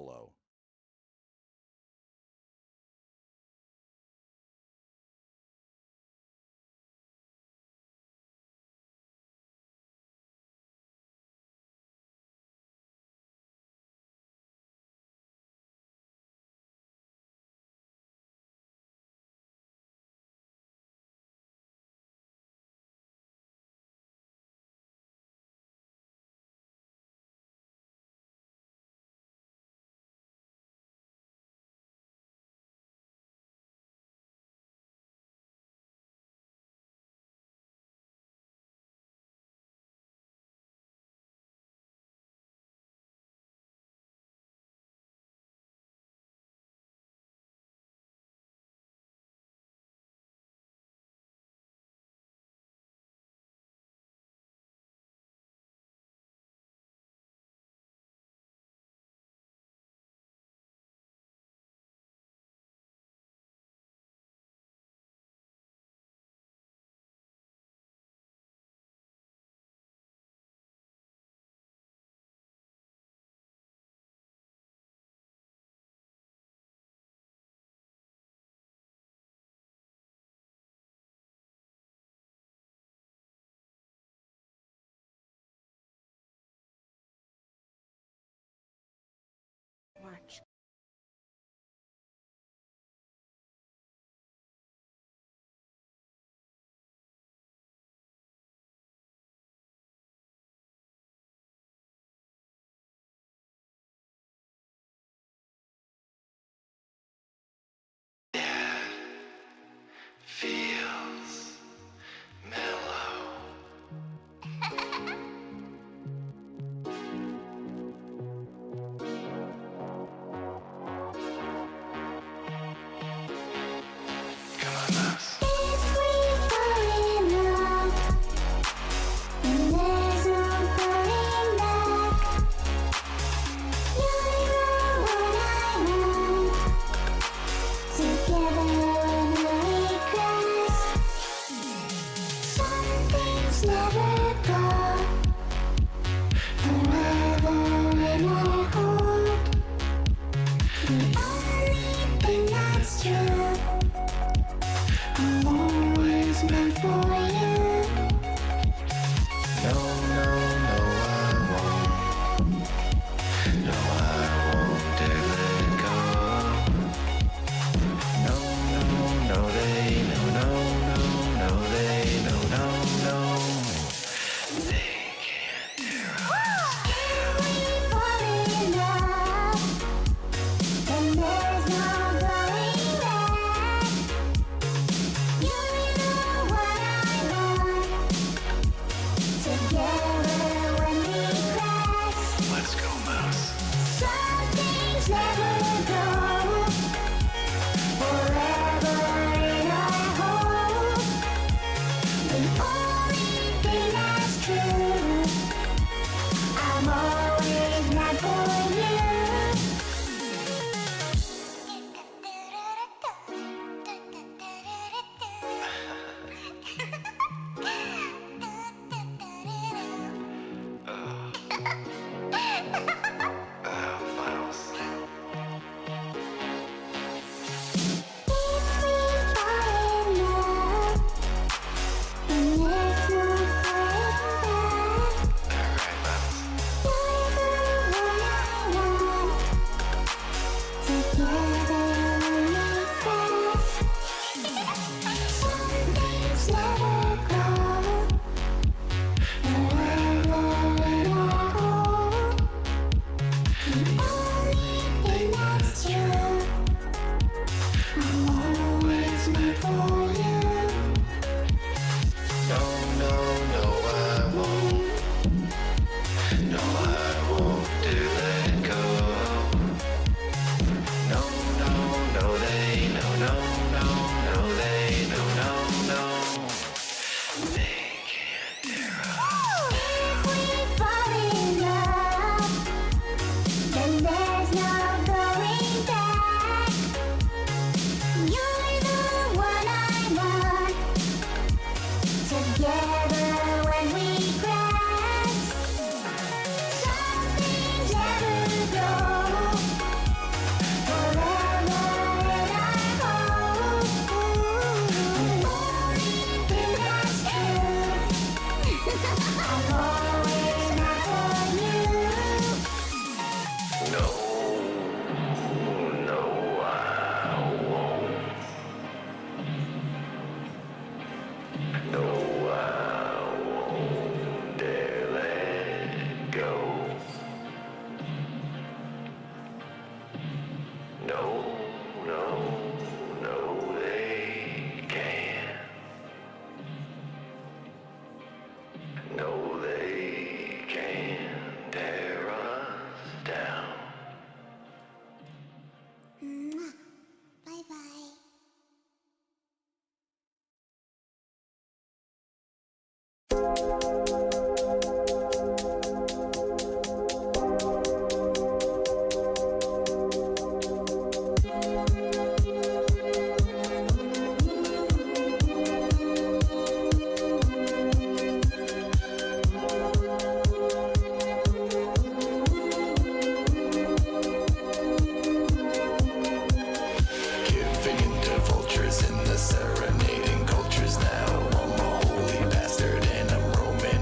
below. Watch. Feels mellow. Come on, mouse. If we fall in love, then there's no going back. You know what I know. Together when we crash, some things never go forever in our hold. The only thing that's true, I'm always meant for you. No, no, no, I won't. No, I won't ever let go. No, no, no, they, no, no, no, no, they, no, no, no. Think I'm always not for you. No, no, I won't. No, I won't dare let go. No, no, no, they can't. No, they can't tear us down. Bye bye. Giving into vultures in the serenading cultures now. I'm a holy bastard and I'm roaming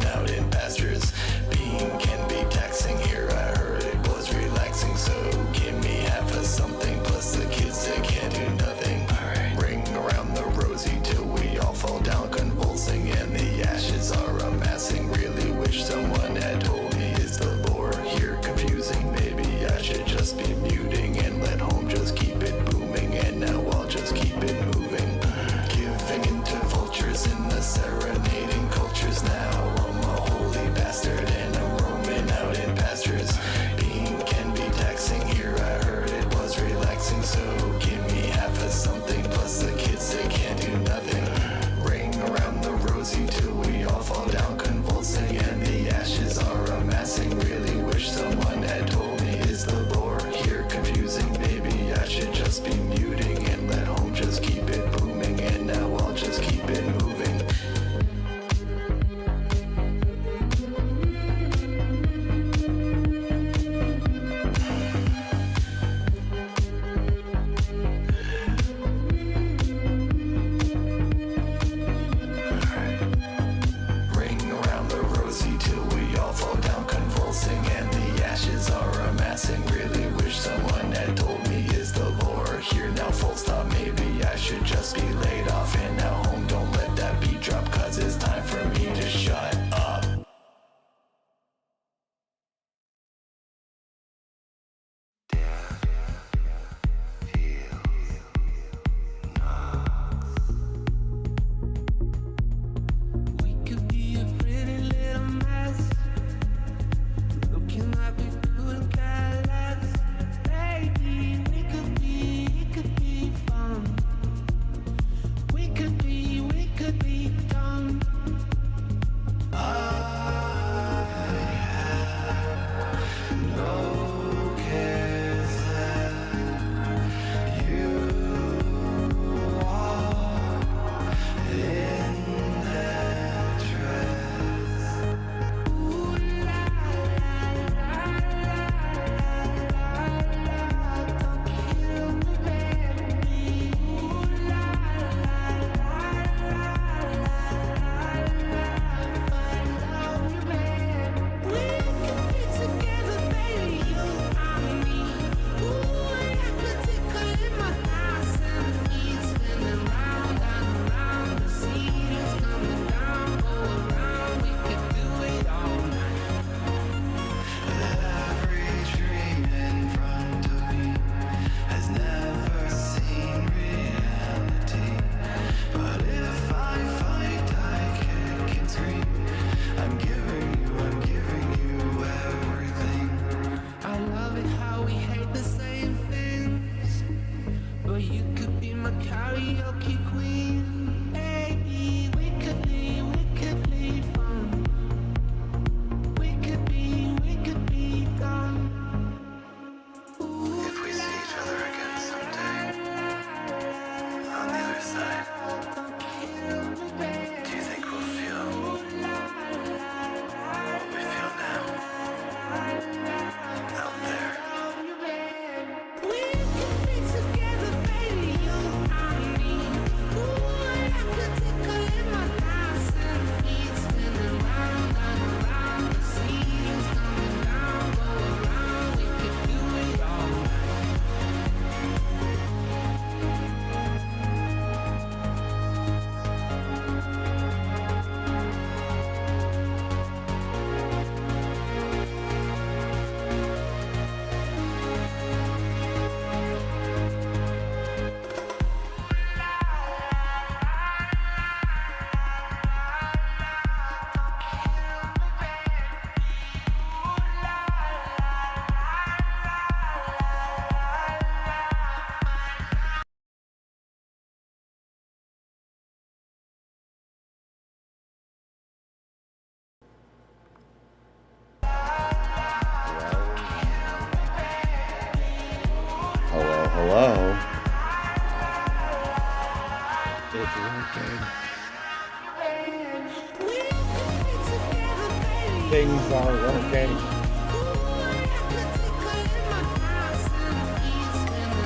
things are working.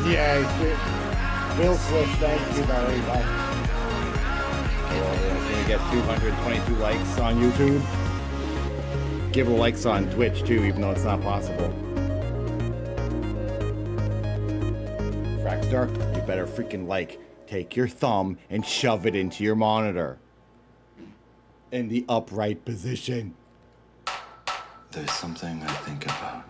Yay, vultures, thank you very much. Can we get 222 likes on YouTube? Give likes on Twitch too, even though it's not possible. Frackstar, you better freaking like. Take your thumb and shove it into your monitor. In the upright position. There's something I think about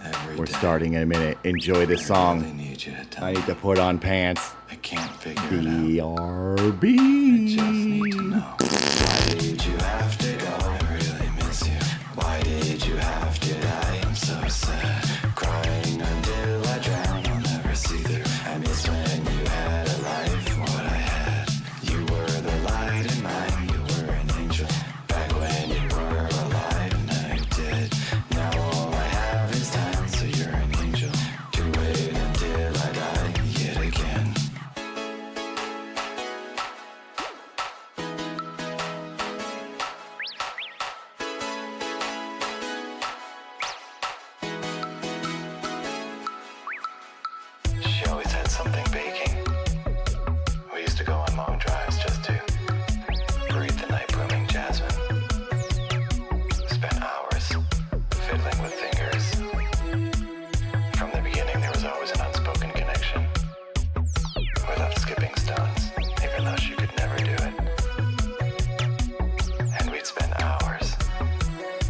every We're day. starting in a minute. Enjoy this I song. really need you to tell I me. need to put on pants. I can't figure it out. BRB. I just need to know. Why did you have to go? I really miss you. Why did you have to die? I'm so sad. Crying until I drown. I'll never see through. I miss when you had a life, what I had. You were the light in mine. You were an angel. Back when you were alive, now you're dead. Now all I have is time, so you're an angel. To wait until I die yet again. She always had something baking. We used to go on long drives just to breathe the night blooming jasmine. Spent hours fiddling with fingers. From the beginning, there was always an unspoken connection. We loved skipping stones, even though she could never do it. And we'd spend hours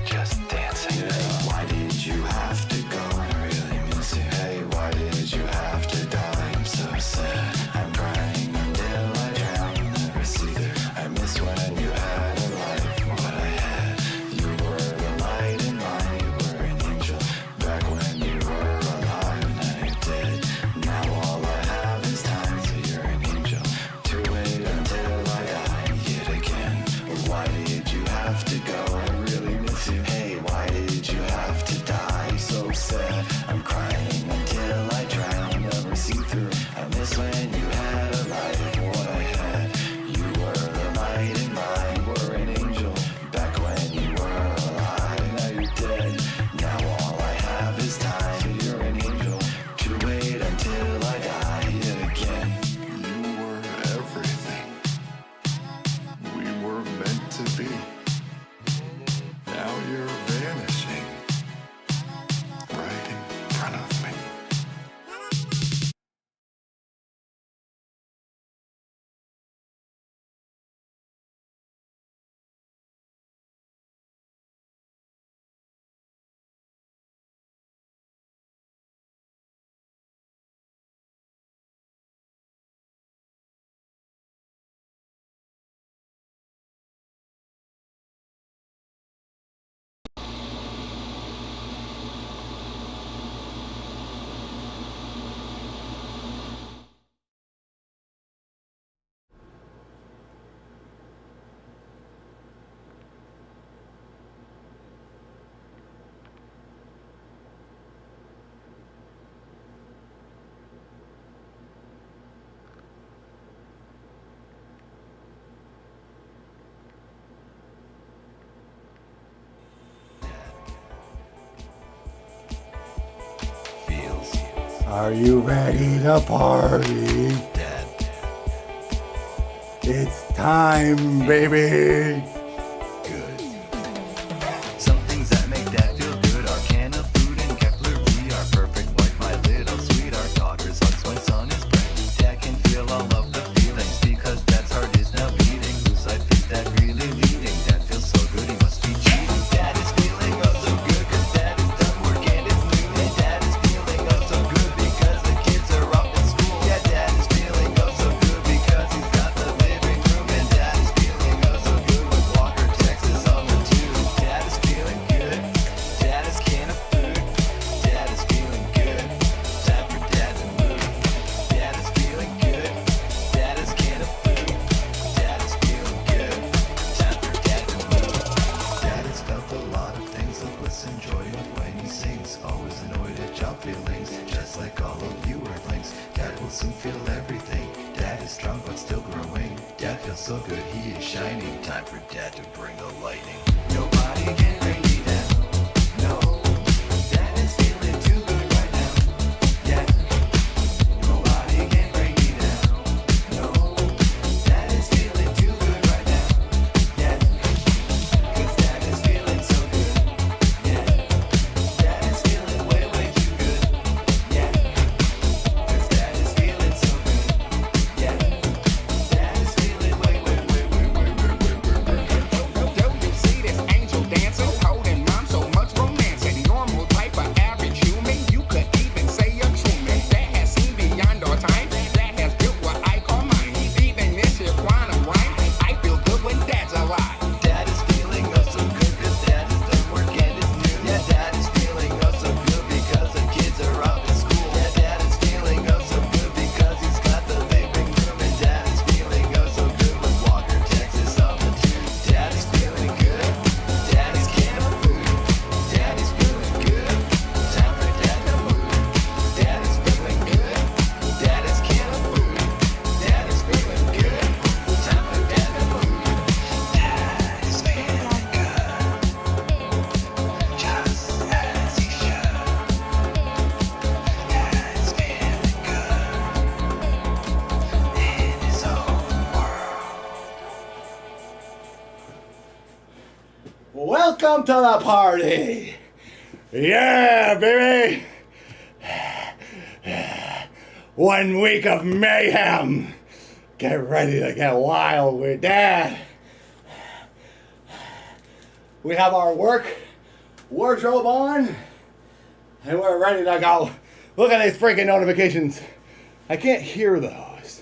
just dancing. Hey, why did you have to go? I really miss you. Hey, why did you have to die? I'm so sad. I'm crying until I drown. I'll never see through. I miss when you had a life, what I had. You were the light in mine. You were an angel. Back when you were alive, now you're dead. Now all I have is time, so you're an angel. To wait until I die yet again. Why did you have to go? I really miss you. Hey, why did you have to die? So sad. I'm crying until I drown. Never see through. I miss when you had a life, what I had. You were the light in mine. Were an angel. Back when you were alive, now you're dead. Now all I have is time. So you're an angel. To wait until I die yet again. You were everything we were meant to be. Now you're vanishing right in front of me. Are you ready to party? It's time, baby. Some things that make dad feel good are can of food and cutlery. Our perfect wife, my little sweet. Our daughter's hugs when sun is bright. Dad can feel all of the feelings because dad's heart is now beating. Whose side is dad really leading? Dad feels so good, he must be cheating. Dad is feeling oh so good cause dad is done work and it's noon. And dad is feeling oh so good because the kids are off in school. Yeah, dad is feeling oh so good because he's got the living room. And dad is feeling oh so good with Walker, Texas on the tube. Dad is feeling good. Dad is can of food. Dad is feeling good. Time for dad to move. Dad is feeling good. Dad is can of food. Dad is feeling good. Time for dad to move. Dad has felt a lot of things, the bliss and joy of when he sings. Always annoyed at job feelings, just like all of you earthlings. Dad will soon feel everything. Dad is strong but still growing. Dad feels so good, he is shining. Time for dad to bring the lightning. Nobody can bring the Welcome to the party. Yeah, baby. 1 week of mayhem. Get ready to get wild with that. We have our wardrobe on, and we're ready to go. Look at these freaking notifications. I can't hear those.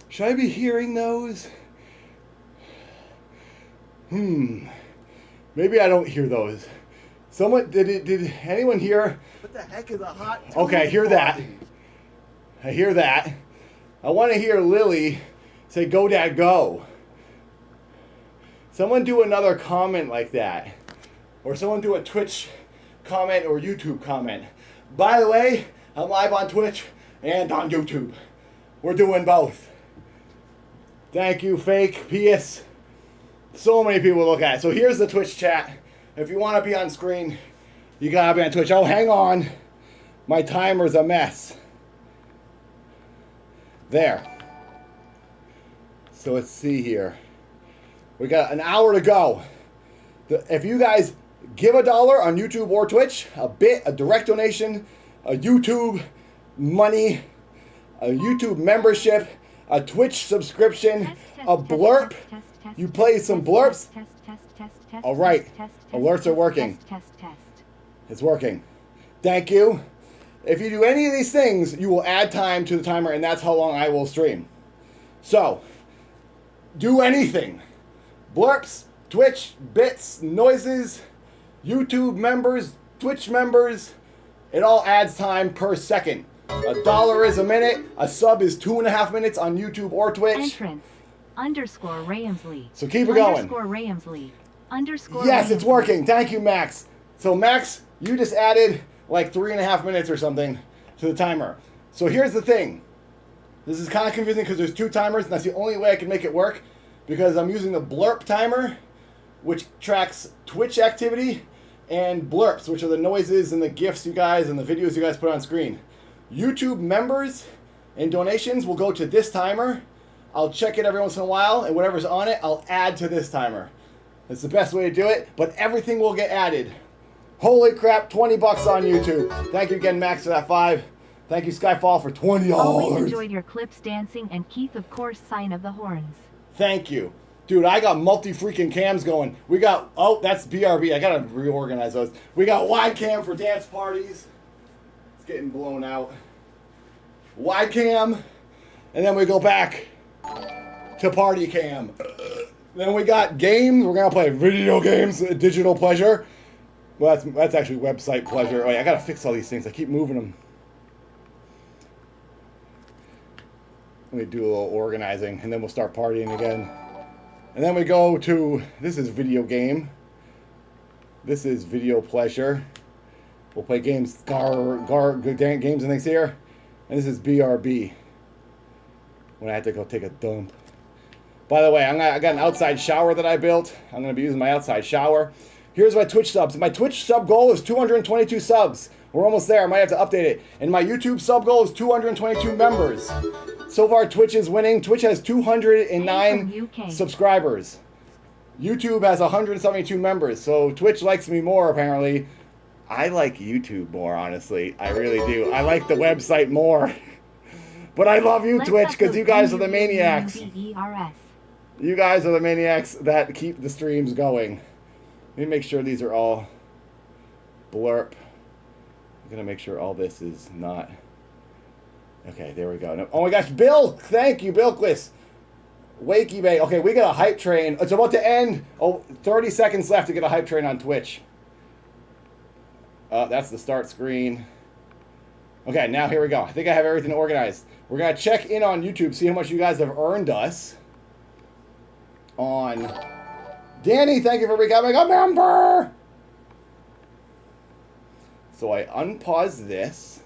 Should I be hearing those? Maybe I don't hear those. Someone, did anyone hear? What the heck is a hot tub? Okay, I hear that. I hear that. I want to hear Lily say, "Go, Dad, go." Someone do another comment like that. Or someone do a Twitch comment or YouTube comment. By the way, I'm live on Twitch and on YouTube. We're doing both. Thank you, fake PS. So many people look at it. So here's the Twitch chat. If you want to be on screen, you gotta be on Twitch. Oh, hang on. My timer's a mess. There. So let's see here. We got an hour to go. If you guys give $1 on YouTube or Twitch, a bit, a direct donation, a YouTube money, a YouTube membership, a Twitch subscription, a blurp. You play some blurps. All right. Alerts are working. It's working. Thank you. If you do any of these things, you will add time to the timer, and that's how long I will stream. So, do anything. Blurps, Twitch, bits, noises, YouTube members, Twitch members. It all adds time per second. $1 is a minute. A sub is 2.5 minutes on YouTube or Twitch. Entrance. _ Ramsley. So keep it going. _Ramsley. Yes, it's working. Thank you, Max. So Max, you just added like 3.5 minutes or something to the timer. So here's the thing. This is kind of confusing because there's 2 timers, and that's the only way I can make it work, because I'm using the blurp timer, which tracks Twitch activity, and blurps, which are the noises and the GIFs you guys and the videos you guys put on screen. YouTube members and donations will go to this timer. I'll check it every once in a while, and whatever's on it, I'll add to this timer. It's the best way to do it, but everything will get added. Holy crap, $20 on YouTube. Thank you again, Max, for that 5. Thank you, Skyfall, for $20. Always enjoyed your clips dancing, and Keith, of course, sign of the horns. Thank you. Dude, I got multi-freaking cams going. We got, oh, that's BRB. I gotta reorganize those. We got wide cam for dance parties. It's getting blown out. Wide cam. And then we go back to party cam. Then we got games. We're gonna play video games, digital pleasure. Well, that's actually website pleasure. Oh, yeah, I gotta fix all these things. I keep moving them. Let me do a little organizing, and then we'll start partying again. And then we go to, this is video game. This is video pleasure. We'll play games, good games and things here. And this is BRB. When I have to go take a dump. By the way, I got an outside shower that I built. I'm going to be using my outside shower. Here's my Twitch subs. My Twitch sub goal is 222 subs. We're almost there. I might have to update it. And my YouTube sub goal is 222 members. So far, Twitch is winning. Twitch has 209 subscribers. YouTube has 172 members. So Twitch likes me more, apparently. I like YouTube more, honestly. I really do. I like the website more. But I love you, Twitch, because you guys are the maniacs. You guys are the maniacs that keep the streams going. Let me make sure these are all blurp. I'm going to make sure all this is not... Okay, there we go. Oh my gosh, Bill! Thank you, Bilquist. Wakey Bay. Okay, we got a hype train. It's about to end. Oh, 30 seconds left to get a hype train on Twitch. That's the start screen. Okay, now here we go. I think I have everything organized. We're going to check in on YouTube, see how much you guys have earned us. On... Danny, thank you for becoming a member! So I unpause this,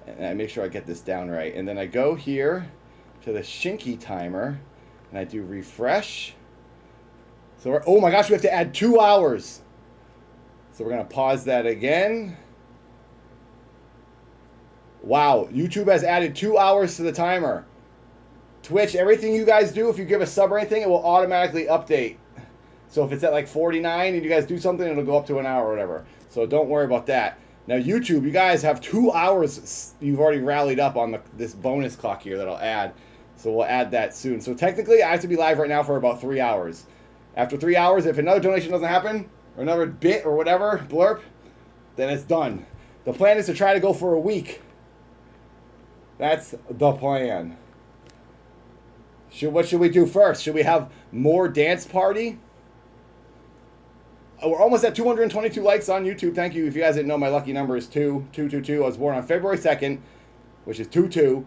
and I make sure I get this down right. And then I go here to the Shinky timer, and I do refresh. So we're, oh my gosh, we have to add 2 hours. So we're going to pause that again. Wow, YouTube has added 2 hours to the timer. Twitch, everything you guys do, if you give a sub or anything, it will automatically update. So if it's at like 49 and you guys do something, it'll go up to an hour or whatever. So don't worry about that. Now YouTube, you guys have 2 hours you've already rallied up on this bonus clock here that I'll add. So we'll add that soon. So technically I have to be live right now for about 3 hours. After 3 hours, if another donation doesn't happen, or another bit or whatever, blurb, then it's done. The plan is to try to go for a week. That's the plan. What should we do first? Should we have more dance party? We're almost at 222 likes on YouTube. Thank you. If you guys didn't know, my lucky number is 222. I was born on February 2nd, which is 22.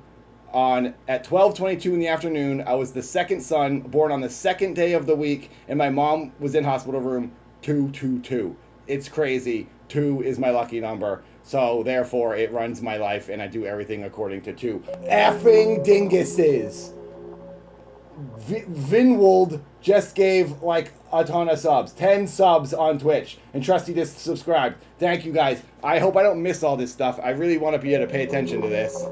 At 12:22 in the afternoon, I was the second son, born on the second day of the week, and my mom was in hospital room 222. It's crazy. 2 is my lucky number. So therefore, it runs my life, and I do everything according to 2. Effing dinguses. Vinwold just gave like a ton of subs. 10 subs on Twitch. And Trusty just subscribed. Thank you guys. I hope I don't miss all this stuff. I really want to be able to pay attention to this.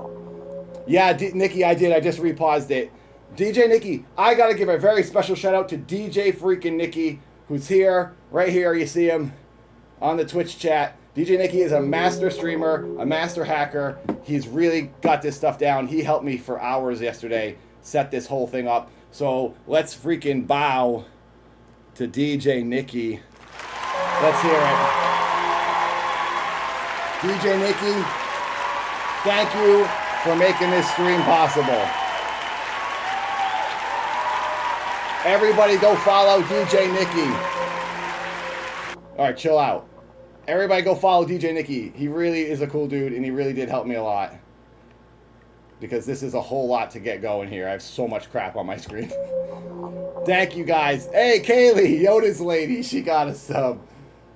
Yeah, Nikki, I did. I just repaused it. DJ Nikki, I got to give a very special shout out to DJ freaking Nikki, who's here. Right here, you see him on the Twitch chat. DJ Nikki is a master streamer, a master hacker. He's really got this stuff down. He helped me for hours yesterday set this whole thing up. So let's freaking bow to DJ Nikki. Let's hear it. DJ Nikki, thank you for making this stream possible. Everybody go follow DJ Nikki. All right, chill out. Everybody go follow DJ Nikki. He really is a cool dude, and he really did help me a lot. Because this is a whole lot to get going here. I have so much crap on my screen. Thank you, guys. Hey, Kaylee, Yoda's lady. She got a sub.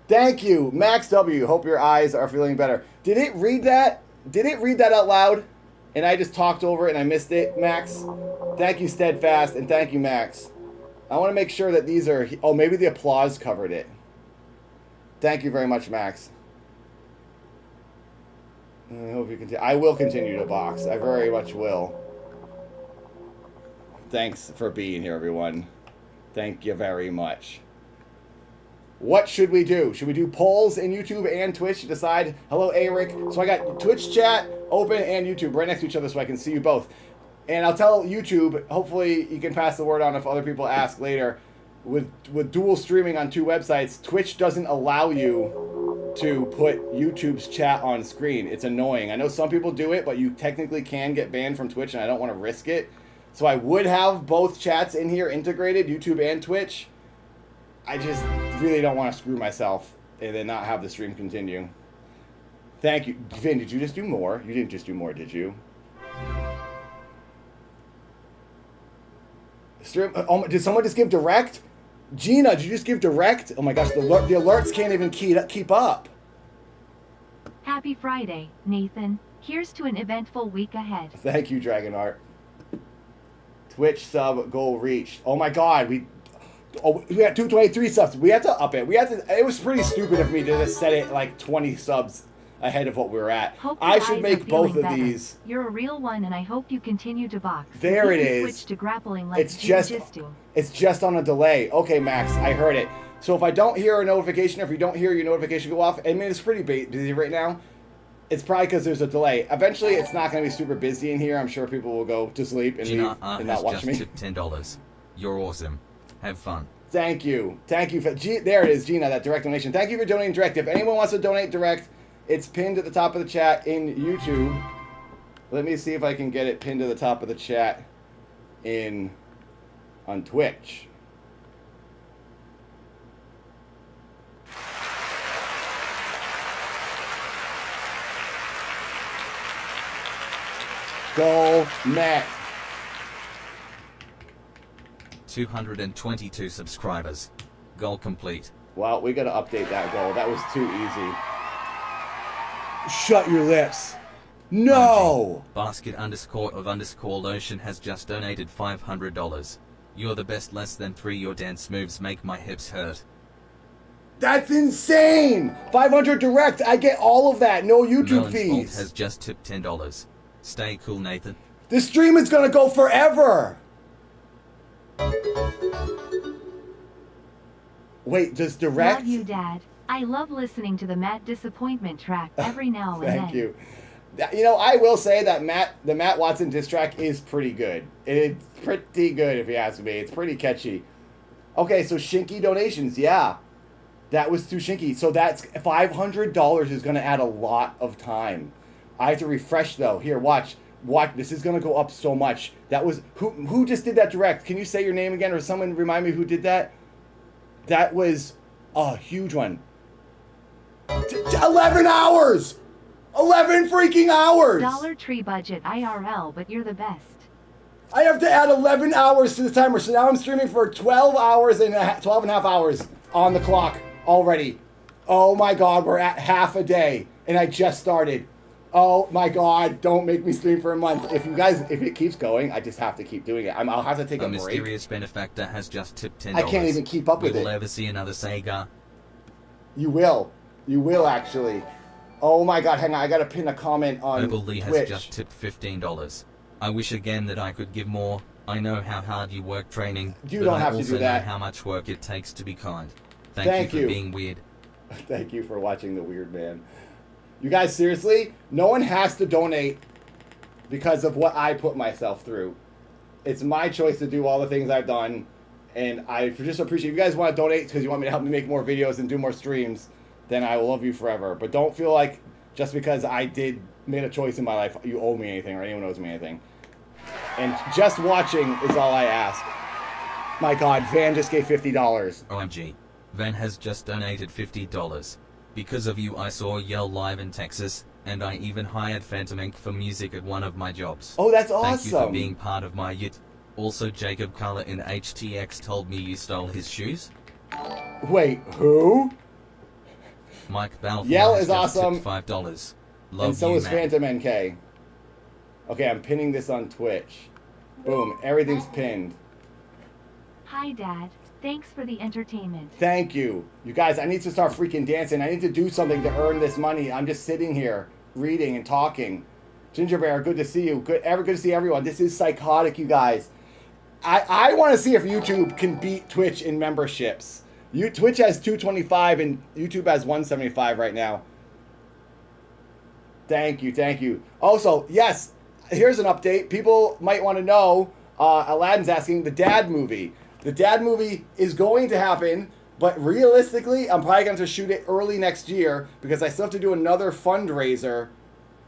Thank you. Max W. Hope your eyes are feeling better. Did it read that? Did it read that out loud? And I just talked over it and I missed it, Max? Thank you, Steadfast, and thank you, Max. I want to make sure that these are... Oh, maybe the applause covered it. Thank you very much, Max. I hope you continue. I will continue to box. I very much will. Thanks for being here, everyone. Thank you very much. What should we do? Should we do polls in YouTube and Twitch to decide? Hello, Eric. So I got Twitch chat open and YouTube right next to each other so I can see you both. And I'll tell YouTube, hopefully you can pass the word on if other people ask later. With dual streaming on 2 websites, Twitch doesn't allow you to put YouTube's chat on screen. It's annoying. I know some people do it, but you technically can get banned from Twitch, and I don't want to risk it. So I would have both chats in here integrated, YouTube and Twitch. I just really don't want to screw myself and then not have the stream continue. Thank you. Vin, did you just do more? You didn't just do more, did you? Stream, oh, did someone just give direct? Gina, did you just give direct? Oh my gosh, the alerts can't even keep up. Happy Friday, Nathan. Here's to an eventful week ahead. Thank you, Dragonart. Twitch sub goal reached. Oh my god, we had 223 subs. We had to up it. It was pretty stupid of me to just set it like 20 subs ahead of what we were at. I should make both of these. You're a real one, and I hope you continue to box. There it is. Switch to grappling like it's just on a delay. Okay, Max, I heard it. So if I don't hear a notification, or if you don't hear your notification go off, I mean, it's pretty busy right now. It's probably because there's a delay. Eventually, it's not going to be super busy in here. I'm sure people will go to sleep and leave and not watch me. $10. You're awesome. Have fun. Thank you. Thank you. There it is, Gina, that direct donation. Thank you for donating direct. If anyone wants to donate direct, it's pinned at the top of the chat in YouTube. Let me see if I can get it pinned to the top of the chat on Twitch. Go, Matt. 222 subscribers. Goal complete. Wow, we gotta update that goal. That was too easy. Shut your lips. No! Basket_of_Lotion has just donated $500. You're the best. Less than 3. Your dance moves make my hips hurt. That's insane! 500 direct. I get all of that. No YouTube Melon's fees. Vault has just tipped $10. Stay cool, Nathan. This stream is gonna go forever. Wait, does direct? Love you, Dad. I love listening to the Matt Disappointment track every now and then. Thank you. You know, I will say that the Matt Watson diss track is pretty good. It's pretty good if you ask me. It's pretty catchy. Okay, so Shinky donations, yeah. That was too Shinky. So that's $500 is going to add a lot of time. I have to refresh though. Here, watch. This is going to go up so much. That was who just did that direct? Can you say your name again, or someone remind me who did that? That was a huge one. 11 hours. 11 freaking hours! Dollar Tree budget IRL, but you're the best. I have to add 11 hours to the timer, so now I'm streaming for 12 and a half hours on the clock already. Oh my god, we're at half a day, and I just started. Oh my god, don't make me stream for a month. If it keeps going, I just have to keep doing it. I'll have to take a break. A mysterious benefactor has just tipped $10. I can't even keep up with it. We will ever see another Sega. You will. You will, actually. Oh my god, hang on, I gotta pin a comment on Herbal Lee Twitch. has just tipped $15. I wish again that I could give more. I know how hard you work training, You but don't I have to also do that. know how much work it takes to be kind. Thank Thank you you. for being weird. Thank you for watching The Weird Man. You guys, seriously, no one has to donate because of what I put myself through. It's my choice to do all the things I've done, and I just appreciate if you guys want to donate because you want me to help me make more videos and do more streams, then I will love you forever. But don't feel like just because I made a choice in my life, you owe me anything or anyone owes me anything. And just watching is all I ask. My god, Van just gave $50. OMG. Van has just donated $50. Because of you I saw Yell live in Texas, and I even hired Phantom Inc. for music at one of my jobs. Oh, that's awesome. Thank you for being part of my youth. Also, Jacob Color in HTX told me you stole his shoes. Wait, who? Mike Balfour Yell has is just awesome. tipped $5. Love And so you, is man. Phantom NK. Okay, I'm pinning this on Twitch. Boom, everything's pinned. Hi, Dad. Thanks for the entertainment. Thank you. You guys, I need to start freaking dancing. I need to do something to earn this money. I'm just sitting here reading and talking. Ginger Bear, good to see you. Good to see everyone. This is psychotic, you guys. I want to see if YouTube can beat Twitch in memberships. Twitch has 225 and YouTube has 175 right now. Thank you, thank you. Also, yes, here's an update. People might want to know, Aladdin's asking, the Dad movie. The Dad movie is going to happen, but realistically, I'm probably going to shoot it early next year because I still have to do another fundraiser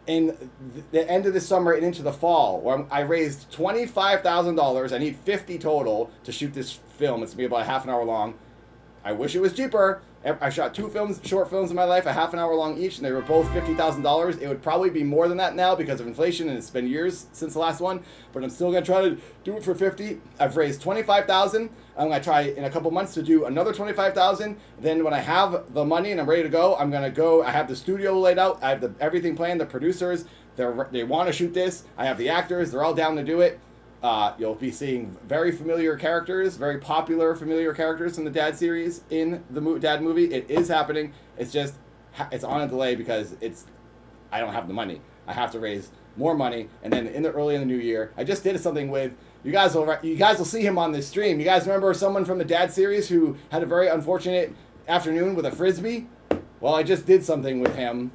in the end of the summer and into the fall, where I raised $25,000. I need 50 total to shoot this film. It's going to be about a half an hour long. I wish it was cheaper. I shot 2 short films in my life, a half an hour long each, and they were both $50,000. It would probably be more than that now because of inflation, and it's been years since the last one. But I'm still gonna try to do it for 50. I've raised 25,000. I'm gonna try in a couple months to do another 25,000. Then when I have the money and I'm ready to go, I'm gonna go. I have the studio laid out. I have everything planned. The producers, they want to shoot this. I have the actors. They're all down to do it. You'll be seeing very familiar characters, very popular familiar characters from the Dad series in the Dad movie. It is happening. It's just, it's on a delay because I don't have the money. I have to raise more money. And then early in the new year, I just did something with, you guys will see him on this stream. You guys remember someone from the Dad series who had a very unfortunate afternoon with a Frisbee? Well, I just did something with him.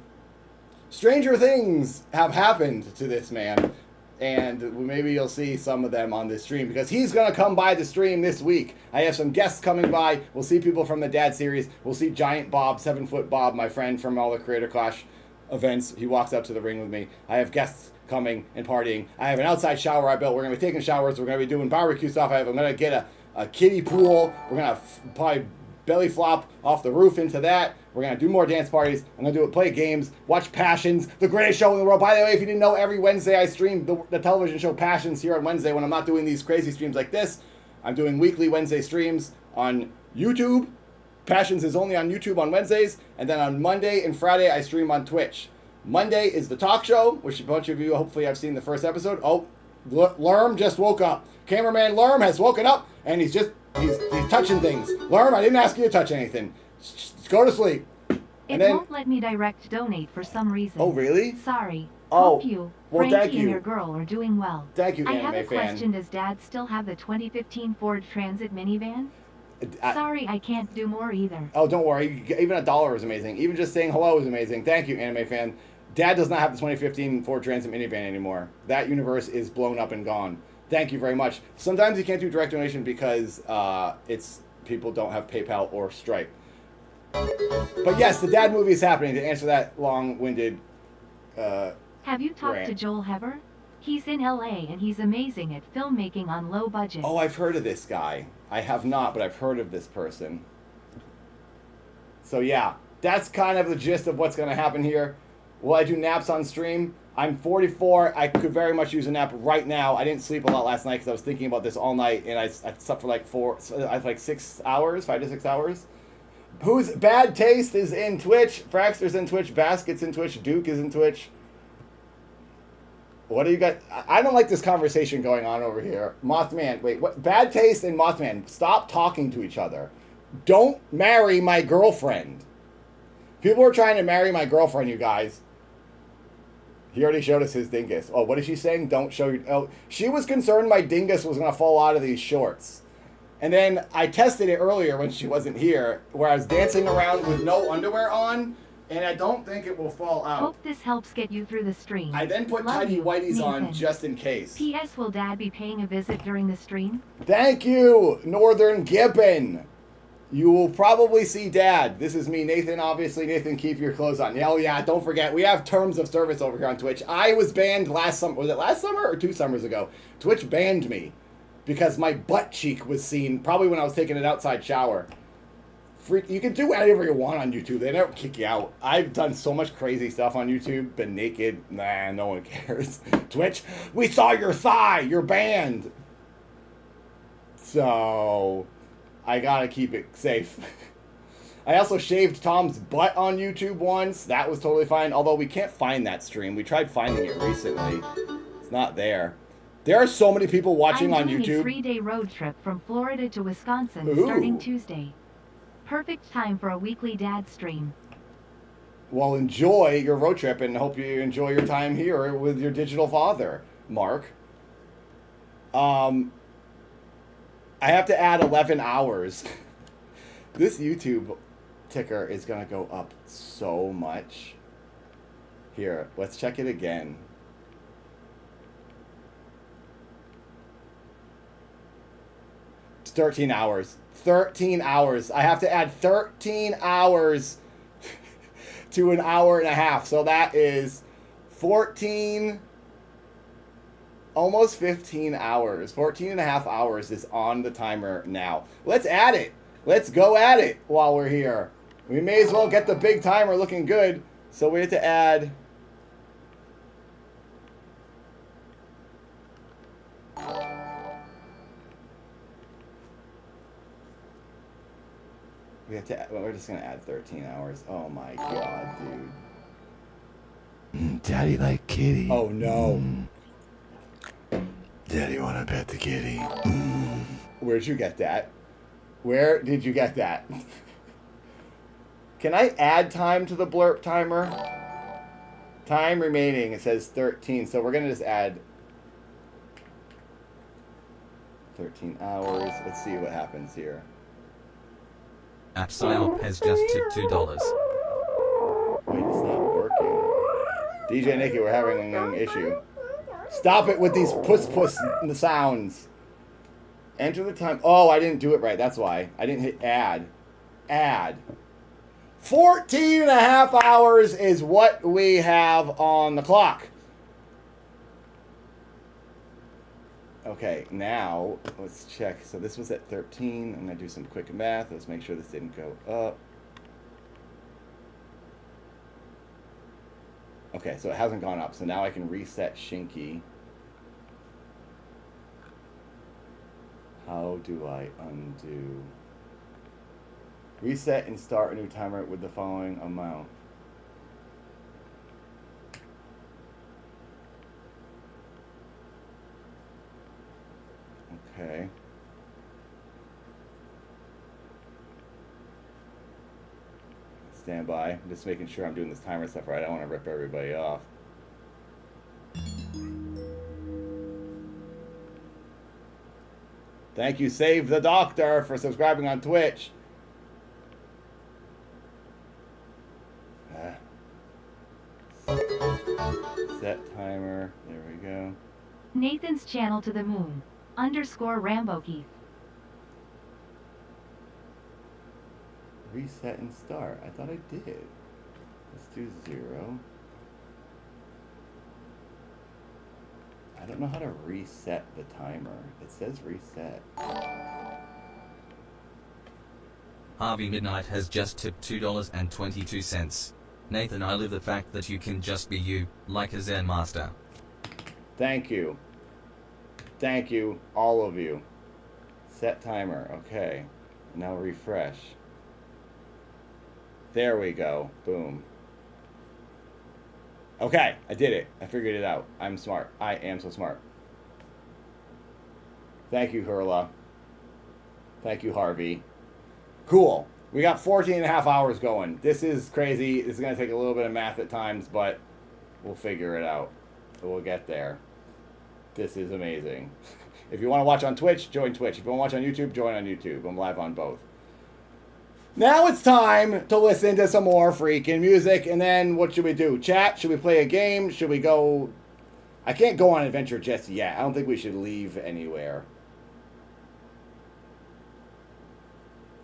Stranger things have happened to this man. And maybe you'll see some of them on this stream because he's going to come by the stream this week. I have some guests coming by. We'll see people from the Dad series. We'll see Giant Bob, 7-foot Bob, my friend from all the Creator Clash events. He walks up to the ring with me. I have guests coming and partying. I have an outside shower I built. We're going to be taking showers. We're going to be doing barbecue stuff. I'm going to get a kiddie pool. We're going to probably belly flop off the roof into that. We're going to do more dance parties. I'm going to play games, watch Passions, the greatest show in the world. By the way, if you didn't know, every Wednesday I stream the television show Passions here on Wednesday when I'm not doing these crazy streams like this. I'm doing weekly Wednesday streams on YouTube. Passions is only on YouTube on Wednesdays. And then on Monday and Friday, I stream on Twitch. Monday is the talk show, which a bunch of you hopefully have seen the first episode. Oh, Lerm just woke up. Cameraman Lerm has woken up, and he's touching things. Lerm, I didn't ask you to touch anything. Just go to sleep. It won't let me direct donate for some reason. Oh, really? Sorry. Oh, Hope you, well, Frankie, thank you. and your girl are doing well. Thank you, I have anime a fan. question. Does Dad still have the 2015 Ford Transit minivan? Sorry, I can't do more either. Oh, don't worry. Even $1 is amazing. Even just saying hello is amazing. Thank you, anime fan. Dad does not have the 2015 Ford Transit minivan anymore. That universe is blown up and gone. Thank you very much. Sometimes you can't do direct donation because it's people don't have PayPal or Stripe. But yes, the Dad movie is happening. To answer that long-winded Have you talked to rant. Joel Heber? He's in LA and he's amazing at filmmaking on low budget. Oh, I've heard of this guy. I have not, but I've heard of this person. So yeah, that's kind of the gist of what's going to happen here. Will I do naps on stream? I'm 44. I could very much use a nap right now. I didn't sleep a lot last night because I was thinking about this all night, and I slept for like 6 hours, 5 to 6 hours. Who's Bad Taste is in Twitch. Fraxter's in Twitch. Basket's in Twitch. Duke is in Twitch. What do you got? I don't like this conversation going on over here. Mothman, wait, what? Bad Taste and Mothman, stop talking to each other. Don't marry my girlfriend. People are trying to marry my girlfriend, you guys. He already showed us his dingus. Oh, what is she saying? Don't show your... Oh, she was concerned my dingus was going to fall out of these shorts. And then I tested it earlier when she wasn't here, where I was dancing around with no underwear on, and I don't think it will fall out. Hope this helps get you through the stream. I then put Love tidy you, whities on Nathan. just in case. P.S. Will Dad be paying a visit during the stream? Thank you, Northern Gibbon. You will probably see Dad. This is me, Nathan. Obviously, Nathan, keep your clothes on. Oh, yeah, don't forget. We have terms of service over here on Twitch. I was banned last summer. Was it last summer or 2 summers ago? Twitch banned me because my butt cheek was seen, probably when I was taking an outside shower. Freak, you can do whatever you want on YouTube. They never kick you out. I've done so much crazy stuff on YouTube. Been naked. Nah, no one cares. Twitch, we saw your thigh. You're banned. So... I gotta keep it safe. I also shaved Tom's butt on YouTube once. That was totally fine. Although we can't find that stream. We tried finding it recently. It's not there. There are so many people watching on I'm doing YouTube. a 3-day road trip from Florida to Wisconsin Ooh. starting Tuesday. Perfect time for a weekly Dad stream. Well, enjoy your road trip and hope you enjoy your time here with your digital father, Mark. I have to add 11 hours. This YouTube ticker is going to go up so much. Here, let's check it again. It's 13 hours. 13 hours. I have to add 13 hours to an hour and a half. So that is 14... almost 15 hours. 14 and a half hours is on the timer now. Let's add it. Let's go at it while we're here. We may as well get the big timer looking good. So we have to add... we're just going to add 13 hours. Oh my god, dude. Daddy like kitty. Oh no. Daddy wanna pet the kitty. Where'd you get that? Where did you get that? Can I add time to the blurb timer? Time remaining, it says 13, so we're gonna just add 13 hours. Let's see what happens here. App Psyop has just tipped $2. Wait, it's not working. DJ Nikki, we're having an issue. Stop it with these puss sounds. Enter the time. Oh, I didn't do it right. That's why. I didn't hit add. Add. 14 and a half hours is what we have on the clock. Okay, now let's check. So this was at 13. I'm going to do some quick math. Let's make sure this didn't go up. Okay, so it hasn't gone up. So now I can reset Shinky. How do I undo? Reset and start a new timer with the following amount. Okay. Stand by. I'm just making sure I'm doing this timer stuff right. I don't want to rip everybody off. Thank you, Save the Doctor, for subscribing on Twitch. Set timer. There we go. Nathan's channel to the moon. _ Rambo Keith. Reset and start. I thought I did. Let's do 0. I don't know how to reset the timer. It says reset. Harvey Midnight has just tipped $2.22. Nathan, I love the fact that you can just be you, like a Zen master. Thank you. Thank you, all of you. Set timer. Okay. Now refresh. There we go. Boom. Okay, I did it. I figured it out. I'm smart. I am so smart. Thank you, Hurla. Thank you, Harvey. Cool. We got 14 and a half hours going. This is crazy. This is going to take a little bit of math at times, but we'll figure it out. We'll get there. This is amazing. If you want to watch on Twitch, join Twitch. If you want to watch on YouTube, join on YouTube. I'm live on both. Now it's time to listen to some more freaking music, and then what should we do? Chat? Should we play a game? Should we go... I can't go on an adventure just yet. I don't think we should leave anywhere.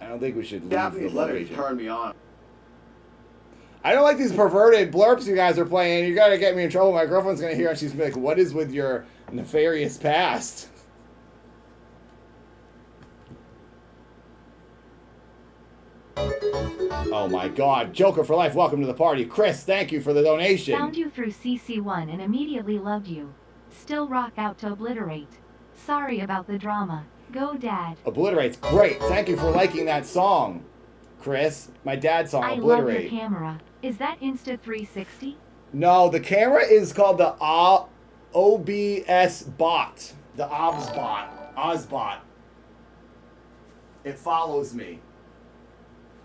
I don't think we should leave Japanese the letters region. turn me on. I don't like these perverted blurps you guys are playing. You gotta get me in trouble. My girlfriend's gonna hear and she's gonna be like, what is with your nefarious past? Oh my god. Joker for life, welcome to the party. Chris, thank you for the donation. Found you through CC1 and immediately loved you. Still rock out to Obliterate. Sorry about the drama. Go Dad. Obliterate's great. Thank you for liking that song, Chris. My dad's song, I love Obliterate. your camera. Is that Insta360? No, the camera is called the OBS bot. The OBS bot. Ozbot. It follows me.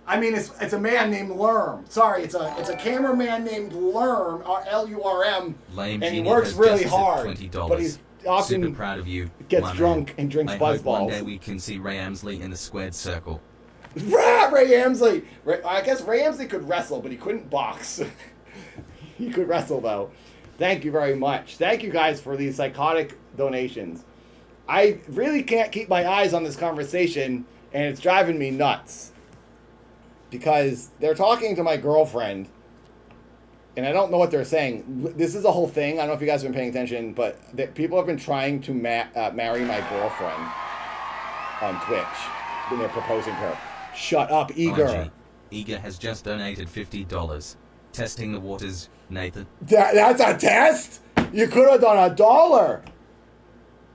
I mean, it's a man named Lerm. Sorry, it's a cameraman named Lerm, L-U-R-M, Lame and he Genie works has really just hard. $20. But he's often Super proud of you. gets my man. drunk and drinks I buzz hope one balls. day we can see Ray Amsley in the squared circle. Ray Amsley. I guess Ray Amsley could wrestle, but he couldn't box. He could wrestle, though. Thank you very much. Thank you guys for these psychotic donations. I really can't keep my eyes on this conversation, and it's driving me nuts. Because they're talking to my girlfriend, and I don't know what they're saying. This is a whole thing. I don't know if you guys have been paying attention, but people have been trying to marry my girlfriend on Twitch when they're proposing to her. Shut up, Eager. OMG. Eager has just donated $50. Testing the waters, Nathan. That's a test? You could have done $1.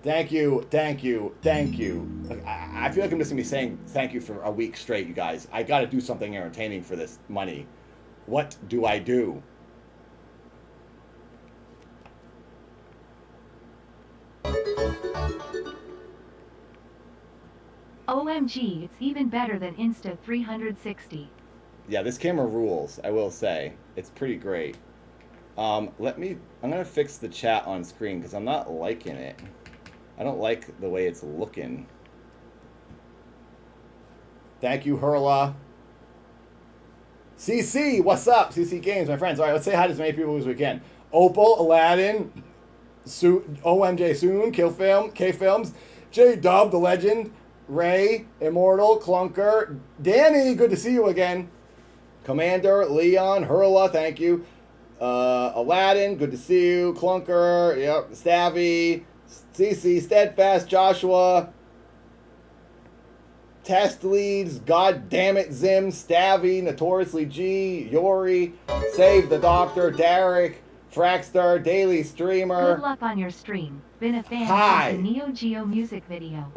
Thank you, thank you, thank you. Like, I feel like I'm just going to be saying thank you for a week straight, you guys. I got to do something entertaining for this money. What do I do? OMG, it's even better than Insta360. Yeah, this camera rules, I will say. It's pretty great. I'm going to fix the chat on screen because I'm not liking it. I don't like the way it's looking. Thank you, Hurla. CC, what's up? CC Games, my friends. All right, let's say hi to as many people as we can. Opal, Aladdin, OMJ Soon, K-Films, J-Dub, The Legend, Ray, Immortal, Clunker, Danny, good to see you again. Commander, Leon, Hurla, thank you. Aladdin, good to see you. Clunker, yep, Stavvy, CC, Steadfast, Joshua, Test Leads, God Damn It, Zim, Stavvy, Notoriously G, Yori, Save the Doctor, Derek, Fraxstar, Daily Streamer. Good luck on your stream. Been a fan Hi. since the Neo Geo music video.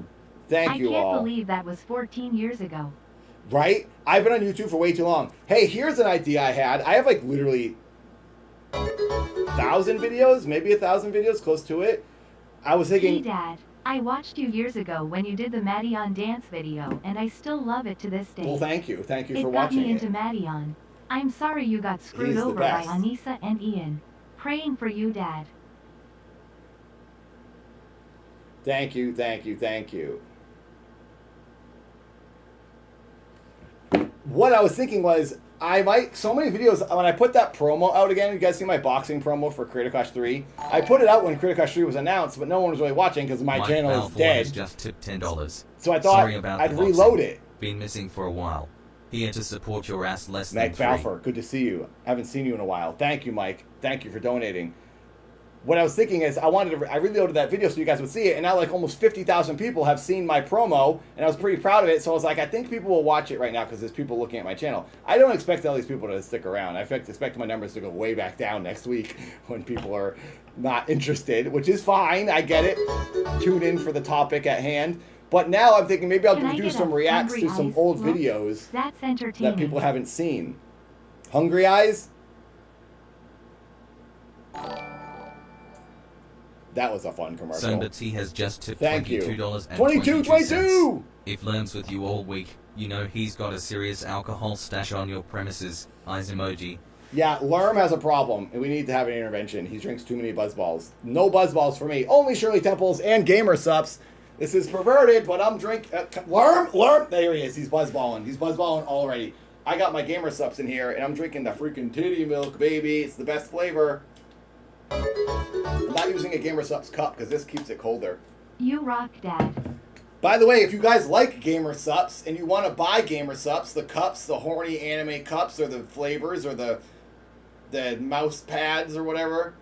Thank you I all. can't believe that was 14 years ago. Right? I've been on YouTube for way too long. Hey, here's an idea I had. I have like literally 1,000 videos, maybe 1,000 videos, close to it. I was Hey thinking, Dad, I watched you years ago when you did the Madion dance video, and I still love it to this day. well, thank you. Thank you It for got watching me into it. Madion. I'm sorry you got screwed He's the over by best. Anissa and Ian. Praying for you, Dad. Thank you, thank you, thank you. what I was thinking was I might so many videos when I put that promo out again. You guys see my boxing promo for Creator Clash 3? I put it out when Creator Clash 3 was announced, but no one was really watching because my Mike channel is Balfour has dead. just tipped $10. So I thought Sorry about I'd the boxing. reload it. Been missing for a while. Here to support your ass less Mike than 3. Balfour, good to see you. Haven't seen you in a while. Thank you, Mike. Thank you for donating. What I was thinking is I reloaded that video so you guys would see it, and now like almost 50,000 people have seen my promo, and I was pretty proud of it. So I was like, I think people will watch it right now because there's people looking at my channel. I don't expect all these people to stick around. I expect my numbers to go way back down next week when people are not interested, which is fine. I get it. Tune in for the topic at hand. But now I'm thinking maybe Can I I'll do get some a reacts hungry to some eyes old look? videos That's entertaining. that people haven't seen. Hungry Eyes? That was a fun commercial. Sonda T has just tipped Thank you. $22.22. 22. If Lerm's with you all week, you know he's got a serious alcohol stash on your premises. Eyes emoji. Yeah, Lerm has a problem, and we need to have an intervention. He drinks too many Buzzballs. No Buzzballs for me. Only Shirley Temples and Gamer Sups. This is perverted, but I'm drinking... Lerm! There he is. He's Buzzballing. He's Buzzballing already. I got my Gamer Sups in here, and I'm drinking the freaking titty milk, baby. It's the best flavor. I'm not using a Gamer Sups cup, because this keeps it colder. You rock, Dad. By the way, if you guys like Gamer Sups, and you want to buy Gamer Sups, the cups, the horny anime cups, or the flavors, or the mouse pads, or whatever,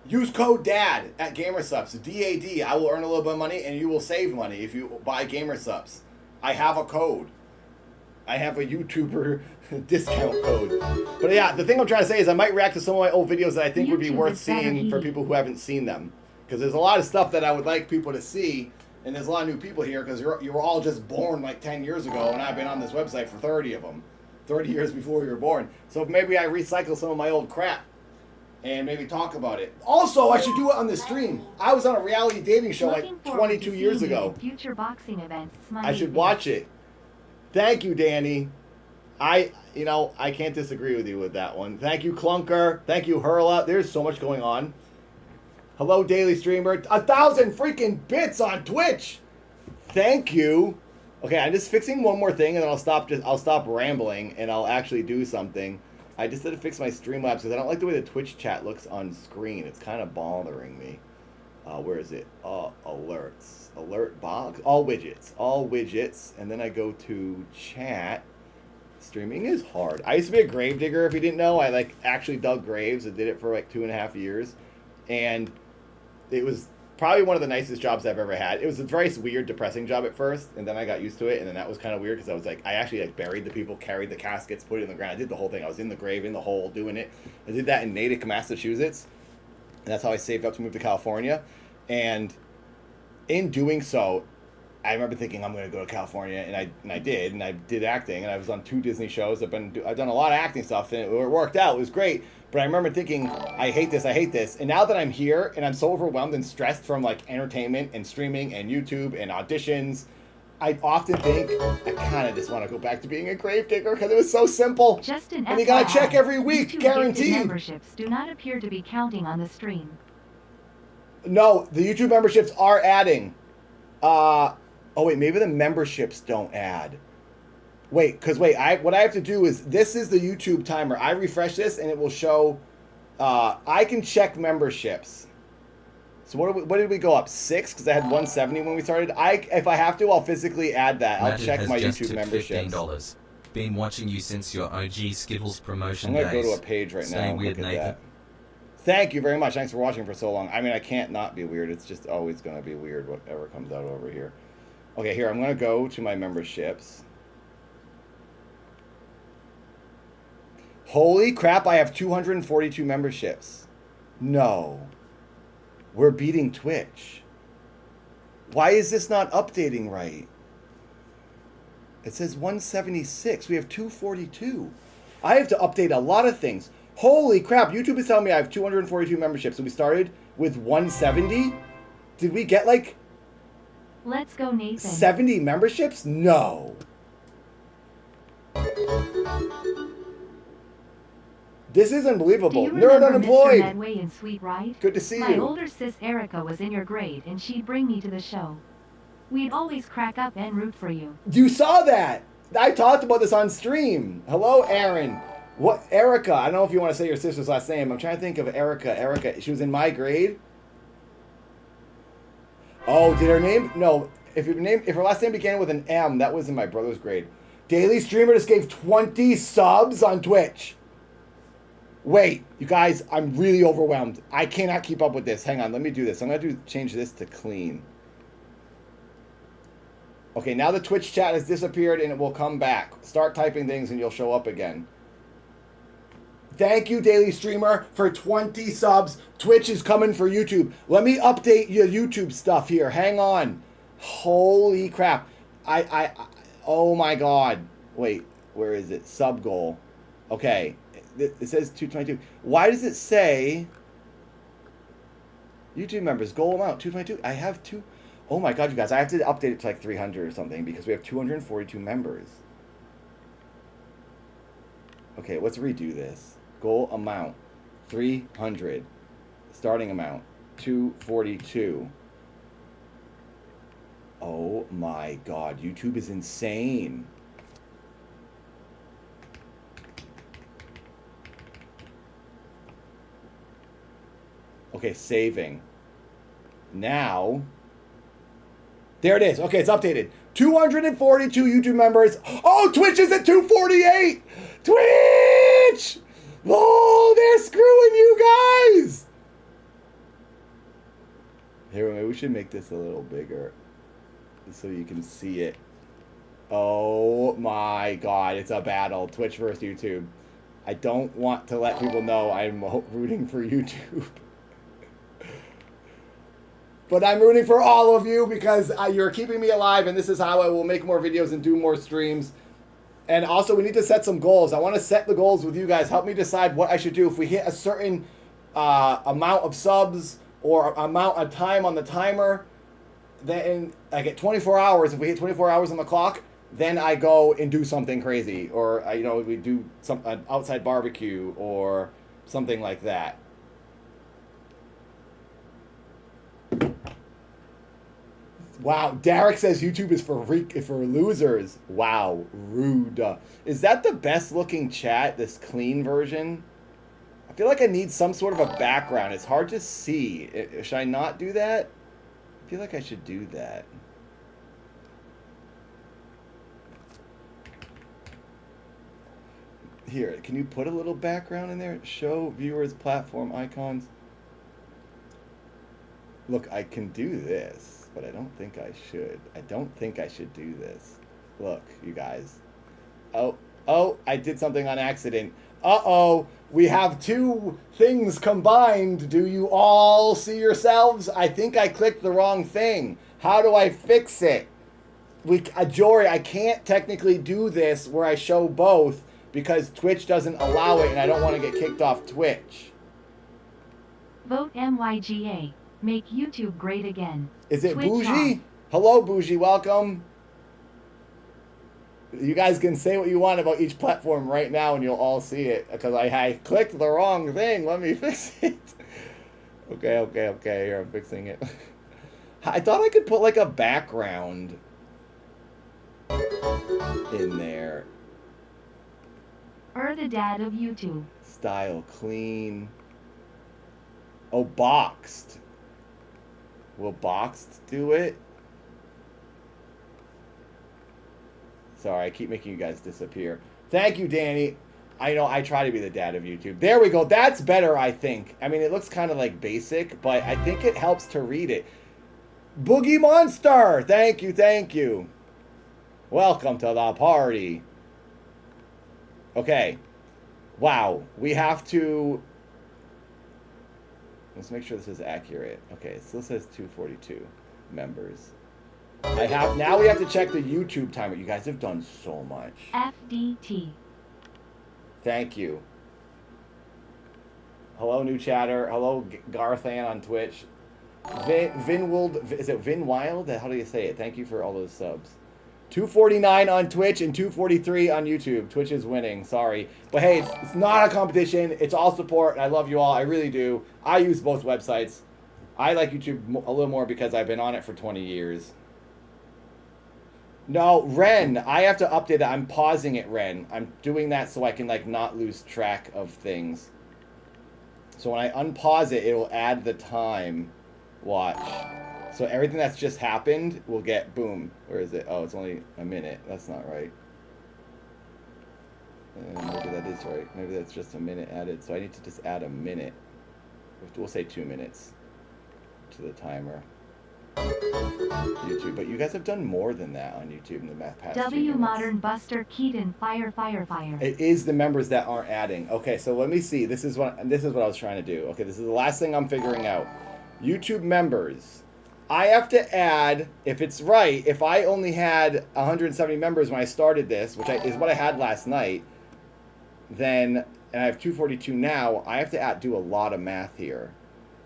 use code DAD at GamerSups, DAD. I will earn a little bit of money, and you will save money if you buy GamerSups. I have a code. I have a YouTuber discount code. But yeah, the thing I'm trying to say is I might react to some of my old videos that I think would be YouTube worth is better seeing for eat. people who haven't seen them. Because there's a lot of stuff that I would like people to see, and there's a lot of new people here because you were all just born like 10 years ago, and I've been on this website for 30 of them. 30 years before you were born. So maybe I recycle some of my old crap and maybe talk about it. Also, I should do it on the stream. I was on a reality dating show Looking like forward 22 to years seeing you ago. at future boxing events. Smiley I should face. watch it. Thank you, Danny. I can't disagree with you with that one. Thank you, Clunker. Thank you, Hurla. There's so much going on. Hello, Daily Streamer. 1,000 freaking bits on Twitch. Thank you. Okay, I'm just fixing one more thing, and then I'll stop rambling, and I'll actually do something. I just had to fix my Streamlabs because I don't like the way the Twitch chat looks on screen. It's kind of bothering me. Where is it? Alerts. Alert box. All widgets. And then I go to chat. Streaming is hard. I used to be a grave digger, if you didn't know. I actually dug graves. I did it for like 2.5 years. And it was probably one of the nicest jobs I've ever had. It was a very weird, depressing job at first, and then I got used to it, and then that was kind of weird because I actually buried the people, carried the caskets, put it in the ground. I did the whole thing. I was in the grave, in the hole, doing it. I did that in Natick, Massachusetts, and that's how I saved up to move to California. And in doing so, I remember thinking I'm going to go to California, and I did, and I did acting, and I was on 2 Disney shows. I've done a lot of acting stuff, and it worked out. It was great. But I remember thinking, I hate this. And now that I'm here and I'm so overwhelmed and stressed from entertainment and streaming and YouTube and auditions, I often think I kind of just want to go back to being a gravedigger because it was so simple. Just an And you gotta FYI, check every week, YouTube gifted guaranteed. memberships do not appear to be counting on the stream. No, the YouTube memberships are adding. Oh wait, maybe the memberships don't add. Wait, what I have to do is, this is the YouTube timer. I refresh this and it will show, I can check memberships. So what did we go up? 6? Because I had 170 when we started. If I have to, I'll physically add that. I'll Matted check has my just YouTube tipped memberships. $15. Been watching you since your OG Skittles promotion I'm going to days. go to a page right Stay now and weird, look at Nathan. that. Thank you very much. Thanks for watching for so long. I mean, I can't not be weird. It's just always going to be weird whatever comes out over here. Okay, here, I'm going to go to my memberships. Holy crap, I have 242 memberships. No. We're beating Twitch. Why is this not updating right? It says 176. We have 242. I have to update a lot of things. Holy crap, YouTube is telling me I have 242 memberships. So we started with 170? Did we get Let's go, Nathan. 70 memberships? No. This is Do unbelievable. you Nerd remember Mr. unemployed. Medway in Sweet Ride? Good to see My you. older sis Erica was in your grade and she'd bring me to the show. We'd always crack up and root for you. You saw that. I talked about this on stream. Hello, Aaron. What, Erica? I don't know if you want to say your sister's last name. I'm trying to think of Erica. Erica, she was in my grade. Oh, did her name? No. If her last name began with an M, that was in my brother's grade. Daily streamer just gave 20 subs on Twitch. Wait, you guys, I'm really overwhelmed. I cannot keep up with this. Hang on, let me do this. I'm gonna change this to clean. Okay, now the Twitch chat has disappeared and it will come back. Start typing things and you'll show up again. Thank you, Daily Streamer, for 20 subs. Twitch is coming for YouTube. Let me update your YouTube stuff here. Hang on. Holy crap. Oh my God. Wait, where is it? Sub goal. Okay. It says 222. Why does it say YouTube members, goal amount, 222? I have two. Oh my God, you guys. I have to update it to like 300 or something because we have 242 members. Okay, let's redo this. Goal amount, 300. Starting amount, 242. Oh my God, YouTube is insane. Okay, saving. Now, there it is. Okay, it's updated. 242 YouTube members. Oh, Twitch is at 248. Twitch! Oh, they're screwing you guys. Here, maybe we should make this a little bigger so you can see it. Oh my God, it's a battle. Twitch versus YouTube. I don't want to let people know I'm rooting for YouTube. But I'm rooting for all of you because you're keeping me alive, and this is how I will make more videos and do more streams. And also, we need to set some goals. I want to set the goals with you guys. Help me decide what I should do. If we hit a certain amount of subs or amount of time on the timer, then I get 24 hours. If we hit 24 hours on the clock, then I go and do something crazy. Or, we do an outside barbecue or something like that. Wow, Derek says YouTube is for losers. Wow, rude. Is that the best looking chat, this clean version? I feel like I need some sort of a background. It's hard to see. Should I not do that? I feel like I should do that. Here, can you put a little background in there? Show viewers platform icons. Look, I can do this, but I don't think I should. I don't think I should do this. Look, you guys. Oh, I did something on accident. Uh-oh, we have two things combined. Do you all see yourselves? I think I clicked the wrong thing. How do I fix it? Jory, I can't technically do this where I show both because Twitch doesn't allow it and I don't want to get kicked off Twitch. Vote MYGA. Make YouTube great again. Is it Twitch Bougie? off. Hello, Bougie. Welcome. You guys can say what you want about each platform right now and you'll all see it. Because I clicked the wrong thing. Let me fix it. Okay. Here, I'm fixing it. I thought I could put like a background in there. The dad of YouTube. Style clean. Oh, boxed. Will boxed do it? Sorry, I keep making you guys disappear. Thank you, Danny. I know I try to be the dad of YouTube. There we go. That's better, I think. I mean, it looks kind of like basic, but I think it helps to read it. Boogie Monster! Thank you. Welcome to the party. Okay. Wow. We have to... Let's make sure this is accurate. Okay, it still says 242 members. Now we have to check the YouTube timer. You guys have done so much. FDT. Thank you. Hello, new chatter. Hello, Garthan on Twitch. Vinwild, is it Vinwild? How do you say it? Thank you for all those subs. 249 on Twitch and 243 on YouTube. Twitch is winning. Sorry. But hey, it's not a competition. It's all support. I love you all. I really do. I use both websites. I like YouTube a little more because I've been on it for 20 years. No, Ren, I have to update it. I'm pausing it, Ren. I'm doing that so I can like not lose track of things. So when I unpause it, it will add the time. Watch. So everything that's just happened will get boom. Where is it? Oh, it's only a minute. That's not right. Maybe that is right. Maybe that's just a minute added. So I need to just add a minute. We'll say 2 minutes to the timer. YouTube, but you guys have done more than that on YouTube in the past 2 W minutes. Modern Buster Keaton fire. It is the members that aren't adding. Okay, so let me see. This is what I was trying to do. Okay, this is the last thing I'm figuring out. YouTube members. I have to add, if it's right, if I only had 170 members when I started this, which is what I had last night, then, and I have 242 now, I have to do a lot of math here.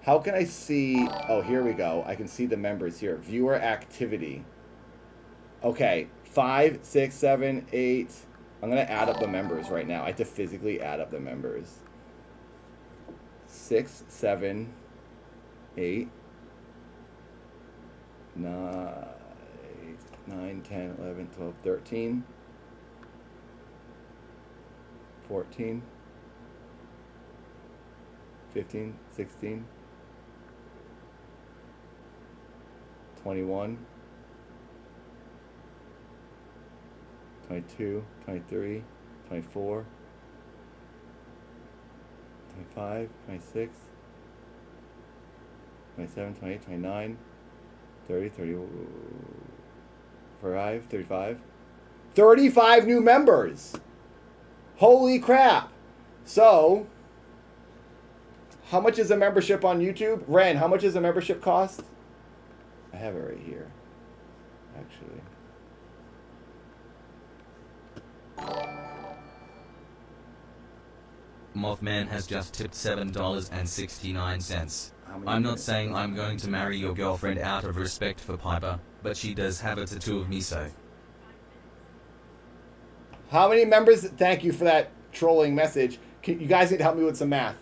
How can I see? Oh, here we go. I can see the members here. Viewer activity. Okay, 5, 6, 7, 8. I'm going to add up the members right now. I have to physically add up the members. 6, 7, 8, 9, 10, 11, 12, 13, 14, 15, 16, 21, 22, 23, 24, 25, 26, 27, 28, 29, 30, 35, 35. 35 new members! Holy crap! So, how much is a membership on YouTube? Ren, how much does a membership cost? I have it right here, actually. Mothman has just tipped $7.69. How many I'm not minutes? saying I'm going to marry your girlfriend out of respect for Piper, but she does have a tattoo of me, so. How many members? Thank you for that trolling message. You guys need to help me with some math.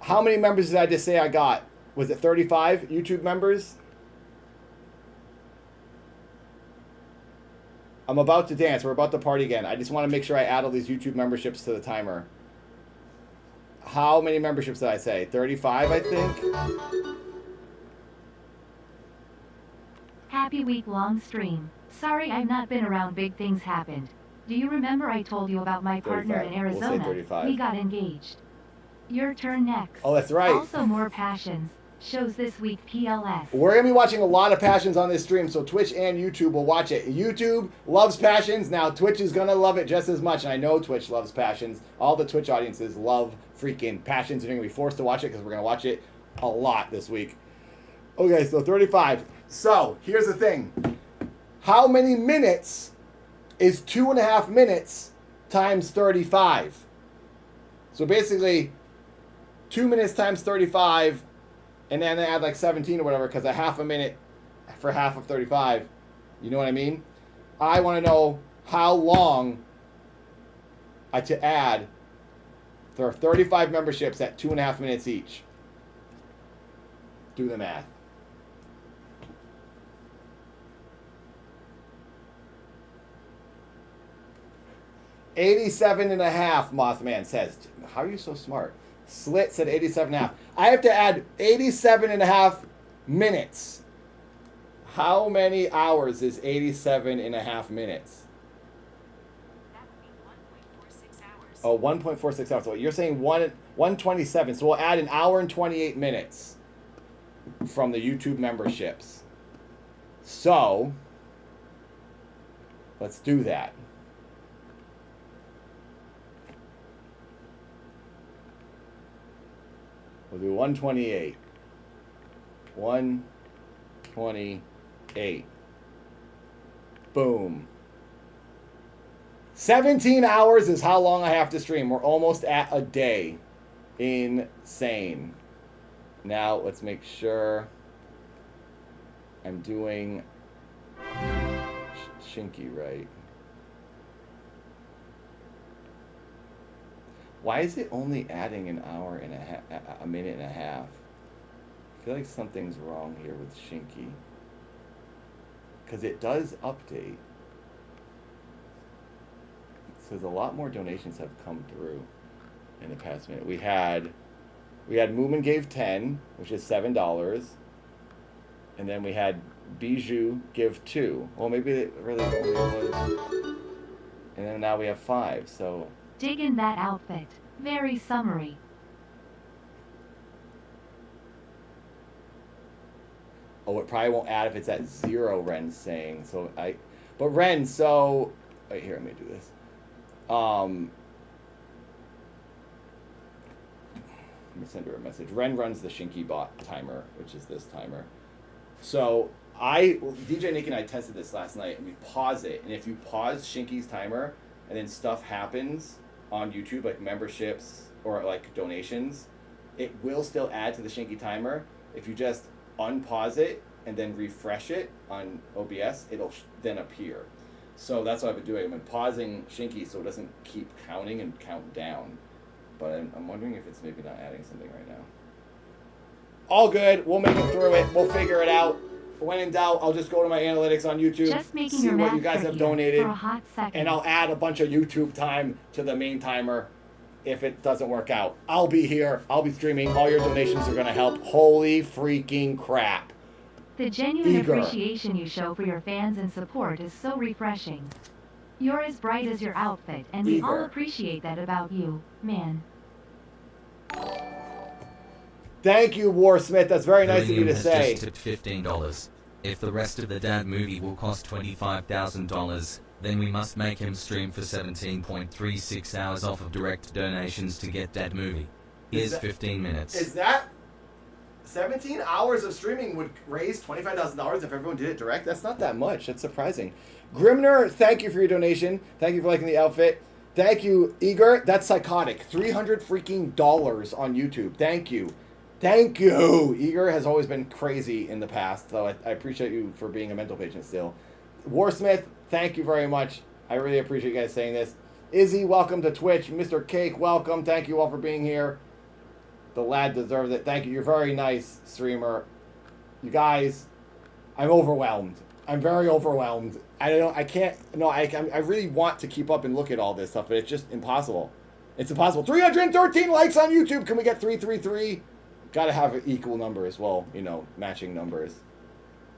How many members did I just say I got? Was it 35 YouTube members? I'm about to dance. We're about to party again. I just want to make sure I add all these YouTube memberships to the timer. How many memberships did I say? 35, I think? Happy week-long stream. Sorry I've not been around. Big things happened. Do you remember I told you about my partner 35. in We'll say Arizona? 35. We got engaged. Your turn next. Oh, that's right. Also more passions. Shows this week PLS. We're going to be watching a lot of Passions on this stream, so Twitch and YouTube will watch it. YouTube loves Passions. Now, Twitch is going to love it just as much, and I know Twitch loves Passions. All the Twitch audiences love freaking Passions, and you're going to be forced to watch it because we're going to watch it a lot this week. Okay, so 35. So, here's the thing. How many minutes is 2.5 minutes times 35? So, basically, 2 minutes times 35... and then they add like 17 or whatever because a half a minute for half of 35. You know what I mean? I want to know how long to add. There are 35 memberships at 2.5 minutes each. Do the math. $87.5, Mothman says. How are you so smart? Slit said 87.5. I have to add 87.5 minutes. How many hours is 87.5 minutes? That would be 1.46 hours. Oh, 1.46 hours. So you're saying 127. So we'll add an hour and 28 minutes from the YouTube memberships. So, let's do that. We'll do 128. 128. Boom. 17 hours is how long I have to stream. We're almost at a day. Insane. Now, let's make sure I'm doing Shinky right. Why is it only adding an hour and a minute and a half? I feel like something's wrong here with Shinky. because it does update. It says a lot more donations have come through in the past minute. We had Moomin gave 10, which is $7, and then we had Bijou give 2. Well, maybe it really only was. And then now we have 5. So Diggin' that outfit. Very summary. oh, it probably won't add if it's at 0. Ren's saying so. But Ren, so wait here. Let me do this. Let me send her a message. Ren runs the Shinky bot timer, which is this timer. So DJ Nick and I tested this last night, and we pause it. And if you pause Shinky's timer, and then stuff happens on YouTube, like memberships or like donations, it will still add to the Shinky timer. If you just unpause it and then refresh it on OBS, it'll then appear. So that's what I've been doing. I've been pausing Shinky so it doesn't keep counting and count down. But I'm wondering if it's maybe not adding something right now. All good. We'll make it through it. We'll figure it out. When in doubt, I'll just go to my analytics on YouTube, Just making see your what math you guys have trickier donated, for a hot second. and I'll add a bunch of YouTube time to the main timer if it doesn't work out. I'll be here. I'll be streaming. All your donations are going to help. Holy freaking crap. The genuine Eager. appreciation you show for your fans and support is so refreshing. You're as bright as your outfit, and we all Eager. appreciate that about you, man. Thank you, Warsmith. That's very nice of you Iridium to has say. just tipped $15. If the rest of the Dad movie will cost $25,000, then we must make him stream for 17.36 hours off of direct donations to get Dad movie. Here's that- 15 minutes. Is that 17 hours of streaming would raise $25,000 if everyone did it direct? That's not that much. That's surprising. Grimner, thank you for your donation. Thank you for liking the outfit. Thank you, Eager. That's psychotic. $300 freaking dollars on YouTube. Thank you. Thank you. Eager has always been crazy in the past, so I appreciate you for being a mental patient still. Warsmith, thank you very much. I really appreciate you guys saying this. Izzy, welcome to Twitch. Mr. Cake, welcome. Thank you all for being here. The lad deserves it. Thank you. You're very nice, streamer. You guys, I'm overwhelmed. I'm very overwhelmed. I really want to keep up and look at all this stuff, but it's just impossible. It's impossible. 313 likes on YouTube. Can we get 333? Got to have an equal number as well, matching numbers.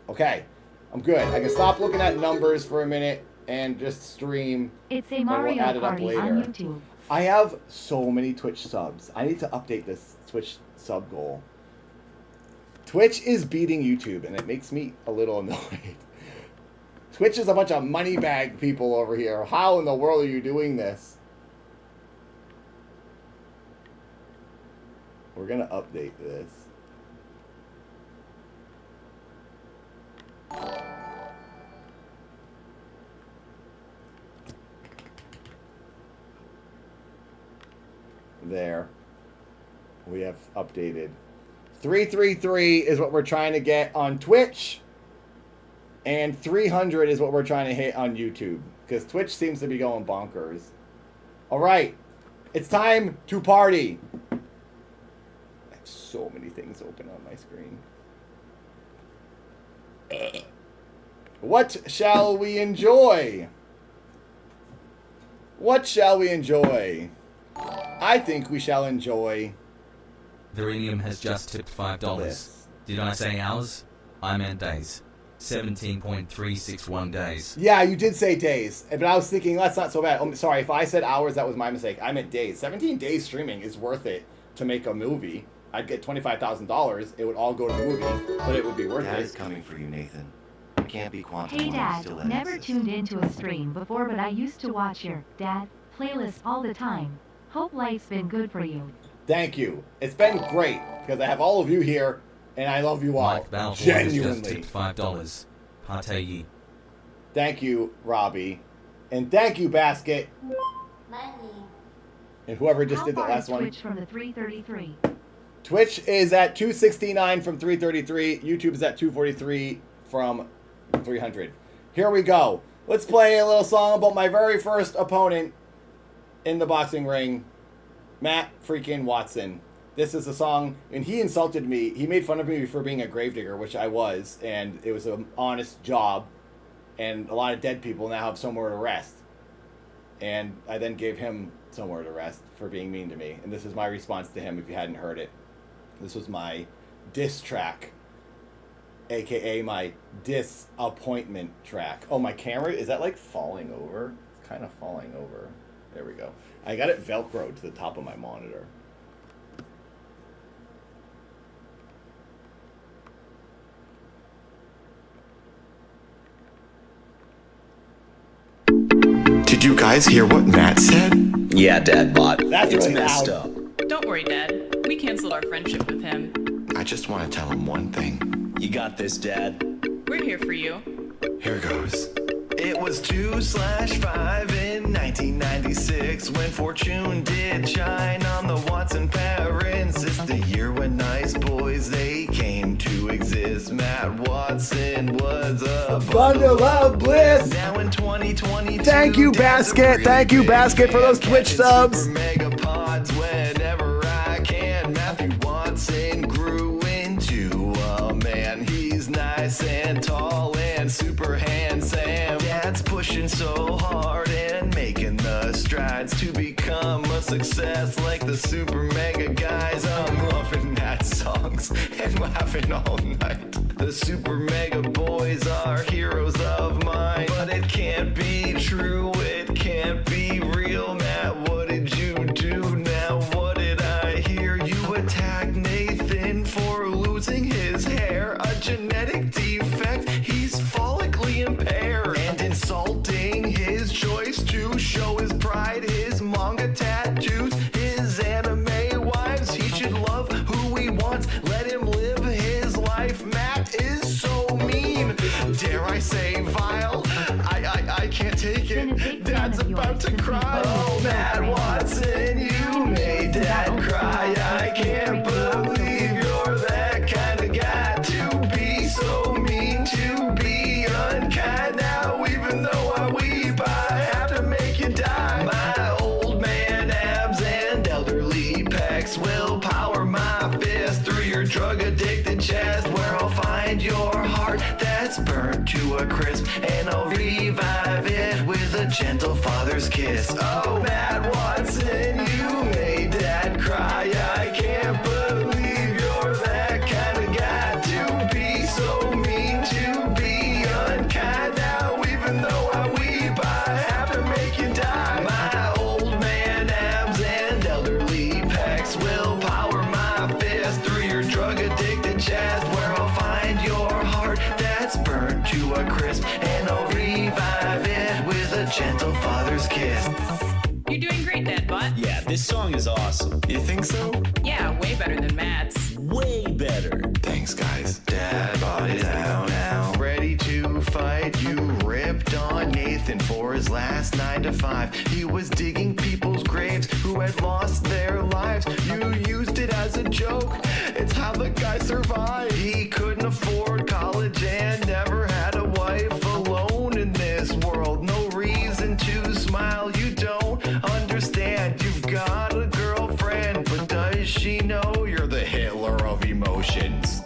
Okay, I'm good. I can stop looking at numbers for a minute and just stream. It's a we'll Mario add it up Party later. on YouTube. I have so many Twitch subs. I need to update this Twitch sub goal. Twitch is beating YouTube, and it makes me a little annoyed. Twitch is a bunch of money bag people over here. How in the world are you doing this? We're going to update this. There. We have updated. 333 is what we're trying to get on Twitch. And 300 is what we're trying to hit on YouTube. Because Twitch seems to be going bonkers. Alright. It's time to party. I have so many things open on my screen. What shall we enjoy? What shall we enjoy? I think we shall enjoy Virinium has just tipped $5. this. Did I say hours? I meant days. 17.361 days. Yeah, you did say days, but I was thinking that's not so bad. Oh, sorry, if I said hours, that was my mistake. I meant days. 17 days streaming is worth it to make a movie. I'd get $25,000. It would all go to the movie, but it would be worth Dad it. is coming for you, Nathan. You can't be quantum Hey while you still Dad, have never access. tuned into a stream before, but I used to watch your Dad playlist all the time. Hope life's been good for you. Thank you. It's been great because I have all of you here, and I love you all Mike Balfour has just genuinely. tipped $5. Partey. Thank you, Robbie, and thank you, Basket, Money. and whoever just How did the far last is one. Twitch from the 333? Twitch is at 269 from 333. YouTube is at 243 from 300. Here we go. Let's play a little song about my very first opponent in the boxing ring, Matt freaking Watson. This is a song, and he insulted me. He made fun of me for being a gravedigger, which I was, and it was an honest job. and a lot of dead people now have somewhere to rest. And I then gave him somewhere to rest for being mean to me. And this is my response to him if you hadn't heard it. This was my diss track, aka my disappointment track. Oh, my camera, is that like falling over? It's kind of falling over. There we go. I got it Velcroed to the top of my monitor. Did you guys hear what Matt said? Yeah, Dad bot. That's it's really messed loud. up. Don't worry, Dad. We canceled our friendship with him. I just want to tell him one thing. You got this, Dad. We're here for you. Here goes. It was 2/5 in 1996 when fortune did shine on the Watson parents. It's the year when nice boys, they came to exist. Matt Watson was a Bundle of bliss. Now in 2022, Thank you, Dad's a Basket. really Thank you, big Basket, for fan. those Twitch Catching subs. Super mega pods whenever I can. Matthew Watson grew into a man. He's nice and tall and super handsome. Dad's pushing so hard and making the strides to become a success like the super mega guys. I'm loving that songs and laughing all night. The super mega boys are heroes of mine, but it can't be true, it can't be real. Matt, what did you do now? What did I hear? You attacked Nathan for losing his hair, a genetic defect, he's follically impaired, and insulting his choice to show his pride, his manga tattoos, his anime wives. He should love who he wants, let him live his life. Matt is so mean, dare I say vile. I can't take Been a big it. fan Dad's of about yours to since cry. you Oh, posted Matt your Watson, you made Dad cry. I can't believe you're that kind of guy to be so mean, to be unkind. Now, even though I weep, I have to make you die. My old man abs and elderly pecs will power my fist through your drug addicted chest, where I'll find your heart that's burnt to a crisp, and I'll revive it with a gentle father's kiss. Oh, Matt Watson, you made Dad cry. I can't believe you're that kind of guy to be so mean, to be unkind. Now, even though I weep, I have to make you die. My old man abs and elderly pecs will power my fist through your drug addicted chest, where I'll find your heart that's burnt to a crisp, and I'll revive it with a gentle father's kiss. You're doing great, Dad bot. Yeah, this song is awesome. You think so? Yeah, way better than Matt's. Way better. Thanks, guys. Dad body's out now, ready to fight. You ripped on Nathan for his last 9 to 5. He was digging people's graves who had lost their lives. You used it as a joke. It's how the guy survived. He couldn't afford college and never had a wife. Alone in this world, no reason to smile. You don't understand. You've got a girlfriend, but does she know you're the Hitler of emotions?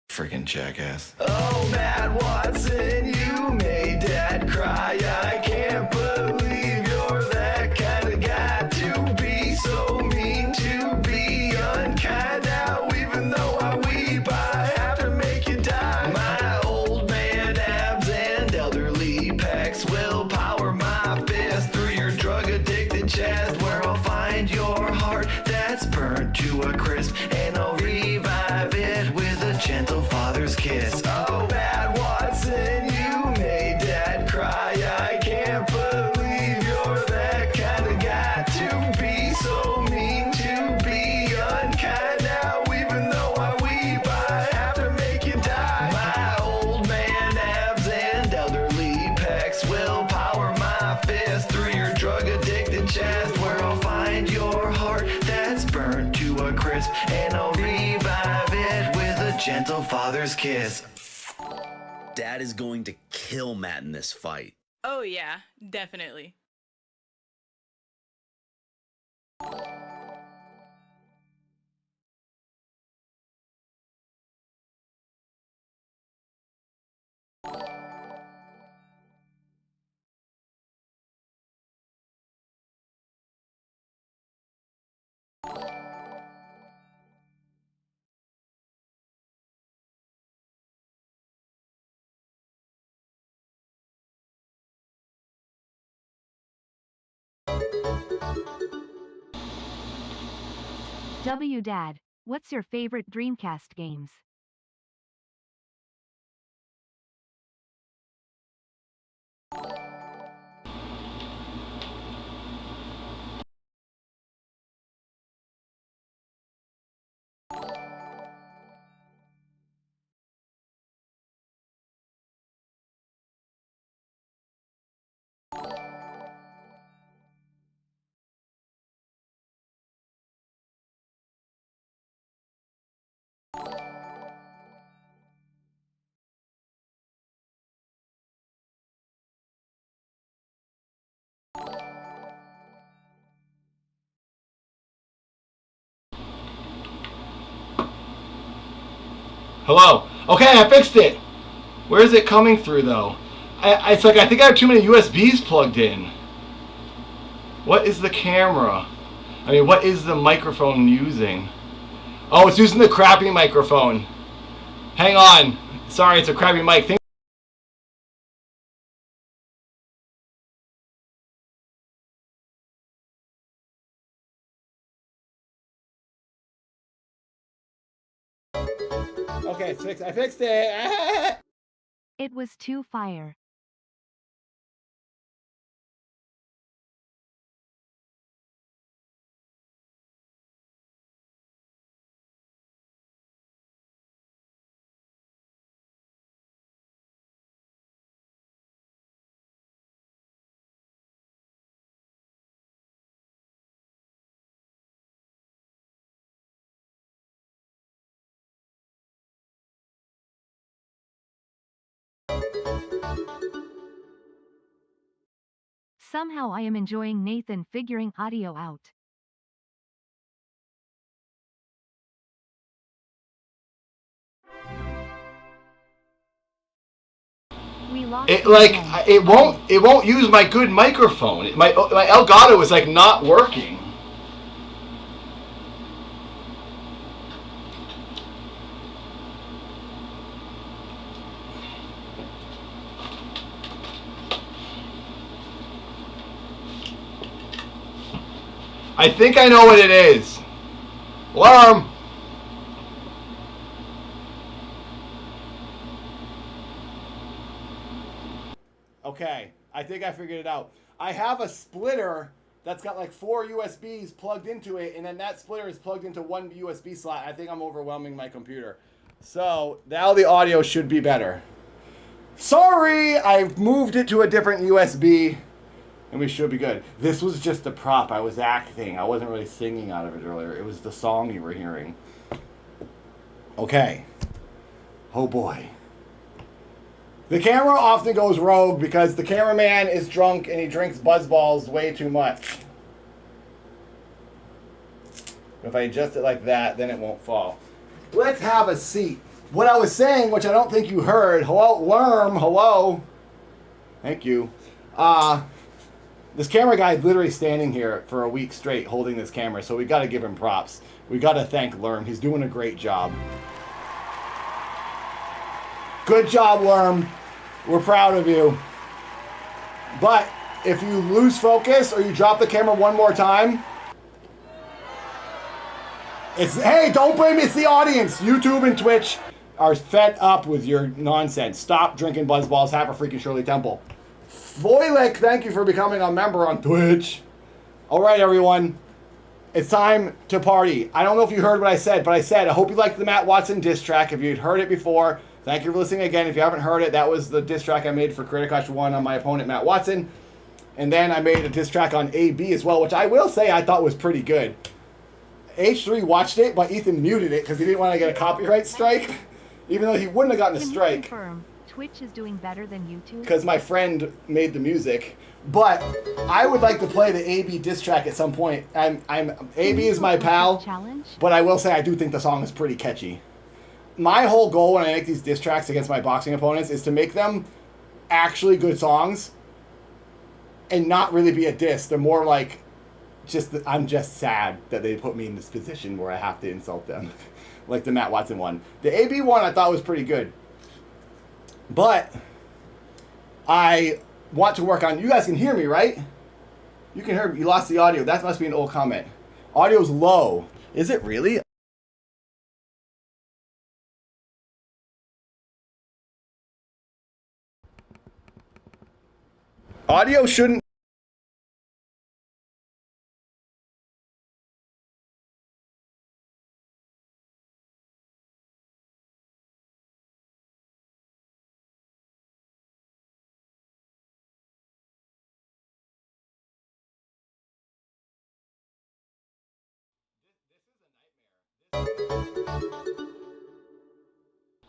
Freaking jackass. Oh, Matt Watson, you made Dad cry. I can't believe you're that kind of guy to be so mean, to be unkind. Now, even though I weep, I have to make you die. My old man abs and elderly pecs will power my fist through your drug addicted chest, where I'll find your heart that's burnt to a crisp, and I'll revive it with a gentle father's kiss. Oh, Matt Watson, you made Dad cry. I can't believe you're that kind of guy to be so mean, to be unkind. Now, even though I weep, I have to make you die. My old man abs and elderly pecs will power my fist through your drug addicted chest, where I'll find your heart that's burnt to a crisp, and I'll revive it with a gentle father's kiss. Dad is going to kill Matt in this fight. Oh, yeah, definitely. Dad, what's your favorite Dreamcast games? Hello. Okay, I fixed it. Where is it coming through though? It's like I think I have too many USBs plugged in. What is the camera? I mean, what is the microphone using? Oh, it's using the crappy microphone. Hang on. Sorry, it's a crappy mic. Okay, it's fixed. I fixed it. It was too fire. Somehow I am enjoying Nathan figuring audio out. We lost It like again. it won't use my good microphone. My Elgato is like not working. I think I know what it is. Alarm! Okay, I think I figured it out. I have a splitter that's got like 4 USBs plugged into it, and then that splitter is plugged into one USB slot. I think I'm overwhelming my computer. So now the audio should be better. Sorry, I've moved it to a different USB, and we should be good. This was just a prop. I was acting. I wasn't really singing out of it earlier. It was the song you were hearing. Okay. Oh boy. The camera often goes rogue because the cameraman is drunk and he drinks Buzzballs way too much. If I adjust it like that, then it won't fall. Let's have a seat. What I was saying, which I don't think you heard, hello, worm, hello. Thank you. This camera guy is literally standing here for a week straight holding this camera, so we got to give him props. We got to thank Lerm. He's doing a great job. Good job, Worm. We're proud of you. But if you lose focus or you drop the camera one more time, hey, don't blame me, it's the audience. YouTube and Twitch are fed up with your nonsense. Stop drinking Buzzballs. Have a freaking Shirley Temple. Voilick, thank you for becoming a member on Twitch. All right, everyone. It's time to party. I don't know if you heard what I said, but I said, I hope you liked the Matt Watson diss track. If you'd heard it before, thank you for listening again. If you haven't heard it, that was the diss track I made for Criticash 1 on my opponent, Matt Watson. And then I made a diss track on AB as well, which I will say I thought was pretty good. H3 watched it, but Ethan muted it because he didn't want to get a copyright strike, even though he wouldn't have gotten a Can you strike. confirm Twitch is doing better than YouTube? Because my friend made the music. But I would like to play the AB diss track at some point. AB is my pal, Challenge? but I will say I do think the song is pretty catchy. My whole goal when I make these diss tracks against my boxing opponents is to make them actually good songs and not really be a diss. They're more like I'm just sad that they put me in this position where I have to insult them. Like the Matt Watson one. The AB one I thought was pretty good. But I want to work on, you guys can hear me, right? You can hear. You lost the audio. That must be an old comment. Audio's low. Is it really? Audio shouldn't.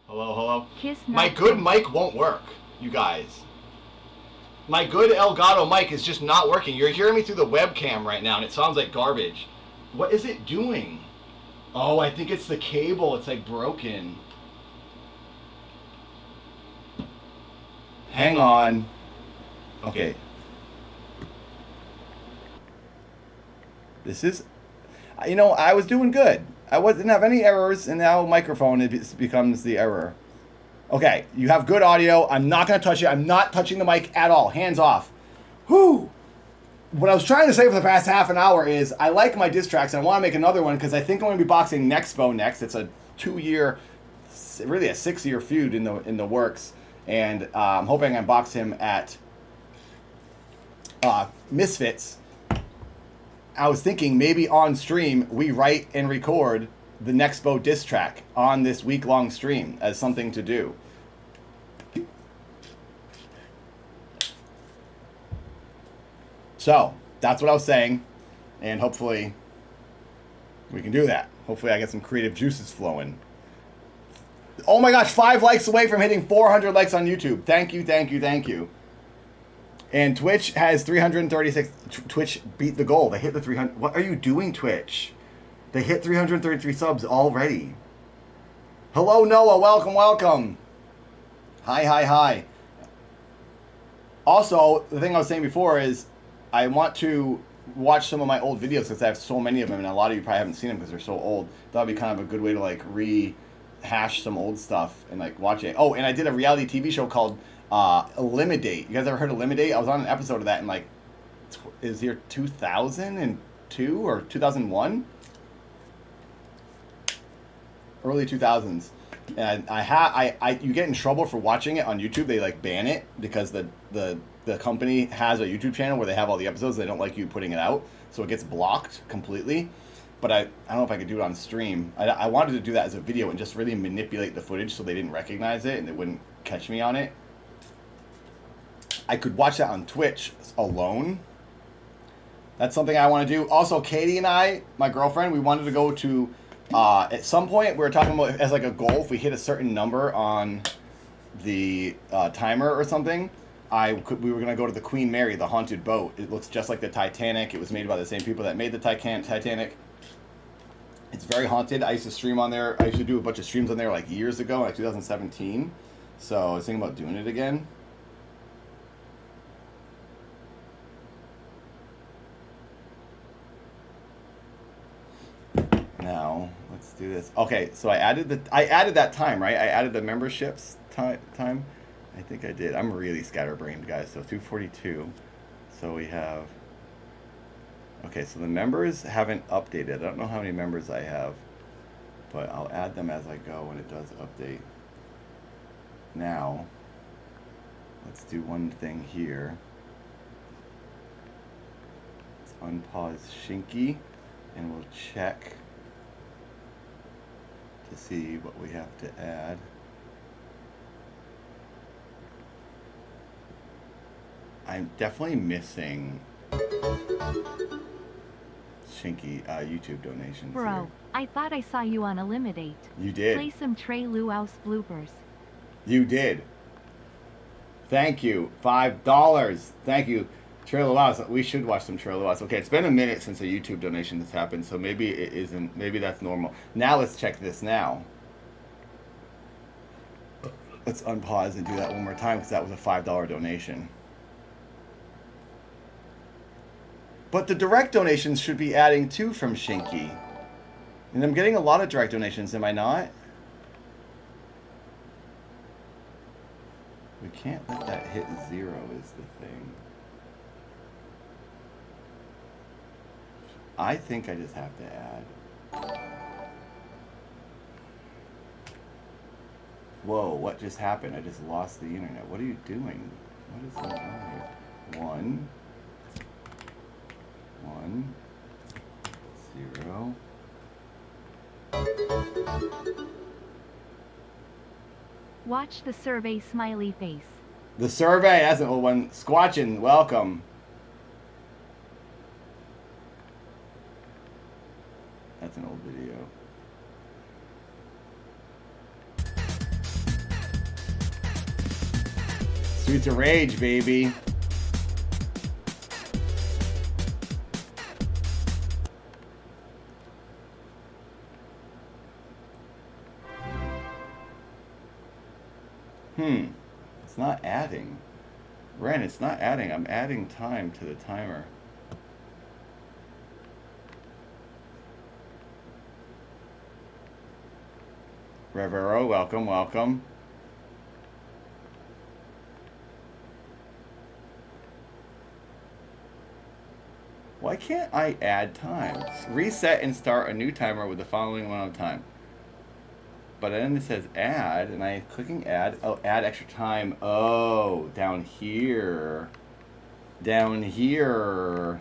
Hello, hello. Kiss My not good kiss. mic won't work, you guys. My good Elgato mic is just not working. You're hearing me through the webcam right now, and it sounds like garbage. What is it doing? Oh, I think it's the cable. It's like broken. Hang on. Okay. This is, you know, I was doing good. Didn't have any errors, and now microphone becomes the error. Okay, you have good audio. I'm not going to touch it. I'm not touching the mic at all. Hands off. Whew. What I was trying to say for the past half an hour is I like my diss tracks. And I want to make another one because I think I'm going to be boxing Nexpo next. It's a 2-year, really a 6-year feud in the works. And I'm hoping I box him at Misfits. I was thinking maybe on stream we write and record the Nexpo diss track on this week-long stream as something to do. So, that's what I was saying, and hopefully we can do that. Hopefully I get some creative juices flowing. Oh my gosh, 5 likes away from hitting 400 likes on YouTube. Thank you, thank you, thank you. And Twitch has 336. Twitch beat the goal. They hit the 300. What are you doing, Twitch? They hit 333 subs already. Hello, Noah. Welcome, welcome. Hi, hi, hi. Also, the thing I was saying before is I want to watch some of my old videos because I have so many of them, and a lot of you probably haven't seen them because they're so old. That would be kind of a good way to like rehash some old stuff and like watch it. Oh, and I did a reality TV show called Eliminate. You guys ever heard of Eliminate? I was on an episode of that in like, is year 2002 or 2001? Early 2000s. And you get in trouble for watching it on YouTube. They like ban it because the company has a YouTube channel where they have all the episodes. They don't like you putting it out, so it gets blocked completely. But I don't know if I could do it on stream. I wanted to do that as a video and just really manipulate the footage so they didn't recognize it and they wouldn't catch me on it. I could watch that on Twitch alone. That's something I want to do. Also, Katie and I, my girlfriend, we wanted to go to, at some point, we were talking about as like a goal, if we hit a certain number on the timer or something, we were going to go to the Queen Mary, the haunted boat. It looks just like the Titanic. It was made by the same people that made the Titanic. It's very haunted. I used to stream on there. I used to do a bunch of streams on there like years ago, like 2017. So I was thinking about doing it again. Now, let's do this. Okay, so I added that time, right? I added the memberships time. I think I did. I'm really scatterbrained, guys. So 242. So we have. Okay, so the members haven't updated. I don't know how many members I have, but I'll add them as I go when it does update. Now, let's do one thing here. Let's unpause Shinky, and we'll check to see what we have to add. I'm definitely missing Shinky YouTube donations. Bro, here. I thought I saw you on Eliminate. You did. Play some Trey Luaus bloopers. You did. Thank you. $5. Thank you. Trail of We should watch some Trail of Okay, it's been a minute since a YouTube donation has happened, so maybe it isn't. Maybe that's normal. Now let's check this now. Let's unpause and do that one more time because that was a $5 donation. But the direct donations should be adding too from Shinky. And I'm getting a lot of direct donations, am I not? We can't let that hit 0 is the thing. I think I just have to add. Whoa, what just happened? I just lost the internet. What are you doing? What is going on here? 1, 0. Watch the survey smiley face. The survey, that's an old one. Squatchin', welcome. That's an old video. Streets of Rage, baby. It's not adding. Ren, it's not adding. I'm adding time to the timer. Rivero, welcome, welcome. Why can't I add time? Reset and start a new timer with the following amount of time. But then it says add, and I'm clicking add. Oh, add extra time. Oh, down here. Down here.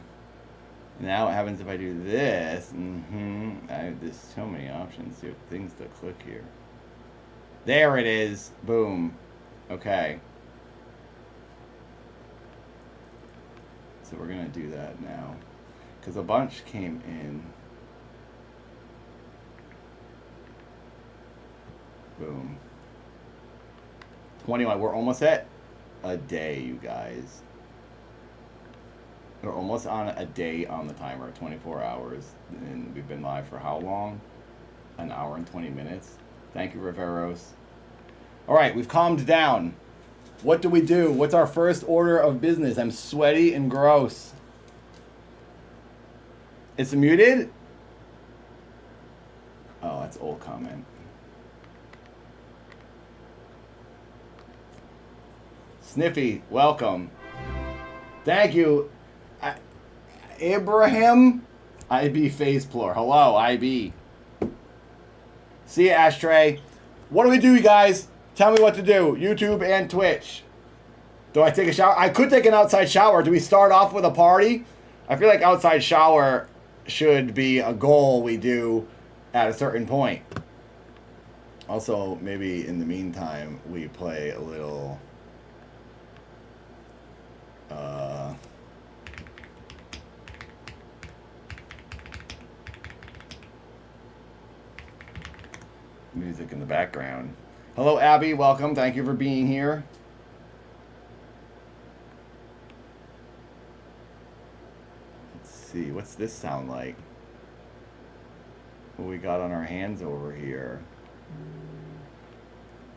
Now what happens if I do this? There's so many options here, things to click here. There it is. Boom. Okay. So we're going to do that now. Because a bunch came in. Boom. 21. We're almost at a day, you guys. We're almost on a day on the timer, 24 hours. And we've been live for how long? An hour and 20 minutes. Thank you, Riveros. All right, we've calmed down. What do we do? What's our first order of business? I'm sweaty and gross. It's muted? Oh, that's old comment. Sniffy, welcome. Thank you. Abraham? IB Faceplore. Hello, IB. See ya, Ashtray. What do we do, you guys? Tell me what to do. YouTube and Twitch. Do I take a shower? I could take an outside shower. Do we start off with a party? I feel like outside shower should be a goal we do at a certain point. Also, maybe in the meantime, we play a little... music in the background. Hello, Abby. Welcome. Thank you for being here. Let's see. What's this sound like? What we got on our hands over here?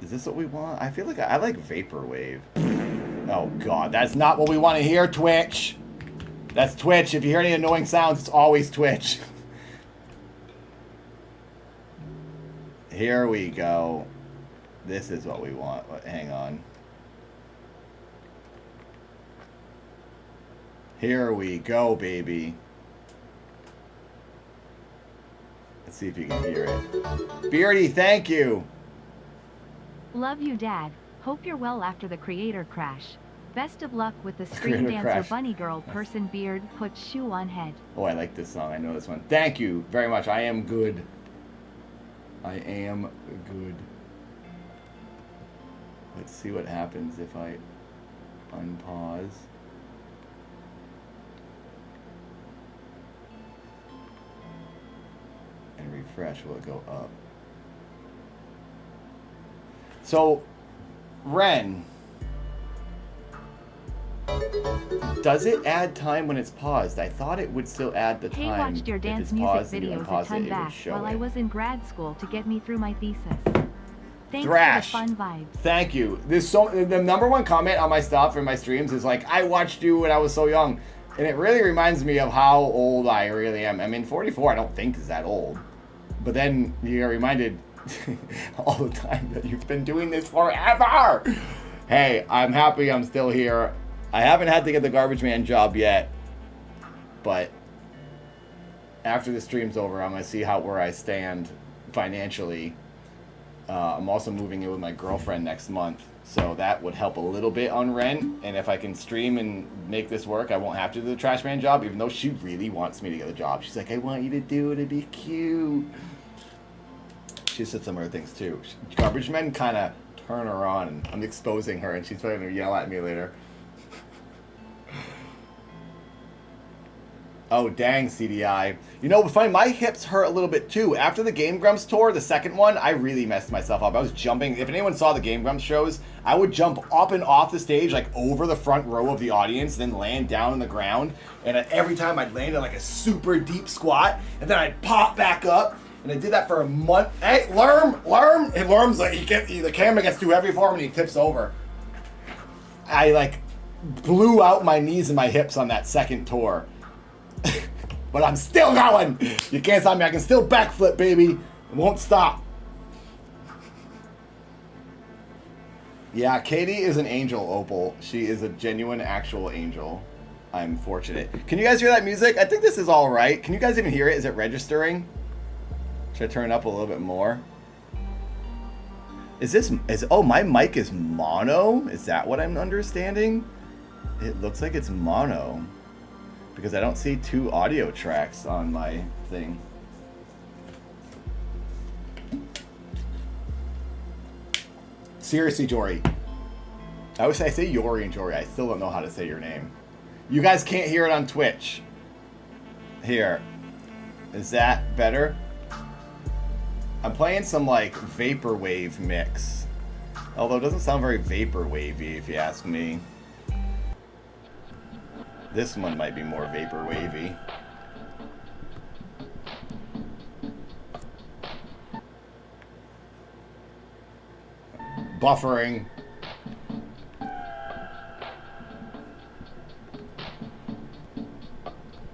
Is this what we want? I feel like I like vaporwave. Oh, God. That's not what we want to hear, Twitch. That's Twitch. If you hear any annoying sounds, it's always Twitch. Here we go. This is what we want. Hang on. Here we go, baby. Let's see if you can hear it. Beardy, thank you. Love you, Dad. Hope you're well after the creator crash. Best of luck with the screen Creator dancer crash. bunny girl person beard put shoe on head. Oh, I like this song. I know this one. Thank you very much. I am good. I am good. Let's see what happens if I unpause. And refresh. Will it go up? So, Ren, does it add time when it's paused? I thought it would still add the Hey, time. watched your if dance it's music paused and you videos a unpause ton it would back show while I it. was in grad school to get me through my thesis. Thanks Thrash. for the fun vibes. Thank you. There's so the number one comment on my stuff and my streams is like, I watched you when I was so young. And it really reminds me of how old I really am. I mean, 44 I don't think is that old. But then you get reminded all the time that you've been doing this forever. Hey, I'm happy I'm still here. I haven't had to get the garbage man job yet. But after the stream's over, I'm gonna see where I stand financially. I'm also moving in with my girlfriend next month, so that would help a little bit on rent. And if I can stream and make this work, I won't have to do the trash man job, even though she really wants me to get the job. She's like, I want you to do it, it'd be cute. She said some other things too. Garbage men kind of turn her on, and I'm exposing her, and she's probably gonna yell at me later. Oh, dang, CDI. You know, funny, my hips hurt a little bit too. After the Game Grumps tour, the second one, I really messed myself up. I was jumping. If anyone saw the Game Grumps shows, I would jump up and off the stage, like over the front row of the audience, then land down on the ground. And every time I'd land in like a super deep squat, and then I'd pop back up. And I did that for a month. Hey, Lerm! And Lerm's like, the camera gets too heavy for him and he tips over. I like blew out my knees and my hips on that second tour. But I'm still going. You can't stop me. I can still backflip, baby. It won't stop. Yeah, Katie is an angel, Opal. She is a genuine, actual angel. I'm fortunate. Can you guys hear that music? I think this is all right. Can you guys even hear it? Is it registering? Should I turn it up a little bit more? Oh, my mic is mono? Is that what I'm understanding? It looks like it's mono. Because I don't see 2 audio tracks on my thing. Seriously, Jory. I always say Yori and Jory. I still don't know how to say your name. You guys can't hear it on Twitch. Here. Is that better? I'm playing some like vaporwave mix. Although it doesn't sound very vaporwavy if you ask me. This one might be more vaporwavy. Buffering.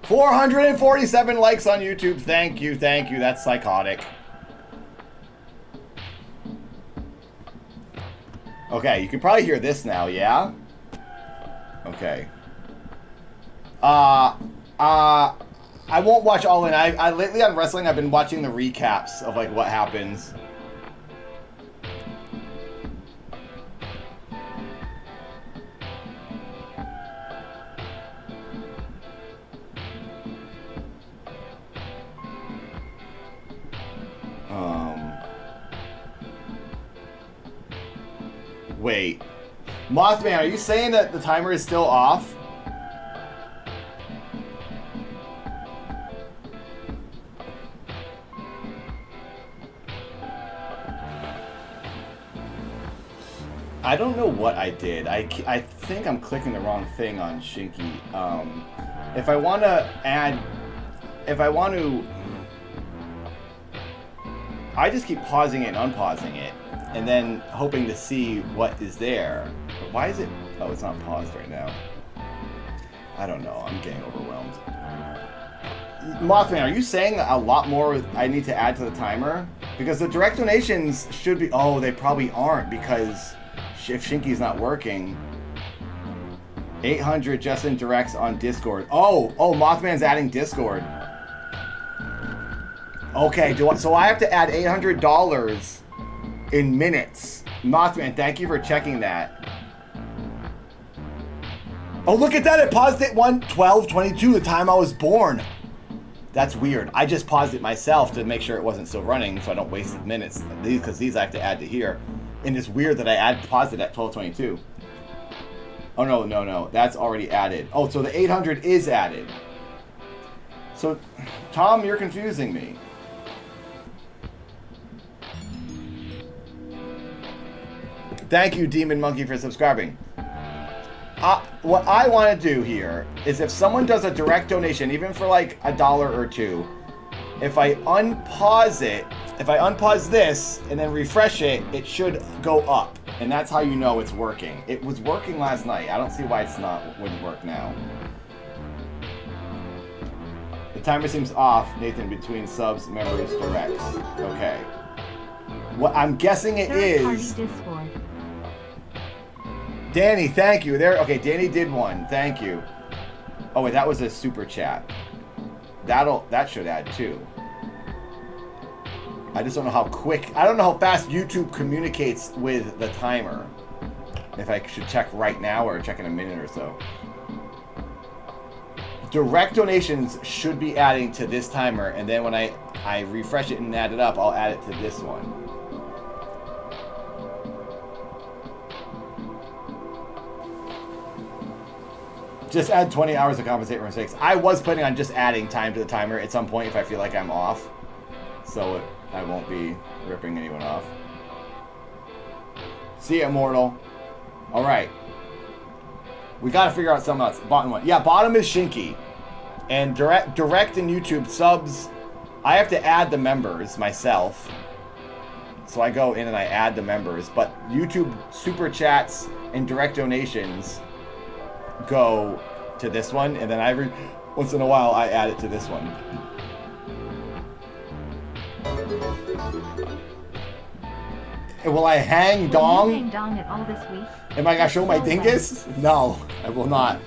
$447 likes on YouTube. Thank you, thank you. That's psychotic. Okay, you can probably hear this now, yeah? Okay. I won't watch All In. I lately on wrestling, I've been watching the recaps of like what happens. Wait. Mothman, are you saying that the timer is still off? I don't know what I did. I think I'm clicking the wrong thing on Shinky. If I want to add... I just keep pausing it and unpausing it. And then hoping to see what is there. But why is it... Oh, it's not paused right now. I don't know. I'm getting overwhelmed. Mothman, are you saying a lot more I need to add to the timer? Because the direct donations should be... Oh, they probably aren't because if Shinky's not working... 800 just in directs on Discord. Oh, Mothman's adding Discord. Okay, so I have to add $800 in minutes. Mothman, thank you for checking that. Oh, look at that. It paused at 1:12:22, the time I was born. That's weird. I just paused it myself to make sure it wasn't still running so I don't waste minutes. Because these I have to add to here. And it's weird that I paused it at 12:22. Oh, no. That's already added. Oh, so the 800 is added. So, Tom, you're confusing me. Thank you, Demon Monkey, for subscribing. What I want to do here is if someone does a direct donation, even for like $1 or $2, if I unpause it, if I unpause this and then refresh it, it should go up. And that's how you know it's working. It was working last night. I don't see why wouldn't work now. The timer seems off, Nathan, between subs, members, directs. Okay. What I'm guessing it is... Danny, thank you. Okay, Danny did one. Thank you. Oh, wait, that was a super chat. that should add too. I just don't know how quick. I don't know how fast YouTube communicates with the timer. If I should check right now or check in a minute or so. Direct donations should be adding to this timer, and then when I refresh it and add it up, I'll add it to this one. Just add 20 hours to compensate for mistakes. I was planning on just adding time to the timer at some point if I feel like I'm off. So I won't be ripping anyone off. See ya, Immortal. Alright. We gotta figure out something else. Bottom one. Yeah, bottom is Shinky. And direct and YouTube subs, I have to add the members myself. So I go in and I add the members. But YouTube super chats and direct donations go to this one, and then once in a while I add it to this one. And will I hang dong? Will you hang dong at all this week? Am I gonna show my dingus? No, I will not.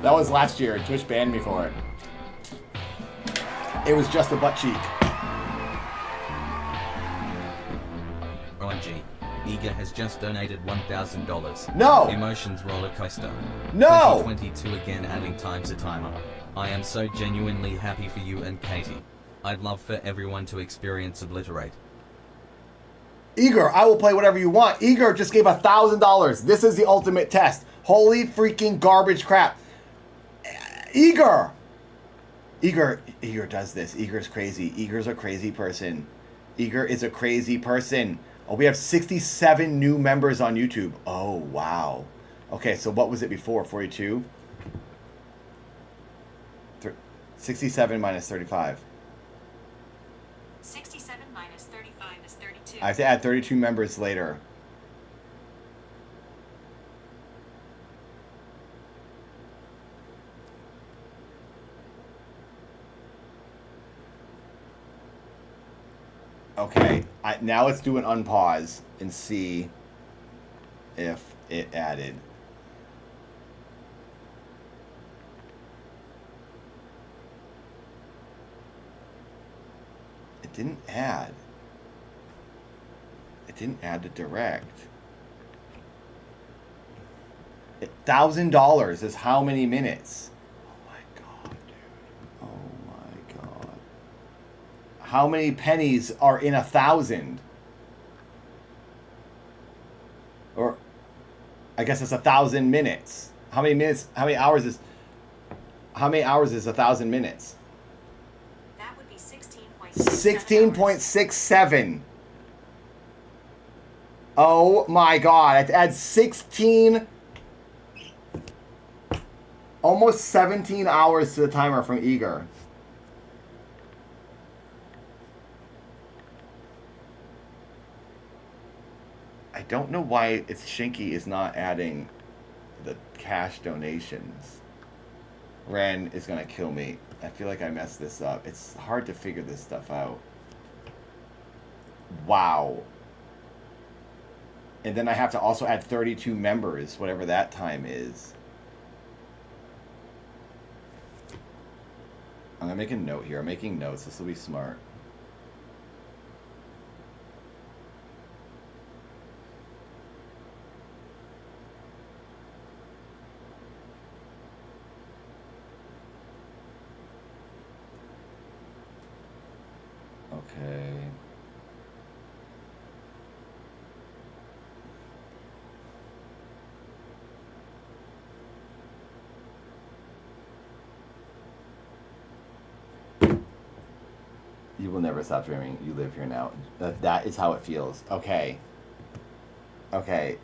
That was last year. Twitch banned me for it. It was just a butt cheek. OMG. Eager has just donated $1,000. No! Emotions roller coaster. No! 2022 again adding time to timer. I am so genuinely happy for you and Katie. I'd love for everyone to experience Obliterate. Eager, I will play whatever you want. Eager just gave $1,000. This is the ultimate test. Holy freaking garbage crap. Eager does this. Eager's crazy. Eager's a crazy person. Eager is a crazy person. Oh, we have 67 new members on YouTube. Oh, wow. Okay, so what was it before? 42? 67 minus 35. 67 minus 35 is 32. I have to add 32 members later. Okay, now let's do an unpause and see if it added. It didn't add. It didn't add the direct. $1,000 is how many minutes? Oh my god, dude. Oh my god. How many pennies are in 1,000? Or, I guess it's 1,000 minutes. How many minutes? How many hours is 1,000 minutes? That would be 16.67. 16.67. Oh my god! I have to add 16, almost 17 hours to the timer from Eager. I don't know why Shinky is not adding the cash donations. Ren is gonna kill me. I feel like I messed this up. It's hard to figure this stuff out. Wow. And then I have to also add 32 members, whatever that time is. I'm gonna make a note here. I'm making notes. This will be smart. Okay. You will never stop dreaming. You live here now. That is how it feels. Okay. Okay.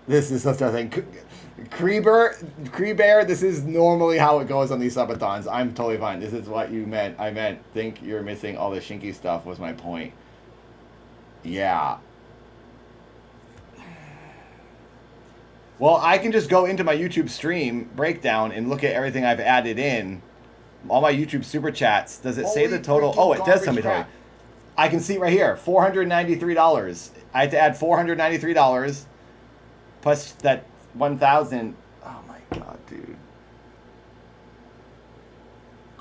This is such a thing. Bear, this is normally how it goes on these subathons. I'm totally fine. This is what you meant. I meant, think you're missing all the Shinky stuff was my point. Yeah. Well, I can just go into my YouTube stream breakdown and look at everything I've added in. All my YouTube super chats. Does it say the total? Oh, it does tell me total. I can see right here, $493. I had to add $493 plus that 1,000. Oh my god, dude.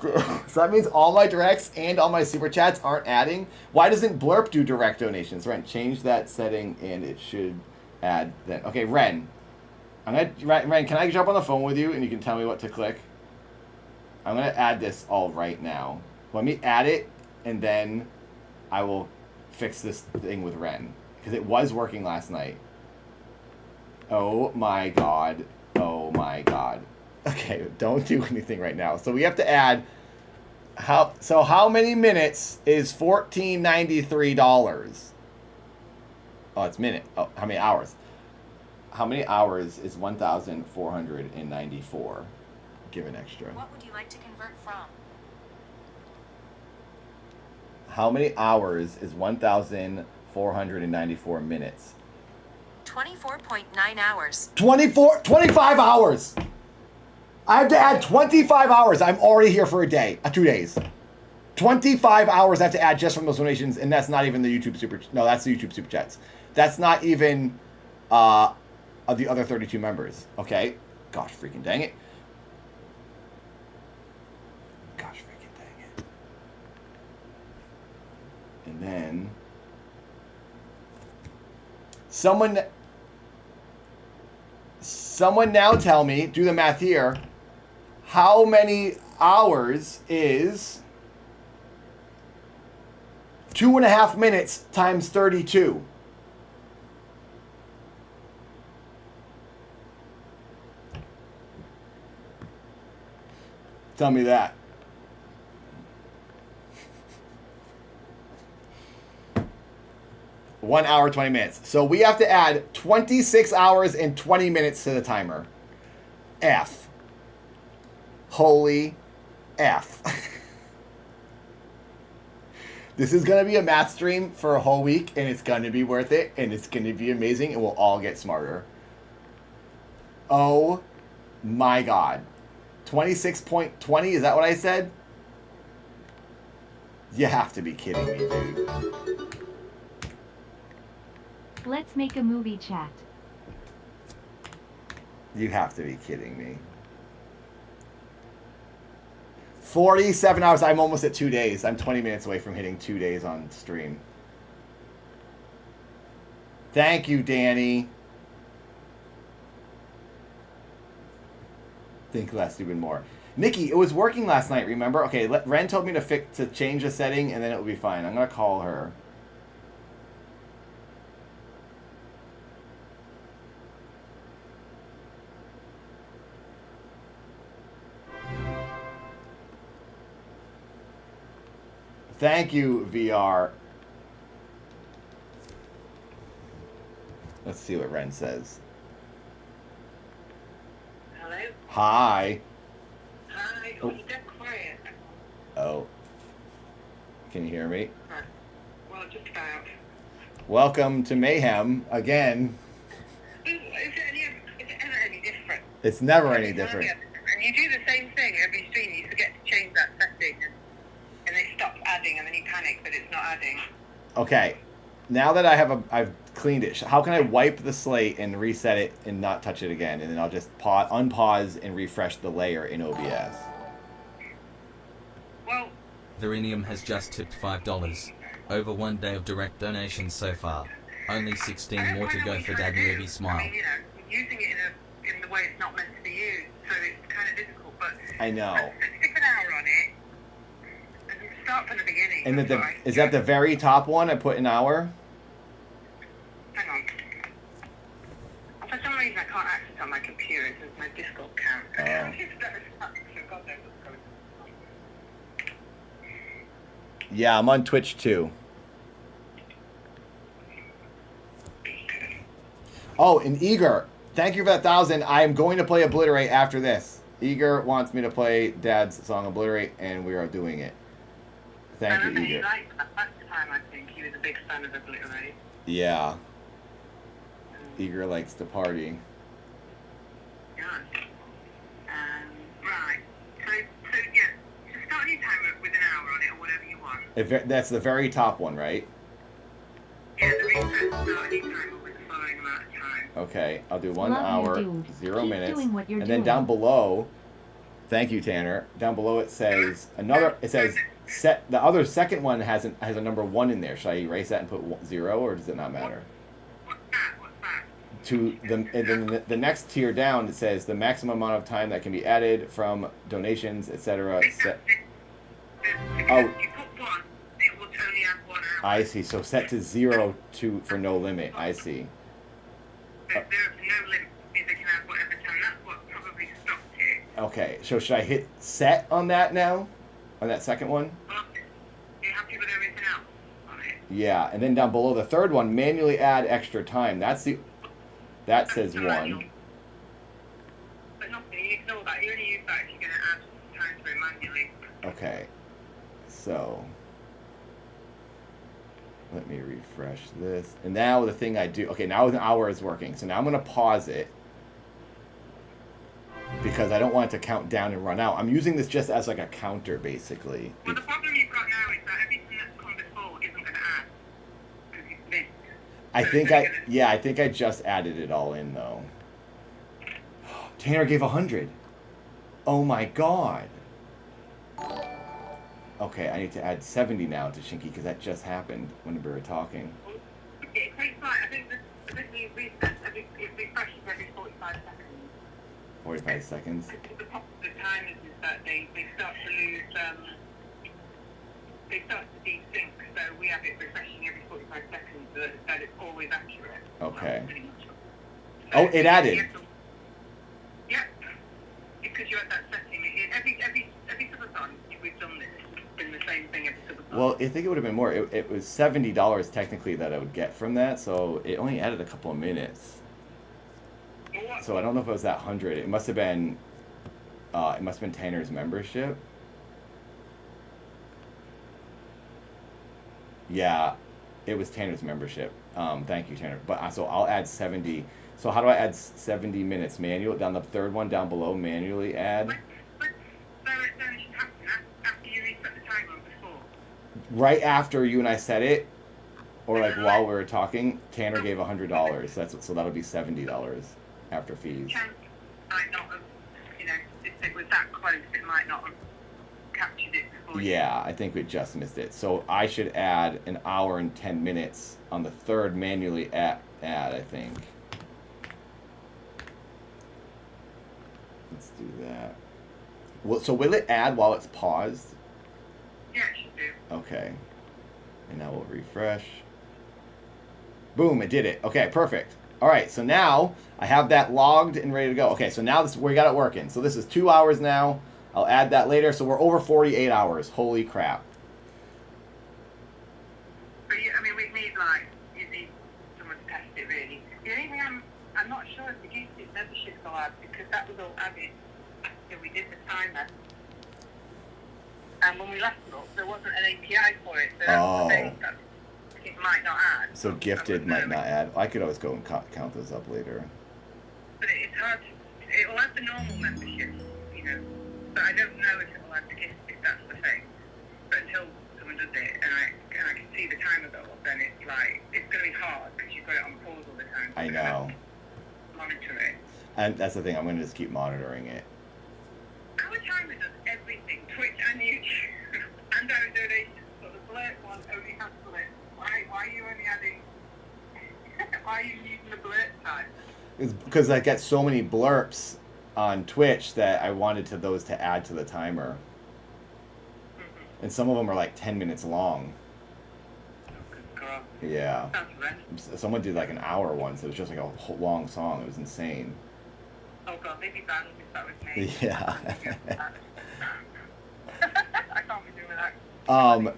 So that means all my directs and all my super chats aren't adding. Why doesn't Blurp do direct donations? Ren, change that setting and it should add then. Okay, Ren. Ren, can I jump on the phone with you and you can tell me what to click? I'm gonna add this all right now. Let me add it and then I will fix this thing with Ren. Because it was working last night. Oh my god. Oh my god. Okay, don't do anything right now. So we have to add how many minutes is $14.93? Oh, it's minute. Oh, how many hours? How many hours is 1,494? Give an extra. What would you like to convert from? How many hours is 1,494 minutes? 24.9 hours. 25 hours. I have to add 25 hours. I'm already here for a day, 2 days. 25 hours I have to add just from those donations, and that's not even the YouTube super. No, that's the YouTube super chats. That's not even of the other 32 members. Okay. Gosh, freaking dang it. Gosh, freaking dang it. And then someone now tell me, do the math here, how many hours is 2.5 minutes times 32? Tell me that. One hour, 20 minutes. So we have to add 26 hours and 20 minutes to the timer. F. Holy F. This is going to be a math stream for a whole week, and it's going to be worth it, and it's going to be amazing, and we'll all get smarter. Oh my god. 26.20, is that what I said? You have to be kidding me, dude. Let's make a movie chat. You have to be kidding me. 47 hours. I'm almost at 2 days. I'm 20 minutes away from hitting 2 days on stream. Thank you, Danny. Think less, do even more. Nikki, it was working last night, remember? Okay, Ren told me to change the setting, and then it will be fine. I'm going to call her. Thank you, VR. Let's see what Ren says. Hello? Hi. Hi. Oh, you're dead quiet. Oh. Can you hear me? Well, just about. Welcome to Mayhem again. Is it ever any different? It's never any different. And you do the same thing every stream. You forget to change that setting, and it stops adding, and then you panic that it's not adding. Okay. Now that I've cleaned it, how can I wipe the slate and reset it and not touch it again? And then I'll just unpause and refresh the layer in OBS. Well, Therinium has just tipped $5. Over 1 day of direct donations so far. Only 16 more to go for Dad Movie Smile. I mean, you know, using it in the way it's not meant to be used, so it's kind of difficult. But I know. Stick an hour on it and start from the beginning. And is that the very top one? I put an hour. Hang on. For some reason, I can't access on my computer. It says my Discord account. Oh. God knows what's going on. Yeah, I'm on Twitch too. Oh, and Eager, thank you for that 1,000. I am going to play Obliterate after this. Eager wants me to play Dad's song Obliterate, and we are doing it. Thank you, Eager. He liked that last time, I think. He was a big fan of Obliterate. Yeah. Eager likes to party. Yeah. Right. So yeah, just start a new timer with an hour on it, or whatever you want. That's the very top one, right? Yeah, the reset start a new timer with the following amount of time. Okay, I'll do 1 Love you, hour, dude. 0 Keep minutes, doing what you're and then doing. down below, Thank you, Tanner. Down below it says another. It says set. The other second one has a number 1 in there. Should I erase that and put 0, or does it not matter? What's that? What's that? To the and then the next tier down, it says the maximum amount of time that can be added from donations, etc. Set. Oh. You put 1, it will only have 1 hour. I see. So set to 0 for no limit. I see. There's no limit. They can have whatever time. That's what probably stopped it. Okay. So should I hit set on that now? On that second one? Well, you're happy with everything else on it. Yeah. And then down below the third one, manually add extra time. That says 1. But nothing. You ignore that. You only use that if you're going to add time to it manually. Okay. So let me refresh this. And now the thing I do, okay, now an hour is working. So now I'm going to pause it because I don't want it to count down and run out. I'm using this just as like a counter, basically. Well, the problem you've got now is that everything that's come before isn't going to add because it's missed. I think I just added it all in though. Tanner gave 100. Oh my god. Okay, I need to add 70 now to Shinky because that just happened when we were talking. It takes like, I think it refreshes every 45 seconds. 45 seconds. The problem with the time is that they start to lose, they start to desync, so we have it refreshing every 45 seconds so that it's always accurate. Okay. Pretty much. Oh, it added. Yeah, because you had that setting. Every subathon we've done this. It's been the same thing every subathon. Well, I think it would have been more. It was $70 technically that I would get from that, so it only added a couple of minutes. So I don't know if it was that 100. It must have been Tanner's membership. Yeah, it was Tanner's membership. Thank you, Tanner. But so I'll add 70. So how do I add 70 minutes? Manual down the third one down below. Manually add. But it should happen after you reset the timer before. Right after you and I said it, or like while we were talking, Tanner gave $100. So that'll be $70 after fees. Chance might not have, if it was that close, it might not have captured it before. Yeah, I think we just missed it. So I should add an hour and 10 minutes on the third manually add, I think. Let's do that. Well, so will it add while it's paused? Yeah, it should do. Okay. And now we'll refresh. Boom, it did it. Okay, perfect. All right, so now I have that logged and ready to go. Okay, so now we got it working. So this is 2 hours now. I'll add that later. So we're over 48 hours. Holy crap. But we need you need someone to test it really. The only thing I'm not sure if the YouTube membership's allowed because that was all added after we did the timer. And when we last looked, there wasn't an API for it, so that's the thing that it might not add. So gifted might not add. I could always go and count those up later. But it's hard to, it'll add the normal membership, but I don't know if it'll add the gift if that's the thing. But until someone does it and I can see the timer go up, then it's like, it's going to be hard because you've got it on pause all the time. I know. Monitor it. And that's the thing, I'm going to just keep monitoring it. Our timer does everything, Twitch and YouTube, and our donations, but the blurt one only has blurt. Why are you only adding, why are you using the blurt time? It's because I get so many blurps on Twitch that I wanted those to add to the timer. Mm-hmm. And some of them are like 10 minutes long. Oh, good God. Yeah. Sounds horrendous. Someone did like an hour one, so it was just like a whole long song. It was insane. Oh God, they'd be banned if that was me. Yeah. I can't be doing that.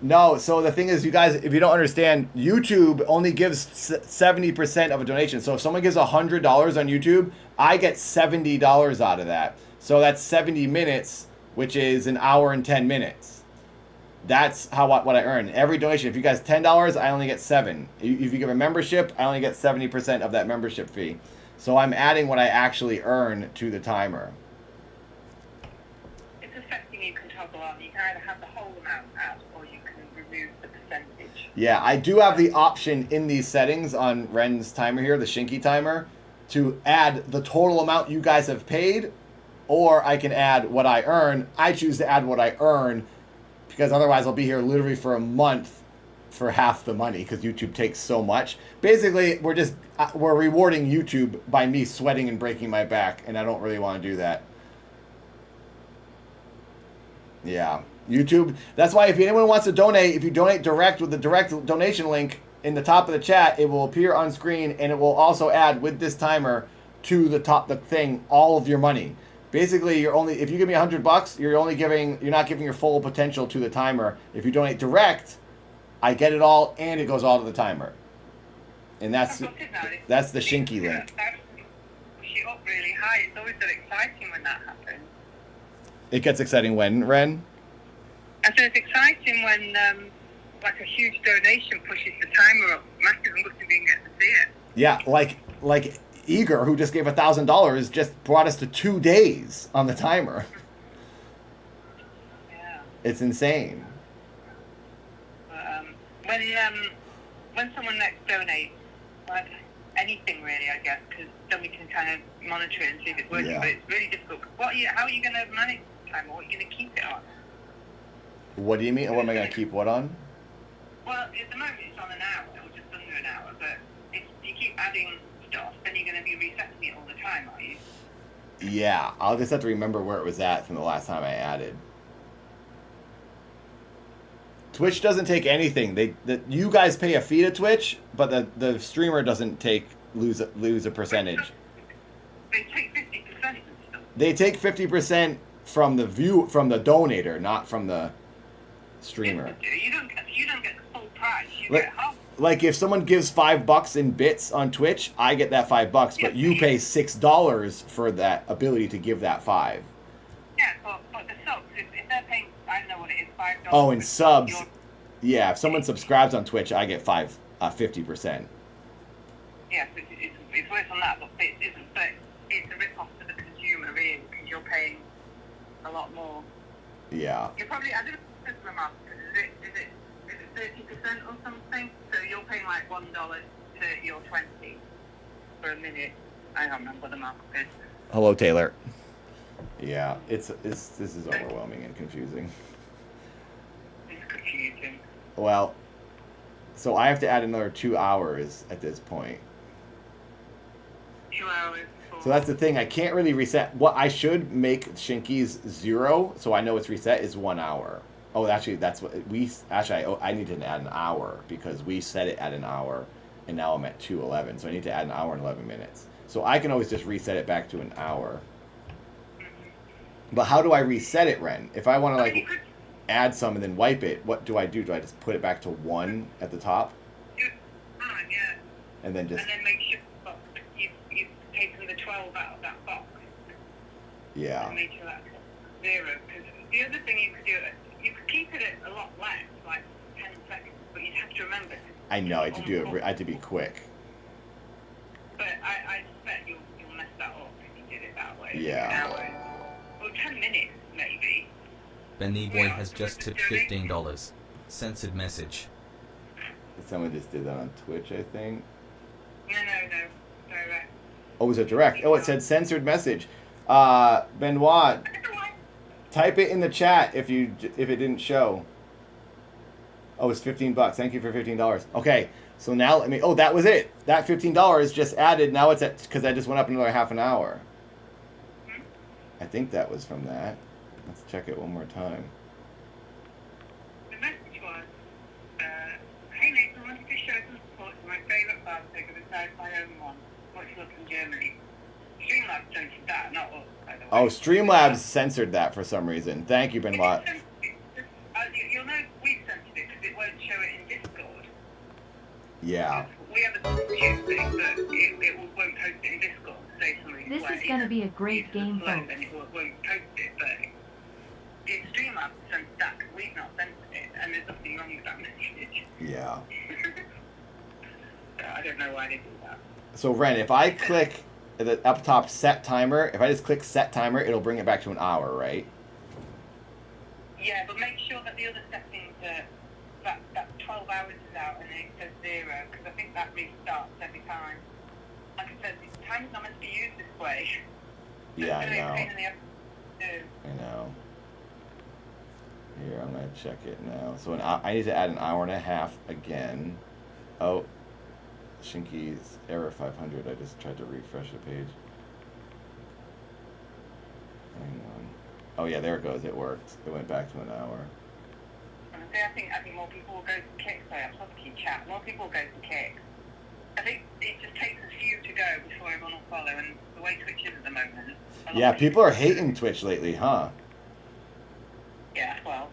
No, so the thing is, you guys, if you don't understand, YouTube only gives 70% of a donation. So if someone gives $100 on YouTube, I get $70 out of that. So that's 70 minutes, which is an hour and 10 minutes. That's what I earn. Every donation, if you guys $10, I only get $7. If you give a membership, I only get 70% of that membership fee. So I'm adding what I actually earn to the timer. It's a setting you can toggle on. You can either have the whole amount out or you can remove the percentage. Yeah, I do have the option in these settings on Ren's timer here, the Shinky timer, to add the total amount you guys have paid or I can add what I earn. I choose to add what I earn because otherwise I'll be here literally for a month for half the money because YouTube takes so much. Basically, we're rewarding YouTube by me sweating and breaking my back, and I don't really want to do that. Yeah, YouTube. That's why if anyone wants to donate, if you donate direct with the direct donation link in the top of the chat, it will appear on screen, and it will also add with this timer to the thing all of your money. Basically, if you give me $100, you're not giving your full potential to the timer. If you donate direct, I get it all, and it goes all to the timer. And that's the Shinky link. Push it up really high. It's always so exciting when that happens. It gets exciting when, Ren? And so it's exciting when like a huge donation pushes the timer up massive and looks if you can get to see it. Yeah, like Eager, who just gave $1,000, just brought us to 2 days on the timer. Yeah. It's insane. But, when someone next donates, like anything really, I guess, because then we can kind of monitor it and see if it's working. Yeah. But it's really difficult. How are you going to manage the timer? What are you going to keep it on? What do you mean? What am I going to keep what on? Well, at the moment it's on an hour, or just under an hour, but if you keep adding stuff, then you're going to be resetting it all the time, are you? Yeah, I'll just have to remember where it was at from the last time I added. Twitch doesn't take anything. You guys pay a fee to Twitch, but the streamer doesn't lose a percentage. They take 50% and stuff. They take 50% from the donator, not from the streamer. You don't get the full price. You get half. Like if someone gives $5 in bits on Twitch, I get that $5, but you pay $6 for that ability to give that $5. Yeah, but the subs, if they're paying, I know what it is, $5. Oh, and subs. Yeah, if someone subscribes on Twitch, I get 50%. Yeah, it's worse on that, but it isn't. But it's a rip-off to the consumer, really, because you're paying a lot more. Yeah. You're probably, I don't know if it's the market, is it 30% or something? So you're paying like $1, 30 or 20 for a minute. I don't remember what the market is. Hello, Taylor. Yeah, this is overwhelming and confusing. It's confusing. Well, so I have to add another 2 hours at this point. 2 hours. So that's the thing. I can't really reset. What I should make Shinky's 0, so I know it's reset, is 1 hour. Oh, actually, that's what I need to add an hour because we set it at an hour, and now I'm at 2:11. So I need to add an hour and 11 minutes. So I can always just reset it back to an hour. But how do I reset it, Ren? If I want to add some and then wipe it, what do I do? Do I just put it back to 1 at the top? Yeah. And then just... And then make sure you've taken the 12 out of that box. Yeah. And make sure that's 0. Because the other thing you could do, you could keep it at a lot less, like 10 seconds, but you'd have to remember. I know, I had to be quick. But I suspect you'll mess that up if you did it that way. Yeah. An hour. Or 10 minutes, maybe. Benny Boy has just tipped $15. Censored message. Someone just did that on Twitch, I think. No. Direct. Oh, it was a direct. Oh, it said censored message. Benoit, type it in the chat if it didn't show. Oh, it's $15. Thank you for $15. Okay, so now let me... Oh, that was it. That $15 just added. Now it's at... Because I just went up another half an hour. I think that was from that. Let's check it one more time. The message was, hey Nathan, I wanted to show some support to my favourite bar figure besides my own one. Much love from Germany. Streamlabs censored that, not us, by the way. Oh, Streamlabs censored that for some reason. Thank you, Benoit. You'll know we censored it because it won't show it in Discord. Yeah. We have a YouTube thing, but it won't post it in Discord. Say something. This is going to be a great game, folks. Then it won't post it, but it's Streamlabs censored that because we've not censored it, and there's nothing wrong with that message. Yeah. So I don't know why they do that. So, Ren, if I click the up top set timer, if I just click set timer, it'll bring it back to an hour, right? Yeah, but make sure that the other settings that 12 hours is out and then it says 0, because I think that restarts every time. Like I said, time's not meant to be used this way. Yeah, I know. It's a pain in the ass I know. Here, I'm gonna check it now. So I need to add an hour and a half again. Oh, Shinky's error 500. I just tried to refresh the page. Hang on. Oh yeah, there it goes. It worked. It went back to an hour. I think more people will go for kicks. Sorry, I'm supposed to keep chat. More people will go for kicks. I think it just takes a few to go before everyone will follow, and the way Twitch is at the moment. Yeah, people are hating Twitch lately, huh? Yeah, well.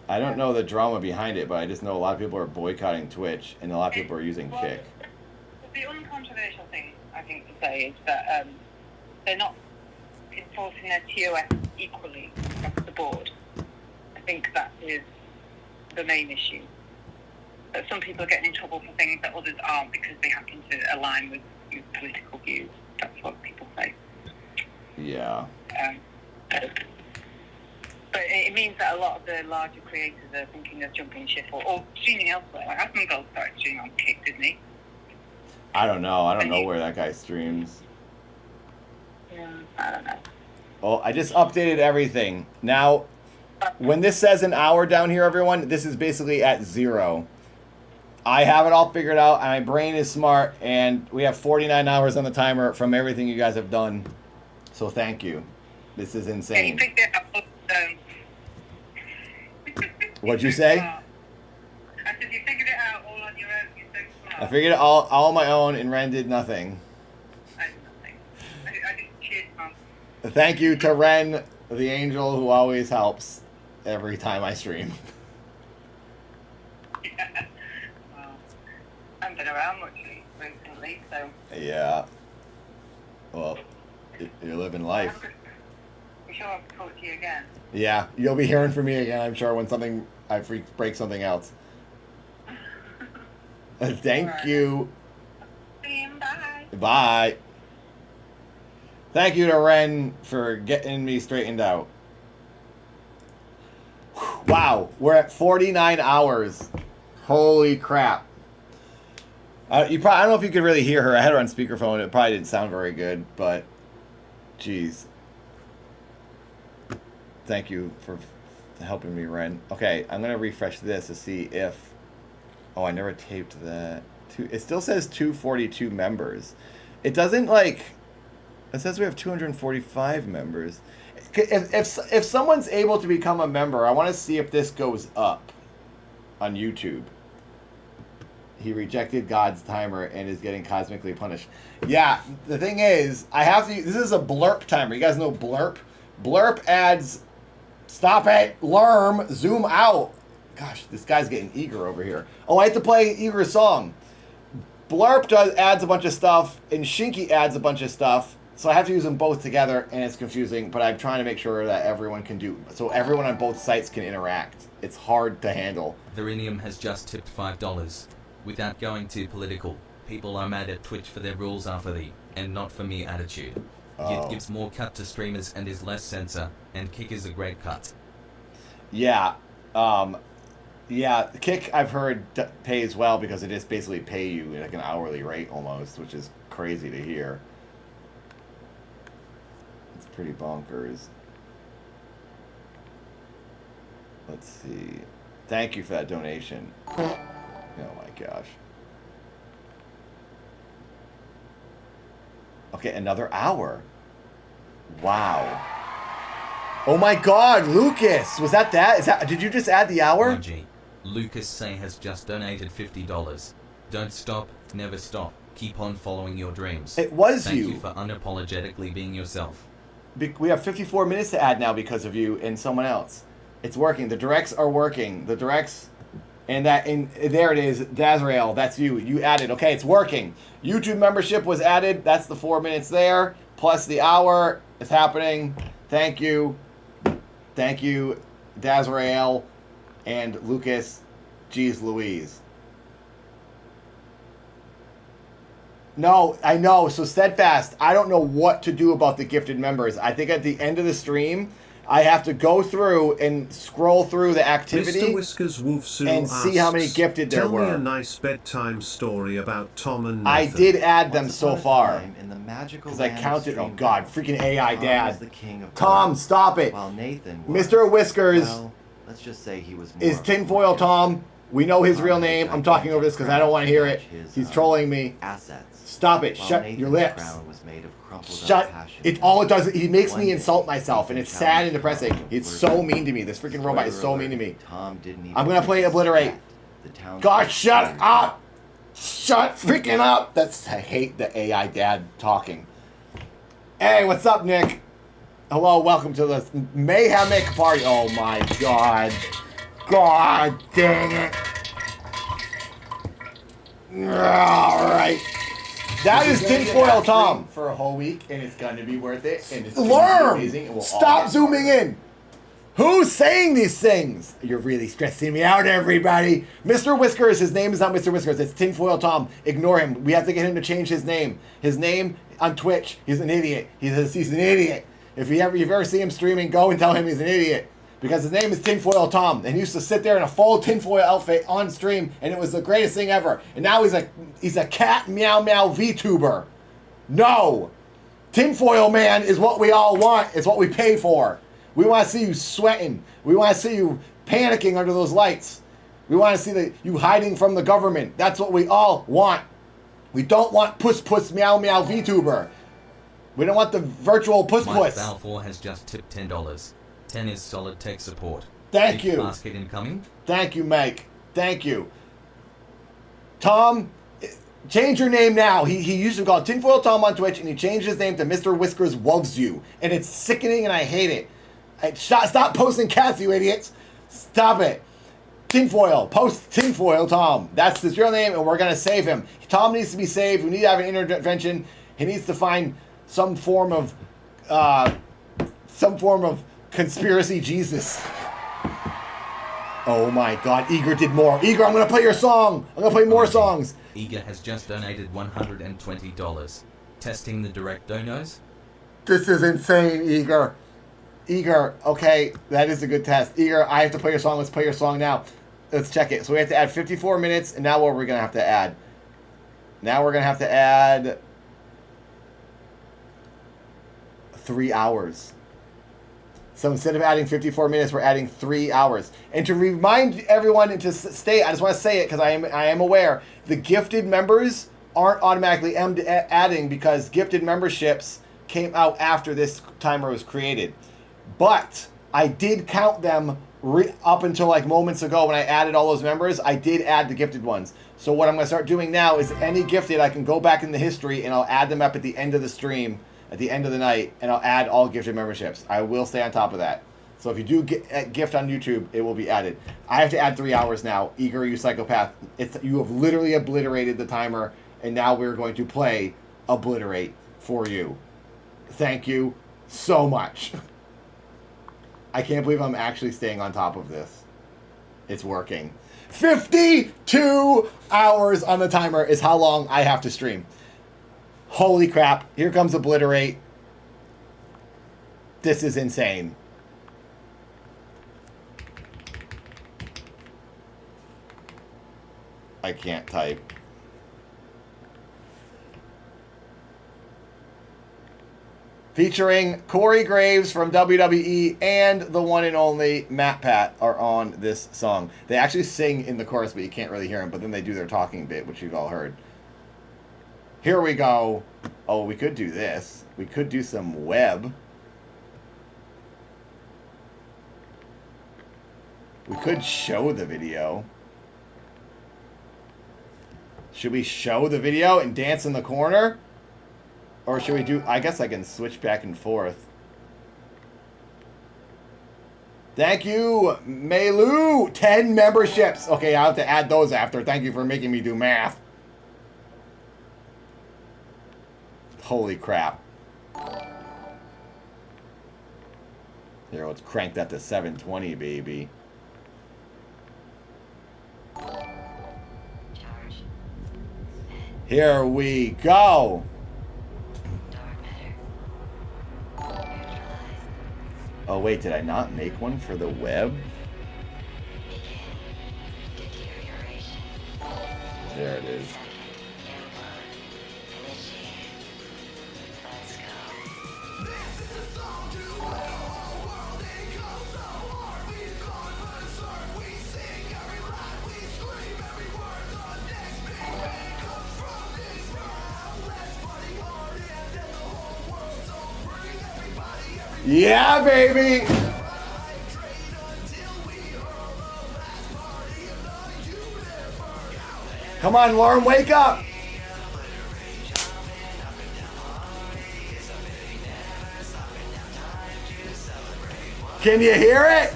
I don't know the drama behind it, but I just know a lot of people are boycotting Twitch, and a lot of people are using Kick. The uncontroversial thing, I think, to say is that they're not enforcing their TOS equally across the board. I think that is the main issue. That some people are getting in trouble for things that others aren't because they happen to align with political views. That's what people say. Yeah. But it means that a lot of the larger creators are thinking of jumping ship or streaming elsewhere. Like Asmongold started streaming on Kick, didn't he? I don't know. I don't know where that guy streams. Yeah, I don't know. Well, I just updated everything. Now, when this says an hour down here, everyone, this is basically at 0. I have it all figured out, and my brain is smart, and we have 49 hours on the timer from everything you guys have done. So thank you. This is insane. What'd you say? I said you figured it out all on your own. You're so smart. I figured it all on my own, and Ren did nothing. I did nothing. I just cheered, Mom. Thank you to Ren, the angel who always helps every time I stream. Yeah. Well, I haven't been around much recently, so... Yeah. Well, you're living life. I'm sure I'll talk to you again. Yeah, you'll be hearing from me again, I'm sure, when I break something else. Thank you. See you, bye. Bye. Thank you to Ren for getting me straightened out. Wow, we're at 49 hours. Holy crap. I don't know if you could really hear her. I had her on speakerphone. It probably didn't sound very good, but jeez. Thank you for helping me, Ren. Okay, I'm going to refresh this to see if... Oh, I never taped that. It still says 242 members. It doesn't, like... It says we have 245 members. If someone's able to become a member, I want to see if this goes up on YouTube. He rejected God's timer and is getting cosmically punished. Yeah, the thing is, I have to... This is a blurp timer. You guys know blurp? Blurp adds... Stop it! Lerm! Zoom out! Gosh, this guy's getting eager over here. Oh, I have to play Eager's song. Blurp adds a bunch of stuff, and Shinky adds a bunch of stuff. So I have to use them both together, and it's confusing, but I'm trying to make sure that everyone can do... So everyone on both sites can interact. It's hard to handle. Verinium has just tipped $5. Without going too political, people are mad at Twitch for their rules are for thee, and not for me attitude. Yet gives more cut to streamers and is less censor, and Kick is a great cut. Yeah. Yeah, Kick, I've heard, pays well because they just basically pay you like an hourly rate almost, which is crazy to hear. It's pretty bonkers. Let's see. Thank you for that donation. Oh my gosh. Okay, another hour. Wow. Oh my god, Lucas! Was that? Did you just add the hour? OG. Lucas Say has just donated $50. Don't stop, never stop. Keep on following your dreams. It was Thank you. you for unapologetically being yourself. We have 54 minutes to add now because of you and someone else. It's working. The directs are working. The directs... And there it is, Dazrael, that's you. You added. Okay, it's working. YouTube membership was added. That's the 4 minutes there. Plus the hour. It's happening. Thank you. Thank you, Dazrael and Lucas. Jeez Louise. No, I know. So Steadfast, I don't know what to do about the gifted members. I think at the end of the stream, I have to go through and scroll through the activity Mr. Whiskers Wolfsu and see how many asks, gifted there Tell me were. a nice bedtime story about Tom and I Nathan. did add them Once so upon a far. time, in the magical Because I land of counted. Oh Streamville, God, freaking AI Tom dad. was the king of Tom, Tom, stop it. while Nathan was, Mr. Whiskers well, let's just say he was more is of a tinfoil fortune. Tom. We know his Tom real had a name. I'm talking over this because I gigantic don't want to hear crown it. to match his, He's trolling me. assets. Stop it. While Shut Nathan's your lips. crown was made of crumpled up Shut passion. it. All it does, he makes One me day, insult myself, and Nathan it's sad and challenged depressing. Tom It's to so obliterate. mean to me. This freaking robot is so Spoiler mean to me. alert, Tom didn't even I'm gonna play obliterate. The town God, shut up! Shut freaking up! That's, I hate the AI dad talking. Hey, what's up, Nick? Hello, welcome to the Mayhemic party. Oh my God. God dang it. Alright. That is tinfoil Tom. For a whole week, and it's gonna be worth it. And it's gonna be amazing. And we'll all Stop get zooming smarter. in. Who's saying these things? You're really stressing me out, everybody. Mr. Whiskers, his name is not Mr. Whiskers. It's Tinfoil Tom. Ignore him. We have to get him to change his name. His name on Twitch, he's an idiot. He's an idiot. If you've ever seen him streaming, go and tell him he's an idiot. Because his name is Tinfoil Tom. And he used to sit there in a full tinfoil outfit on stream, and it was the greatest thing ever. And now he's a cat meow meow VTuber. No. Tinfoil Man is what we all want. It's what we pay for. We want to see you sweating. We want to see you panicking under those lights. We want to see you hiding from the government. That's what we all want. We don't want puss puss meow meow VTuber. We don't want the virtual puss Mike puss. Balfour has just tipped $10. 10 is solid tech support. Thank Big you. Basket incoming. Thank you, Mike. Thank you. Tom, change your name now. He used to call Tinfoil Tom on Twitch, and he changed his name to Mr. Whiskers Loves You. And it's sickening, and I hate it. Stop posting cats, you idiots. Stop it. Tinfoil. Post Tinfoil Tom. That's his real name, and we're going to save him. Tom needs to be saved. We need to have an intervention. He needs to find some form of conspiracy Jesus. Oh my God. Eager did more. Eager, I'm going to play your song. I'm going to play more songs. Eager has just donated $120. Testing the direct donos. This is insane, Eager. Eager, okay, that is a good test. Eager, I have to play your song. Let's play your song now. Let's check it. So we have to add 54 minutes, and now what are we going to have to add? Now we're going to have to add 3 hours. So instead of adding 54 minutes, we're adding 3 hours. And to remind everyone and to stay, I just want to say it because I am aware, the gifted members aren't automatically adding because gifted memberships came out after this timer was created. But I did count them up until like moments ago when I added all those members. I did add the gifted ones. So what I'm going to start doing now is any gifted, I can go back in the history and I'll add them up at the end of the stream, at the end of the night, and I'll add all gifted memberships. I will stay on top of that. So if you do get gift on YouTube, it will be added. I have to add 3 hours now. Eager, you psychopath. You have literally obliterated the timer, and now we're going to play Obliterate for you. Thank you so much. I can't believe I'm actually staying on top of this. It's working. 52 hours on the timer is how long I have to stream. Holy crap. Here comes Obliterate. This is insane. I can't type. Featuring Corey Graves from WWE and the one and only Matt Pat are on this song. They actually sing in the chorus, but you can't really hear them. But then they do their talking bit, which you've all heard. Here we go. Oh, we could do this. We could do some web. We could show the video. Should we show the video and dance in the corner? Or should we do... I guess I can switch back and forth. Thank you, Melu. 10 memberships. Okay, I'll have to add those after. Thank you for making me do math. Holy crap. Here, let's crank that to 720, baby. Here we go. Oh wait, did I not make one for the web? There it is. Yeah, baby! Come on, Lauren, wake up! Can you hear it?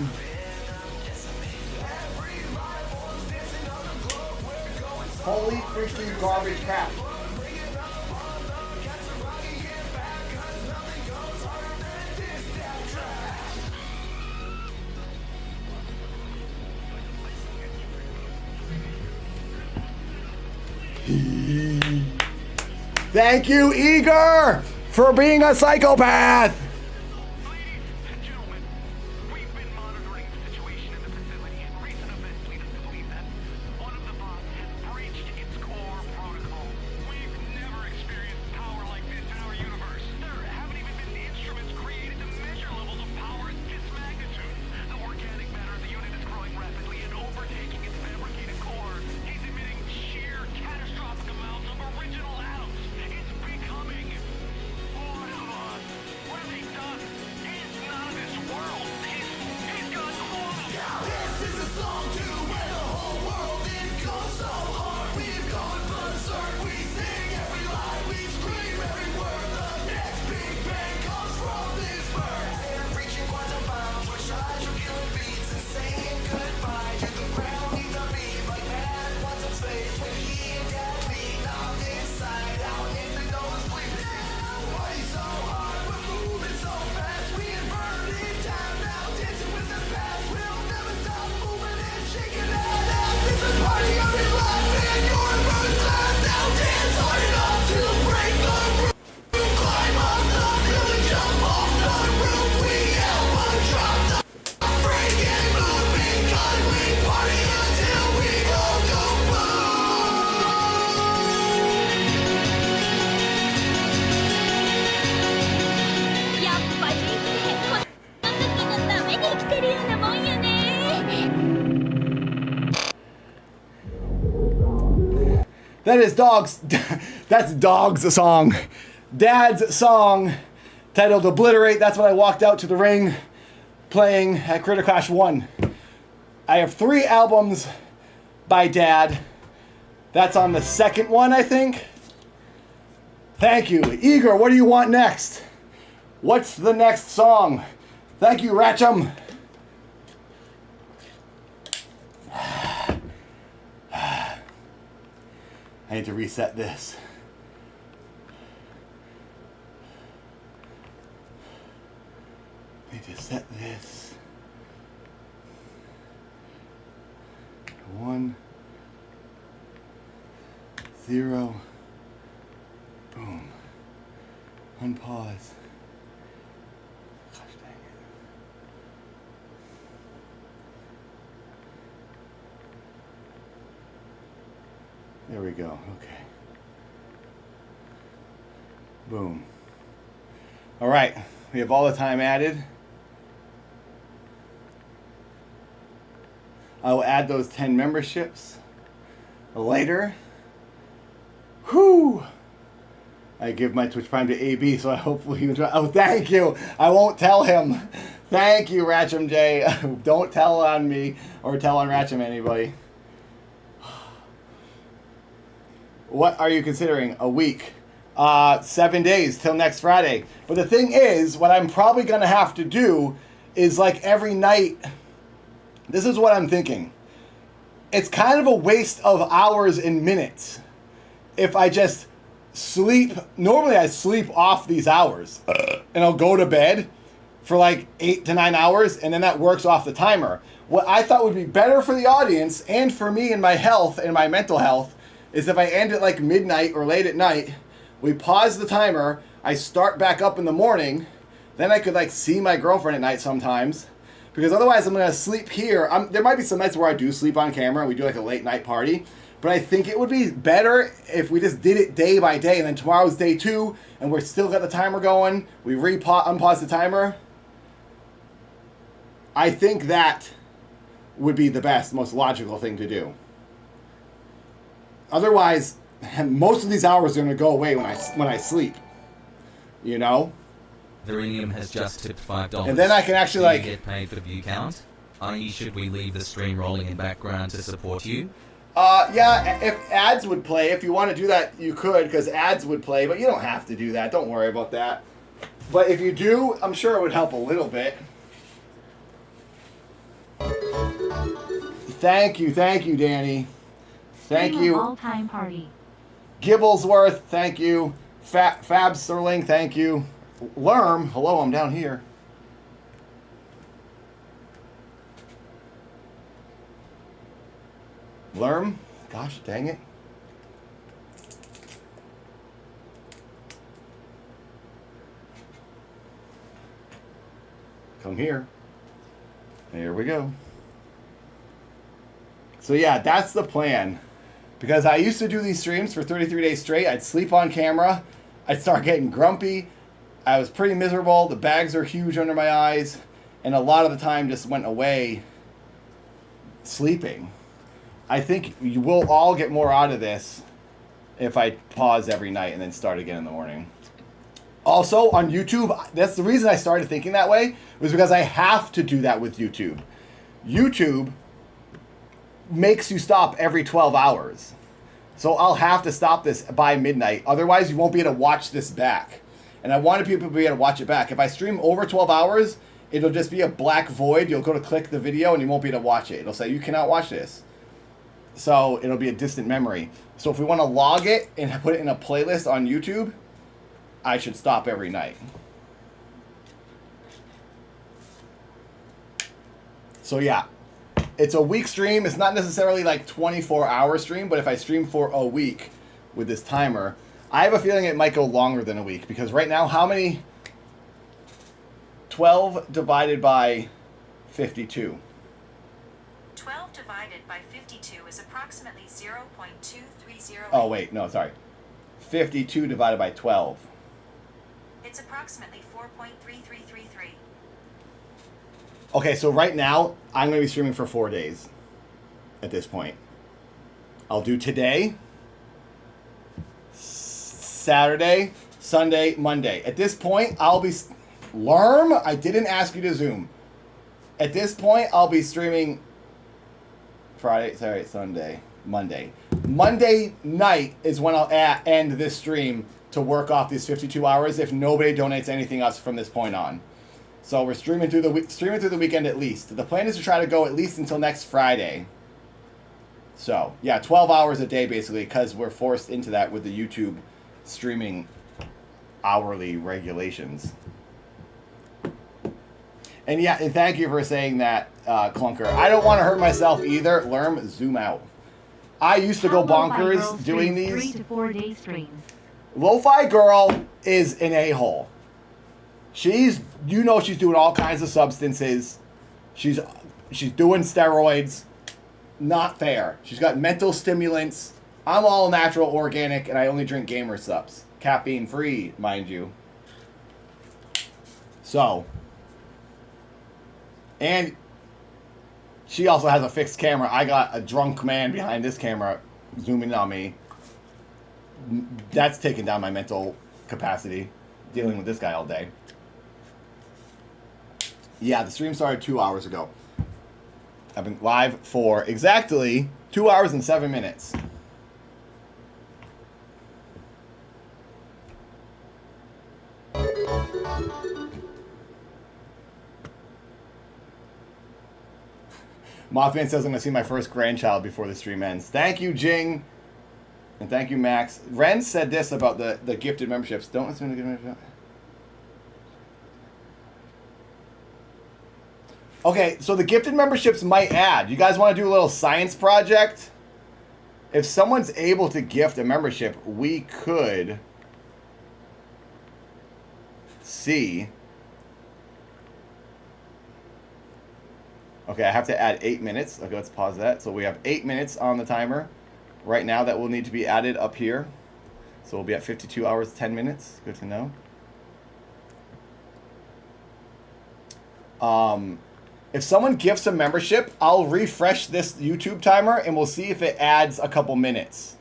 Holy freaking garbage crap. Thank you, Eager, for being a psychopath. That is Dog's. That's Dog's song. Dad's song titled Obliterate. That's what I walked out to the ring playing at Critter Clash 1. I have 3 albums by Dad. That's on the second one, I think. Thank you. Eager, what do you want next? What's the next song? Thank you, Ratcham. I need to reset this. I need to set this. 1, 0. Boom. Unpause. Gosh dang it. There we go. Okay. Boom. All right. We have all the time added. I will add those 10 memberships later. Whew. I give my Twitch Prime to AB, so I hopefully he will. Oh, thank you. I won't tell him. Thank you, Ratcham J. Don't tell on me or tell on Ratcham anybody. What are you considering? A week. 7 days till next Friday. But the thing is, what I'm probably going to have to do is like every night. This is what I'm thinking. It's kind of a waste of hours and minutes if I just sleep. Normally I sleep off these hours and I'll go to bed for like 8 to 9 hours and then that works off the timer. What I thought would be better for the audience and for me and my health and my mental health is if I end at like midnight or late at night, we pause the timer, I start back up in the morning, Then I could like see my girlfriend at night sometimes. Because otherwise I'm going to sleep here. There might be some nights where I do sleep on camera and we do like a late night party. But I think it would be better if we just did it day by day. And then tomorrow's day 2 and we're still got the timer going. We unpause the timer. I think that would be the best, most logical thing to do. Otherwise, most of these hours are going to go away when I sleep. You know? Verenium has just tipped $5. And then I can actually Do you like get paid for the view count? I.e., should we leave the stream rolling in background to support you? Yeah, if ads would play, if you want to do that, you could, because ads would play, but you don't have to do that. Don't worry about that. But if you do, I'm sure it would help a little bit. Thank you, Danny. Thank Stream you. of all-time party. Gibblesworth, thank you. Fab Sterling, thank you. Lerm, hello, I'm down here. Lerm, gosh dang it. Come here. Here we go. So yeah, that's the plan. Because I used to do these streams for 33 days straight. I'd sleep on camera. I'd start getting grumpy. I was pretty miserable. The bags are huge under my eyes. And a lot of the time just went away sleeping. I think you will all get more out of this if I pause every night and then start again in the morning. Also, on YouTube, that's the reason I started thinking that way, was because I have to do that with YouTube. YouTube makes you stop every 12 hours. So I'll have to stop this by midnight. Otherwise, you won't be able to watch this back. And I wanted people to be able to watch it back. If I stream over 12 hours, it'll just be a black void. You'll go to click the video and you won't be able to watch it. It'll say, you cannot watch this. So it'll be a distant memory. So if we want to log it and put it in a playlist on YouTube, I should stop every night. So yeah, it's a week stream. It's not necessarily like 24-hour stream, but if I stream for a week with this timer, I have a feeling it might go longer than a week, because right now, how many? 12 divided by 52. 12 divided by 52 is approximately 0.230. Oh wait, no, sorry. 52 divided by 12. It's approximately 4.3333. Okay, so right now, I'm going to be streaming for 4 days at this point. I'll do today, Saturday, Sunday, Monday. At this point, I'll be... Lerm, I didn't ask you to Zoom. At this point, I'll be streaming Friday, Saturday, Sunday, Monday. Monday night is when I'll end this stream to work off these 52 hours if nobody donates anything else from this point on. So we're streaming through the weekend at least. The plan is to try to go at least until next Friday. So, yeah, 12 hours a day basically, because we're forced into that with the YouTube streaming hourly regulations. And yeah, and thank you for saying that, Clunker. I don't want to hurt myself either. Lerm, zoom out. I used to go bonkers doing these. 3 to 4 day streams. Lo-Fi Girl is an a-hole. She's doing all kinds of substances. She's doing steroids. Not fair. She's got mental stimulants. I'm all natural, organic, and I only drink gamer subs. Caffeine free, mind you. So. And she also has a fixed camera. I got a drunk man behind this camera zooming in on me. That's taken down my mental capacity, dealing with this guy all day. Yeah, the stream started 2 hours ago. I've been live for exactly 2 hours and 7 minutes. Mothman says I'm going to see my first grandchild before the stream ends. Thank you, Jing. And thank you, Max. Ren said this about the gifted memberships. Don't assume to get membership. Okay, so the gifted memberships might add. You guys want to do a little science project? If someone's able to gift a membership, we could see Okay, I have to add 8 minutes. Okay, let's pause that. So we have 8 minutes on the timer right now that will need to be added up here. So we'll be at 52 hours, 10 minutes. Good to know. If someone gifts a membership, I'll refresh this YouTube timer and we'll see if it adds a couple minutes.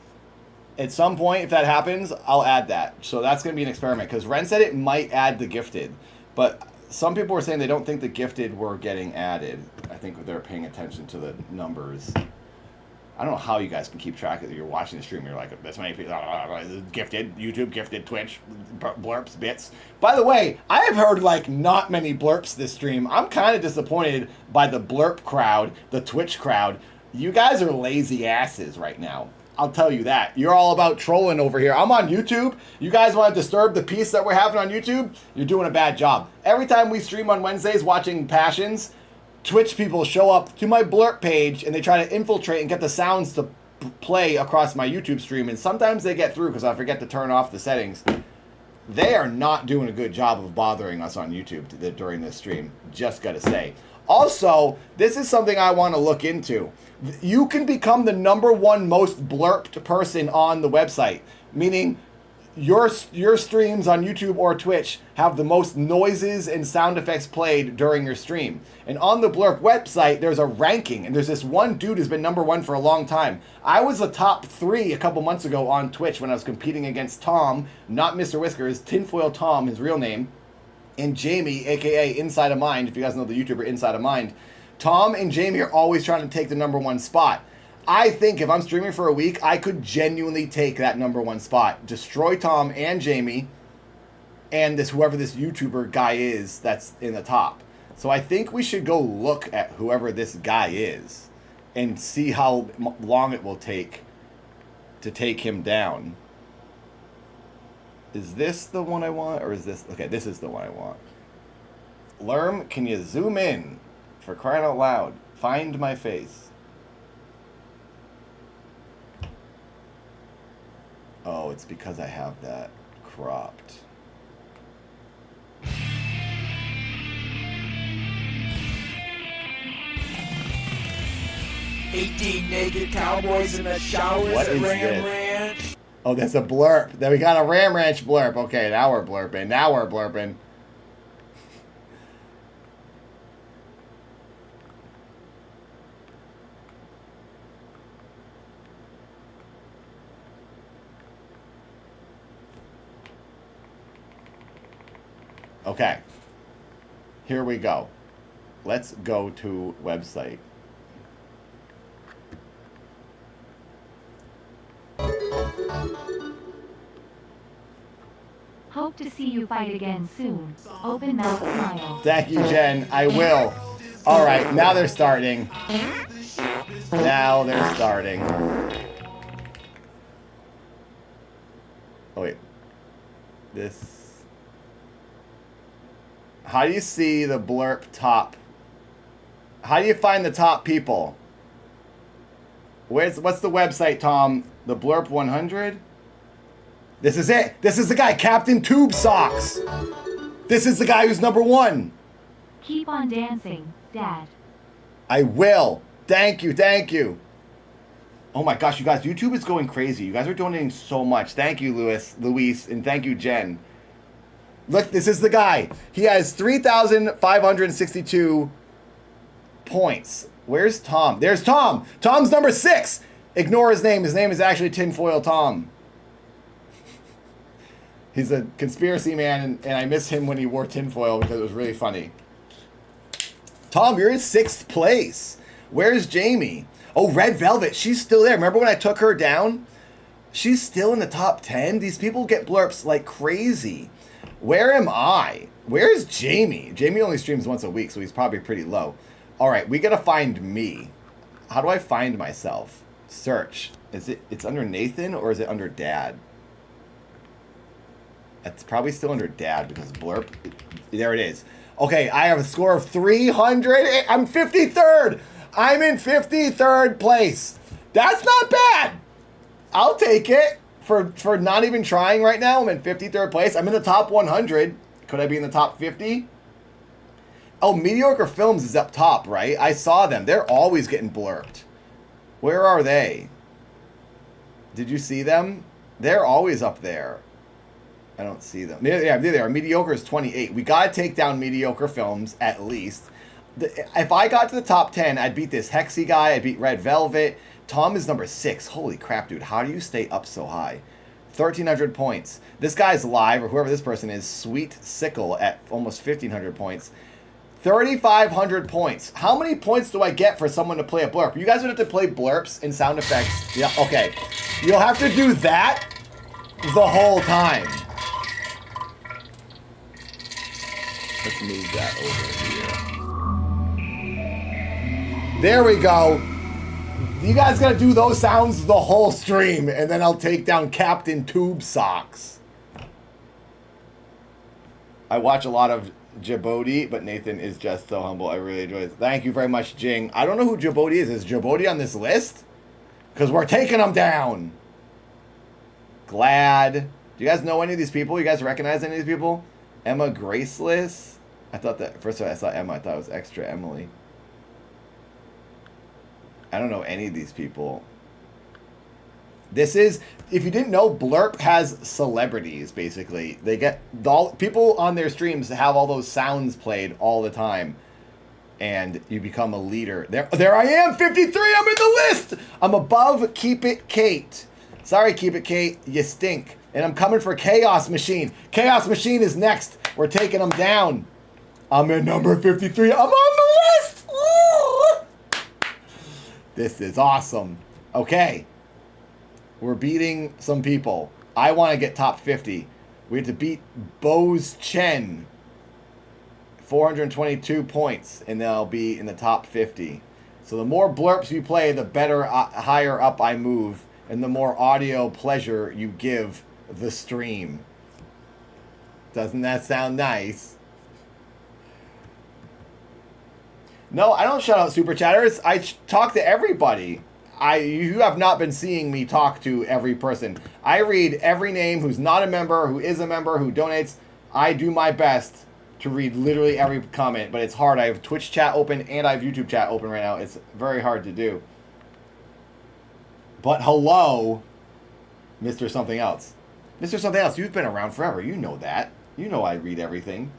At some point, if that happens, I'll add that. So that's going to be an experiment because Ren said it might add the gifted. But some people were saying they don't think the gifted were getting added. I think they're paying attention to the numbers. I don't know how you guys can keep track of it. You're watching the stream, you're like, this many people, gifted, YouTube, gifted, Twitch, blurps, bits. By the way, I have heard like not many blurps this stream. I'm kind of disappointed by the blurp crowd, the Twitch crowd. You guys are lazy asses right now. I'll tell you that. You're all about trolling over here. I'm on YouTube. You guys want to disturb the peace that we're having on YouTube? You're doing a bad job. Every time we stream on Wednesdays watching Passions, Twitch people show up to my blurp page and they try to infiltrate and get the sounds to play across my YouTube stream. And sometimes they get through because I forget to turn off the settings. They are not doing a good job of bothering us on YouTube during this stream. Just got to say. Also, this is something I want to look into. You can become the #1 most blurped person on the website, meaning your streams on YouTube or Twitch have the most noises and sound effects played during your stream. And on the blurp website, there's a ranking, and there's this one dude who's been #1 for a long time. I was the top 3 a couple months ago on Twitch when I was competing against Tom, not Mr. Whiskers, Tinfoil Tom, his real name, and Jamie, aka Inside of Mind, if you guys know the YouTuber Inside of Mind. Tom and Jamie are always trying to take the #1 spot. I think if I'm streaming for a week, I could genuinely take that #1 spot. Destroy Tom and Jamie and whoever this YouTuber guy is that's in the top. So I think we should go look at whoever this guy is and see how long it will take to take him down. Is this the one I want, or is this... Okay, this is the one I want. Lerm, can you zoom in? For crying out loud. Find my face. Oh, it's because I have that cropped. Naked cowboys in the showers What at is Ram this? Ranch. Oh, that's a blurp. Then we got a Ram Ranch blurp. Okay, now we're blurping. Now we're blurping. Okay. Here we go. Let's go to website. Hope to see you fight again soon. Open mouth smile. Thank you, Jen. I will. All right, now they're starting. Now they're starting. Oh, wait. This... How do you see the blurp top? How do you find the top people? What's the website, Tom? The Blurp 100? This is it. This is the guy, Captain Tube Socks. This is the guy who's #1. Keep on dancing, Dad. I will. Thank you. Thank you. Oh my gosh, you guys, YouTube is going crazy. You guys are donating so much. Thank you, Luis, and thank you, Jen. Look, this is the guy. He has 3,562 points. Where's Tom? There's Tom. Tom's #6. Ignore his name. His name is actually Tinfoil Tom. He's a conspiracy man, and I miss him when he wore tinfoil because it was really funny. Tom, you're in 6th place. Where's Jamie? Oh, Red Velvet. She's still there. Remember when I took her down? She's still in the top 10. These people get blurps like crazy. Where am I? Where's Jamie? Jamie only streams once a week, so he's probably pretty low. All right, we got to find me. How do I find myself? Search. It's under Nathan or is it under Dad? It's probably still under Dad because blurp. There it is. Okay, I have a score of 300. I'm 53rd. I'm in 53rd place. That's not bad. I'll take it for not even trying right now. I'm in 53rd place. I'm in the top 100. Could I be in the top 50? Oh, Mediocre Films is up top, right? I saw them. They're always getting blurped. Where are they? Did you see them? They're always up there. I don't see them. Yeah, there they are. Mediocre is 28. We got to take down Mediocre Films, at least. If I got to the top 10, I'd beat this Hexy guy. I'd beat Red Velvet. Tom is number 6. Holy crap, dude. How do you stay up so high? 1,300 points. This guy's live, or whoever this person is, Sweet Sickle at almost 1,500 points. 3,500 points. How many points do I get for someone to play a blurp? You guys would have to play blurps and sound effects. Yeah, okay. You'll have to do that the whole time. Let's move that over here. There we go. You guys gotta do those sounds the whole stream, and then I'll take down Captain Tube Socks. I watch a lot of Djibouti, but Nathan is just so humble. I really enjoy it. Thank you very much, Jing. I don't know who Djibouti is. Is Djibouti on this list? Because we're taking them down. Glad. Do you guys know any of these people? You guys recognize any of these people? Emma Graceless. I thought that, first of all, I saw Emma. I thought it was extra Emily. I don't know any of these people. This is, if you didn't know, Blurp has celebrities, basically. They get, people on their streams have all those sounds played all the time. And you become a leader. There I am, 53, I'm in the list! I'm above Keep It Kate. Sorry, Keep It Kate, you stink. And I'm coming for Chaos Machine. Chaos Machine is next. We're taking them down. I'm at number 53. I'm on the list! Woo! This is awesome. Okay. We're beating some people. I want to get top 50. We have to beat Bose Chen. 422 points, and then I'll be in the top 50. So the more blurps you play, the better, higher up I move, and the more audio pleasure you give the stream. Doesn't that sound nice? No, I don't shout out super chatters. I talk to everybody. You have not been seeing me talk to every person. I read every name who's not a member, who is a member, who donates. I do my best to read literally every comment, but it's hard. I have Twitch chat open and I have YouTube chat open right now. It's very hard to do. But hello, Mr. Something Else. Mr. Something Else, you've been around forever. You know that. You know I read everything.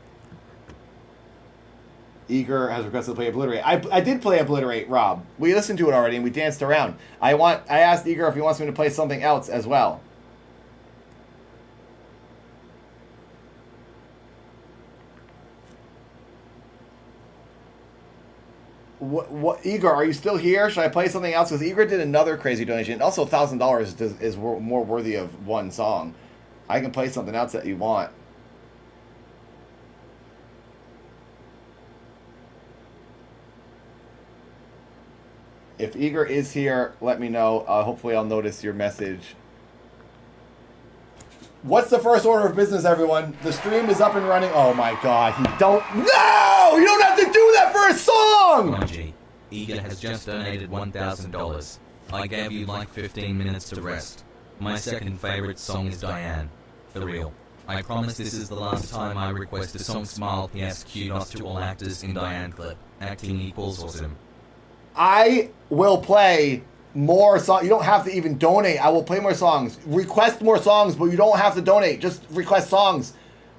Eager has requested to play Obliterate. I did play Obliterate, Rob. We listened to it already and we danced around. I asked Eager if he wants me to play something else as well. What Eager, are you still here? Should I play something else? Because Eager did another crazy donation. Also, $1,000 is more worthy of one song. I can play something else that you want. If Eager is here, let me know. Hopefully I'll notice your message. What's the first order of business, everyone? The stream is up and running. Oh my god, No! You don't have to do that for a song! Bungie, Eager has just donated $1,000. I gave you like 15 minutes to rest. My second favorite song is Diane. For real. I promise this is the last time I request a song. Smile PS kudos to all actors in Diane clip. Acting equals awesome. I will play more songs. You don't have to even donate. I will play more songs. Request more songs, but you don't have to donate. Just request songs.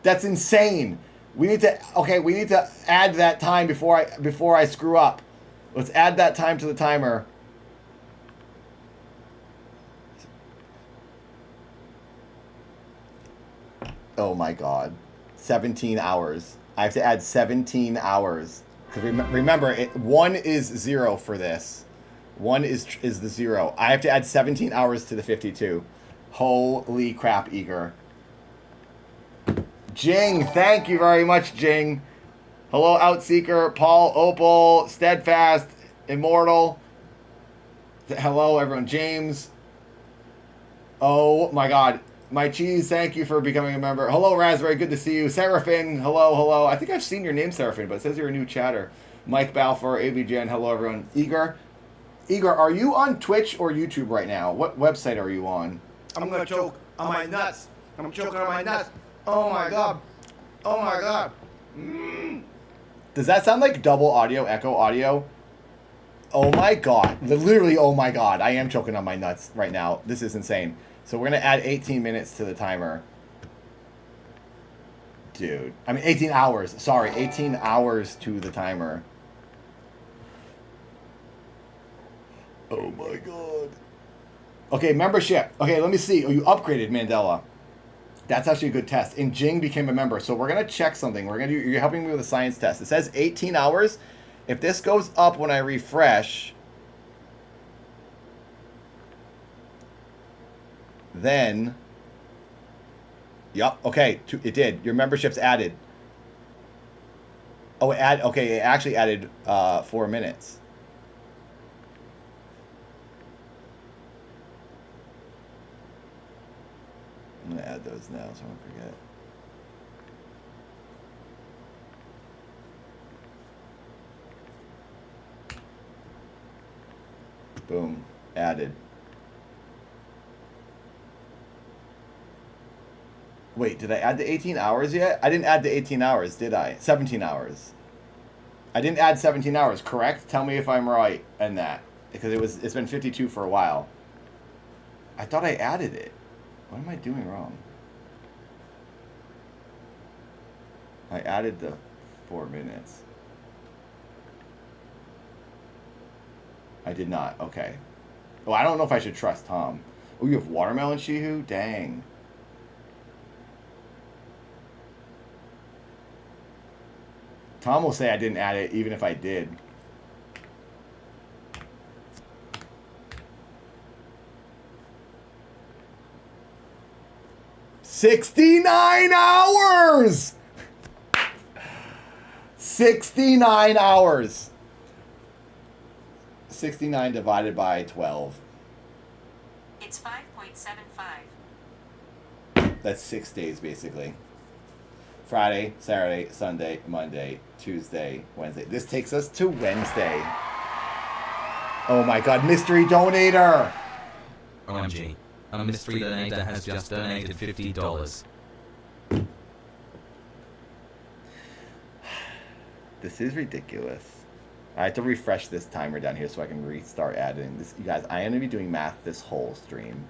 That's insane. We need to add that time before I screw up. Let's add that time to the timer. Oh my god. 17 hours. I have to add 17 hours. Because remember, 1 is 0 for this. 1 is the 0. I have to add 17 hours to the 52. Holy crap, Eager. Jing, thank you very much, Jing. Hello, Outseeker, Paul, Opal, Steadfast, Immortal. Hello, everyone. James. Oh my god. My Cheese, thank you for becoming a member. Hello, Raspberry, good to see you. Seraphin, hello. I think I've seen your name, Seraphin, but it says you're a new chatter. Mike Balfour, AVGN, hello, everyone. Eager, are you on Twitch or YouTube right now? What website are you on? I'm gonna choke on my nuts. I'm choking on my nuts. Oh my god. Oh my god. Does that sound like double audio, echo audio? Oh my god. Literally, oh my god. I am choking on my nuts right now. This is insane. So we're going to add 18 minutes to the timer. Dude. I mean, 18 hours. Sorry, 18 hours to the timer. Oh my god. Okay, membership. Okay, let me see. Oh, you upgraded, Mandela. That's actually a good test. And Jing became a member. So we're going to check something. We're going to do, you're helping me with a science test. It says 18 hours. If this goes up when I refresh, then, yup, okay, it did. Your membership's added. Oh, it actually added 4 minutes. I'm going to add those now so I don't forget. Boom. Added. Wait, did I add the 18 hours yet? I didn't add the 18 hours, did I? 17 hours. I didn't add 17 hours, correct? Tell me if I'm right in that. Because it's been 52 for a while. I thought I added it. What am I doing wrong? I added the 4 minutes. I did not. Okay. Well, I don't know if I should trust Tom. Oh, you have watermelon Shihu? Dang. Tom will say I didn't add it even if I did. $69 hours! 69 hours. 69 divided by 12. It's 5.75. That's 6 days, basically. Friday, Saturday, Sunday, Monday, Tuesday, Wednesday. This takes us to Wednesday. Oh my god, mystery donator! OMG. A mystery donator has just donated $50. This is ridiculous. I have to refresh this timer down here so I can restart adding this. You guys, I am going to be doing math this whole stream.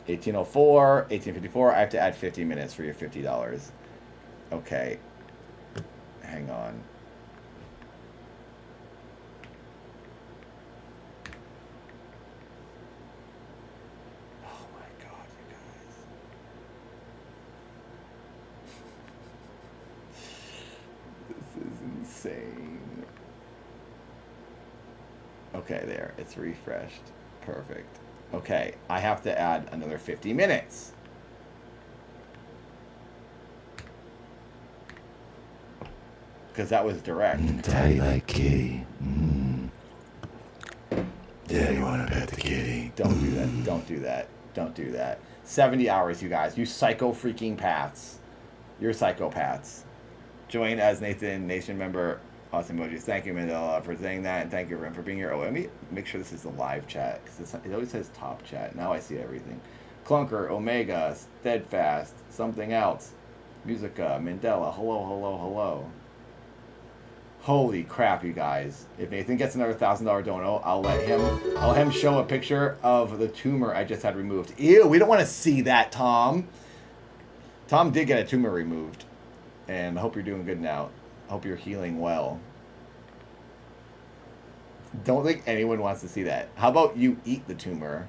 1804, 1854. I have to add 50 minutes for your $50. Okay. Hang on. Oh my god, you guys. This is insane. Okay, there. It's refreshed. Perfect. Okay, I have to add another 50 minutes. Because that was direct. Daddy like kitty. Daddy wanna pet the kitty. Don't do that. Don't do that. Don't do that. 70 hours, you guys. You psycho freaking paths. You're psychopaths. Join as Nathan Nation member. Awesome emojis. Thank you, Mandela, for saying that, and thank you, everyone, for being here. Oh, let me make sure this is the live chat, because it always says top chat. Now I see everything. Clunker, Omega, Steadfast, something else. Musica, Mandela, hello, hello, hello. Holy crap, you guys. If Nathan gets another $1,000 dono, I'll let him show a picture of the tumor I just had removed. Ew, we don't want to see that, Tom. Tom did get a tumor removed, and I hope you're doing good now. Hope you're healing well. Don't think anyone wants to see that. How about you eat the tumor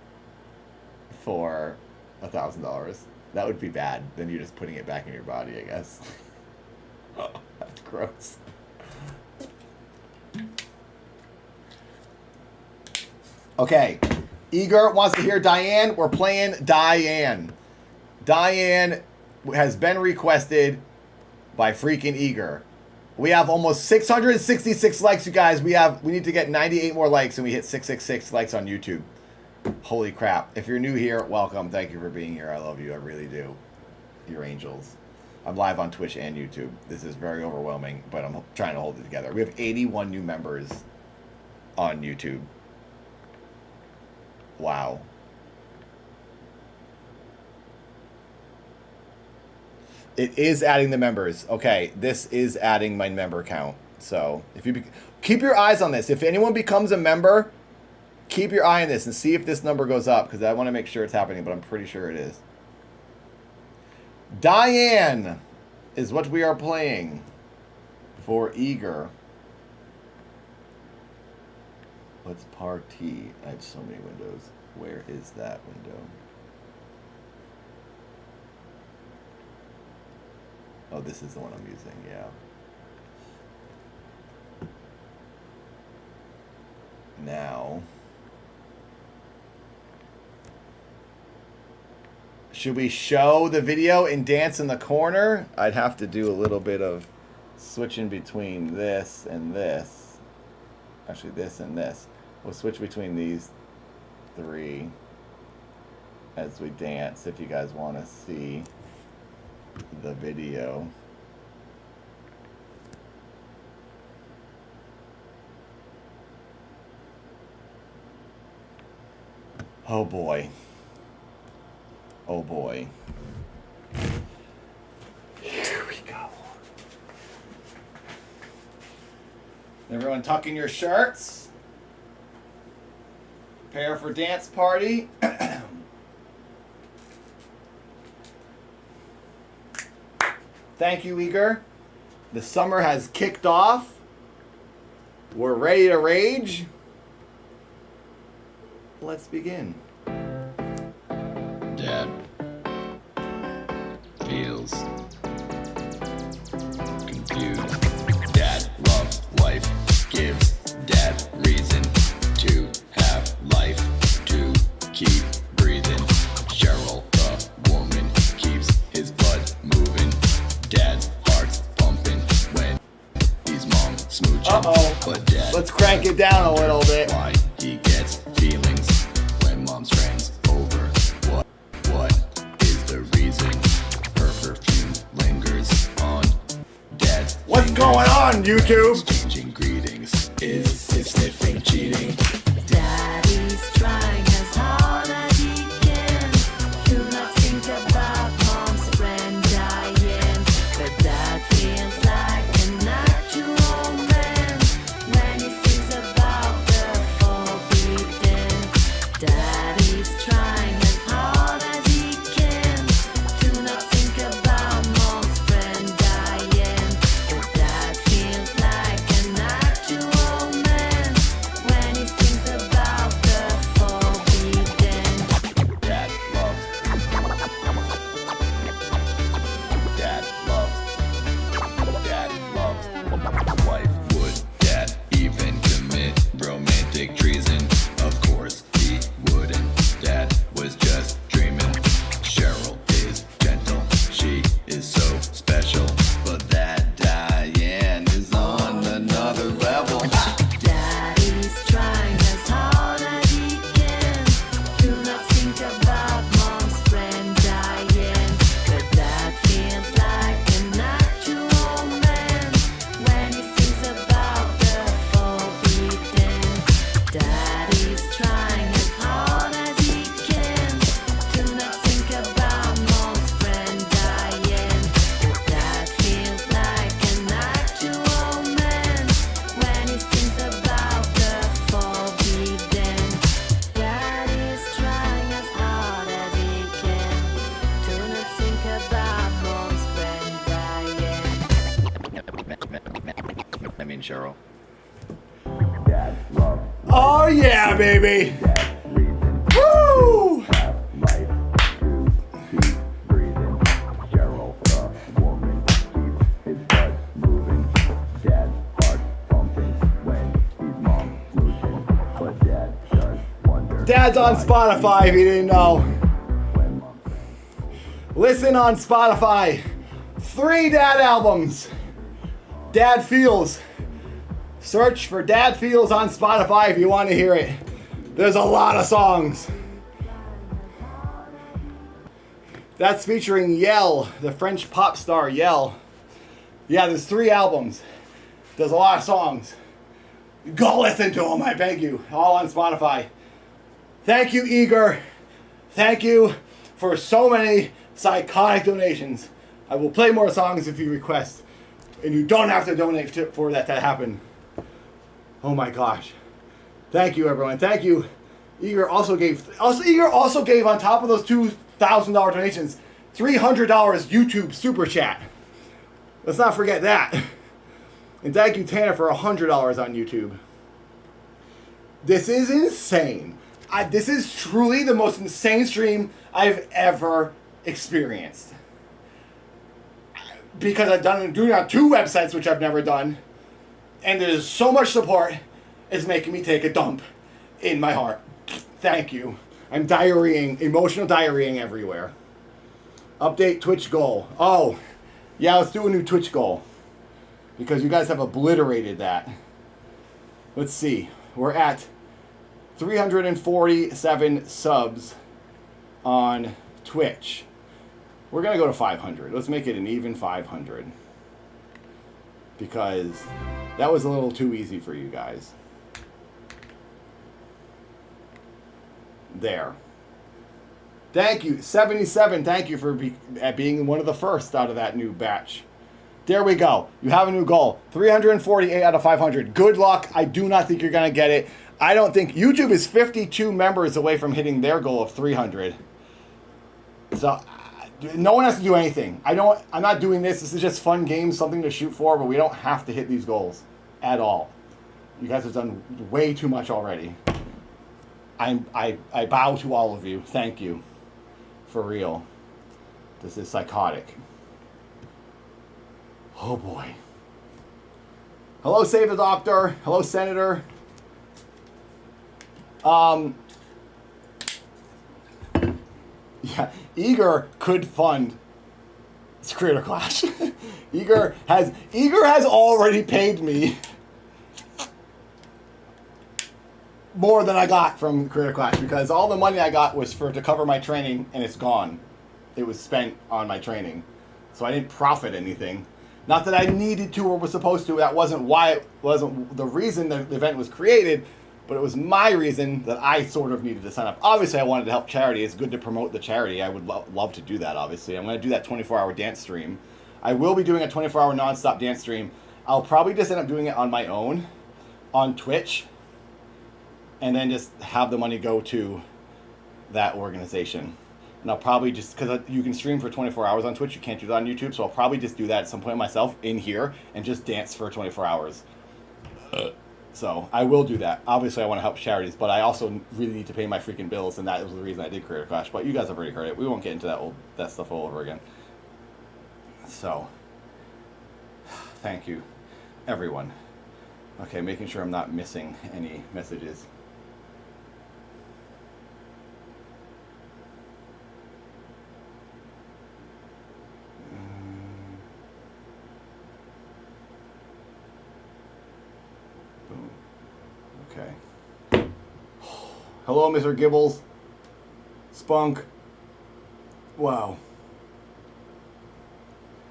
for $1,000? That would be bad. Then you're just putting it back in your body, I guess. Oh, that's gross. Okay. Igor wants to hear Diane. We're playing Diane. Diane has been requested by freaking Igor. We have almost 666 likes, you guys. We need to get 98 more likes, and we hit 666 likes on YouTube. Holy crap. If you're new here, welcome. Thank you for being here. I love you. I really do. You're angels. I'm live on Twitch and YouTube. This is very overwhelming, but I'm trying to hold it together. We have 81 new members on YouTube. Wow. It is adding the members. Okay, this is adding my member count. So if you keep your eyes on this. If anyone becomes a member, keep your eye on this and see if this number goes up, because I want to make sure it's happening, but I'm pretty sure it is. Diane is what we are playing for Eager. What's party? I have so many windows. Where is that window? Oh, this is the one I'm using, yeah. Now, should we show the video and dance in the corner? I'd have to do a little bit of switching between this and this. Actually, this and this. We'll switch between these three as we dance if you guys want to see the video. Oh boy. Oh boy. Here we go. Everyone tuck in your shirts. Prepare for dance party. Thank you, Eager. The summer has kicked off. We're ready to rage. Let's begin. Dad feels confused. Dad loves life, gives Dad reason to have life, to keep breathing. Cheryl, the woman, keeps his blood moving. Dad's heart's pumping when he's mom smooching. Uh-oh. But Dad, let's crank it down a little bit. Why he gets feelings when mom's friends over. What is the reason her perfume lingers on Dad's What's fingers? going on, YouTube? Exchanging greetings. Is it sniffing cheating? Daddy's trying as hard as he can to not think about mom's friend dying, but that feels like an actual man when he thinks about the forbidden. Daddy's trying as hard as he can to not think about mom's friend dying, but that feels like an actual man when he thinks about the forbidden. Dad loves. Dad loves. Dad loves. Wife, would Dad even commit romantic treason? Of course he wouldn't. Dad was just dreaming. Cheryl is gentle. She is so special. But that Diane is on another level. Daddy's trying as hard as he can to not think about mom's friend dying, but that feels like an actual man when he thinks about the forbidden. Daddy's trying as hard as he can to not think about mom's friend dying, but that feels like an actual man when he thinks about the forbidden. Daddy's trying as hard as he can to not think about mom's friend dying. I mean Cheryl. Oh yeah, baby. Woo! Dad's on Spotify if you didn't know. Listen on Spotify. 3 Dad albums. Dad Feels. Search for Dad Feels on Spotify if you want to hear it. There's a lot of songs. That's featuring Yell, the French pop star Yell. Yeah, there's 3 albums. There's a lot of songs. Go listen to them, I beg you. All on Spotify. Thank you, Eager. Thank you for so many psychotic donations. I will play more songs if you request. And you don't have to donate for that to happen. Oh my gosh. Thank you, everyone. Thank you. Eager also gave on top of those $2,000 donations, $300 YouTube super chat. Let's not forget that. And thank you, Tanner, for $100 on YouTube. This is insane. This is truly the most insane stream I've ever experienced. Because I've doing it on 2 websites, which I've never done. And there's so much support, it's making me take a dump in my heart. Thank you. I'm emotional diarrheaing everywhere. Update Twitch goal. Oh, yeah, let's do a new Twitch goal. Because you guys have obliterated that. Let's see. We're at 347 subs on Twitch. We're going to go to 500. Let's make it an even 500. Because that was a little too easy for you guys. There. Thank you. 77. Thank you for being one of the first out of that new batch. There we go. You have a new goal. 348 out of 500. Good luck. I do not think you're going to get it. I don't think... YouTube is 52 members away from hitting their goal of 300. So... no one has to do anything. I'm not doing this. This is just fun games, something to shoot for, but we don't have to hit these goals at all. You guys have done way too much already. I bow to all of you. Thank you. For real. This is psychotic. Oh boy. Hello, Save the Doctor. Hello, Senator. Yeah, Eager could fund Creator Clash. Eager has already paid me more than I got from Creator Clash because all the money I got was to cover my training and it's gone. It was spent on my training. So I didn't profit anything. Not that I needed to or was supposed to. That wasn't the reason the event was created. But it was my reason that I sort of needed to sign up. Obviously, I wanted to help charity. It's good to promote the charity. I would love to do that, obviously. I'm going to do that 24-hour dance stream. I will be doing a 24-hour non-stop dance stream. I'll probably just end up doing it on my own on Twitch. And then just have the money go to that organization. And I'll probably just... because you can stream for 24 hours on Twitch. You can't do that on YouTube. So I'll probably just do that at some point myself in here. And just dance for 24 hours. So, I will do that. Obviously, I want to help charities, but I also really need to pay my freaking bills, and that was the reason I did Creator Clash. But you guys have already heard it. We won't get into that stuff all over again. So, thank you, everyone. Okay, making sure I'm not missing any messages. Okay. Hello, Mr. Gibbles. Spunk. Wow.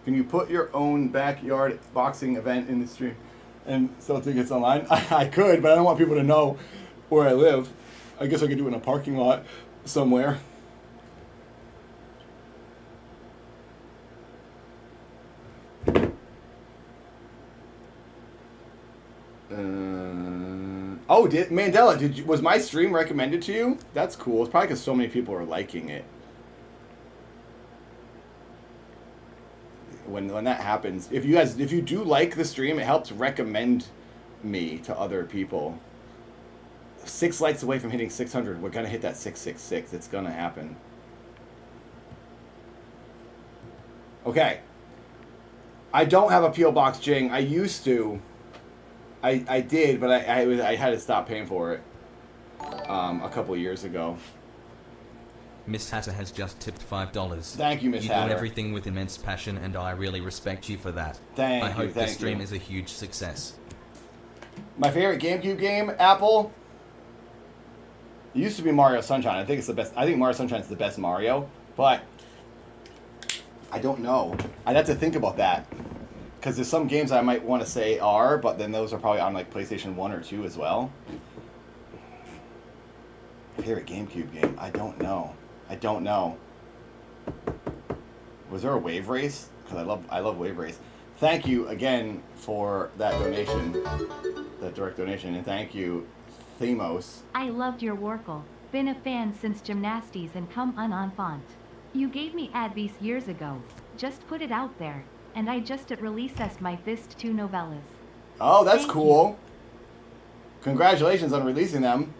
Can you put your own backyard boxing event in the stream and sell tickets online? I could, but I don't want people to know where I live. I guess I could do it in a parking lot somewhere. Oh, Mandela, was my stream recommended to you? That's cool. It's probably because so many people are liking it. When that happens, if you do like the stream, it helps recommend me to other people. 6 likes away from hitting 600. We're gonna hit that 666. It's gonna happen. Okay. I don't have a P.O. Box, Jing. I used to. I did, but I had to stop paying for it a couple of years ago. Miss Hatter has just tipped $5. Thank you, Miss Hatter. You do everything with immense passion, and I really respect you for that. I hope this stream is a huge success. My favorite GameCube game, Apple. It used to be Mario Sunshine. I think it's the best. I think Mario Sunshine is the best Mario, but I don't know. I'd have to think about that. Because there's some games I might want to say are, but then those are probably on like PlayStation 1 or 2 as well. Favorite GameCube game? I don't know. Was there a Wave Race? because I love Wave Race. Thank you again for that donation, that direct donation, and thank you, Themos. I loved your Warkle. Been a fan since Gymnasties and come un enfant. You gave me advice years ago. Just put it out there. And I just at released my first 2 novellas. Oh, that's Thank cool. you. Congratulations on releasing them.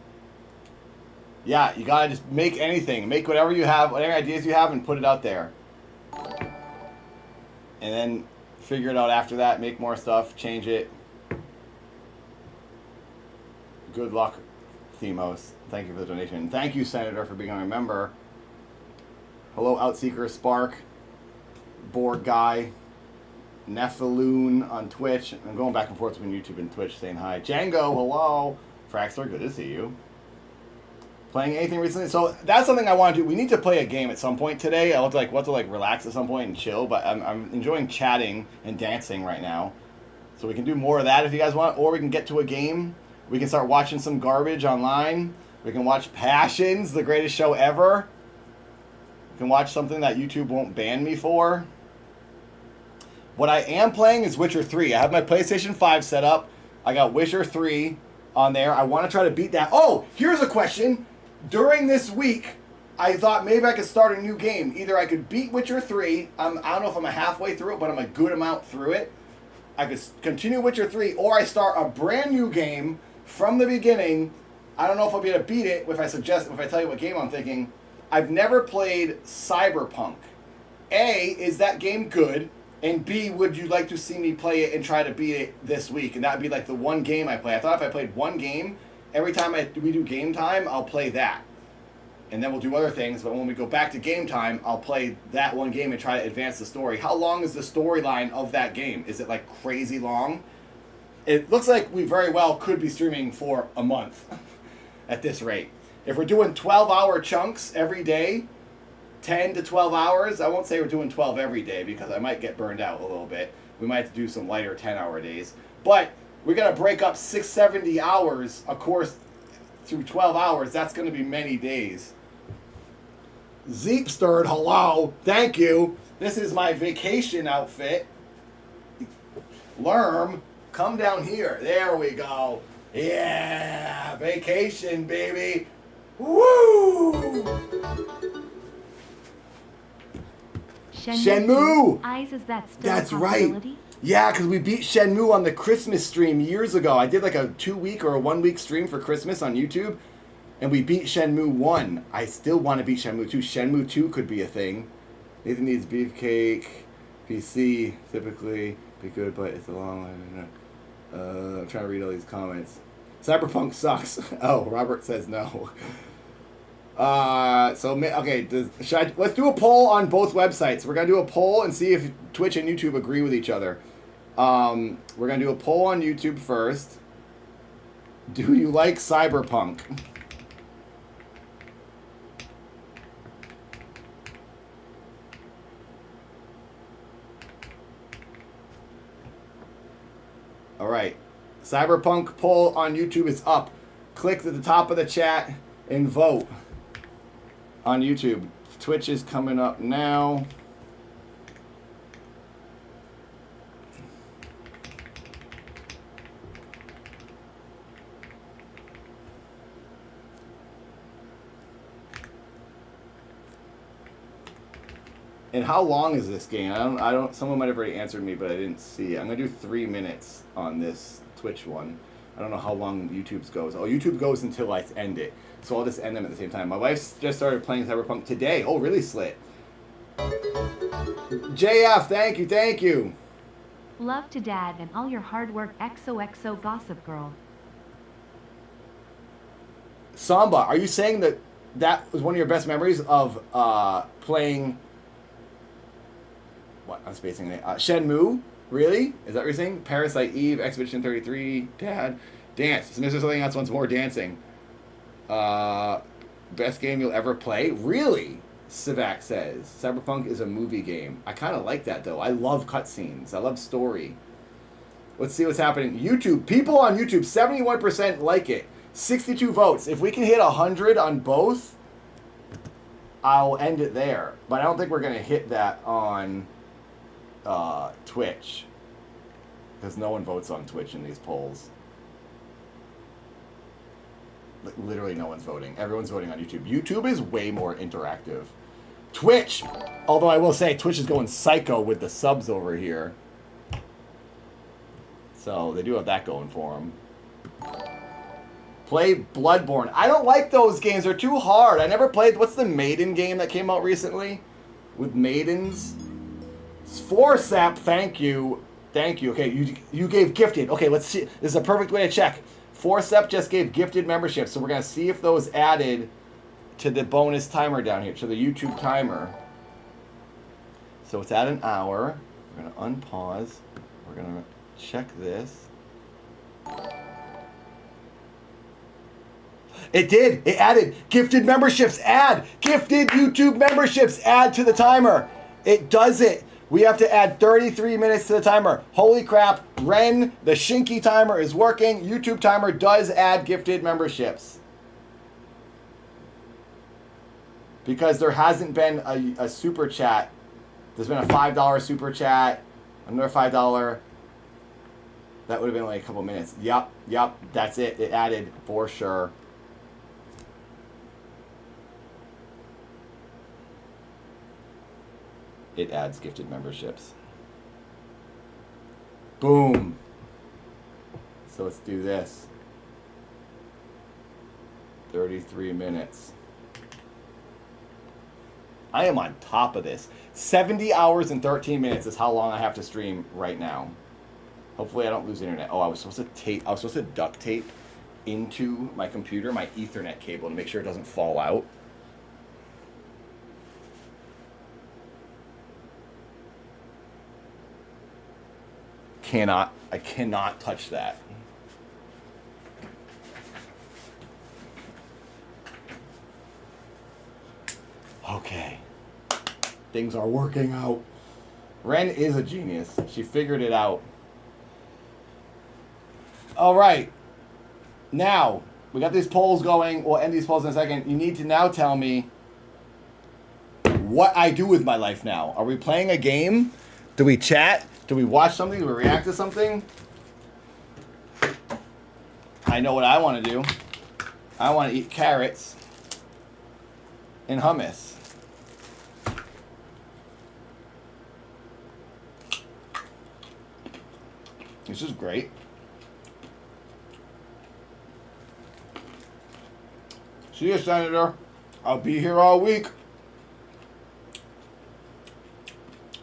Yeah, you gotta just make anything. Make whatever you have, whatever ideas you have, and put it out there. And then figure it out after that. Make more stuff. Change it. Good luck, Themos. Thank you for the donation. Thank you, Senator, for being a member. Hello, Outseeker, Spark, Board Guy, Nephiloon on Twitch. I'm going back and forth between YouTube and Twitch saying hi. Django, hello. Fraxler, good to see you. Playing anything recently? So that's something I want to do. We need to play a game at some point today. I want to relax at some point and chill, but I'm enjoying chatting and dancing right now. So we can do more of that if you guys want, or we can get to a game. We can start watching some garbage online. We can watch Passions, the greatest show ever. We can watch something that YouTube won't ban me for. What I am playing is Witcher 3. I have my PlayStation 5 set up. I got Witcher 3 on there. I want to try to beat that. Oh, here's a question. During this week, I thought maybe I could start a new game. Either I could beat Witcher 3. I don't know if I'm halfway through it, but I'm a good amount through it. I could continue Witcher 3, or I start a brand new game from the beginning. I don't know if I'll be able to beat it if I tell you what game I'm thinking. I've never played Cyberpunk. A, is that game good? And B, would you like to see me play it and try to beat it this week? And that would be like the one game I play. I thought if I played one game, every time we do game time, I'll play that. And then we'll do other things, but when we go back to game time, I'll play that one game and try to advance the story. How long is the storyline of that game? Is it like crazy long? It looks like we very well could be streaming for a month at this rate. If we're doing 12-hour chunks every day, 10 to 12 hours, I won't say we're doing 12 every day because I might get burned out a little bit. We might have to do some lighter 10-hour days. But we're going to break up 670 hours, of course, through 12 hours. That's going to be many days. Zeepstirred, hello. Thank you. This is my vacation outfit. Lerm, come down here. There we go. Yeah, vacation, baby. Woo! Shenmue! Eyes, is that still That's a right. possibility? Yeah, because we beat Shenmue on the Christmas stream years ago. I did like a 2-week or a 1-week stream for Christmas on YouTube, and we beat Shenmue 1. I still want to beat Shenmue 2. Shenmue 2 could be a thing. Nathan needs beefcake. PC, typically, be good, but it's a long line. I'm trying to read all these comments. Cyberpunk sucks. Oh, Robert says no. Okay, let's do a poll on both websites. We're going to do a poll and see if Twitch and YouTube agree with each other. We're going to do a poll on YouTube first. Do you like Cyberpunk? All right. Cyberpunk poll on YouTube is up. Click at the top of the chat and vote on YouTube. Twitch is coming up now. And how long is this game? I don't. Someone might have already answered me, but I didn't see it. I'm gonna do 3 minutes on this Twitch one. I don't know how long YouTube's goes. Oh, YouTube goes until I end it. So I'll just end them at the same time. My wife just started playing Cyberpunk today. Oh, really, Slit? JF, thank you. Love to Dad and all your hard work. XOXO Gossip Girl. Samba, are you saying that was one of your best memories of playing... What? I'm spacing it. Shenmue? Really? Is that what you're saying? Parasite Eve, Expedition 33, Dad, Dance. So there's something else once more, dancing. Best game you'll ever play? Really? Sivak says. Cyberpunk is a movie game. I kind of like that, though. I love cutscenes. I love story. Let's see what's happening. YouTube. People on YouTube, 71% like it. 62 votes. If we can hit 100 on both, I'll end it there. But I don't think we're going to hit that on Twitch. Because no one votes on Twitch in these polls. Like, literally no one's voting. Everyone's voting on YouTube. YouTube is way more interactive. Twitch! Although I will say, Twitch is going psycho with the subs over here. So, they do have that going for them. Play Bloodborne. I don't like those games. They're too hard. I never played... What's the Maiden game that came out recently? With maidens? Forsap, thank you. Thank you. Okay, you gave gifted. Okay, let's see. This is a perfect way to check. Forsep just gave gifted memberships, so we're going to see if those added to the bonus timer down here, to the YouTube timer. So it's at an hour. We're going to unpause. We're going to check this. It did. It added gifted memberships. Add gifted YouTube memberships. Add to the timer. It does it. We have to add 33 minutes to the timer. Holy crap. Ren, the Shinky timer is working. YouTube timer does add gifted memberships. Because there hasn't been a super chat. There's been a $5 super chat. Another $5. That would have been like a couple minutes. Yup. That's it. It added for sure. It adds gifted memberships. Boom. So let's do this. 33 minutes. I am on top of this. 70 hours and 13 minutes is how long I have to stream right now. Hopefully I don't lose internet. Oh, I was supposed to duct tape into my computer, my Ethernet cable, to make sure it doesn't fall out. I cannot touch that. Okay. Things are working out. Ren is a genius. She figured it out. All right. Now, we got these polls going. We'll end these polls in a second. You need to now tell me what I do with my life now. Are we playing a game? Do we chat? Do we watch something? Do we react to something? I know what I want to do. I want to eat carrots and hummus. This is great. See you, Senator. I'll be here all week.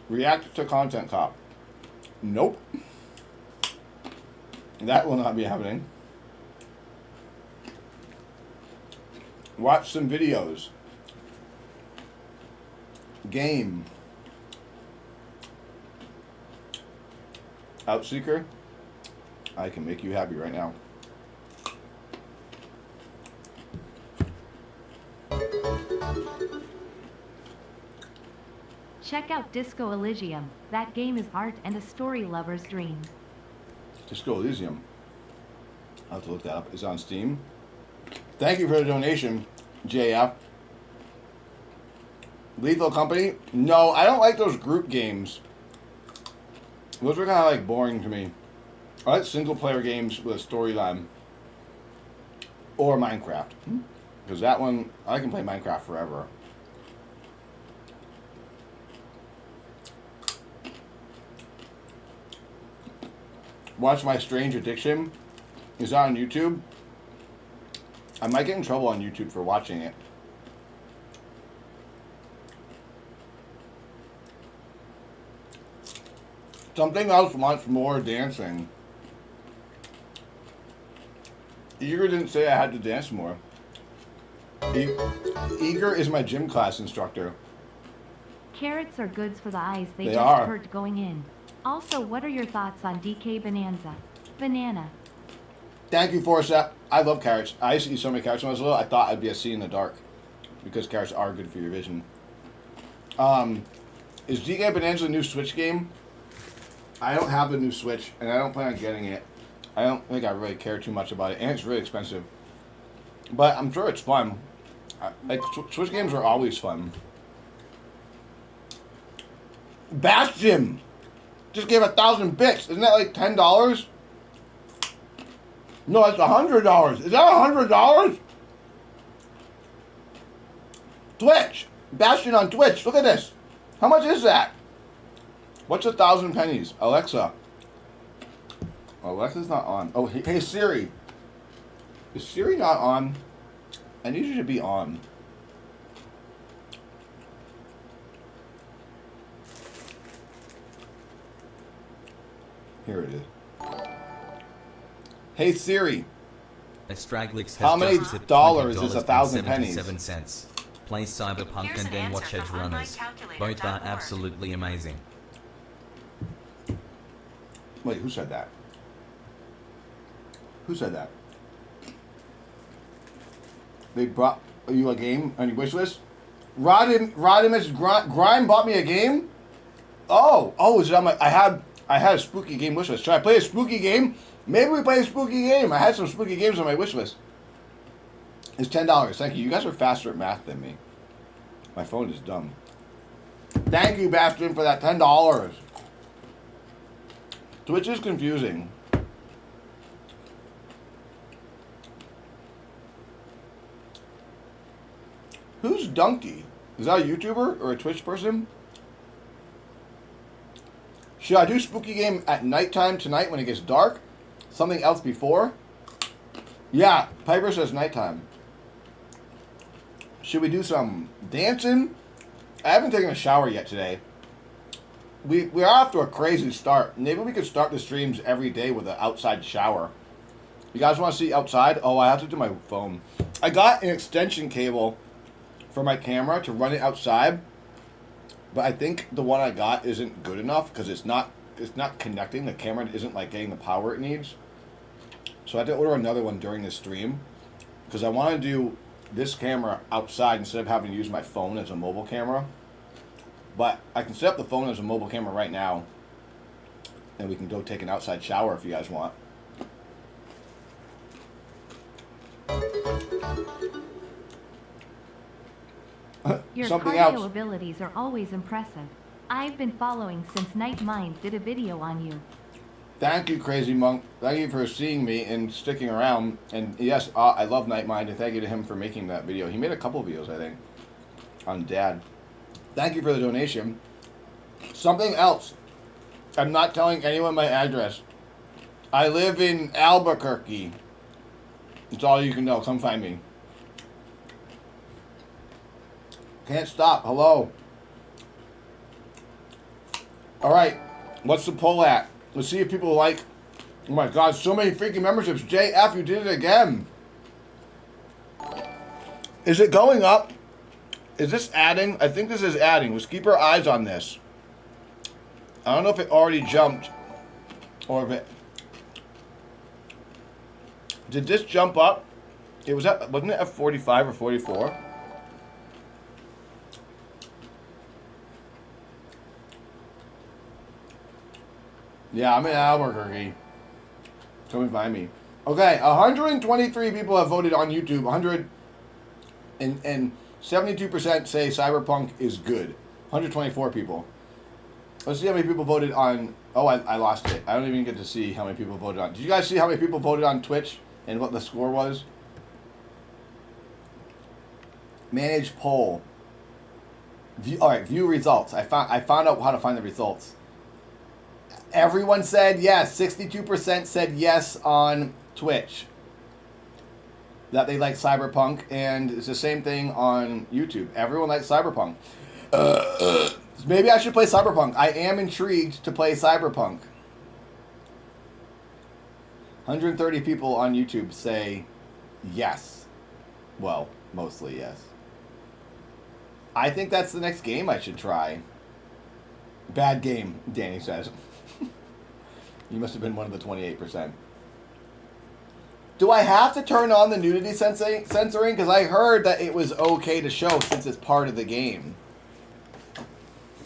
React to Content Cop. Nope. That will not be happening. Watch some videos. Game. Outseeker. I can make you happy right now. Check out Disco Elysium. That game is art and a story lover's dream. Disco Elysium. I'll have to look that up. It's on Steam. Thank you for the donation, JF. Lethal Company? No, I don't like those group games. Those are kind of like boring to me. I like single player games with a storyline. Or Minecraft. Because that one, I can play Minecraft forever. Watch My Strange Addiction. Is that on YouTube? I might get in trouble on YouTube for watching it. Something else wants more dancing. Eager didn't say I had to dance more. Eager is my gym class instructor. Carrots are goods for the eyes. They just are. hurt going in. Also, what are your thoughts on DK Bonanza? Banana. Thank you, Forsap. I love carrots. I used to eat so many carrots when I was little, I thought I'd be a see in the dark. Because carrots are good for your vision. Is DK Bonanza a new Switch game? I don't have the new Switch, and I don't plan on getting it. I don't think I really care too much about it, and it's really expensive. But I'm sure it's fun. Like, Switch games are always fun. Bastion! just gave 1,000 bits. Isn't that like $10? No, that's $100. Is that $100? Twitch. Bastion on Twitch. Look at this. How much is that? What's 1,000 pennies? Alexa. Alexa's not on. Oh, hey Siri. Is Siri not on? I need you to be on. Here it is. Hey Siri. Astraglix has How many just tipped dollars is $20 1,000 and pennies? 77 cents. Play Cyberpunk Here's and an then watch answer Edge from Runners. onlinecalculator.org. Both are absolutely amazing. Wait, who said that? Who said that? They brought you a game on your wish list? Rodimus Grime bought me a game? Oh, is it on my... I had a spooky game wish list. Should I play a spooky game? Maybe we play a spooky game. I had some spooky games on my wish list. It's $10. Thank you. You guys are faster at math than me. My phone is dumb. Thank you, Bastion, for that $10. Twitch is confusing. Who's Donkey? Is that a YouTuber or a Twitch person? Should I do spooky game at nighttime tonight when it gets dark? Something else before? Yeah, Piper says nighttime. Should we do some dancing? I haven't taken a shower yet today. We're off to a crazy start. Maybe we could start the streams every day with an outside shower. You guys want to see outside? Oh, I have to do my phone. I got an extension cable for my camera to run it outside, but I think the one I got isn't good enough because it's not connecting. The camera isn't like getting the power it needs. So I have to order another one during this stream because I want to do this camera outside instead of having to use my phone as a mobile camera. But I can set up the phone as a mobile camera right now, and we can go take an outside shower if you guys want. Your Something cardio else. abilities are always impressive. I've been following since Nightmind did a video on you. Thank you, Crazy Monk. Thank you for seeing me and sticking around. And yes, I love Nightmind, and thank you to him for making that video. He made a couple videos, I think, on Dad. Thank you for the donation. Something else. I'm not telling anyone my address. I live in Albuquerque. It's all you can know. Come find me. Can't stop. Hello. All right. What's the poll at? Let's see if people like... Oh my God, so many freaking memberships. JF, you did it again. Is it going up? Is this adding? I think this is adding. Let's keep our eyes on this. I don't know if it already jumped. Or if it... Did this jump up? It was at... Wasn't it at 45 or 44? Yeah, I'm in Albuquerque. Come and find me. Okay, 123 people have voted on YouTube. 72% say Cyberpunk is good. 124 people. Let's see how many people voted on... Oh, I lost it. I don't even get to see how many people voted on... Did you guys see how many people voted on Twitch and what the score was? Manage poll. Alright, view results. I found out how to find the results. Everyone said yes. 62% said yes on Twitch. That they like Cyberpunk, and it's the same thing on YouTube. Everyone likes Cyberpunk. Maybe I should play Cyberpunk. I am intrigued to play Cyberpunk. 130 people on YouTube say yes. Well, mostly yes. I think that's the next game I should try. Bad game, Danny says. You must have been one of the 28%. Do I have to turn on the nudity censoring? Because I heard that it was okay to show since it's part of the game.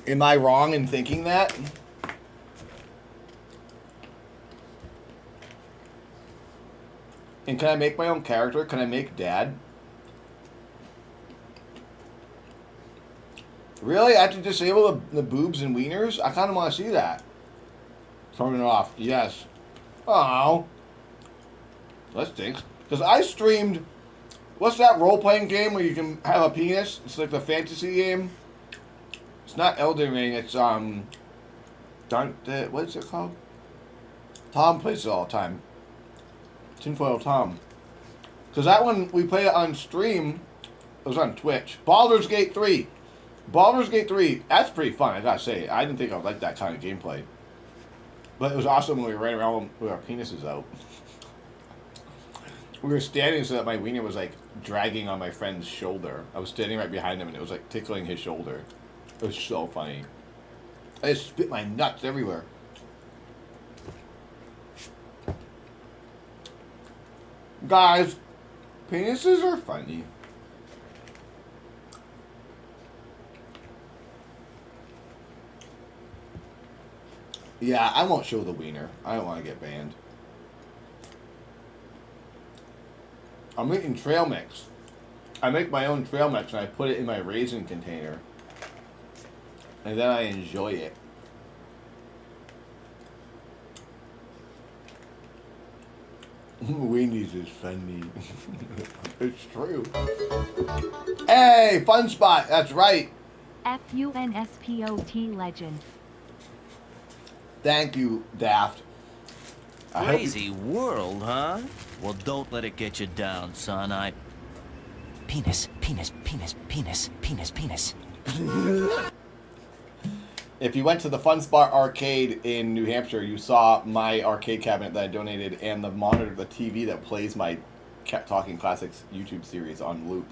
Am I wrong in thinking that? And can I make my own character? Can I make Dad? Really? I have to disable the boobs and wieners? I kind of want to see that. Turn it off. Yes. Oh. That stinks. Because I streamed... What's that role-playing game where you can have a penis? It's like the fantasy game. It's not Elden Ring. It's, Stunt... What is it called? Tom plays it all the time. Tinfoil Tom. Because that one, we played it on stream. It was on Twitch. Baldur's Gate 3. Baldur's Gate 3, that's pretty fun, I gotta say. I didn't think I would like that kind of gameplay. But it was awesome when we ran around with our penises out. We were standing so that my wiener was like dragging on my friend's shoulder. I was standing right behind him and it was like tickling his shoulder. It was so funny. I just spit my nuts everywhere. Guys, penises are funny. Yeah, I won't show the wiener. I don't want to get banned. I'm making trail mix. I make my own trail mix and I put it in my raisin container. And then I enjoy it. Weenies is funny. It's true. Hey, Fun Spot. That's right. FUNSPOT legend. Thank you, Daft. Crazy world, huh? Well, don't let it get you down, son. Penis, penis, penis, penis, penis, penis. If you went to the Fun Spot arcade in New Hampshire, you saw my arcade cabinet that I donated and the monitor, the TV that plays my Talking Classics YouTube series on loop.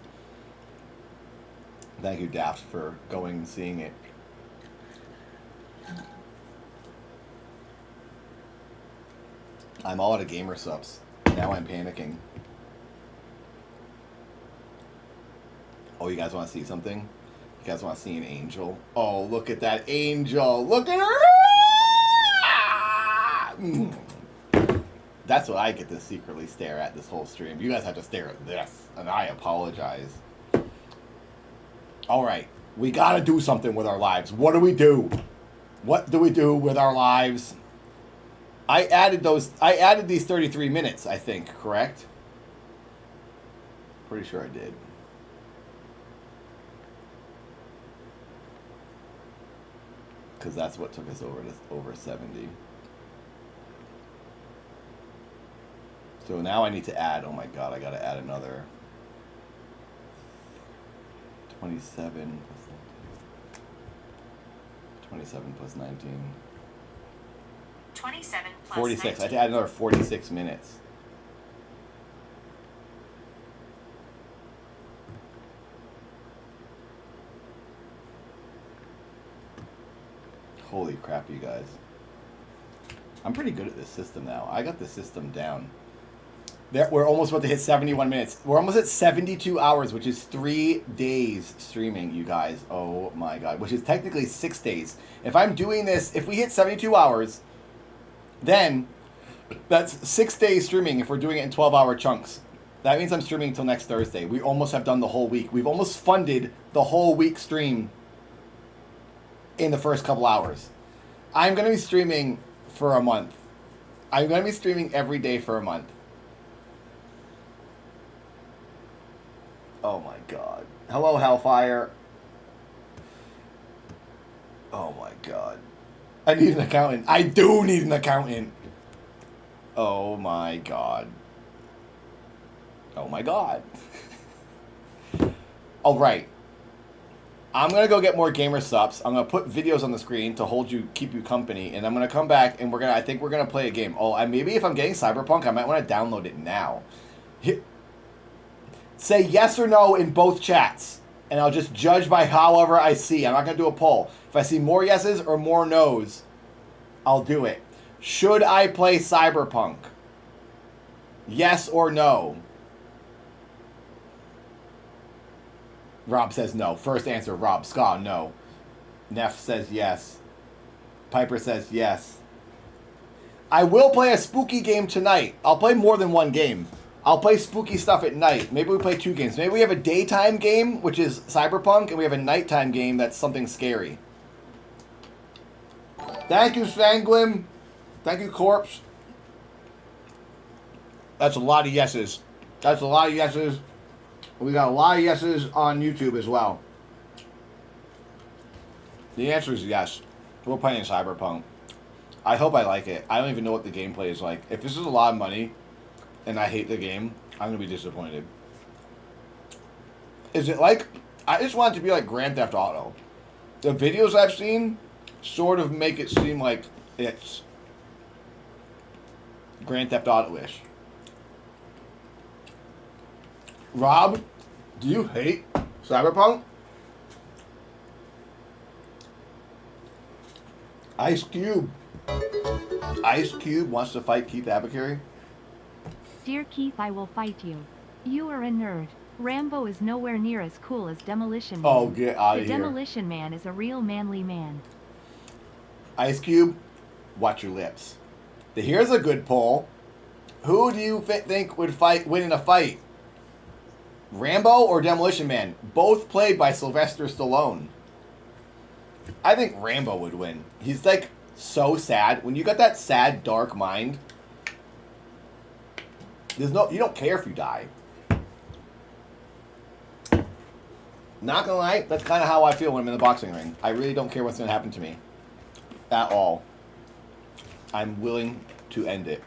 Thank you, Daft, for going and seeing it. I'm all out of gamer subs. Now I'm panicking. Oh, you guys want to see something? You guys want to see an angel? Oh, look at that angel. Look at her. That's what I get to secretly stare at this whole stream. You guys have to stare at this, and I apologize. All right. We got to do something with our lives. What do we do? What do we do with our lives? I added these 33 minutes, I think, correct? Pretty sure I did. Because that's what took us over 70. So now I need to add, oh my god, I gotta add another 27 plus 19. 27 plus 19. 27 plus 46. 19. I had to add another 46 minutes. Holy crap, you guys. I'm pretty good at this system now. I got the system down. We're almost about to hit 71 minutes. We're almost at 72 hours, which is 3 days streaming, you guys. Oh my god. Which is technically 6 days. If I'm doing this, if we hit 72 hours, then that's 6 days streaming if we're doing it in 12-hour chunks. That means I'm streaming until next Thursday. We almost have done the whole week. We've almost funded the whole week stream in the first couple hours. I'm going to be streaming for a month. I'm going to be streaming every day for a month. Oh my god. Hello, Hellfire. Oh my god. I need an accountant. I do need an accountant. Oh my god. Oh my god. Alright. I'm going to go get more gamer subs. I'm going to put videos on the screen to keep you company. And I'm going to come back and I think we're going to play a game. Oh, maybe if I'm getting Cyberpunk, I might want to download it now. Say yes or no in both chats. And I'll just judge by however I see. I'm not going to do a poll. If I see more yeses or more nos, I'll do it. Should I play Cyberpunk? Yes or no? Rob says no. First answer, Rob. Ska, no. Neff says yes. Piper says yes. I will play a spooky game tonight. I'll play more than one game. I'll play spooky stuff at night. Maybe we play 2 games. Maybe we have a daytime game, which is Cyberpunk, and we have a nighttime game that's something scary. Thank you, Sanguine. Thank you, Corpse. That's a lot of yeses. That's a lot of yeses. We got a lot of yeses on YouTube as well. The answer is yes. We're playing Cyberpunk. I hope I like it. I don't even know what the gameplay is like. If this is a lot of money and I hate the game, I'm going to be disappointed. Is it like... I just want it to be like Grand Theft Auto. The videos I've seen sort of make it seem like it's Grand Theft Auto-ish. Rob, do you hate Cyberpunk? Ice Cube. Ice Cube wants to fight Keith Abakari. Dear Keith, I will fight you. You are a nerd. Rambo is nowhere near as cool as Demolition Man. Oh, get out of The here. Demolition Man is a real manly man. Ice Cube, watch your lips. Here's a good poll. Who do you think would win in a fight? Rambo or Demolition Man? Both played by Sylvester Stallone. I think Rambo would win. He's like so sad. When you got that sad, dark mind, you don't care if you die. Not gonna lie, that's kind of how I feel when I'm in the boxing ring. I really don't care what's gonna happen to me. At all. I'm willing to end it.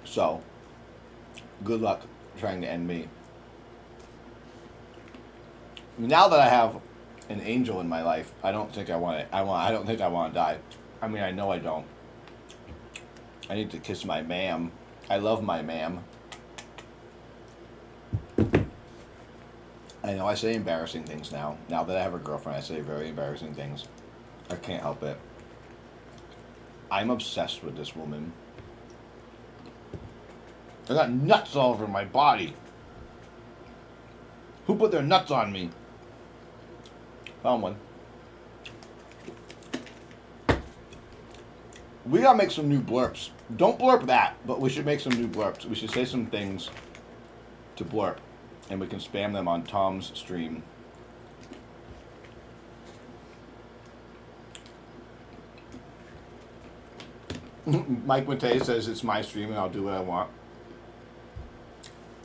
So, good luck trying to end me. Now that I have an angel in my life, I don't think I want it. I don't think I want to die. I mean, I know I don't. I need to kiss my ma'am. I love my ma'am. I know I say embarrassing things now. Now that I have a girlfriend, I say very embarrassing things. I can't help it. I'm obsessed with this woman. I got nuts all over my body. Who put their nuts on me? Found one. We gotta make some new blurps. Don't blurp that, but we should make some new blurps. We should say some things to blurp, and we can spam them on Tom's stream. Mike Matei says it's my stream and I'll do what I want.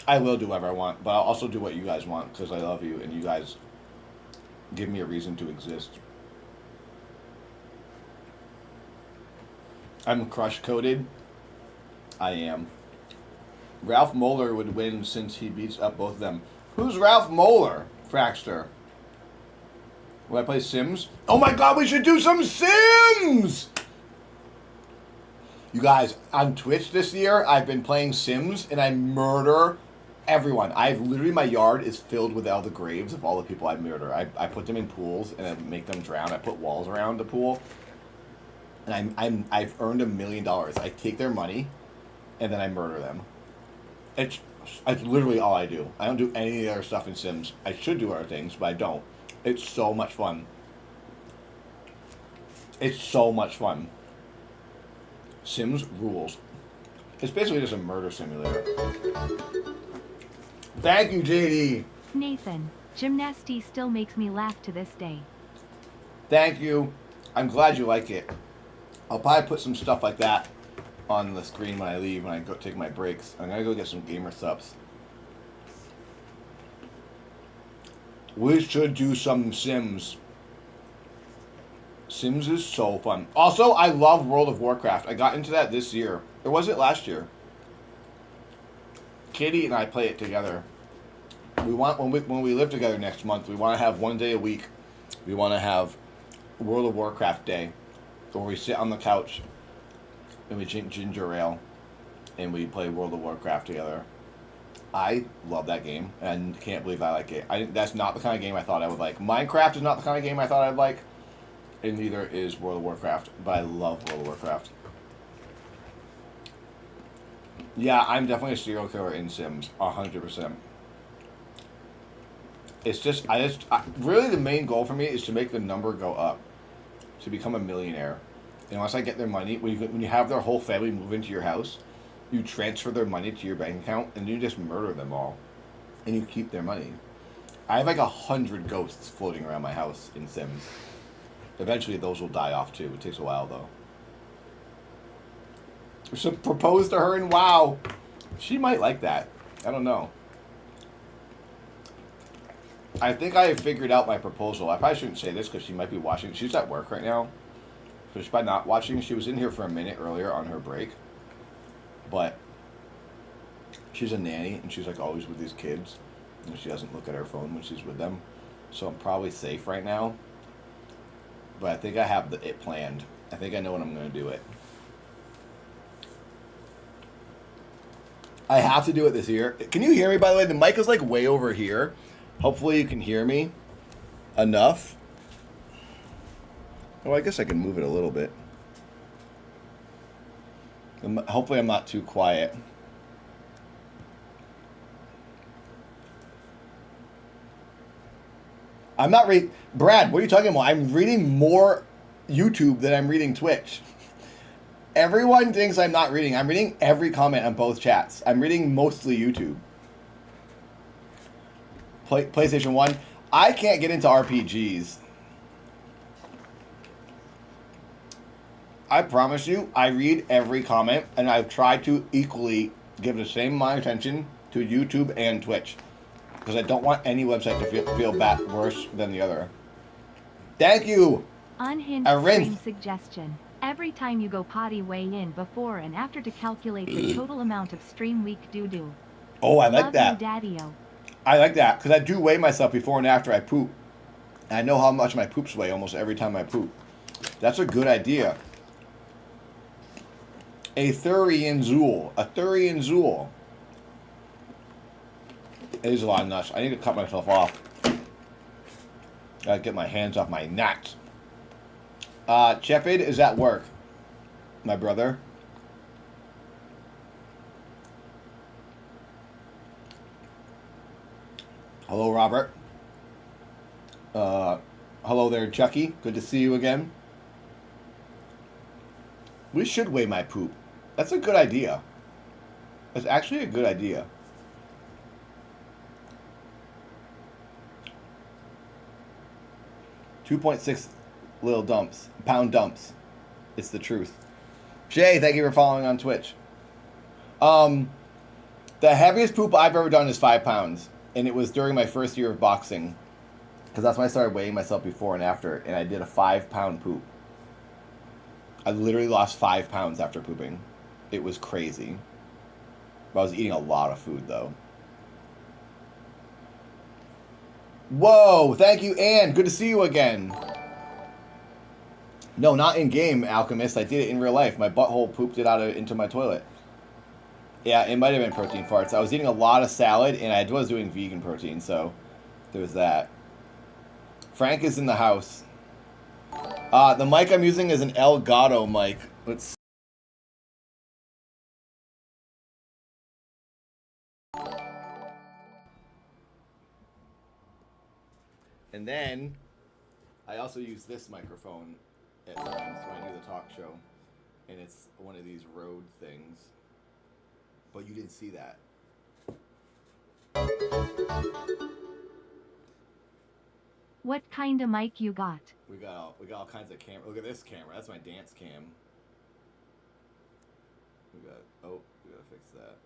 I will do whatever I want, but I'll also do what you guys want because I love you and you guys give me a reason to exist. I'm crush coded. I am. Ralph Moeller would win since he beats up both of them. Who's Ralph Moeller, Fraxter? Will I play Sims? Oh my god, we should do some Sims! You guys, on Twitch this year, I've been playing Sims and I murder everyone. Literally, my yard is filled with all the graves of all the people I murder. I put them in pools and I make them drown. I put walls around the pool. And I've earned $1 million. I take their money and then I murder them. It's literally all I do. I don't do any other stuff in Sims. I should do other things, but I don't. It's so much fun. It's so much fun. Sims rules. It's basically just a murder simulator. Thank you, JD. Nathan, gymnasty still makes me laugh to this day. Thank you. I'm glad you like it. I'll probably put some stuff like that on the screen when I leave, when I go take my breaks. I'm gonna go get some gamer subs. We should do some Sims. Sims is so fun. Also, I love World of Warcraft. I got into that this year. Or was it last year? Katie and I play it together. We want when we live together next month, we want to have one day a week. We want to have World of Warcraft day, where we sit on the couch and we drink ginger ale and we play World of Warcraft together. I love that game and can't believe I like it. That's not the kind of game I thought I would like. Minecraft is not the kind of game I thought I'd like. And neither is World of Warcraft, but I love World of Warcraft. Yeah, I'm definitely a serial killer in Sims, 100%. It's just, really the main goal for me is to make the number go up, to become a millionaire. And once I get their money, when you have their whole family move into your house, you transfer their money to your bank account, and you just murder them all, and you keep their money. I have like 100 ghosts floating around my house in Sims. Eventually, those will die off too. It takes a while, though. We should propose to her in WoW. She might like that. I don't know. I think I have figured out my proposal. I probably shouldn't say this because she might be watching. She's at work right now. So she's probably not watching. She was in here for a minute earlier on her break. But she's a nanny and she's like always with these kids. And she doesn't look at her phone when she's with them. So I'm probably safe right now. But I think I have it planned. I think I know when I'm going to do it. I have to do it this year. Can you hear me, by the way? The mic is like way over here. Hopefully you can hear me enough. Oh, I guess I can move it a little bit. Hopefully I'm not too quiet. I'm not reading... Brad, what are you talking about? I'm reading more YouTube than I'm reading Twitch. Everyone thinks I'm not reading. I'm reading every comment on both chats. I'm reading mostly YouTube. PlayStation 1. I can't get into RPGs. I promise you, I read every comment, and I've tried to equally give the same amount of attention to YouTube and Twitch. Because I don't want any website to feel bad worse than the other. Thank you! Unhinged stream suggestion. Every time you go potty, weigh in before and after to calculate the total amount of stream week doo-doo. Oh, I like Love that. You, Daddy-o. I like that, because I do weigh myself before and after I poop. And I know how much my poops weigh almost every time I poop. That's a good idea. A Thurian Zool. A Thurian Zool. It is a lot of nuts. I need to cut myself off. Gotta get my hands off my nuts. Chefid is at work. My brother. Hello, Robert. Hello there, Chucky. Good to see you again. We should weigh my poop. That's a good idea. That's actually a good idea. .6 little dumps. Pound dumps. It's the truth. Jay, thank you for following on Twitch. The heaviest poop I've ever done is 5 pounds. And it was during my first year of boxing. Because that's when I started weighing myself before and after. And I did a 5-pound poop. I literally lost 5 pounds after pooping. It was crazy. But I was eating a lot of food, though. Whoa! Thank you, Ann. Good to see you again. No, not in game, Alchemist. I did it in real life. My butthole pooped it out into my toilet. Yeah, it might have been protein farts. I was eating a lot of salad, and I was doing vegan protein, so there was that. Frank is in the house. The mic I'm using is an Elgato mic. Let's. And then I also use this microphone at times when I do the talk show, and it's one of these Rode things. But you didn't see that. What kind of mic you got? We got all kinds of camera. Look at this camera. That's my dance cam. We gotta fix that.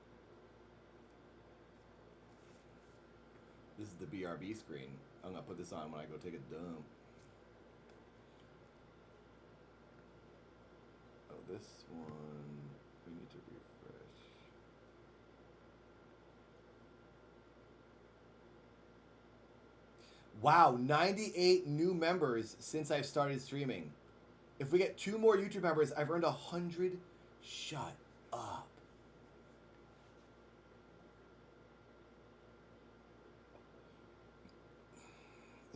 This is the BRB screen. I'm gonna put this on when I go take a dump. Oh, this one we need to refresh. Wow, 98 new members since I've started streaming. If we get 2 more YouTube members, I've earned 100. Shut up.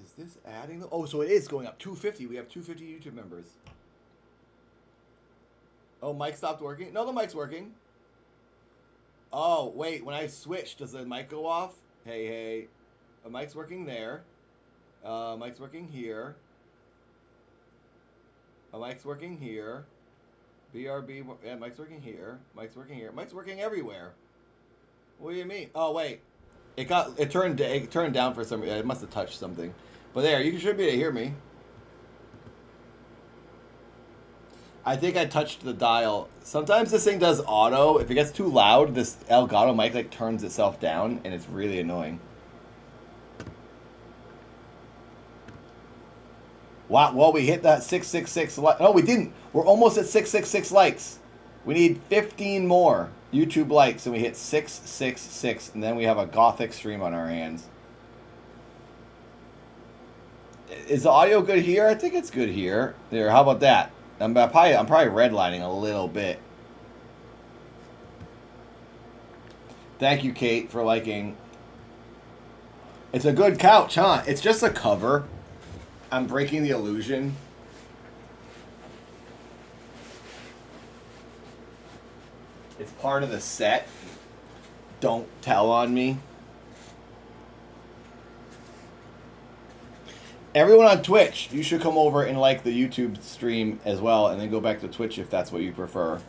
Is this adding? Oh, so it is going up. 250. We have 250 YouTube members. Oh, mic stopped working? No, the mic's working. Oh, wait. When I switch, does the mic go off? Hey. The mic's working there. Mic's working here. Mic's working here. BRB, yeah, mic's working here. Mic's working here. Mic's working everywhere. What do you mean? Oh, wait. It turned down for some reason. It must have touched something. But there, you should be able to hear me. I think I touched the dial. Sometimes this thing does auto. If it gets too loud, this Elgato mic like turns itself down, and it's really annoying. Wow, well, we hit that 666 no, we didn't. We're almost at 666 likes. We need 15 more YouTube likes, and we hit 666, and then we have a gothic stream on our hands. Is the audio good here? I think it's good here. There, how about that? I'm probably redlining a little bit. Thank you, Kate, for liking. It's a good couch, huh? It's just a cover. I'm breaking the illusion. It's part of the set. Don't tell on me. Everyone on Twitch, you should come over and like the YouTube stream as well, and then go back to Twitch if that's what you prefer.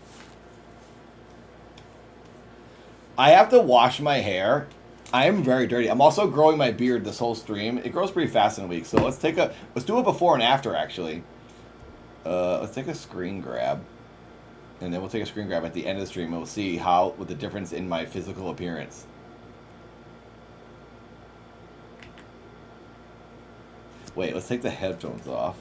I have to wash my hair. I am very dirty. I'm also growing my beard this whole stream. It grows pretty fast in a week, so let's do a before and after actually. Let's take a screen grab, and then we'll take a screen grab at the end of the stream, and we'll see what the difference in my physical appearance. Wait, let's take the headphones off.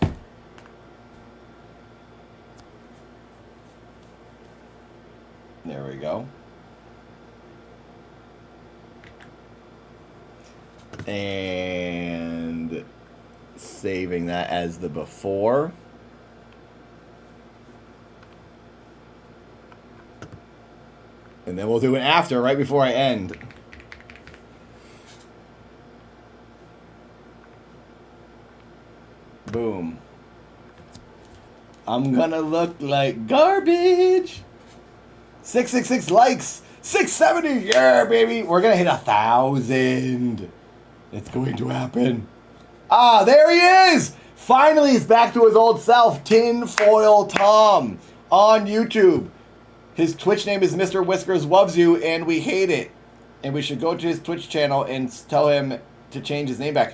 There we go. And saving that as the before. And then we'll do an after right before I end. Boom. I'm gonna look like garbage. 666 likes. 670. Yeah, baby. We're gonna hit 1,000. It's going to happen. Ah, there he is. Finally, he's back to his old self. Tinfoil Tom on YouTube. His Twitch name is Mr. Whiskers Loves You, and we hate it. And we should go to his Twitch channel and tell him to change his name back.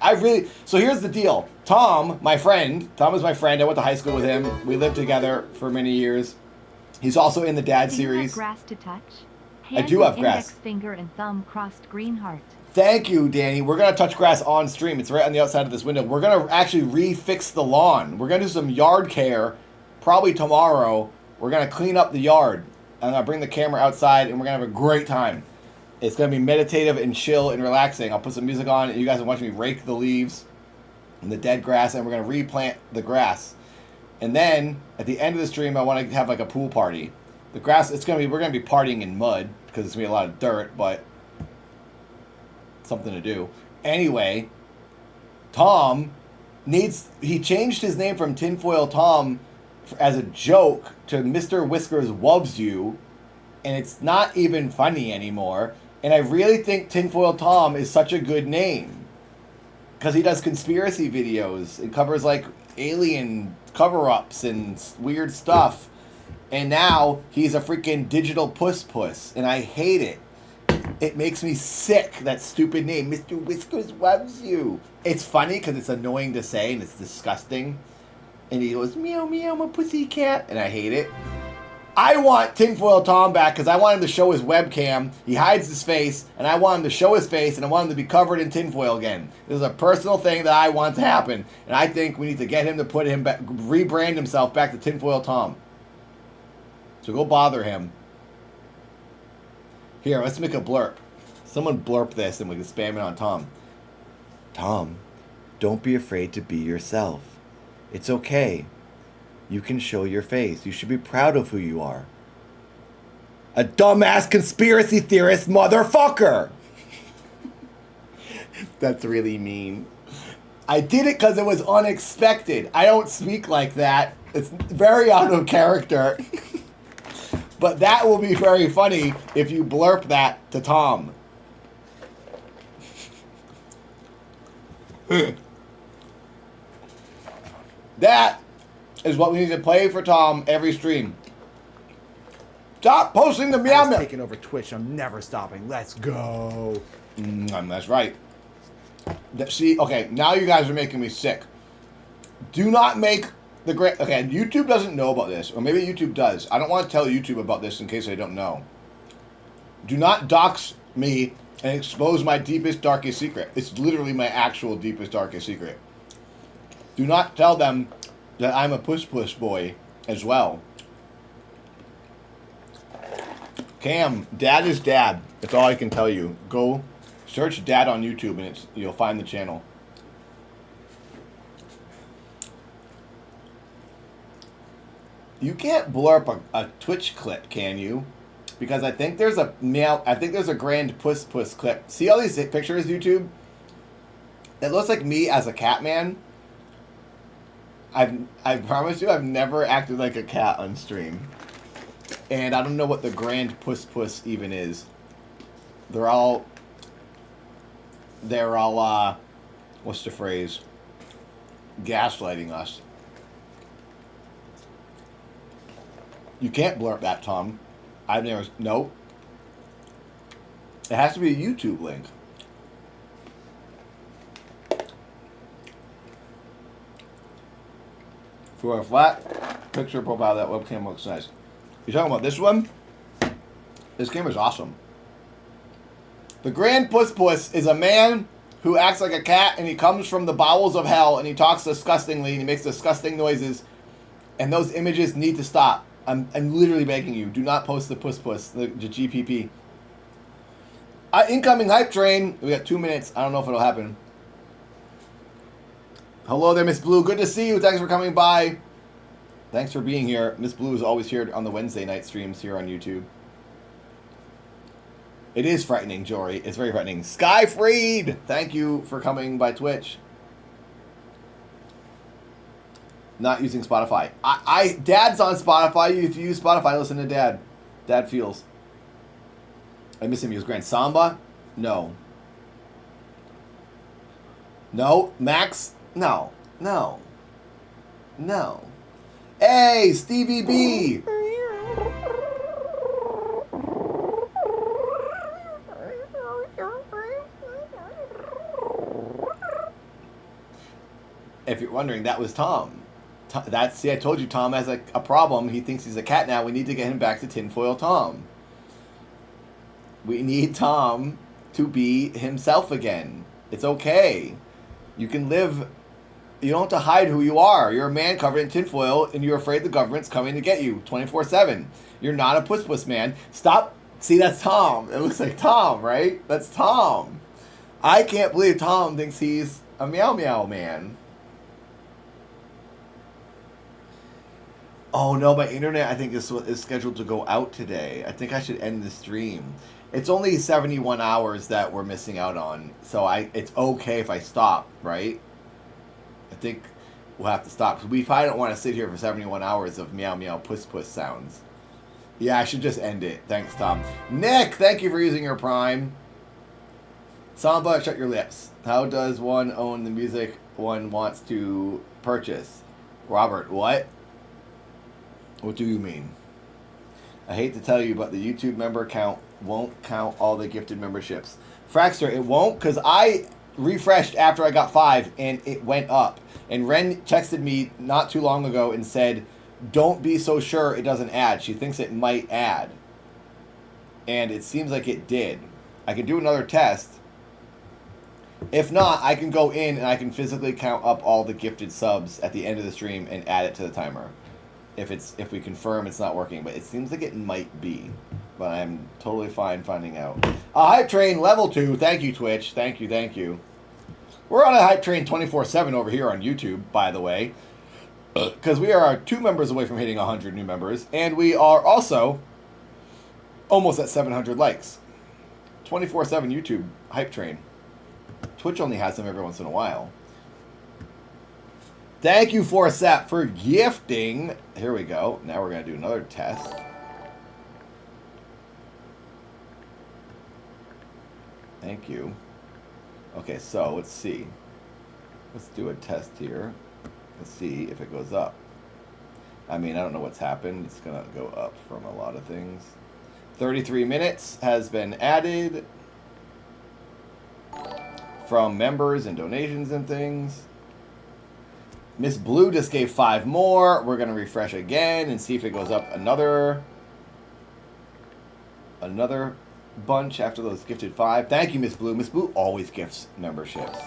So here's the deal. Tom, my friend. Tom is my friend. I went to high school with him. We lived together for many years. He's also in the Dad Do series. you have grass to touch? I do have grass. Index finger and thumb crossed green heart. Thank you, Danny. We're going to touch grass on stream. It's right on the outside of this window. We're going to actually refix the lawn. We're going to do some yard care probably tomorrow. We're going to clean up the yard. I'm going to bring the camera outside, and we're going to have a great time. It's going to be meditative and chill and relaxing. I'll put some music on, and you guys will watch me rake the leaves and the dead grass, and we're going to replant the grass. And then, at the end of the stream, I want to have like a pool party. The grass, we're going to be partying in mud, because it's going to be a lot of dirt, but something to do. Anyway, Tom he changed his name from Tinfoil Tom as a joke to Mr. Whiskers Loves You, and it's not even funny anymore. And I really think Tinfoil Tom is such a good name because he does conspiracy videos and covers like alien cover-ups and weird stuff. And now he's a freaking digital puss, and I hate it. It makes me sick, that stupid name. Mr. Whiskers Loves You. It's funny because it's annoying to say and it's disgusting. And he goes, meow, meow, my pussycat. And I hate it. I want Tinfoil Tom back because I want him to show his webcam. He hides his face, and I want him to show his face, and I want him to be covered in tinfoil again. This is a personal thing that I want to happen. And I think we need to get him to put him back, rebrand himself back to Tinfoil Tom. So go bother him. Here, let's make a blurb. Someone blurp this and we can spam it on Tom. Tom, don't be afraid to be yourself. It's okay. You can show your face. You should be proud of who you are. A dumbass conspiracy theorist motherfucker! That's really mean. I did it because it was unexpected. I don't speak like that. It's very out of character. But that will be very funny if you blurp that to Tom. That is what we need to play for Tom every stream. Stop posting the meow meow. Taking over Twitch. I'm never stopping. Let's go. That's right. See, okay, now you guys are making me sick. Do not make Okay, YouTube doesn't know about this, or maybe YouTube does. I don't want to tell YouTube about this in case they don't know. Do not dox me and expose my deepest, darkest secret. It's literally my actual deepest, darkest secret. Do not tell them that I'm a push boy as well. Cam, dad is dad. That's all I can tell you. Go search dad on YouTube and you'll find the channel. You can't blurp a Twitch clip, can you? Because I think there's a grand puss clip. See all these pictures, YouTube? It looks like me as a cat man. I promise you, I've never acted like a cat on stream. And I don't know what the grand puss even is. They're all, what's the phrase? Gaslighting us. You can't blurp that, Tom. I've never, nope. It has to be a YouTube link. For a flat picture profile, that webcam looks nice. You're talking about this one? This camera's awesome. The Grand Puss is a man who acts like a cat, and he comes from the bowels of hell, and he talks disgustingly, and he makes disgusting noises, and those images need to stop. I'm literally begging you, do not post the puss, the GPP. Incoming hype train. We got 2 minutes. I don't know if it'll happen. Hello there, Miss Blue. Good to see you. Thanks for coming by. Thanks for being here. Miss Blue is always here on the Wednesday night streams here on YouTube. It is frightening, Jory. It's very frightening. Sky Freed! Thank you for coming by Twitch. Not using Spotify. Dad's on Spotify. If you use Spotify, listen to Dad. Dad feels. I miss him. He was Grand Samba? No. No. Max? No. No. No. Hey, Stevie B! If you're wondering, that was Tom. See, I told you Tom has a problem. He thinks he's a cat now. We need to get him back to tinfoil Tom. We need Tom to be himself again. It's okay. You can live. You don't have to hide who you are. You're a man covered in tinfoil, and you're afraid the government's coming to get you 24/7. You're not a puss man. Stop. See, that's Tom. It looks like Tom, right? That's Tom. I can't believe Tom thinks he's a meow man. Oh no, my internet I think is scheduled to go out today. I think I should end the stream. It's only 71 hours that we're missing out on, so it's okay if I stop, right? I think we'll have to stop because we probably don't want to sit here for 71 hours of meow puss sounds. Yeah, I should just end it. Thanks, Tom. Nick, thank you for using your Prime. Samba, shut your lips. How does one own the music one wants to purchase? Robert, what? What do you mean? I hate to tell you, but the YouTube member count won't count all the gifted memberships. Fraxter, it won't, because I refreshed after I got 5 and it went up. And Ren texted me not too long ago and said, don't be so sure it doesn't add. She thinks it might add. And it seems like it did. I can do another test. If not, I can go in and I can physically count up all the gifted subs at the end of the stream and add it to the timer. If we confirm it's not working, but it seems like it might be. But I'm totally fine finding out. Hype Train level 2. Thank you, Twitch. Thank you. We're on a Hype Train 24/7 over here on YouTube, by the way. Because we are 2 members away from hitting 100 new members. And we are also almost at 700 likes. 24/7 YouTube Hype Train. Twitch only has them every once in a while. Thank you, Forsap, for gifting. Here we go. Now we're going to do another test. Thank you. Okay, so let's see. Let's do a test here. Let's see if it goes up. I mean, I don't know what's happened. It's going to go up from a lot of things. 33 minutes has been added from members and donations and things. Miss Blue just gave 5 more. We're going to refresh again and see if it goes up another bunch after those gifted 5. Thank you, Miss Blue. Miss Blue always gifts memberships.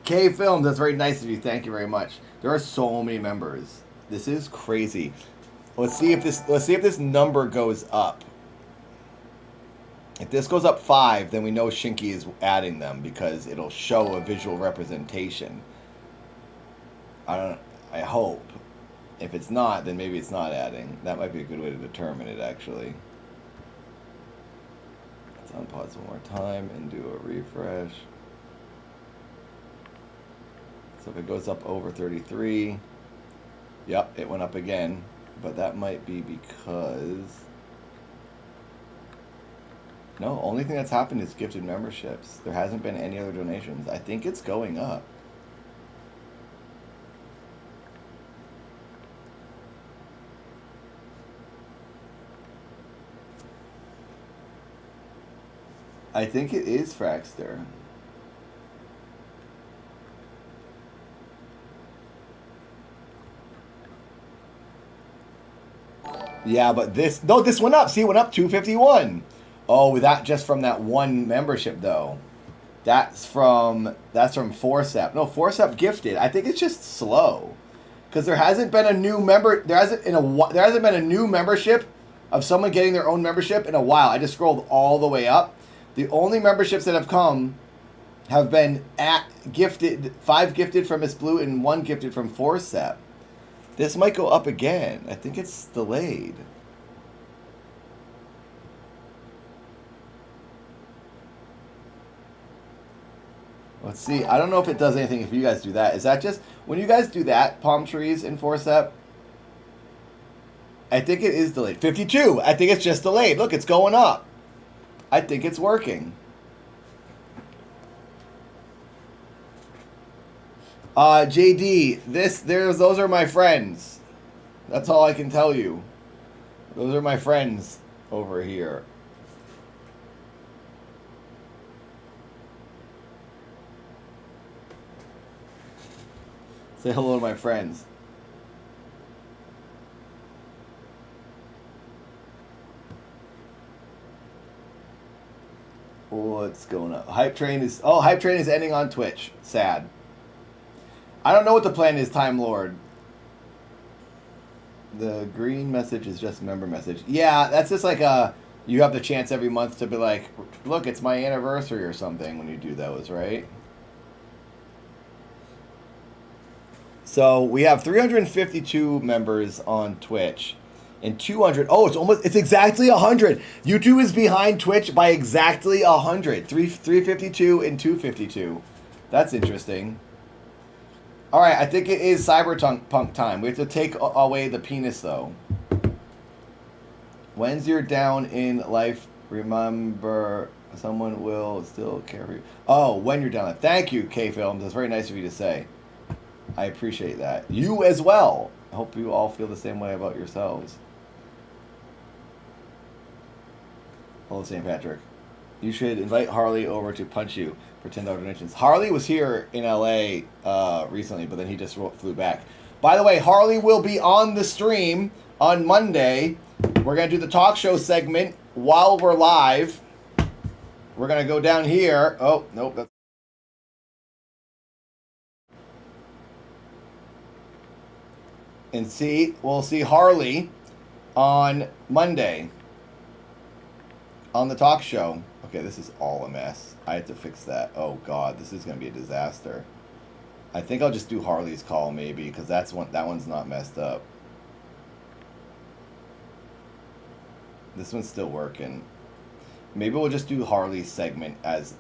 K Films, that's very nice of you. Thank you very much. There are so many members. This is crazy. Let's see if this number goes up. If this goes up 5, then we know Shinky is adding them because it'll show a visual representation. I hope. If it's not, then maybe it's not adding. That might be a good way to determine it, actually. Let's unpause one more time and do a refresh. So if it goes up over 33, yep, it went up again. But that might be because... No, only thing that's happened is gifted memberships. There hasn't been any other donations. I think it's going up. I think it is Fraxter. Yeah, but this... No, this went up. See, it went up 251. Oh, that just from that one membership, though. That's from Forcep. No, Forcep gifted. I think it's just slow. Because there hasn't been a new member... There hasn't been a new membership of someone getting their own membership in a while. I just scrolled all the way up. The only memberships that have come have been gifted, 5 gifted from Miss Blue and 1 gifted from Forcep. This might go up again. I think it's delayed. Let's see. I don't know if it does anything if you guys do that. Is that just... When you guys do that, Palm Trees and Forcep, I think it is delayed. 52. I think it's just delayed. Look, it's going up. I think it's working. JD, those are my friends. That's all I can tell you. Those are my friends over here. Say hello to my friends. What's going on? Hype Train is ending on Twitch. Sad. I don't know what the plan is, Time Lord. The green message is just member message. Yeah, that's just like you have the chance every month to be like, look, it's my anniversary or something when you do those, right? So we have 352 members on Twitch. And 200. Oh, it's exactly 100. YouTube is behind Twitch by exactly 100. 352 and 252. That's interesting. All right, I think it is Cyberpunk time. We have to take away the penis, though. When's you're down in life, remember someone will still care for you. Oh, when you're down in life. Thank you, K-Films. That's very nice of you to say. I appreciate that. You as well. I hope you all feel the same way about yourselves. Hello, St. Patrick. You should invite Harley over to punch you for $10 donations. Harley was here in LA recently, but then he just flew back. By the way, Harley will be on the stream on Monday. We're going to do the talk show segment while we're live. We're going to go down here. Oh, nope. And we'll see Harley on Monday on the talk show. Okay, this is all a mess. I have to fix that. Oh God, this is gonna be a disaster. I think I'll just do Harley's call maybe, because that one's not messed up. This one's still working. Maybe we'll just do Harley's segment as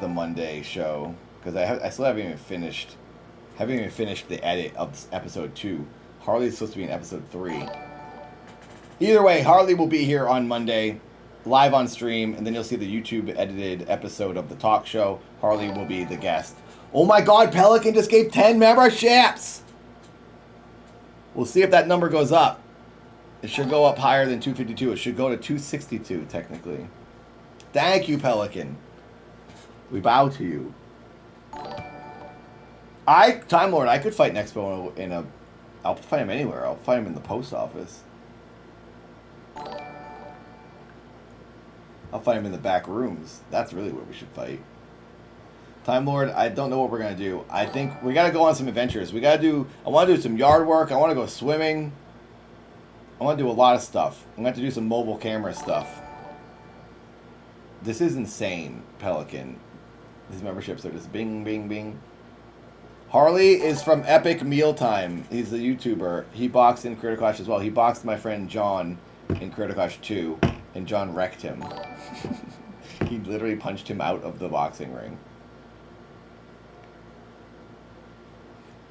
the Monday show, because I still haven't even finished the edit of episode 2. Harley's supposed to be in episode 3. Either way, Harley will be here on Monday, live on stream, and then you'll see the YouTube edited episode of the talk show. Harley will be the guest. Oh my God, Pelican just gave 10 memberships! We'll see if that number goes up. It should go up higher than 252. It should go to 262, technically. Thank you, Pelican. We bow to you. Time Lord, I could fight Nexpo in a... I'll fight him anywhere. I'll fight him in the post office. I'll fight him in the back rooms. That's really where we should fight. Time Lord, I don't know what we're going to do. I think we got to go on some adventures. We got to do... I want to do some yard work. I want to go swimming. I want to do a lot of stuff. I'm going to have to do some mobile camera stuff. This is insane, Pelican. These memberships are just bing, bing, bing. Harley is from Epic Mealtime. He's a YouTuber. He boxed in Critical Clash as well. He boxed my friend John in Critical Clash 2, and John wrecked him. He literally punched him out of the boxing ring.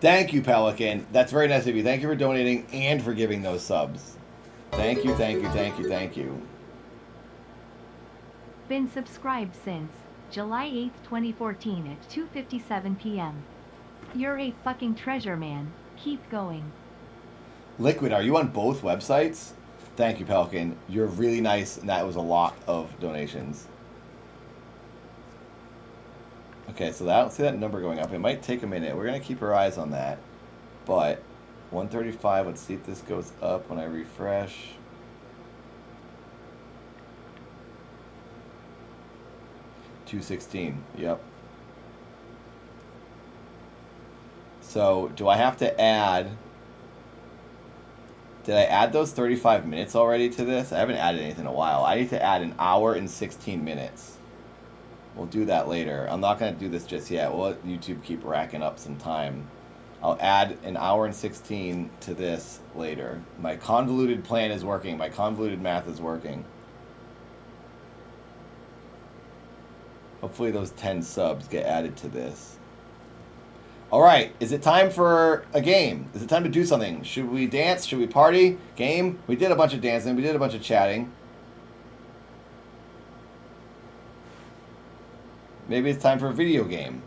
Thank you, Pelican. That's very nice of you. Thank you for donating and for giving those subs. Thank you, thank you, thank you, thank you. Been subscribed since July 8th, 2014 at 2:57 p.m. You're a fucking treasure, man. Keep going. Liquid, are you on both websites? Thank you, Pelican. You're really nice, and that was a lot of donations. Okay, so I don't see that number going up. It might take a minute. We're going to keep our eyes on that. But 135, let's see if this goes up when I refresh. $216, yep. So, do I have to add... Did I add those 35 minutes already to this? I haven't added anything in a while. I need to add an hour and 16 minutes. We'll do that later. I'm not going to do this just yet. We'll let YouTube keep racking up some time. I'll add an hour and 16 to this later. My convoluted plan is working. My convoluted math is working. Hopefully those 10 subs get added to this. Alright, is it time for a game? Is it time to do something? Should we dance? Should we party? Game? We did a bunch of dancing. We did a bunch of chatting. Maybe it's time for a video game.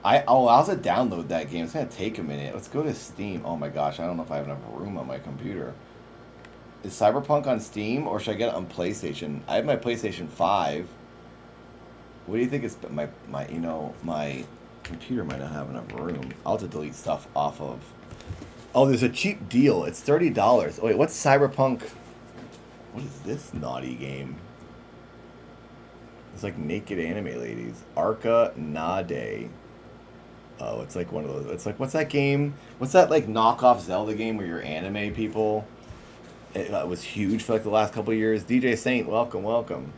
I'll have to download that game. It's going to take a minute. Let's go to Steam. Oh my gosh, I don't know if I have enough room on my computer. Is Cyberpunk on Steam, or should I get it on PlayStation? I have my PlayStation 5. What do you think is my computer might not have enough room. I'll have to delete stuff off of... Oh, there's a cheap deal. It's $30. Oh, wait, what's Cyberpunk? What is this naughty game? It's like naked anime ladies. Arca Nade. Oh, it's like one of those... It's like, what's that game? What's that, like, knockoff Zelda game where you're anime people? It was huge for, like, the last couple of years. DJ Saint, welcome, welcome.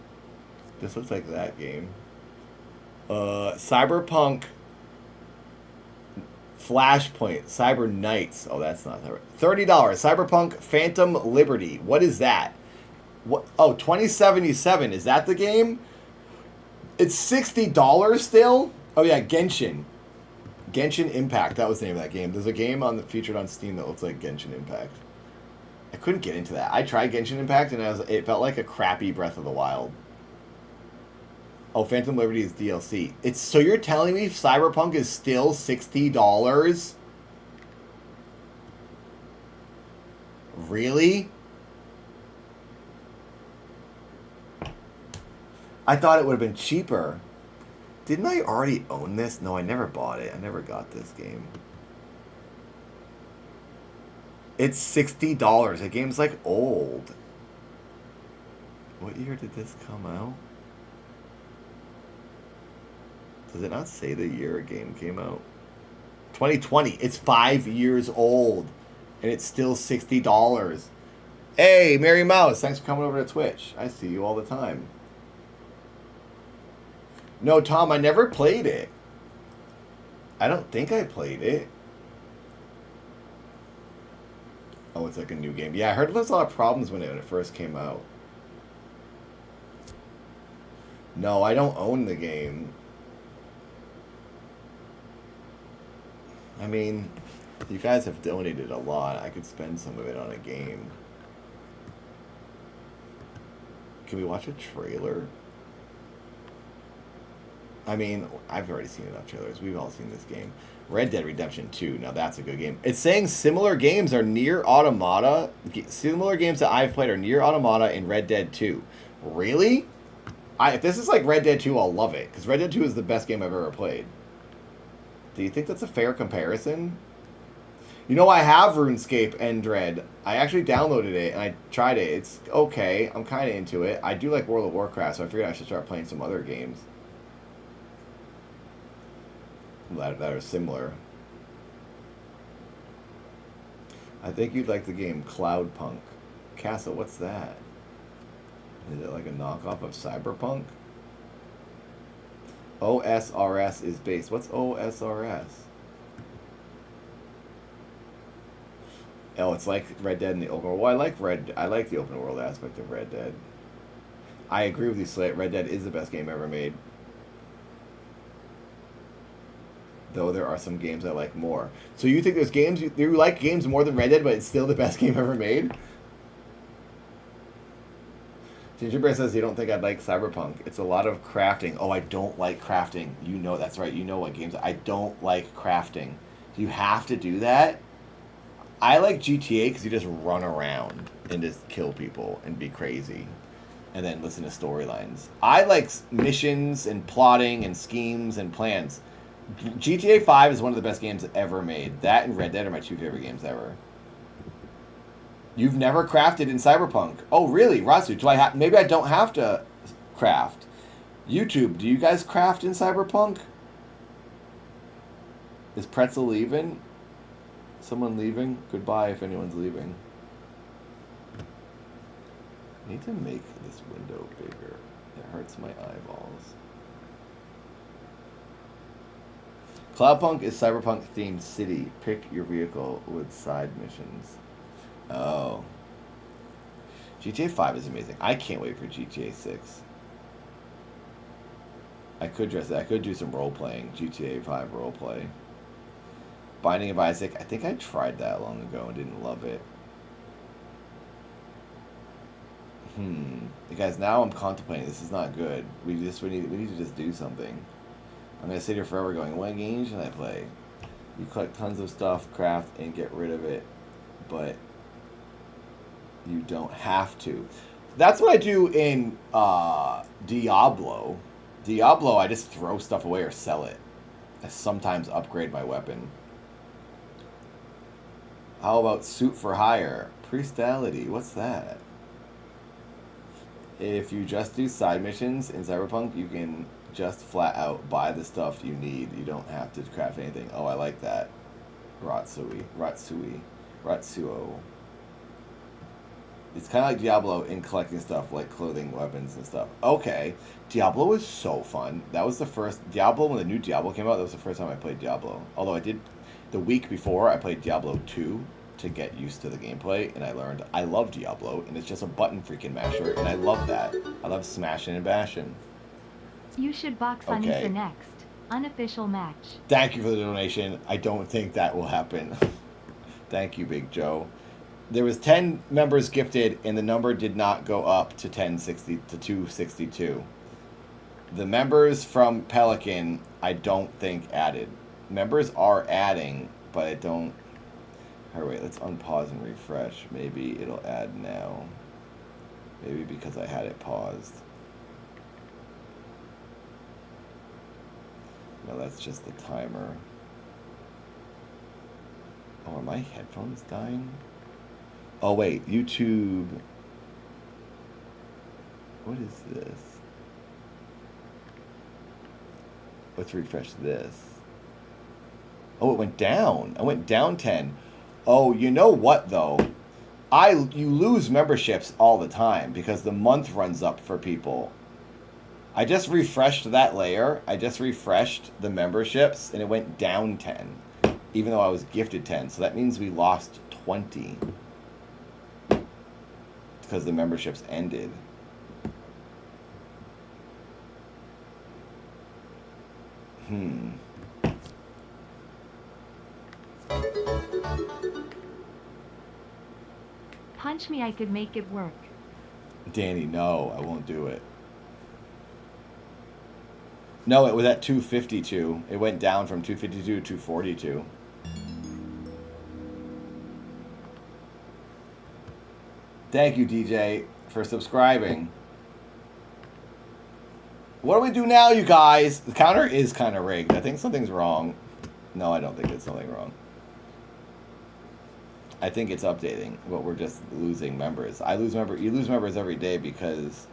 This looks like that game. Cyberpunk... Flashpoint, Cyber Knights. Oh, that's not that right. $30. Cyberpunk Phantom Liberty. What is that? What? Oh, 2077. Is that the game? It's $60 still? Oh yeah, Genshin. Genshin Impact. That was the name of that game. There's a game featured on Steam that looks like Genshin Impact. I couldn't get into that. I tried Genshin Impact and it felt like a crappy Breath of the Wild. Oh, Phantom Liberty is DLC. So you're telling me Cyberpunk is still $60? Really? I thought it would have been cheaper. Didn't I already own this? No, I never bought it. I never got this game. It's $60. The game's like old. What year did this come out? Does it not say the year a game came out? 2020. It's 5 years old. And it's still $60. Hey, Mary Mouse. Thanks for coming over to Twitch. I see you all the time. No, Tom, I never played it. I don't think I played it. Oh, it's like a new game. Yeah, I heard there's a lot of problems when it first came out. No, I don't own the game. I mean, you guys have donated a lot. I could spend some of it on a game. Can we watch a trailer? I mean, I've already seen enough trailers. We've all seen this game. Red Dead Redemption 2. Now that's a good game. It's saying similar games are near Automata. Similar games that I've played are near Automata and Red Dead 2. Really? If this is like Red Dead 2, I'll love it. Because Red Dead 2 is the best game I've ever played. Do you think that's a fair comparison? You know, I have RuneScape and Dread. I actually downloaded it and I tried it. It's okay. I'm kind of into it. I do like World of Warcraft, so I figured I should start playing some other games that are similar. I think you'd like the game Cloudpunk. Castle, what's that? Is it like a knockoff of Cyberpunk? OSRS is based. What's OSRS? Oh, it's like Red Dead in the open world. Well, I like the open world aspect of Red Dead. I agree with you, Slit. Red Dead is the best game ever made. Though there are some games I like more. So you think there's games you like games more than Red Dead, but it's still the best game ever made? Ginger Bear says you don't think I'd like Cyberpunk. It's a lot of crafting. Oh, I don't like crafting. You know, that's right. You know what games. I don't like crafting. You have to do that? I like GTA because you just run around and just kill people and be crazy. And then listen to storylines. I like missions and plotting and schemes and plans. GTA 5 is one of the best games ever made. That and Red Dead are my two favorite games ever. You've never crafted in Cyberpunk. Oh, really? Ratsu, maybe I don't have to craft. YouTube, do you guys craft in Cyberpunk? Is Pretzel leaving? Someone leaving? Goodbye if anyone's leaving. I need to make this window bigger. It hurts my eyeballs. Cloudpunk is Cyberpunk themed city. Pick your vehicle with side missions. Oh. GTA 5 is amazing. I can't wait for GTA 6. I could dress it. I could do some role playing. GTA 5 role play. Binding of Isaac. I think I tried that long ago and didn't love it. You guys, now I'm contemplating. This is not good. We need to just do something. I'm gonna sit here forever going, what games should I play? You collect tons of stuff, craft, and get rid of it, but you don't have to. That's what I do in Diablo. Diablo, I just throw stuff away or sell it. I sometimes upgrade my weapon. How about Suit for Hire? Priestality, what's that? If you just do side missions in Cyberpunk, you can just flat out buy the stuff you need. You don't have to craft anything. Oh, I like that. Ratsuo. It's kind of like Diablo in collecting stuff like clothing, weapons, and stuff. Okay. Diablo was so fun. That was the first Diablo, when the new Diablo came out, that was the first time I played Diablo. Although I did, the week before, I played Diablo 2 to get used to the gameplay, and I learned I love Diablo, and it's just a button freaking masher, and I love that. I love smashing and bashing. You should box on Issa next. Unofficial match. Thank you for the donation. I don't think that will happen. Thank you, Big Joe. There was 10 members gifted, and the number did not go up to 262. The members from Pelican, I don't think added. Members are adding, but I don't. All right, wait, let's unpause and refresh. Maybe it'll add now. Maybe because I had it paused. No, that's just the timer. Oh, are my headphones dying? Oh, wait, YouTube. What is this? Let's refresh this. Oh, it went down. I went down 10. Oh, you know what, though? You lose memberships all the time because the month runs up for people. I just refreshed that layer. I just refreshed the memberships, and it went down 10, even though I was gifted 10. So that means we lost 20 because the memberships ended. Punch me, I could make it work. Danny, no, I won't do it. No, it was at 252. It went down from 252 to 242. Thank you, DJ, for subscribing. What do we do now, you guys? The counter is kind of rigged. I think something's wrong. No, I don't think it's something wrong. I think it's updating, but we're just losing members. You lose members every day because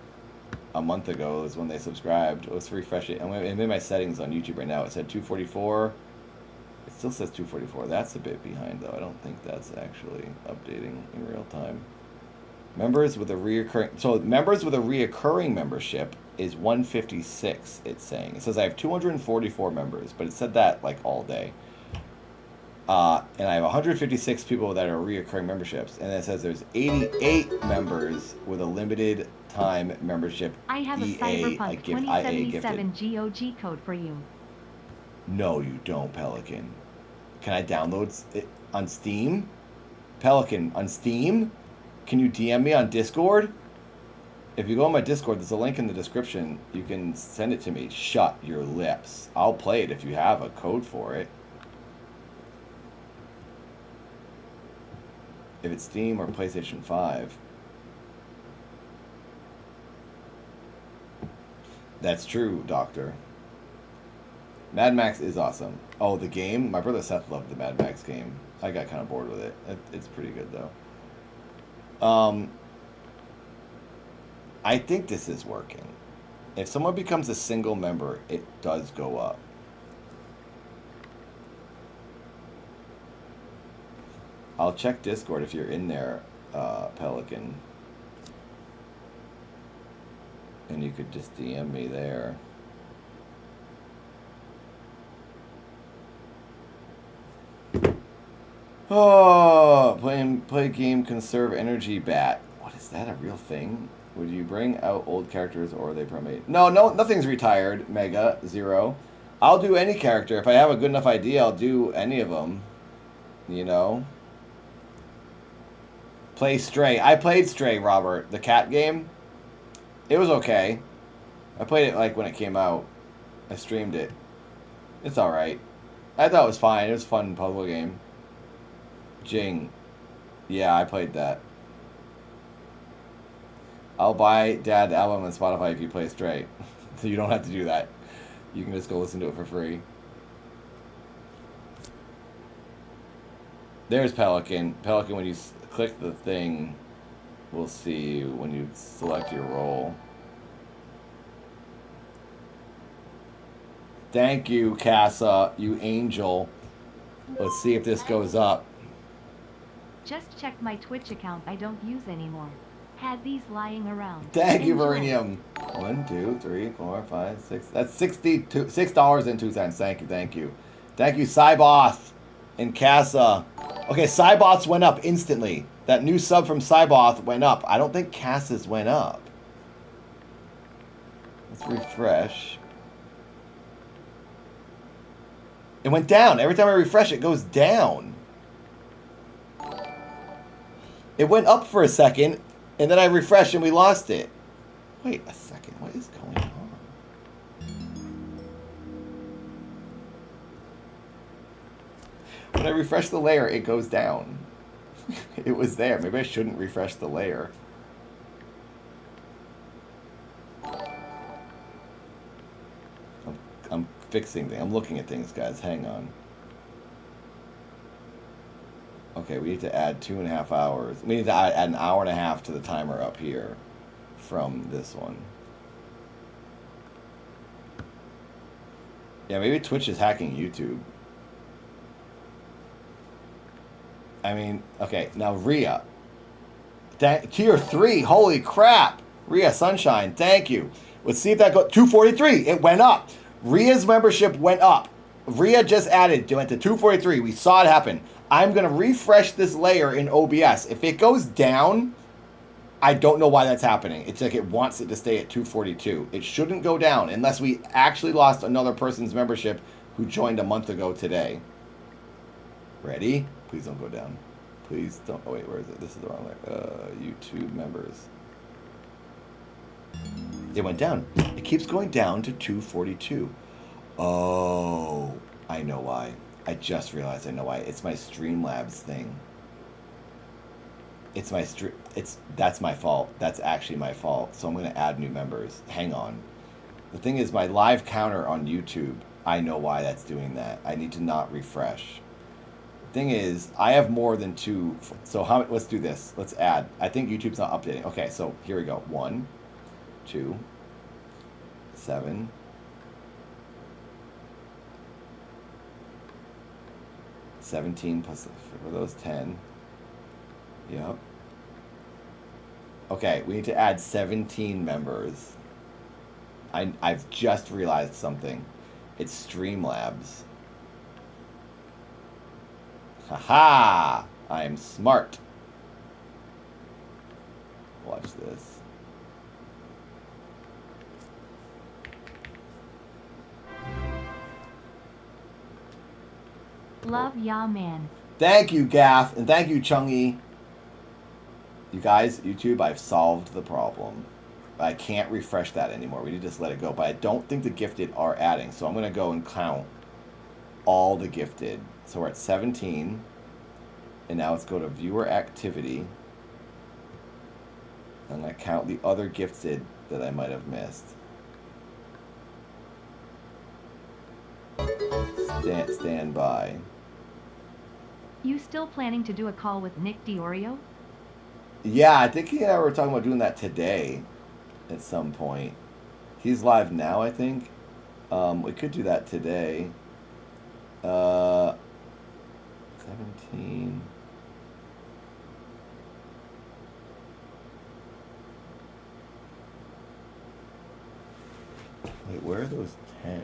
a month ago is when they subscribed. Let's refresh it. I'm in my settings on YouTube right now. It said 244. It still says 244. That's a bit behind though. I don't think that's actually updating in real time. Members with a reoccurring membership is 156. It's saying. It says I have 244 members, but it said that like all day. And I have 156 people that are reoccurring memberships, and it says there's 88 members with a limited time membership. I have a Cyberpunk 2077 GOG code for you. No, you don't, Pelican. Can I download it on Steam? Pelican, on Steam? Can you DM me on Discord? If you go on my Discord, there's a link in the description. You can send it to me. Shut your lips. I'll play it if you have a code for it. If it's Steam or PlayStation 5. That's true, Doctor. Mad Max is awesome. Oh, the game? My brother Seth loved the Mad Max game. I got kind of bored with it. It's pretty good, though. I think this is working. If someone becomes a single member, it does go up. I'll check Discord if you're in there, Pelican. And you could just DM me there. Oh, play game, conserve energy, bat. What is that, a real thing? Would you bring out old characters or are they promate? No, nothing's retired, Mega, Zero. I'll do any character. If I have a good enough idea, I'll do any of them. You know? Play Stray. I played Stray, Robert. The cat game. It was okay. I played it like when it came out. I streamed it. It's alright. I thought it was fine. It was a fun puzzle game. Jing. Yeah, I played that. I'll buy Dad the album on Spotify if you play Stray. So you don't have to do that. You can just go listen to it for free. There's Pelican. Pelican, when you click the thing, we'll see when you select your role. Thank you, Casa, you angel. Let's see if this goes up. Just check my Twitch account I don't use anymore. Had these lying around. Thank you, Enjoy. Verenium. 1, 2, 3, 4, 5, 6. That's $6.02. Thank you. Thank you, Cyboth and Casa. Okay, Cyboth's went up instantly. That new sub from Cyboth went up. I don't think Casa's went up. Let's refresh. It went down. Every time I refresh, it goes down. It went up for a second, and then I refreshed and we lost it. Wait a second. What is going on? When I refresh the layer, it goes down. It was there. Maybe I shouldn't refresh the layer. I'm fixing things. I'm looking at things, guys. Hang on. Okay, we need to add 2.5 hours. We need to add an hour and a half to the timer up here from this one. Yeah, maybe Twitch is hacking YouTube. I mean, okay, now Rhea. Tier 3, holy crap. Rhea Sunshine, thank you. Let's see if that goes. 243, it went up. Rhea's membership went up. Rhea just added, went to 243. We saw it happen. I'm going to refresh this layer in OBS. If it goes down, I don't know why that's happening. It's like it wants it to stay at 242. It shouldn't go down unless we actually lost another person's membership who joined a month ago today. Ready? Please don't go down. Please don't. Oh, wait, where is it? This is the wrong layer. YouTube members. It went down. It keeps going down to 242. Oh, I know why. I just realized I know why. It's my Streamlabs thing. It's my that's my fault. That's actually my fault. So I'm going to add new members. Hang on. The thing is, my live counter on YouTube I know why that's doing that. I need to not refresh. Thing is, I have more than 2. So how? Let's do this. Let's add. I think YouTube's not updating. Okay, so here we go. 1, 2, 7. 17 plus for those 10. Yep. Okay, we need to add 17 members. I've just realized something. It's Streamlabs. Haha! I am smart. Watch this. Love ya, man. Thank you, Gaff, and thank you, Chungy. You guys, YouTube, I've solved the problem. I can't refresh that anymore. We need to just let it go. But I don't think the gifted are adding. So I'm going to go and count all the gifted. So we're at 17. And now let's go to viewer activity. I'm going to count the other gifted that I might have missed. Stand by. You still planning to do a call with Nick DiOrio? Yeah, I think he and I were talking about doing that today at some point. He's live now, I think. We could do that today. 17. Wait, where are those 10?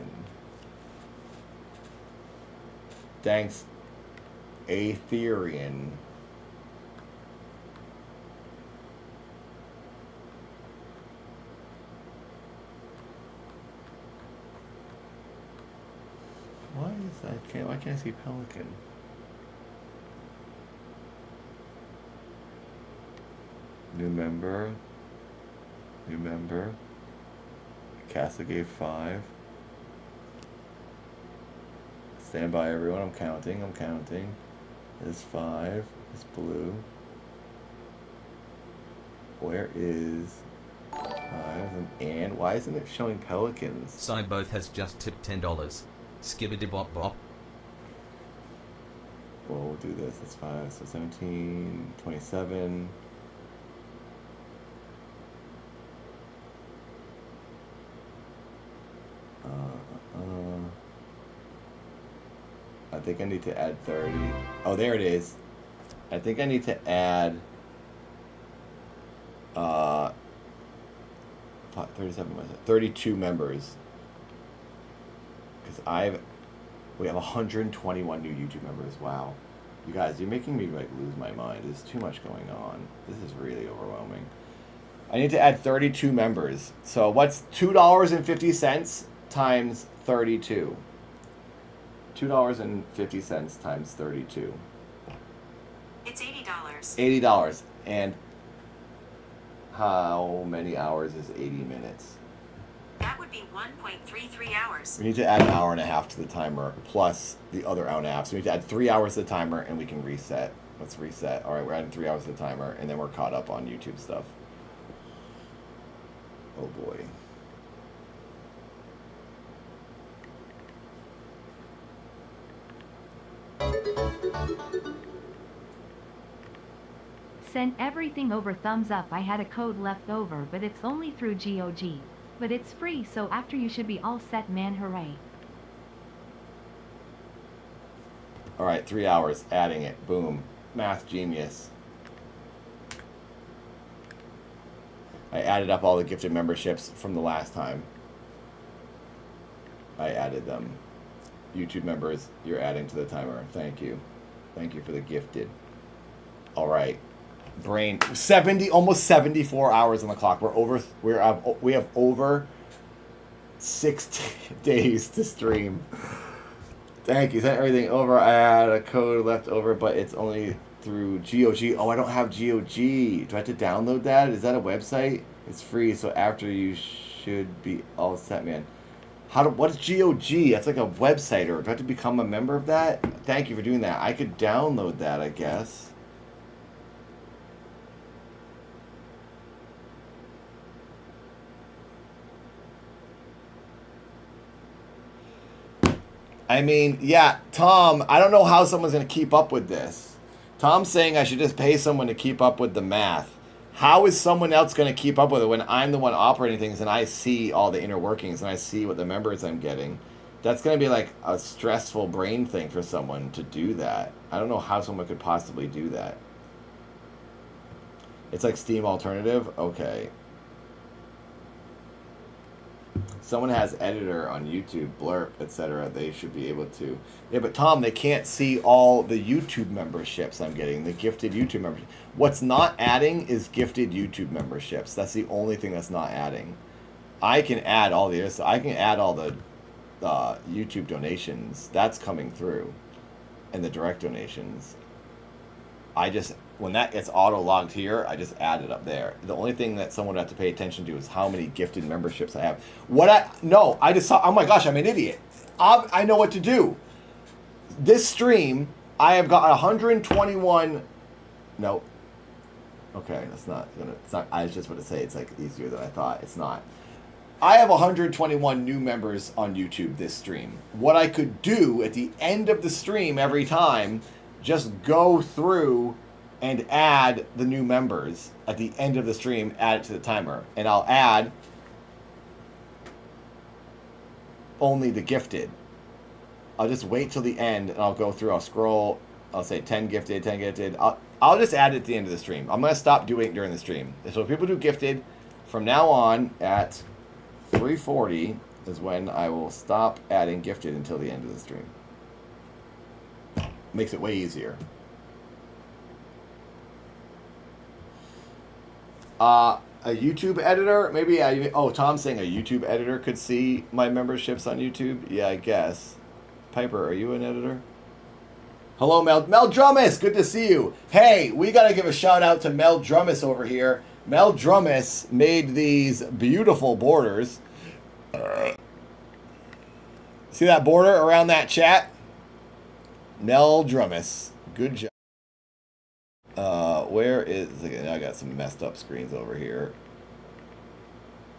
Thanks, Aetherian. Why is that? Why can't I see Pelican? New member. New member. Casa gave 5. Stand by, everyone. I'm counting. There's 5. It's blue. Where is 5? And why isn't it showing Pelicans? Side both has just tipped $10. Skibbity bop bop. Well, we'll do this. That's 5. So 17, 27. I think I need to add 30. Oh, there it is. I think I need to add 37, 32 members. Because we have 121 new YouTube members. Wow. You guys, you're making me like lose my mind. There's too much going on. This is really overwhelming. I need to add 32 members. So what's $2.50 times 32? $2.50 times 32. It's $80. $80. And how many hours is 80 minutes? That would be 1.33 hours. We need to add an hour and a half to the timer, plus the other hour and a half. So we need to add 3 hours to the timer, and we can reset. Let's reset. All right, we're adding 3 hours to the timer, and then we're caught up on YouTube stuff. Oh boy. Sent everything over thumbs up. I had a code left over, but it's only through GOG. But it's free, so after you should be all set, man. Hooray. All right, 3 hours. Adding it. Boom. Math genius. I added up all the gifted memberships from the last time. I added them. YouTube members, you're adding to the timer. Thank you. Thank you for the gifted. All right. Brain 70, almost 74 hours on the clock. We have over 60 days to stream. Thank you. Sent everything over. I had a code left over, but it's only through GOG. Oh, I don't have GOG. Do I have to download that? Is that a website? It's free, so after you should be all set, man. What is GOG? That's like a website, or do I have to become a member of that? Thank you for doing that. I could download that, I guess. I mean, yeah, Tom, I don't know how someone's going to keep up with this. Tom's saying I should just pay someone to keep up with the math. How is someone else going to keep up with it when I'm the one operating things and I see all the inner workings and I see what the members I'm getting? That's going to be like a stressful brain thing for someone to do that. I don't know how someone could possibly do that. It's like Steam Alternative? Okay. Someone has editor on YouTube, Blurp, etc. They should be able to. Yeah, but Tom, they can't see all the YouTube memberships I'm getting, the gifted YouTube memberships. What's not adding is gifted YouTube memberships. That's the only thing that's not adding. I can add all the other stuff. I can add all the YouTube donations. That's coming through. And the direct donations. I just, when that gets auto-logged here, I just add it up there. The only thing that someone would have to pay attention to is how many gifted memberships I have. I just saw, oh my gosh, I'm an idiot. I know what to do. This stream, I have got 121, no. Okay, that's not gonna, it's not, I was just about to say it's like easier than I thought. It's not. I have 121 new members on YouTube this stream. What I could do at the end of the stream every time, just go through and add the new members at the end of the stream, add it to the timer. And I'll add only the gifted. I'll just wait till the end and I'll go through, I'll scroll, I'll say 10 gifted, 10 gifted. I'll just add it at the end of the stream. I'm going to stop doing it during the stream. So if people do gifted, from now on at 3:40 is when I will stop adding gifted until the end of the stream. Makes it way easier. A YouTube editor? Maybe Tom's saying a YouTube editor could see my memberships on YouTube? Yeah, I guess. Piper, are you an editor? Hello, Mel Drummis! Good to see you. Hey, we gotta give a shout out to Mel Drummis over here. Mel Drummis made these beautiful borders. See that border around that chat? Mel Drummis. Good job. Where is... Again, I got some messed up screens over here.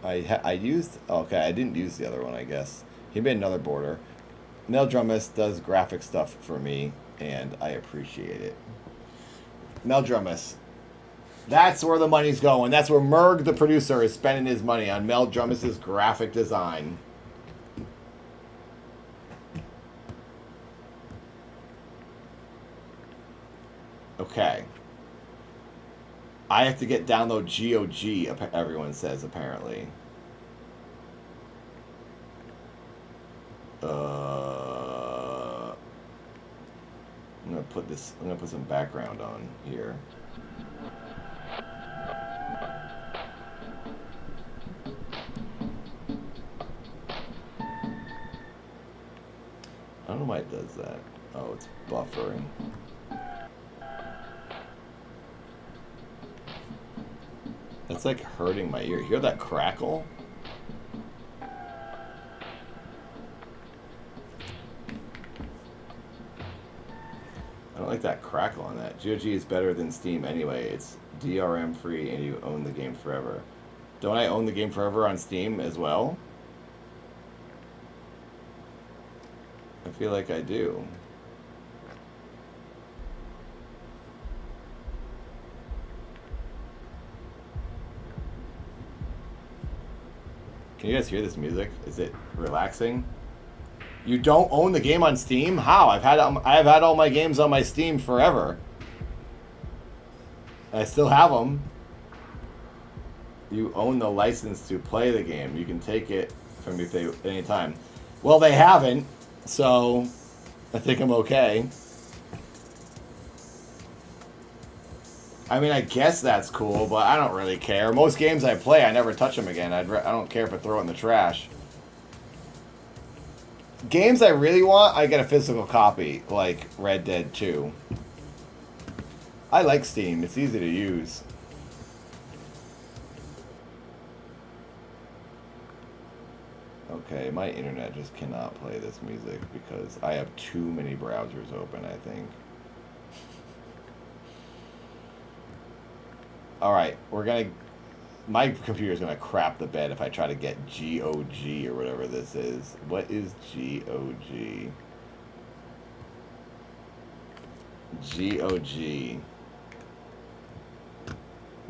I used... Okay, I didn't use the other one, I guess. He made another border. Mel Drummis does graphic stuff for me, and I appreciate it. Mel Drummis. That's where the money's going. That's where Merg, the producer, is spending his money on Mel Drummis' graphic design. Okay. I have to download GOG, everyone says, apparently. I'm gonna put some background on here. I don't know why it does that. Oh, it's buffering. That's like hurting my ear. You hear that crackle? I don't like that crackle on that. GOG is better than Steam anyway. It's DRM free and you own the game forever. Don't I own the game forever on Steam as well? I feel like I do. Can you guys hear this music? Is it relaxing? You don't own the game on Steam? How? I've had all my games on my Steam forever. I still have them. You own the license to play the game. You can take it from me at any time. Well, they haven't, so I think I'm okay. I mean, I guess that's cool, but I don't really care. Most games I play, I never touch them again. I don't care if I throw it in the trash. Games I really want, I get a physical copy, like Red Dead 2. I like Steam. It's easy to use. Okay, my internet just cannot play this music because I have too many browsers open, I think. Alright, my computer's gonna crap the bed if I try to get GOG or whatever this is. What is GOG? GOG.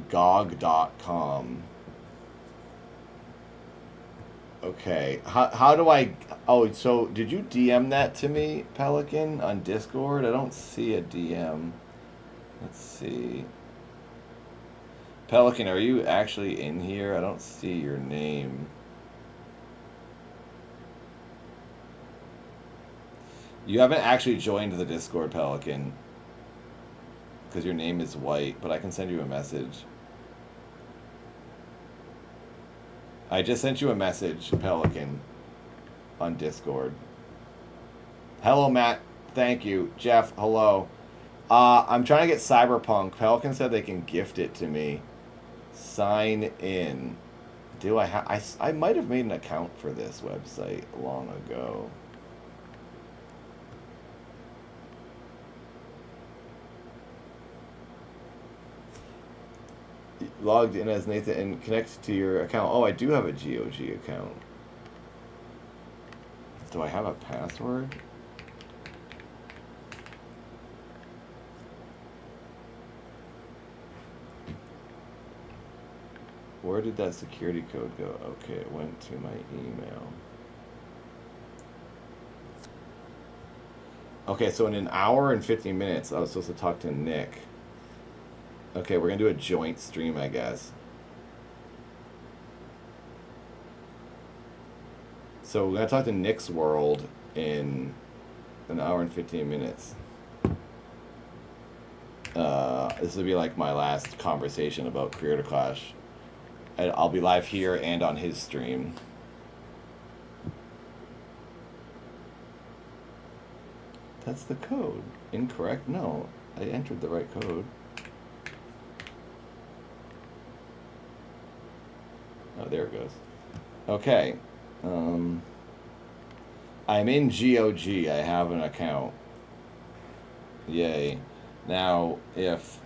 GOG.com. Okay. How do I... Oh, so did you DM that to me, Pelican, on Discord? I don't see a DM. Let's see. Pelican, are you actually in here? I don't see your name. You haven't actually joined the Discord, Pelican. Because your name is white, but I can send you a message. I just sent you a message, Pelican, on Discord. Hello, Matt. Thank you. Jeff, hello. I'm trying to get Cyberpunk. Pelican said they can gift it to me. Sign in. Do I have... I might have made an account for this website long ago. Logged in as Nathan and connect to your account. Oh, I do have a GOG account. Do I have a password? Where did that security code go? Okay, it went to my email. Okay, so in an hour and 15 minutes, I was supposed to talk to Nick. Okay, we're going to do a joint stream, I guess. So we're going to talk to Nick's World in an hour and 15 minutes. This will be like my last conversation about Creator Clash. I'll be live here and on his stream. That's the code. Incorrect? No, I entered the right code. Oh, there it goes. Okay. I'm in GOG. I have an account. Yay. Now, if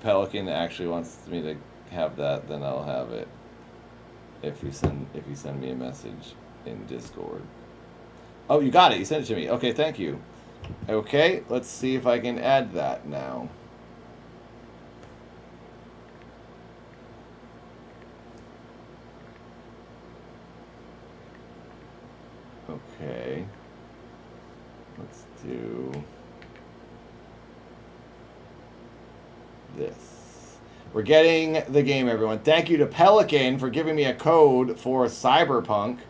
Pelican actually wants me to have that, then I'll have it. If you send me a message in Discord. Oh, you got it. You sent it to me. Okay, thank you. Okay, let's see if I can add that now. Okay. Let's do this. We're getting the game, everyone. Thank you to Pelican for giving me a code for Cyberpunk.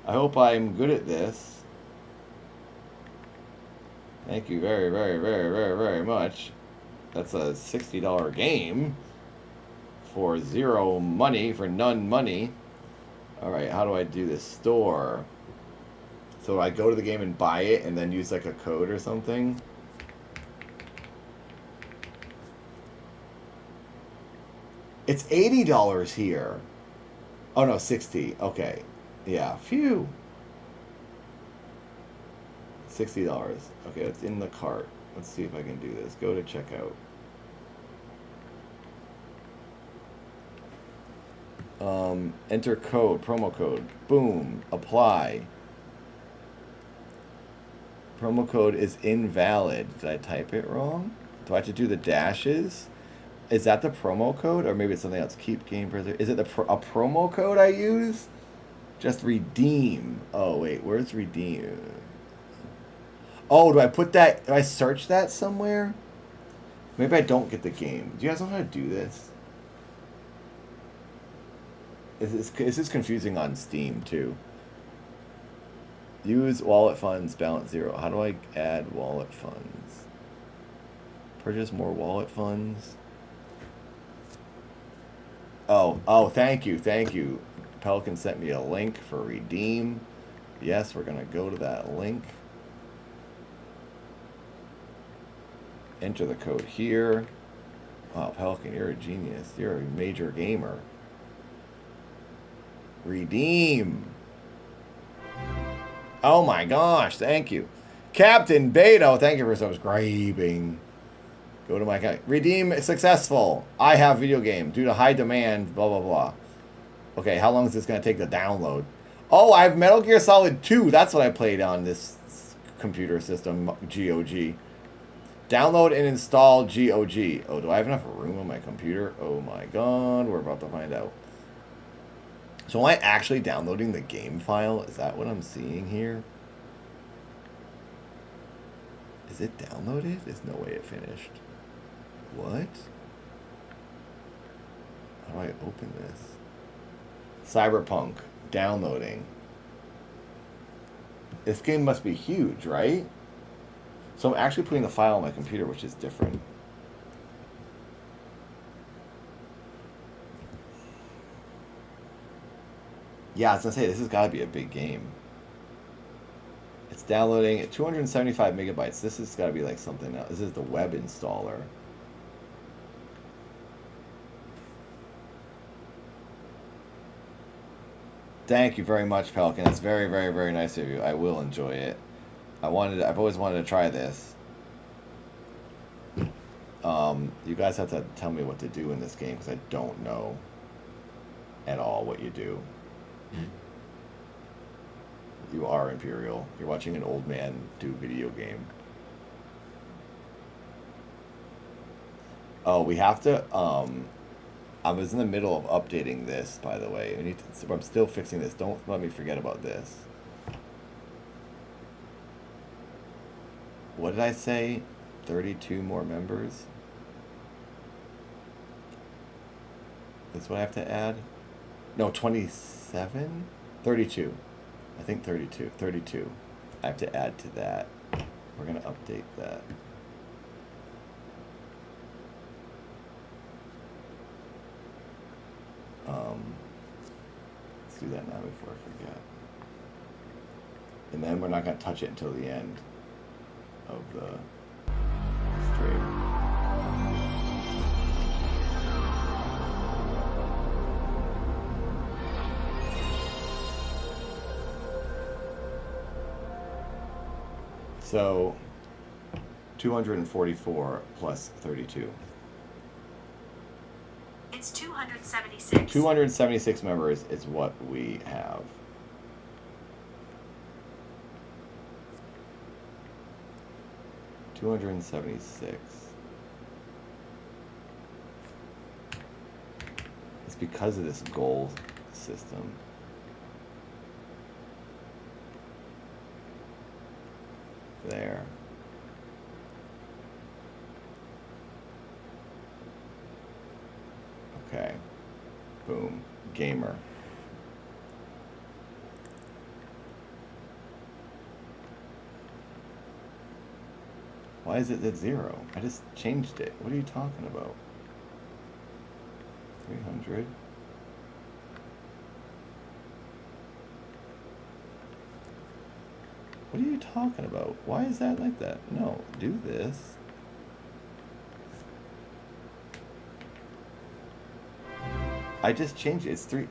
I hope I'm good at this. Thank you very, very, very, very, very much. That's a $60 game for zero money, for none money. All right, how do I do this? Store. So I go to the game and buy it and then use like a code or something. It's $80 here. Oh no, 60. Okay. Yeah, phew. $60. Okay, it's in the cart. Let's see if I can do this. Go to checkout. Enter code, promo code. Boom. Apply. Promo code is invalid. Did I type it wrong? Do I have to do the dashes? Is that the promo code? Or maybe it's something else. Keep game preserve. Is it a promo code I use? Just redeem. Oh, wait. Where's redeem? Oh, do I put that... Do I search that somewhere? Maybe I don't get the game. Do you guys know how to do this? This is confusing on Steam, too. Use wallet funds, balance 0. How do I add wallet funds? Purchase more wallet funds. Oh, thank you. Pelican sent me a link for redeem. Yes, we're going to go to that link. Enter the code here. Wow, Pelican, you're a genius. You're a major gamer. Redeem. Oh my gosh, thank you. Captain Beto, thank you for subscribing. Go to my account. Redeem successful. I have video game. Due to high demand, blah, blah, blah. Okay, how long is this going to take to download? Oh, I have Metal Gear Solid 2. That's what I played on this computer system, GOG. Download and install GOG. Oh, do I have enough room on my computer? Oh my god, we're about to find out. So am I actually downloading the game file? Is that what I'm seeing here? Is it downloaded? There's no way it finished. What? How do I open this? Cyberpunk. Downloading. This game must be huge, right? So I'm actually putting the file on my computer, which is different. Yeah, I was gonna say, this has got to be a big game. It's downloading at 275 megabytes. This has got to be like something else. This is the web installer. Thank you very much, Pelican. That's very, very, very nice of you. I will enjoy it. I've always wanted to try this. You guys have to tell me what to do in this game because I don't know at all what you do. You are Imperial. You're watching an old man do video game. Oh, we have to, I was in the middle of updating this, by the way. I'm still fixing this. Don't let me forget about this. What did I say? 32 more members? That's what I have to add? No, 27? 32. I think 32. 32. I have to add to that. We're going to update that. Let's do that now before I forget. And then we're not going to touch it until the end of the stream. So 244 plus 32. It's 276. 276 members is what we have. $276. It's because of this goal system. There. Okay. Boom. Gamer. Why is it at 0? I just changed it. What are you talking about? 300. What are you talking about? Why is that like that? No, do this. I just changed it. It's 3.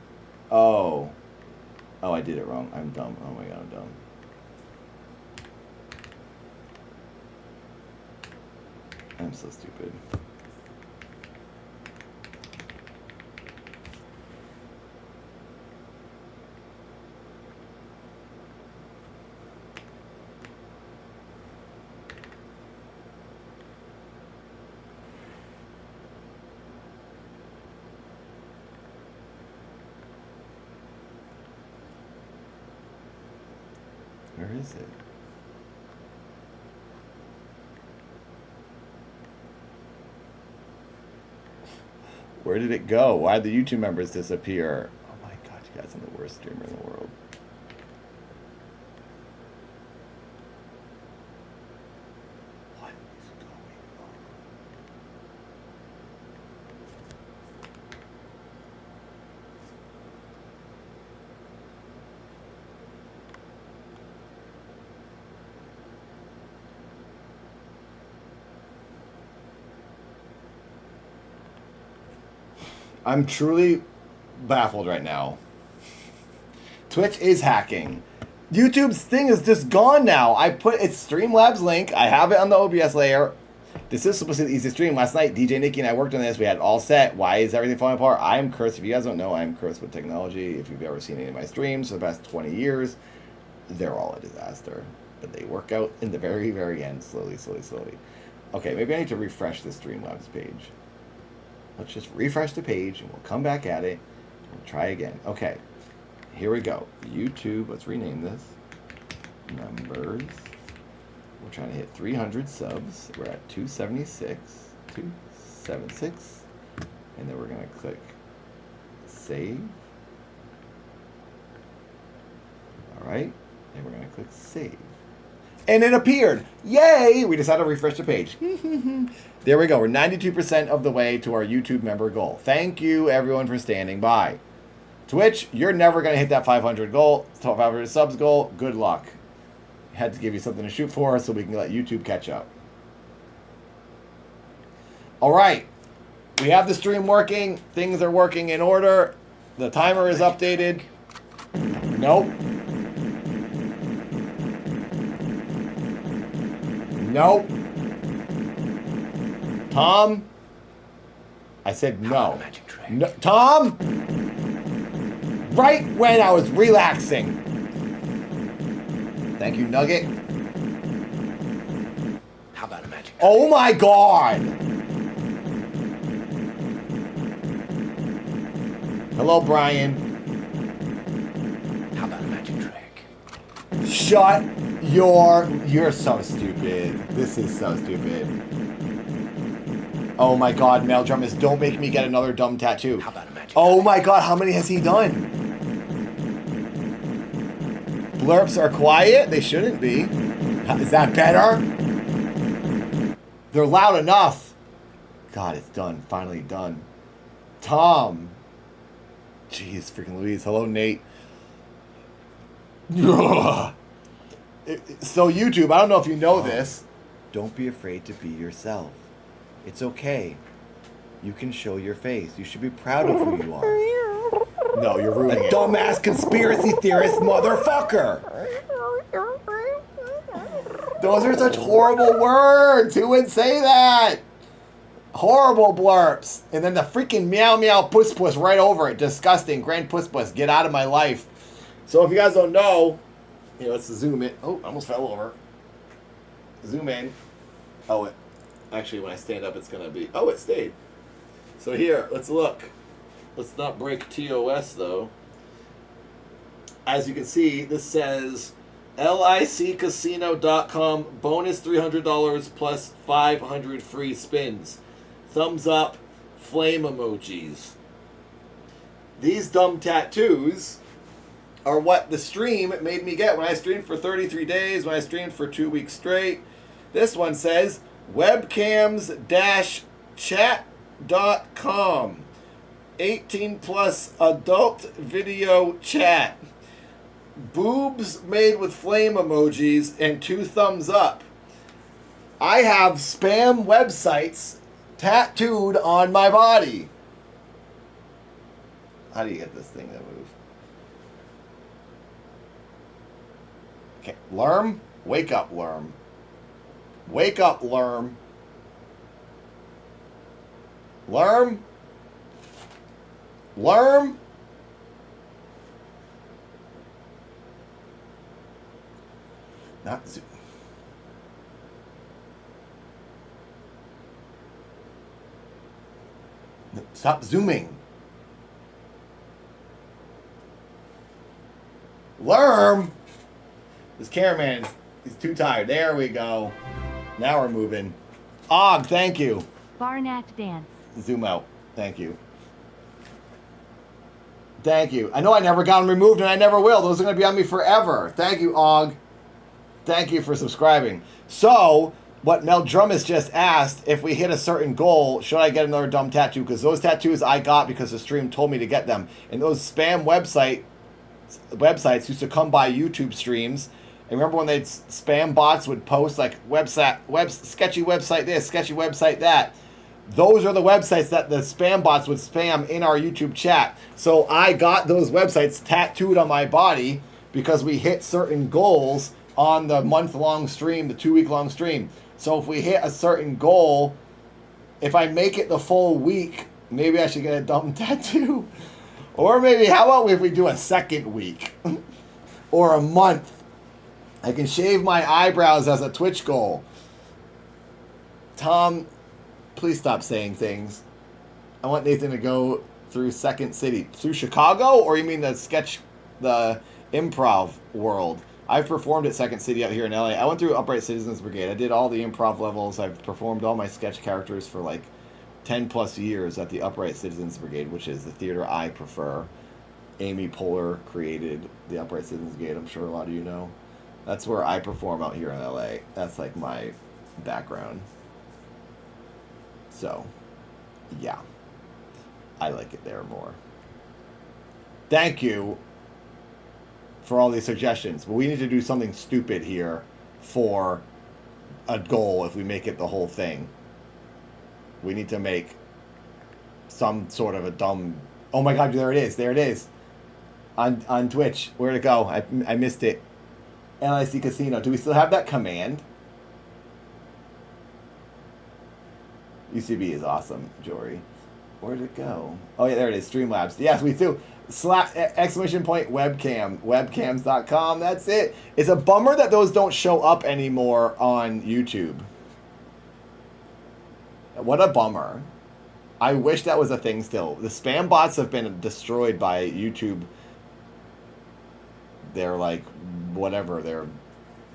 Oh. Oh, I did it wrong. I'm dumb. Oh my god, I'm dumb. I'm so stupid. Where is it? Where did it go? Why did the YouTube members disappear? Oh my god, you guys are the worst streamer in the world. What is going on? I'm truly baffled right now. Twitch is hacking. YouTube's thing is just gone now. I put it's Streamlabs link. I have it on the OBS layer. This is supposed to be the easy stream. Last night, DJ Nikki and I worked on this. We had it all set. Why is everything falling apart? I am cursed. If you guys don't know, I am cursed with technology. If you've ever seen any of my streams for the past 20 years, they're all a disaster. but they work out in the very, very end, slowly, slowly, slowly. Okay, maybe I need to refresh the Streamlabs page. Let's just refresh the page, and we'll come back at it. We'll try again. Okay, here we go. YouTube, let's rename this. Numbers. We're trying to hit 300 subs. We're at 276. 276. And then we're going to click save. Alright, and we're going to click save. And it appeared! Yay! We just had to refresh the page. There we go. We're 92% of the way to our YouTube member goal. Thank you, everyone, for standing by. Twitch, you're never going to hit that 500 goal, 500 subs goal. Good luck. Had to give you something to shoot for so we can let YouTube catch up. Alright. We have the stream working. Things are working in order. The timer is updated. Nope. Nope. Tom? I said no. No. Tom? Right when I was relaxing. Thank you, Nugget. How about a magic? Oh my god! Hello, Brian. How about a magic trick? Shut your... You're so stupid. This is so stupid. Oh my god, Male Drummers, don't make me get another dumb tattoo. How about a magic Oh my god, how many has he done? Blurps are quiet? They shouldn't be. Is that better? They're loud enough. God, it's done. Finally done. Tom. Jeez, freaking Louise. Hello, Nate. So, YouTube, I don't know if you know this. Don't be afraid to be yourself. It's okay. You can show your face. You should be proud of who you are. No, you're ruining it. Dumbass conspiracy theorist motherfucker. Those are such horrible words. Who would say that? Horrible blurps. And then the freaking meow meow puss puss right over it. Disgusting. Grand puss puss. Get out of my life. So if you guys don't know, here, let's zoom in. Oh, I almost fell over. Zoom in. Oh, it. Actually, when I stand up, it's going to be... Oh, it stayed. So here, let's look. Let's not break TOS, though. As you can see, this says LICCasino.com bonus $300 plus 500 free spins. Thumbs up, flame emojis. These dumb tattoos are what the stream made me get when I streamed for 33 days, when I streamed for 2 weeks straight. This one says webcams-chat.com 18 plus adult video chat. Boobs made with flame emojis and 2 thumbs up. I have spam websites tattooed on my body. How do you get this thing to move? Okay, Lerm, wake up, Lerm. Wake up, Lerm. Lerm? Lerm? Not zoom. No, stop zooming. Lerm! This cameraman is too tired. There we go. Now we're moving. Og, thank you. Barnat dance. Zoom out. Thank you. Thank you. I know I never got them removed and I never will. Those are going to be on me forever. Thank you, Og. Thank you for subscribing. So, what Mel Drummis just asked, if we hit a certain goal, should I get another dumb tattoo? Because those tattoos I got because the stream told me to get them. And those spam websites used to come by YouTube streams. And remember when they'd spam bots would post like sketchy website this, sketchy website that. Those are the websites that the spam bots would spam in our YouTube chat. So I got those websites tattooed on my body because we hit certain goals on the month-long stream, the 2-week-long stream. So if we hit a certain goal, if I make it the full week, maybe I should get a dumb tattoo. Or maybe, how about if we do a second week? Or a month? I can shave my eyebrows as a Twitch goal. Tom, please stop saying things. I want Nathan to go through Second City. Through Chicago? Or you mean the improv world? I've performed at Second City out here in LA. I went through Upright Citizens Brigade. I did all the improv levels. I've performed all my sketch characters for like 10 plus years at the Upright Citizens Brigade, which is the theater I prefer. Amy Poehler created the Upright Citizens Brigade. I'm sure a lot of you know. That's where I perform out here in LA. That's like my background. So, yeah. I like it there more. Thank you for all these suggestions. But we need to do something stupid here for a goal if we make it the whole thing. We need to make some sort of a dumb... Oh my god, there it is. There it is. On Twitch. Where'd it go? I missed it. LIC Casino. Do we still have that command? UCB is awesome, Jory. Where'd it go? Oh yeah, there it is. Streamlabs. Yes, we do. Exclamation point webcam. Webcams.com. That's it. It's a bummer that those don't show up anymore on YouTube. What a bummer. I wish that was a thing still. The spam bots have been destroyed by YouTube. They're like, whatever, their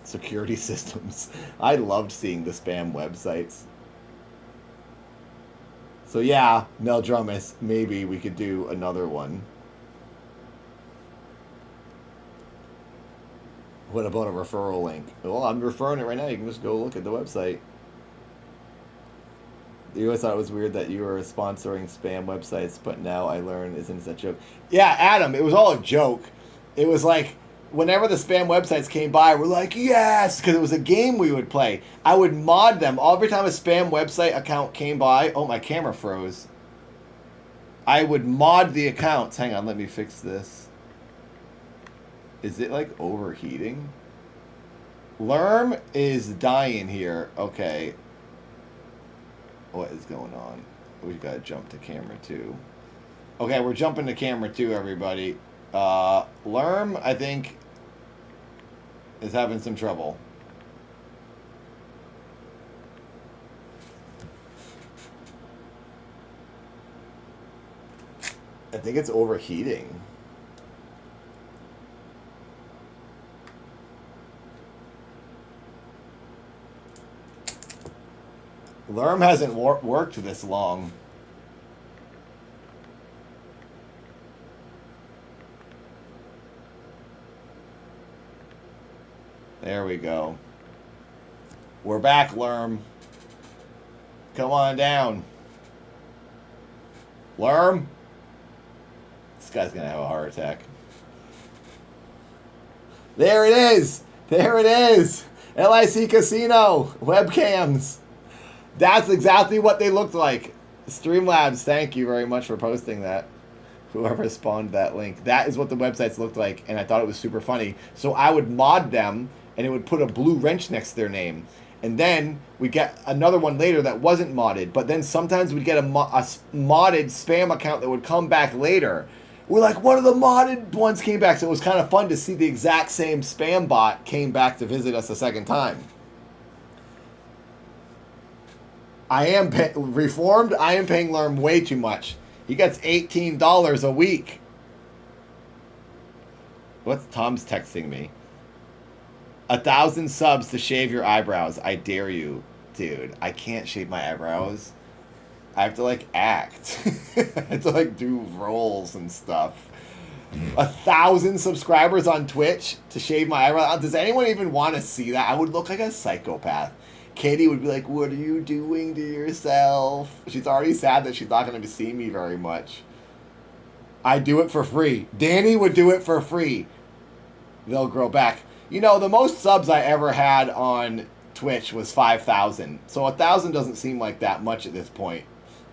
security systems. I loved seeing the spam websites. So yeah, Mel Drumis, maybe we could do another one. What about a referral link? Well, I'm referring it right now. You can just go look at the website. You always thought it was weird that you were sponsoring spam websites, but now I learn isn't that a joke. Yeah, Adam, it was all a joke. It was like, whenever the spam websites came by, we're like, yes, because it was a game we would play. I would mod them. Every time a spam website account came by, oh, my camera froze. I would mod the accounts. Hang on, let me fix this. Is it like overheating? Lerm is dying here. Okay. What is going on? We gotta jump to camera 2. Okay, we're jumping to camera 2, everybody. Lerm, I think, is having some trouble. I think it's overheating. Lerm hasn't worked this long. There we go. We're back, Lerm. Come on down. Lerm? This guy's gonna have a heart attack. There it is! There it is! LIC Casino! Webcams! That's exactly what they looked like. Streamlabs, thank you very much for posting that. Whoever spawned that link. That is what the websites looked like, and I thought it was super funny. So I would mod them, and it would put a blue wrench next to their name. And then we get another one later that wasn't modded, but then sometimes we'd get a modded spam account that would come back later. We're like, one of the modded ones came back, so it was kind of fun to see the exact same spam bot came back to visit us a second time. I am reformed. I am paying Lerm way too much. He gets $18 a week. What's Tom's texting me? 1,000 subs to shave your eyebrows. I dare you, dude. I can't shave my eyebrows. I have to like act. I have to like do roles and stuff. 1,000 subscribers on Twitch to shave my eyebrows. Does anyone even want to see that? I would look like a psychopath. Katie would be like, what are you doing to yourself? She's already sad that she's not going to see me very much. I do it for free. Danny would do it for free. They'll grow back. You know, the most subs I ever had on Twitch was 5,000. So 1,000 doesn't seem like that much at this point.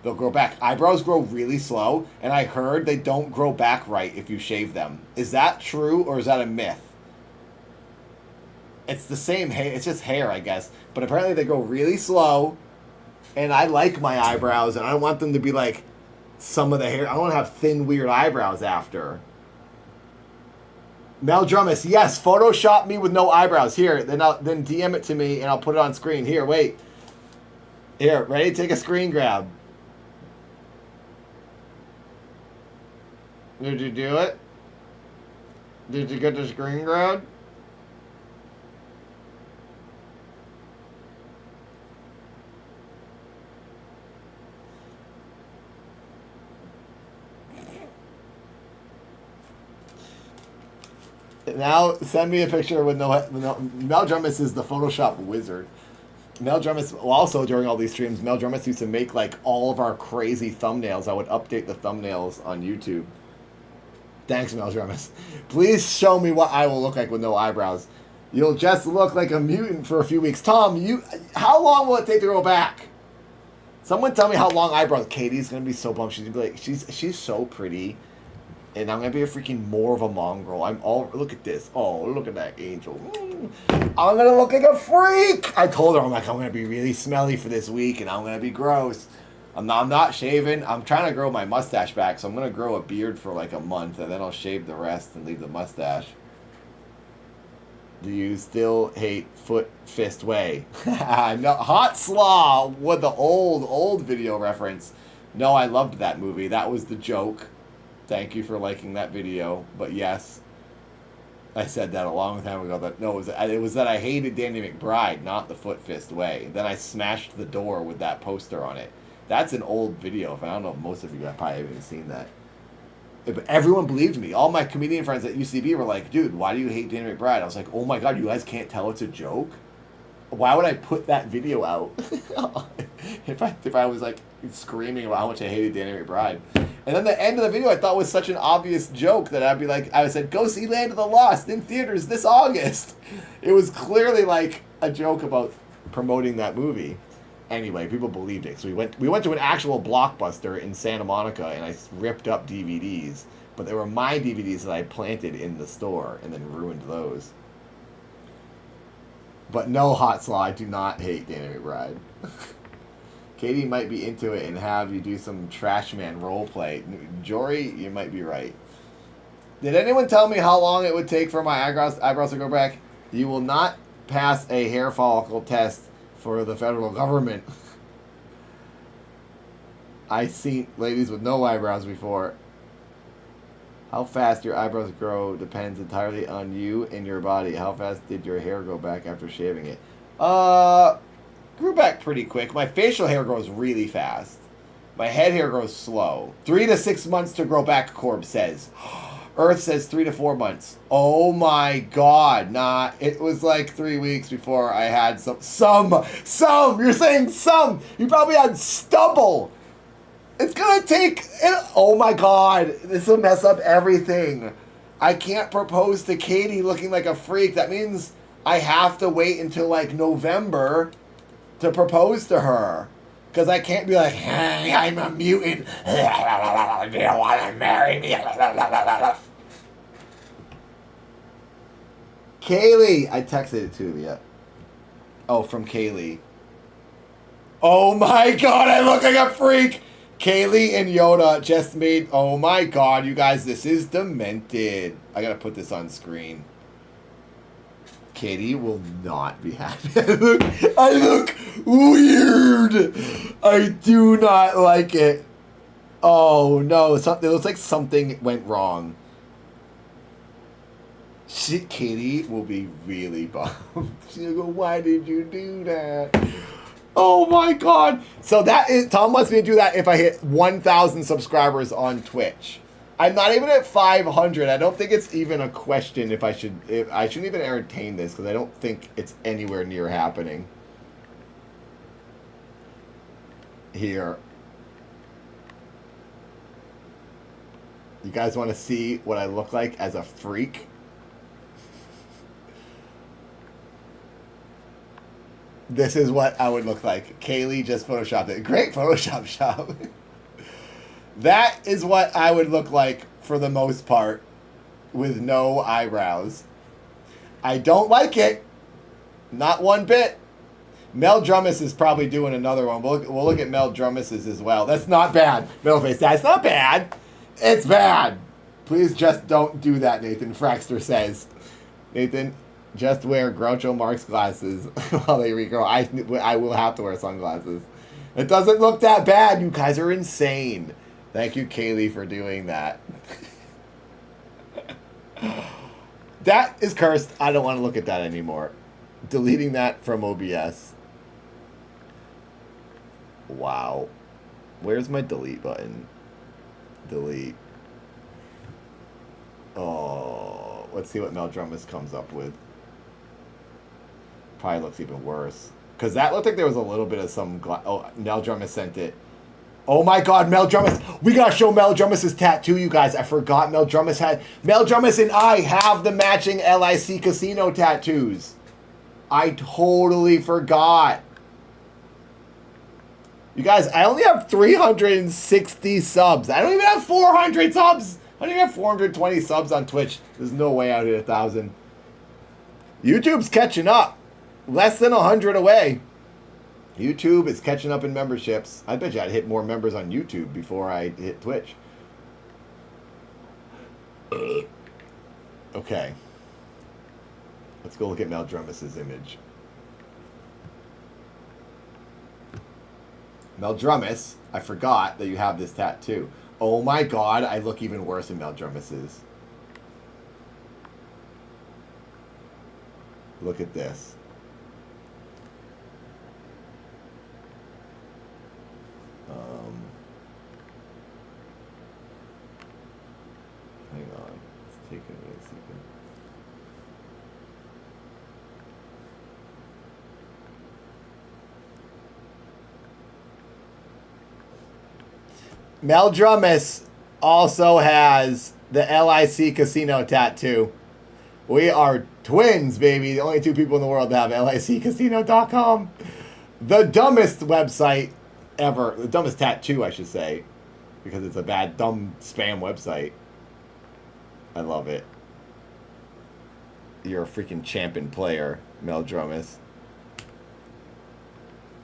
They'll grow back. Eyebrows grow really slow, and I heard they don't grow back right if you shave them. Is that true, or is that a myth? It's the same hair. It's just hair, I guess. But apparently they go really slow, and I like my eyebrows, and I don't want them to be like some of the hair. I don't want to have thin, weird eyebrows after. Mel Drummus, yes, Photoshop me with no eyebrows. Here, then DM it to me and I'll put it on screen. Here, wait. Here, ready? Take a screen grab. Did you do it? Did you get the screen grab? Now send me a picture with no Mel Drummus is the Photoshop wizard. Mel Drummus also during all these streams, Mel Drummus used to make like all of our crazy thumbnails. I would update the thumbnails on YouTube. Thanks, Mel Drummus. Please show me what I will look like with no eyebrows. You'll just look like a mutant for a few weeks. Tom, how long will it take to grow back? Someone tell me how long eyebrows. Katie's gonna be so bummed. She's gonna be like, she's so pretty. And I'm gonna be a freaking more of a mongrel. Look at this. Oh, look at that angel. I'm gonna look like a freak. I told her, I'm gonna be really smelly for this week and I'm gonna be gross. I'm not shaving. I'm trying to grow my mustache back, so I'm gonna grow a beard for like a month and then I'll shave the rest and leave the mustache. Do you still hate Foot Fist Way? No, Hot Slaw with the old video reference. No, I loved that movie. That was the joke. Thank you for liking that video. But yes, I said that a long time ago. That no, it was that I hated Danny McBride, not the Foot Fist Way. Then I smashed the door with that poster on it. That's an old video. I don't know if most of you have probably haven't seen that. But everyone believed me. All my comedian friends at UCB were like, dude, why do you hate Danny McBride? I was like, oh my God, you guys can't tell it's a joke? Why would I put that video out if I was like screaming about how much I hated Danny McBride? And then the end of the video I thought was such an obvious joke that I'd be like, I said, go see Land of the Lost in theaters this August. It was clearly like a joke about promoting that movie. Anyway, people believed it. So we went to an actual Blockbuster in Santa Monica and I ripped up DVDs. But they were my DVDs that I planted in the store and then ruined those. But no, Hot Slaw, I do not hate Danny McBride. Katie might be into it and have you do some Trash Man roleplay. Jory, you might be right. Did anyone tell me how long it would take for my eyebrows to grow back? You will not pass a hair follicle test for the federal government. I've seen ladies with no eyebrows before. How fast your eyebrows grow depends entirely on you and your body. How fast did your hair grow back after shaving it? Grew back pretty quick. My facial hair grows really fast. My head hair grows slow. 3 to 6 months to grow back, Corb says. Earth says 3 to 4 months. Oh my God. Nah, it was like 3 weeks before I had some. You're saying some. You probably had stubble. It's gonna take. Oh my God. This will mess up everything. I can't propose to Katie looking like a freak. That means I have to wait until like November to propose to her. Because I can't be like, hey, I'm a mutant. Do you want to marry me? Kaylee. I texted it to you. Oh, from Kaylee. Oh my God, I look like a freak. Kaylee and Yoda just made... Oh my God, you guys, this is demented. I gotta put this on screen. Katie will not be happy. I look weird. I do not like it. Oh no, it looks like something went wrong. Katie will be really bummed. She'll go, why did you do that? Oh my God. So that is, Tom wants me to do that if I hit 1,000 subscribers on Twitch. I'm not even at 500. I don't think it's even a question if I shouldn't even entertain this because I don't think it's anywhere near happening. Here. You guys want to see what I look like as a freak? This is what I would look like. Kaylee just photoshopped it. Great Photoshop job. That is what I would look like for the most part with no eyebrows. I don't like it. Not one bit. Mel Drummus is probably doing another one. We'll look at Mel Drummus's as well. That's not bad. Middle face. That's not bad. It's bad. Please just don't do that, Nathan. Fraxter says. Nathan, just wear Groucho Marx glasses while they regrow. I will have to wear sunglasses. It doesn't look that bad. You guys are insane. Thank you, Kaylee, for doing that. That is cursed. I don't want to look at that anymore. Deleting that from OBS. Wow. Where's my delete button? Delete. Oh, let's see what Mel Drummus comes up with. Probably looks even worse. Because that looked like there was a little bit of some... Oh, Mel Drummus sent it. Oh my god, Mel Drummus. We gotta show Mel Drummus' tattoo, you guys. I forgot Mel Drummus had... Mel Drummus and I have the matching LIC Casino tattoos. I totally forgot. You guys, I only have 360 subs. I don't even have 400 subs. I don't even have 420 subs on Twitch. There's no way I'll hit 1,000. YouTube's catching up. Less than 100 away. YouTube is catching up in memberships. I bet you I'd hit more members on YouTube before I hit Twitch. Okay. Let's go look at Mel Drummus' image. Mel Drummus, I forgot that you have this tattoo. Oh my god, I look even worse than Mel Drummus's. Look at this. Hang on. Let's take it a second. Mel Drummus also has the LIC Casino tattoo. We are twins, baby. The only two people in the world that have LICCasino.com. The dumbest website ever. The dumbest tattoo, I should say. Because it's a bad, dumb spam website. I love it. You're a freaking champion player, Mel Drummus.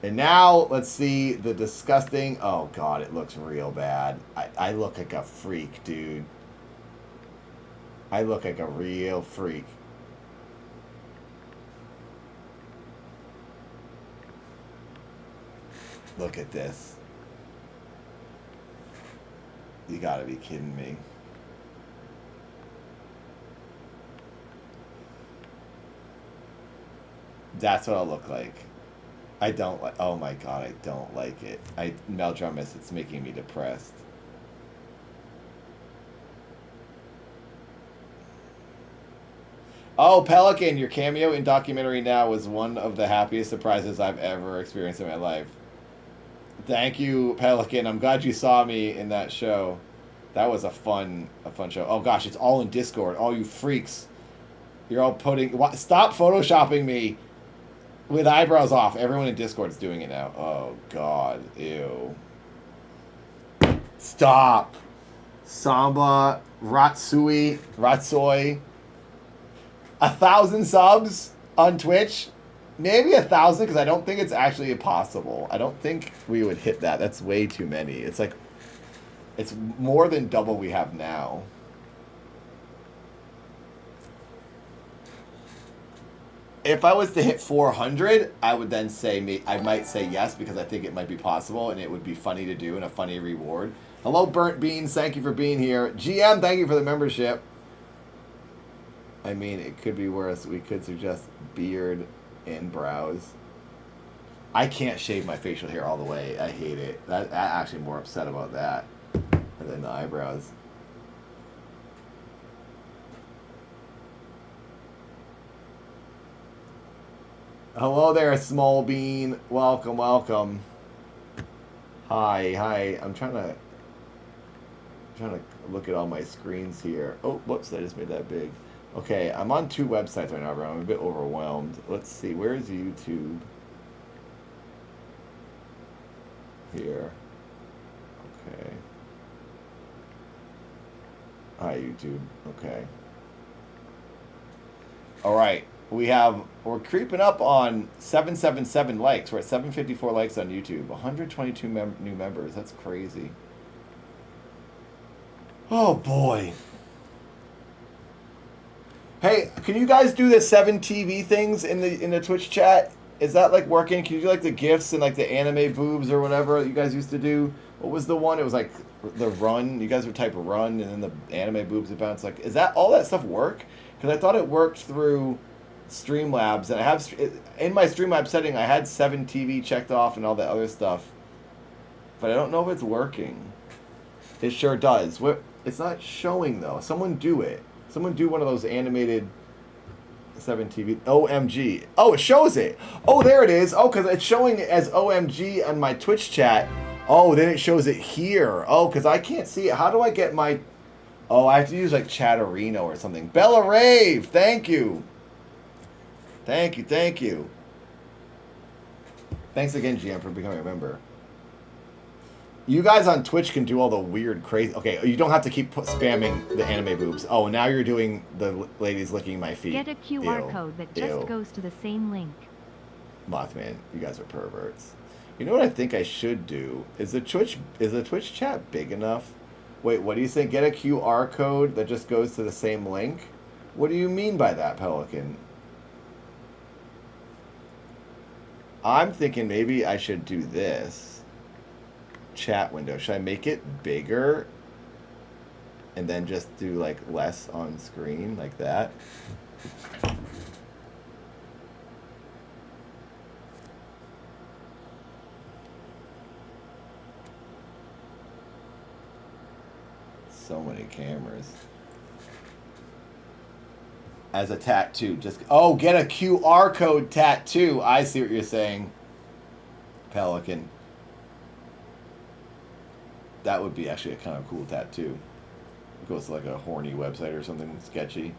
And now, let's see the disgusting... Oh, God, it looks real bad. I look like a freak, dude. I look like a real freak. Look at this. You gotta be kidding me. That's what I'll look like. I don't like... Oh my god, I don't like it. Mel Drummus, it's making me depressed. Oh, Pelican, your cameo in Documentary Now was one of the happiest surprises I've ever experienced in my life. Thank you, Pelican. I'm glad you saw me in that show. That was a fun show. Oh gosh, it's all in Discord. All you freaks. You're all putting... Stop photoshopping me with eyebrows off. Everyone in Discord's doing it now. Oh god, ew. Stop. Samba, Ratsui, 1,000 subs on Twitch. Maybe 1,000, because I don't think it's actually possible. I don't think we would hit that. That's way too many. It's like... It's more than double we have now. If I was to hit 400, I would then say... I might say yes, because I think it might be possible, and it would be funny to do, and a funny reward. Hello, Burnt Beans. Thank you for being here. GM, thank you for the membership. I mean, it could be worse. We could suggest beard and brows. I can't shave my facial hair all the way. I hate it. I'm actually more upset about that than the eyebrows. Hello there, Small Bean. Welcome, welcome. Hi. I'm trying to look at all my screens here. Oh, whoops, I just made that big. Okay, I'm on 2 websites right now, bro. I'm a bit overwhelmed. Let's see, where's YouTube? Here. Okay. Hi, YouTube. Okay. Alright, we're creeping up on 777 likes. We're at 754 likes on YouTube. 122 new members. That's crazy. Oh, boy. Hey, can you guys do the 7TV things in the Twitch chat? Is that like working? Can you do like the GIFs and like the anime boobs or whatever you guys used to do? What was the one? It was like the run. You guys would type run and then the anime boobs would bounce. Like, is that all that stuff work? Because I thought it worked through Streamlabs, and I have in my Streamlabs setting I had 7TV checked off and all that other stuff, but I don't know if it's working. It sure does. What? It's not showing though. Someone do it. Someone do one of those animated 7TV. OMG. Oh, it shows it. Oh, there it is. Oh, because it's showing it as OMG on my Twitch chat. Oh, then it shows it here. Oh, because I can't see it. How do I get my... Oh, I have to use like Chatterino or something. Bella Rave, thank you. Thank you, thank you. Thanks again, GM, for becoming a member. You guys on Twitch can do all the weird, crazy... Okay, you don't have to keep spamming the anime boobs. Oh, now you're doing the ladies licking my feet. Get a QR Ew. code that just Ew. goes to the same link. Mothman, you guys are perverts. You know what I think I should do? Is the Twitch chat big enough? Wait, what do you think? Get a QR code that just goes to the same link? What do you mean by that, Pelican? I'm thinking maybe I should do this. Chat window. Should I make it bigger and then just do like less on screen like that? So many cameras. As a tattoo, just oh, get a QR code tattoo. I see what you're saying, Pelican. That would be actually a kind of cool tattoo. It goes to like a horny website or something sketchy.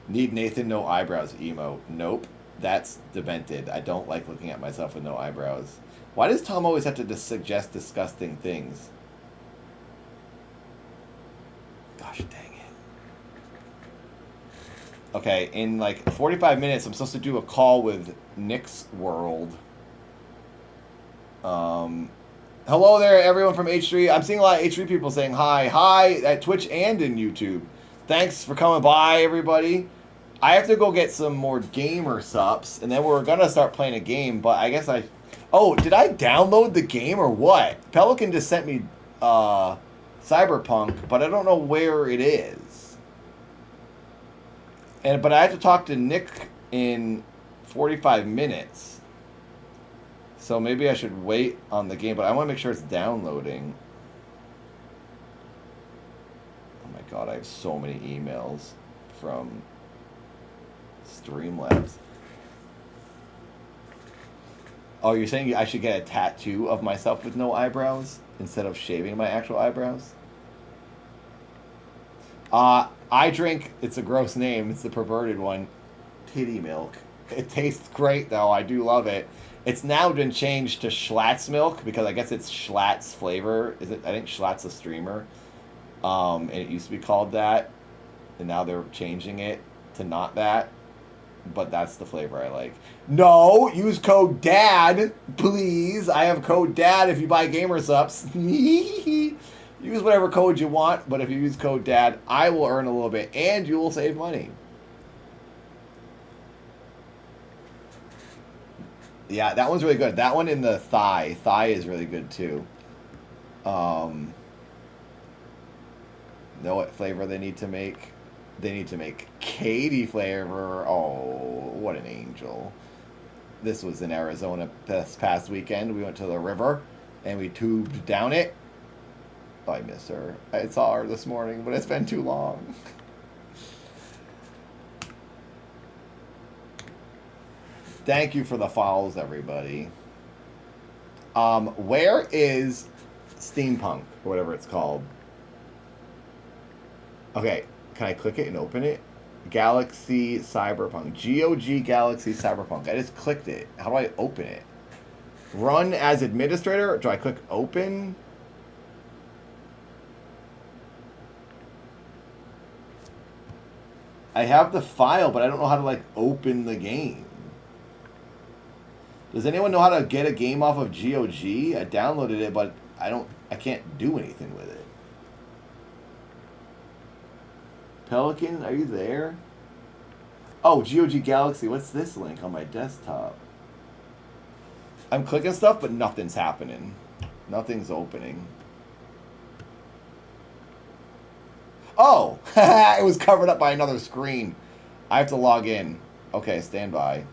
Need Nathan no eyebrows emo. Nope, that's demented. I don't like looking at myself with no eyebrows. Why does Tom always have to suggest disgusting things? Gosh dang it. Okay, in like 45 minutes, I'm supposed to do a call with Nick's World. Hello there, everyone from H3. I'm seeing a lot of H3 people saying hi. Hi at Twitch and in YouTube. Thanks for coming by, everybody. I have to go get some more gamer subs, and then we're going to start playing a game, but I guess I... Oh, did I download the game or what? Pelican just sent me Cyberpunk, but I don't know where it is. But I have to talk to Nick in 45 minutes. So maybe I should wait on the game, but I want to make sure it's downloading. Oh my god, I have so many emails from Streamlabs. Oh, you're saying I should get a tattoo of myself with no eyebrows instead of shaving my actual eyebrows? I drink, it's a gross name, it's the perverted one, titty milk. It tastes great though, I do love it. It's now been changed to Schlatt's milk because I guess it's Schlatt's flavor. I think Schlatt's a streamer. And it used to be called that. And now they're changing it to not that. But that's the flavor I like. No, use code DAD, please. I have code DAD if you buy gamer subs. Use whatever code you want, but if you use code DAD, I will earn a little bit and you will save money. Yeah, that one's really good. That one in the thigh. Thigh is really good too. Know what flavor they need to make? They need to make Katie flavor. Oh, what an angel. This was in Arizona this past weekend. We went to the river and we tubed down it. I miss her. I saw her this morning, but it's been too long. Thank you for the follows, everybody. Where is Steampunk, or whatever it's called? Okay, can I click it and open it? Galaxy Cyberpunk. GOG Galaxy Cyberpunk. I just clicked it. How do I open it? Run as administrator? Do I click open? I have the file, but I don't know how to, like, open the game. Does anyone know how to get a game off of GOG? I downloaded it, but I can't do anything with it. Pelican, are you there? Oh, GOG Galaxy, what's this link on my desktop? I'm clicking stuff, but nothing's happening. Nothing's opening. Oh! It was covered up by another screen. I have to log in. Okay, stand by.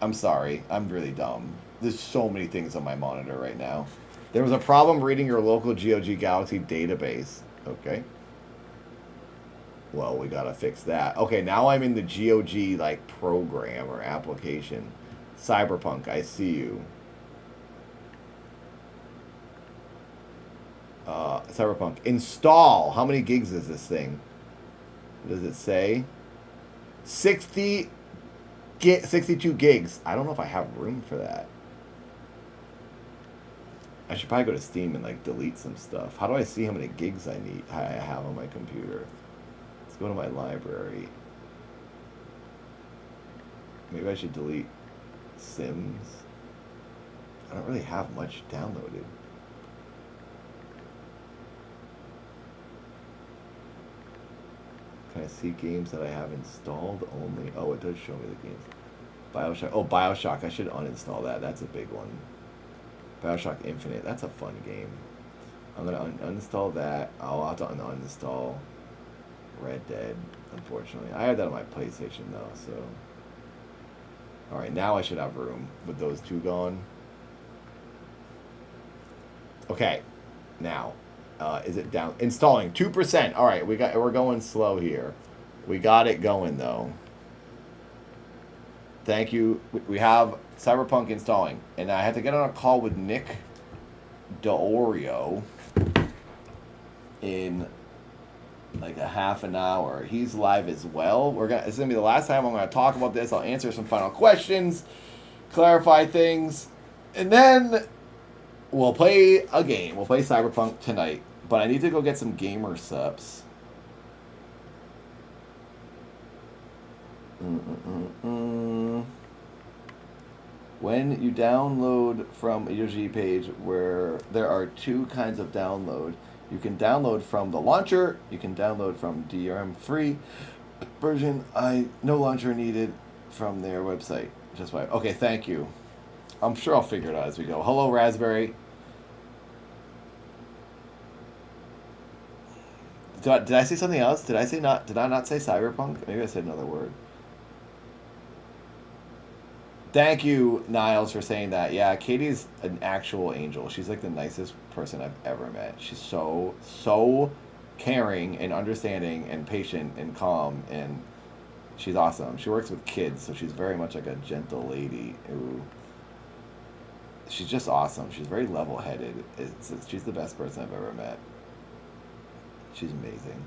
I'm sorry. I'm really dumb. There's so many things on my monitor right now. There was a problem reading your local GOG Galaxy database. Okay. Well, we gotta fix that. Okay, now I'm in the GOG, like, program or application. Cyberpunk, I see you. Cyberpunk. Install. How many gigs is this thing? What does it say? 62 gigs. I don't know if I have room for that. I should probably go to Steam and like delete some stuff. How do I see how many gigs I have on my computer? Let's go to my library. Maybe I should delete Sims. I don't really have much downloaded. Can I see games that I have installed only? Oh, it does show me the games. Bioshock. Oh, Bioshock. I should uninstall that. That's a big one. Bioshock Infinite. That's a fun game. I'm going to uninstall that. I'll have to uninstall Red Dead, unfortunately. I have that on my PlayStation, though, so... Alright, now I should have room with those two gone. Okay. Now... is it down? Installing 2%. All right, we're going slow here. We got it going though. Thank you. We have Cyberpunk installing, and I have to get on a call with Nick DeOrio in like a half an hour. He's live as well. It's gonna be the last time I'm gonna talk about this. I'll answer some final questions, clarify things, and then we'll play a game. We'll play Cyberpunk tonight. But I need to go get some gamer subs. When you download from a UG page, where there are two kinds of download. You can download from the launcher. You can download from DRM-free version. No launcher needed from their website. Just why. Okay, thank you. I'm sure I'll figure it out as we go. Hello, Raspberry. Did I say something else? Did I not say Cyberpunk? Maybe I said another word. Thank you, Niles, for saying that. Yeah, Katie's an actual angel. She's like the nicest person I've ever met. She's so caring and understanding and patient and calm, and she's awesome. She works with kids, so she's very much like a gentle lady who... She's just awesome. She's very level-headed. She's the best person I've ever met. She's amazing.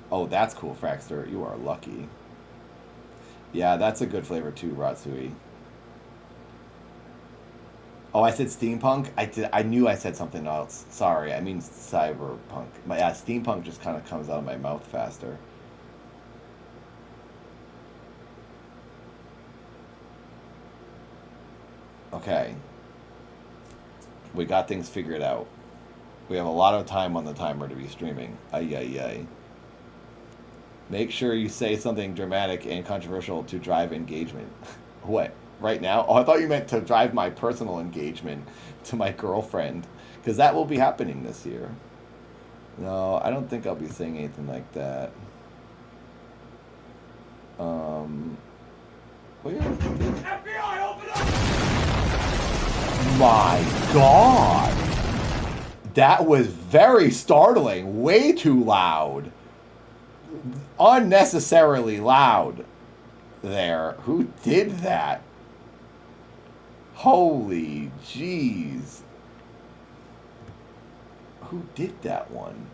Oh, that's cool, Fraxter. You are lucky. Yeah, that's a good flavor too, Ratsui. Oh, I said steampunk? I knew I said something else. Sorry, I mean cyberpunk. Yeah, steampunk just kind of comes out of my mouth faster. Okay. We got things figured out. We have a lot of time on the timer to be streaming. Ay, ay, ay. Make sure you say something dramatic and controversial to drive engagement. What? Right now? Oh, I thought you meant to drive my personal engagement to my girlfriend. Because that will be happening this year. No, I don't think I'll be saying anything like that. Where? FBI, open up! My God! That was very startling. Way too loud. Unnecessarily loud there. Who did that? Holy jeez. Who did that one?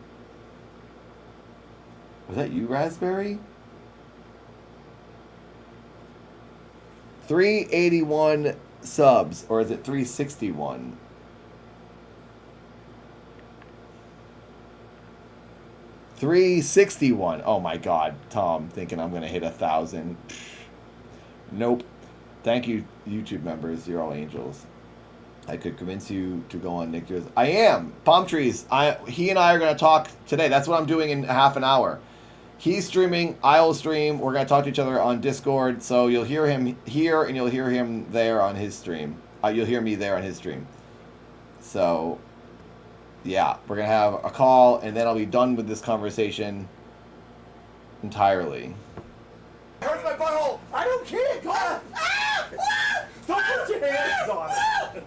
Was that you, Raspberry? 381 subs, or is it 361? $361. Oh my God, Tom, thinking I'm gonna hit 1,000. Nope. Thank you, YouTube members. You're all angels. I could convince you to go on Nick Joe's. I am. Palm trees. He and I are going to talk today. That's what I'm doing in half an hour. He's streaming. I'll stream. We're going to talk to each other on Discord. So you'll hear him here and you'll hear him there on his stream. You'll hear me there on his stream. So, yeah. We're going to have a call and then I'll be done with this conversation entirely. Hurts my butthole. I don't care. Go on. Don't put your hands on it.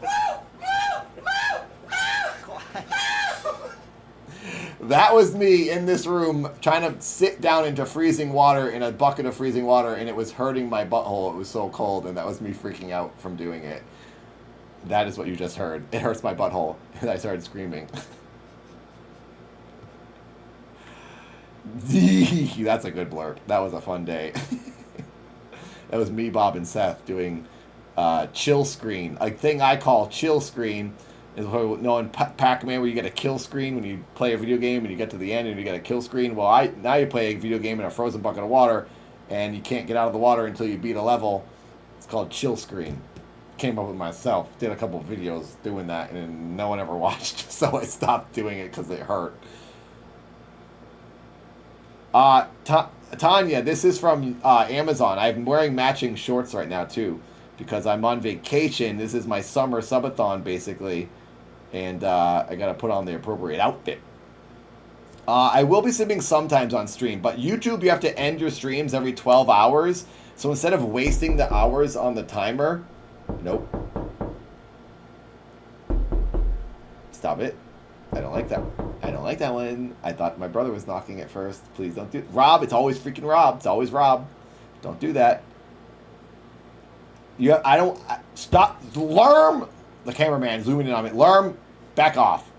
That was me in this room trying to sit down into freezing water in a bucket of freezing water, and it was hurting my butthole. It was so cold, and that was me freaking out from doing it. That is what you just heard. It hurts my butthole, and I started screaming. That's a good blurb. That was a fun day. That was me, Bob, and Seth doing chill screen. A thing I call chill screen is knowing Pac-Man where you get a kill screen when you play a video game and you get to the end and you get a kill screen. Well, now you play a video game in a frozen bucket of water and you can't get out of the water until you beat a level. It's called chill screen. Came up with myself. Did a couple of videos doing that and no one ever watched, so I stopped doing it because it hurt. Tanya, this is from Amazon. I'm wearing matching shorts right now too because I'm on vacation. This is my summer subathon basically, and I gotta put on the appropriate outfit. I will be streaming sometimes on stream, but YouTube you have to end your streams every 12 hours. So instead of wasting the hours on the timer, nope. Stop it. I don't like that. I don't like that one. I thought my brother was knocking at first. Please don't do it. Rob, it's always freaking Rob. It's always Rob. Don't do that. Stop. Lerm! The cameraman zooming in on me. Lerm, back off.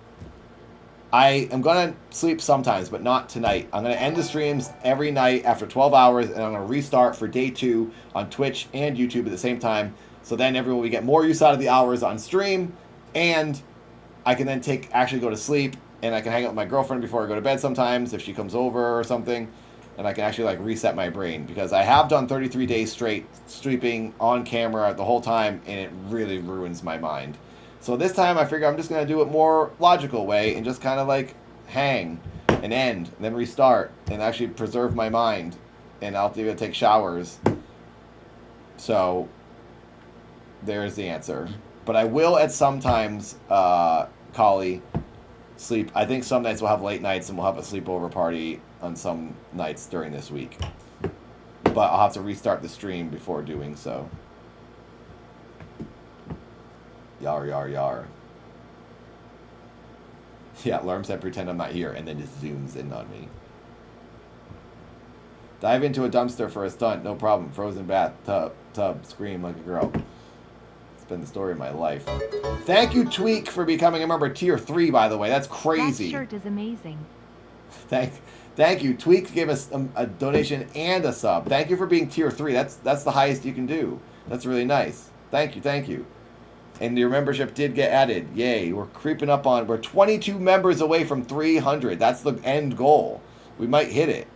I am going to sleep sometimes, but not tonight. I'm going to end the streams every night after 12 hours, and I'm going to restart for day 2 on Twitch and YouTube at the same time. So then everyone will get more use out of the hours on stream, and I can then actually go to sleep, and I can hang out with my girlfriend before I go to bed sometimes if she comes over or something, and I can actually reset my brain because I have done 33 days straight streaming on camera the whole time, and it really ruins my mind. So this time I figure I'm just going to do it more logical way and just kind of hang and end and then restart and actually preserve my mind, and I'll even take showers. So there's the answer. But I will at sometimes, Collie, sleep. I think some nights we'll have late nights and we'll have a sleepover party on some nights during this week. But I'll have to restart the stream before doing so. Yar, yar, yar. Yeah, Lerm said pretend I'm not here and then just zooms in on me. Dive into a dumpster for a stunt, no problem. Frozen bath, tub, scream like a girl. Been the story of my life. Thank you, Tweak, for becoming a member tier 3, by the way. That's crazy. That shirt is amazing. Thank you. Tweak gave us a donation and a sub. Thank you for being tier 3. That's the highest you can do. That's really nice. Thank you. And your membership did get added. Yay. We're creeping up on, we're 22 members away from 300. That's the end goal. We might hit it.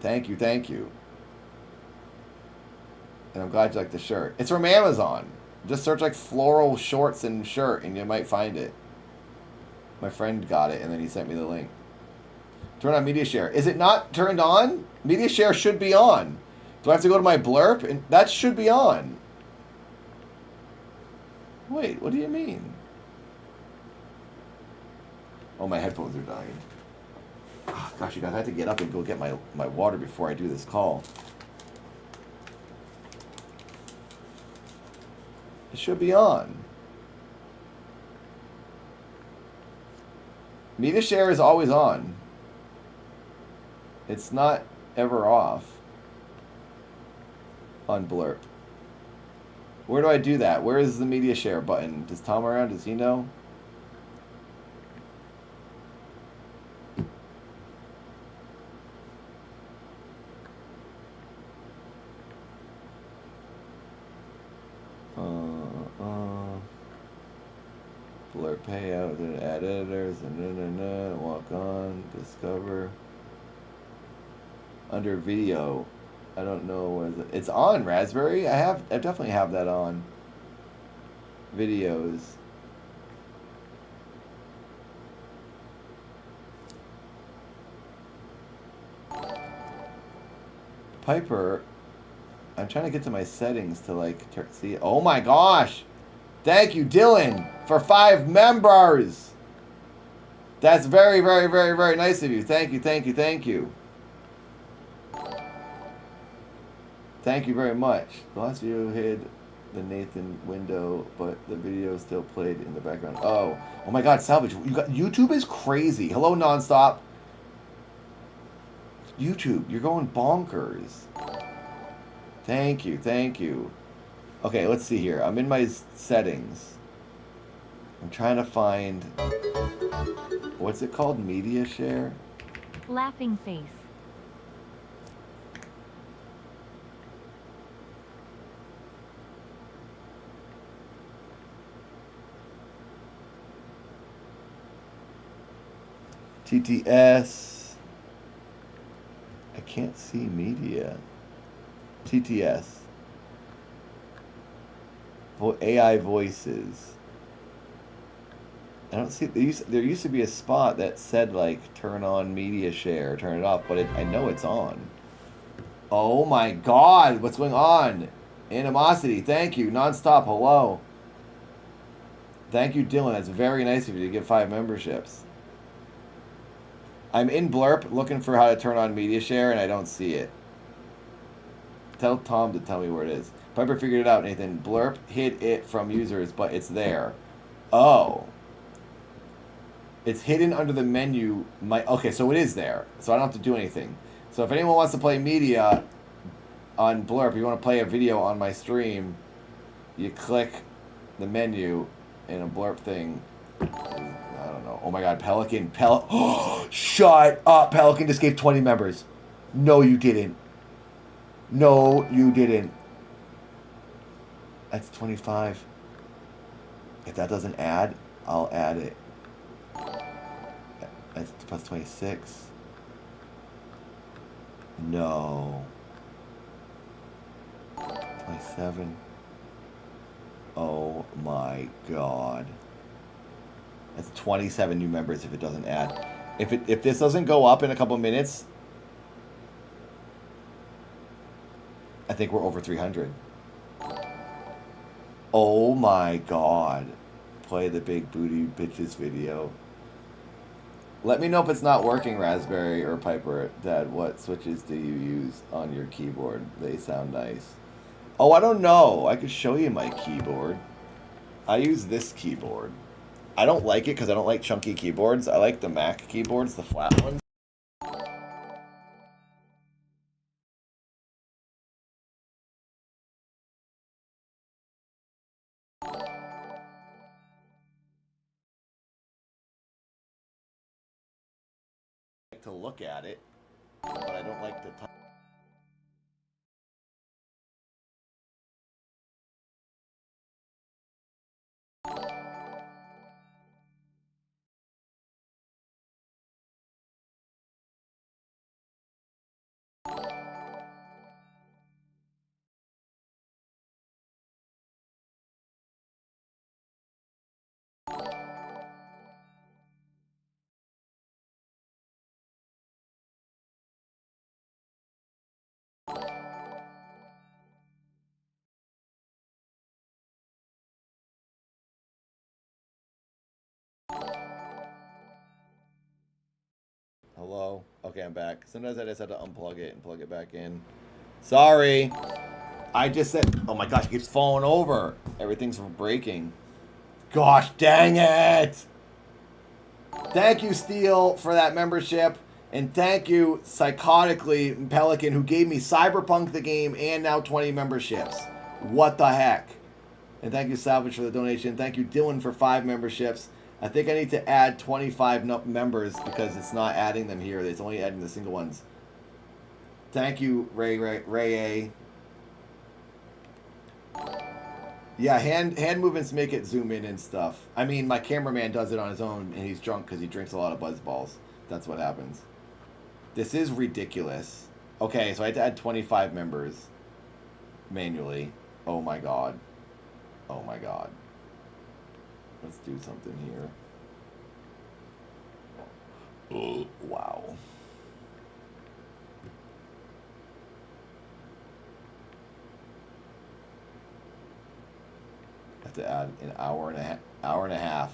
Thank you. And I'm glad you like the shirt. It's from Amazon. Just search floral shorts and shirt and you might find it. My friend got it and then he sent me the link. Turn on media share. Is it not turned on? Media share should be on. Do I have to go to my blurb? And that should be on. Wait, what do you mean? Oh, my headphones are dying. Oh, gosh, you guys, I have to get up and go get my water before I do this call. It should be on. Media share is always on. It's not ever off on Blurp. Where do I do that? Where is the media share button? Does Tom around? Does he know? Blurb payout, then add editors, and walk on, discover. Under video, I don't know what is it. It's on Raspberry. I definitely have that on. videos. Piper, I'm trying to get to my settings to like see. Oh my gosh! Thank you, Dylan, for 5 members. That's very, very, very, very nice of you. Thank you, thank you, thank you. Thank you very much. The last video hid the Nathan window, but the video still played in the background. Oh my God, Salvage! You got YouTube is crazy. Hello, nonstop. YouTube, you're going bonkers. Thank you, thank you. Okay, let's see here. I'm in my settings. I'm trying to find, what's it called? Media share? Laughing face. TTS. I can't see media. TTS. AI voices. I don't see. There used to be a spot that said like turn on media share, turn it off, but I know it's on. Oh my God! What's going on? Animosity. Thank you. Nonstop. Hello. Thank you, Dylan. That's very nice of you to give 5 memberships. I'm in Blurp looking for how to turn on media share and I don't see it. Tell Tom to tell me where it is. Piper figured it out, Nathan. Blurp hid it from users, but it's there. Oh. It's hidden under the menu. Okay, so it is there. So I don't have to do anything. So if anyone wants to play media on Blurp, you want to play a video on my stream, you click the menu in a Blurp thing. I don't know. Oh my God, Pelican. Shut up. Pelican just gave 20 members. No, you didn't. No, you didn't. That's 25. If that doesn't add, I'll add it. That's plus 26. No. 27. Oh my God. That's 27 new members if it doesn't add. If this doesn't go up in a couple minutes, I think we're over 300. Oh my God. Play the big booty bitches video. Let me know if it's not working, Raspberry or Piper. Dad, what switches do you use on your keyboard? They sound nice. Oh, I don't know. I could show you my keyboard. I use this keyboard. I don't like it because I don't like chunky keyboards. I like the Mac keyboards, the flat ones. To look at it, but I don't like the touch. Hello? Okay, I'm back. Sometimes I just have to unplug it and plug it back in. Sorry. I just said, oh my gosh, it keeps falling over. Everything's breaking. Gosh dang it. Thank you, Steel, for that membership. And thank you, Psychotically Pelican, who gave me Cyberpunk the game and now 20 memberships. What the heck? And thank you, Salvage, for the donation. Thank you, Dylan, for 5 memberships. I think I need to add 25 members because it's not adding them here. It's only adding the single ones. Thank you, Ray A. Yeah, hand movements make it zoom in and stuff. I mean, my cameraman does it on his own, and he's drunk because he drinks a lot of Buzz Balls. That's what happens. This is ridiculous. Okay, so I had to add 25 members manually. Oh my God. Oh my God. Let's do something here. Oh, wow. Have to add an hour and a half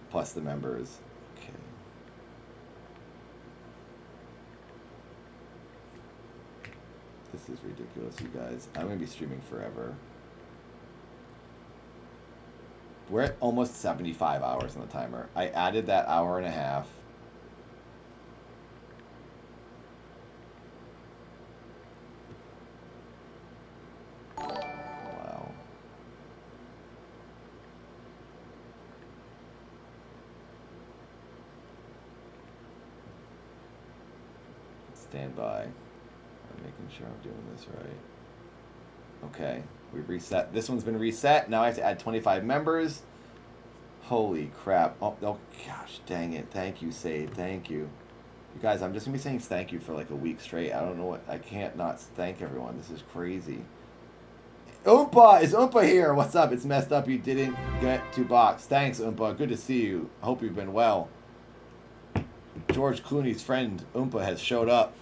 plus the members. Okay. This is ridiculous, you guys. I'm gonna be streaming forever. We're at almost 75 hours on the timer. I added that hour and a half. Wow. Stand by. I'm making sure I'm doing this right. Okay, we've reset. This one's been reset. Now I have to add 25 members. Holy crap. Oh gosh, dang it. Thank you, Sade. Thank you. You guys, I'm just going to be saying thank you for like a week straight. I don't know what... I can't not thank everyone. This is crazy. Oompa! Is Oompa here? What's up? It's messed up you didn't get to box. Thanks, Oompa. Good to see you. I hope you've been well. George Clooney's friend, Oompa, has showed up.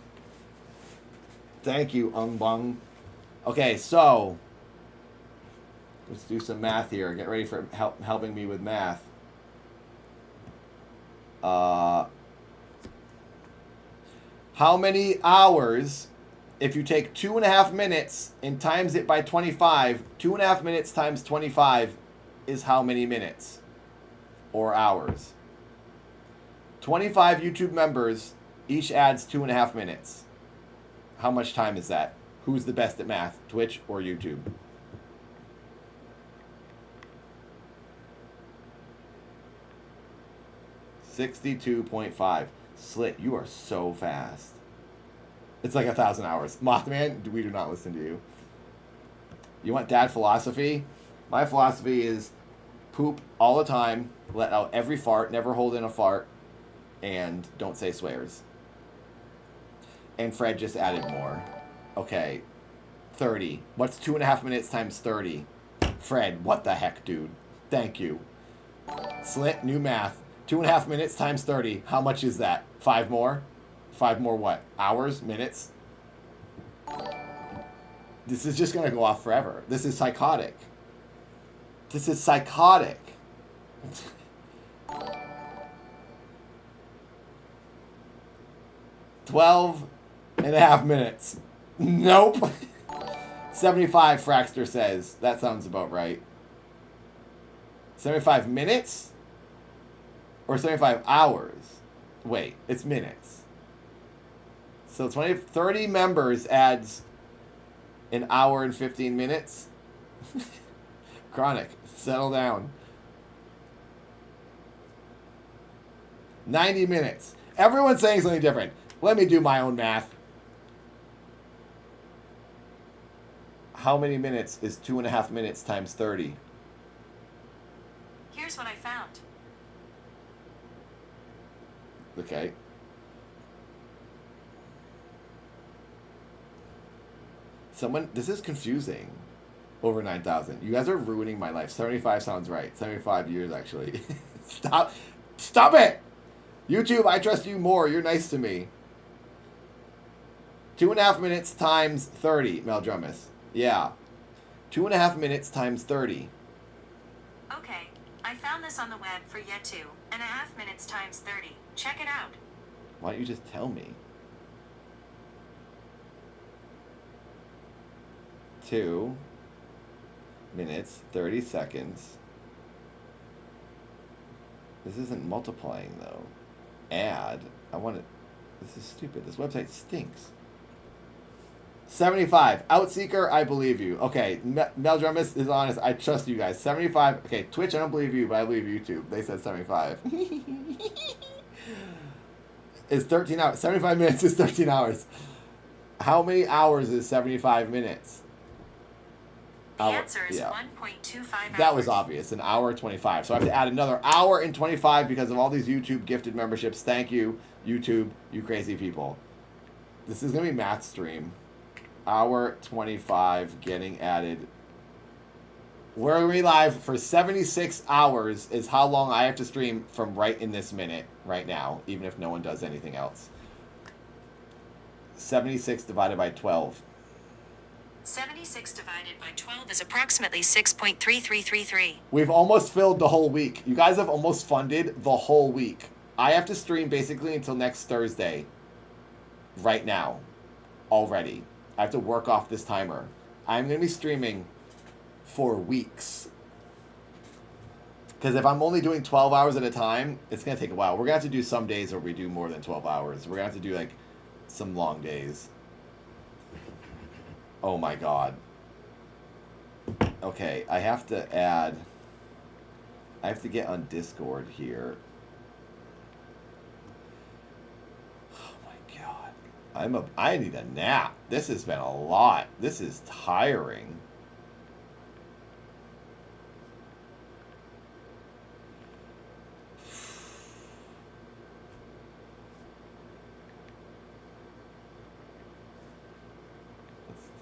Thank you, Ungbung. Okay, so... let's do some math here. Get ready for helping me with math. How many hours, if you take 2.5 minutes and times it by 25, 2.5 minutes times 25 is how many minutes or hours? 25 YouTube members, each adds 2.5 minutes. How much time is that? Who's the best at math, Twitch or YouTube? $62.5. Slit, you are so fast. It's like 1,000 hours. Mothman, we do not listen to you. You want dad philosophy? My philosophy is poop all the time, let out every fart, never hold in a fart, and don't say swears. And Fred just added more. Okay, 30. What's 2.5 minutes times 30? Fred, what the heck, dude? Thank you. Slit, new math. 2.5 minutes times 30. How much is that? 5 more? 5 more what? Hours? Minutes? This is just going to go off forever. This is psychotic. This is psychotic. 12.5 minutes. Nope. 75, Fraxter says. That sounds about right. 75 minutes? Or 75 hours? Wait, it's minutes. So 30 members adds an hour and 15 minutes. Chronic, settle down. 90 minutes. Everyone's saying something different. Let me do my own math. How many minutes is 2.5 minutes times 30? Here's what I found. Okay. This is confusing. Over 9,000. You guys are ruining my life. 75 sounds right. 75 years, actually. Stop it! YouTube, I trust you more. You're nice to me. 2.5 minutes times 30, Mel Drummus. Yeah. 2.5 minutes times 30. Okay, I found this on the web for yet 2.5 minutes times 30. Check it out. Why don't you just tell me? 2 minutes, 30 seconds. This isn't multiplying, though. Add. I want to... This is stupid. This website stinks. 75. Outseeker, I believe you. Okay, Mel Drummus is honest. I trust you guys. 75. Okay, Twitch, I don't believe you, but I believe YouTube. They said 75. It's 13 hours. 75 minutes is 13 hours. How many hours is 75 minutes? The answer is 1.25 hours. That was obvious. An hour 25. So I have to add another hour and 25 because of all these YouTube gifted memberships. Thank you, YouTube, you crazy people. This is going to be math stream. Hour 25 getting added We're gonna be live for 76 hours is how long I have to stream from right in this minute, right now, even if no one does anything else. 76 divided by 12. 76 divided by 12 is approximately 6.3333. We've almost filled the whole week. You guys have almost funded the whole week. I have to stream basically until next Thursday. Right now. Already. I have to work off this timer. I'm going to be streaming for weeks. Because if I'm only doing 12 hours at a time, it's going to take a while. We're going to have to do some days where we do more than 12 hours. We're going to have to do like some long days. Oh my god. Okay, I have to get on Discord here. Oh my god. I need a nap. This has been a lot. This is tiring.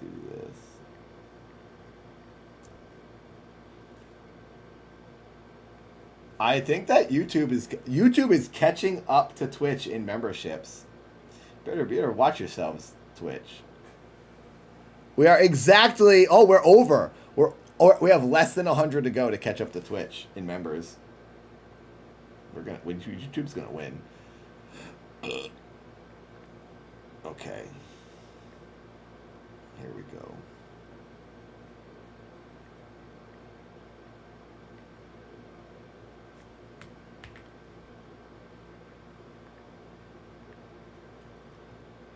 Do this. I think that YouTube is catching up to Twitch in memberships. Better watch yourselves, Twitch. We are exactly. Oh, we're over. We have less than 100 to go to catch up to Twitch in members. YouTube's gonna win. Okay. Here we go.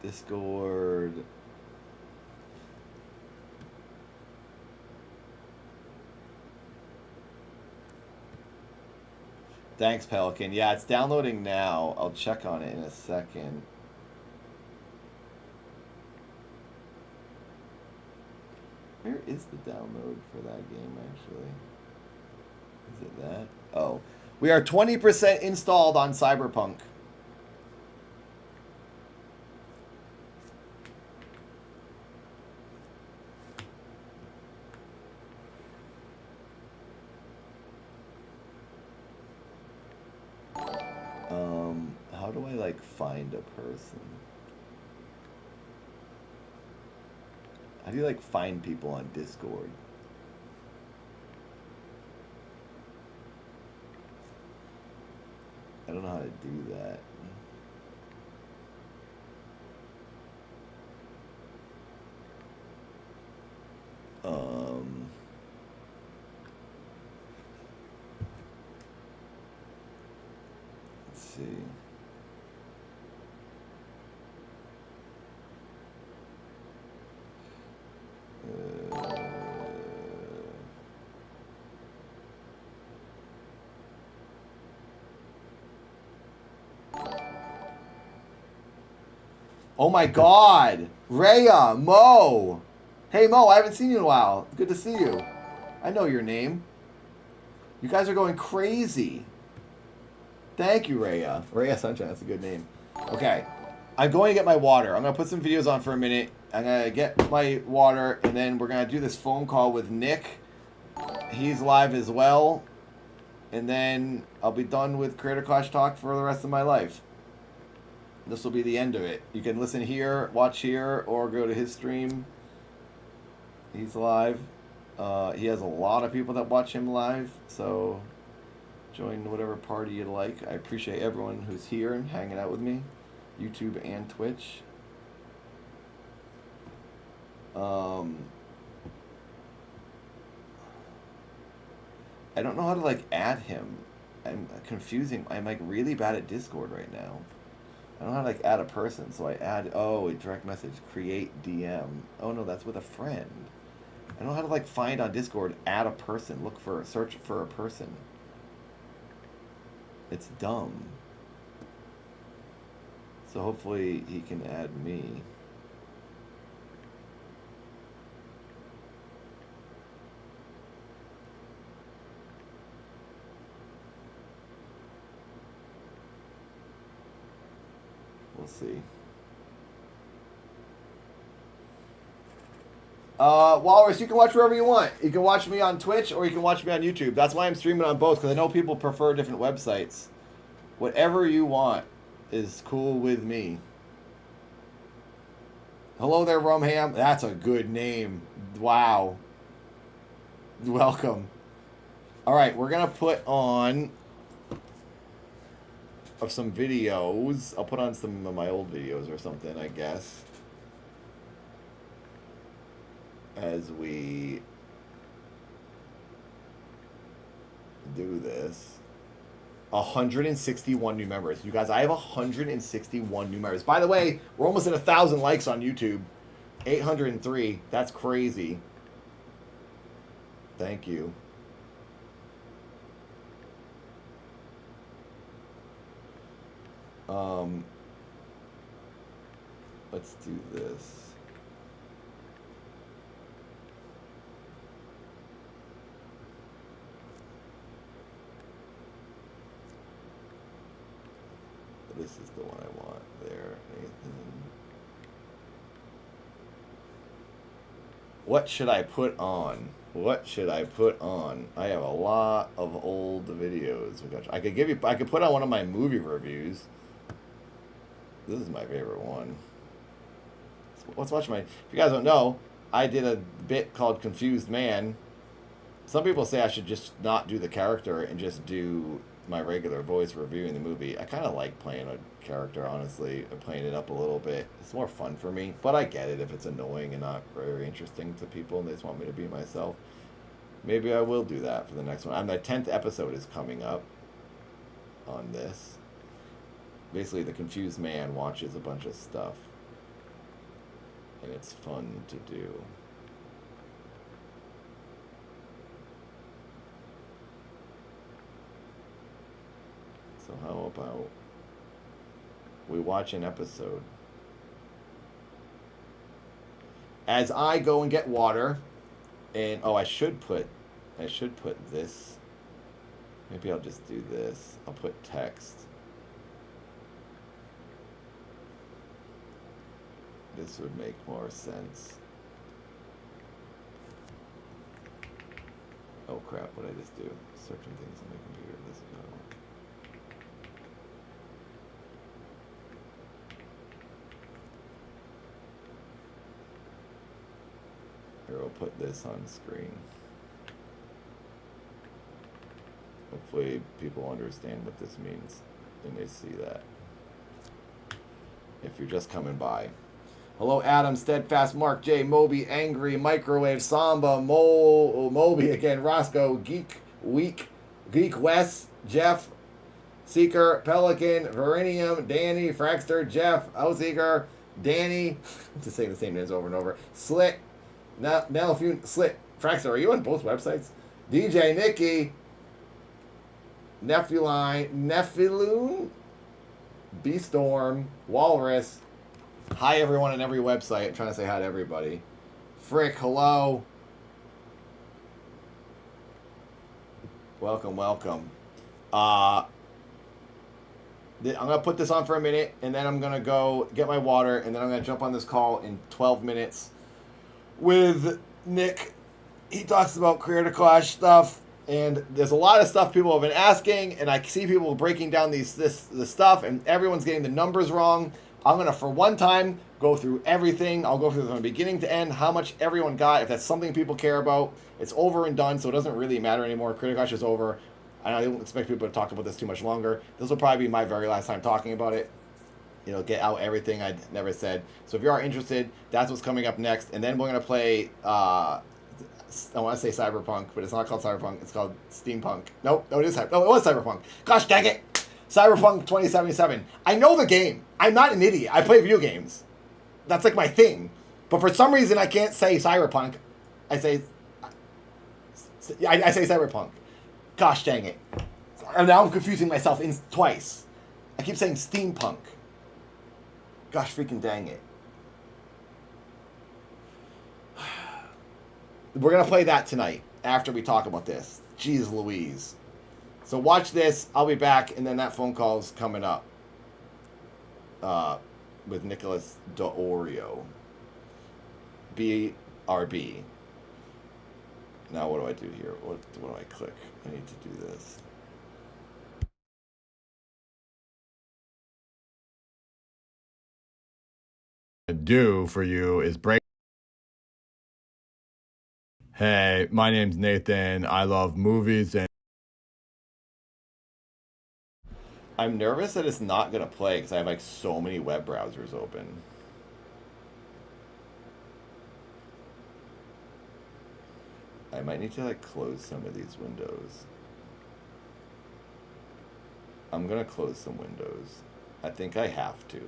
Discord. Thanks, Pelican. Yeah, it's downloading now. I'll check on it in a second. Where is the download for that game, actually? Is it that? Oh. We are 20% installed on Cyberpunk. How do I, like, find a person? How do you, like, find people on Discord? I don't know how to do that. Let's see. Oh my god! Rhea! Mo! Hey Mo, I haven't seen you in a while. Good to see you. I know your name. You guys are going crazy. Thank you, Rhea. Rhea Sunshine, that's a good name. Okay. I'm going to get my water. I'm going to put some videos on for a minute. I'm going to get my water, and then we're going to do this phone call with Nick. He's live as well. And then I'll be done with Creator Clash Talk for the rest of my life. This will be the end of it. You can listen here, watch here, or go to his stream. He's live. He has a lot of people that watch him live, so join whatever party you like. I appreciate everyone who's here and hanging out with me, YouTube and Twitch. I don't know how to, like, add him. I'm confusing. I'm, like, really bad at Discord right now. I don't know how to, like, add a person, so I add, oh, a direct message, create DM. Oh, no, that's with a friend. I don't know how to, like, find on Discord, add a person, search for a person. It's dumb. So hopefully he can add me. We'll see. Walrus, you can watch wherever you want. You can watch me on Twitch or you can watch me on YouTube. That's why I'm streaming on both, because I know people prefer different websites. Whatever you want is cool with me. Hello there, Rumham. That's a good name. Wow. Welcome. All right, we're going to put on some videos. I'll put on some of my old videos or something, I guess, as we do this. 161 new members. You guys, I have 161 new members. By the way, we're almost at 1,000 likes on YouTube. 803. That's crazy. Thank you. Let's do this. This is the one I want there, Nathan. What should I put on? What should I put on? I have a lot of old videos. I could put on one of my movie reviews. This is my favorite one. Let's watch my... If you guys don't know, I did a bit called Confused Man. Some people say I should just not do the character and just do my regular voice reviewing the movie. I kind of like playing a character, honestly, and playing it up a little bit. It's more fun for me, but I get it if it's annoying and not very interesting to people and they just want me to be myself. Maybe I will do that for the next one. My 10th episode is coming up on this. Basically, the Confused Man watches a bunch of stuff, and it's fun to do. So how about we watch an episode as I go and get water, and I should put this. Maybe I'll just do this. I'll put text. This would make more sense. Oh crap, what did I just do? Searching things on my computer. This is not one. Here, I'll put this on screen. Hopefully people understand what this means and they see that. If you're just coming by. Hello, Adam, Steadfast, Mark J, Moby, Angry, Microwave, Samba, Moby again, Roscoe, Geek Week, Geek West, Jeff, Seeker, Pelican, Verinium, Danny, Fraxter, Jeff, Outseeker, Danny, just saying the same names over and over, Slit, Nelfune, Slit, Fraxter, are you on both websites? DJ Nikki, Nephiloon, B-Storm, Walrus. Hi, everyone on every website. I'm trying to say hi to everybody. Frick, hello. Welcome, welcome. I'm going to put this on for a minute, and then I'm going to go get my water, and then I'm going to jump on this call in 12 minutes with Nick. He talks about Creator Clash stuff, and there's a lot of stuff people have been asking, and I see people breaking down this stuff, and everyone's getting the numbers wrong. I'm going to, for one time, go through everything. I'll go through from beginning to end, how much everyone got, if that's something people care about. It's over and done, so it doesn't really matter anymore. Critical Clash is over. I don't expect people to talk about this too much longer. This will probably be my very last time talking about it. Get out everything I never said. So if you are interested, that's what's coming up next. And then we're going to play, I want to say Cyberpunk, but it's not called Cyberpunk. It's called Steampunk. Nope, no, it is Cyberpunk. No, it was Cyberpunk. Gosh dang it. Cyberpunk 2077. I know the game. I'm not an idiot. I play video games. That's like my thing. But for some reason, I can't say Cyberpunk. I say Cyberpunk. Gosh dang it. And now I'm confusing myself twice. I keep saying Steampunk. Gosh freaking dang it. We're going to play that tonight after we talk about this. Jeez Louise. So watch this. I'll be back, and then that phone call's coming up with Nicholas D'Orio. Be RB. Now what do I do here? What do I click? I need to do this. Do for you is break. Hey, my name's Nathan. I love movies and I'm nervous that it's not gonna play because I have like so many web browsers open. I might need to like close some of these windows. I'm gonna close some windows. I think I have to.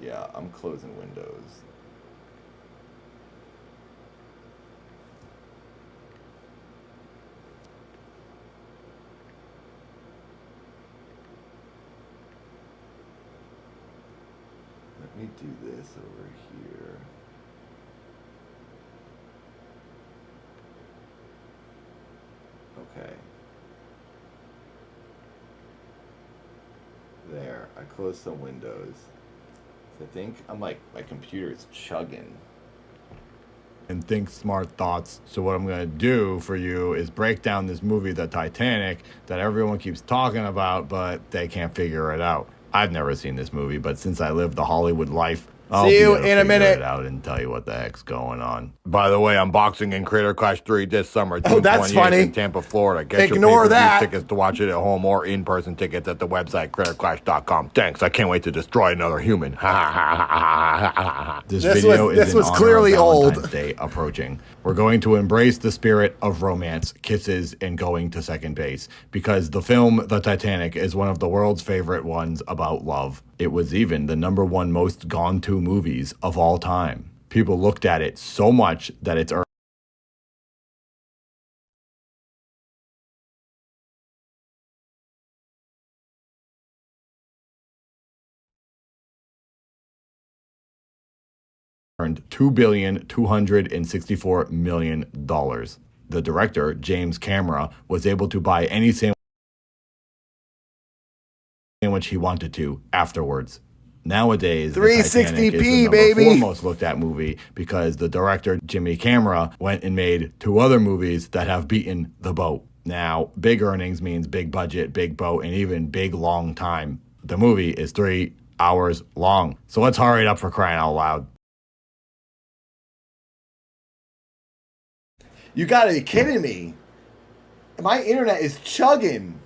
Yeah, I'm closing windows. Let me do this over here. Okay. There, I closed some windows. I think I'm like, my computer is chugging. and think smart thoughts. So what I'm gonna do for you is break down this movie, The Titanic, that everyone keeps talking about, but they can't figure it out. I've never seen this movie, but since I live the Hollywood life, I'll See be you able to in a figure minute. it out and tell you what the heck's going on. By the way, I'm boxing in Creator Clash 3 this summer, Oh, June that's 28th funny. in Tampa, Florida. Get Ignore your pay-per-view that. tickets to watch it at home or in-person tickets at the website creatorclash.com. Thanks. I can't wait to destroy another human. This video is in honor clearly of old. Valentine's Day approaching. We're going to embrace the spirit of romance, kisses, and going to second base because the film The Titanic is one of the world's favorite ones about love. It was even the #1 most gone to movies of all time. People looked at it so much that it's earned $2,264,000,000. The director, James Cameron, was able to buy any sandwich he wanted to afterwards. Nowadays, 360p, the Titanic is the baby. #4 most looked at movie because the director, Jimmy Cameron, went and made 2 other movies that have beaten the boat. Now, big earnings means big budget, big boat, and even big long time. The movie is 3 hours long. So let's hurry it up for crying out loud. You gotta be kidding me. My internet is chugging.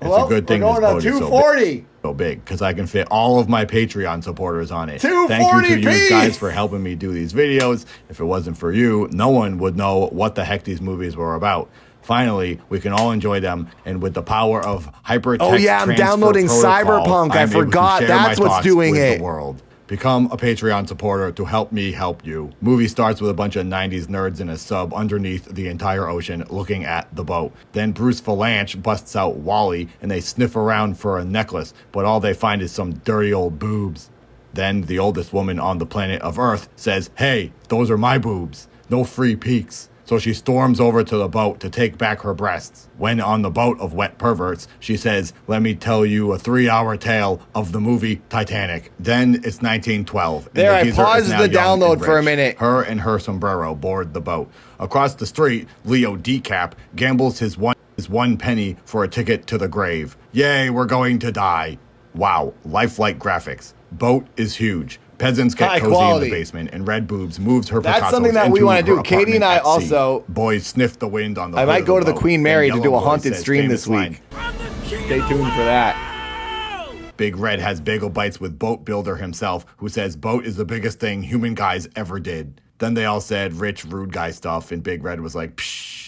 It's Well, a good thing we're this going boat to is 240. so big because I can fit all of my Patreon supporters on it. 240p. Thank you to you guys for helping me do these videos. If it wasn't for you, no one would know what the heck these movies were about. Finally, we can all enjoy them, and with the power of hypertext Oh, yeah, I'm transfer downloading protocol, Cyberpunk. I I'm able to forgot. share That's my what's thoughts doing with it. the world. Become a Patreon supporter to help me help you. Movie starts with a bunch of 90s nerds in a sub underneath the entire ocean looking at the boat. Then Bruce Valanche busts out Wally and they sniff around for a necklace, but all they find is some dirty old boobs. Then the oldest woman on the planet of Earth says, "Hey, those are my boobs. No free peeks." So she storms over to the boat to take back her breasts. When on the boat of wet perverts, she says, "Let me tell you a 3-hour tale of the movie Titanic." Then it's 1912. and There, I geezer is paused now the young download and for a rich. minute. Her and her sombrero board the boat. Across the street, Leo DeCap gambles his one penny for a ticket to the grave. Yay, we're going to die. Wow, lifelike graphics. Boat is huge. Peasants get High cozy quality. in the basement, and Red Boobs moves her That's Picassos something that we into wanna her do. Katie and I apartment at sea. also- Boys sniff the wind on the I hood might of go to the boat. Queen Mary Then to do a Yellow Boy haunted says stream famous this week. line, Stay tuned for that. Big Red has bagel bites with Boat Builder himself, who says boat is the biggest thing human guys ever did. Then they all said rich, rude guy stuff, and Big Red was like, pshh.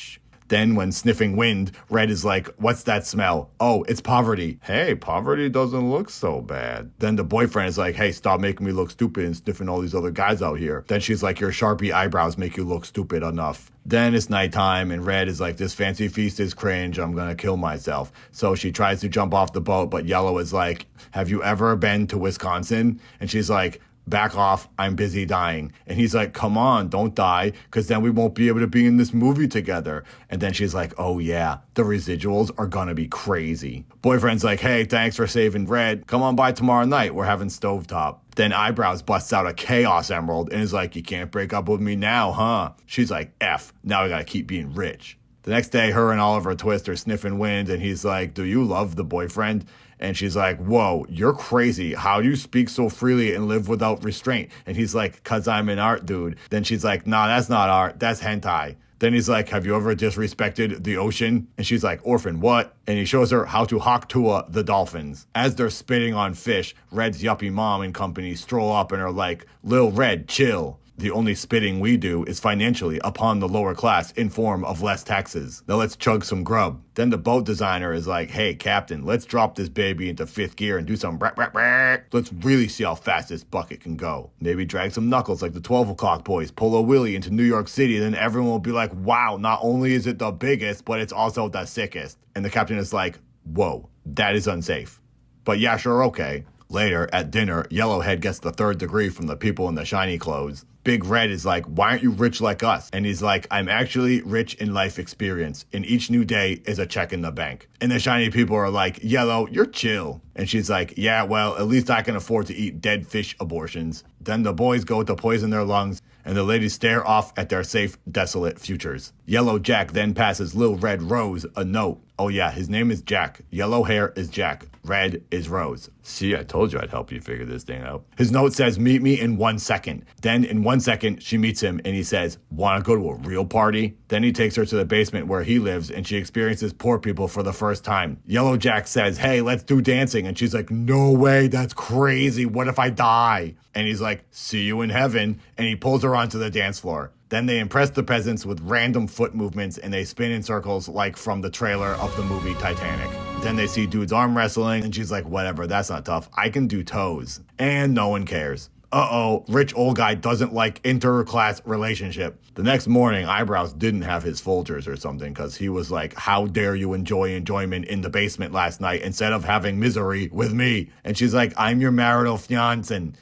Then when sniffing wind, Red is like, "What's that smell?" "Oh, it's poverty." "Hey, poverty doesn't look so bad." Then the boyfriend is like, "Hey, stop making me look stupid and sniffing all these other guys out here." Then she's like, "Your Sharpie eyebrows make you look stupid enough." Then it's nighttime, and Red is like, "This fancy feast is cringe. I'm gonna kill myself." So she tries to jump off the boat, but Yellow is like, "Have you ever been to Wisconsin?" And she's like, back off, I'm busy dying. And he's like, come on, don't die, because then we won't be able to be in this movie together. And then she's like, oh yeah, the residuals are gonna be crazy. Boyfriend's like, hey, thanks for saving Red. Come on by tomorrow night, we're having stovetop. Then Eyebrows busts out a Chaos Emerald and is like, you can't break up with me now, huh? She's like, F, now I gotta keep being rich. The next day, her and Oliver Twist are sniffing wind, and he's like, do you love the boyfriend? And she's like, whoa, you're crazy. How do you speak so freely and live without restraint? And he's like, cause I'm an art dude. Then she's like, nah, that's not art, that's hentai. Then he's like, have you ever disrespected the ocean? And she's like, orphan, what? And he shows her how to Haktua the dolphins. As they're spitting on fish, Red's yuppie mom and company stroll up and are like, Lil Red, chill. The only spitting we do is financially upon the lower class in form of less taxes. Now let's chug some grub. Then the boat designer is like, hey, Captain, let's drop this baby into 5th gear and do some brak, brak, brak. Let's really see how fast this bucket can go. Maybe drag some knuckles like the 12 o'clock boys, pull a wheelie into New York City, then everyone will be like, wow, not only is it the biggest, but it's also the sickest. And the captain is like, whoa, that is unsafe. But yeah, sure, okay. Later, at dinner, Yellowhead gets the 3rd degree from the people in the shiny clothes. Big Red is like, why aren't you rich like us? And he's like, I'm actually rich in life experience, and each new day is a check in the bank. And the shiny people are like, Yellow, you're chill. And she's like, yeah, well, at least I can afford to eat dead fish abortions. Then the boys go to poison their lungs, and the ladies stare off at their safe, desolate futures. Yellow Jack then passes Lil Red Rose a note. Oh yeah, his name is Jack. Yellow hair is Jack. Red is Rose. See, I told you I'd help you figure this thing out. His note says, meet me in 1 second. Then in 1 second, she meets him and he says, wanna go to a real party? Then he takes her to the basement where he lives and she experiences poor people for the first time. Yellow Jack says, hey, let's do dancing. And she's like, no way, that's crazy. What if I die? And he's like, see you in heaven. And he pulls her onto the dance floor. Then they impress the peasants with random foot movements and they spin in circles like from the trailer of the movie Titanic. Then they see dudes arm wrestling and she's like, whatever, that's not tough. I can do toes. And no one cares. Uh-oh, rich old guy doesn't like inter-class relationship. The next morning, Eyebrows didn't have his Folgers or something because he was like, how dare you enjoy enjoyment in the basement last night instead of having misery with me? And she's like, I'm your marital fiancé.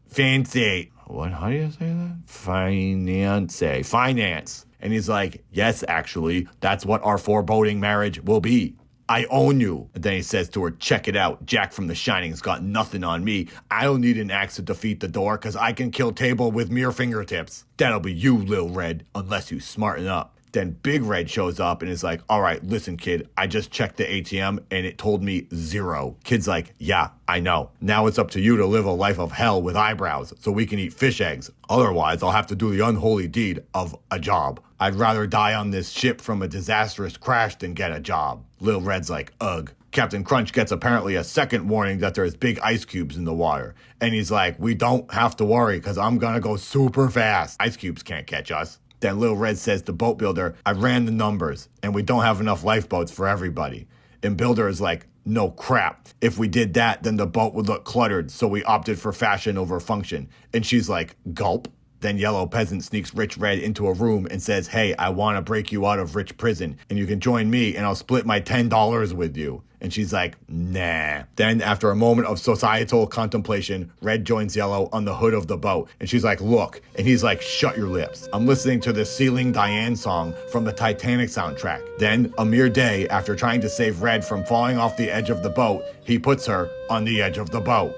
Fancy. What? How do you say that? Finance. And he's like, yes, actually, that's what our foreboding marriage will be. I own you. And then he says to her, check it out. Jack from The Shining's got nothing on me. I don't need an axe to defeat the door because I can kill Table with mere fingertips. That'll be you, Lil Red, unless you smarten up. Then Big Red shows up and is like, all right, listen, kid, I just checked the ATM and it told me 0. Kid's like, yeah, I know. Now it's up to you to live a life of hell with eyebrows so we can eat fish eggs. Otherwise, I'll have to do the unholy deed of a job. I'd rather die on this ship from a disastrous crash than get a job. Lil Red's like, ugh. Captain Crunch gets apparently a second warning that there's big ice cubes in the water. And he's like, we don't have to worry because I'm gonna go super fast. Ice cubes can't catch us. Then Lil Red says to Boat Builder, I ran the numbers and we don't have enough lifeboats for everybody. And Builder is like, no crap. If we did that, then the boat would look cluttered, so we opted for fashion over function. And she's like, gulp. Then Yellow Peasant sneaks Rich Red into a room and says, hey, I want to break you out of Rich Prison and you can join me and I'll split my $10 with you. And she's like, nah. Then after a moment of societal contemplation, Red joins Yellow on the hood of the boat. And she's like, look. And he's like, shut your lips. I'm listening to the Ceiling Diane song from the Titanic soundtrack. Then, a mere day after trying to save Red from falling off the edge of the boat, he puts her on the edge of the boat.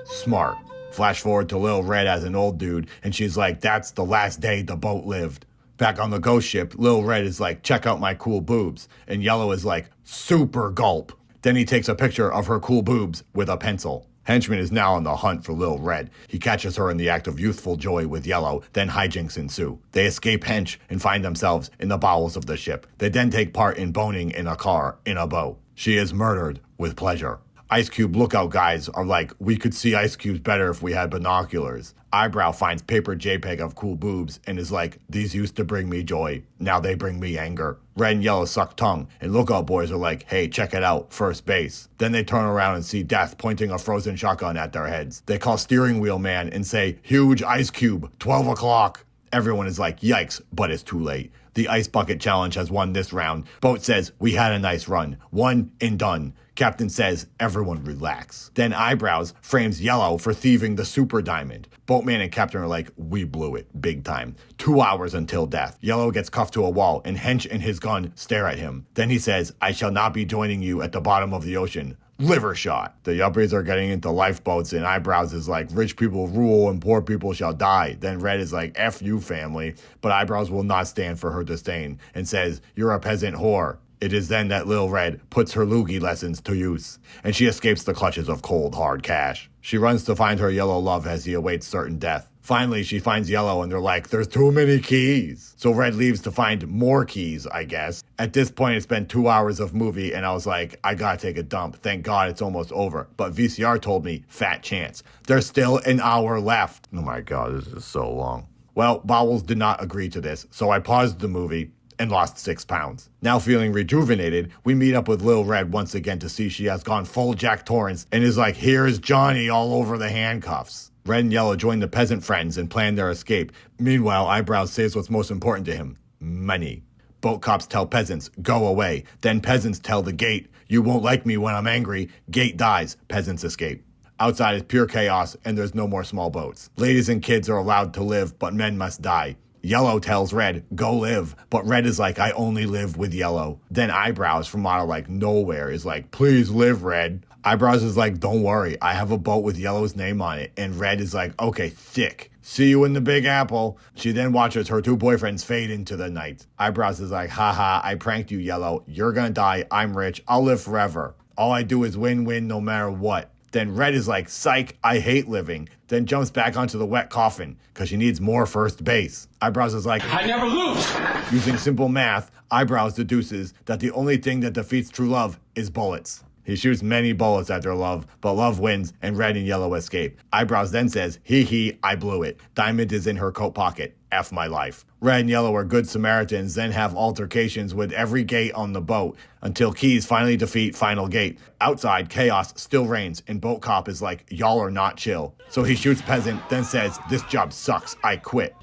Smart. Flash forward to Lil Red as an old dude, and she's like, that's the last day the boat lived. Back on the ghost ship, Lil Red is like, check out my cool boobs. And Yellow is like, super gulp. Then he takes a picture of her cool boobs with a pencil. Henchman is now on the hunt for Lil Red. He catches her in the act of youthful joy with Yellow, then hijinks ensue. They escape Hench and find themselves in the bowels of the ship. They then take part in boning in a car in a boat. She is murdered with pleasure. Ice Cube lookout guys are like, we could see ice cubes better if we had binoculars. Eyebrow finds paper JPEG of cool boobs and is like, these used to bring me joy. Now they bring me anger. Red and Yellow suck tongue, and lookout boys are like, hey, check it out, first base. Then they turn around and see Death pointing a frozen shotgun at their heads. They call Steering Wheel Man and say, huge ice cube, 12 o'clock. Everyone is like, yikes, but it's too late. The Ice Bucket Challenge has won this round. Boat says, we had a nice run. One and done. Captain says, everyone relax. Then Eyebrows frames Yellow for thieving the super diamond. Boatman and Captain are like, we blew it, big time. 2 hours until death. Yellow gets cuffed to a wall, and Hench and his gun stare at him. Then he says, I shall not be joining you at the bottom of the ocean. Liver shot. The yuppies are getting into lifeboats, and Eyebrows is like, rich people rule and poor people shall die. Then Red is like, F you, family. But Eyebrows will not stand for her disdain and says, you're a peasant whore. It is then that Lil Red puts her loogie lessons to use, and she escapes the clutches of cold, hard cash. She runs to find her yellow love as he awaits certain death. Finally, she finds Yellow, and they're like, there's too many keys. So Red leaves to find more keys, I guess. At this point, it's been 2 hours of movie, and I was like, I gotta take a dump. Thank God it's almost over. But VCR told me, fat chance. There's still an hour left. Oh my God, this is so long. Well, Bowels did not agree to this, so I paused the movie and lost 6 pounds. Now feeling rejuvenated, we meet up with Lil Red once again to see she has gone full Jack Torrance and is like, here's Johnny all over the handcuffs. Red and Yellow join the peasant friends and plan their escape. Meanwhile, Eyebrows says what's most important to him. Money. Boat cops tell peasants, go away. Then peasants tell the gate, you won't like me when I'm angry. Gate dies. Peasants escape. Outside is pure chaos and there's no more small boats. Ladies and kids are allowed to live, but men must die. Yellow tells Red, go live. But Red is like, I only live with Yellow. Then Eyebrows from out of like nowhere is like, please live, Red. Eyebrows is like, don't worry, I have a boat with Yellow's name on it. And Red is like, okay, thick. See you in the Big Apple. She then watches her 2 boyfriends fade into the night. Eyebrows is like, haha, I pranked you, Yellow. You're gonna die. I'm rich. I'll live forever. All I do is win-win no matter what. Then Red is like, psych, I hate living. Then jumps back onto the wet coffin because she needs more first base. Eyebrows is like, I never lose. Using simple math, Eyebrows deduces that the only thing that defeats true love is bullets. He shoots many bullets at their love, but love wins and Red and Yellow escape. Eyebrows then says, hee hee, I blew it. Diamond is in her coat pocket. F my life. Red and Yellow are good Samaritans, then have altercations with every gate on the boat until Keys finally defeat Final Gate. Outside, chaos still reigns, and Boat Cop is like, y'all are not chill. So he shoots Peasant, then says, this job sucks, I quit.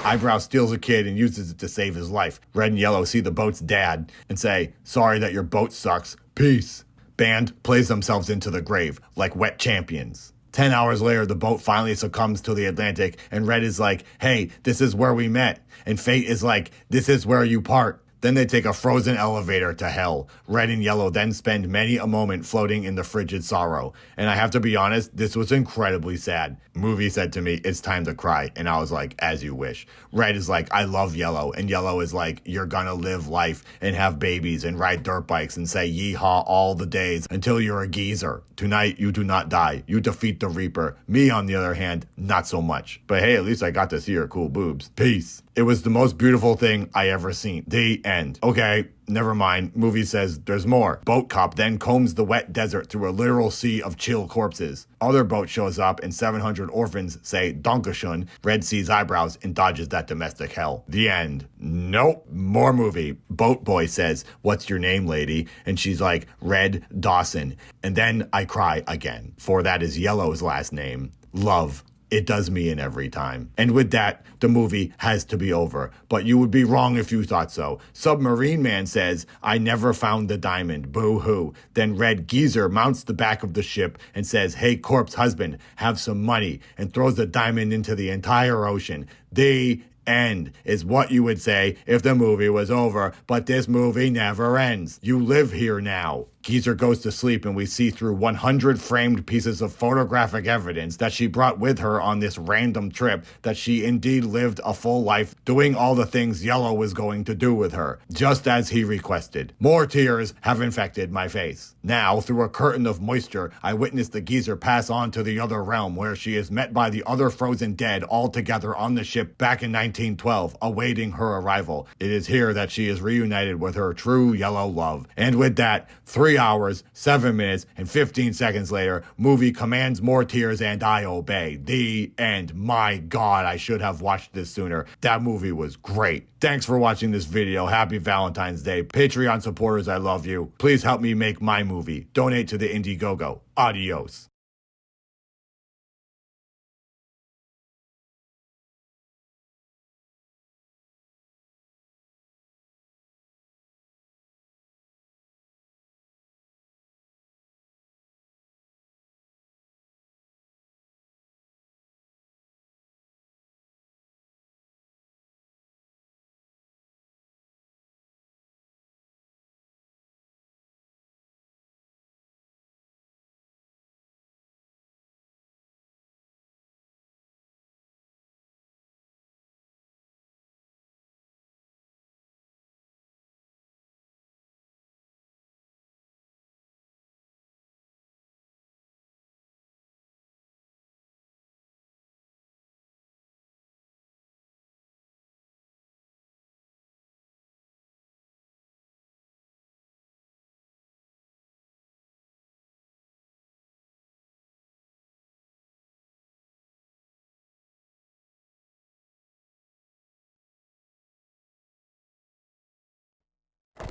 Eyebrow steals a kid and uses it to save his life. Red and Yellow see the boat's dad and say, sorry that your boat sucks. Peace. Band plays themselves into the grave like wet champions. 10 hours later, the boat finally succumbs to the Atlantic, and Red is like, hey, this is where we met. And Fate is like, this is where you part. Then they take a frozen elevator to hell. Red and Yellow then spend many a moment floating in the frigid sorrow. And I have to be honest, this was incredibly sad. Movie said to me, it's time to cry. And I was like, as you wish. Red is like, I love Yellow. And Yellow is like, you're gonna live life and have babies and ride dirt bikes and say yeehaw all the days until you're a geezer. Tonight, you do not die. You defeat the Reaper. Me, on the other hand, not so much. But hey, at least I got to see her cool boobs. Peace. It was the most beautiful thing I ever seen. The end. Okay, never mind. Movie says there's more. Boat Cop then combs the wet desert through a literal sea of chill corpses. Other boat shows up and 700 orphans say Dankeschön. Red sees Eyebrows and dodges that domestic hell. The end. Nope. More movie. Boat Boy says, what's your name, lady? And she's like, Red Dawson. And then I cry again, for that is Yellow's last name. Love. It does me in every time. And with that, the movie has to be over. But you would be wrong if you thought so. Submarine Man says, I never found the diamond. Boo-hoo. Then Red Geezer mounts the back of the ship and says, hey, corpse husband, have some money, and throws the diamond into the entire ocean. The end is what you would say if the movie was over, but this movie never ends. You live here now. Geezer goes to sleep and we see through 100 framed pieces of photographic evidence that she brought with her on this random trip that she indeed lived a full life doing all the things Yellow was going to do with her, just as he requested. More tears have infected my face. Now, through a curtain of moisture, I witness the Geezer pass on to the other realm where she is met by the other frozen dead all together on the ship back in 1912, awaiting her arrival. It is here that she is reunited with her true Yellow love. And with that, 3 hours, 7 minutes, and 15 seconds later, movie commands more tears and I obey. The end. My God, I should have watched this sooner. That movie was great. Thanks for watching this video. Happy Valentine's Day. Patreon supporters, I love you. Please help me make my movie. Donate to the Indiegogo. Adios.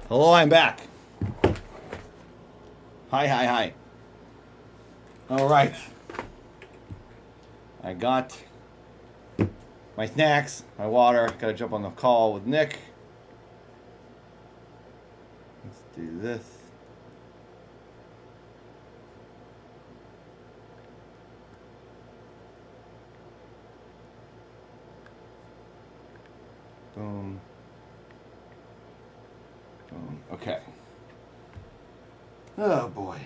Hello, I'm back. Hi. All right. I got my snacks, my water. Gotta jump on the call with Nick. Let's do this. Boom. Boom. Okay. Oh boy.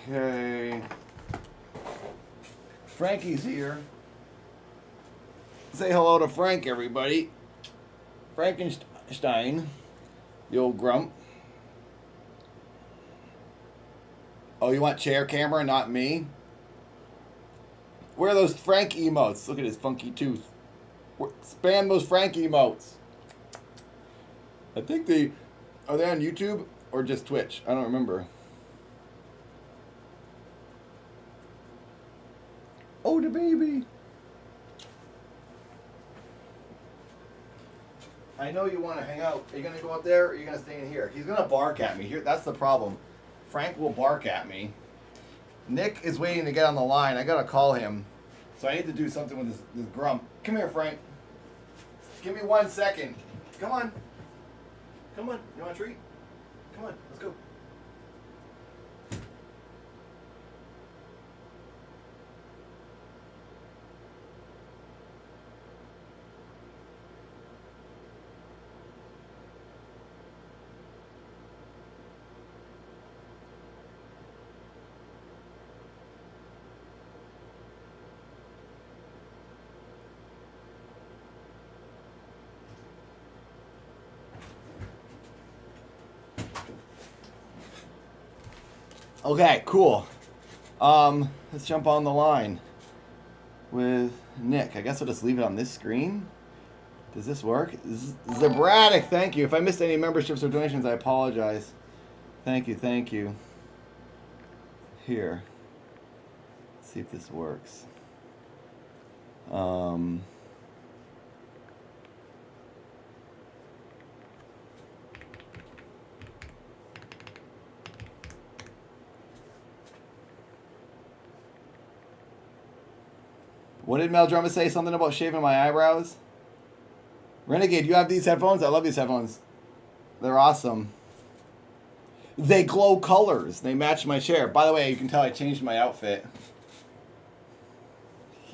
Okay. Frankie's here. Say hello to Frank, everybody. Frankenstein, the old grump. Oh, you want chair camera, not me? Where are those Frank emotes? Look at his funky tooth. Spam those Frank emotes. I think are they on YouTube or just Twitch? I don't remember. Oh, the baby. I know you want to hang out. Are you going to go out there or are you going to stay in here? He's going to bark at me. Here, that's the problem. Frank will bark at me. Nick is waiting to get on the line. I got to call him. So I need to do something with this grump. Come here, Frank. Give me 1 second. Come on. Come on. You want a treat? Come on. Let's go. Okay, cool. Let's jump on the line with Nick. I guess I'll just leave it on this screen. Does this work? Zabradic, thank you. If I missed any memberships or donations, I apologize. Thank you. Here. Let's see if this works. What did Meldruma say? Something about shaving my eyebrows? Renegade, you have these headphones? I love these headphones. They're awesome. They glow colors. They match my chair. By the way, you can tell I changed my outfit. I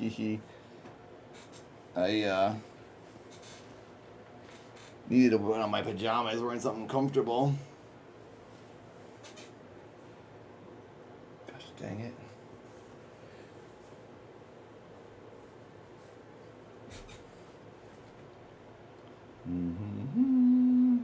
needed to put on my pajamas, wearing something comfortable. Gosh dang it. Mm-hmm.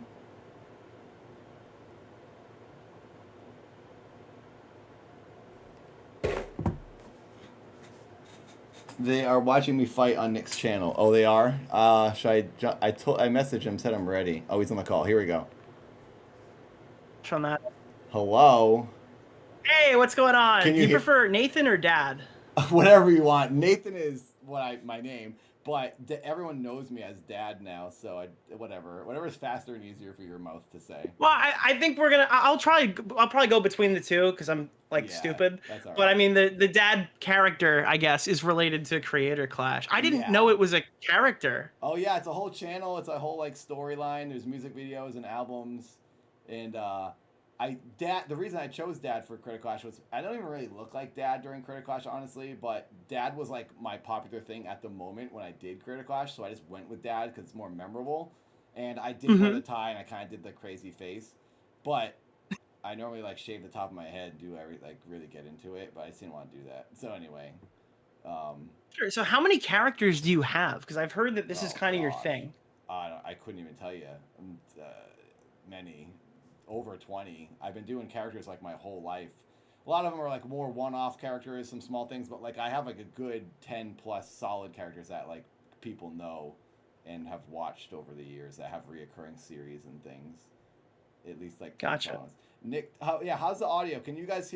They are watching me fight on Nick's channel. Oh, they are? Should I messaged him, said I'm ready. Oh, he's on the call. Here we go. On that. Hello. Hey, what's going on? Can Do you prefer Nathan or Dad? Whatever you want. Nathan is my name, but everyone knows me as Dad now, so whatever's faster and easier for your mouth to say. Well, I think we're gonna. I'll probably go between the two because I'm stupid. That's all right. But I mean, the Dad character, I guess, is related to Creator Clash. I didn't know it was a character. Oh yeah, it's a whole channel. It's a whole storyline. There's music videos and albums, and the reason I chose Dad for Critical Clash was I don't even really look like Dad during Critical Clash, honestly, but Dad was my popular thing at the moment when I did Critical Clash, so I just went with Dad because it's more memorable. And I did wear the tie and I kind of did the crazy face, but I normally shave the top of my head, do really get into it, but I just didn't want to do that. So anyway, Sure. So how many characters do you have? Because I've heard that this is kind of your thing. I couldn't even tell you. Many. Over 20. I've been doing characters my whole life. A lot of them are more one-off characters, some small things, but I have a good 10 plus solid characters that people know and have watched over the years that have reoccurring series and things. At least Gotcha. Nick, how's the audio? Can you guys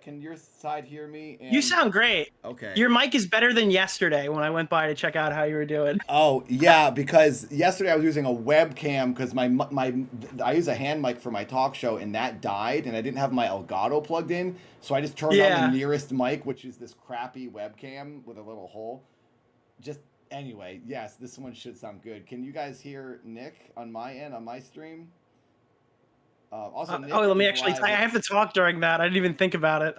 can your side hear me? And... You sound great. Okay. Your mic is better than yesterday when I went by to check out how you were doing. Oh yeah, because yesterday I was using a webcam because I use a hand mic for my talk show and that died and I didn't have my Elgato plugged in, so I just turned on the nearest mic, which is this crappy webcam with a little hole. Just anyway, yes, this one should sound good. Can you guys hear Nick on my end on my stream? Also, Nick let me actually. I have to talk during that. I didn't even think about it.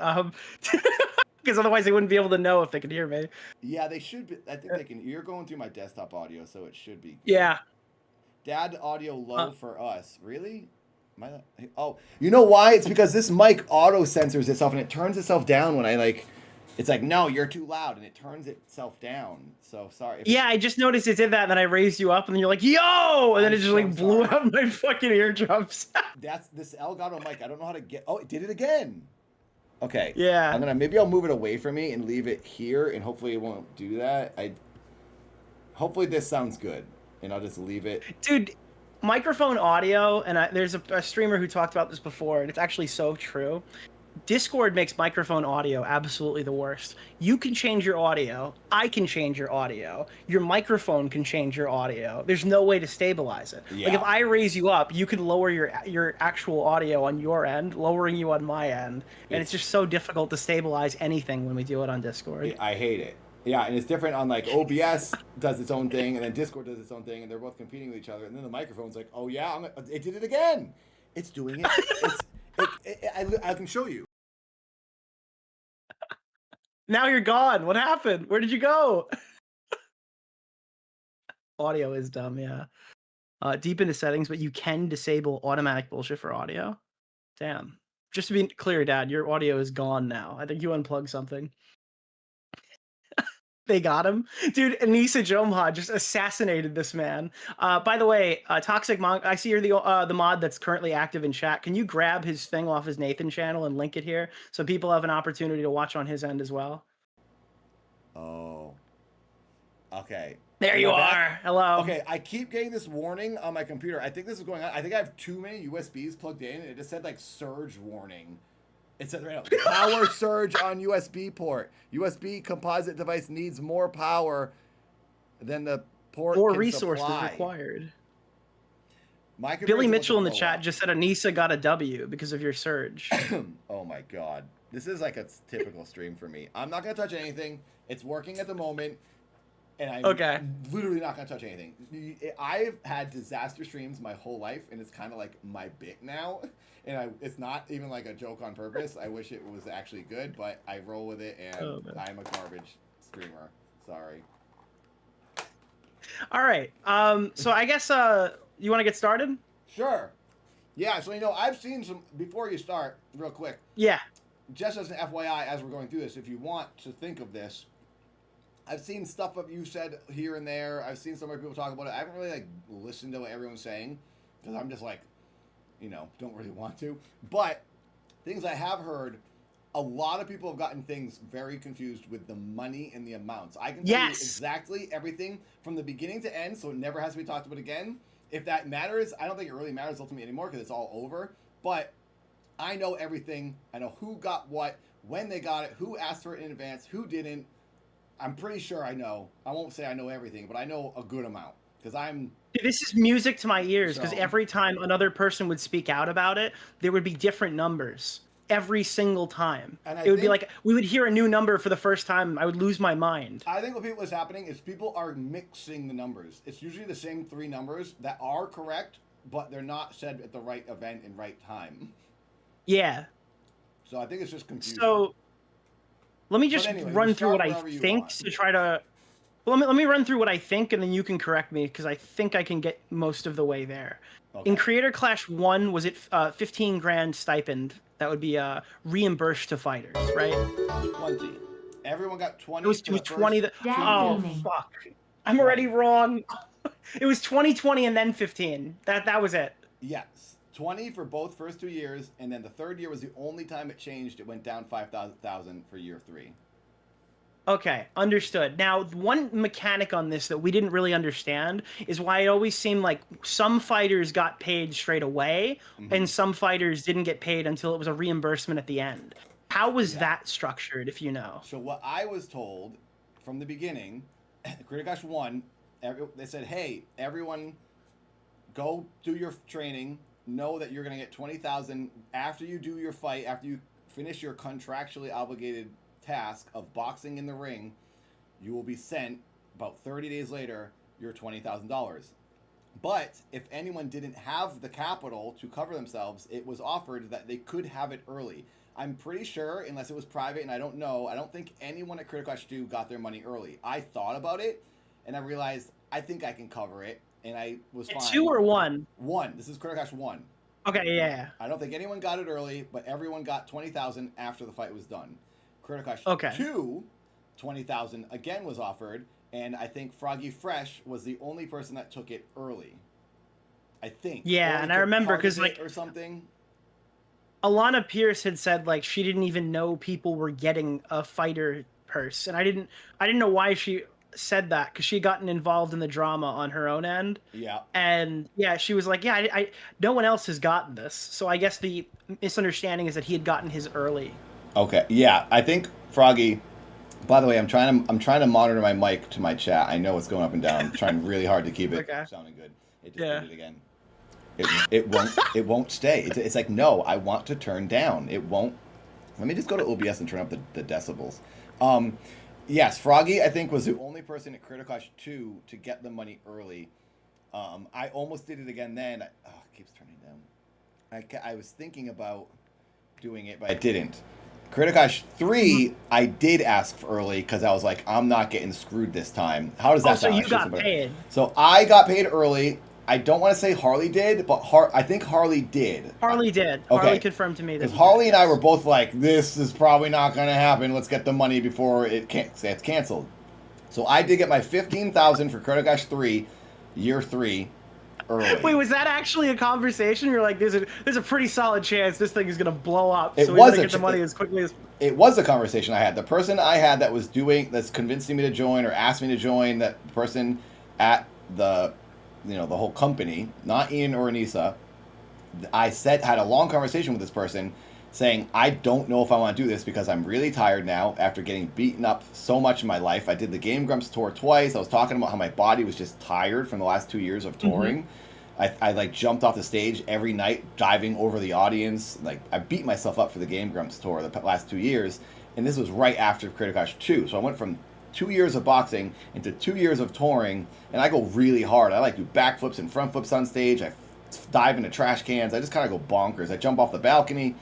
Because otherwise they wouldn't be able to know if they could hear me. Yeah, they should be. I think they can. You're going through my desktop audio, so it should be good. Yeah. Dad audio low for us. Really? Oh, you know why? It's because this mic auto censors itself and it turns itself down when I like. It's like, no, you're too loud, and it turns itself down. So sorry. Yeah, I just noticed it did that, and then I raised you up, and then you're like, yo! And then it just like blew out my fucking eardrums. That's this Elgato mic. I don't know how to get. Oh, it did it again. Okay. Yeah. Maybe I'll move it away from me and leave it here, and hopefully it won't do that. Hopefully this sounds good, and I'll just leave it. Dude, microphone audio, and there's a streamer who talked about this before, and it's actually so true. Discord makes microphone audio absolutely the worst. You can change your audio. I can change your audio. Your microphone can change your audio. There's no way to stabilize it. Yeah. Like if I raise you up, you can lower your actual audio on your end, lowering you on my end, and it's just so difficult to stabilize anything when we do it on Discord. I hate it. Yeah, and it's different on like OBS does its own thing, and then Discord does its own thing, and they're both competing with each other. And then the microphone's like, oh yeah, it did it again. It's doing it. I can show you. Now you're gone. What happened? Where did you go? Audio is dumb, yeah. Deep into settings, but you can disable automatic bullshit for audio. Damn. Just to be clear, Dad, your audio is gone now. I think you unplugged something. They got him. Dude, Anissa Jomha just assassinated this man. By the way, Toxic Monk, I see you're the mod that's currently active in chat. Can you grab his thing off his Nathan channel and link it here so people have an opportunity to watch on his end as well? Oh. Okay. There you are. Hello. Okay, I keep getting this warning on my computer. I think this is going on. I think I have too many USBs plugged in, and it just said like surge warning. It says right now, power surge on USB port. USB composite device needs more power than the port More can resources supply. Required. My Billy Mitchell in the blow chat up. just said Anissa got a W because of your surge. Oh my god. This is like a typical stream for me. I'm not going to touch anything. It's working at the moment. And I'm literally not going to touch anything. I've had disaster streams my whole life, and it's kind of like my bit now. And it's not even like a joke on purpose. I wish it was actually good, but I roll with it, and I'm a garbage streamer. Sorry. All right. So I guess you want to get started? Sure. Yeah, so I've seen some, before you start, real quick. Yeah. Just as an FYI, as we're going through this, if you want to think of this, I've seen stuff that you said here and there. I've seen some other people talk about it. I haven't really listened to what everyone's saying because I'm just don't really want to. But things I have heard, a lot of people have gotten things very confused with the money and the amounts. I can tell you exactly everything from the beginning to end, so it never has to be talked about again. If that matters, I don't think it really matters ultimately anymore because it's all over. But I know everything. I know who got what, when they got it, who asked for it in advance, who didn't. I'm pretty sure I know. I won't say I know everything, but I know a good amount because I'm. This is music to my ears because every time another person would speak out about it, there would be different numbers every single time. And it would be like we would hear a new number for the first time. I would lose my mind. I think what's happening is people are mixing the numbers. It's usually the same three numbers that are correct, but they're not said at the right event and right time. Yeah. So I think it's just confusion. So let me just run through what I think to try to. Well, let me run through what I think, and then you can correct me because I think I can get most of the way there. Okay. In Creator Clash 1, was it 15 grand stipend that would be reimbursed to fighters, right? 20. Everyone got 20. It was 20. Oh fuck! I'm already wrong. It was 20, and then 15. That was it. Yes. 20 for both first 2 years, and then the third year was the only time it changed. It went down 5,000 for year 3. Okay, understood. Now, one mechanic on this that we didn't really understand is why it always seemed like some fighters got paid straight away and some fighters didn't get paid until it was a reimbursement at the end. How was that structured, if you know? So what I was told from the beginning, Criticash 1, they said, hey, everyone, go do your training. Know that you're going to get 20,000 after you do your fight, after you finish your contractually obligated task of boxing in the ring. You will be sent about 30 days later your $20,000. But if anyone didn't have the capital to cover themselves, it was offered that they could have it early. I'm pretty sure, unless it was private, and I don't know, I don't think anyone at Critical Clash 2 got their money early. I thought about it, and I realized I think I can cover it, and I was fine. 2 or 1? 1. This is Critical Clash 1. Okay, yeah. I don't think anyone got it early, but everyone got 20,000 after the fight was done. Critical Clash Okay. 2, 20,000 again was offered, and I think Froggy Fresh was the only person that took it early. I think. Yeah, Or and he I took remember part of because it like or something. Alana Pierce had said like she didn't even know people were getting a fighter purse, and I didn't know why she said that because she had gotten involved in the drama on her own end. Yeah. And yeah, she was like, yeah, I no one else has gotten this, so I guess the misunderstanding is that he had gotten his early. Okay. Yeah, I think Froggy. By the way, I'm trying to monitor my mic to my chat. I know it's going up and down. I'm trying really hard to keep it sounding good. It just did it again. It won't stay. It's like, no, I want to turn down. It won't. Let me just go to OBS and turn up the decibels. Yes, Froggy, I think, was the only person at Critical Clash 2 to get the money early. I almost did it again then. It keeps turning down. I was thinking about doing it, but I didn't. Critical Clash 3, I did ask for early because I was like, I'm not getting screwed this time. How does that sound? So you got paid. So I got paid early. I don't want to say Harley did, but I think Harley did. Harley did. Okay. Harley confirmed to me that. Because Harley and I were both like, this is probably not going to happen. Let's get the money before it's canceled. So I did get my $15,000 for Critical Clash 3, year 3, early. Wait, was that actually a conversation? You're like, there's a pretty solid chance this thing is going to blow up. It so was we gotta get the money as quickly as. It was a conversation I had. The person I had that's convincing me to join or asked me to join, that person at the whole company, not Ian or Anissa, had a long conversation with this person saying, I don't know if I want to do this because I'm really tired now after getting beaten up so much in my life. I did the Game Grumps tour twice. I was talking about how my body was just tired from the last 2 years of touring. I like jumped off the stage every night, diving over the audience. Like, I beat myself up for the Game Grumps tour the last 2 years, and this was right after Critical Clash 2. So I went from 2 years of boxing into 2 years of touring, and I go really hard. I like do backflips and front flips on stage. I dive into trash cans. I just kind of go bonkers. I jump off the balcony,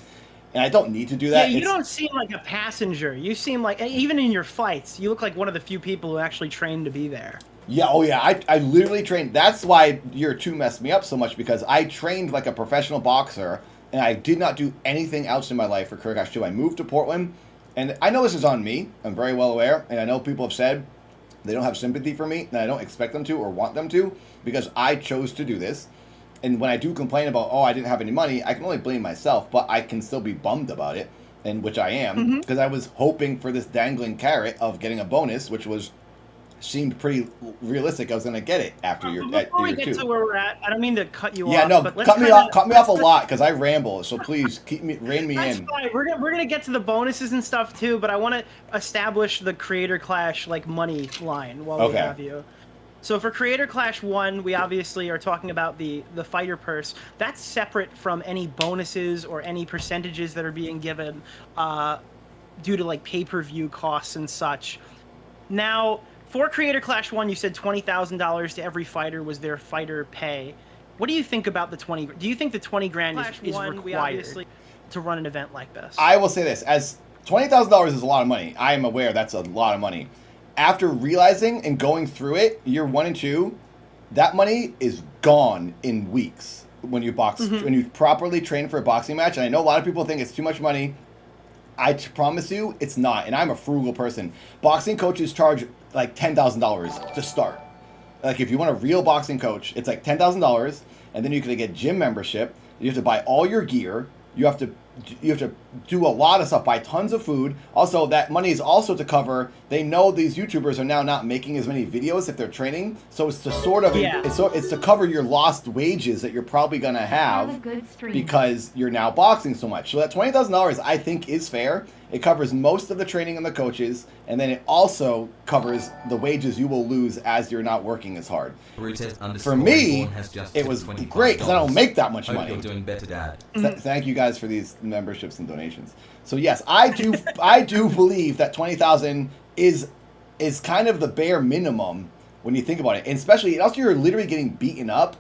and I don't need to do that. Yeah, you don't seem like a passenger. You seem like, even in your fights, you look like one of the few people who actually trained to be there. Yeah, oh yeah, I literally trained. That's why year 2 messed me up so much, because I trained like a professional boxer, and I did not do anything else in my life for Critical Clash 2. I moved to Portland, and I know this is on me. I'm very well aware, and I know people have said they don't have sympathy for me, and I don't expect them to or want them to, because I chose to do this. And when I do complain about, I didn't have any money, I can only blame myself, but I can still be bummed about it, and which I am, because I was hoping for this dangling carrot of getting a bonus, which seemed pretty realistic. I was going to get it after year 2. Before we get to where we're at, I don't mean to cut you off. Yeah, no, but cut me off a lot, because I ramble. So please rein me That's in. fine. We're gonna get to the bonuses and stuff too, but I want to establish the Creator Clash money line while we have you. So for Creator Clash 1, we obviously are talking about the fighter purse. That's separate from any bonuses or any percentages that are being given due to pay-per-view costs and such. Now, for Creator Clash 1, you said $20,000 to every fighter was their fighter pay. What do you think about the 20? Do you think the 20 grand is required to run an event like this? I will say this: as $20,000 is a lot of money. I am aware that's a lot of money. After realizing and going through it, year 1 and 2, that money is gone in weeks when you box, when you properly train for a boxing match. And I know a lot of people think it's too much money. I promise you, it's not. And I'm a frugal person. Boxing coaches charge like $10,000 to start. Like, if you want a real boxing coach, it's like $10,000, and then you can get gym membership. You have to buy all your gear. You have to do a lot of stuff, buy tons of food. Also, that money is also to cover. They know these YouTubers are now not making as many videos if they're training, so it's to sort of it's to cover your lost wages that you're probably gonna have a good stream. because you're now boxing so much. So that $20,000 I think is fair. It covers most of the training and the coaches, and then it also covers the wages you will lose as you're not working as hard. For me, it was great because I don't make that much money. You're doing better, Dad. Thank you guys for these memberships and donations. So yes, I do believe that 20,000 is kind of the bare minimum when you think about it, and especially also you're literally getting beaten up.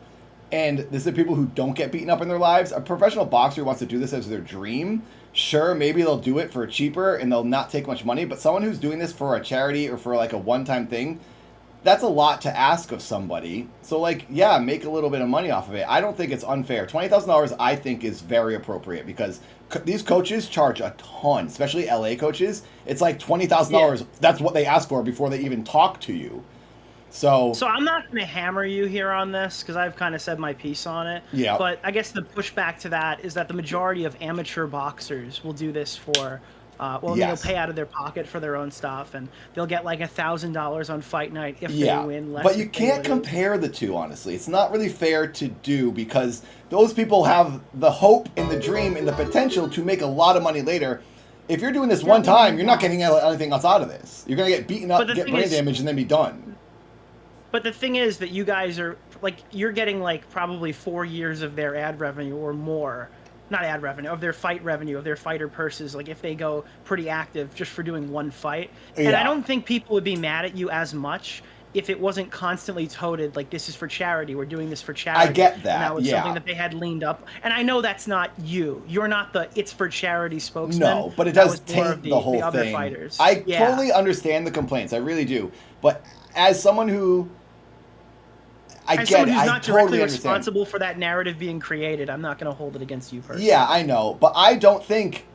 And this is people who don't get beaten up in their lives. A professional boxer who wants to do this as their dream, sure, maybe they'll do it for cheaper and they'll not take much money. But someone who's doing this for a charity or for like a one-time thing, that's a lot to ask of somebody. So like, yeah, make a little bit of money off of it. I don't think it's unfair. $20,000 I think is very appropriate because these coaches charge a ton, especially LA coaches. It's like $20,000. That's what they ask for before they even talk to you. So I'm not going to hammer you here on this because I've kind of said my piece on it. Yeah. But I guess the pushback to that is that the majority of amateur boxers will do this for, they'll pay out of their pocket for their own stuff, and they'll get like $1,000 on fight night if they win. Less but you can't compare the two, honestly. It's not really fair to do because those people have the hope and the dream and the potential to make a lot of money later. If you're doing this one time, you're not getting anything else out of this. You're going to get beaten up, get brain damage, and then be done. But the thing is that you guys are, like, you're getting, like, probably 4 years of their ad revenue or more. Not ad revenue, of their fight revenue, of their fighter purses, like, if they go pretty active just for doing one fight. And I don't think people would be mad at you as much if it wasn't constantly touted, like, this is for charity, we're doing this for charity. I get that, and that was something that they had leaned up. And I know that's not you. You're not the it's for charity spokesman. No, but it does taint the whole other thing. Fighters. I totally understand the complaints. I really do. But as someone who... Someone who's not directly totally responsible for that narrative being created, I'm not going to hold it against you personally. Yeah, I know, but I don't think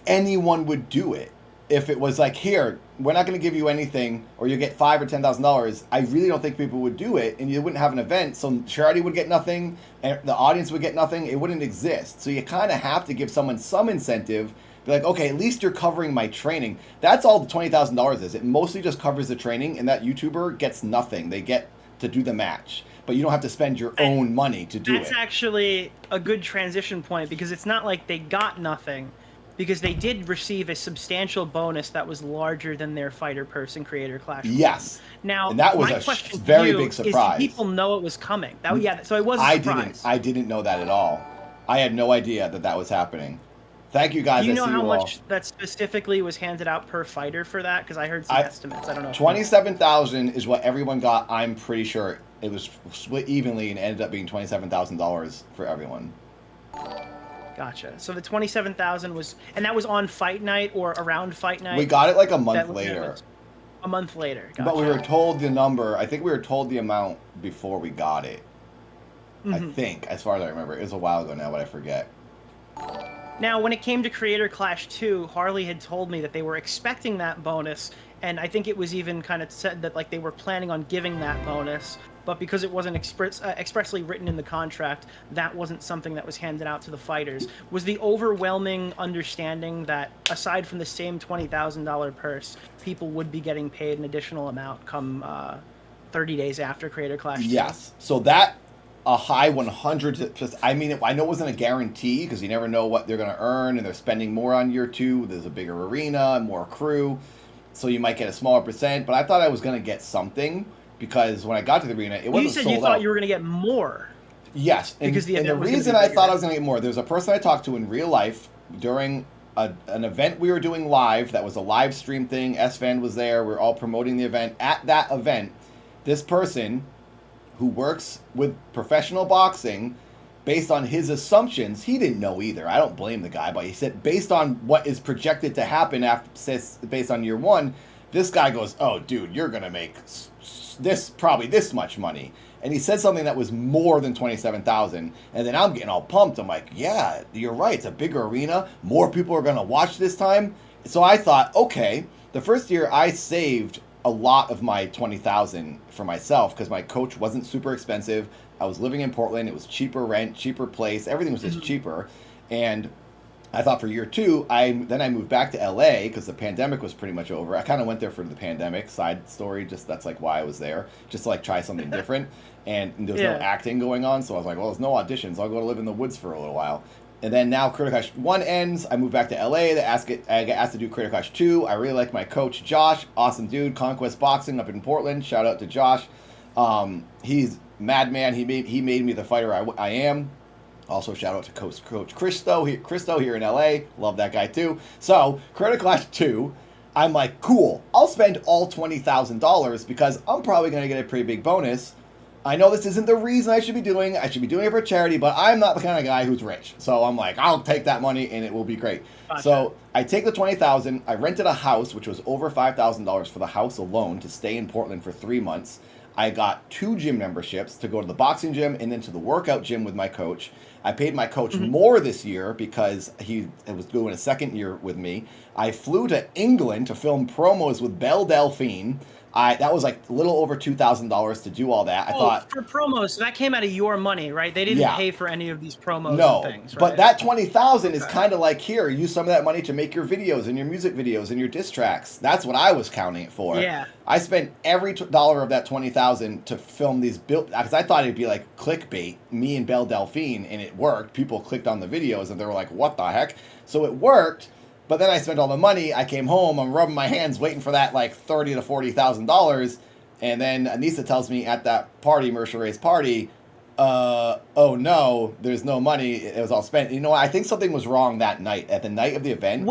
anyone would do it if it was like, here, we're not going to give you anything, or you get $5,000 or $10,000. I really don't think people would do it, and you wouldn't have an event. So charity would get nothing, and the audience would get nothing. It wouldn't exist. So you kind of have to give someone some incentive. Be like, okay, at least you're covering my training. That's all the $20,000 is. It mostly just covers the training, and that YouTuber gets nothing. They get to do the match, but you don't have to spend your own money to do it. That's actually a good transition point because it's not like they got nothing, because they did receive a substantial bonus that was larger than their fighter purse and creator clash. Yes. Now, and that was my question very to you big surprise. Is, do people know it was coming? So it was a surprise. I didn't know that at all. I had no idea that was happening. Thank you guys. Do you know how much that specifically was handed out per fighter for that? Because I heard some estimates. I don't know. 27,000 is what everyone got. I'm pretty sure it was split evenly and ended up being $27,000 for everyone. Gotcha. So the 27,000 was, and that was on fight night or around fight night. We got it like a month later. A month later. Gotcha. But we were told the number. I think we were told the amount before we got it. I think, as far as I remember, it was a while ago now, but I forget. Now, when it came to Creator Clash 2, Harley had told me that they were expecting that bonus, and I think it was even kind of said that like they were planning on giving that bonus, but because it wasn't expressly written in the contract, that wasn't something that was handed out to the fighters. Was the overwhelming understanding that aside from the same $20,000 purse, people would be getting paid an additional amount come 30 days after Creator Clash 2? Yes. So that... a high 100, I mean, I know it wasn't a guarantee because you never know what they're going to earn, and they're spending more on year 2. There's a bigger arena and more crew, so you might get a smaller percent. But I thought I was going to get something because when I got to the arena, it wasn't sold out. You thought you were going to get more. Yes, because and the reason I thought I was going to get more, there's a person I talked to in real life during an event we were doing live. That was a live stream thing. SVan was there. We were all promoting the event. At that event, this person who works with professional boxing, based on his assumptions, he didn't know either. I don't blame the guy, but he said based on what is projected to happen based on year 1, this guy goes, oh, dude, you're going to make probably this much money. And he said something that was more than 27,000. And then I'm getting all pumped. I'm like, yeah, you're right. It's a bigger arena. More people are going to watch this time. So I thought, okay, the first year I saved a lot of my 20,000 for myself because my coach wasn't super expensive. I was living in Portland. It was cheaper rent, cheaper place. Everything was just cheaper. And I thought for year 2, I moved back to LA because the pandemic was pretty much over. I kind of went there for the pandemic. Side story, just that's like why I was there, just to like try something different. And there was no acting going on, so I was like, well, there's no auditions. I'll go to live in the woods for a little while. And then now Critical Clash 1 ends. I moved back to LA. I got asked to do Critical Clash 2. I really like my coach, Josh. Awesome dude. Conquest Boxing up in Portland. Shout out to Josh. He's madman. He made me the fighter I am. Also, shout out to Coach Christo here in LA. Love that guy too. So, Critical Clash 2, I'm like, cool. I'll spend all $20,000 because I'm probably going to get a pretty big bonus. I know this isn't the reason I should be doing it. I should be doing it for charity, but I'm not the kind of guy who's rich. So I'm like, I'll take that money and it will be great. Gotcha. So I take the $20,000. I rented a house, which was over $5,000 for the house alone to stay in Portland for 3 months. I got 2 gym memberships to go to the boxing gym and then to the workout gym with my coach. I paid my coach more this year because he was doing a second year with me. I flew to England to film promos with Belle Delphine. That was like a little over $2,000 to do all that. I thought for promos, so that came out of your money, right? They didn't pay for any of these promos and things, right? But that $20,000 is kind of like, here, use some of that money to make your videos and your music videos and your diss tracks. That's what I was counting it for. Yeah. I spent every dollar of that $20,000 to film these because I thought it'd be like clickbait, me and Belle Delphine, and it worked. People clicked on the videos and they were like, what the heck? So it worked. But then I spent all the money. I came home. I'm rubbing my hands, waiting for that like $30,000 to $40,000, and then Anissa tells me at that party, Marisha Ray's party, "Oh no, there's no money. It was all spent." You know, I think something was wrong that night. At the night of the event,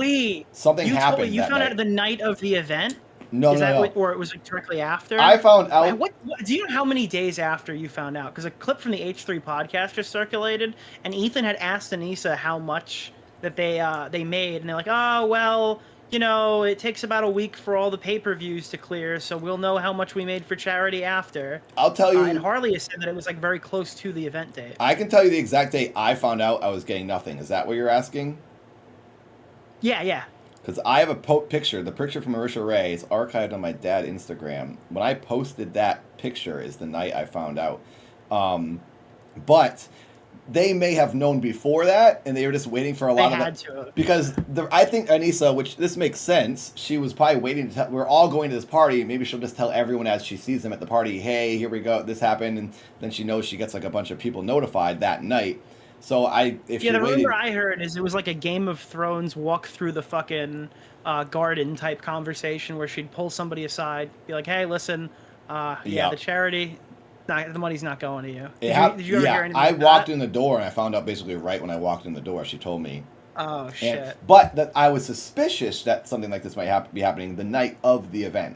something happened. You found out at the night of the event? No, or it was like directly after? I found out. What do you know how many days after you found out? Because a clip from the H3 podcast just circulated, and Ethan had asked Anissa how much that they made, and they're like, oh, well, you know, it takes about a week for all the pay-per-views to clear, so we'll know how much we made for charity after. I'll tell you. And Harley has said that it was like very close to the event date. I can tell you the exact date I found out I was getting nothing. Is that what you're asking? Yeah. Because I have a picture. The picture from Marisha Ray is archived on my dad's Instagram. When I posted that picture is the night I found out. But they may have known before that, and they were just waiting for a lot of that. Because I think Anissa, which this makes sense, she was probably waiting to tell, we're all going to this party. Maybe she'll just tell everyone as she sees them at the party, hey, here we go, this happened, and then she knows she gets like a bunch of people notified that night. So the rumor I heard is it was like a Game of Thrones walk through the fucking garden type conversation where she'd pull somebody aside, be like, hey, listen, the charity. The money's not going to you. Did you ever hear anything I like walked that? in the door, and I found out basically right when I walked in the door. She told me. Oh, shit. But that I was suspicious that something like this might be happening the night of the event.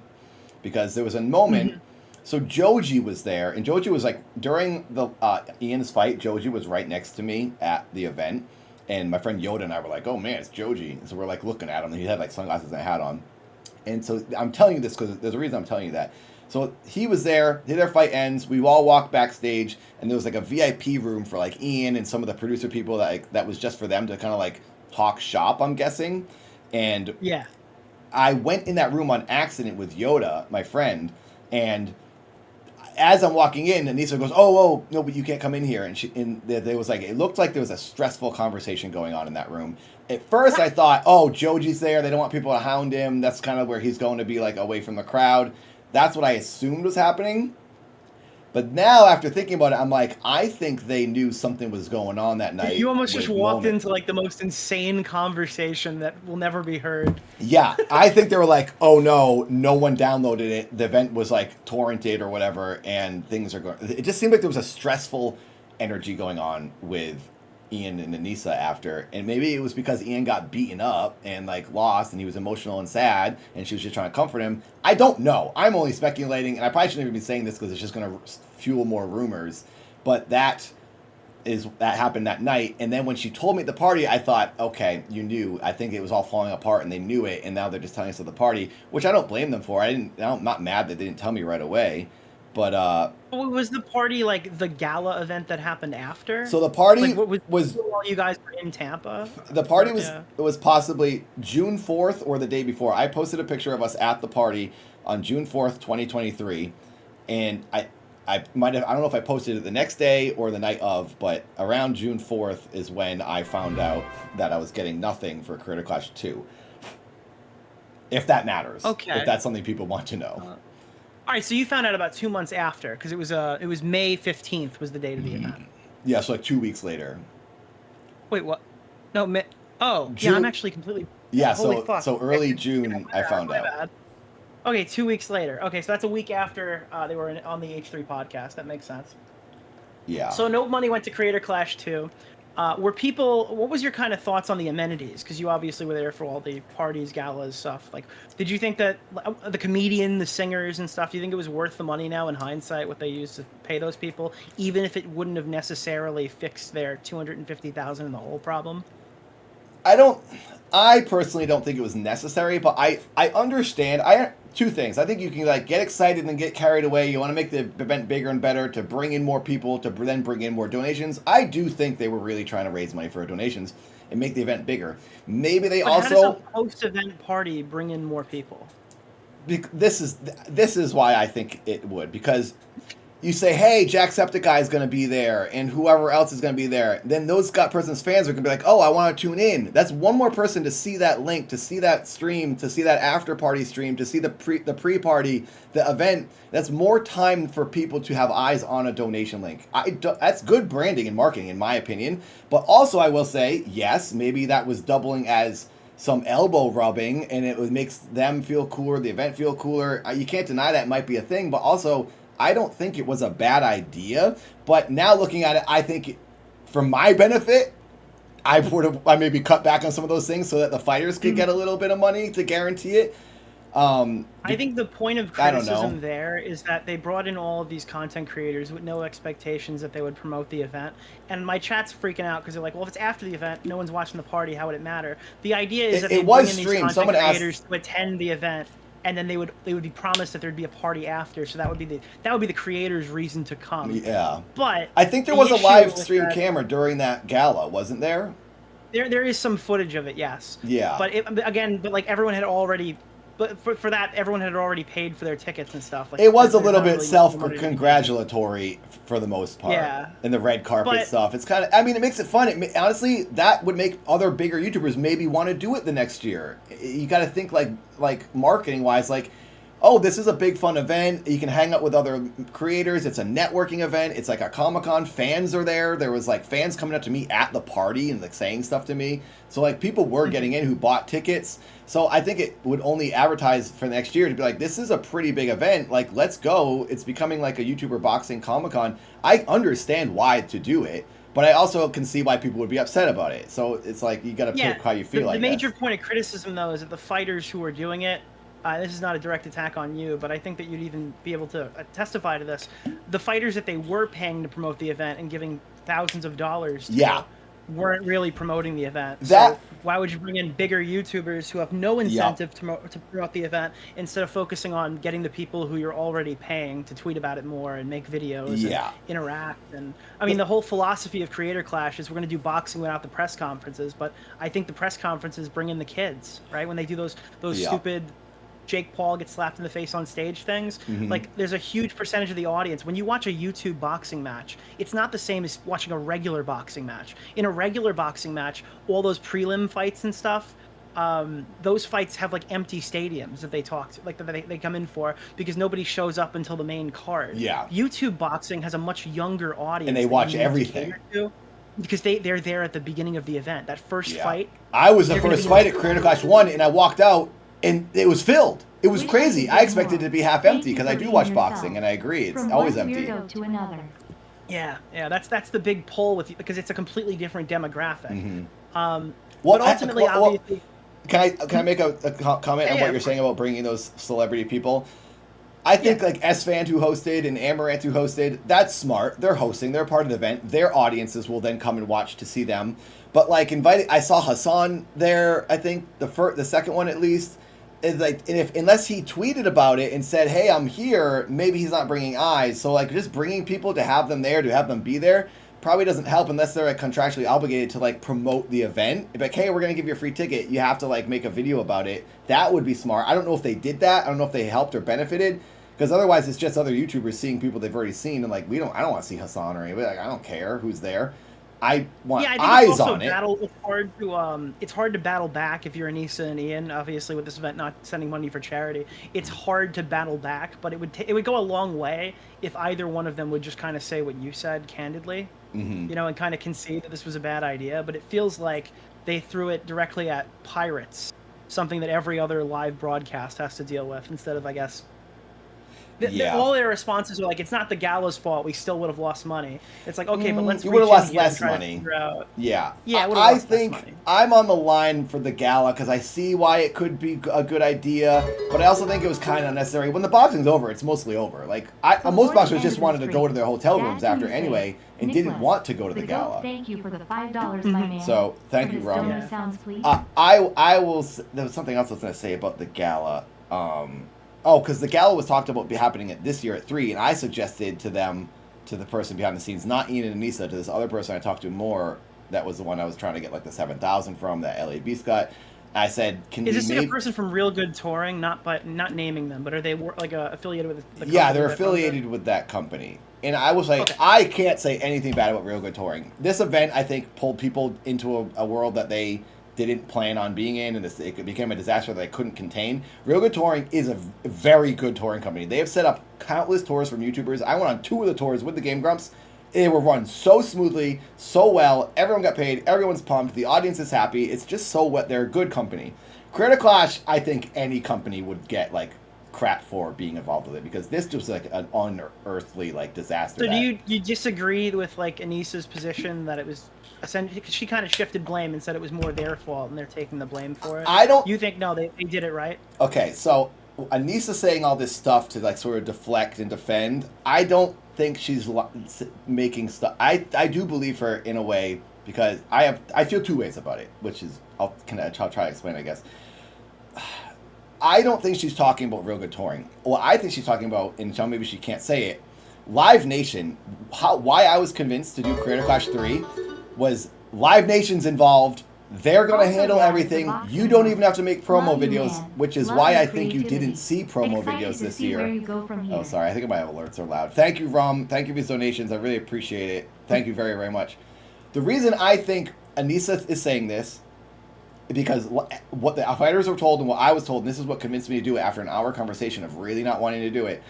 Because there was a moment. So Joji was there, and Joji was like, during the Ian's fight, Joji was right next to me at the event. And my friend Yoda and I were like, oh man, it's Joji. And so we're like looking at him, and he had like sunglasses and a hat on. And so I'm telling you this because there's a reason I'm telling you that. So he was there, their fight ends, we all walked backstage, and there was like a VIP room for like Ian and some of the producer people that was just for them to kind of like talk shop, I'm guessing. And I went in that room on accident with Yoda, my friend, and as I'm walking in, Anissa goes, oh, no, but you can't come in here. And there was like, it looked like there was a stressful conversation going on in that room. At first I thought, oh, Joji's there, they don't want people to hound him, that's kind of where he's going to be like away from the crowd. That's what I assumed was happening. But now, after thinking about it, I'm like, I think they knew something was going on that night. You almost just walked into like the most insane conversation that will never be heard. Yeah, I think they were like, oh no, no one downloaded it. The event was like torrented or whatever, and things are going. It just seemed like there was a stressful energy going on with Ian and Anissa after, and maybe it was because Ian got beaten up and like lost, and he was emotional and sad, and she was just trying to comfort him. I don't know. I'm only speculating, and I probably shouldn't even be saying this because it's just going to fuel more rumors. But that happened that night, and then when she told me at the party, I thought, okay, you knew. I think it was all falling apart, and they knew it, and now they're just telling us at the party, which I don't blame them for. I'm not mad that they didn't tell me right away. But was the party like the gala event that happened after? So the party like, was while you guys were in Tampa. The party was possibly June 4th or the day before. I posted a picture of us at the party on June 4th, 2023, and I don't know if I posted it the next day or the night of, but around June 4th is when I found out that I was getting nothing for Creator Clash 2. If that matters. Okay. If that's something people want to know. All right, so you found out about 2 months after, because it was May 15th was the date of the event. Yeah, so like 2 weeks later. Wait, what? No, yeah, June- I'm actually completely. Yeah, Holy fuck. so early June I found My out. bad. Okay, 2 weeks later. Okay, so that's a week after they were on the H3 podcast. That makes sense. Yeah. So no money went to Creator Clash 2. What was your kind of thoughts on the amenities? Because you obviously were there for all the parties, galas, stuff. Like, did you think that the comedian, the singers and stuff, do you think it was worth the money now in hindsight, what they used to pay those people, even if it wouldn't have necessarily fixed their $250,000 in the hole problem? I personally don't think it was necessary, but I understand. Two things. I think you can like get excited and get carried away. You want to make the event bigger and better to bring in more people, to then bring in more donations. I do think they were really trying to raise money for donations and make the event bigger. Maybe they But also how does a post-event party bring in more people? this is why I think it would, because you say, hey, Jacksepticeye is going to be there, and whoever else is going to be there. Then those person's fans are going to be like, oh, I want to tune in. That's one more person to see that link, to see that stream, to see that after-party stream, to see the pre-party, the event. That's more time for people to have eyes on a donation link. That's good branding and marketing, in my opinion. But also, I will say, yes, maybe that was doubling as some elbow rubbing, and it makes them feel cooler, the event feel cooler. You can't deny that might be a thing, but also I don't think it was a bad idea, but now looking at it, I think for my benefit, I maybe cut back on some of those things so that the fighters could get a little bit of money to guarantee it. I think the point of I don't know. criticism there is that they brought in all of these content creators with no expectations that they would promote the event. And my chat's freaking out because they're like, well, if it's after the event, no one's watching the party, how would it matter? The idea is that they bring in these content creators to attend the event, and then they would be promised that there'd be a party after, so that would be the creator's reason to come. Yeah. But I think there was a live stream camera during that gala, wasn't there? There is some footage of it, yes. Yeah. But like everyone had already, but for that everyone had already paid for their tickets and stuff. Like, It was a there's little not bit really self-congratulatory for the most part. Yeah. And the red carpet But- stuff. It's kind of, I mean, it makes it fun. Honestly, that would make other bigger YouTubers maybe want to do it the next year. You got to think like marketing-wise, like, oh, this is a big fun event. You can hang out with other creators. It's a networking event. It's like a Comic-Con. Fans are there. There was like fans coming up to me at the party and like saying stuff to me. So like people were getting in who bought tickets. So I think it would only advertise for next year to be like, this is a pretty big event. Like, let's go. It's becoming like a YouTuber boxing Comic-Con. I understand why to do it, but I also can see why people would be upset about it. So it's like you got to pick how you feel. The major point of criticism though is that the fighters who are doing it. This is not a direct attack on you, but I think that you'd even be able to testify to this. The fighters that they were paying to promote the event and giving thousands of dollars to weren't really promoting the event. So why would you bring in bigger YouTubers who have no incentive to promote the event instead of focusing on getting the people who you're already paying to tweet about it more and make videos and interact? And I mean, the whole philosophy of Creator Clash is we're going to do boxing without the press conferences, but I think the press conferences bring in the kids, right? When they do those stupid Jake Paul gets slapped in the face on stage things. Like, there's a huge percentage of the audience. When you watch a YouTube boxing match, it's not the same as watching a regular boxing match. In a regular boxing match, all those prelim fights and stuff, those fights have like empty stadiums that they they come in for because nobody shows up until the main card. Yeah. YouTube boxing has a much younger audience. And they watch everything. Because they're there at the beginning of the event. That first fight. I was the first fight at Creator Clash 1, and I walked out, and it was filled. It was crazy. I expected it to be half empty because I do watch boxing, and I agree. It's always empty. To another. Yeah, that's the big pull with because it's a completely different demographic. Well, but ultimately, obviously, can I make a comment on what you're saying about bringing those celebrity people? I think like S-Fan who hosted and Amaranth who hosted, that's smart. They're hosting. They're part of the event. Their audiences will then come and watch to see them. But like I saw Hassan there. I think the second one at least. Is like, and unless he tweeted about it and said, hey, I'm here, maybe he's not bringing eyes. So like just bringing people to have them there, to have them be there, probably doesn't help unless they're like contractually obligated to like promote the event. Like, hey, we're going to give you a free ticket. You have to like make a video about it. That would be smart. I don't know if they did that. I don't know if they helped or benefited. Because otherwise, it's just other YouTubers seeing people they've already seen, and like I don't want to see Hassan or anybody. Like, I don't care who's there. I want I think eyes it's also on it. it's hard to battle back if you're Anissa and Ian. Obviously, with this event not sending money for charity, it's hard to battle back. But it would go a long way if either one of them would just kind of say what you said candidly, Mm-hmm. and kind of concede that this was a bad idea. But it feels like they threw it directly at pirates, something that every other live broadcast has to deal with, instead of, I guess. All their responses were like, "It's not the gala's fault. We still would have lost money." It's like, okay, but let's. You would have reach in lost here and less try to money. figure out- Yeah. Yeah, I think I'm on the line for the gala because I see why it could be a good idea, but I also think it was kind of unnecessary. When the boxing's over, it's mostly over. Like most boxers just wanted to go to their hotel rooms after anyway and didn't want to go to the gala. Thank you for the $5, my man. So thank you, For the Rum. stoner sounds, please. I will. There was something else I was going to say about the gala. Because the gala was talked about happening this year at 3, and I suggested to the person behind the scenes, not Ian and Anissa, to this other person I talked to more. That was the one I was trying to get like the 7,000 from, that LA Beast got. I said, "Can Is you this like a person from Real Good Touring? Not naming them, but are they affiliated with? The Yeah, company they're that affiliated with that company. And I was like, I can't say anything bad about Real Good Touring. This event, I think, pulled people into a world that they didn't plan on being in, and it became a disaster that they couldn't contain. Real Good Touring is a very good touring company. They have set up countless tours from YouTubers. I went on 2 of the tours with the Game Grumps. They were run so smoothly, so well. Everyone got paid. Everyone's pumped. The audience is happy. It's just so what they're a good company. Creator Clash, I think any company would get like crap for being involved with it, because this just like an unearthly like disaster. So do you disagree with like Anissa's position that it was essentially, because she kind of shifted blame and said it was more their fault and they're taking the blame for it? I don't. You think no, they did it right? Okay, so Anissa saying all this stuff to like sort of deflect and defend, I don't think she's making stuff. I do believe her in a way, because I feel 2 ways about it, which is I'll try to explain, I guess. I don't think she's talking about Real Good Touring. What I think she's talking about, and maybe she can't say it, Live Nation. Why I was convinced to do Creator Clash 3 was Live Nation's involved. They're going to handle everything. You don't even have to make promo videos, which is why I think you didn't see promo videos this year. Oh, sorry. I think my alerts are loud. Thank you, Rum. Thank you for these donations. I really appreciate it. Thank you very, very much. The reason I think Anissa is saying this, because what the fighters were told and what I was told, and this is what convinced me to do it after an hour conversation of really not wanting to do it.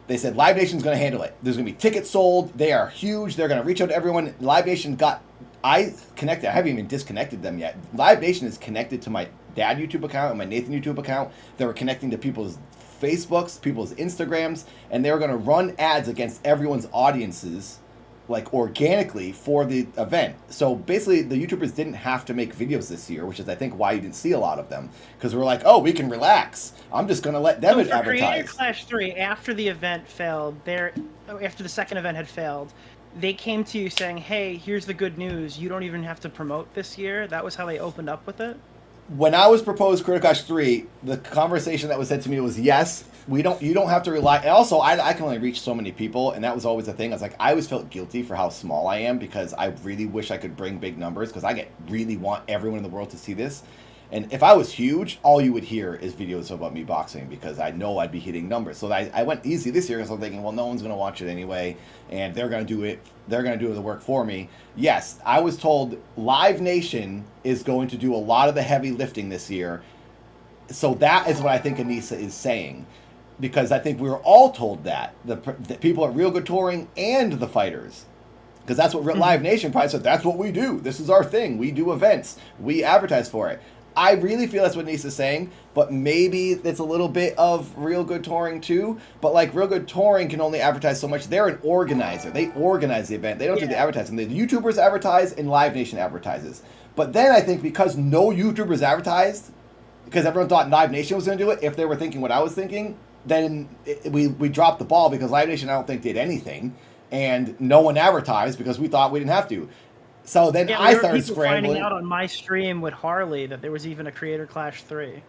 They said Live Nation's going to handle it. There's going to be tickets sold. They are huge. They're going to reach out to everyone. Live Nation I connected. I haven't even disconnected them yet. Live Nation is connected to my dad YouTube account and my Nathan YouTube account. They were connecting to people's Facebooks, people's Instagrams, and they were going to run ads against everyone's audiences, like organically, for the event. So basically, the YouTubers didn't have to make videos this year, which is I think why you didn't see a lot of them, because we're like, oh, we can relax. I'm just going to let them For Creator advertise. Clash 3, after the event failed, after the second event had failed, they came to you saying, hey, here's the good news. You don't even have to promote this year. That was how they opened up with it? When I was proposed Creator Clash 3, the conversation that was said to me was, yes, you don't have to rely. And also, I can only reach so many people, and that was always the thing. I was like, I always felt guilty for how small I am, because I really wish I could bring big numbers, because I really want everyone in the world to see this. And if I was huge, all you would hear is videos about me boxing, because I know I'd be hitting numbers. So I went easy this year, because I'm thinking, well, no one's going to watch it anyway, and they're going to do it. They're going to do the work for me. Yes, I was told Live Nation is going to do a lot of the heavy lifting this year. So that is what I think Anissa is saying, because I think we were all told that. The people at Real Good Touring and the fighters. Because that's what Live Nation probably said, that's what we do. This is our thing. We do events. We advertise for it. I really feel that's what Anissa's saying, but maybe it's a little bit of Real Good Touring too. But like Real Good Touring can only advertise so much. They're an organizer. They organize the event. They don't do the advertising. The YouTubers advertise and Live Nation advertises. But then I think because no YouTubers advertised, because everyone thought Live Nation was going to do it, if they were thinking what I was thinking, then we dropped the ball, because Live Nation I don't think did anything, and no one advertised because we thought we didn't have to. So then I started scrambling. Finding out on my stream with Harley that there was even a Creator Clash 3.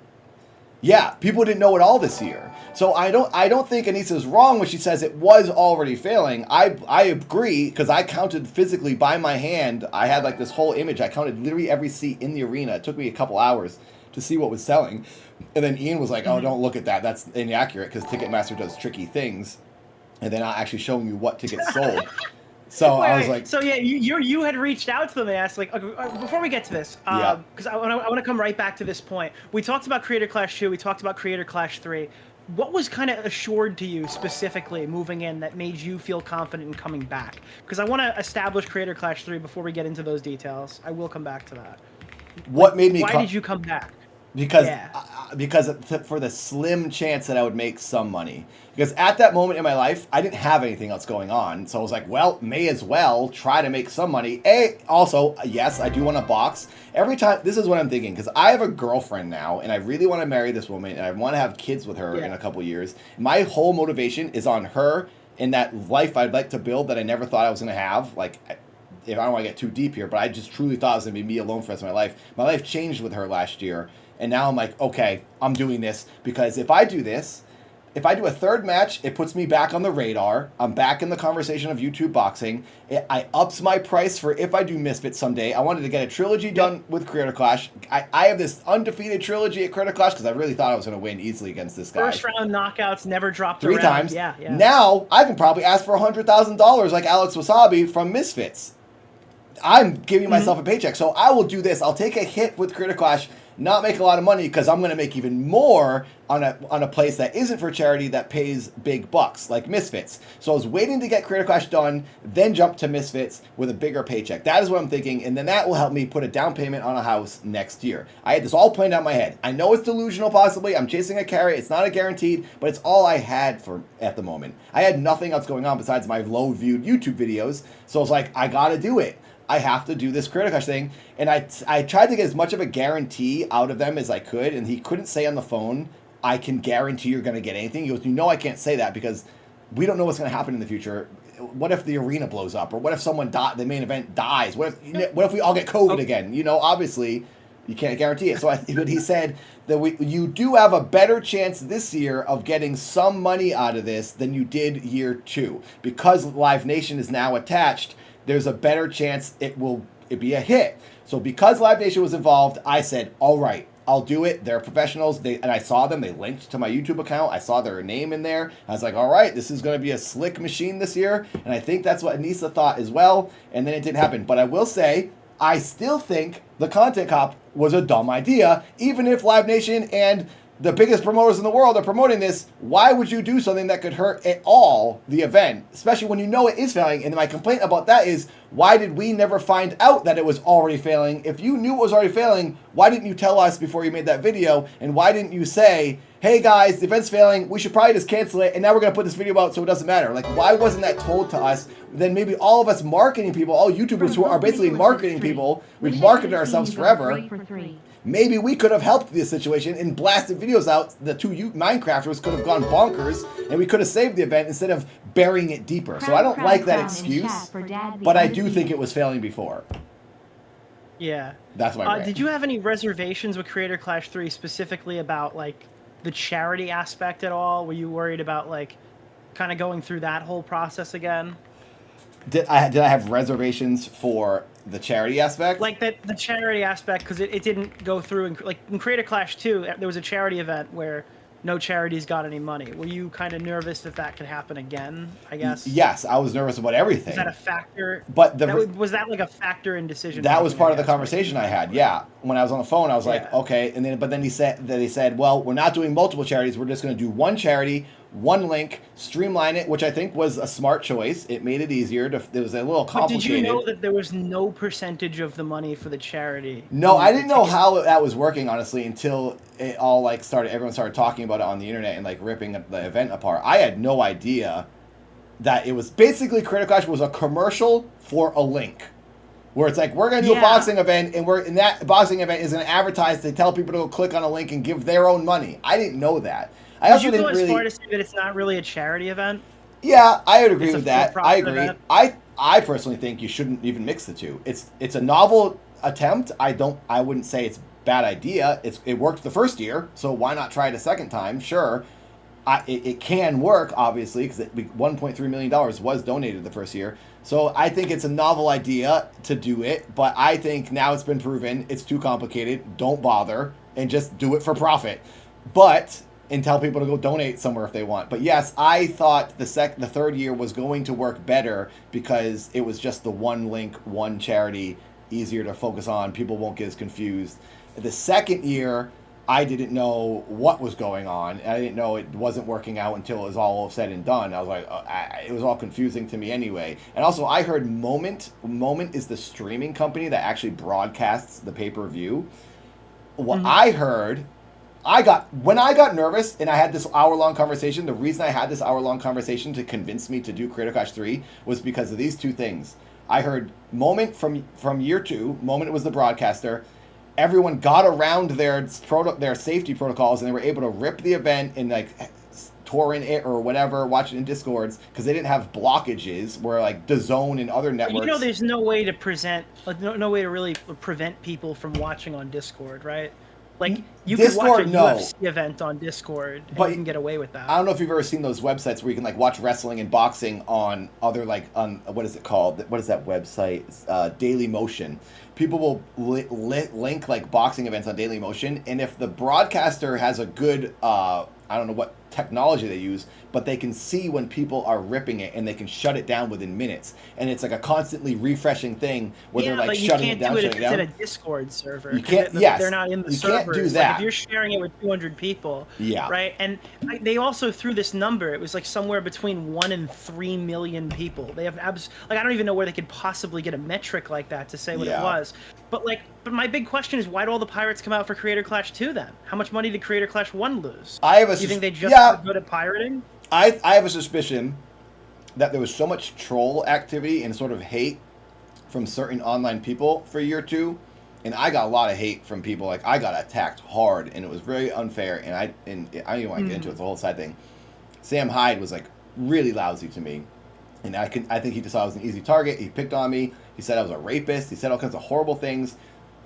Yeah, people didn't know it all this year. So I don't think Anissa's wrong when she says it was already failing. I agree, because I counted physically by my hand. I had like this whole image. I counted literally every seat in the arena. It took me a couple hours to see what was selling. And then Ian was like, oh, don't look at that. That's inaccurate because Ticketmaster does tricky things. And they're not actually showing you what tickets sold. So I was like... So yeah, you had reached out to them and asked, like, before we get to this, because I want to come right back to this point. We talked about Creator Clash 2. We talked about Creator Clash 3. What was kind of assured to you specifically moving in that made you feel confident in coming back? Because I want to establish Creator Clash 3 before we get into those details. I will come back to that. What made me... Why did you come back? Because for the slim chance that I would make some money. Because at that moment in my life, I didn't have anything else going on. So I was like, well, may as well try to make some money. Also, yes, I do want to box. Every time, this is what I'm thinking, because I have a girlfriend now, and I really want to marry this woman, and I want to have kids with her in a couple years. My whole motivation is on her and that life I'd like to build that I never thought I was going to have. Like, if I don't want to get too deep here, but I just truly thought it was going to be me alone for the rest of my life. My life changed with her last year. And now I'm like, okay, I'm doing this because if I do this, if I do a third match, it puts me back on the radar. I'm back in the conversation of YouTube boxing. I ups my price for if I do Misfits someday. I wanted to get a trilogy done with Creator Clash. I have this undefeated trilogy at Creator Clash because I really thought I was going to win easily against this guy. First round knockouts, never dropped 3 around. times. Yeah. Now I can probably ask for $100,000 like Alex Wasabi from Misfits. I'm giving myself a paycheck. So I will do this. I'll take a hit with Creator Clash, not make a lot of money because I'm going to make even more on a place that isn't for charity that pays big bucks, like Misfits. So I was waiting to get Creator Clash done, then jump to Misfits with a bigger paycheck. That is what I'm thinking, and then that will help me put a down payment on a house next year. I had this all planned out in my head. I know it's delusional possibly. I'm chasing a carry. It's not a guaranteed, but it's all I had for at the moment. I had nothing else going on besides my low-viewed YouTube videos, so I was like, I got to do it. I have to do this Creator Clash thing. And I tried to get as much of a guarantee out of them as I could. And he couldn't say on the phone, I can guarantee you're going to get anything. He goes, I can't say that because we don't know what's going to happen in the future. What if the arena blows up? Or what if someone the main event dies? What if we all get COVID again? Obviously, you can't guarantee it. But he said that you do have a better chance this year of getting some money out of this than you did year 2. Because Live Nation is now attached, there's a better chance it be a hit. So because Live Nation was involved, I said, all right, I'll do it. They're professionals. And I saw them. They linked to my YouTube account. I saw their name in there. I was like, all right, this is going to be a slick machine this year. And I think that's what Anissa thought as well. And then it didn't happen. But I will say, I still think the Content Cop was a dumb idea. Even if Live Nation and the biggest promoters in the world are promoting this, why would you do something that could hurt at all the event, especially when you know it is failing? And my complaint about that is, why did we never find out that it was already failing? If you knew it was already failing, why didn't you tell us before you made that video? And why didn't you say, hey guys, the event's failing, we should probably just cancel it, and now we're going to put this video out so it doesn't matter? Like, why wasn't that told to us? Then maybe all of us marketing people, all YouTubers who are basically marketing people, we've marketed ourselves forever. Maybe we could have helped this situation and blasted videos out. The 2 Minecrafters could have gone bonkers, and we could have saved the event instead of burying it deeper. So I don't like that excuse, but I do think it was failing before. Yeah. That's my rant. Did you have any reservations with Creator Clash 3 specifically about, like, the charity aspect at all? Were you worried about, like, kind of going through that whole process again? Did I have reservations for the charity aspect? Like the charity aspect, because it didn't go through. Like in Creator Clash 2, there was a charity event where no charities got any money. Were you kind of nervous that could happen again, I guess? Yes, I was nervous about everything. Was that a factor? But was that like a factor in decision? That was part of the conversation I had, yeah. When I was on the phone, I was like, okay. And then he said, well, we're not doing multiple charities. We're just going to do one charity, one link, streamline it, which I think was a smart choice. It made it easier. It was a little complicated. But did you know that there was no percentage of the money for the charity? No, I didn't know how that was working, honestly, until it all like started. Everyone started talking about it on the internet and like ripping the event apart. I had no idea that it was basically Creator Clash was a commercial for a link. Where it's like, we're going to do a boxing event, and that boxing event is going to advertise to tell people to go click on a link and give their own money. I didn't know that. I also didn't go as far to say that it's not really a charity event? Yeah, I would agree with that. I agree. Event. I personally think you shouldn't even mix the two. It's a novel attempt. I wouldn't say it's a bad idea. It worked the first year, so why not try it a second time? Sure. It can work, obviously, because $1.3 million was donated the first year. So I think it's a novel idea to do it, but I think now it's been proven it's too complicated. Don't bother. and just do it for profit. But and tell people to go donate somewhere if they want. But yes, I thought the third year was going to work better because it was just the one link, one charity, easier to focus on. People won't get as confused. The second year, I didn't know what was going on. I didn't know it wasn't working out until it was all said and done. I was like, it was all confusing to me anyway. And also, I heard Moment is the streaming company that actually broadcasts the pay-per-view. What I heard, when I got nervous and I had this hour-long conversation, the reason I had this hour-long conversation to convince me to do Creator Clash 3 was because of these two things. I heard Moment from year 2, Moment was the broadcaster. Everyone got around their safety protocols and they were able to rip the event and like torrent it or whatever, watch it in Discords because they didn't have blockages where like DAZN and other networks. You know, there's no way to no way to really prevent people from watching on Discord, right? Like you can watch a UFC event on Discord, and you can get away with that. I don't know if you've ever seen those websites where you can like watch wrestling and boxing on other on what is it called? What is that website? Daily Motion. People will link like boxing events on Daily Motion, and if the broadcaster has a good I don't know what technology they use, but they can see when people are ripping it and they can shut it down within minutes. And it's like a constantly refreshing thing where they're like shutting it down, shutting it down. It's in a Discord server. You can't, yes. They're not in the you servers. Can't do that. Like if you're sharing it with 200 people, yeah. Right? And they also threw this number. It was like somewhere between 1 and 3 million people. They have I don't even know where they could possibly get a metric like that to say what it was. But my big question is, why did all the pirates come out for Creator Clash 2 then? How much money did Creator Clash 1 lose? Do you think they just got good at pirating? I have a suspicion that there was so much troll activity and sort of hate from certain online people for year 2, and I got a lot of hate from people. Like I got attacked hard, and it was very unfair. And I don't even want to get into it. It's a whole side thing. Sam Hyde was like really lousy to me, and I think he just thought I was an easy target. He picked on me. He said I was a rapist. He said all kinds of horrible things.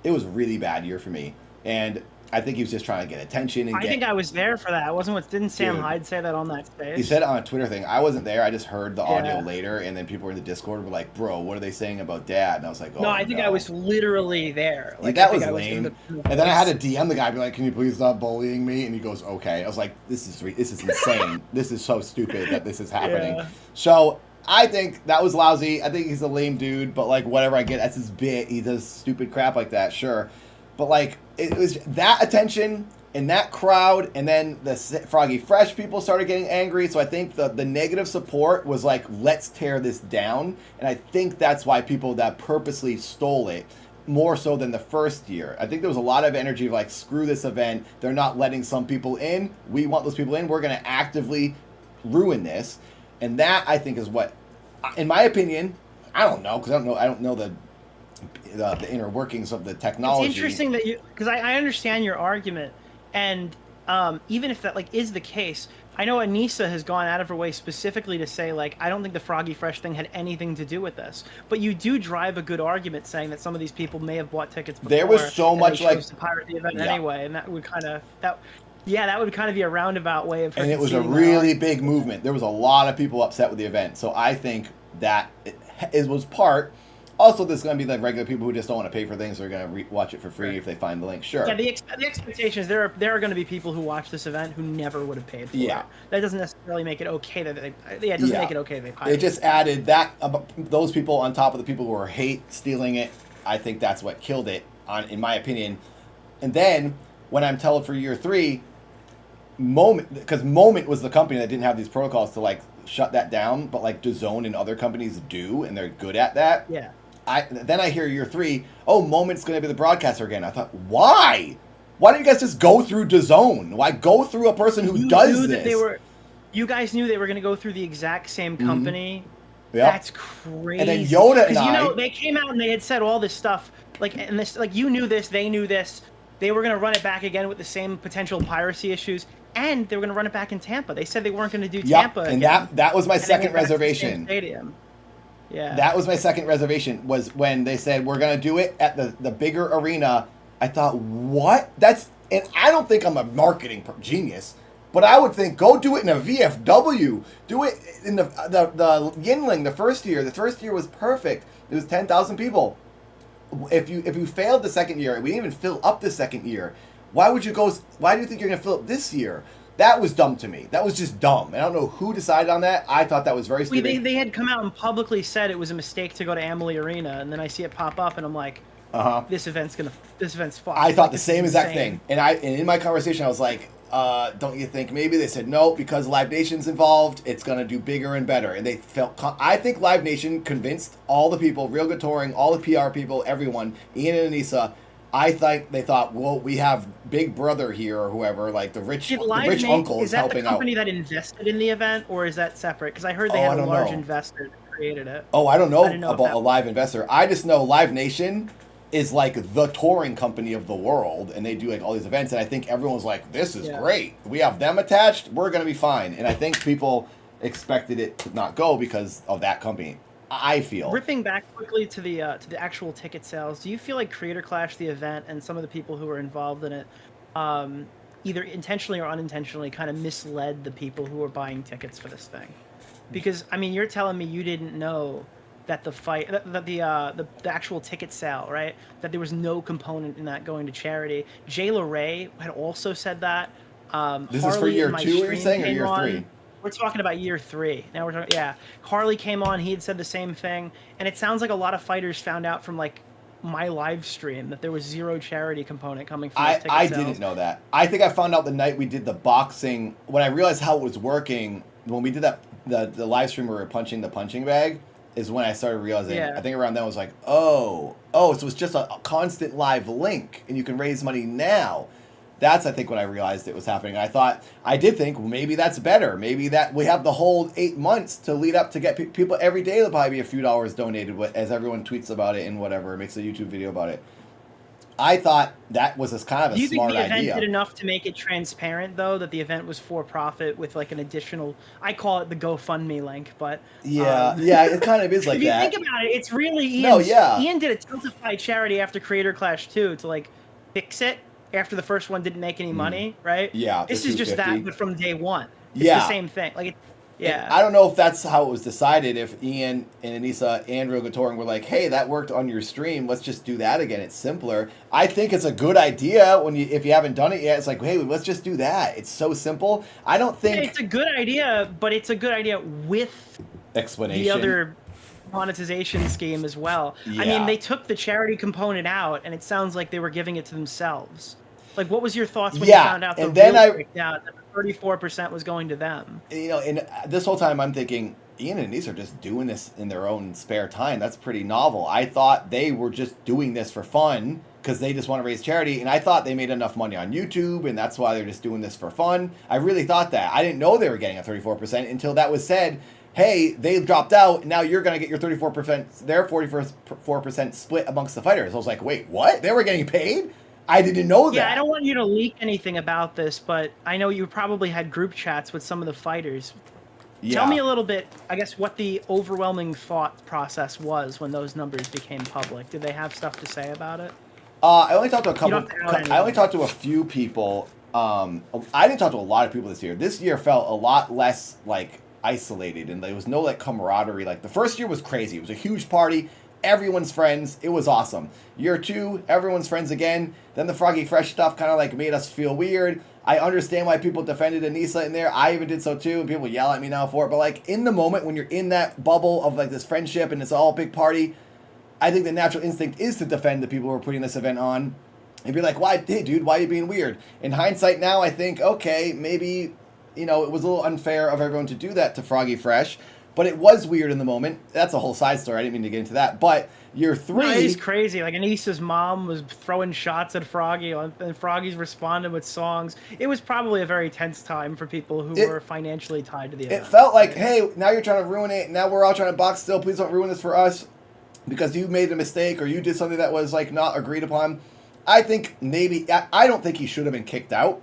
It was a really bad year for me, and I think he was just trying to get attention. And I think I was there for that. Didn't Sam Hyde say that on that stage? He said it on a Twitter thing. I wasn't there. I just heard the audio later, and then people were in the Discord were like, "Bro, what are they saying about Dad?" And I was like, "Oh, no, I think I was literally there." Like, that was lame. And then I had to DM the guy, be like, "Can you please stop bullying me?" And he goes, "Okay." I was like, "This is insane. This is so stupid that this is happening." Yeah. So I think that was lousy. I think he's a lame dude, but like whatever, I get. That's his bit. He does stupid crap like that, sure. But like it was that attention and that crowd, and then the Froggy Fresh people started getting angry. So I think the negative support was like, let's tear this down. And I think that's why people that purposely stole it more so than the first year. I think there was a lot of energy of like, screw this event. They're not letting some people in. We want those people in. We're going to actively ruin this. And that, I think, is what, in my opinion, I don't know, because I don't know the inner workings of the technology. It's interesting that because I understand your argument, and even if that like is the case, I know Anissa has gone out of her way specifically to say like, I don't think the Froggy Fresh thing had anything to do with this. But you do drive a good argument saying that some of these people may have bought tickets before. There was so much like to pirate the event anyway, and that would kind of that would kind of be a roundabout way of. And it was a really big movement. There was a lot of people upset with the event, so I think that it was part. Also, there's going to be the regular people who just don't want to pay for things. They're going to watch it for free if they find the link. Sure. Yeah, the expectation is there are going to be people who watch this event who never would have paid for it. That doesn't necessarily make it okay that they. Yeah, it doesn't make it okay they pirate. It just added that those people on top of the people who were stealing it. I think that's what killed it, in my opinion. And then when I'm telling for year 3, because Moment was the company that didn't have these protocols to like shut that down, but like DAZN and other companies do, and they're good at that. Yeah. Then I hear year 3, Moment's going to be the broadcaster again. I thought, why? Why don't you guys just go through DAZN? Why go through a person who does this? You guys knew they were going to go through the exact same company. Yep. That's crazy. And then Yoda and they came out and they had said all this stuff, you knew this, they knew this. They were going to run it back again with the same potential piracy issues, and they were going to run it back in Tampa. They said they weren't going to do Tampa and again. that was my second reservation. Stadium. Yeah. That was my second reservation, was when they said we're going to do it at the bigger arena. I thought, what? And I don't think I'm a marketing genius, but I would think, go do it in a VFW. Do it in the Yinling the first year. The first year was perfect. It was 10,000 people. If you failed the second year, we didn't even fill up the second year. Why would you go? Why do you think you're gonna fill it this year? That was dumb to me. That was just dumb. And I don't know who decided on that. I thought that was very stupid. They had come out and publicly said it was a mistake to go to Amalie Arena, and then I see it pop up, and I'm like, this event's fucked. I thought Like, the this same is exact insane. thing. And in my conversation, I was like, don't you think maybe they said no because Live Nation's involved, it's gonna do bigger and better. And they felt. I think Live Nation convinced all the people, Real Good Touring, all the PR people, everyone, Ian and Anissa. I think they thought, well, we have Big Brother here or whoever, like the rich uncle is that helping the out. company that invested in the event, or is that separate? Because I heard they I had a don't large know. investor that created it. Oh, I don't know, if about that- a live investor. I just know Live Nation is like the touring company of the world, and they do like all these events. And I think everyone's like, "This is great. We have them attached. We're gonna be fine." And I think people expected it to not go because of that company. I feel. Ripping back quickly to the actual ticket sales, do you feel like Creator Clash, the event, and some of the people who were involved in it, either intentionally or unintentionally, kind of misled the people who were buying tickets for this thing? Because I mean, you're telling me you didn't know that the actual ticket sale, right? That there was no component in that going to charity. Jayla Ray had also said that. This is for Harley year in my 2, you're stream saying, or came year on. 3? We're talking about year 3. Now we're talking, yeah. Harley came on, he had said the same thing, and it sounds like a lot of fighters found out from like my live stream that there was zero charity component coming from those ticket I sales. didn't know that. I think I found out the night we did the boxing, when I realized how it was working, when we did that the live stream where we were punching the punching bag, is when I started realizing. Yeah. I think around then I was like, so it's just a constant live link, and you can raise money now. That's, I think, when I realized it was happening. I did think, well, maybe that's better. Maybe that we have the whole 8 months to lead up to get people every day. There'll probably be a few dollars donated as everyone tweets about it and whatever, makes a YouTube video about it. I thought that was kind of a smart idea. Do you think the event did enough to make it transparent, though, that the event was for profit with like an additional? I call it the GoFundMe link, but yeah, it kind of is like if you that. think about it, it's really Ian. No, yeah. Ian did a Tiltify charity after Creator Clash 2 to like fix it after the first one didn't make any money, right? Yeah, This the is just that, 250. but from day one. It's Yeah. the same thing. Like, yeah. I don't know if that's how it was decided. If Ian and Anissa and Real Good Touring were like, "Hey, that worked on your stream. Let's just do that again. It's simpler." I think it's a good idea if you haven't done it yet. It's like, hey, let's just do that. It's so simple. I don't think It's a good idea, but it's a good idea with explanation. the other monetization scheme as well. I Yeah. mean, they took the charity component out, and it sounds like they were giving it to themselves. Like, what was your thoughts when you found out the and then real breakdown that 34% was going to them? And this whole time I'm thinking, Ian and Denise are just doing this in their own spare time. That's pretty novel. I thought they were just doing this for fun because they just want to raise charity, and I thought they made enough money on YouTube, and that's why they're just doing this for fun. I really thought that. I didn't know they were getting a 34% until that was said. Hey, they dropped out, and now you're going to get your 34%, their 44% split amongst the fighters. I was like, wait, what? They were getting paid? I didn't know that. Yeah, I don't want you to leak anything about this, but I know you probably had group chats with some of the fighters. Yeah. Tell me a little bit, I guess, what the overwhelming thought process was when those numbers became public. Did they have stuff to say about it? I only talked to a You couple. don't have to out I only anything. talked to a few people. I didn't talk to a lot of people this year. This year felt a lot less like isolated, and there was no like camaraderie. Like the first year was crazy. It was a huge party. Everyone's friends. It was awesome. Year 2, everyone's friends again. Then the Froggy Fresh stuff kind of like made us feel weird. I understand why people defended Anissa in there. I even did so too. And people yell at me now for it. But like in the moment when you're in that bubble of like this friendship and it's all a big party, I think the natural instinct is to defend the people who are putting this event on and be like, why, hey dude, why are you being weird? In hindsight now, I think, okay, maybe, it was a little unfair of everyone to do that to Froggy Fresh. But it was weird in the moment. That's a whole side story. I didn't mean to get into that. But year 3... No, it's crazy. Like, Anissa's mom was throwing shots at Froggy, and Froggy's responding with songs. It was probably a very tense time for people who were financially tied to the event. It felt like, hey, now you're trying to ruin it. Now we're all trying to box still. Please don't ruin this for us because you made a mistake or you did something that was like not agreed upon. I think maybe... I don't think he should have been kicked out.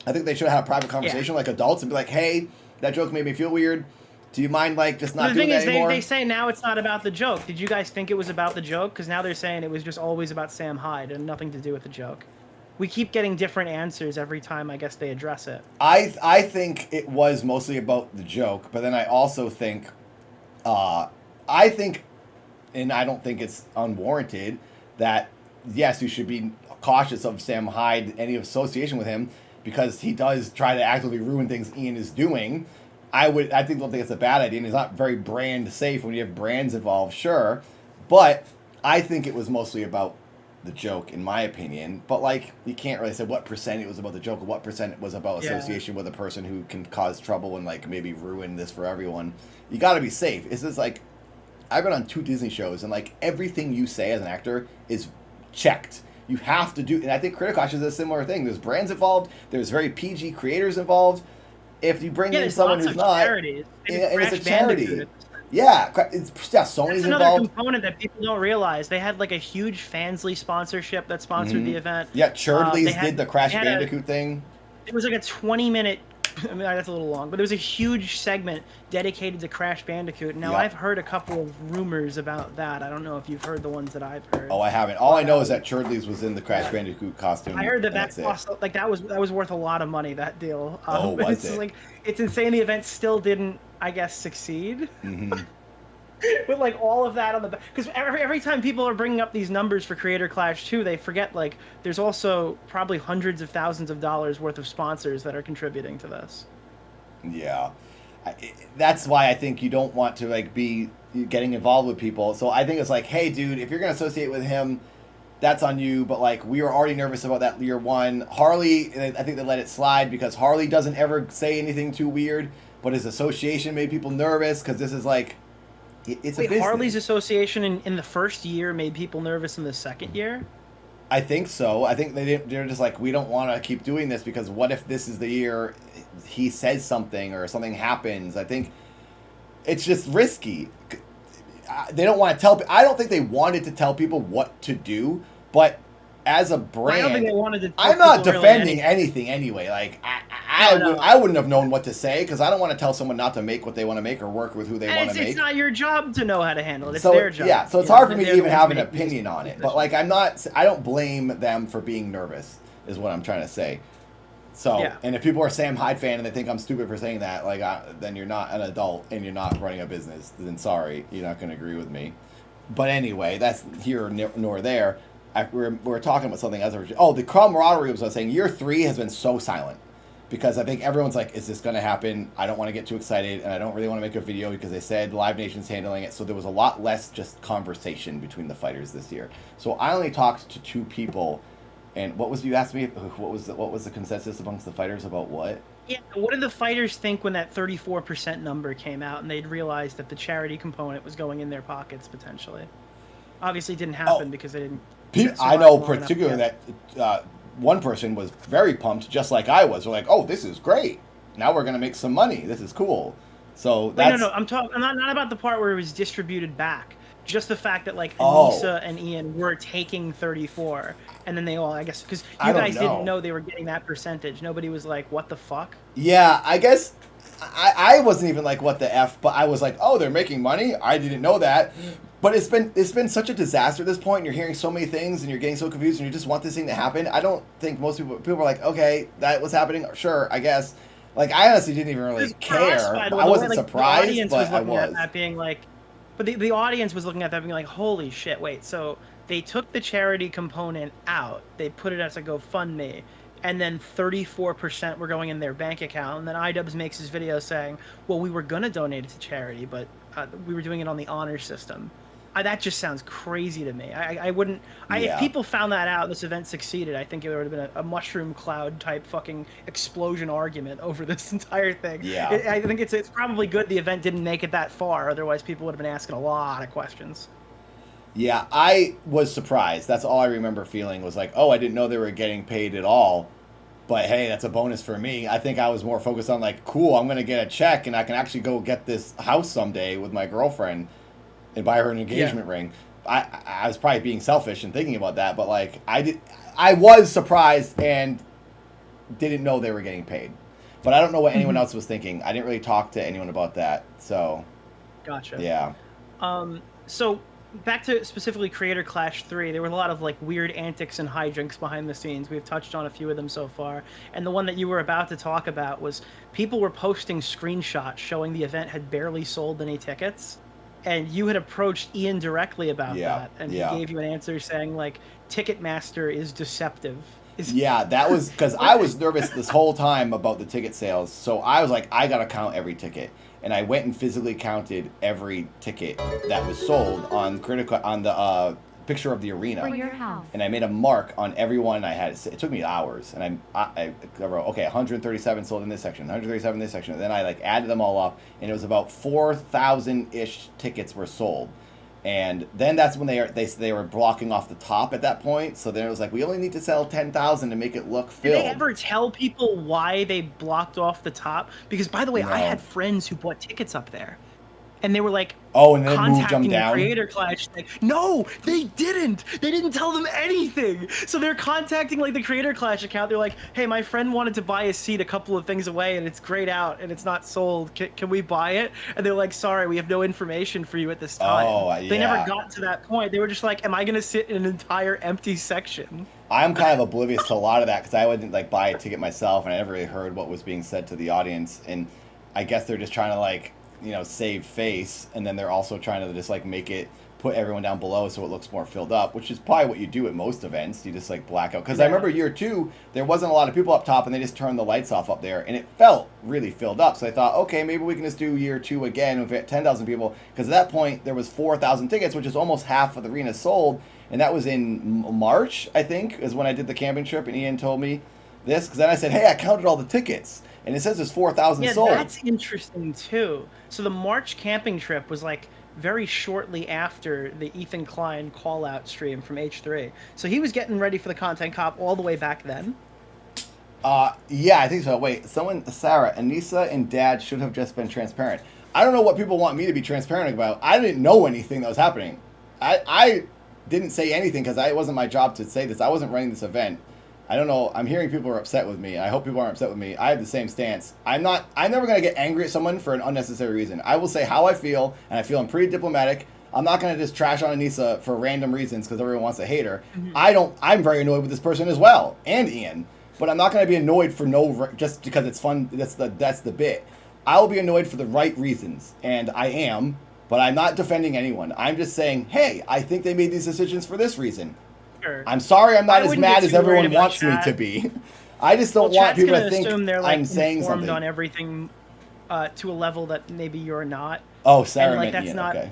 I think they should have had a private conversation like adults and be like, hey, that joke made me feel weird. Do you mind, like, just not doing that anymore? The thing is, they say now it's not about the joke. Did you guys think it was about the joke? Because now they're saying it was just always about Sam Hyde and nothing to do with the joke. We keep getting different answers every time, I guess, they address it. I think it was mostly about the joke, but then I also think, and I don't think it's unwarranted, that, yes, you should be cautious of Sam Hyde, any association with him, because he does try to actively ruin things Ian is doing. I don't think it's a bad idea, and it's not very brand safe when you have brands involved, sure. But I think it was mostly about the joke, in my opinion. But like, you can't really say what percent it was about the joke or what percent it was about association with a person who can cause trouble and like maybe ruin this for everyone. You got to be safe. It's just like, I've been on 2 Disney shows, and like everything you say as an actor is checked. You have to do, and I think Critical is a similar thing. There's brands involved. There's very PG creators involved. If you bring in someone who's not, and it's a charity. Yeah, Sony's That's another involved. component that people don't realize. They had like a huge Fansly sponsorship that sponsored the event. Yeah, Churdley's did the Crash Bandicoot thing. It was like a 20-minute. I mean, that's a little long, but there was a huge segment dedicated to Crash Bandicoot. Now, I've heard a couple of rumors about that. I don't know if you've heard the ones that I've heard. Oh, I haven't. All I know is that Churdley's was in the Crash Bandicoot costume. I heard that cost, like that was worth a lot of money. That deal. Was it's it? Like, it's insane. The event still didn't, I guess, succeed. With like all of that on the back, because every time people are bringing up these numbers for Creator Clash 2, they forget like there's also probably hundreds of thousands of dollars worth of sponsors that are contributing to this. Yeah, that's why I think you don't want to like be getting involved with people. So I think it's like, hey, dude, if you're gonna associate with him, that's on you. But like, we were already nervous about that year 1. Harley, I think they let it slide because Harley doesn't ever say anything too weird, but his association made people nervous because this is like. It's a business. Harley's association in the first year made people nervous in the second year? I think so. I think they're just like, we don't want to keep doing this because what if this is the year he says something or something happens? I think it's just risky. They don't want to tell. I don't think they wanted to tell people what to do, but as a brand, I don't think they wanted to. I'm not defending anything anyway. Like I wouldn't have known what to say because I don't want to tell someone not to make what they want to make or work with who they want to make. It's not your job to know how to handle it. It's their job. Yeah, so it's hard for me to even have an opinion on it. But like, I don't blame them for being nervous. Is what I'm trying to say. So, and if people are a Sam Hyde fan and they think I'm stupid for saying that, like, then you're not an adult and you're not running a business. Then sorry, you're not going to agree with me. But anyway, that's here nor there. We're talking about something else. Oh, the camaraderie was I was saying. Year 3 has been so silent because I think everyone's like, "Is this going to happen?" I don't want to get too excited, and I don't really want to make a video because they said Live Nation's handling it. So there was a lot less just conversation between the fighters this year. So I only talked to 2 people, and what was you asked me? What was the consensus amongst the fighters about what? Yeah, what did the fighters think when that 34% number came out and they'd realized that the charity component was going in their pockets potentially? Obviously, it didn't happen because they didn't. I know particularly that one person was very pumped, just like I was. They're like, "Oh, this is great! Now we're gonna make some money. This is cool." So that's No. I'm not about the part where it was distributed back. Just the fact that like Anissa and Ian were taking 34, and then they all, I guess, because you guys didn't know they were getting that percentage. Nobody was like, "What the fuck?" Yeah, I guess I wasn't even like, "What the f?" But I was like, "Oh, they're making money. I didn't know that." But it's been such a disaster at this point. And you're hearing so many things, and you're getting so confused, and you just want this thing to happen. I don't think most people are like, "Okay, that was happening. Sure, I guess." Like, I honestly didn't even really care. I wasn't surprised, but I was. At that being like, but the audience was looking at that being like, "Holy shit! Wait, so they took the charity component out. They put it as a GoFundMe." And then 34% were going in their bank account. And then iDubbbz makes his video saying, well, we were going to donate it to charity, but we were doing it on the honor system. That just sounds crazy to me. I wouldn't... If people found that out, this event succeeded, I think it would have been a mushroom cloud type fucking explosion argument over this entire thing. Yeah. I think it's probably good the event didn't make it that far. Otherwise, people would have been asking a lot of questions. Yeah, I was surprised. That's all I remember feeling was like, oh, I didn't know they were getting paid at all. But hey, that's a bonus for me. I think I was more focused on like, cool, I'm going to get a check and I can actually go get this house someday with my girlfriend and buy her an engagement ring. I was probably being selfish and thinking about that, but like I was surprised and didn't know they were getting paid. But I don't know what anyone else was thinking. I didn't really talk to anyone about that. So gotcha. Yeah. So back to specifically Creator Clash 3, there were a lot of like weird antics and hijinks behind the scenes. We've touched on a few of them so far. And the one that you were about to talk about was people were posting screenshots showing the event had barely sold any tickets. and you had approached Ian directly about Yeah, that, and yeah. he gave you an answer saying like Ticketmaster is deceptive. Yeah, that was because I was nervous this whole time about the ticket sales. So I was like, I gotta count every ticket, and I went and physically counted every ticket that was sold on the picture of the arena. For your house. And I made a mark on every one I had. It took me hours, and I wrote, okay, 137 sold in this section, 137 in this section. And then I like added them all up, and it was about 4,000-ish tickets were sold. And then that's when they were blocking off the top at that point. So then it was like, we only need to sell 10,000 to make it look Did filled. they ever tell people why they blocked off the top? Because by the way, I No. had friends who bought tickets up there, and they were like, Oh, and then moved them contacting the down. Creator Clash. Like, no, they didn't. They didn't tell them anything. So they're contacting like the Creator Clash account. They're like, hey, my friend wanted to buy a seat a couple of things away, and it's grayed out, and it's not sold. Can we buy it? And they're like, sorry, we have no information for you at this time. Oh, They never yeah. got to that point. They were just like, am I gonna sit in an entire empty section? I'm kind of oblivious to a lot of that because I wouldn't like buy a ticket myself, and I never really heard what was being said to the audience. And I guess they're just trying to like, save face, and then they're also trying to just like put everyone down below so it looks more filled up, which is probably what you do at most events. You just like black out. Because I remember year 2, there wasn't a lot of people up top, and they just turned the lights off up there, and it felt really filled up. So I thought, okay, maybe we can just do year 2 again if we had 10,000 people. Because at that point there was 4,000 tickets, which is almost half of the arena sold, and that was in March, I think, is when I did the camping trip, and Ian told me this. Because then I said, hey, I counted all the tickets, and it says there's 4,000 Yeah, sold. that's interesting too. So the March camping trip was like very shortly after the Ethan Klein call-out stream from H3. So he was getting ready for the Content Cop all the way back then. Yeah, I think so. Wait, Sarah, Anissa and Dad should have just been transparent. I don't know what people want me to be transparent about. I didn't know anything that was happening. I didn't say anything because it wasn't my job to say this. I wasn't running this event. I don't know. I'm hearing people are upset with me. I hope people aren't upset with me. I have the same stance. I'm never going to get angry at someone for an unnecessary reason. I will say how I feel, and I feel I'm pretty diplomatic. I'm not going to just trash on Anissa for random reasons because everyone wants to hate her. I'm very annoyed with this person as well, and Ian. But I'm not going to be annoyed for just because it's fun. That's the bit. I will be annoyed for the right reasons, and I am. But I'm not defending anyone. I'm just saying, hey, I think they made these decisions for this reason. Sure. I'm sorry I'm not as wouldn't mad get as too worried everyone about wants me chat. to be. I just don't Well, want chat's people to gonna think assume they're like I'm saying informed something. on everything to a level that maybe you're not. Oh, Sarah And, like, meant that's Ian, not. okay.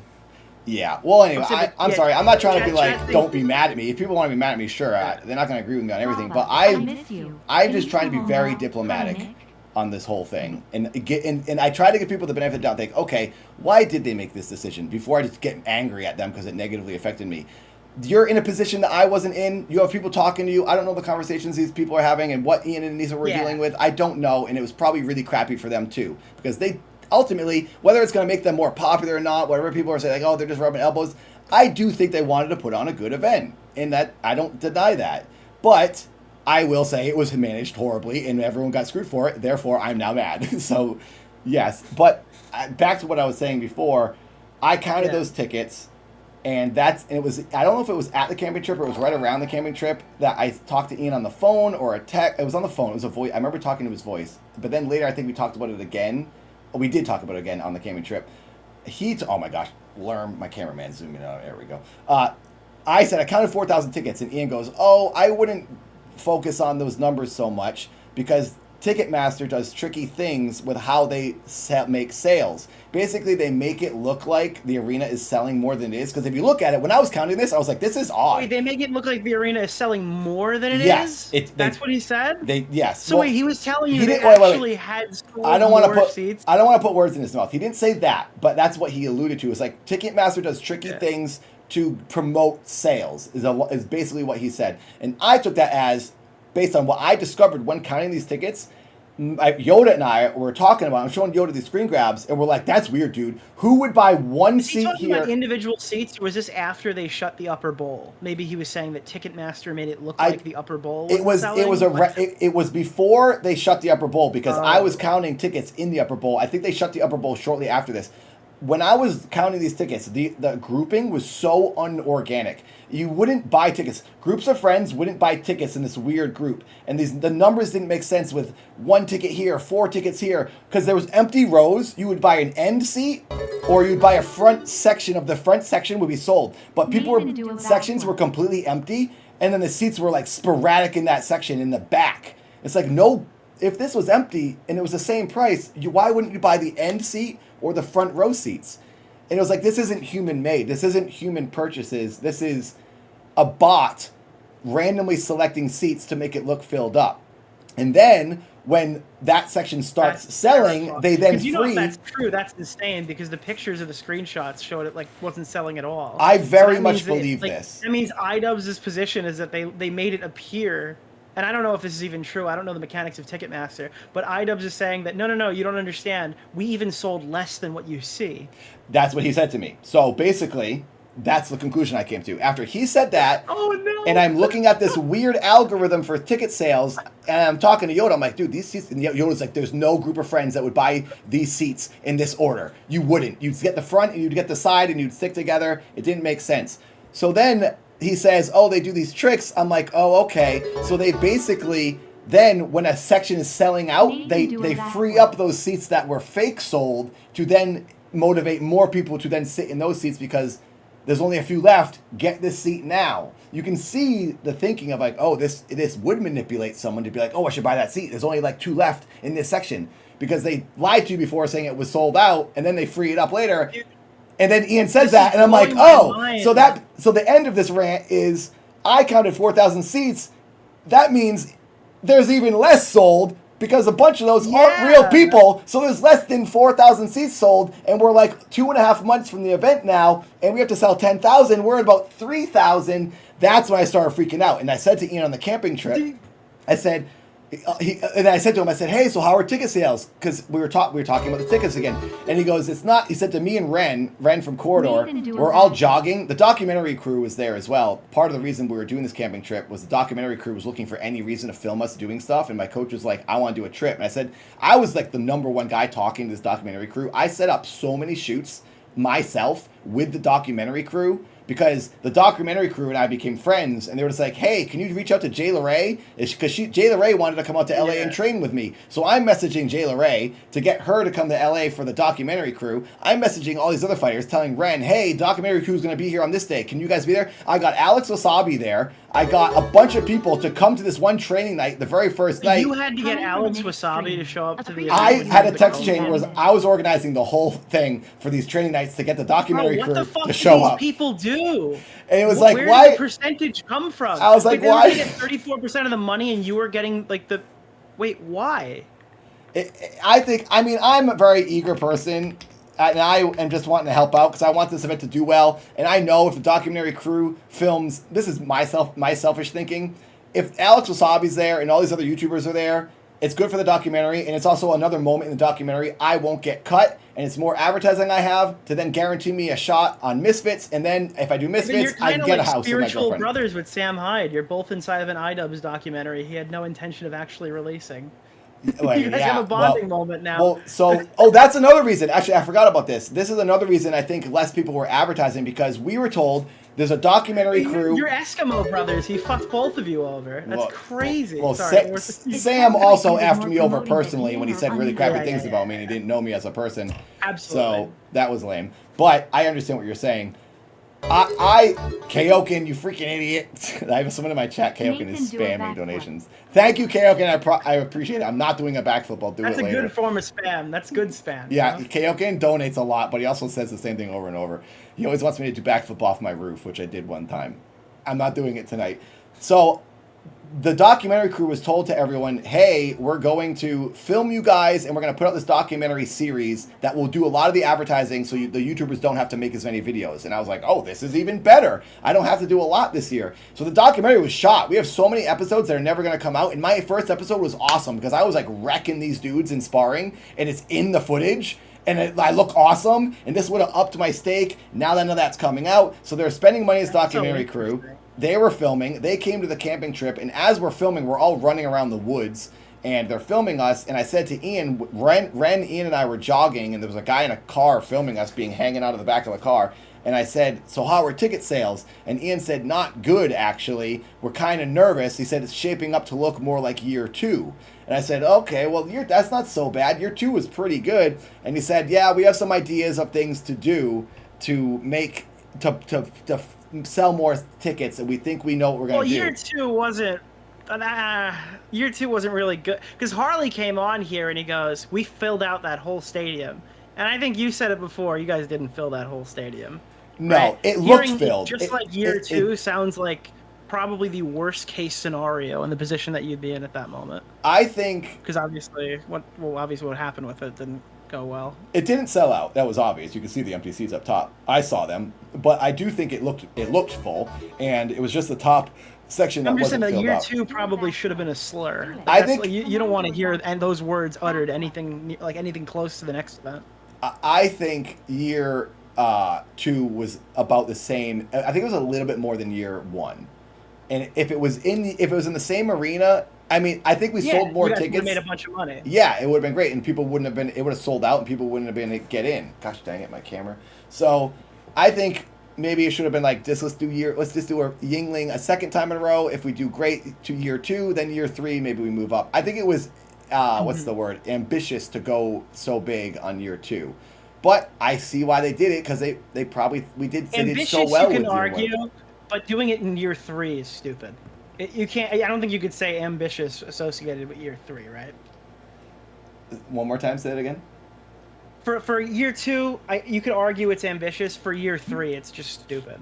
Yeah. Well, anyway, So, I'm yeah, sorry. I'm not trying to be chat like, thing- don't be mad at me. If people want to be mad at me, sure. They're not going to agree with me on everything. But I miss you. I'm Can just you trying to be come very home now? diplomatic Hi, Nick. on this whole thing, and I try to give people the benefit of the doubt. Think, okay, why did they make this decision? Before I just get angry at them because it negatively affected me. You're in a position that I wasn't in. You have people talking to you. I don't know the conversations these people are having and what Ian and Anissa were dealing with. I don't know, and it was probably really crappy for them too because they ultimately, whether it's going to make them more popular or not, whatever people are saying, like, oh, they're just rubbing elbows. I do think they wanted to put on a good event, and that I don't deny that. But I will say it was managed horribly, and everyone got screwed for it. Therefore, I'm now mad. So, yes. But back to what I was saying before, I counted those tickets. And it was, I don't know if it was at the camping trip or it was right around the camping trip that I talked to Ian on the phone or a text. It was on the phone. It was a voice. I remember talking to his voice. But then later I think we talked about it again. We did talk about it again on the camping trip. Oh my gosh, Lerm, my cameraman zooming out. There we go. I said I counted 4,000 tickets, and Ian goes, oh, I wouldn't focus on those numbers so much because Ticketmaster does tricky things with how they make sales. Basically, they make it look like the arena is selling more than it is. Because if you look at it, when I was counting this, I was like, this is odd. Wait, they make it look like the arena is selling more than it is? Yes. That's what he said? Yes. So wait, he was telling you he they didn't- wait. actually had sold I don't want to more put seats? I don't want to put words in his mouth. He didn't say that, but that's what he alluded to. It's like Ticketmaster does tricky things to promote sales. Is basically what he said, and I took that as based on what I discovered when counting these tickets. Yoda and I were talking about. I'm showing Yoda these screen grabs, and we're like, "That's weird, dude. Who would buy one Is he seat talking here?" about individual seats, or was this after they shut the upper bowl? Maybe he was saying that Ticketmaster made it look like the upper bowl. It was before they shut the upper bowl because I was counting tickets in the upper bowl. I think they shut the upper bowl shortly after this. when I was counting these tickets, the grouping was so unorganic. You wouldn't buy tickets. Groups of friends wouldn't buy tickets in this weird group, and the numbers didn't make sense with 1 ticket here, 4 tickets here, because there was empty rows. You would buy an end seat, or you'd buy a front section. Of the front section would be sold, but sections were completely empty, and then the seats were like sporadic in that section in the back. It's like, no, if this was empty and it was the same price, why wouldn't you buy the end seat or the front row seats? And it was like, this isn't human made. This isn't human purchases. This is a bot randomly selecting seats to make it look filled up. And then when that section starts selling, they then you know if that's true, that's insane, because the pictures of the screenshots showed it like wasn't selling at all. I very that much means believe like, this. That means iDubbbz's position is that they made it appear, and I don't know if this is even true, I don't know the mechanics of Ticketmaster, but iDubbbz is saying that no, you don't understand. We even sold less than what you see. That's what he said to me. So basically, that's the conclusion I came to. After he said that, and I'm looking at this weird algorithm for ticket sales, and I'm talking to Yoda, I'm like, dude, these seats, and Yoda's like, there's no group of friends that would buy these seats in this order. You wouldn't. You'd get the front, and you'd get the side, and you'd stick together. It didn't make sense. So then he says, oh, they do these tricks. I'm like, oh, okay. So they basically, then when a section is selling out, they free up those seats that were fake sold to then motivate more people to then sit in those seats, because there's only a few left. Get this seat now. You can see the thinking of like, oh, this would manipulate someone to be like, oh, I should buy that seat. There's only like 2 left in this section, because they lied to you before saying it was sold out, and then they free it up later. And then Ian says that, and I'm like, oh, so the end of this rant is I counted 4,000 seats. That means there's even less sold, because a bunch of those aren't real people. So there's less than 4,000 seats sold, and we're like 2.5 months from the event now, and we have to sell 10,000. We're at about 3,000. That's when I started freaking out. And I said to Ian on the camping trip, I said, and I said to him, I said, hey, so how are ticket sales? Because we were talking about the tickets again. And he goes, it's not, he said to me and Ren from Corridor, we're all jogging. The documentary crew was there as well. Part of the reason we were doing this camping trip was the documentary crew was looking for any reason to film us doing stuff. And my coach was like, I want to do a trip. And I said, I was like the #1 guy talking to this documentary crew. I set up so many shoots myself with the documentary crew, because the documentary crew and I became friends, and they were just like, hey, can you reach out to Jay LeRae? Because Jay LeRae wanted to come out to LA and train with me. So I'm messaging Jay LeRae to get her to come to LA for the documentary crew. I'm messaging all these other fighters telling Ren, hey, documentary crew's going to be here on this day. Can you guys be there? I got Alex Wasabi there. I got a bunch of people to come to this one training night, the very first night. You had to get Alex Wasabi to show up to the event. I had a text chain where I was organizing the whole thing for these training nights to get the documentary crew to show up. What the fuck do these people do? And it was like, where why? Did the percentage come from? I was like, why? They get 34% of the money, and you were getting like the. Wait, why? I'm a very eager person, and I am just wanting to help out because I want this event to do well. And I know if the documentary crew films, this is my selfish thinking. If Alex Wasabi's there and all these other YouTubers are there, it's good for the documentary, and it's also another moment in the documentary I won't get cut, and it's more advertising I have to then guarantee me a shot on Misfits, and then if I do Misfits, I get a house with my girlfriend. You're spiritual brothers with Sam Hyde. You're both inside of an iDubbbz documentary he had no intention of actually releasing. Well, you guys have a bonding moment now. Well, that's another reason. Actually, I forgot about this. This is another reason I think less people were advertising, because we were told there's a documentary crew. You're Eskimo brothers. He fucked both of you over. That's crazy. Well, Sorry, Sam also effed me over personally when he said really crappy things about me, and he didn't know me as a person. Absolutely. So that was lame. But I understand what you're saying. Kaoken, you freaking idiot. I have someone in my chat, Kaoken is spamming donations. Thank you, Kaoken. I appreciate it. I'm not doing a backflip. I'll do it later. That's a good form of spam. That's good spam. Yeah, Kaoken donates a lot, but he also says the same thing over and over. He always wants me to do backflip off my roof, which I did one time. I'm not doing it tonight. So the documentary crew was told to everyone, hey, we're going to film you guys, and we're going to put out this documentary series that will do a lot of the advertising so the YouTubers don't have to make as many videos. And I was like, oh, this is even better. I don't have to do a lot this year. So the documentary was shot. We have so many episodes that are never going to come out. And my first episode was awesome because I was like wrecking these dudes in sparring, and it's in the footage. And I look awesome, and this would have upped my stake. Now none of that's coming out. So they're spending money as documentary crew. They were filming. They came to the camping trip, and as we're filming, we're all running around the woods. and they're filming us. And I said to Ian, Ren, Ian, and I were jogging, and there was a guy in a car filming us being hanging out of the back of the car. And I said, so how are ticket sales? And Ian said, not good, actually. We're kind of nervous. He said it's shaping up to look more like year 2. And I said, okay, well, that's not so bad. Year 2 was pretty good. And he said, yeah, we have some ideas of things to do to make, to sell more tickets, and we think we know what we're going to do. Well, year two wasn't really good. Because Harley came on here and he goes, we filled out that whole stadium. And I think you said it before, you guys didn't fill that whole stadium. No, right? it looked filled. Just like year 2 sounds like probably the worst case scenario in the position that you'd be in at that moment. I think... Because obviously what happened with it didn't go well. It didn't sell out. That was obvious. You can see the empty seats up top. I saw them. But I do think it looked full, and it was just the top section that wasn't filled out. Year 2 probably should have been a slur. I think... Like, you don't want to hear those words uttered anything close to the next event. I think year 2 was about the same. I think it was a little bit more than year 1. And if it was in the same arena, I mean, I think we sold more tickets. You made a bunch of money. Yeah, it would have been great, and people wouldn't have been. It would have sold out, and people wouldn't have been able to get in. Gosh dang it, my camera. So, I think maybe it should have been like this. Let's just do a Yingling a second time in a row. If we do great to year 2, then year 3, maybe we move up. I think it was what's the word? Ambitious to go so big on year 2. But I see why they did it, because they did so well you can with argue, year 1. But doing it in year 3 is stupid. You can't. I don't think you could say ambitious associated with year 3, right? One more time, say it again. For year 2, you could argue it's ambitious. For year 3, it's just stupid.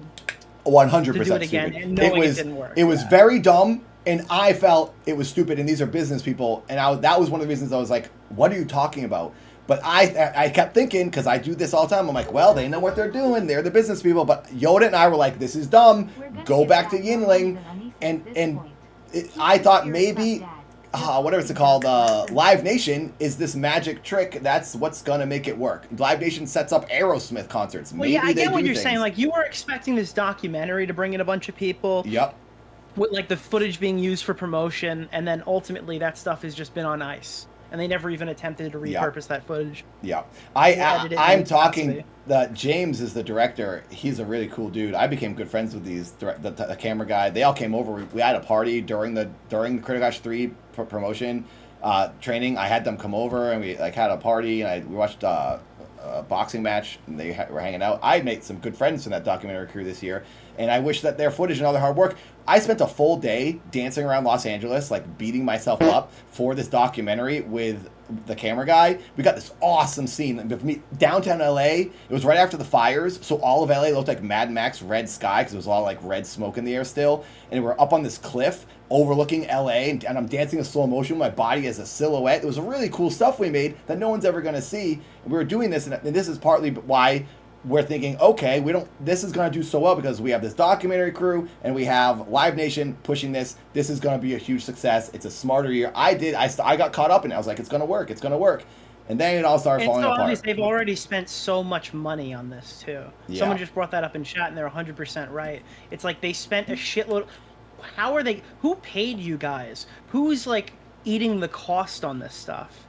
100% to do it again, stupid. and knowing it didn't work. It was very dumb, and I felt it was stupid. And these are business people, and that was one of the reasons I was like, "What are you talking about?" But I kept thinking, because I do this all the time, I'm like, well, they know what they're doing. They're the business people. But Yoda and I were like, this is dumb. Go back to Yingling. And I thought maybe, whatever it's called, Live Nation is this magic trick. That's what's going to make it work. Live Nation sets up Aerosmith concerts. Maybe I get what you're things. saying. Like, you were expecting this documentary to bring in a bunch of people. Yep. With, like, the footage being used for promotion. And then ultimately that stuff has just been on ice. And they never even attempted to repurpose that footage. Yeah, I'm talking. James is the director. He's a really cool dude. I became good friends with the camera guy. They all came over. We had a party during the Critical Gosh 3 promotion training. I had them come over, and we had a party, and we watched a boxing match, and they were hanging out. I made some good friends from that documentary crew this year, and I wish that their footage and all their hard work. I spent a full day dancing around Los Angeles, like beating myself up for this documentary with the camera guy. We got this awesome scene of me downtown LA. It was right after the fires, so all of LA looked like Mad Max red sky, because it was all like red smoke in the air still. And we're up on this cliff overlooking LA, and I'm dancing in slow motion. My body as a silhouette. It was really cool stuff we made that no one's ever going to see. And we were doing this, and this is partly why we're thinking, okay, this is going to do so well, because we have this documentary crew and we have Live Nation pushing this. This is going to be a huge success. It's a smarter year. I got caught up in it. I was like, it's going to work. It's going to work. And then it all started falling apart. They've already spent so much money on this too. Yeah. Someone just brought that up in chat, and they're 100% right. It's like they spent a shitload. Who paid you guys? Who's like eating the cost on this stuff?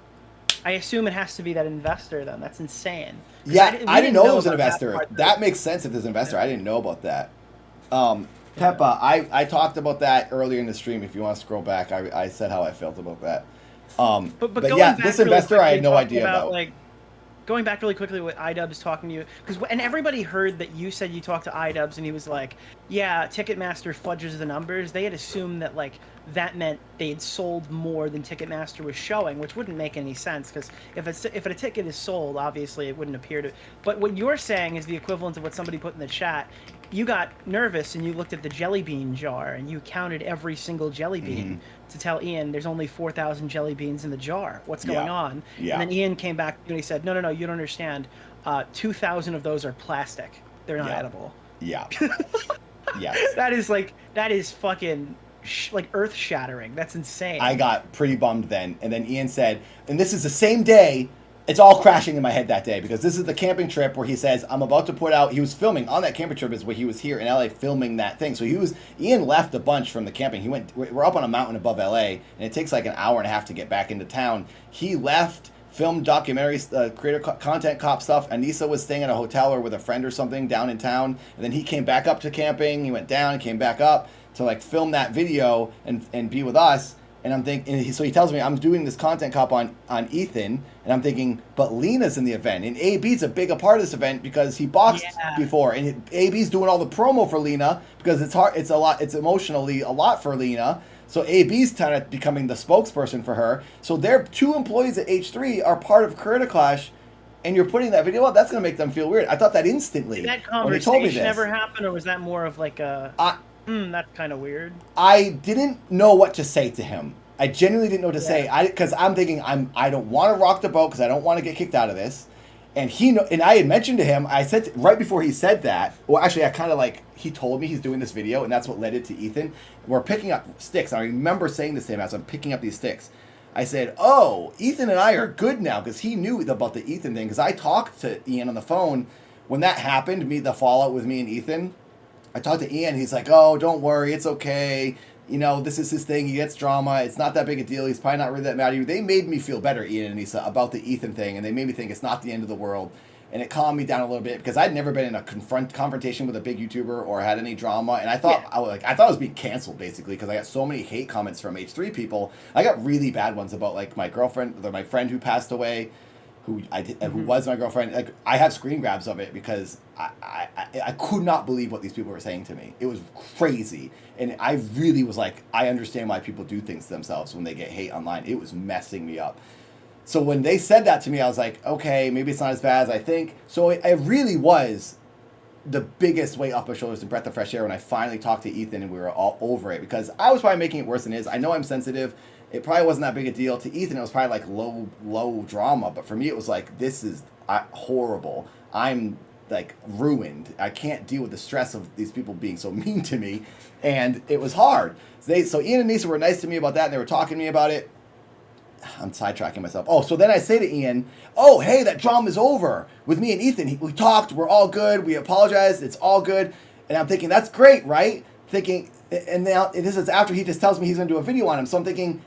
I assume it has to be that investor then. That's insane. Yeah, I didn't know it was an investor. That makes sense if there's an investor. I didn't know about that. Peppa, I talked about that earlier in the stream. If you want to scroll back, I said how I felt about that. But yeah, this investor I had no idea about. Like, going back really quickly with iDubbbz talking to you, and everybody heard that you said you talked to iDubbbz, and he was like, yeah, Ticketmaster fudges the numbers. They had assumed that like that meant they'd sold more than Ticketmaster was showing, which wouldn't make any sense, because if a ticket is sold, obviously it wouldn't appear to. But what you're saying is the equivalent of what somebody put in the chat. You got nervous and you looked at the jelly bean jar and you counted every single jelly bean to tell Ian there's only 4,000 jelly beans in the jar. What's going on? Yeah. And then Ian came back and he said, no, you don't understand. 2,000 of those are plastic. They're not edible. Yeah. Yeah. That is fucking like earth shattering. That's insane. I got pretty bummed then. And then Ian said, and this is the same day it's all crashing in my head that day because this is the camping trip where he says, I'm about to put out, he was filming on that camping trip is where he was here in LA filming that thing. So Ian left a bunch from the camping. We're up on a mountain above LA and it takes like an hour and a half to get back into town. He left, filmed documentaries, creator content cop stuff. Anissa was staying at a hotel or with a friend or something down in town. And then he came back up to camping. He went down and came back up to like film that video and be with us. And I'm thinking, so he tells me I'm doing this content cop on Ethan, and I'm thinking, but Lena's in the event, and AB's a big part of this event because he boxed before, and AB's doing all the promo for Lena because it's hard, it's emotionally a lot for Lena. So AB's kind of becoming the spokesperson for her. So their 2 employees at H3 are part of Creator Clash, and you're putting that video up. That's gonna make them feel weird. I thought that instantly. Did that when he told me conversation this. ever happen, or was that more of like a? That's kind of weird. I didn't know what to say to him. I genuinely didn't know what to say. Because I'm thinking I don't want to rock the boat because I don't want to get kicked out of this. And and I had mentioned to him. I said right before he said that. Well, actually, I kind of like he told me he's doing this video, and that's what led it to Ethan. We're picking up sticks. I remember saying this to him as I'm picking up these sticks. I said, "Oh, Ethan and I are good now," because he knew about the Ethan thing. Because I talked to Ian on the phone when that happened. The fallout with me and Ethan. I talked to Ian. He's like, "Oh, don't worry, it's okay. You know, this is his thing. He gets drama. It's not that big a deal. He's probably not really that mad at you." They made me feel better, Ian and Anissa, about the Ethan thing, and they made me think it's not the end of the world. And it calmed me down a little bit because I'd never been in a confrontation with a big YouTuber or had any drama, and I thought I was being canceled basically because I got so many hate comments from H3 people. I got really bad ones about like my girlfriend, my friend who passed away, who was my girlfriend. Like I have screen grabs of it because I could not believe what these people were saying to me. It was crazy. And I really was like, I understand why people do things to themselves when they get hate online. It was messing me up. So when they said that to me, I was like, okay, maybe it's not as bad as I think. So it really was the biggest weight off my shoulders and breath of fresh air when I finally talked to Ethan and we were all over it. Because I was probably making it worse than it is. I know I'm sensitive. It probably wasn't that big a deal. To Ethan, it was probably like low drama. But for me, it was like, this is horrible. I'm like ruined. I can't deal with the stress of these people being so mean to me. And it was hard. So Ian and Nisa were nice to me about that, and they were talking to me about it. I'm sidetracking myself. Oh, so then I say to Ian, "Oh, hey, that drama's over with me and Ethan. We talked. We're all good. We apologized. It's all good." And I'm thinking, that's great, right? Thinking, and now this is after he just tells me he's going to do a video on him. So I'm thinking,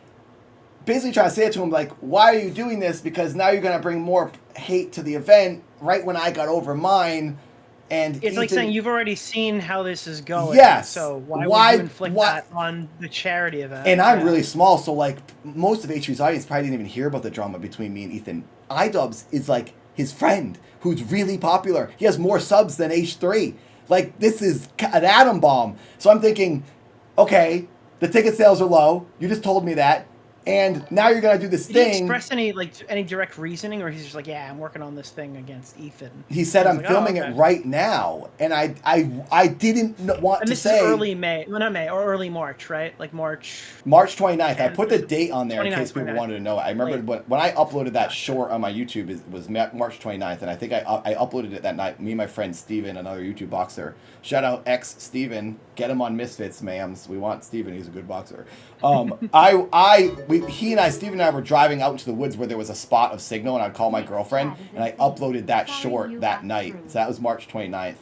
basically trying to say it to him, like, why are you doing this? Because now you're going to bring more hate to the event right when I got over mine. And it's like saying you've already seen how this is going. Yes. So why would you inflict that on the charity event? And I'm really small, so like most of H3's audience probably didn't even hear about the drama between me and Ethan. iDubbbz is like his friend who's really popular. He has more subs than H3. Like this is an atom bomb. So I'm thinking, okay, the ticket sales are low. You just told me that. And now you're gonna do this Did thing. he express any direct reasoning, or he's just like, yeah, I'm working on this thing against Ethan? He said, I'm like, filming it right now, and I didn't want and to this say is early May, well, not May, or early March, right? Like March 29th. I put the date on there in 29th, case people 29th. wanted to know. I remember when I uploaded that short on my YouTube, it was March 29th, and I think I uploaded it that night. Me and my friend Steven, another YouTube boxer. Shout out X Steven. Get him on Misfits, ma'ams. We want Steven. He's a good boxer. Steven and I were driving out into the woods where there was a spot of signal, and I'd call my girlfriend, and I uploaded that short that night. So that was March 29th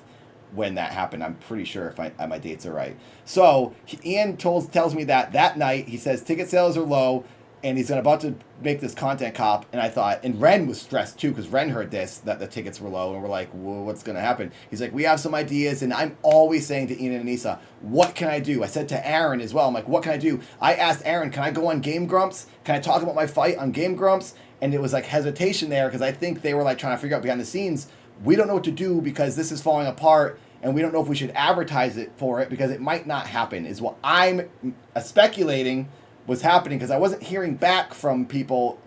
when that happened. I'm pretty sure if my dates are right. So Ian tells me that night, he says ticket sales are low, and he's about to make this content cop. And I thought, and Ren was stressed too, because Ren heard this, that the tickets were low, and we're like, well, what's going to happen? He's like, we have some ideas, and I'm always saying to Ian and Anissa, what can I do? I said to Aaron as well, I'm like, what can I do? I asked Aaron, can I go on Game Grumps? Can I talk about my fight on Game Grumps? And it was like hesitation there, because I think they were like trying to figure out behind the scenes, we don't know what to do because this is falling apart, and we don't know if we should advertise it for it because it might not happen, is what I'm speculating was happening, because I wasn't hearing back from people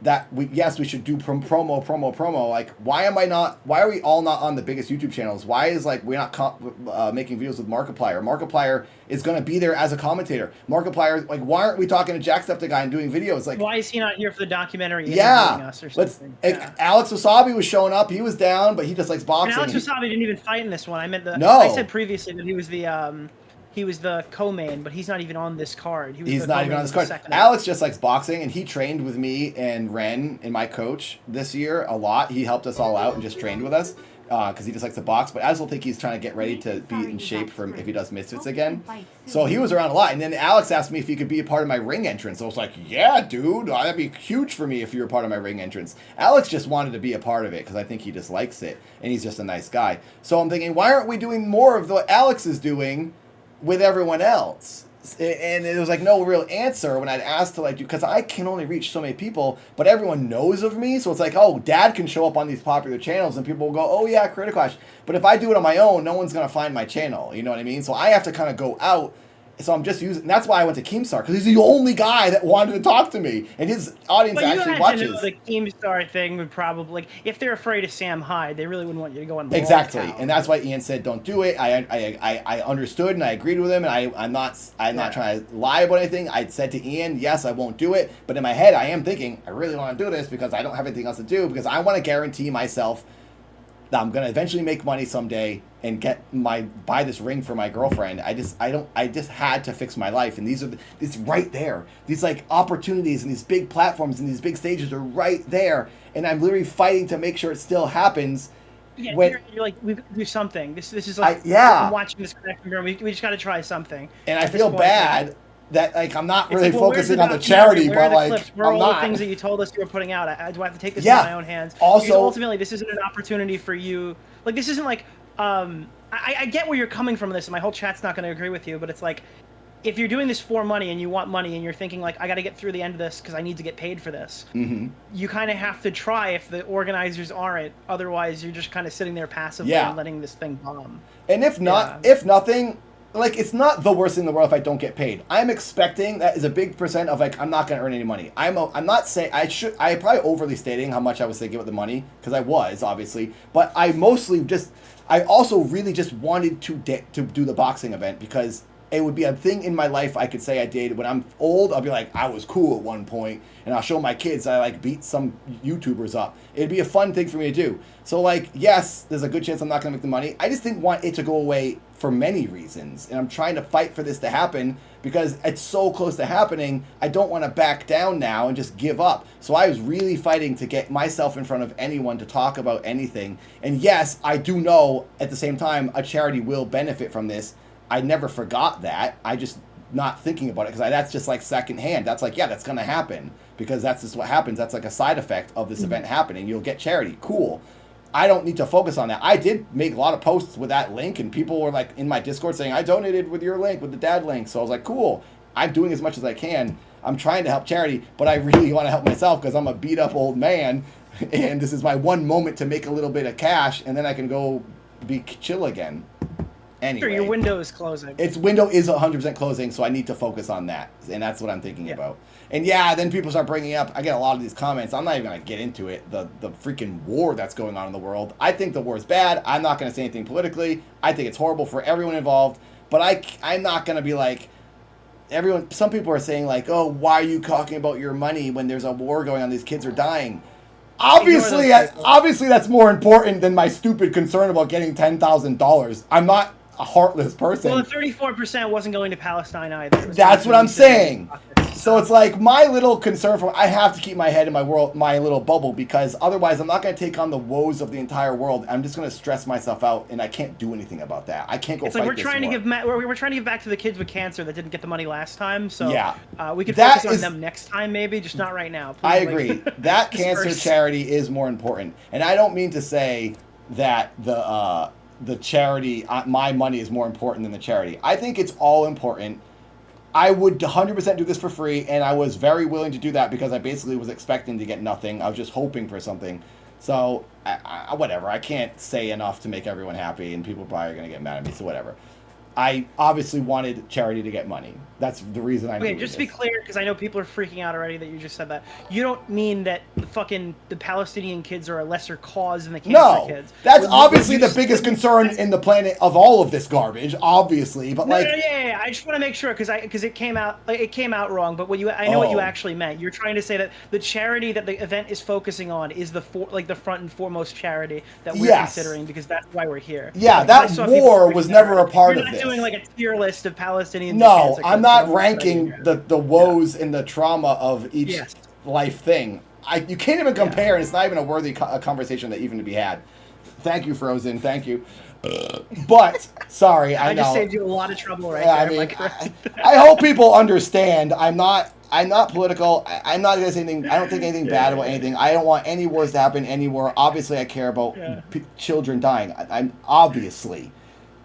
that we should do promo. Like, why are we all not on the biggest YouTube channels? Why is like we're not making videos with Markiplier? Markiplier is going to be there as a commentator. Markiplier, like, why aren't we talking to Jacksepticeye and doing videos? Like, why is he not here for the documentary? Yeah, Us or something? Alex Wasabi was showing up. He was down, but he just likes boxing. And Alex Wasabi didn't even fight in this one. I meant No. I said previously that he was the He was the co-main, but he's not even on this card. He was He's the not even co-main on this the card. second- Alex just likes boxing, and he trained with me and Ren and my coach this year a lot. He helped us all out and just trained with us because he just likes to box. But I also think he's trying to get ready to be in shape for if he does Misfits again. So he was around a lot. And then Alex asked me if he could be a part of my ring entrance. I was like, yeah, dude, that'd be huge for me if you were part of my ring entrance. Alex just wanted to be a part of it because I think he just likes it, and he's just a nice guy. So I'm thinking, why aren't we doing more of what Alex is doing with everyone else? And it was like no real answer when I'd asked to like do, because I can only reach so many people, but everyone knows of me, so it's like, oh, Dad can show up on these popular channels and people will go, oh yeah, Creator Clash. But if I do it on my own, no one's gonna find my channel. You know what I mean? So I have to kind of go out. So I'm just using. That's why I went to Keemstar, because he's the only guy that wanted to talk to me, and his audience But you actually had watches. to know the Keemstar thing would probably, like, if they're afraid of Sam Hyde, they really wouldn't want you to go on the Exactly, Wall and that's why Ian said don't do it. I understood and I agreed with him, and I'm not trying to lie about anything. I said to Ian, yes, I won't do it, but in my head I am thinking I really want to do this because I don't have anything else to do, because I want to guarantee myself that I'm gonna eventually make money someday and buy this ring for my girlfriend. I just had to fix my life, and it's right there. These like opportunities and these big platforms and these big stages are right there, and I'm literally fighting to make sure it still happens. Yeah, when, you're like, we've got to do something. This is like, yeah. I'm watching this connection room. We just got to try something. And I feel bad that like I'm not really like, well, focusing on the charity, where but are the like clips? Where are I'm all not. the things that you told us you were putting out? Do I have to take this Yeah. in my own hands? Also- because ultimately, this isn't an opportunity for you. Like, this isn't like, I get where you're coming from this, and my whole chat's not going to agree with you, but it's like, if you're doing this for money and you want money and you're thinking like, I got to get through the end of this because I need to get paid for this, you kind of have to try if the organizers aren't. Otherwise, you're just kind of sitting there passively and letting this thing bomb. And if nothing, like, it's not the worst thing in the world if I don't get paid. I'm expecting that is a big percent of like I'm not going to earn any money. I'm not saying I probably overly stating how much I was thinking about the money, because I was obviously, but I also really just wanted to do the boxing event because it would be a thing in my life I could say I did. When I'm old, I'll be like, I was cool at one point, and I'll show my kids I like beat some YouTubers up. It'd be a fun thing for me to do. So like, yes, there's a good chance I'm not gonna make the money. I just didn't want it to go away for many reasons, and I'm trying to fight for this to happen because it's so close to happening. I don't want to back down now and just give up. So I was really fighting to get myself in front of anyone to talk about anything. And yes, I do know at the same time a charity will benefit from this. I never forgot that. I just not thinking about it because that's just like secondhand. That's like, yeah, that's going to happen because that's just what happens. That's like a side effect of this event happening. You'll get charity. Cool. I don't need to focus on that. I did make a lot of posts with that link, and people were like in my Discord saying, I donated with your link, with the dad link. So I was like, cool. I'm doing as much as I can. I'm trying to help charity, but I really want to help myself because I'm a beat up old man, and this is my one moment to make a little bit of cash, and then I can go be chill again. Anyway, Sure, your window is closing. its window is 100% closing, so I need to focus on that, and that's what I'm thinking about. And yeah, then people start bringing up, I get a lot of these comments, I'm not even going to get into it, the freaking war that's going on in the world. I think the war is bad. I'm not going to say anything politically. I think it's horrible for everyone involved, but I'm not going to be like, some people are saying like, oh, why are you talking about your money when there's a war going on, these kids are dying? Obviously that's more important than my stupid concern about getting $10,000. I'm not a heartless person. Well, the 34% wasn't going to Palestine either. That's what I'm saying. So it's like my little concern I have to keep my head in my little bubble, because otherwise I'm not going to take on the woes of the entire world. I'm just going to stress myself out, and I can't do anything about that. I can't go It's fight like this we're trying war. to give back to the kids with cancer that didn't get the money last time. So Yeah. We could That focus is- on them next time, maybe, just not right now. Please, I like, agree. That cancer disperse. charity is more important, and I don't mean to say that the charity, my money is more important than the charity. I think it's all important. I would 100% do this for free, and I was very willing to do that because I basically was expecting to get nothing. I was just hoping for something. So, whatever. I can't say enough to make everyone happy, and people probably are going to get mad at me, so whatever. I obviously wanted charity to get money. That's the reason I'm Okay, doing just to this. be clear, because I know people are freaking out already that you just said that. You don't mean that the Palestinian kids are a lesser cause than the cancer No, kids. that's When obviously you the biggest concern in the planet of all of this garbage, obviously. But like, yeah. I just want to make sure because it came out wrong. But I know what you Oh. actually meant. You're trying to say that the charity that the event is focusing on is the front and foremost charity that we're Yes. considering, because that's why we're here. yeah, Because I that saw people war freaking was out never a already. part You're of not this. doing like a tier list of Palestinians. No, and I'm not ranking the woes and the trauma of each Yes. life thing. You can't even compare, and it's not even a worthy conversation that even to be had. Thank you, Frozen. Thank you. But sorry, I know. just saved you a lot of trouble right I there. mean, Am I correct? I hope people understand. I'm not political. I'm not gonna say anything. I don't think anything bad about anything. I don't want any wars to happen anywhere. Obviously, I care about children dying. I'm obviously.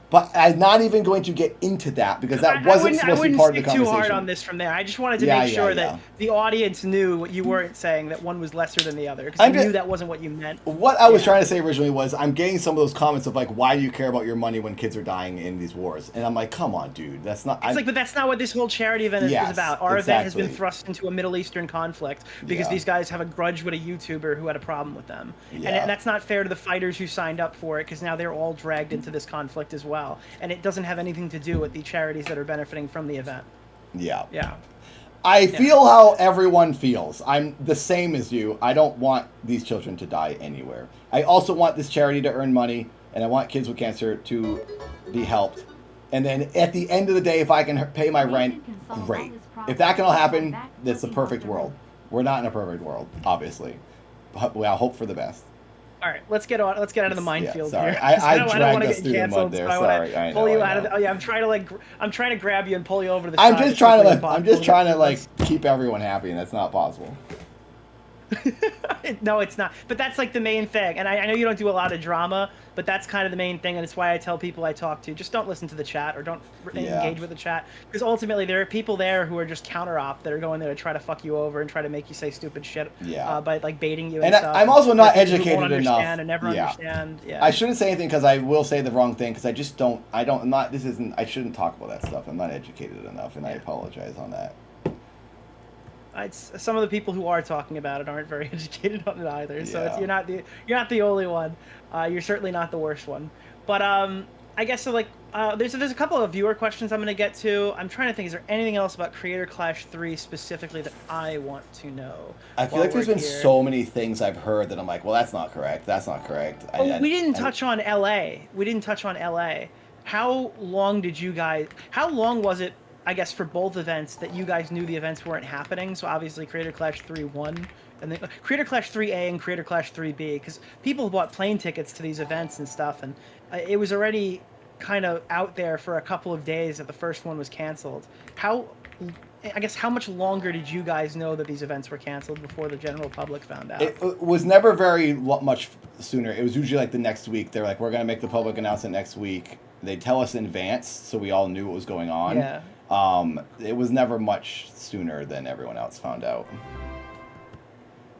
But I'm not even going to get into that because that wasn't supposed to be part of the conversation. I wouldn't stick too hard on this from there. I just wanted to make sure that the audience knew what you weren't saying, that one was lesser than the other. Because I knew that wasn't what you meant. What I was trying to say originally was I'm getting some of those comments of like, why do you care about your money when kids are dying in these wars? And I'm like, come on, dude. That's not... but that's not what this whole charity event is about. Our event has been thrust into a Middle Eastern conflict because these guys have a grudge with a YouTuber who had a problem with them. Yeah. And that's not fair to the fighters who signed up for it because now they're all dragged into this conflict as well. And it doesn't have anything to do with the charities that are benefiting from the event. Yeah. Yeah. I feel how everyone feels. I'm the same as you. I don't want these children to die anywhere. I also want this charity to earn money, and I want kids with cancer to be helped. And then at the end of the day, if I can pay my rent, great. If that can all happen, that's the perfect world. We're not in a perfect world, obviously. But I hope for the best. All right, let's get out of the minefield here. I dragged us through the mud there. Sorry, I know. Pull you out of. I'm trying to grab you and pull you over to the I'm side. I'm just trying to keep everyone happy, and that's not possible. No, it's not. But that's like the main thing. And I know you don't do a lot of drama, but that's kind of the main thing. And it's why I tell people I talk to, just don't listen to the chat or don't engage with the chat. Because ultimately there are people there who are just counter-op that are going there to try to fuck you over and try to make you say stupid shit by like baiting you and stuff. I'm also not educated educated enough. And never understand. Yeah. I shouldn't say anything because I will say the wrong thing because I just don't. I shouldn't talk about that stuff. I'm not educated enough, and I apologize on that. Some of the people who are talking about it aren't very educated on it either. So you're not the only one. You're certainly not the worst one. But I guess so. Like there's a couple of viewer questions I'm going to get to. I'm trying to think. Is there anything else about Creator Clash 3 specifically that I want to know? I feel like there's been so many things I've heard that I'm like, well, that's not correct. That's not correct. We didn't touch on LA. We didn't touch on LA. How long was it? I guess for both events that you guys knew the events weren't happening. So obviously Creator Clash 3 won, and then Creator Clash 3A and Creator Clash 3B, because people bought plane tickets to these events and stuff, and it was already kind of out there for a couple of days that the first one was canceled. How much longer did you guys know that these events were canceled before the general public found out? It was never very much sooner. It was usually like the next week. They're like, we're going to make the public announcement next week. They tell us in advance, so we all knew what was going on. Yeah. It was never much sooner than everyone else found out.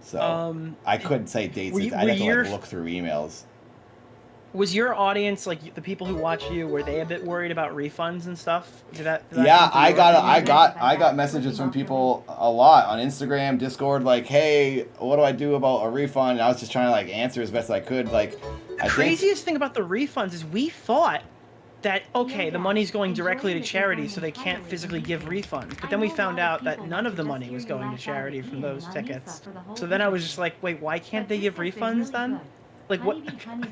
So I couldn't say dates. I'd have to look through emails. Was your audience, like the people who watch you, were they a bit worried about refunds and stuff? I got messages from people a lot on Instagram, Discord, like, hey, what do I do about a refund? And I was just trying to like answer as best I could. Like, the craziest thing about the refunds is we thought that, okay, the money's going directly to charity, so they can't physically give refunds. But then we found out that none of the money was going to charity from those tickets. So then I was just like, wait, why can't they give refunds then? Like, what?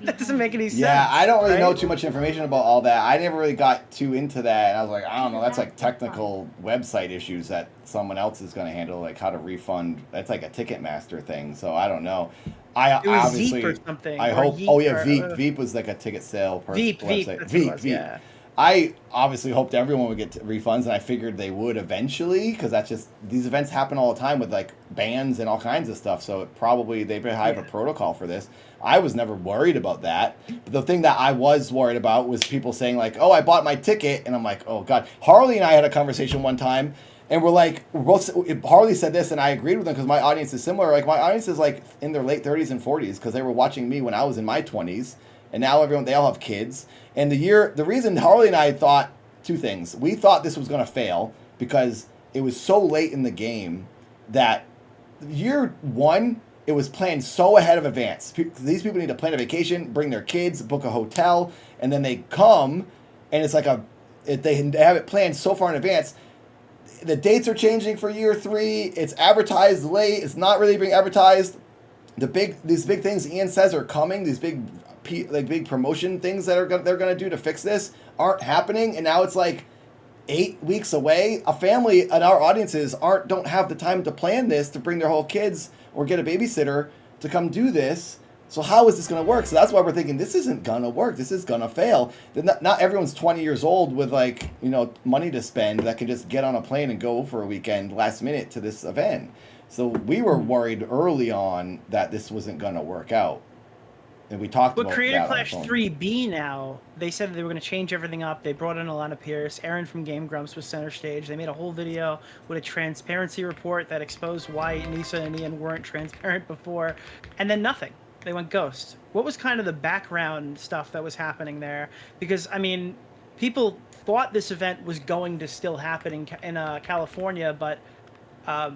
That doesn't make any sense. Yeah, I don't really know too much information about all that. I never really got too into that. And I was like, I don't know, that's like technical website issues that someone else is going to handle, like how to refund. That's like a Ticketmaster thing, so I don't know. It was obviously Veep or something. I hope. Yeet, oh yeah, Veep. Veep was like a ticket sale website. Veep. Yeah. I obviously hoped everyone would get refunds, and I figured they would eventually, because that's just, these events happen all the time with like bans and all kinds of stuff. So they have a protocol for this. I was never worried about that. But the thing that I was worried about was people saying like, "Oh, I bought my ticket," and I'm like, "Oh God." Harley and I had a conversation one time. And Harley said this, and I agreed with him because my audience is similar. Like, my audience is like in their late 30s and 40s because they were watching me when I was in my 20s, and now they all have kids. And the reason Harley and I thought two things: we thought this was going to fail because it was so late in the game that year one it was planned so ahead of advance. These people need to plan a vacation, bring their kids, book a hotel, and then they come, and it's like they have it planned so far in advance. The dates are changing for year 3. It's advertised late. It's not really being advertised. These big things Ian says are coming. These big like big promotion things that they're gonna do to fix this aren't happening, and now it's like 8 weeks away. A family and our audiences don't have the time to plan this, to bring their whole kids or get a babysitter to come do this. So how is this going to work? So that's why we're thinking this isn't going to work. This is going to fail. Not everyone's 20 years old with like, money to spend that can just get on a plane and go for a weekend last minute to this event. So we were worried early on that this wasn't going to work out. And we talked about Creator that Clash on the phone. 3B now, they said they were going to change everything up. They brought in Alana Pierce. Aaron from Game Grumps was center stage. They made a whole video with a transparency report that exposed why Nisa and Ian weren't transparent before. And then nothing. They went ghost. What was kind of the background stuff that was happening there? Because, I mean, people thought this event was going to still happen in California, but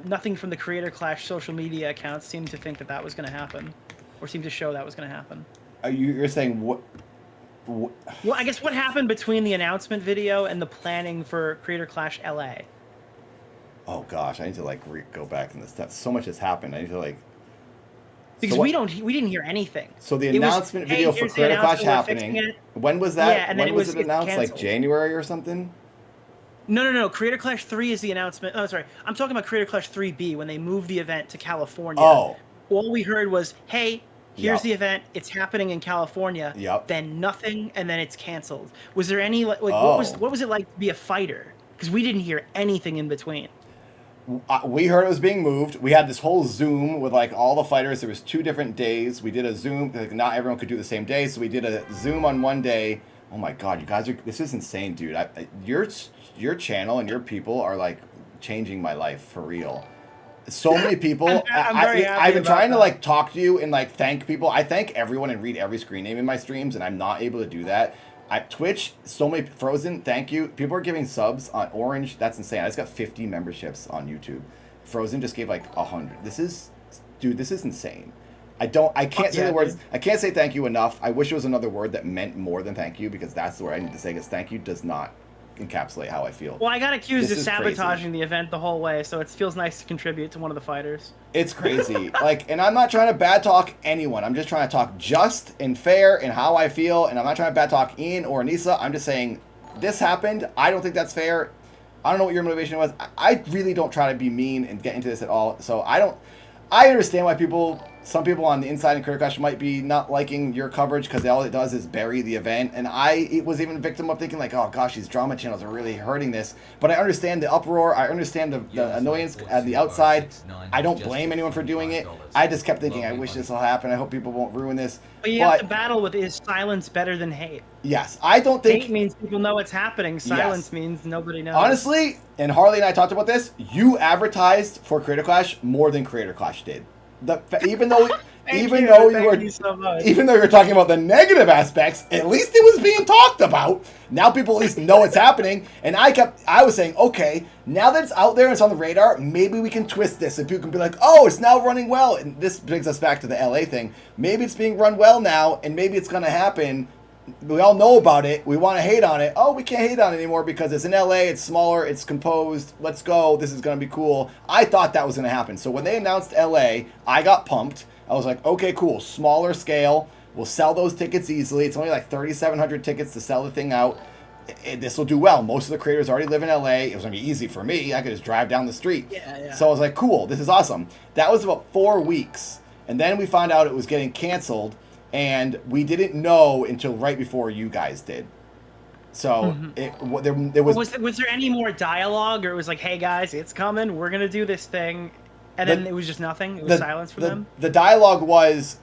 nothing from the Creator Clash social media accounts seemed to think that that was going to happen. Or seemed to show that was going to happen. You're saying what? Well, I guess what happened between the announcement video and the planning for Creator Clash LA? Oh gosh, I need to like go back in the steps. So much has happened. I need to like. Because we didn't hear anything. So the announcement video for Creator Clash happening. When was that? Yeah, and when then was it announced? canceled. Like January or something? No. Creator Clash 3 is the announcement. Oh, sorry. I'm talking about Creator Clash 3B when they moved the event to California. Oh. All we heard was, hey, here's Yep. the event. It's happening in California. Yep. Then nothing, and then it's canceled. Was there any like Oh. what was it like to be a fighter? Because we didn't hear anything in between. We heard it was being moved. We had this whole Zoom with like all the fighters. There was 2 different days. We did a Zoom. Like, not everyone could do the same day, so we did a Zoom on one day. Oh my God, you guys are. This is insane, dude. Your channel and your people are like changing my life for real. So many people. I've been trying to like talk to you and like thank people. I thank everyone and read every screen name in my streams, and I'm not able to do that. Twitch, so many Frozen, thank you. People are giving subs on Orange. That's insane. I just got 50 memberships on YouTube. Frozen just gave like 100. This is insane. I can't say the words. Dude. I can't say thank you enough. I wish it was another word that meant more than thank you, because that's the word I need to say, because thank you does not encapsulate how I feel. Well, I got accused This of is sabotaging crazy. the event the whole way, so it feels nice to contribute to one of the fighters. It's crazy. And I'm not trying to bad talk anyone. I'm just trying to talk just and fair and how I feel, and I'm not trying to bad talk Ian or Anissa. I'm just saying this happened. I don't think that's fair. I don't know what your motivation was. I really don't try to be mean and get into this at all. So I understand why some people on the inside in Creator Clash might be not liking your coverage, because all it does is bury the event. And I was even a victim of thinking like, oh gosh, these drama channels are really hurting this. But I understand the uproar. I understand the annoyance at the outside. I don't blame anyone for doing it. I just kept thinking, I wish this will happen. I hope people won't ruin this. But you have to battle with, is silence better than hate? Yes, I don't think... Hate means people know what's happening. Silence means nobody knows. Honestly, and Harley and I talked about this, you advertised for Creator Clash more than Creator Clash did. Even though you were talking about the negative aspects, at least it was being talked about. Now people at least know it's happening. And I was saying, okay, now that it's out there and it's on the radar, maybe we can twist this, and people can be like, oh, it's now running well. And this brings us back to the LA thing. Maybe it's being run well now, and maybe it's going to happen. We all know about it. We want to hate on it. Oh, we can't hate on it anymore because it's in LA, it's smaller, it's composed. Let's go. This is going to be cool. I thought that was going to happen. So when they announced LA, I got pumped. I was like, okay, cool. Smaller scale. We'll sell those tickets easily. It's only like 3,700 tickets to sell the thing out. This will do well. Most of the creators already live in LA. It was going to be easy for me. I could just drive down the street. Yeah. So I was like, cool. This is awesome. That was about 4 weeks. And then we found out it was getting canceled. And we didn't know until right before you guys did. So there was there any more dialogue, or it was like, hey guys, it's coming, we're gonna do this thing, and then it was just nothing? It was silence from them? The dialogue was,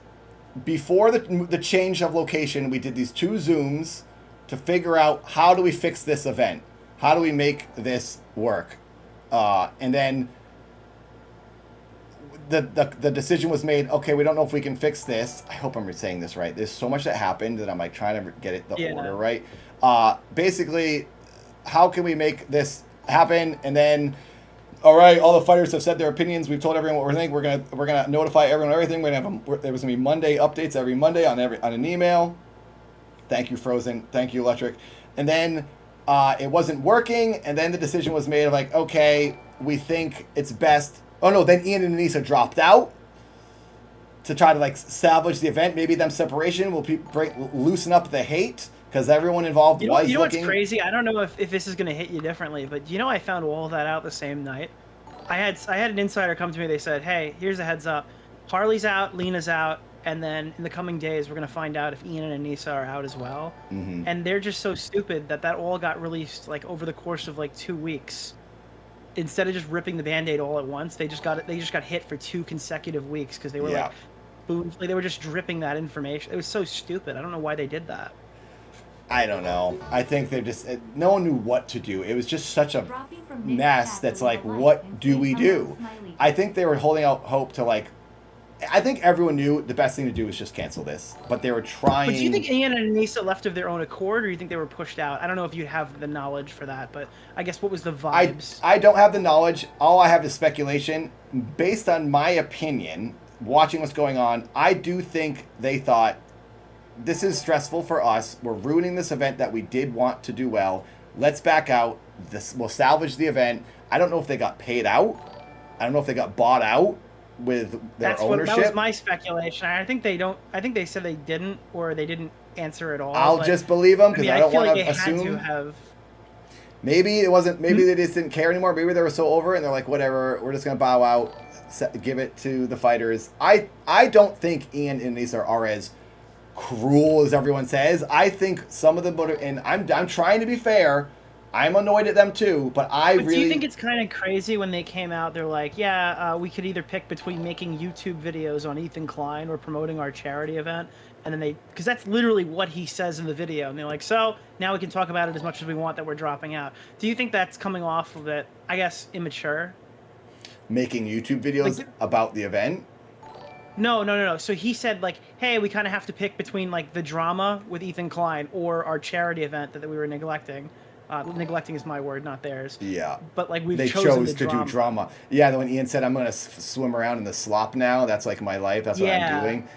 before the change of location, we did these 2 Zooms to figure out, how do we fix this event? How do we make this work? And then the decision was made, okay, we don't know if we can fix this. I hope I'm saying this right. There's so much that happened that I'm like trying to get the order right. Basically, how can we make this happen? And then, all right, all the fighters have said their opinions. We've told everyone what we're thinking. We're gonna notify everyone everything. There was gonna be Monday updates every Monday on an email. Thank you, Frozen. Thank you, Electric. And then it wasn't working. And then the decision was made of like, okay, we think it's best. Oh no, then Ian and Anissa dropped out. to try to like salvage the event. Maybe them separation will loosen up the hate because everyone involved was you know looking. What's crazy? I don't know if this is going to hit you differently, but you know I found all of that out the same night. I had an insider come to me. They said, "Hey, here's a heads up. Harley's out, Lena's out, and then in the coming days we're going to find out if Ian and Anissa are out as well." Mm-hmm. And they're just so stupid that all got released like over the course of like 2 weeks. Instead of just ripping the Band-Aid all at once, they just got hit for 2 consecutive weeks because they were like, boom, like they were just dripping that information. It was so stupid. I don't know why they did that. I don't know. I think they're just no one knew what to do. It was just such a mess. That's like, what do we do? I think they were holding out hope to like. I think everyone knew the best thing to do was just cancel this, but they were trying. But do you think Ian and Anissa left of their own accord, or do you think they were pushed out? I don't know if you have the knowledge for that, but I guess what was the vibes? I don't have the knowledge. All I have is speculation. Based on my opinion, watching what's going on, I do think they thought, this is stressful for us. We're ruining this event that we did want to do well. Let's back out. We'll salvage the event. I don't know if they got paid out. I don't know if they got bought out with their ownership. That was my speculation. I think they don't. I think they said they didn't, or they didn't answer at all. I'll just believe them because I don't want to assume. Had to have. Maybe it wasn't. Maybe they just didn't care anymore. Maybe they were so over it and they're like, whatever. We're just gonna bow out. Give it to the fighters. I don't think Ian and Anissa are as cruel as everyone says. I think some of them, and I'm trying to be fair. I'm annoyed at them too, but do you think it's kind of crazy when they came out? They're like, yeah, we could either pick between making YouTube videos on Ethan Klein or promoting our charity event, and then because that's literally what he says in the video, and they're like, so now we can talk about it as much as we want that we're dropping out. Do you think that's coming off of it? I guess immature. Making YouTube videos about the event. No. So he said like, hey, we kind of have to pick between like the drama with Ethan Klein or our charity event that we were neglecting. Neglecting is my word, not theirs. Yeah. But like they chose to do drama. Yeah, when Ian said, I'm going to swim around in the slop now, that's like my life, that's what I'm doing.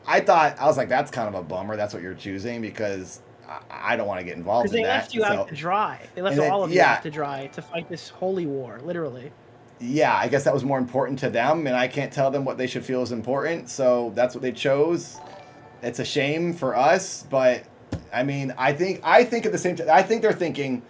I was like, that's kind of a bummer. That's what you're choosing because I don't want to get involved in that. Because they left you out to dry. They left all of you out to dry to fight this holy war, literally. Yeah, I guess that was more important to them, and I can't tell them what they should feel is important, so that's what they chose. It's a shame for us, but I mean, I think at the same time, I think they're thinking,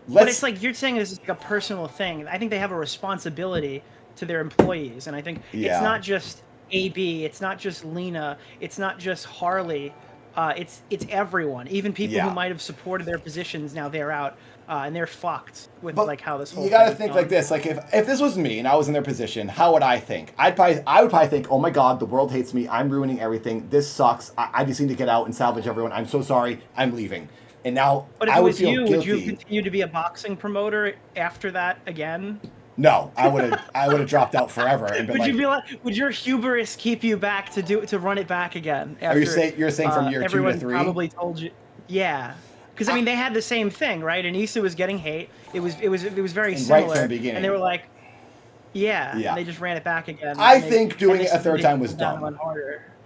but it's like you're saying this is like a personal thing. I think they have a responsibility to their employees, and I think it's not just AB, it's not just Lena, it's not just Harley, it's everyone. Even people who might have supported their positions, now they're out, and they're fucked with like how this whole. You got to think like this: like if this was me and I was in their position, how would I think? I would probably think, oh my god, the world hates me. I'm ruining everything. This sucks. I just need to get out and salvage everyone. I'm so sorry. I'm leaving. And now but if I it would was feel you, guilty. would you continue to be a boxing promoter after that again? No, I would have dropped out forever. And been would your hubris keep you back to run it back again? After, you're saying from year 2 to 3? Everyone probably told you, yeah. Because I mean, they had the same thing, right? Anissa was getting hate. It was very similar. Right from the beginning. And they were like, yeah. And they just ran it back again. I think doing it a third time was dumb.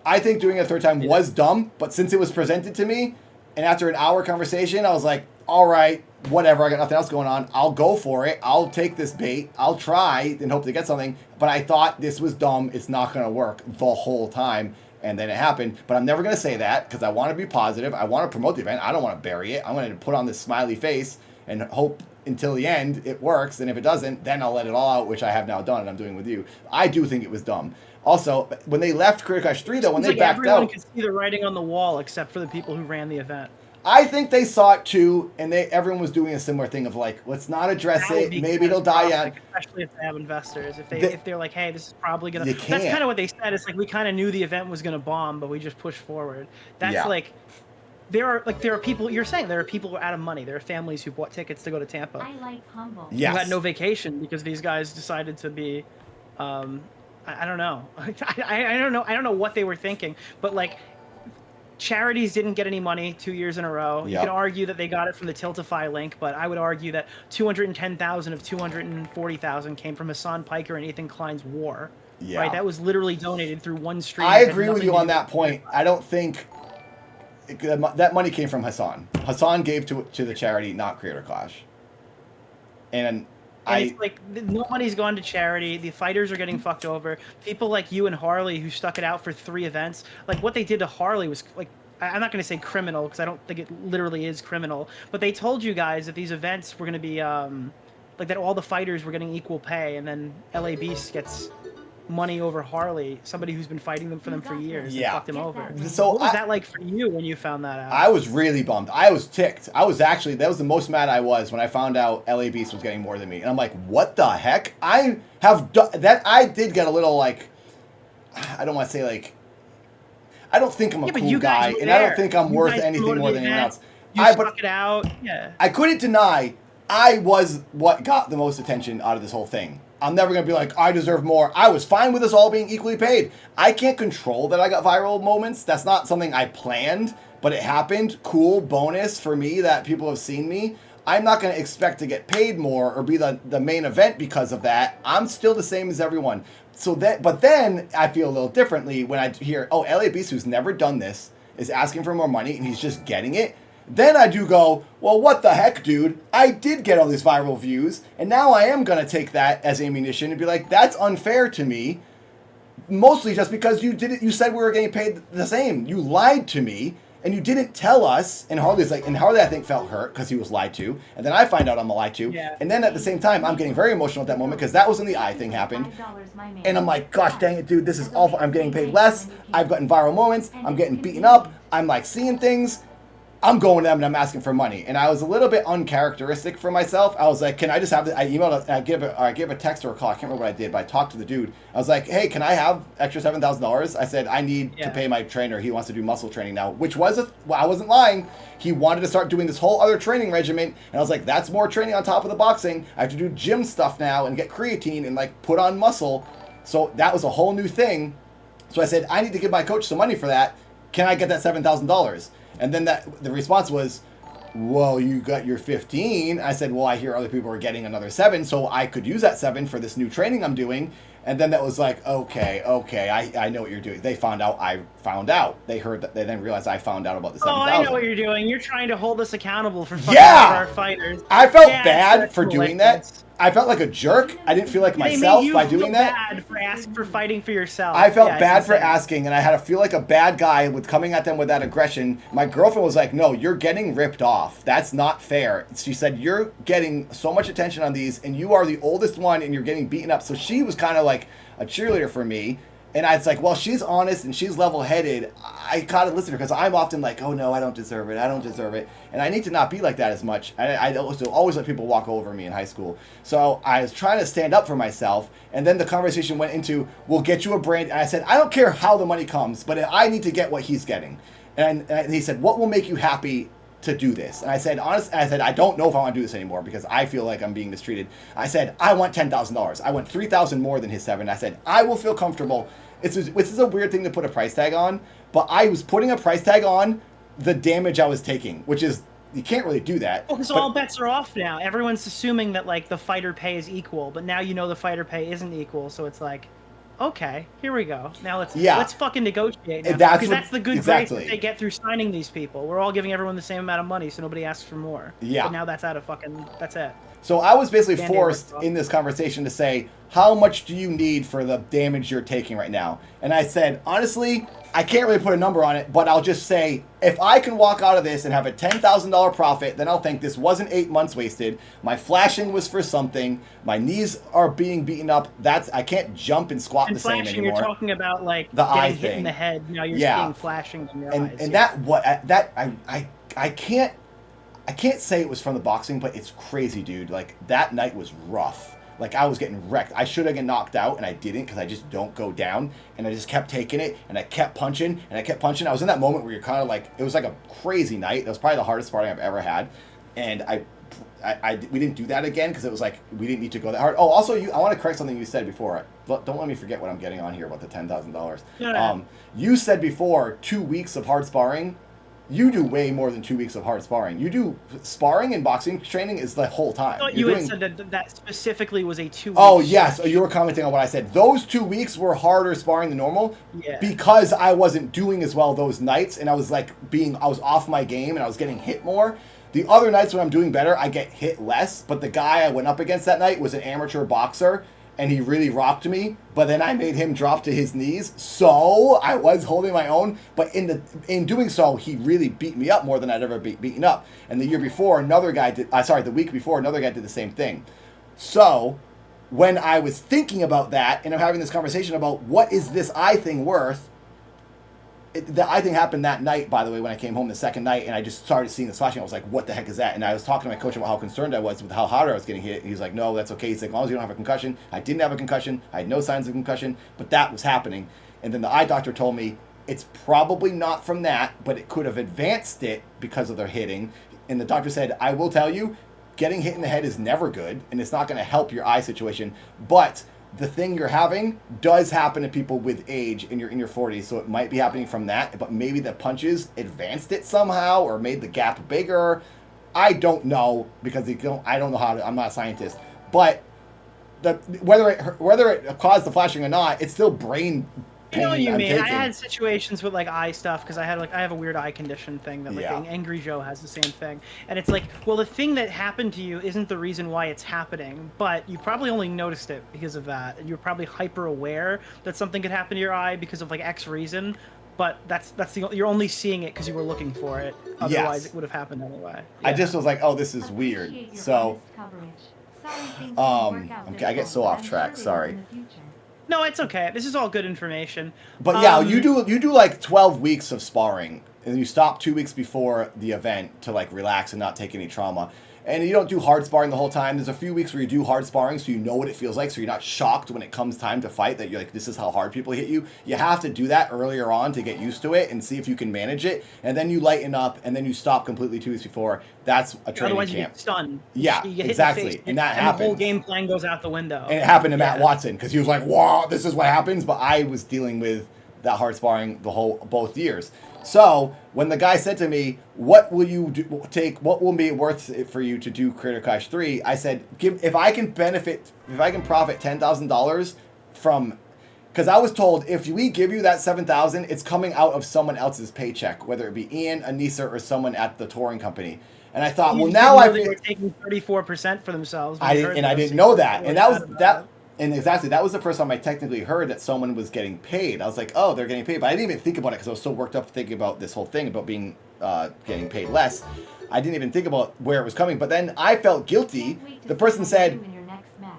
I think doing it a third time was dumb, but since it was presented to me, and after an hour conversation, I was like, all right, whatever. I got nothing else going on. I'll go for it. I'll take this bait. I'll try and hope to get something. But I thought this was dumb. It's not going to work the whole time. And then it happened. But I'm never going to say that because I want to be positive. I want to promote the event. I don't want to bury it. I'm going to put on this smiley face and hope until the end it works. And if it doesn't, then I'll let it all out, which I have now done and I'm doing with you. I do think it was dumb. Also, when they left Career Clash 3, though, when they backed out... Everyone could see the writing on the wall except for the people who ran the event. I think they saw it too, and everyone was doing a similar thing of like, let's not address it. Maybe it'll die out. Especially if they have investors. If they're like, hey, this is probably gonna. That's kind of what they said. It's like we kind of knew the event was gonna bomb, but we just pushed forward. That's like, there are people. You're saying there are people who are out of money. There are families who bought tickets to go to Tampa. I like humble. Yes. Who had no vacation because these guys decided to be. I don't know. I don't know. I don't know what they were thinking, but like. Charities didn't get any money 2 years in a row. You can argue that they got it from the Tiltify link, but I would argue that 210,000 of 240,000 came from Hassan Piker and Ethan Klein's war. Yeah. Right? That was literally donated through one stream. I agree with you on that point. I don't think that money came from Hassan. Hassan gave to the charity, not Creator Clash. And And it's like no money's gone to charity. The fighters are getting fucked over. People like you and Harley who stuck it out for 3 events. Like what they did to Harley was like, I'm not going to say criminal because I don't think it literally is criminal. But they told you guys that these events were going to be like that all the fighters were getting equal pay, and then LA Beast gets money over Harley, somebody who's been fighting them for years. Yeah. And fucked him over. So what was that like for you when you found that out? I was really bummed. I was ticked. I was actually, that was the most mad I was when I found out LA Beast was getting more than me. And I'm like, what the heck? I have done that. I did get a little like, I don't want to say like, I don't think I'm a cool guy, and I don't think I'm worth anything more than anyone else. You stuck it out. Yeah. I couldn't deny I was what got the most attention out of this whole thing. I'm never going to be like, I deserve more. I was fine with us all being equally paid. I can't control that I got viral moments. That's not something I planned, but it happened. Cool bonus for me that people have seen me. I'm not going to expect to get paid more or be the main event because of that. I'm still the same as everyone. But then I feel a little differently when I hear, oh, LA Beast, who's never done this, is asking for more money and he's just getting it. Then I do go, well, what the heck, dude? I did get all these viral views, and now I am going to take that as ammunition and be like, that's unfair to me. Mostly just because you said we were getting paid the same. You lied to me, and you didn't tell us. And Harley's like, and Harley, I think, felt hurt because he was lied to. And then I find out I'm lied to. Yeah. And then at the same time, I'm getting very emotional at that moment because that was when the eye thing happened. And I'm like, gosh dang it, dude, this is awful. I'm getting paid less. I've gotten viral moments. I'm getting beaten up. I'm like seeing things. I'm going to them and I'm asking for money. And I was a little bit uncharacteristic for myself. I was like, can I just have I emailed, I gave a text or a call. I can't remember what I did, but I talked to the dude. I was like, hey, can I have extra $7,000? I said, I need to pay my trainer. He wants to do muscle training now, which was, I wasn't lying. He wanted to start doing this whole other training regimen. And I was like, that's more training on top of the boxing. I have to do gym stuff now and get creatine and like put on muscle. So that was a whole new thing. So I said, I need to give my coach some money for that. Can I get that $7,000? And then the response was, well, you got your 15. I said, well, I hear other people are getting another 7, so I could use that 7 for this new training I'm doing. And then that was like, okay, I know what you're doing. They found out I found out. They heard that. They then realized I found out about the 7,000. Oh, I know what you're doing. You're trying to hold us accountable for fucking our fighters. I felt bad for doing that. I felt like a jerk. I didn't feel like myself by doing that. Bad for fighting for yourself. I felt bad for asking, and I had to feel like a bad guy with coming at them with that aggression. My girlfriend was like, no, you're getting ripped off. That's not fair. She said, you're getting so much attention on these, and you are the oldest one, and you're getting beaten up. So she was kind of like a cheerleader for me. And I was like, well, she's honest and she's level-headed. I gotta listen to her because I'm often like, oh no, I don't deserve it. I don't deserve it. And I need to not be like that as much. I also always let people walk over me in high school. So I was trying to stand up for myself. And then the conversation went into, we'll get you a brand. And I said, I don't care how the money comes, but I need to get what he's getting. And he said, what will make you happy to do this? And I said, honestly, I don't know if I want to do this anymore because I feel like I'm being mistreated. I said, I want $10,000. I want $3,000 more than his 7. I said, I will feel comfortable. This is a weird thing to put a price tag on, but I was putting a price tag on the damage I was taking, which is, you can't really do that. Well, because all bets are off now. Everyone's assuming that like the fighter pay is equal, but now you know the fighter pay isn't equal, so it's like, okay, here we go. Now let's fucking negotiate now. Because that's the good grace that they get through signing these people. We're all giving everyone the same amount of money, so nobody asks for more. Yeah. But now that's that's it. So I was basically forced in this conversation to say, how much do you need for the damage you're taking right now? And I said, honestly, I can't really put a number on it, but I'll just say, if I can walk out of this and have a $10,000 profit, then I'll think this wasn't 8 months wasted. My flashing was for something. My knees are being beaten up. I can't jump and squat the same anymore. You're talking about like the getting eye hit in the head. Now you're seeing flashing in your eyes. And I can't say it was from the boxing, but it's crazy, dude. Like, that night was rough. Like, I was getting wrecked. I should have gotten knocked out, and I didn't because I just don't go down. And I just kept taking it, and I kept punching, and I kept punching. I was in that moment where you're kind of like, it was like a crazy night. It was probably the hardest sparring I've ever had. And we didn't do that again because it was like, we didn't need to go that hard. Oh, also, I want to correct something you said before. Don't let me forget what I'm getting on here about the $10,000. Yeah. You said before 2 weeks of hard sparring. You do way more than 2 weeks of hard sparring. You do sparring and boxing training is the whole time. I thought you had said that specifically was a 2 week. Oh, yes. Oh, you were commenting on what I said. Those 2 weeks were harder sparring than normal because I wasn't doing as well those nights and I was like I was off my game and I was getting hit more. The other nights when I'm doing better, I get hit less. But the guy I went up against that night was an amateur boxer, and he really rocked me. But then I made him drop to his knees, so I was holding my own. But in doing so, he really beat me up more than I'd ever beaten up. And the year before, another guy did. The week before, another guy did the same thing. So when I was thinking about that, and I'm having this conversation about what is this eye thing worth. The eye thing happened that night, by the way, when I came home the second night, and I just started seeing this flashing. I was like, what the heck is that? And I was talking to my coach about how concerned I was with how hard I was getting hit. He's like, no, that's okay. He's like, as long as you don't have a concussion. I didn't have a concussion. I had no signs of concussion, but that was happening. And then the eye doctor told me it's probably not from that, but it could have advanced it because of their hitting. And the doctor said, I will tell you, getting hit in the head is never good, and it's not going to help your eye situation, but the thing you're having does happen to people with age in your 40s, so it might be happening from that, but maybe the punches advanced it somehow or made the gap bigger. I don't know, because I don't know how to, I'm not a scientist, but whether it caused the flashing or not, it's still brain pain. You know what you I'm mean? I taking. had situations with like eye stuff because I have a weird eye condition thing that like Yeah. being Angry Joe has the same thing, and it's like, well, the thing that happened to you isn't the reason why it's happening, but you probably only noticed it because of that, and you're probably hyper aware that something could happen to your eye because of like X reason, but you're only seeing it because you were looking for it. Otherwise, Yes. it would have happened anyway. I just was like, oh, this is weird. So, I get so off track. Sorry. No, it's okay. This is all good information. But yeah, you do like 12 weeks of sparring, and you stop 2 weeks before the event to like relax and not take any trauma. And you don't do hard sparring the whole time. There's a few weeks where you do hard sparring so you know what it feels like, so you're not shocked when it comes time to fight that you're like, this is how hard people hit you. You have to do that earlier on to get used to it and see if you can manage it. And then you lighten up, and then you stop completely 2 weeks before. That's a training Otherwise, camp. you get stunned. Yeah, You get hit in the exactly. face, And that the happens. whole game plan goes out the window. And it happened to Matt Watson because he was like, "Wow, this is what happens." But I was dealing with that hard sparring both years. So when the guy said to me, "What will you what will be worth it for you to do Creator Clash 3?" I said, if I can profit $10,000 from, because I was told if we give you that $7,000, it's coming out of someone else's paycheck, whether it be Ian, Anissa, or someone at the touring company. And I thought, You well, didn't now know they were taking 34% for themselves. I didn't know that, and that was the first time I technically heard that someone was getting paid. I was like, oh, they're getting paid, but I didn't even think about it because I was so worked up thinking about this whole thing about being getting paid less. I didn't even think about where it was coming. But then I felt guilty. The person said,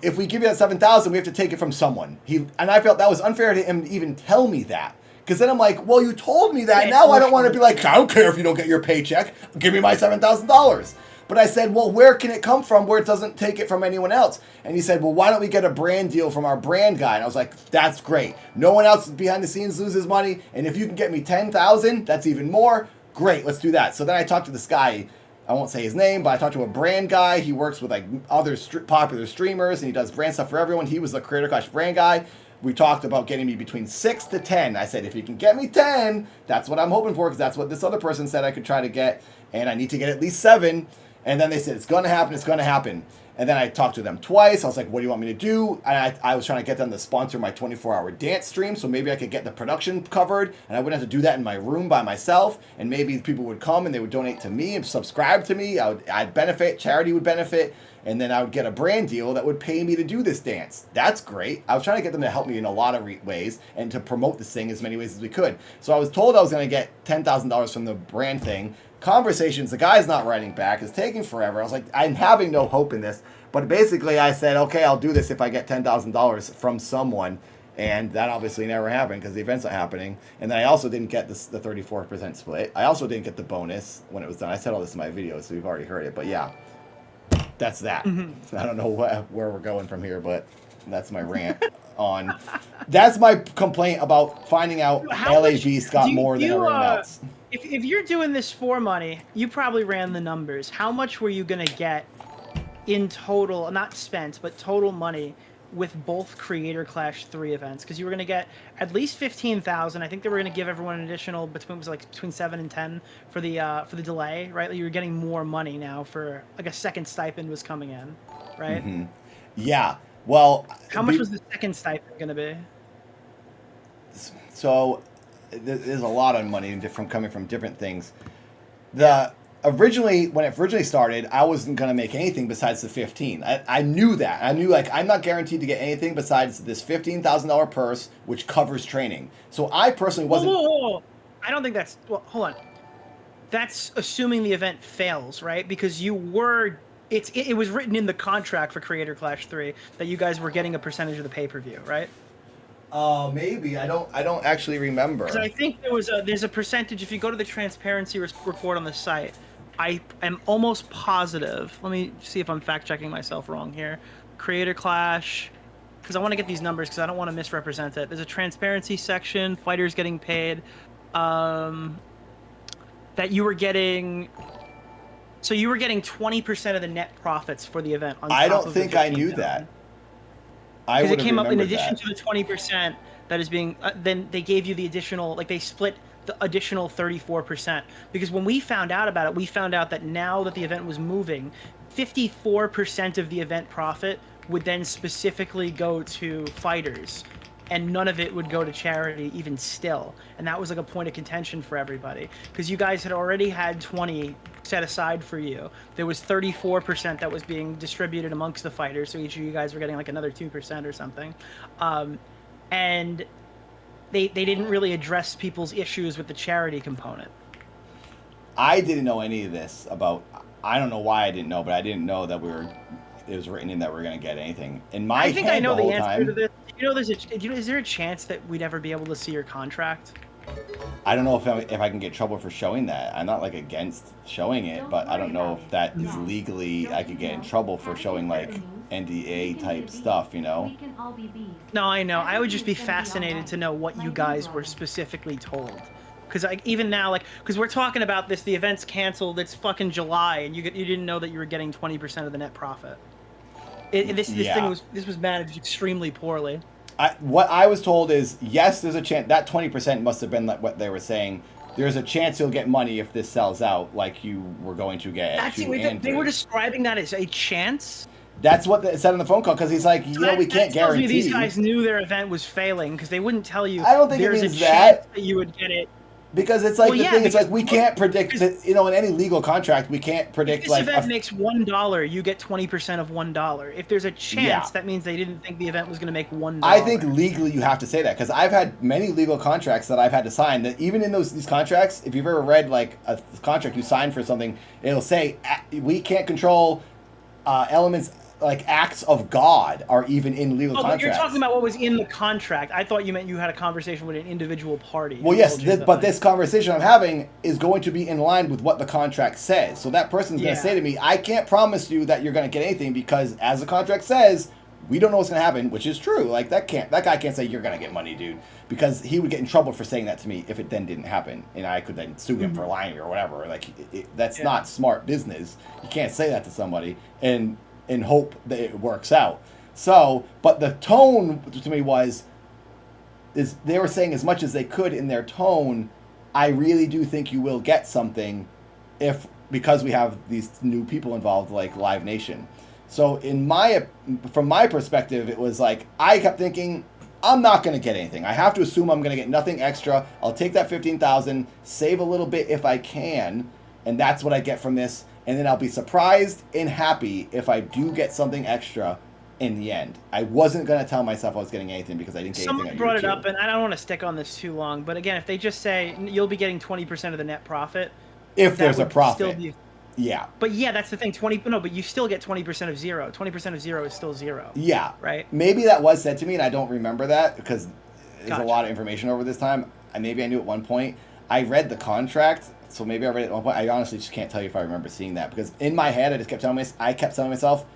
if we give you that $7,000, we have to take it from someone. And I felt that was unfair to him to even tell me that. Because then I'm like, well, you told me that. Now I don't want to be like, I don't care if you don't get your paycheck. Give me my $7,000. But I said, well, where can it come from where it doesn't take it from anyone else? And he said, well, why don't we get a brand deal from our brand guy? And I was like, that's great. No one else behind the scenes loses money. And if you can get me $10,000, that's even more. Great, let's do that. So then I talked to this guy. I won't say his name, but I talked to a brand guy. He works with like other popular streamers, and he does brand stuff for everyone. He was the Creator Clash brand guy. We talked about getting me between 6 to 10. I said, if you can get me 10, that's what I'm hoping for, because that's what this other person said I could try to get, and I need to get at least 7. And then they said, it's going to happen, it's going to happen. And then I talked to them twice. I was like, what do you want me to do? And I was trying to get them to sponsor my 24-hour dance stream, so maybe I could get the production covered, and I wouldn't have to do that in my room by myself, and maybe people would come and they would donate to me and subscribe to me. I'd benefit, charity would benefit, and then I would get a brand deal that would pay me to do this dance. That's great. I was trying to get them to help me in a lot of ways and to promote this thing as many ways as we could. So I was told I was going to get $10,000 from the brand thing. Conversations, the guy's not writing back. It's taking forever. I was like, I'm having no hope in this. But basically I said, okay, I'll do this if I get $10,000 from someone. And that obviously never happened because the event's not happening. And then I also didn't get the 34% split. I also didn't get the bonus when it was done. I said all this in my video, so you've already heard it. But yeah, that's that. Mm-hmm. I don't know where we're going from here, but that's my rant on. That's my complaint about finding out LA Beast got more than everyone else. If you're doing this for money, you probably ran the numbers. How much were you going to get in total, not spent, but total money with both Creator Clash 3 events? Because you were going to get at least 15,000. I think they were going to give everyone an additional between 7 and 10 for the delay, right? You were getting more money now for like a second stipend was coming in, right? Mm-hmm. Yeah. Well, how much was the second stipend going to be? So there's a lot of money coming from different things. originally, when it originally started, I wasn't going to make anything besides the 15. I knew that. I knew, like, I'm not guaranteed to get anything besides this $15,000 purse, which covers training. So I personally wasn't... Whoa. I don't think that's... Well, hold on. That's assuming the event fails, right? Because you were... It was written in the contract for Creator Clash 3 that you guys were getting a percentage of the pay-per-view, right? Maybe. I don't actually remember. Because I think there's a percentage, if you go to the transparency report on the site, I am almost positive. Let me see if I'm fact-checking myself wrong here. Creator Clash, because I want to get these numbers because I don't want to misrepresent it. There's a transparency section, fighters getting paid, that you were getting... So you were getting 20% of the net profits for the event. On I top don't of the think I knew that. Because it came up in addition to the 20% that is being... then they gave you the additional... Like, they split the additional 34%. Because when we found out about it, we found out that now that the event was moving, 54% of the event profit would then specifically go to fighters. And none of it would go to charity even still. And that was like a point of contention for everybody. Because you guys had already had 20 set aside for you. There was 34% that was being distributed amongst the fighters. So each of you guys were getting like another 2% or something. And they didn't really address people's issues with the charity component. I didn't know any of this about... I don't know why I didn't know, but I didn't know that it was written in that we're going to get anything. In my I think head I know the whole answer time, to this. You know, is there a chance that we'd ever be able to see your contract? I don't know if I can get trouble for showing that. I'm not like against showing it, but I don't know if that is legally I could get in trouble for showing like NDA type stuff, you know? No, I know. I would just be fascinated to know what you guys were specifically told. Because even now, like, because we're talking about this, the event's canceled. It's fucking July, and you didn't know that you were getting 20% of the net profit. This was managed extremely poorly. What I was told is, yes, there's a chance. That 20% must have been like what they were saying. There's a chance you'll get money if this sells out, like you were going to get. They were describing that as a chance. That's what they said on the phone call, because he's like, we can't guarantee. These guys knew their event was failing because they wouldn't tell you. I don't think there's it means a chance that you would get it. Because it's like it's like we can't predict that, you know, in any legal contract we can't predict. If this event makes $1, you get 20% of $1. If there's a chance, that means they didn't think the event was going to make $1. I think legally you have to say that, because I've had many legal contracts that I've had to sign that even in these contracts, if you've ever read like a contract you sign for something, it'll say we can't control elements. Like acts of God are even in legal contracts. But you're talking about what was in the contract. I thought you meant you had a conversation with an individual party. Well, yes, but this conversation I'm having is going to be in line with what the contract says. So that person's going to say to me, I can't promise you that you're going to get anything because, as the contract says, we don't know what's going to happen, which is true. Like that guy can't say you're going to get money, dude, because he would get in trouble for saying that to me if it then didn't happen, and I could then sue him for lying or whatever. Like that's not smart business. You can't say that to somebody and hope that it works out. So, but the tone to me is they were saying as much as they could in their tone, I really do think you will get something because we have these new people involved like Live Nation. So from my perspective, it was like, I kept thinking, I'm not going to get anything. I have to assume I'm going to get nothing extra. I'll take that $15,000, save a little bit if I can, and that's what I get from this. And then I'll be surprised and happy if I do get something extra in the end. I wasn't going to tell myself I was getting anything because I didn't get anything. Someone brought it up, and I don't want to stick on this too long, but again, if they just say you'll be getting 20% of the net profit. If there's a profit. Yeah. But yeah, that's the thing. But you still get 20% of zero. 20% of zero is still zero. Yeah. Right? Maybe that was said to me, and I don't remember that because there's a lot of information over this time. Maybe I knew at one point. I read the contract. So maybe I read it at one point. I honestly just can't tell you if I remember seeing that, because in my head I kept telling myself,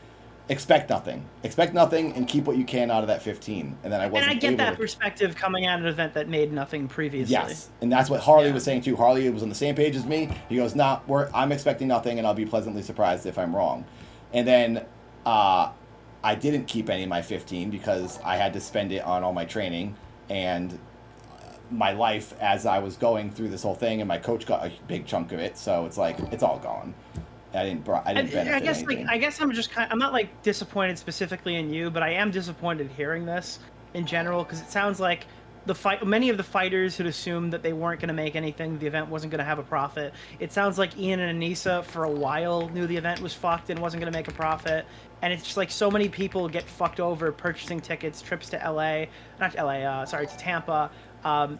expect nothing, and keep what you can out of that 15. And then I wasn't. And I get that perspective coming at an event that made nothing previously. Yes, and that's what Harley was saying too. Harley was on the same page as me. He goes, I'm expecting nothing, and I'll be pleasantly surprised if I'm wrong. And then I didn't keep any of my 15 because I had to spend it on all my training and my life as I was going through this whole thing, and my coach got a big chunk of it, so it's like it's all gone. I didn't benefit anything. I guess I'm not like disappointed specifically in you, but I am disappointed hearing this in general, because it sounds like many of the fighters had assumed that they weren't going to make anything, the event wasn't going to have a profit. It sounds like Ian and Anissa for a while knew the event was fucked and wasn't going to make a profit, and it's just like so many people get fucked over purchasing tickets, trips to to Tampa.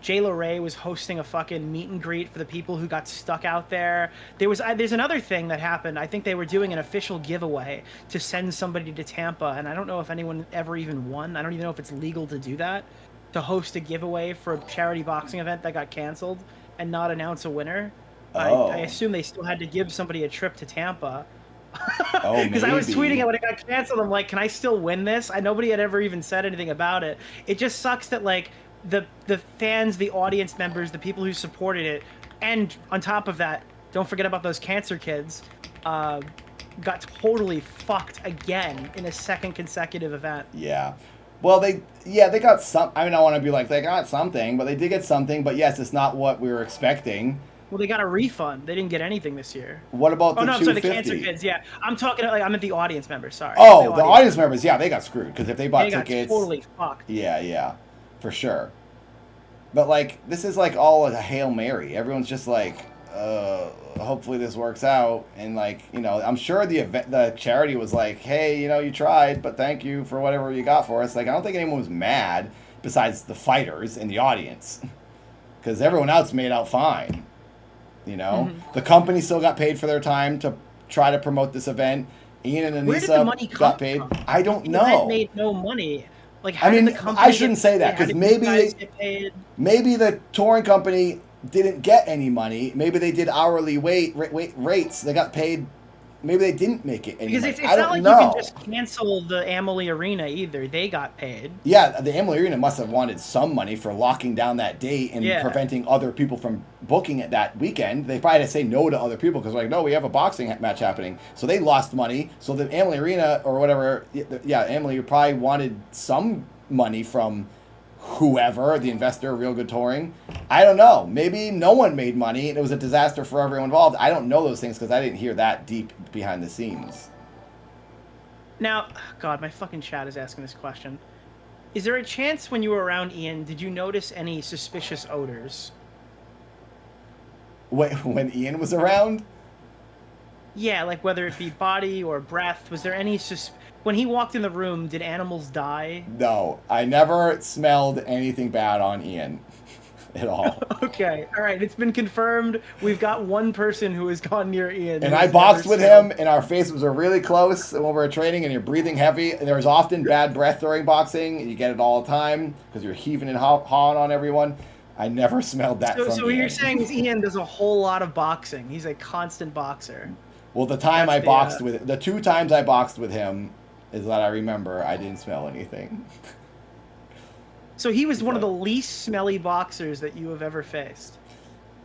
J-Lo Ray was hosting a fucking meet and greet for the people who got stuck out there. There's another thing that happened. I think they were doing an official giveaway to send somebody to Tampa, and I don't know if anyone ever even won. I don't even know if it's legal to do that, to host a giveaway for a charity boxing event that got canceled and not announce a winner. Oh. I assume they still had to give somebody a trip to Tampa. Oh, Because I was maybe. tweeting it when it got canceled. I'm like, can I still win this? Nobody had ever even said anything about it. It just sucks that like the fans, the audience members, the people who supported it, and on top of that, don't forget about those cancer kids, got totally fucked again in a second consecutive event. Yeah. Well, they got some. I mean, I want to be like they got something, but they did get something. But yes, it's not what we were expecting. Well, they got a refund. They didn't get anything this year. What about the I'm sorry, the 250? cancer kids. Yeah, I'm talking like I'm at the audience members. Sorry. Oh, the audience members. Yeah, they got screwed because if they bought They got tickets, totally fucked. Yeah, for sure. But like, this is like all a Hail Mary. Everyone's just like, hopefully this works out. And like, you know, I'm sure the charity was like, hey, you know, you tried, but thank you for whatever you got for us. Like, I don't think anyone was mad besides the fighters and the audience, because everyone else made out fine. You know, the company still got paid for their time to try to promote this event. Ian and Where did the money Anissa come got paid. from? I don't The know. event made no money. Like, how I mean, did the company I shouldn't say that, how because did you maybe guys get paid? maybe the touring company didn't get any money. Maybe they did hourly rates. They got paid. Maybe they didn't make it any Because money. it's I not don't like know. you can just cancel the Amalie Arena either. They got paid. Yeah, the Amalie Arena must have wanted some money for locking down that date and Yeah. preventing other people from booking it that weekend. They probably had to say no to other people because like, no, we have a boxing match happening. So they lost money. So the Amalie Arena or whatever, Amalie probably wanted some money from whoever, the investor, Real Good Touring. I don't know. Maybe no one made money and it was a disaster for everyone involved. I don't know those things because I didn't hear that deep behind the scenes. Now, God, my fucking chat is asking this question. Is there a chance when you were around Ian, did you notice any suspicious odors? When Ian was around? Yeah, like whether it be body or breath. Was there any when he walked in the room, did animals die? No, I never smelled anything bad on Ian at all. Okay, all right, it's been confirmed. We've got one person who has gone near Ian. And who I has boxed never with smelled- him, and our faces were really close when we were training, and you're breathing heavy. And there was often bad breath during boxing, and you get it all the time because you're heaving and hawing on everyone. I never smelled that from So what Ian. you're saying is Ian does a whole lot of boxing. He's a constant boxer. Well, the time That's I boxed with the 2 times I boxed with him is that I remember I didn't smell anything. So he was one of the least smelly boxers that you have ever faced.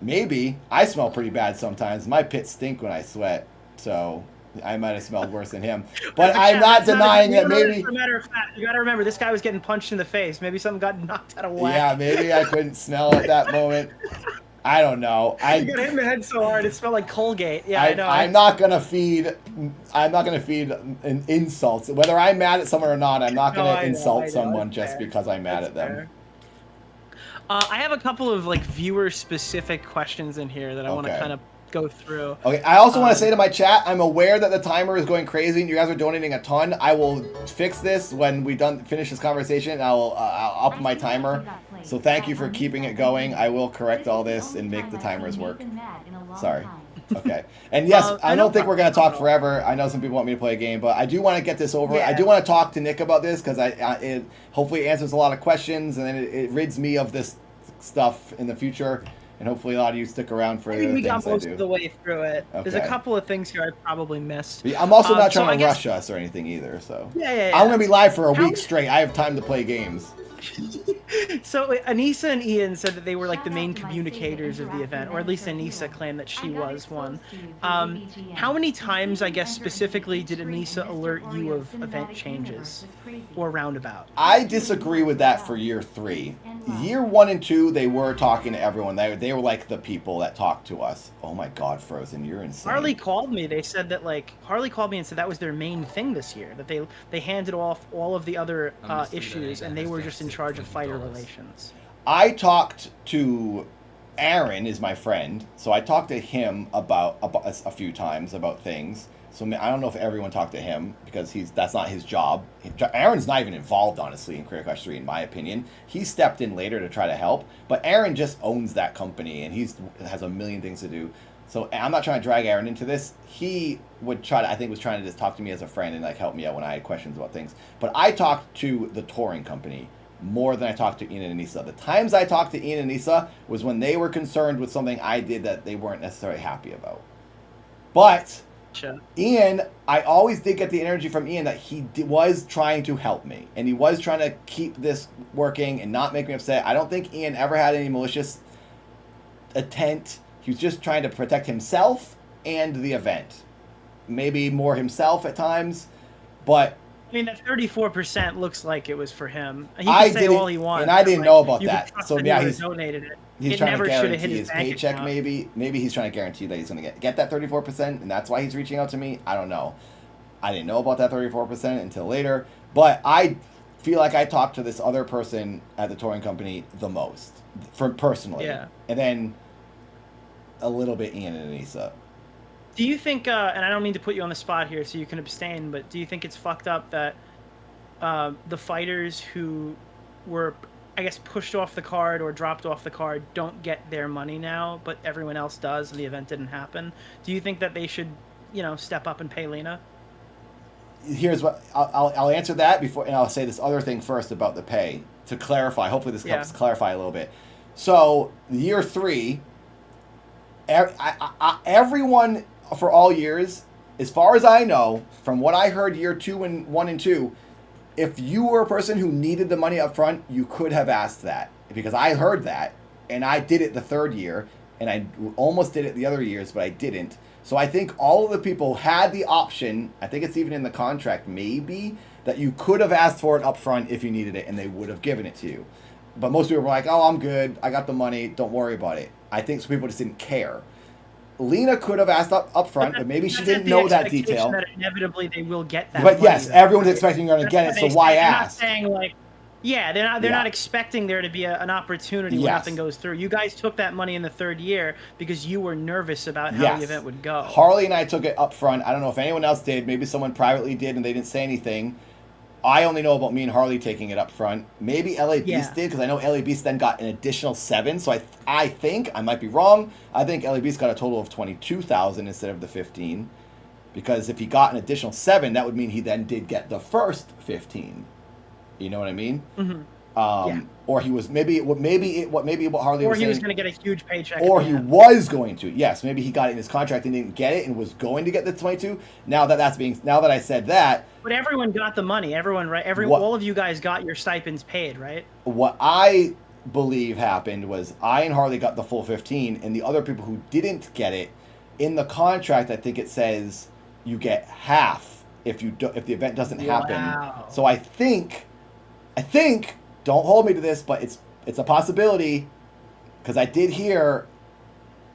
Maybe. I smell pretty bad sometimes. My pits stink when I sweat, so I might have smelled worse than him. But I'm not denying that maybe... As a matter of fact, you got to remember, this guy was getting punched in the face. Maybe something got knocked out of whack. Yeah, maybe I couldn't smell at that moment. I don't know. You got hit in the head so hard it smelled like Colgate. Yeah, I know. I'm not gonna feed an insults. Whether I'm mad at someone or not, I'm not gonna insult someone just because I'm mad at them. I have a couple of like viewer specific questions in here that I want to kind of go through. Okay, I also want to say to my chat, I'm aware that the timer is going crazy and you guys are donating a ton. I will fix this when we finish this conversation. I'll up my timer. So thank you for keeping it going. I will correct all this and make the timers work. Sorry. Okay. And yes, I don't think we're going to talk forever. I know some people want me to play a game, but I do want to get this over. I do want to talk to Nick about this because it hopefully answers a lot of questions and then it rids me of this stuff in the future. And hopefully a lot of you stick around for the things I do. We got most of the way through it. There's a Okay. couple of things here I probably missed. I'm also not so trying I to guess- rush us or anything either, so. Yeah. I'm going to be live for a week straight. I have time to play games. So Anissa and Ian said that they were like the main communicators of the event, or at least Anissa claimed that she was one. How many times, I guess specifically, did Anissa alert you of event changes or roundabout? I disagree with that for year 3. Year 1 and 2, they were talking to everyone. They were like the people that talked to us. Oh my God, Frozen, you're insane. Harley called me. They said that Harley called me and said that was their main thing this year. That they handed off all of the other issues and they were just in charge of fighter relations. I talked to Aaron, is my friend, so I talked to him about a few times about things. So I don't know if everyone talked to him because that's not his job. Aaron's not even involved, honestly, in Career Clash 3, in my opinion. He stepped in later to try to help, but Aaron just owns that company and has a million things to do. So I'm not trying to drag Aaron into this. He would I think was trying to just talk to me as a friend and like help me out when I had questions about things. But I talked to the touring company more than I talked to Ian and Anissa. The times I talked to Ian and Anissa was when they were concerned with something I did that they weren't necessarily happy about. But Ian, I always did get the energy from Ian that he was trying to help me. And he was trying to keep this working and not make me upset. I don't think Ian ever had any malicious intent. He was just trying to protect himself and the event. Maybe more himself at times, but I mean, that 34% looks like it was for him. He can say all he wants, and I didn't know about that. So yeah, he's donated it. He's It trying never to should have hit guarantee his his bank paycheck. account. Maybe he's trying to guarantee that he's going to get that 34%, and that's why he's reaching out to me. I don't know. I didn't know about that 34% until later. But I feel like I talked to this other person at the touring company the most, personally. Yeah. And then a little bit Ian and Anissa. Do you think, and I don't mean to put you on the spot here so you can abstain, but do you think it's fucked up that the fighters who were, I guess, pushed off the card or dropped off the card don't get their money now, but everyone else does and the event didn't happen? Do you think that they should, step up and pay Lena? Here's what I'll answer that before, and I'll say this other thing first about the pay to clarify. Hopefully this helps clarify a little bit. So year 3, everyone for all years, as far as I know, from what I heard year 1 and 2, if you were a person who needed the money up front, you could have asked that, because I heard that, and I did it the 3rd year, and I almost did it the other years, but I didn't. So I think all of the people had the option, I think it's even in the contract maybe, that you could have asked for it up front if you needed it, and they would have given it to you. But most people were like, oh, I'm good, I got the money, don't worry about it. I think some people just didn't care. Lena could have asked up front, but maybe she didn't know that detail. That inevitably they will get that. But yes, money, everyone's expecting you're going to get it, so why ask? They're not saying like, they're not expecting there to be an opportunity when nothing goes through. You guys took that money in the 3rd year because you were nervous about how the event would go. Harley and I took it up front. I don't know if anyone else did. Maybe someone privately did and they didn't say anything. I only know about me and Harley taking it up front. Maybe LA Beast did, because I know LA Beast then got an additional 7. So I think, I might be wrong, I think LA Beast got a total of 22,000 instead of the 15. Because if he got an additional 7, that would mean he then did get the first 15. You know what I mean? Mm-hmm. Or he was maybe what Harley was saying. Or he was going to get a huge paycheck. Or he was going to. Yes, maybe he got it in his contract and didn't get it and was going to get the 22. Now that I said that. But everyone got the money. Everyone, right? All of you guys got your stipends paid, right? What I believe happened was I and Harley got the full 15, and the other people who didn't get it, in the contract, I think it says you get half if the event doesn't happen. Wow. So I think, don't hold me to this, but it's a possibility, because I did hear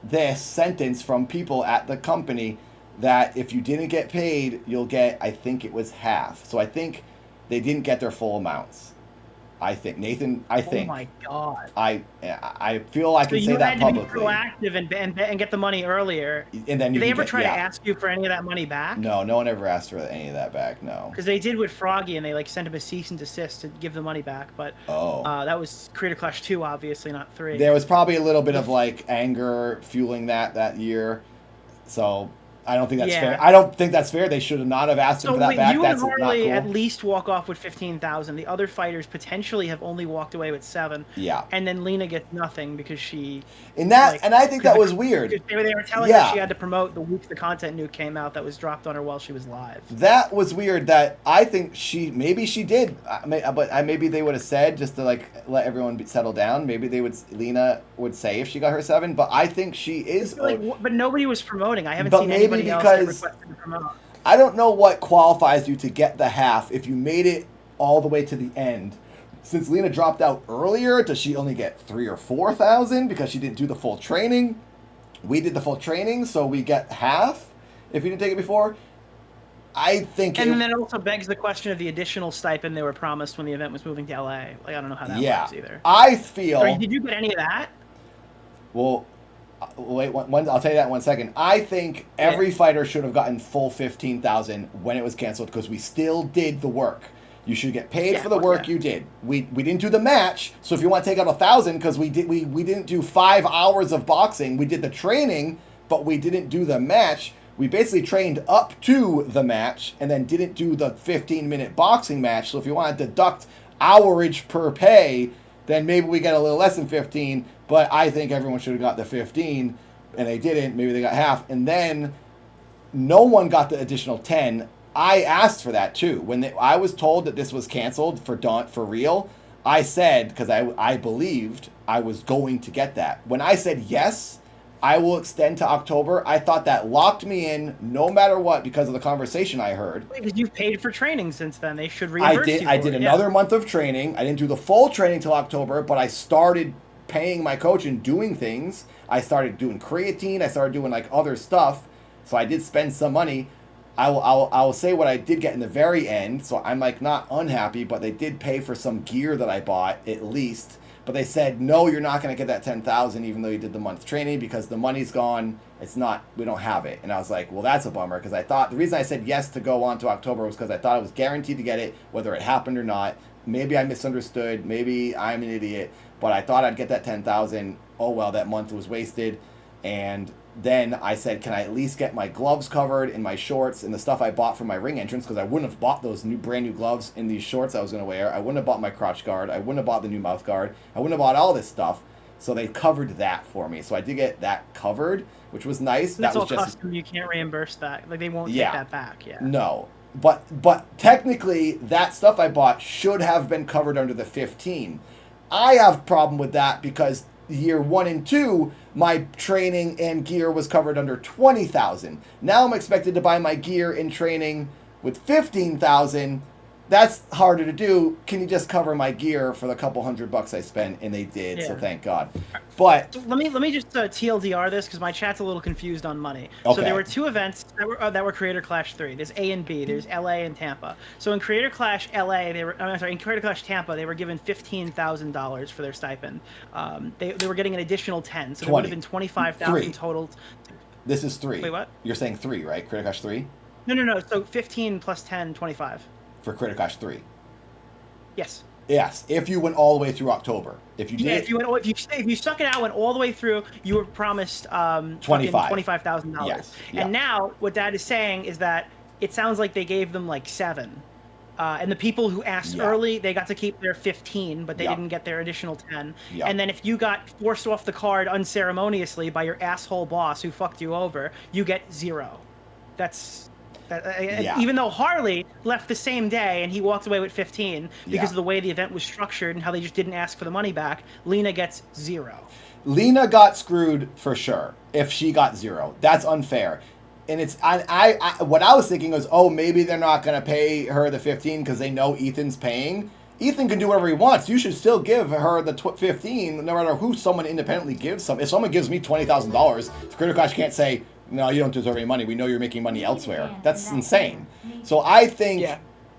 this sentence from people at the company that if you didn't get paid, you'll get, I think it was half. So I think they didn't get their full amounts. I think, Nathan, Oh my God. I feel I can say that publicly. So you had to be proactive and get the money earlier. And then Did they ever try to ask you for any of that money back? No one ever asked for any of that back, no. Because they did with Froggy, and they sent him a cease and desist to give the money back. But that was Creator Clash 2, obviously, not 3. There was probably a little bit of anger fueling that year. So I don't think that's fair. I don't think that's fair. They should not have asked him for that back. That's not cool. You and Harley at least walk off with 15,000. The other fighters potentially have only walked away with 7. Yeah. And then Lena gets nothing because she. And I think that was weird. They were telling her she had to promote the week the content nuke came out that was dropped on her while she was live. That was weird. That I think maybe she did, but maybe they would have said just to let everyone settle down. Maybe Lena would say if she got her 7, but I think she is. But nobody was promoting. I haven't seen anybody else get requested to promote. I don't know what qualifies you to get the half if you made it all the way to the end. Since Lena dropped out earlier, does she only get 3,000 or 4,000 because she didn't do the full training? We did the full training, so we get half if you didn't take it before. I think. And then it also begs the question of the additional stipend they were promised when the event was moving to LA. Like, I don't know how that works either. I feel. Or did you get any of that? Well, wait. I'll tell you that in 1 second. I think every fighter should have gotten full 15,000 when it was canceled because we still did the work. You should get paid for the work you did. We didn't do the match, so if you want to take out 1,000, because we didn't do 5 hours of boxing. We did the training, but we didn't do the match. We basically trained up to the match and then didn't do the 15-minute boxing match. So if you want to deduct hourage per pay, then maybe we get a little less than 15. But I think everyone should have got the 15, and they didn't. Maybe they got half, and then no one got the additional 10. I asked for that too. When I was told that this was canceled for real, I said, because I believed I was going to get that. When I said yes, I will extend to October, I thought that locked me in no matter what because of the conversation I heard. Because you've paid for training since then. They should reimburse you. I did another month of training. I didn't do the full training till October, but I started paying my coach and doing things. I started doing creatine. I started doing like other stuff. So I did spend some money. I will say what I did get in the very end. So I'm like not unhappy, but they did pay for some gear that I bought at least. But they said, no, you're not going to get that 10,000 even though you did the month training because the money's gone. It's not, we don't have it. And I was like, well, that's a bummer because I thought the reason I said yes to go on to October was because I thought I was guaranteed to get it, whether it happened or not. Maybe I misunderstood. Maybe I'm an idiot. But I thought I'd get that 10,000. Oh, well, that month was wasted. And then I said, can I at least get my gloves covered and my shorts and the stuff I bought for my ring entrance? Because I wouldn't have bought those brand new gloves in these shorts I was going to wear. I wouldn't have bought my crotch guard. I wouldn't have bought the new mouth guard. I wouldn't have bought all this stuff. So they covered that for me. So I did get that covered, which was nice. That's that was all just custom. You can't reimburse that. Like, they won't take that back. Yeah. No. But technically, that stuff I bought should have been covered under the 15. I have a problem with that because year 1 and 2, my training and gear was covered under 20,000. Now I'm expected to buy my gear and training with 15,000. That's harder to do. Can you just cover my gear for the couple $100 I spent? And they did, so thank God. But let me just TLDR this because my chat's a little confused on money. Okay. So there were 2 events that were Creator Clash 3. There's A and B. There's LA and Tampa. So in Creator Clash LA, in Creator Clash Tampa, they were given $15,000 for their stipend. They were getting an additional 10, so there would have been 25,000 total. This is 3. Wait, what? You're saying 3, right? Creator Clash 3? No. So 15 plus 10, 25. For Creator Clash 3. Yes. Yes, if you went all the way through October. If you did, if you stuck it out, went all the way through, you were promised $25,000. Yes. And now what Dad is saying is that it sounds like they gave them like 7, and the people who asked early, they got to keep their 15, but they didn't get their additional 10. And then if you got forced off the card unceremoniously by your asshole boss who fucked you over, you get 0. That's. Even though Harley left the same day and he walked away with 15 because of the way the event was structured and how they just didn't ask for the money back, Lena gets 0. Lena got screwed for sure. If she got 0, that's unfair. And it's I what I was thinking was, oh, maybe they're not going to pay her the 15 because they know Ethan's paying. Ethan can do whatever he wants. You should still give her the 15, no matter who someone independently gives some. If someone gives me $20,000, Creator Clash can't say, no, you don't deserve any money. We know you're making money elsewhere. That's insane. So I think,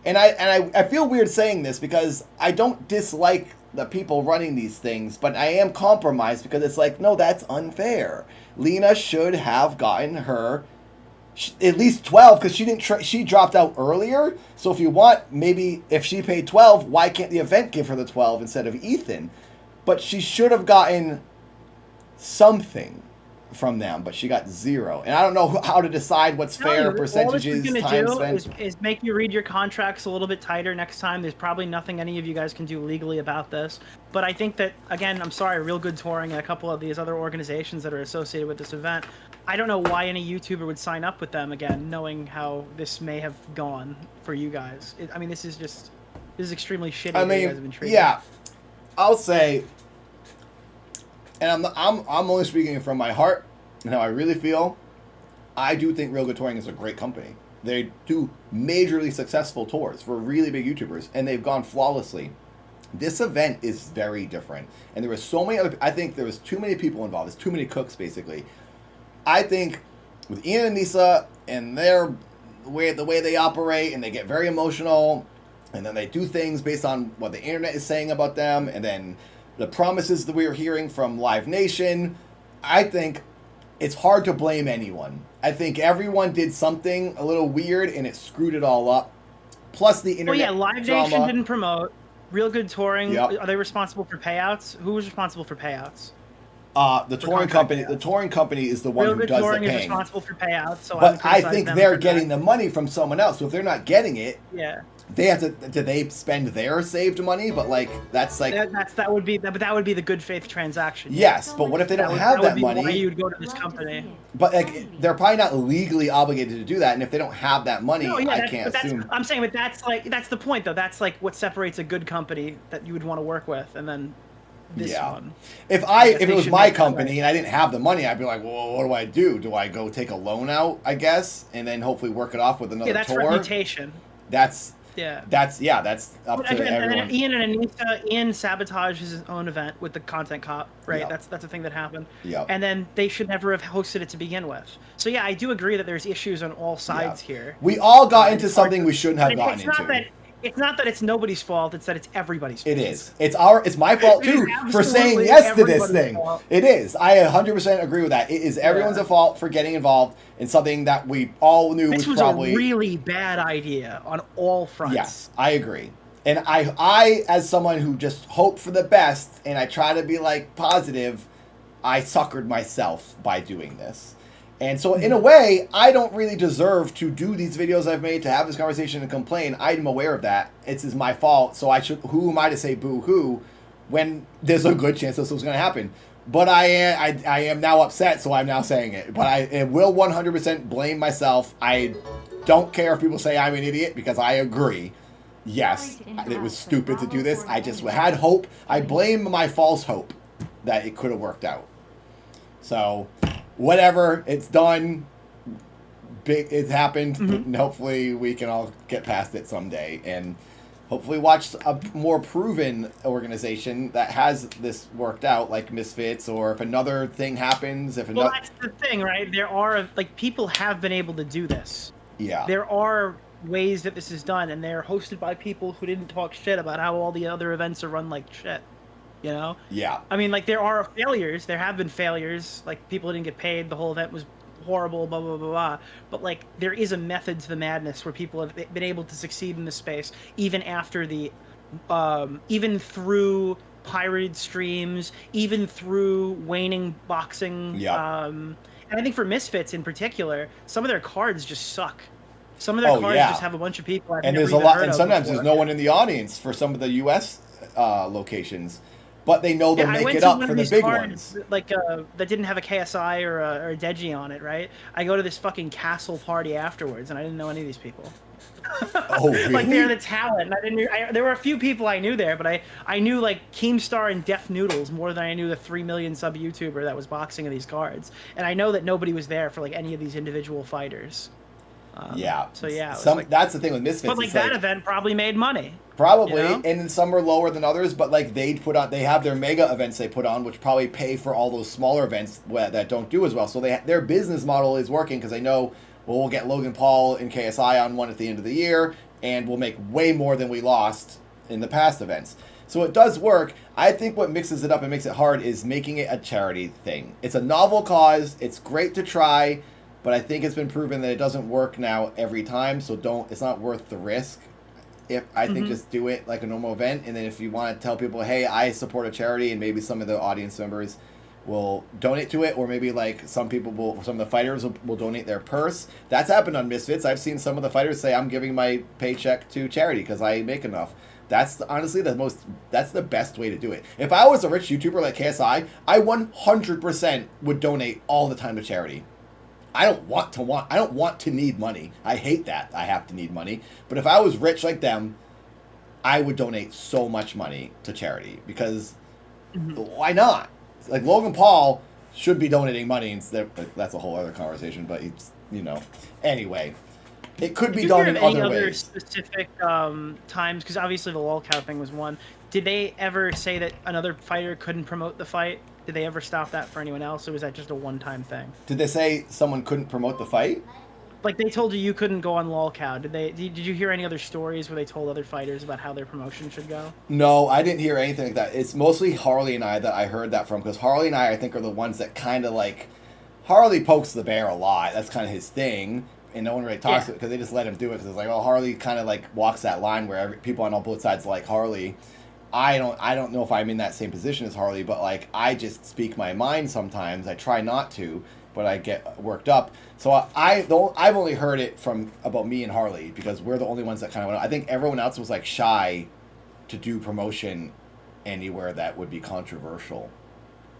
and I feel weird saying this because I don't dislike the people running these things, but I am compromised because it's like, no, that's unfair. Lena should have gotten her at least 12 because she dropped out earlier. So if you want, maybe if she paid 12, why can't the event give her the 12 instead of Ethan? But she should have gotten something from them, but she got 0. And I don't know how to decide what's fair, percentages, time spent. Is make you read your contracts a little bit tighter next time. There's probably nothing any of you guys can do legally about this. But I think that, again, I'm sorry, Real Good Touring and a couple of these other organizations that are associated with this event, I don't know why any YouTuber would sign up with them again, knowing how this may have gone for you guys. This is extremely shitty that you guys have been treated. Yeah, I'll say, and I'm only speaking from my heart and how I really feel. I do think Real Good Touring is a great company. They do majorly successful tours for really big YouTubers, and they've gone flawlessly. This event is very different, and there was so many other. I think there was too many people involved. There's too many cooks, basically. I think with Ian and Lisa and their the way they operate, and they get very emotional, and then they do things based on what the internet is saying about them, and then the promises that we are hearing from Live Nation. I think it's hard to blame anyone. I think everyone did something a little weird, and it screwed it all up. Plus the internet Live drama. Nation didn't promote. Real Good Touring. Yep. Are they responsible for payouts? Who was responsible for payouts? The touring company. The touring company is the one Real who Good does the Touring is paying. responsible for payouts. So But I criticize think them they're for getting that. the money from someone else. So if they're not getting it, Yeah. they have to. Do they spend their saved money? But like that's like that would be the good faith transaction. yes. But what if they don't have that would be why money? you'd go to this company. But like they're probably not legally obligated to do that. And if they don't have that money, No, yeah, I can't assume. I'm saying, but that's the point though. That's like what separates a good company that you would want to work with, and then this one. If it was my company and I didn't have the money, I'd be like, well, what do I do? Do I go take a loan out, I guess, and then hopefully work it off with another Yeah, that's tour? reputation. That's Yeah. That's up But to again, everyone. and Ian and Anissa, Ian sabotaged his own event with the content cop, right? Yep. That's a thing that happened. Yep. And then they should never have hosted it to begin with. So yeah, I do agree that there's issues on all sides here. We all got into something we shouldn't have gotten into. It's not that it's nobody's fault. It's that it's everybody's fault. It is. It's my fault It is too for saying absolutely yes to this everybody's thing. fault. It is. I 100% agree with that. It is everyone's fault for getting involved in something that we all knew This was probably a really bad idea on all fronts. Yes, I agree. And I as someone who just hope for the best and I try to be like positive, I suckered myself by doing this. And so in a way, I don't really deserve to do these videos I've made, to have this conversation and complain. I'm aware of that. It's my fault. So who am I to say boo-hoo when there's a good chance this was going to happen? But I am now upset, so I'm now saying it. But I will 100% blame myself. I don't care if people say I'm an idiot, because I agree. Yes, it was stupid to do this. I just had hope. I blame my false hope that it could have worked out. So, whatever, it's done. It's happened. And hopefully we can all get past it someday. And hopefully watch a more proven organization that has this worked out, like Misfits, or if another thing happens. Well, that's the thing, right? There are, like, people have been able to do this. Yeah. There are ways that this is done, and they're hosted by people who didn't talk shit about how all the other events are run like shit. You know? Yeah. I mean, like, there are failures. There have been failures. Like, people didn't get paid. The whole event was horrible, blah, blah, blah, blah. But, like, there is a method to the madness where people have been able to succeed in this space, even after the, even through pirated streams, even through waning boxing. Yeah. And I think for Misfits in particular, some of their cards just suck. Some of their cards just have a bunch of people I've and never there's a even lot, heard and of sometimes before. there's no one in the audience for some of the U.S. Locations, but they know they'll I make went it to up one for of the these big cards, ones. like that didn't have a KSI or a Deji on it, right? I go to this fucking castle party afterwards, and I didn't know any of these people. Oh, really? Like, they're the talent. And there were a few people I knew there, but I knew, like, Keemstar and Def Noodles more than I knew the 3 million sub YouTuber that was boxing of these cards. And I know that nobody was there for, like, any of these individual fighters. Yeah. So yeah, it was that's the thing with Misfits. but like it's that event probably made money. Probably, you know? and then some are lower than others, but like they have their mega events they put on, which probably pay for all those smaller events that don't do as well. So their business model is working, because they know, well, we'll get Logan Paul and KSI on one at the end of the year, and we'll make way more than we lost in the past events. So it does work. I think what mixes it up and makes it hard is making it a charity thing. It's a novel cause. It's great to try, but I think it's been proven that it doesn't work now every time. So it's not worth the risk. I think just do it like a normal event, and then if you want to tell people, hey, I support a charity, and maybe some of the audience members will donate to it, or maybe like some of the fighters will donate their purse. That's happened on Misfits. I've seen some of the fighters say, I'm giving my paycheck to charity because I make enough. That's honestly that's the best way to do it. If I was a rich YouTuber like KSI, I 100% would donate all the time to charity. I don't want to need money. I hate that I have to need money. But if I was rich like them, I would donate so much money to charity, because why not? Like, Logan Paul should be donating money instead. That's a whole other conversation, but it's, anyway, it could be done in any other other ways. specific times? Because obviously the lolcow thing was one. Did they ever say that another fighter couldn't promote the fight? Did they ever stop that for anyone else, or was that just a one-time thing? Did they say someone couldn't promote the fight? Like they told you couldn't go on lolcow. Did you hear any other stories where they told other fighters about how their promotion should go? No, I didn't hear anything like that. It's mostly Harley and I that I heard that from, because Harley and I think, are the ones that kind of like, Harley pokes the bear a lot. That's kind of his thing, and no one really talks to it because they just let him do it, because it's like, well, Harley kind of like walks that line where people on both sides like Harley. I don't know if I'm in that same position as Harley, but like I just speak my mind sometimes. I try not to, but I get worked up. So I've only heard it from about me and Harley, because we're the only ones that kind of went. I think everyone else was like shy to do promotion anywhere that would be controversial.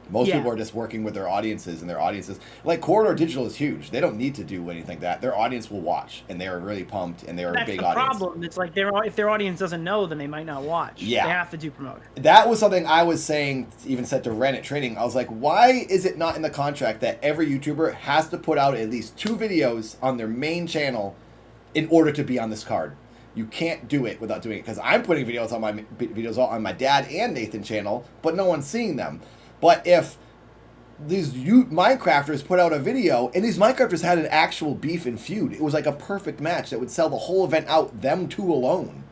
Most people are just working with their audiences, and their audiences, like Corridor Digital is huge. They don't need to do anything like that. Their audience will watch, and they're really pumped, and they're a big audience. That's the problem. It's like if their audience doesn't know, then they might not watch. Yeah. They have to do promotion. That was something I was saying, even said to Ren at training. I was like, why is it not in the contract that every YouTuber has to put out at least 2 videos on their main channel in order to be on this card? You can't do it without doing it, because I'm putting videos on my dad and Nathan channel, but no one's seeing them. But if these Minecrafters put out a video, and these Minecrafters had an actual beef and feud, it was like a perfect match that would sell the whole event out, them two alone,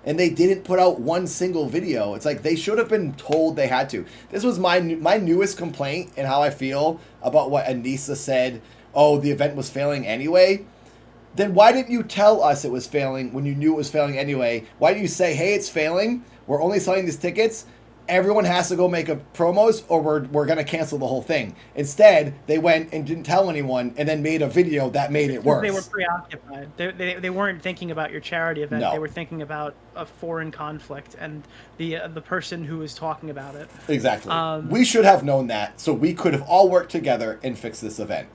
and they didn't put out one single video. It's like they should have been told they had to. This was my newest complaint, and how I feel about what Anissa said. Oh, the event was failing anyway. Then why didn't you tell us it was failing when you knew it was failing anyway? Why didn't you say, hey, it's failing, we're only selling these tickets, everyone has to go make a promos, or we're going to cancel the whole thing? Instead, they went and didn't tell anyone, and then made a video that made it worse. They were preoccupied. They weren't thinking about your charity event. No. They were thinking about a foreign conflict and the person who was talking about it. Exactly. We should have known that, so we could have all worked together and fixed this event.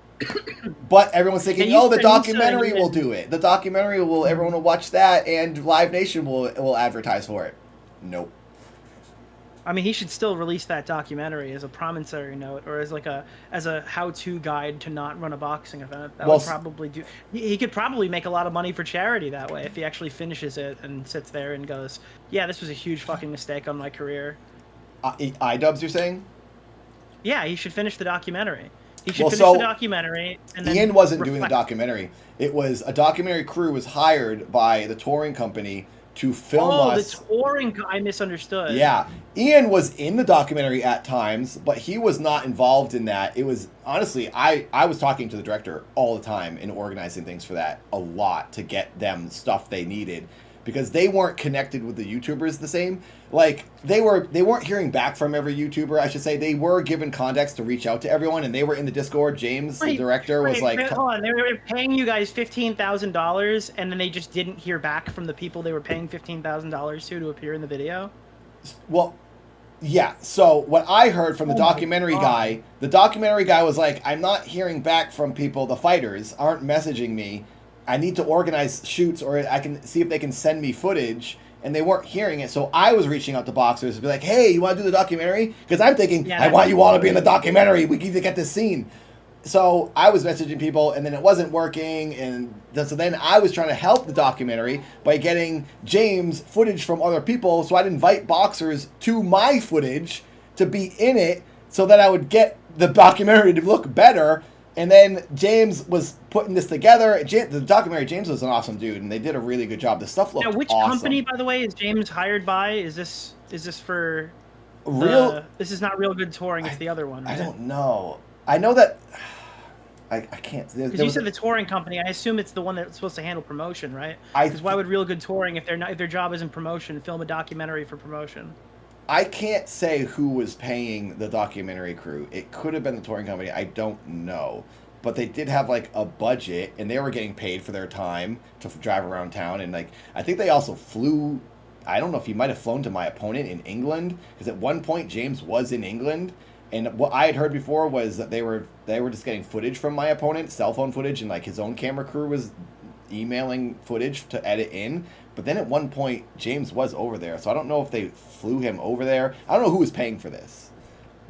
But everyone's thinking, oh, the documentary will do it. The documentary will, everyone will watch that, and Live Nation will advertise for it. Nope. I mean, he should still release that documentary as a promissory note, or as like a how-to guide to not run a boxing event. That would probably do. He could probably make a lot of money for charity that way if he actually finishes it and sits there and goes, "Yeah, this was a huge fucking mistake on my career." iDubbbz, you're saying? Yeah, he should finish the documentary. He should finish the documentary. And then Ian wasn't doing the documentary. It was a documentary crew was hired by the touring company to film us. Oh, the touring. I misunderstood. Yeah. Ian was in the documentary at times, but he was not involved in that. It was, honestly, I was talking to the director all the time and organizing things for that a lot to get them stuff they needed, because they weren't connected with the YouTubers the same. Like, they weren't hearing back from every YouTuber, I should say. They were given context to reach out to everyone, and they were in the Discord. James, the director, was like... Hold on, they were paying you guys $15,000, and then they just didn't hear back from the people they were paying $15,000 to appear in the video? Well, yeah. So what I heard from the documentary guy, was like, I'm not hearing back from people. The fighters aren't messaging me. I need to organize shoots, or I can see if they can send me footage. And they weren't hearing it, so I was reaching out to boxers to be like, hey, you want to do the documentary? Because I'm thinking, I want you all to be in the documentary. We need to get this scene. So I was messaging people, and then it wasn't working. And so then I was trying to help the documentary by getting James footage from other people. So I'd invite boxers to my footage to be in it so that I would get the documentary to look better. And then James was putting this together. The documentary, James was an awesome dude, and they did a really good job. The stuff looked awesome. Which company, by the way, is James hired by? Is this for this is not Real Good Touring, it's the other one, right? I don't know. I know that I can't. Because you said the touring company. I assume it's the one that's supposed to handle promotion, right? Because why would Real Good Touring, if their job isn't promotion, film a documentary for promotion? I can't say who was paying the documentary crew. It could have been the touring company. I don't know. But they did have, like, a budget, and they were getting paid for their time to drive around town. And, like, I think they also flew... I don't know if he might have flown to my opponent in England, because at one point James was in England. And what I had heard before was that they were just getting footage from my opponent, cell phone footage, and, like, his own camera crew was emailing footage to edit in. But then at one point, James was over there. So I don't know if they flew him over there. I don't know who was paying for this.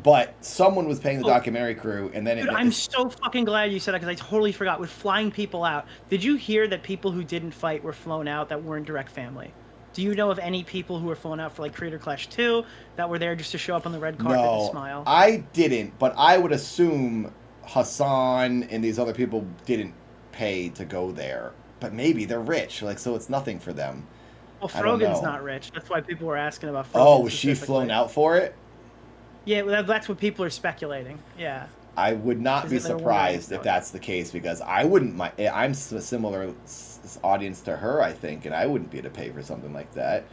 But someone was paying the documentary crew, and then... Dude, I'm so fucking glad you said that, because I totally forgot. With flying people out, did you hear that people who didn't fight were flown out that weren't direct family? Do you know of any people who were flown out for, like, Creator Clash 2 that were there just to show up on the red carpet and smile? I didn't, but I would assume Hassan and these other people didn't pay to go there. But maybe they're rich, like, so it's nothing for them. Well, I don't Frogan's know. not rich. That's why people were asking about Frogan. Oh, was she specifically. flown out for it? Yeah, well, that's what people are speculating. Yeah. I would not be Is it they're surprised wondering if that's the case, because I wouldn't mind. I'm a similar audience to her, I think, and I wouldn't be able to pay for something like that.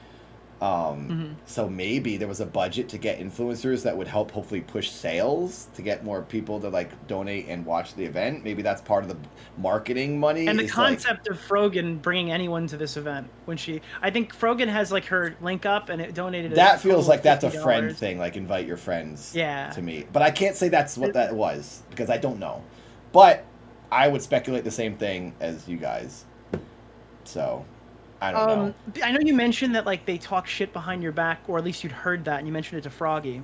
So maybe there was a budget to get influencers that would help hopefully push sales to get more people to like donate and watch the event. Maybe that's part of the marketing money. And the is, like, concept of Frogan bringing anyone to this event when I think Frogan has like her link up and it donated. that feels like that's a $50. friend thing, like invite your friends. Yeah. To me, but I can't say that's what that was because I don't know. But I would speculate the same thing as you guys. So. I don't know. I know you mentioned that like they talk shit behind your back, or at least you'd heard that, and you mentioned it to Froggy.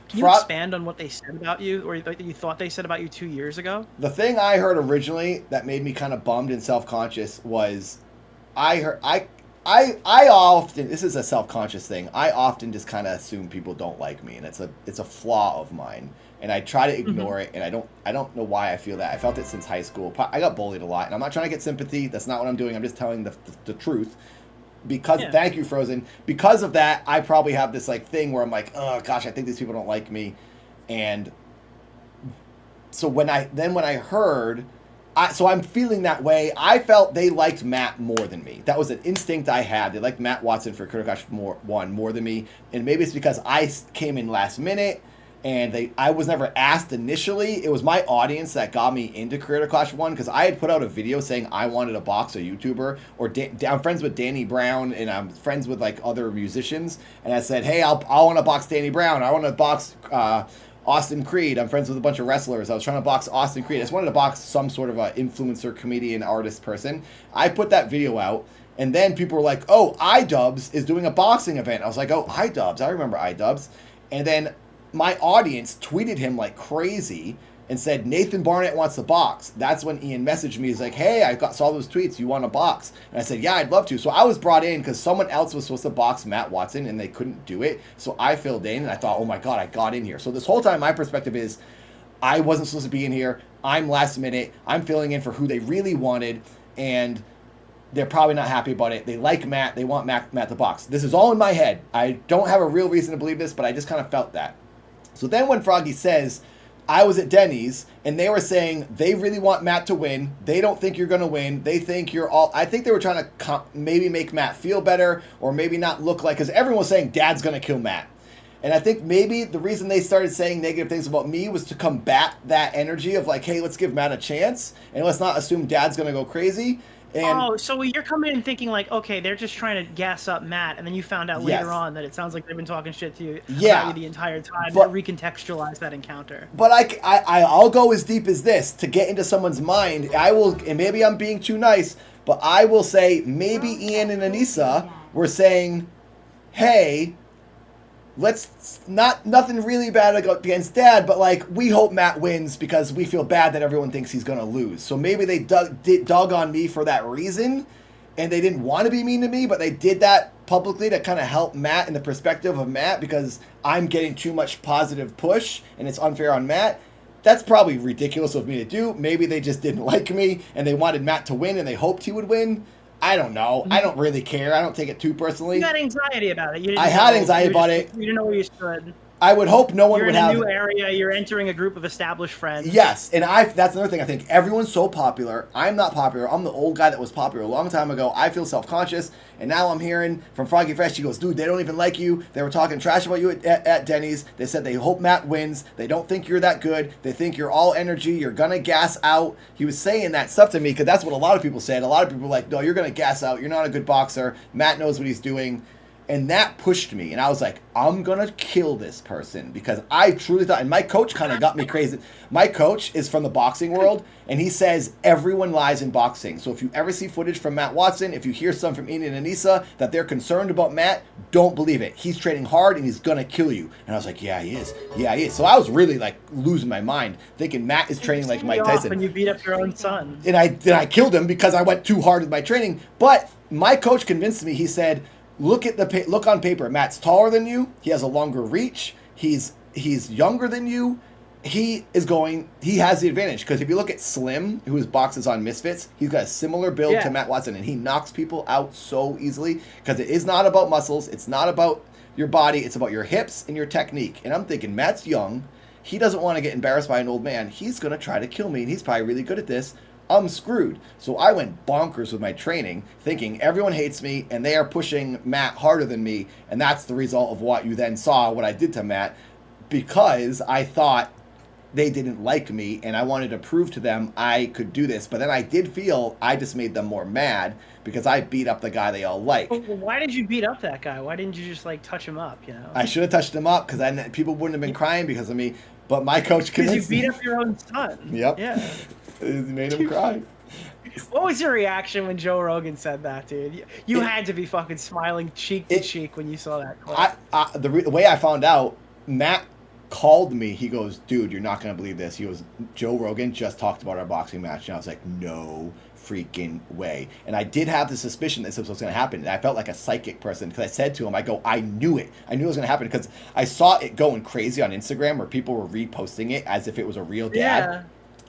Can you expand on what they said about you, or that you thought they said about you 2 years ago? The thing I heard originally that made me kind of bummed and self-conscious was, I often, this is a self-conscious thing, I often just kind of assume people don't like me, and it's a flaw of mine, and I try to ignore it, and I don't know why I feel that. I felt it since high school. I got bullied a lot, and I'm not trying to get sympathy. That's not what I'm doing. I'm just telling the truth. Thank you, Frozen. Because of that, I probably have this like thing where I'm like, oh gosh, I think these people don't like me, and so when I heard. So I'm feeling that way. I felt they liked Matt more than me. That was an instinct I had. They liked Matt Watson for Critical Clash 1 more than me. And maybe it's because I came in last minute and I was never asked initially. It was my audience that got me into Critical Clash 1 because I had put out a video saying I wanted to box a YouTuber. I'm friends with Danny Brown and I'm friends with like other musicians. And I said, hey, I want to box Danny Brown. I want to box... Austin Creed. I'm friends with a bunch of wrestlers. I was trying to box Austin Creed. I just wanted to box some sort of a influencer, comedian, artist person. I put that video out, and then people were like, oh, iDubbbz is doing a boxing event. I was like, oh, iDubbbz. I remember iDubbbz. And then my audience tweeted him like crazy and said, Nathan Barnett wants to box. That's when Ian messaged me. He's like, hey, saw those tweets. You want to box? And I said, yeah, I'd love to. So I was brought in because someone else was supposed to box Matt Watson and they couldn't do it. So I filled in and I thought, oh my God, I got in here. So this whole time, my perspective is I wasn't supposed to be in here. I'm last minute. I'm filling in for who they really wanted. And they're probably not happy about it. They like Matt. They want Matt to box. This is all in my head. I don't have a real reason to believe this, but I just kind of felt that. So then when Froggy says, I was at Denny's, and they were saying they really want Matt to win. They don't think you're going to win. They think you're all... I think they were trying to maybe make Matt feel better, or maybe not look like... Because everyone was saying Dad's going to kill Matt. And I think maybe the reason they started saying negative things about me was to combat that energy of like, hey, let's give Matt a chance, and let's not assume Dad's going to go crazy. And so you're coming in thinking like, okay, they're just trying to gas up Matt, and then you found out later on that it sounds like they've been talking shit to you about you the entire time to recontextualize that encounter. But I'll go as deep as this to get into someone's mind. I will, and maybe I'm being too nice, but I will say maybe Ian and Anissa were saying, hey, let's nothing really bad against Dad, but like we hope Matt wins because we feel bad that everyone thinks he's gonna lose. So maybe they dug on me for that reason, and they didn't want to be mean to me, but they did that publicly to kind of help Matt in the perspective of Matt because I'm getting too much positive push and it's unfair on Matt. That's probably ridiculous of me to do. Maybe they just didn't like me and they wanted Matt to win and they hoped he would win. I don't know. I don't really care. I don't take it too personally. You had anxiety about it. I had anxiety about it. You didn't know where you stood. I would hope no one would have... You're in a new area. You're entering a group of established friends. Yes, and that's another thing. I think everyone's so popular. I'm not popular. I'm the old guy that was popular a long time ago. I feel self-conscious, and now I'm hearing from Froggy Fresh. She goes, dude, they don't even like you. They were talking trash about you at Denny's. They said they hope Matt wins. They don't think you're that good. They think you're all energy. You're going to gas out. He was saying that stuff to me because that's what a lot of people said. A lot of people were like, no, you're going to gas out. You're not a good boxer. Matt knows what he's doing. And that pushed me, and I was like, I'm going to kill this person, because I truly thought, and my coach kind of got me crazy. My coach is from the boxing world, and he says everyone lies in boxing. So if you ever see footage from Matt Watson, if you hear some from Ian and Anissa, that they're concerned about Matt, don't believe it. He's training hard, and he's going to kill you. And I was like, yeah, he is. Yeah, he is. So I was really, like, losing my mind, thinking Matt is training like Mike Tyson. When you beat up your own son. And I killed him because I went too hard with my training. But my coach convinced me. He said, look on paper. Matt's taller than you. He has a longer reach. He's younger than you. he has the advantage because if you look at Slim, who boxes on Misfits, he's got a similar build to Matt Watson, and he knocks people out so easily because it is not about muscles, it's not about your body, it's about your hips and your technique. And I'm thinking, Matt's young, he doesn't want to get embarrassed by an old man, he's going to try to kill me, and he's probably really good at this. I'm screwed. So I went bonkers with my training, thinking everyone hates me, and they are pushing Matt harder than me, and that's the result of what you then saw, what I did to Matt, because I thought they didn't like me, and I wanted to prove to them I could do this. But then I did feel I just made them more mad because I beat up the guy they all like. Well, why did you beat up that guy? Why didn't you just like touch him up? You know. I should have touched him up because then people wouldn't have been crying because of me. But my coach convinced me. Because you beat up your own son. Yep. Yeah. It made him cry. What was your reaction when Joe Rogan said that, dude? You had to be fucking smiling cheek to cheek when you saw that clip. The way I found out, Matt called me. He goes, dude, you're not going to believe this. He goes, Joe Rogan just talked about our boxing match. And I was like, no freaking way. And I did have the suspicion that this was going to happen. And I felt like a psychic person because I said to him, I knew it. I knew it was going to happen because I saw it going crazy on Instagram where people were reposting it as if it was a real dad. Yeah.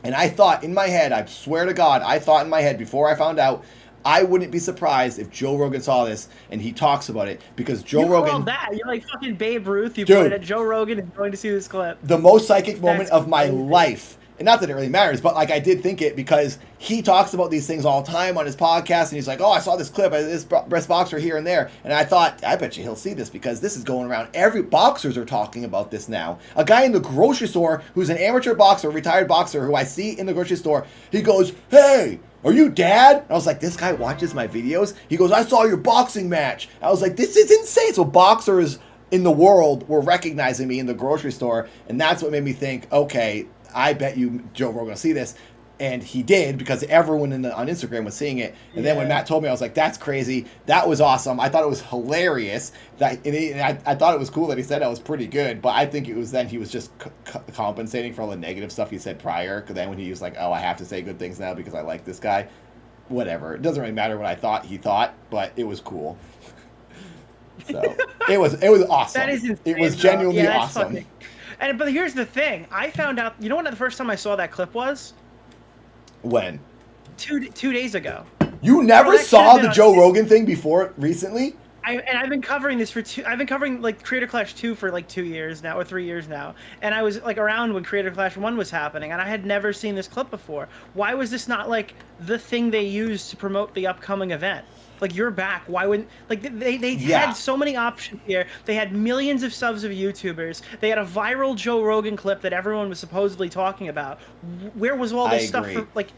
And I thought in my head, I swear to God, I thought in my head before I found out, I wouldn't be surprised if Joe Rogan saw this and he talks about it because Joe Rogan. Called that. You're like fucking Babe Ruth. You Dude, pointed at Joe Rogan and going to see this clip. The most psychic moment of my life. And not that it really matters, but like I did think it because he talks about these things all the time on his podcast, and he's like, "Oh, I saw this clip of this breast boxer here and there," and I thought, I bet you he'll see this because this is going around. Every boxers are talking about this now. A guy in the grocery store who's an amateur boxer, retired boxer, who I see in the grocery store, he goes, "Hey, are you dad?" And I was like, this guy watches my videos. He goes, "I saw your boxing match." I was like, this is insane. So boxers in the world were recognizing me in the grocery store, and that's what made me think, okay, I bet you Joe Rogan will see this. And he did because everyone on Instagram was seeing it. And then when Matt told me, I was like, that's crazy. That was awesome. I thought it was hilarious. I thought it was cool that he said I was pretty good. But I think it was then he was just compensating for all the negative stuff he said prior. Because then when he was like, oh, I have to say good things now because I like this guy. Whatever. It doesn't really matter what I thought he thought. But it was cool. So it was awesome. That is insane, it was genuinely awesome. Fucking... But here's the thing. I found out. You know when the first time I saw that clip was? When? 2 days ago. You never saw the Joe Rogan thing before recently? I've been covering this for I've been covering like Creator Clash 2 for like 2 years now or 3 years now, and I was like around when Creator Clash 1 was happening, and I had never seen this clip before. Why was this not like the thing they used to promote the upcoming event? Like, you're back. Why wouldn't... Like, they had so many options here. They had millions of subs of YouTubers. They had a viral Joe Rogan clip that everyone was supposedly talking about. Where was all this stuff for, like,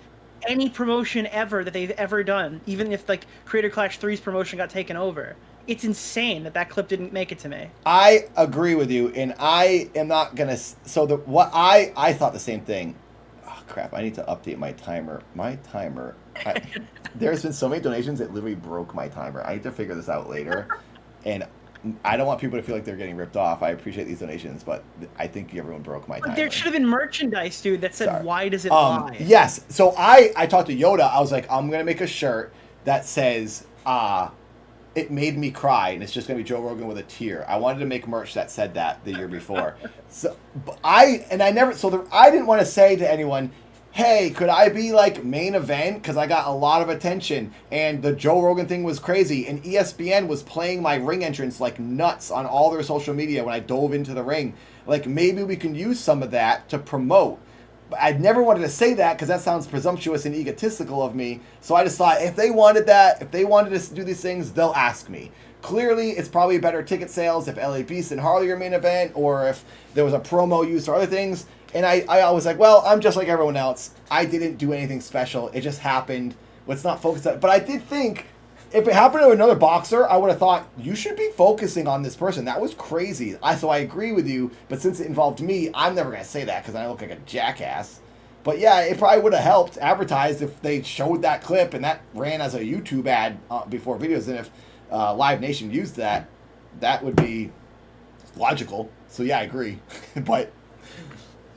any promotion ever that they've ever done? Even if, like, Creator Clash 3's promotion got taken over. It's insane that clip didn't make it to me. I agree with you, and I am not going to... So, I thought the same thing. Oh, crap. I need to update my timer. My timer... there's been so many donations it literally broke my timer. I need to figure this out later, and I don't want people to feel like they're getting ripped off. I appreciate these donations, but I think everyone broke my timer. There should have been merchandise, dude, that said, "Why does it lie?" Yes. So I talked to Yoda. I was like, I'm gonna make a shirt that says "It made me cry," and it's just gonna be Joe Rogan with a tear. I wanted to make merch that said that the year before. I didn't want to say to anyone, hey, could I be like main event? Because I got a lot of attention and the Joe Rogan thing was crazy. And ESPN was playing my ring entrance like nuts on all their social media when I dove into the ring. Like, maybe we can use some of that to promote. But I never wanted to say that because that sounds presumptuous and egotistical of me. So I just thought if they wanted that, if they wanted to do these things, they'll ask me. Clearly, it's probably better ticket sales if LA Beast and Harley are main event or if there was a promo used for other things. And I was like, well, I'm just like everyone else. I didn't do anything special. It just happened. Let's not focus on it. But I did think, if it happened to another boxer, I would have thought, you should be focusing on this person. That was crazy. So I agree with you. But since it involved me, I'm never going to say that because I look like a jackass. But yeah, it probably would have helped advertise if they showed that clip and that ran as a YouTube ad before videos. And if Live Nation used that, that would be logical. So yeah, I agree. But...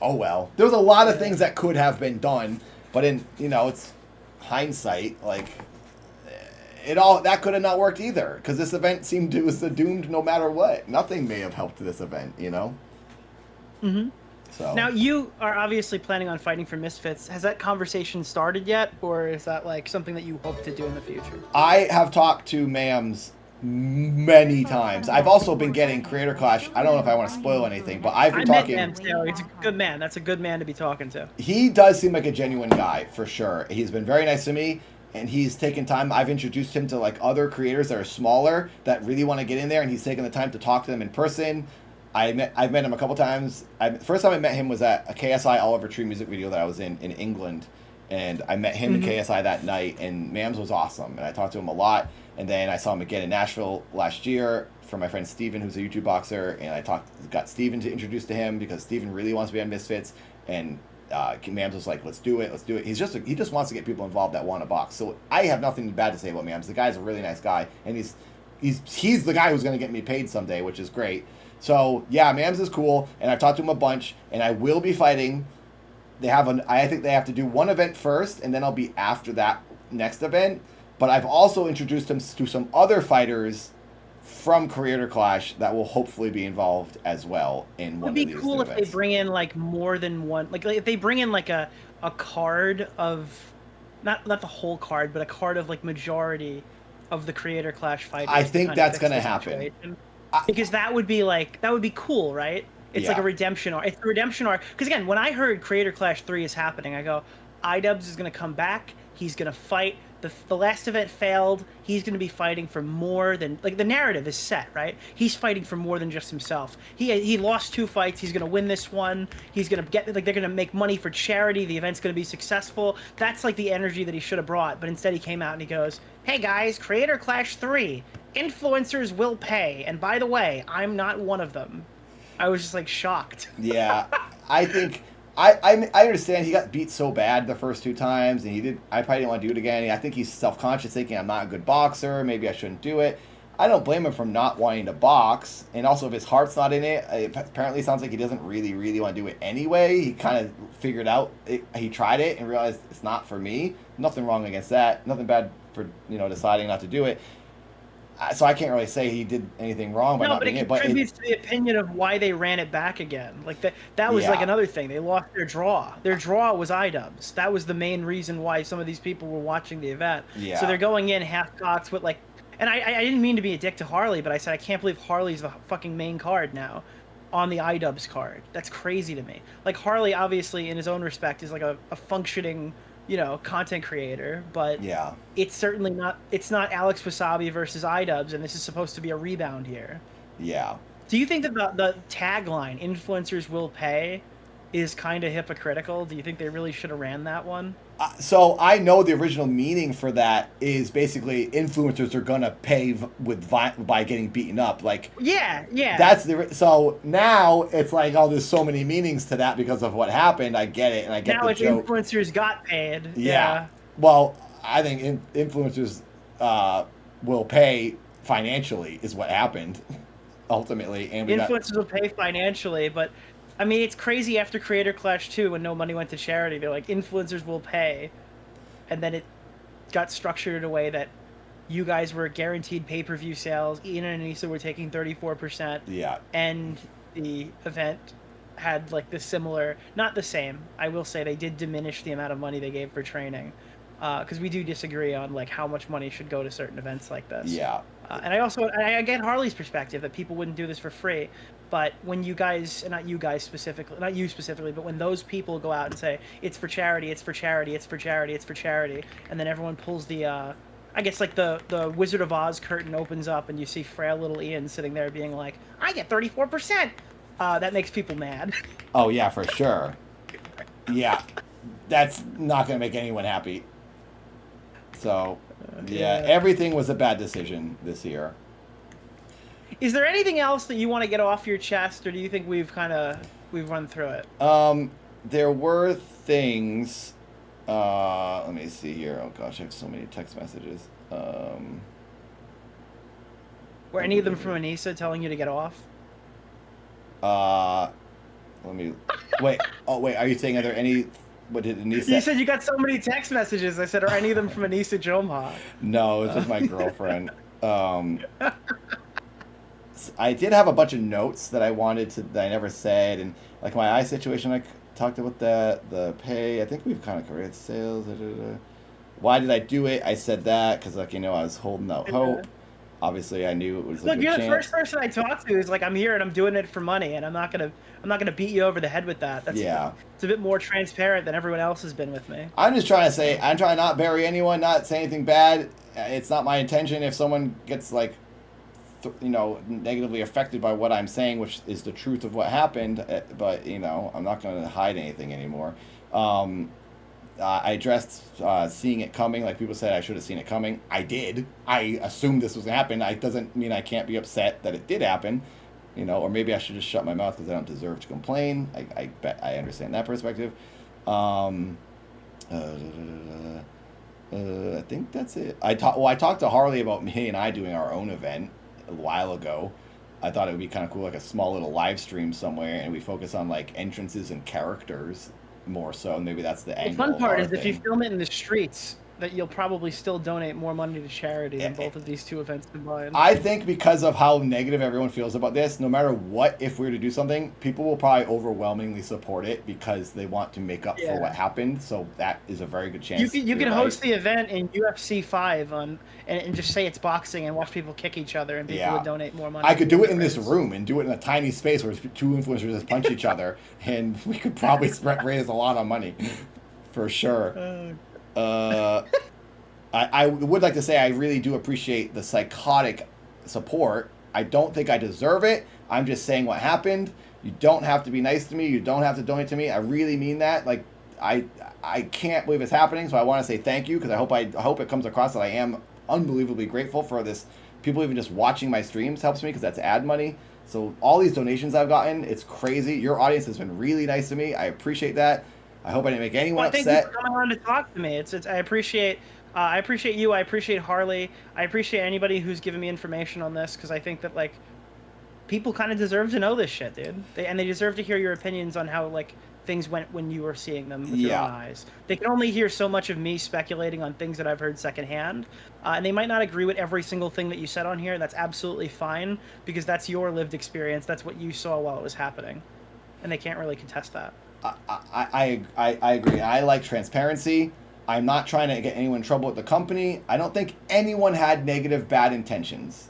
oh well. There's a lot of things that could have been done, but it's hindsight, like that could have not worked either because this event was doomed no matter what. Nothing may have helped this event, Mm-hmm. So Now you are obviously planning on fighting for Misfits. Has that conversation started yet, or is that like something that you hope to do in the future? I have talked to Mams many times. I've also been getting Creator Clash. I don't know if I want to spoil anything, but I've been talking. I met him, he's a good man. That's a good man to be talking to. He does seem like a genuine guy for sure. He's been very nice to me, and he's taken time. I've introduced him to like other creators that are smaller that really want to get in there, and he's taken the time to talk to them in person. I've met him a couple times. First time I met him was at a KSI Oliver Tree music video that I was in England, and I met him in KSI that night, and Mams was awesome, and I talked to him a lot. And then I saw him again in Nashville last year for my friend Steven, who's a YouTube boxer, and I got Steven to introduce to him because Steven really wants to be on Misfits, and Mams was like, let's do it. He just wants to get people involved that want to box. So I have nothing bad to say about Mams. The guy's a really nice guy, and he's the guy who's going to get me paid someday, which is great. So yeah, Mams is cool, and I've talked to him a bunch, and I will be fighting. I think they have to do one event first, and then I'll be after that next event. But I've also introduced him to some other fighters from Creator Clash that will hopefully be involved as well in one of these events. It would be cool if they bring in like more than one, like if they bring in like a card of, not the whole card, but a card of like majority of the Creator Clash fighters. I think that's going to happen. Because that would be cool, right? It's like a redemption arc. It's a redemption arc. Because again, when I heard Creator Clash 3 is happening, I go, iDubbbz is going to come back. He's going to fight. The last event failed. He's going to be fighting for more than, like, the narrative is set, right? He's fighting for more than just himself. He lost 2 fights. He's going to win this one. He's going to get, like, they're going to make money for charity. The event's going to be successful. That's like the energy that he should have brought. But instead he came out and he goes, hey guys, Creator Clash 3, influencers will pay. And by the way, I'm not one of them. I was just like shocked. Yeah, I think I understand he got beat so bad the first 2 times, and I probably didn't want to do it again. I think he's self-conscious, thinking I'm not a good boxer. Maybe I shouldn't do it. I don't blame him for not wanting to box, and also if his heart's not in it, apparently it sounds like he doesn't really, really want to do it anyway. He kind of figured out he tried it and realized it's not for me. Nothing wrong against that. Nothing bad for deciding not to do it. So I can't really say he did anything wrong by not doing it. But it contributes to the opinion of why they ran it back again. Like that was like another thing. They lost their draw. Their draw was iDubbbz. That was the main reason why some of these people were watching the event. Yeah. So they're going in half-cocked with like, and I didn't mean to be a dick to Harley, but I said I can't believe Harley's the fucking main card now on the iDubbbz card. That's crazy to me. Like Harley, obviously, in his own respect, is like a functioning, content creator, but it's certainly not. It's not Alex Wasabi versus iDubbbz, and this is supposed to be a rebound here. Yeah. Do you think that the tagline "influencers will pay" is kind of hypocritical? Do you think they really should have ran that one? So I know the original meaning for that is basically influencers are gonna pay by getting beaten up. Like yeah. That's so now it's like there's so many meanings to that because of what happened. I get it, and I get now the it's joke. Influencers got paid. Yeah. Well, I think influencers will pay financially is what happened ultimately, and influencers will pay financially, but. I mean, it's crazy after Creator Clash 2 when no money went to charity. They're like, influencers will pay. And then it got structured in a way that you guys were guaranteed pay-per-view sales. Ian and Anissa were taking 34%. Yeah. And the event had like the similar, not the same. I will say they did diminish the amount of money they gave for training. Because we do disagree on like how much money should go to certain events like this. Yeah. And I get Harley's perspective that people wouldn't do this for free. But when you guys, and not you specifically, but when those people go out and say, it's for charity, it's for charity, it's for charity, it's for charity, and then everyone pulls the, I guess like the Wizard of Oz curtain opens up and you see frail little Ian sitting there being like, I get 34%. That makes people mad. Oh, yeah, for sure. Yeah. That's not going to make anyone happy. So, yeah, everything was a bad decision this year. Is there anything else that you want to get off your chest, or do you think we've run through it? There were things. Let me see here. Oh gosh, I have so many text messages. Were any of them from Anissa telling you to get off? Let me wait. Oh wait, are you saying are there any? What did Anissa? You said you got so many text messages. I said, are any of them from Anissa Jomha? No, it was just my girlfriend. I did have a bunch of notes that I wanted to that I never said, and like my eye situation, I talked about that. The pay, I think we've kind of covered sales. Why did I do it? I said that because, like, I was holding out hope. Obviously, I knew it was a Look, good you're chance. the first person I talked to who's like, I'm here and I'm doing it for money, and I'm not gonna beat you over the head with that. It's a bit more transparent than everyone else has been with me. I'm just trying to say, I'm trying to not bury anyone, not say anything bad. It's not my intention if someone gets like, negatively affected by what I'm saying, which is the truth of what happened. But I'm not going to hide anything anymore. I addressed seeing it coming. Like people said, I should have seen it coming. I did. I assumed this was going to happen. It doesn't mean I can't be upset that it did happen. Or maybe I should just shut my mouth because I don't deserve to complain. I bet I understand that perspective. I think that's it. I talked to Harley about me and I doing our own event a while ago. I thought it would be kind of cool, like a small little live stream somewhere, and we focus on like entrances and characters more so. And maybe that's the angle. The fun part is of our if you thing. film it in the streets, that you'll probably still donate more money to charity than both of these two events combined. I think because of how negative everyone feels about this, no matter what, if we were to do something, people will probably overwhelmingly support it because they want to make up for what happened. So that is a very good chance. You can host the event in UFC 5 and just say it's boxing and watch people kick each other, and people would donate more money. I could do it in this room and do it in a tiny space where two influencers just punch each other, and we could probably raise a lot of money, for sure. I would like to say I really do appreciate the psychotic support. I don't think I deserve it. I'm just saying what happened. You don't have to be nice to me. You don't have to donate to me. I really mean that. Like, I can't believe it's happening. So I want to say thank you because I hope it comes across that I am unbelievably grateful for this. People even just watching my streams helps me because that's ad money. So all these donations I've gotten, it's crazy. Your audience has been really nice to me. I appreciate that. I hope I didn't make anyone upset. Thank you for coming on to talk to me. I appreciate you. I appreciate Harley. I appreciate anybody who's given me information on this because I think that like people kind of deserve to know this shit, dude. They deserve to hear your opinions on how like things went when you were seeing them with your own eyes. They can only hear so much of me speculating on things that I've heard secondhand, and they might not agree with every single thing that you said on here. That's absolutely fine because that's your lived experience. That's what you saw while it was happening, and they can't really contest that. I agree. I like transparency. I'm not trying to get anyone in trouble with the company. I don't think anyone had negative, bad intentions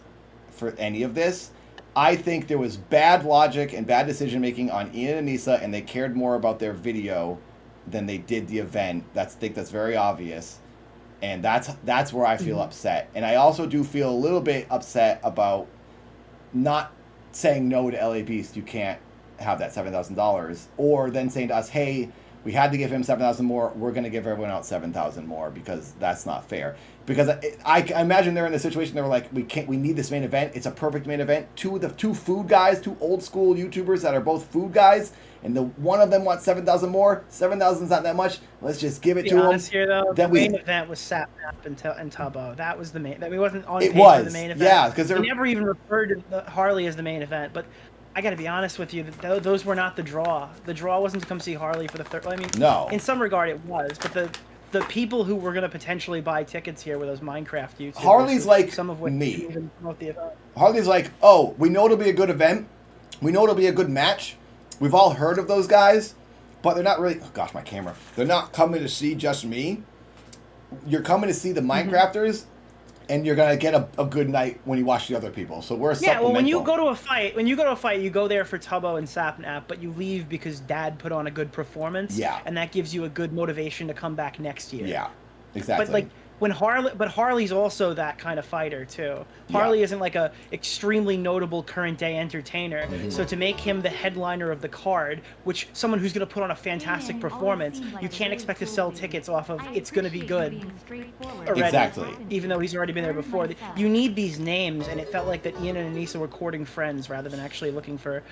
for any of this. I think there was bad logic and bad decision making on Ian and Anissa, and they cared more about their video than they did the event. I think that's very obvious, and that's where I feel upset. And I also do feel a little bit upset about not saying no to LA Beast. You can't have that $7,000, or then saying to us, hey, we had to give him 7,000 more. We're going to give everyone else 7,000 more because that's not fair. Because I imagine they're in the situation. They were like, we need this main event. It's a perfect main event. Two food guys, two old school YouTubers that are both food guys, and one of them wants 7,000 more. 7,000 is not that much. Let's just give it to them. Here, though, the main event was Sapnap and Tubbo. That was the main. That we wasn't on. It paper was the main event. yeah, because they never even referred to Harley as the main event, but. I got to be honest with you, those were not the draw. The draw wasn't to come see Harley for the third. I mean, no. In some regard, it was, but the people who were going to potentially buy tickets here were those Minecraft YouTubers. Harley's like some of which me. Didn't even promote the event. Harley's like, oh, we know it'll be a good event. We know it'll be a good match. We've all heard of those guys, but they're not really. Oh gosh, my camera. They're not coming to see just me. You're coming to see the Minecrafters. And you're gonna get a good night when you watch the other people. So we're supplemental. Well, when you go to a fight, you go there for Tubbo and Sapnap, but you leave because Dad put on a good performance. Yeah. And that gives you a good motivation to come back next year. Yeah, exactly. But like Harley's also that kind of fighter too. Harley isn't like a extremely notable current day entertainer. So to make him the headliner of the card, which someone who's going to put on a fantastic performance, you can't expect to sell tickets off of it's going to be good already. Exactly. Even though he's already been there before. You need these names, and it felt like that Ian and Anissa were courting friends rather than actually looking for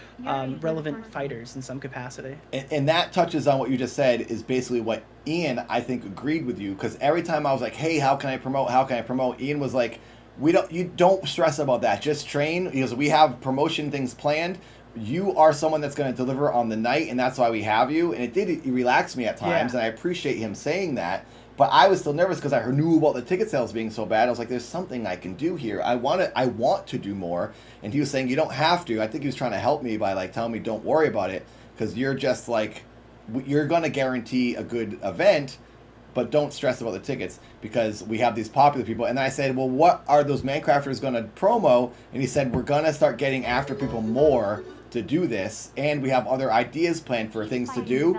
relevant fighters in some capacity. And that touches on what you just said is basically what Ian, I think, agreed with you, because every time I was like, hey, how can I promote? Ian was like, you don't stress about that. Just train, because we have promotion things planned. You are someone that's going to deliver on the night, and that's why we have you. And it relax me at times, and I appreciate him saying that. But I was still nervous because I knew about the ticket sales being so bad. I was like, there's something I can do here. I want to do more. And he was saying, you don't have to. I think he was trying to help me by like telling me, don't worry about it, because you're just like, you're going to guarantee a good event, but don't stress about the tickets because we have these popular people. And I said, well, what are those Minecrafters going to promo? And he said, we're going to start getting after people more to do this, and we have other ideas planned for things to do.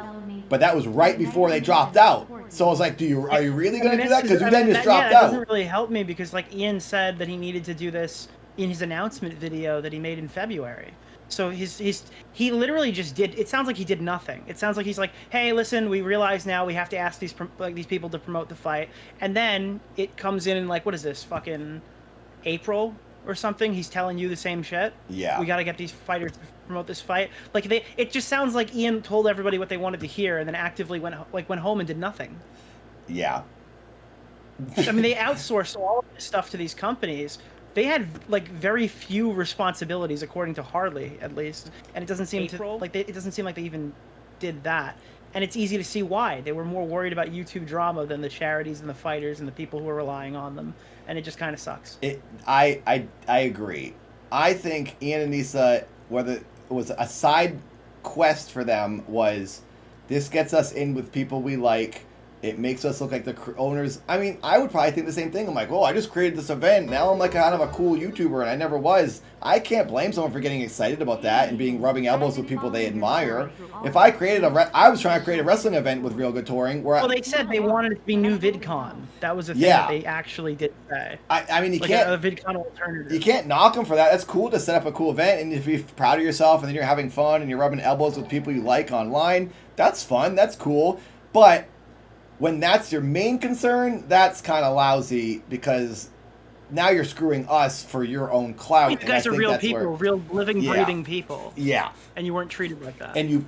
But that was right before they dropped out. So I was like, are you really going to do that? Because you then just dropped that out. doesn't really help me because like Ian said that he needed to do this in his announcement video that he made in February. So he literally just did. It sounds like he did nothing. It sounds like he's like, hey, listen, we realize now we have to ask these people to promote the fight, and then it comes in like, what is this, fucking April or something? He's telling you the same shit. Yeah. We got to get these fighters to promote this fight. Like it just sounds like Ian told everybody what they wanted to hear, and then actively went home and did nothing. Yeah. I mean, they outsourced all of this stuff to these companies. They had like very few responsibilities, according to Harley, at least, and it doesn't seem it doesn't seem like they even did that. And it's easy to see why. They were more worried about YouTube drama than the charities and the fighters and the people who are relying on them, and it just kind of sucks. I agree. I think Ian and Nisa, whether it was a side quest for them, was this gets us in with people we like. It makes us look like the owners. I mean, I would probably think the same thing. I'm like, oh, I just created this event. Now I'm like kind of a cool YouTuber, and I never was. I can't blame someone for getting excited about that and rubbing elbows with people they admire. If I created I was trying to create a wrestling event with Real Good Touring. Well, they said they wanted it to be new VidCon. That was a thing that they actually did say. I mean, you like can't a VidCon alternative. You can't knock them for that. That's cool to set up a cool event, and if you're proud of yourself, and then you're having fun, and you're rubbing elbows with people you like online, that's fun. That's cool. But when that's your main concern, that's kind of lousy because now you're screwing us for your own clout. You guys are real people, real living, breathing people. Yeah. And you weren't treated like that. And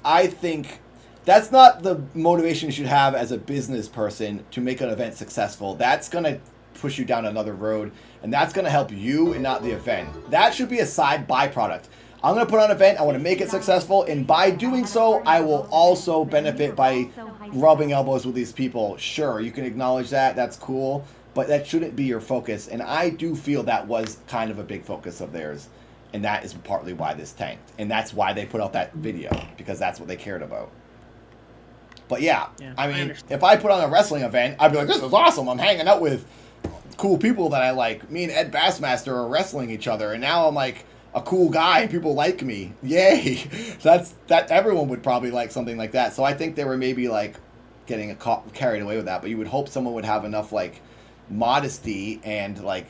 I think that's not the motivation you should have as a business person to make an event successful. That's going to push you down another road, and that's going to help you and not the event. That should be a side byproduct. I'm going to put on an event, I want to make it successful, and by doing so, I will also benefit by rubbing elbows with these people. Sure, you can acknowledge that, that's cool, but that shouldn't be your focus, and I do feel that was kind of a big focus of theirs, and that is partly why this tanked, and that's why they put out that video, because that's what they cared about. But yeah, I mean, if I put on a wrestling event, I'd be like, this is awesome, I'm hanging out with cool people that I like. Me and Ed Bassmaster are wrestling each other, and now I'm like a cool guy and people like me. Yay. That everyone would probably like something like that. So I think they were maybe like getting carried away with that, but you would hope someone would have enough like modesty and like,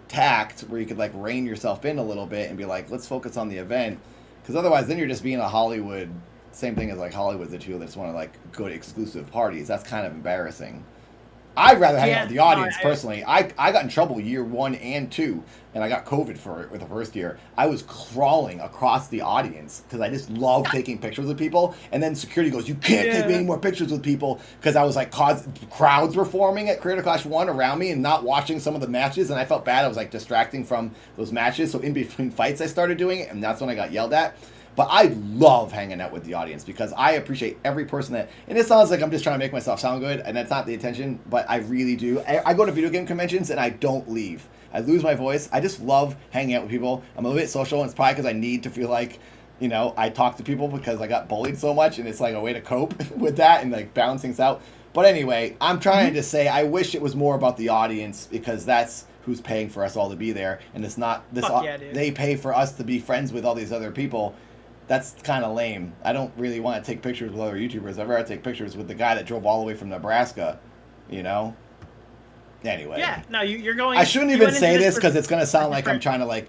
tact where you could like rein yourself in a little bit and be like, let's focus on the event, because otherwise then you're just being a Hollywood, same thing as like Hollywood, the two that just want to like go to exclusive parties. That's kind of embarrassing. I'd rather hang out with the audience, personally. I got in trouble year 1 and 2, and I got COVID for it with the first year. I was crawling across the audience because I just love taking pictures with people. And then security goes, you can't take any more pictures with people, because I was like, crowds were forming at Creator Clash 1 around me and not watching some of the matches, and I felt bad. I was like distracting from those matches. So in between fights, I started doing it, and that's when I got yelled at. But I love hanging out with the audience because I appreciate every person that... And it sounds like I'm just trying to make myself sound good, and that's not the intention, but I really do. I go to video game conventions, and I don't leave. I lose my voice. I just love hanging out with people. I'm a little bit social, and it's probably because I need to feel like, I talk to people because I got bullied so much, and it's like a way to cope with that and like balance things out. But anyway, I'm trying to say I wish it was more about the audience, because that's who's paying for us all to be there, and it's not... They pay for us to be friends with all these other people. That's kind of lame. I don't really want to take pictures with other YouTubers. I'd rather take pictures with the guy that drove all the way from Nebraska, Anyway. Yeah, no, you're going... I shouldn't even say this because it's going to sound like I'm trying to like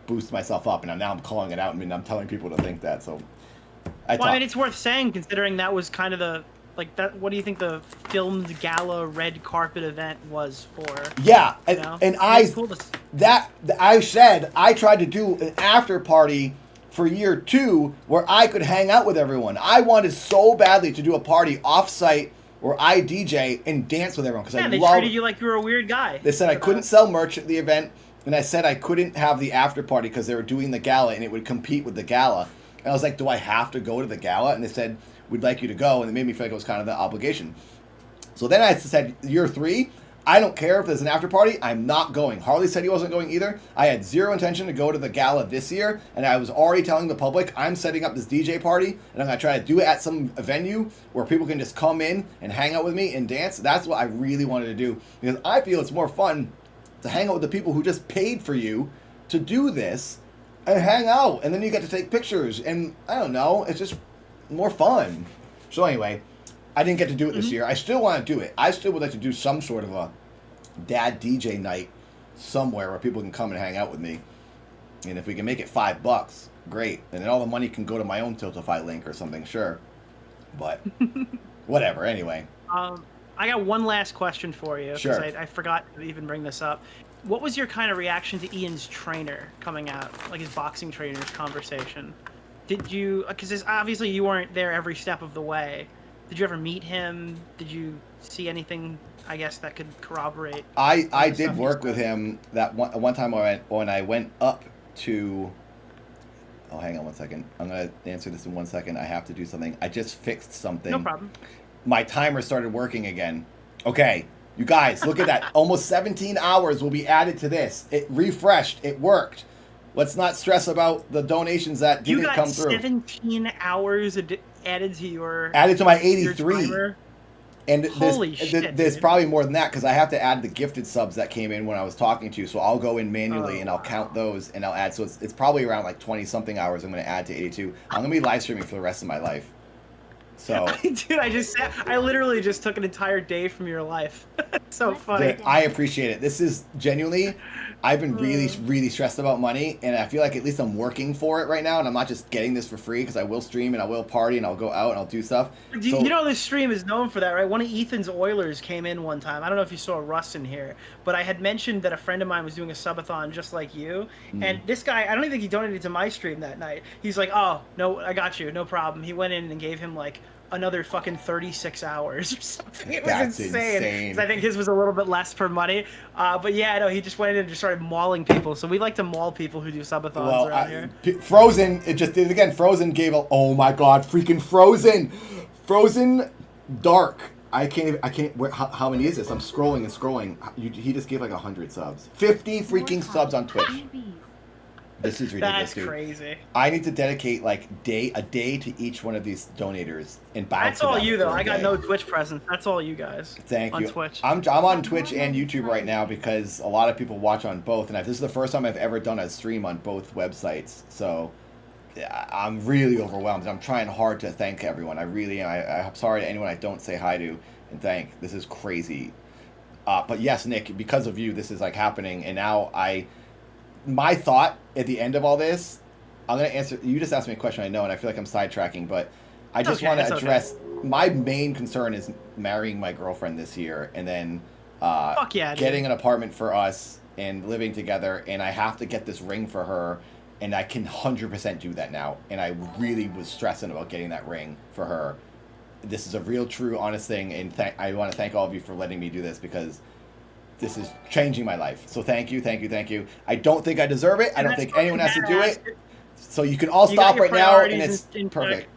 boost myself up, and now I'm calling it out, and I'm telling people to think that. So, I mean, it's worth saying considering that was kind of the... Like that. What do you think the filmed gala red carpet event was for? Yeah, and I said I tried to do an after party for year 2 where I could hang out with everyone. I wanted so badly to do a party off-site where I DJ and dance with everyone, because I they treated you like you were a weird guy. They said I couldn't sell merch at the event, and I said I couldn't have the after party because they were doing the gala and it would compete with the gala. And I was like, do I have to go to the gala? And they said, we'd like you to go, and it made me feel like it was kind of the obligation. So then I said, year 3, I don't care if there's an after party. I'm not going. Harley said he wasn't going either. I had zero intention to go to the gala this year, and I was already telling the public I'm setting up this DJ party, and I'm going to try to do it at some venue where people can just come in and hang out with me and dance. That's what I really wanted to do, because I feel it's more fun to hang out with the people who just paid for you to do this and hang out, and then you get to take pictures, and I don't know, it's just more fun. So anyway, I didn't get to do it this year. I still want to do it. I still would like to do some sort of a dad DJ night somewhere where people can come and hang out with me. And if we can make it $5, great. And then all the money can go to my own Tiltify link or something, sure. But whatever, anyway. I got one last question for you. Sure. Because I forgot to even bring this up. What was your kind of reaction to Ian's trainer coming out? Like his boxing trainer's conversation? Did you... Because obviously you weren't there every step of the way. Did you ever meet him? Did you see anything, I guess, that could corroborate? I did work with him that one time when I went up to... Oh, hang on one second. I'm going to answer this in 1 second. I have to do something. I just fixed something. No problem. My timer started working again. Okay, you guys, look at that. Almost 17 hours will be added to this. It refreshed. It worked. Let's not stress about the donations that didn't come through. You got 17 hours added to your... Added to my 83. And Holy shit, there's dude. probably more than that, because I have to add the gifted subs that came in when I was talking to you. So I'll go in manually and I'll count those and I'll add. So it's probably around like 20-something hours I'm going to add to 82. I'm going to be live streaming for the rest of my life. So, Dude, I literally just took an entire day from your life. So funny. I appreciate it. This is genuinely, I've been really stressed about money, and I feel like at least I'm working for it right now, and I'm not just getting this for free, because I will stream and I will party and I'll go out and I'll do stuff. You know this stream is known for that, right? One of Ethan's Oilers came in one time. I don't know if you saw Russ in here, but I had mentioned that a friend of mine was doing a subathon just like you, and this guy, I don't even think he donated to my stream that night. He's like, oh, no, I got you, no problem. He went in and gave him like another fucking 36 hours or something. It was insane. 'Cause I think his was a little bit less per money. But yeah, no, he just went in and just started mauling people. So we like to maul people who do subathons around here. Frozen, it just did it again. Frozen gave a, oh my god, freaking Frozen. Frozen Dark. I can't, how many is this? I'm scrolling and scrolling. He just gave like 100 subs. 50 freaking subs on Twitch. This is ridiculous, That's dude. crazy. I need to dedicate like a day to each one of these donators and bow That's to all them you for though. a I got day. no Twitch presence. That's all you guys. Thank you. On Twitch. I'm on Twitch and YouTube right now because a lot of people watch on both, and this is the first time I've ever done a stream on both websites. So I'm really overwhelmed. I'm trying hard to thank everyone. I really am. I'm sorry to anyone I don't say hi to and thank. This is crazy. But yes, Nick, because of you, this is like happening, and now my thought at the end of all this, I'm going to answer, you just asked me a question, I know, and I feel like I'm sidetracking, but I just want to address, my main concern is marrying my girlfriend this year, and then getting an apartment for us, and living together, and I have to get this ring for her, and I can 100% do that now, and I really was stressing about getting that ring for her. This is a real, true, honest thing, and I want to thank all of you for letting me do this, because this is changing my life. So thank you. I don't think I deserve it. I don't think anyone has to do it. So you can all stop right now, and it's perfect.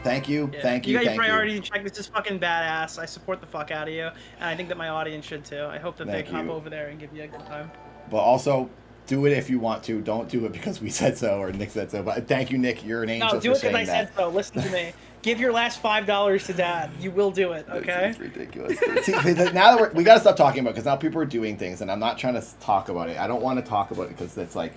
Thank you. Thank you. You got your priorities in check. This is fucking badass. I support the fuck out of you, and I think that my audience should too. I hope that they hop over there and give you a good time. But also, do it if you want to. Don't do it because we said so or Nick said so. But thank you, Nick. You're an angel. No, do it because I said so. Listen to me. Give your last $5 to Dad. You will do it, okay? It's ridiculous. See, now that we got to stop talking about it, because now people are doing things, and I'm not trying to talk about it. I don't want to talk about it because it's like,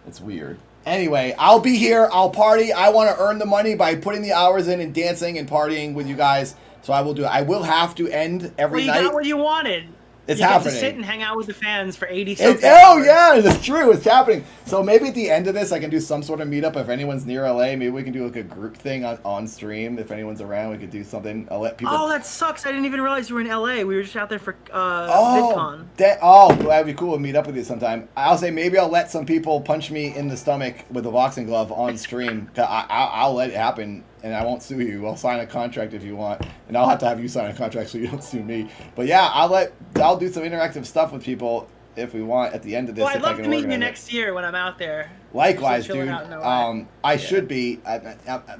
it's weird. Anyway, I'll be here. I'll party. I want to earn the money by putting the hours in and dancing and partying with you guys. So I will do it. I will have to end every night. You got what you wanted. It's you happening. Get to sit and hang out with the fans for 80-something hours. Yeah, it's true. It's happening. So maybe at the end of this, I can do some sort of meetup. If anyone's near LA, maybe we can do like a group thing on stream. If anyone's around, we could do something. I'll let people. Oh, that sucks. I didn't even realize you were in LA. We were just out there for VidCon. That'd be cool to meet up with you sometime. I'll say maybe I'll let some people punch me in the stomach with a boxing glove on stream. I'll let it happen. And I won't sue you. I'll sign a contract if you want, and I'll have to have you sign a contract so you don't sue me. But yeah, I'll do some interactive stuff with people if we want at the end of this. Well, I'd if I love can to meet you organize it. next year when I'm out there. Likewise, Just chilling dude. out in LA. I should be.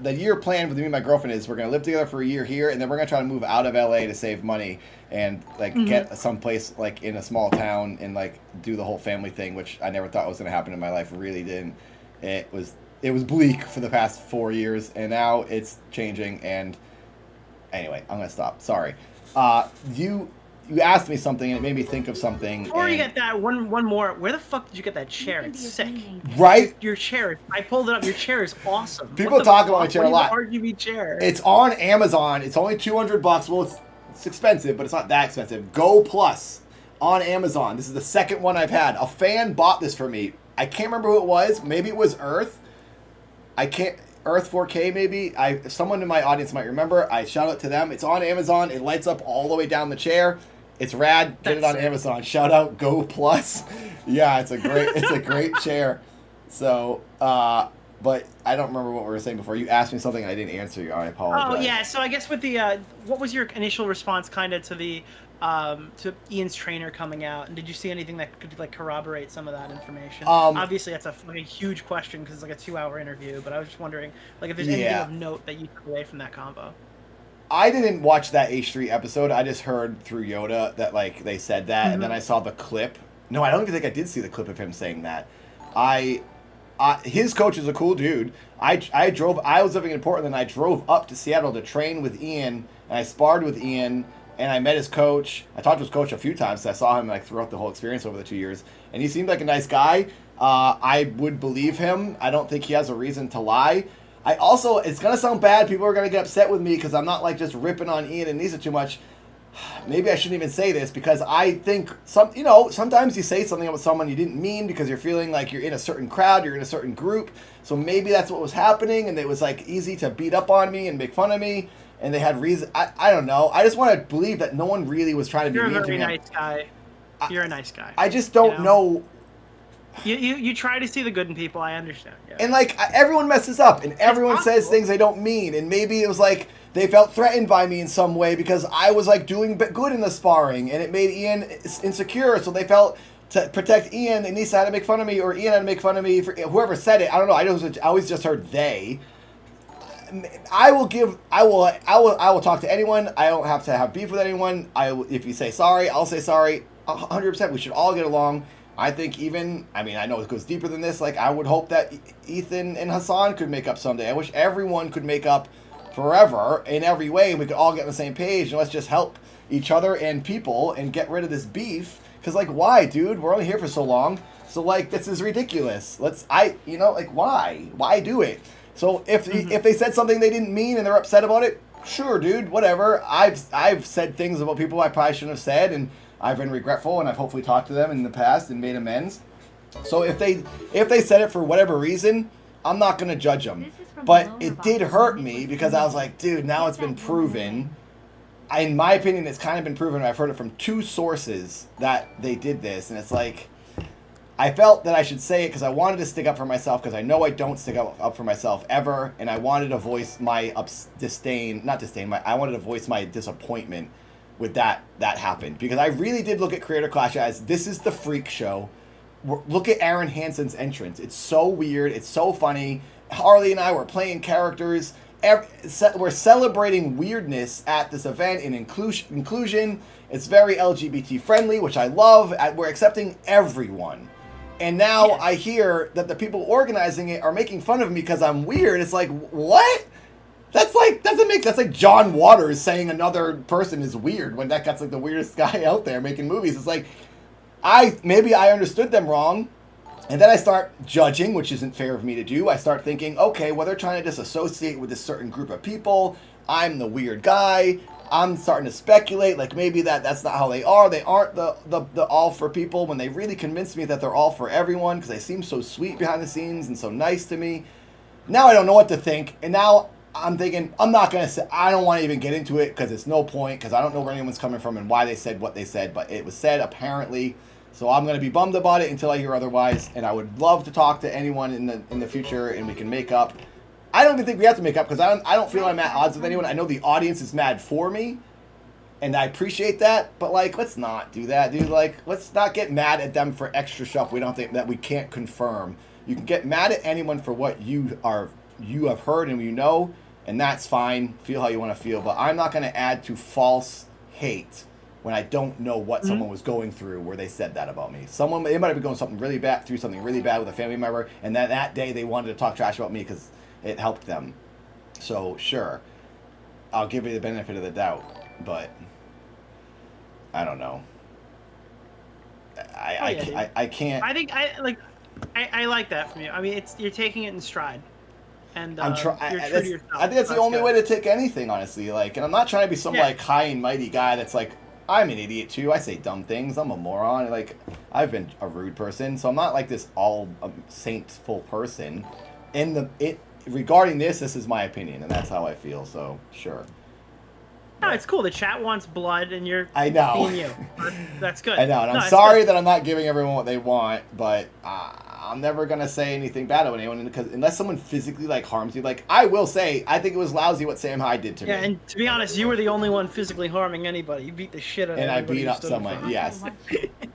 The year plan with me and my girlfriend is we're gonna live together for a year here, and then we're gonna try to move out of LA to save money and like get someplace like in a small town and like do the whole family thing, which I never thought was gonna happen in my life. Really didn't. It was bleak for the past 4 years, and now it's changing. And anyway, I'm gonna stop. Sorry. You asked me something and it made me think of something. Before you and- get that, one more. Where the fuck did you get that chair? It's sick. Right? Your chair. I pulled it up. Your chair is awesome. People What the talk about my fuck? chair What a lot. do you mean RGB chair. It's on Amazon. It's only $200. Well, it's expensive, but it's not that expensive. Go Plus on Amazon. This is the second one I've had. A fan bought this for me. I can't remember who it was. Maybe it was Earth. Earth 4K maybe. Someone in my audience might remember. I shout out to them. It's on Amazon. It lights up all the way down the chair. It's rad. Get it on Amazon. Shout out Go Plus. Yeah, it's a great chair. So, but I don't remember what we were saying before. You asked me something I didn't answer you. I apologize. Oh yeah. So I guess with the what was your initial response kind of to the to Ian's trainer coming out, and did you see anything that could like corroborate some of that information? Obviously, that's a huge question because it's like a 2-hour interview. But I was just wondering, like, if there's anything of note that you took away from that combo. I didn't watch that H3 episode. I just heard through Yoda that like they said that, and then I saw the clip. No, I don't even think I did see the clip of him saying that. His coach is a cool dude. I was living in Portland, and I drove up to Seattle to train with Ian, and I sparred with Ian, and I met his coach. I talked to his coach a few times, so I saw him like throughout the whole experience over the 2 years, and he seemed like a nice guy. I would believe him. I don't think he has a reason to lie. I also, it's going to sound bad. People are going to get upset with me because I'm not like just ripping on Ian and Nisa too much. Maybe I shouldn't even say this because I think sometimes you say something about someone you didn't mean because you're feeling like you're in a certain crowd, you're in a certain group. So maybe that's what was happening, and it was like easy to beat up on me and make fun of me, and they had reason. I don't know. I just want to believe that no one really was trying to be mean to me. You're a very nice guy. You're a nice guy. I just don't know. You try to see the good in people. I understand. Yeah. And like everyone messes up, and everyone says things they don't mean, and maybe it was like they felt threatened by me in some way because I was like doing good in the sparring, and it made Ian insecure. So they felt to protect Ian, and Nisa had to make fun of me, or Ian had to make fun of me for whoever said it. I don't know. I always just heard they. I will talk to anyone. I don't have to have beef with anyone. If you say sorry, I'll say sorry. 100%. We should all get along. I think I know it goes deeper than this. Like, I would hope that Ethan and Hassan could make up someday. I wish everyone could make up forever in every way, and we could all get on the same page, and let's just help each other and people and get rid of this beef. Because, like, why, dude? We're only here for so long. So, like, this is ridiculous. Why? Why do it? So, if they said something they didn't mean and they're upset about it, sure, dude, whatever. I've said things about people I probably shouldn't have said, and I've been regretful, and I've hopefully talked to them in the past and made amends. So if they said it for whatever reason, I'm not going to judge them. But it did hurt me because I was like, dude, now it's been proven. In my opinion, it's kind of been proven. I've heard it from 2 sources that they did this, and it's like, I felt that I should say it because I wanted to stick up for myself because I know I don't stick up for myself ever, and I wanted to voice my I wanted to voice my disappointment with that happened, because I really did look at Creator Clash as this is the freak show. Look at Aaron Hansen's entrance. It's so weird. It's so funny. Harley and I were playing characters. We're celebrating weirdness at this event and inclusion. It's very LGBT friendly, which I love. We're accepting everyone. And now I hear that the people organizing it are making fun of me because I'm weird. It's like, what? That's like John Waters saying another person is weird when that guy's like the weirdest guy out there making movies. It's like, maybe I understood them wrong, and then I start judging, which isn't fair of me to do. I start thinking, okay, well, they're trying to disassociate with this certain group of people. I'm the weird guy. I'm starting to speculate, like maybe that's not how they are. They aren't the all for people when they really convinced me that they're all for everyone because they seem so sweet behind the scenes and so nice to me. Now I don't know what to think, and now I'm thinking, I don't want to even get into it because it's no point, because I don't know where anyone's coming from and why they said what they said, but it was said apparently. So I'm going to be bummed about it until I hear otherwise, and I would love to talk to anyone in the future, and we can make up. I don't even think we have to make up because I don't feel I'm at odds with anyone. I know the audience is mad for me, And I appreciate that, but like, let's not do that, dude. Like, let's not get mad at them for extra stuff we don't think that we can't confirm. You can get mad at anyone for what you have heard and you know, and that's fine. Feel how you want to feel, but I'm not going to add to false hate when I don't know what someone was going through where they said that about me. They might have been going something really bad with a family member, and that day they wanted to talk trash about me because it helped them. So sure, I'll give you the benefit of the doubt, but I don't know. I can't. I think I like that from you. I mean, you're taking it in stride, and you're true to yourself. I think that's the only way to take anything, honestly. Like, and I'm not trying to be some like high and mighty guy that's like, I'm an idiot too. I say dumb things. I'm a moron. Like, I've been a rude person, so I'm not like this all saintful person. Regarding this is my opinion, and that's how I feel. So sure. No, it's cool. The chat wants blood, and you're I know. being you. That's good. I know, and I'm sorry that I'm not giving everyone what they want, but I'm never gonna say anything bad about anyone because unless someone physically like harms you, like I will say, I think it was lousy what Sam Hyde did to me. Yeah, and to be honest, you were the only one physically harming anybody. You beat the shit out of and I everybody beat who up stood in someone. front. Yes,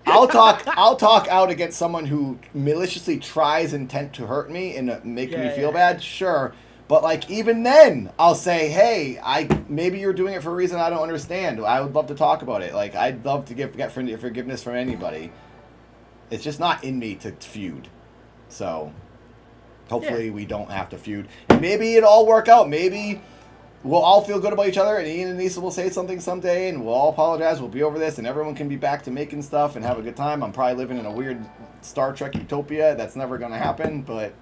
I'll talk out against someone who maliciously tries intent to hurt me and make me feel bad. Sure. But like even then, I'll say, hey, maybe you're doing it for a reason I don't understand. I would love to talk about it. Like I'd love to get forgiveness from anybody. It's just not in me to feud. So hopefully we don't have to feud. And maybe it'll all work out. Maybe we'll all feel good about each other, and Ian and Nisa will say something someday, and we'll all apologize. We'll be over this, and everyone can be back to making stuff and have a good time. I'm probably living in a weird Star Trek utopia. That's never going to happen, but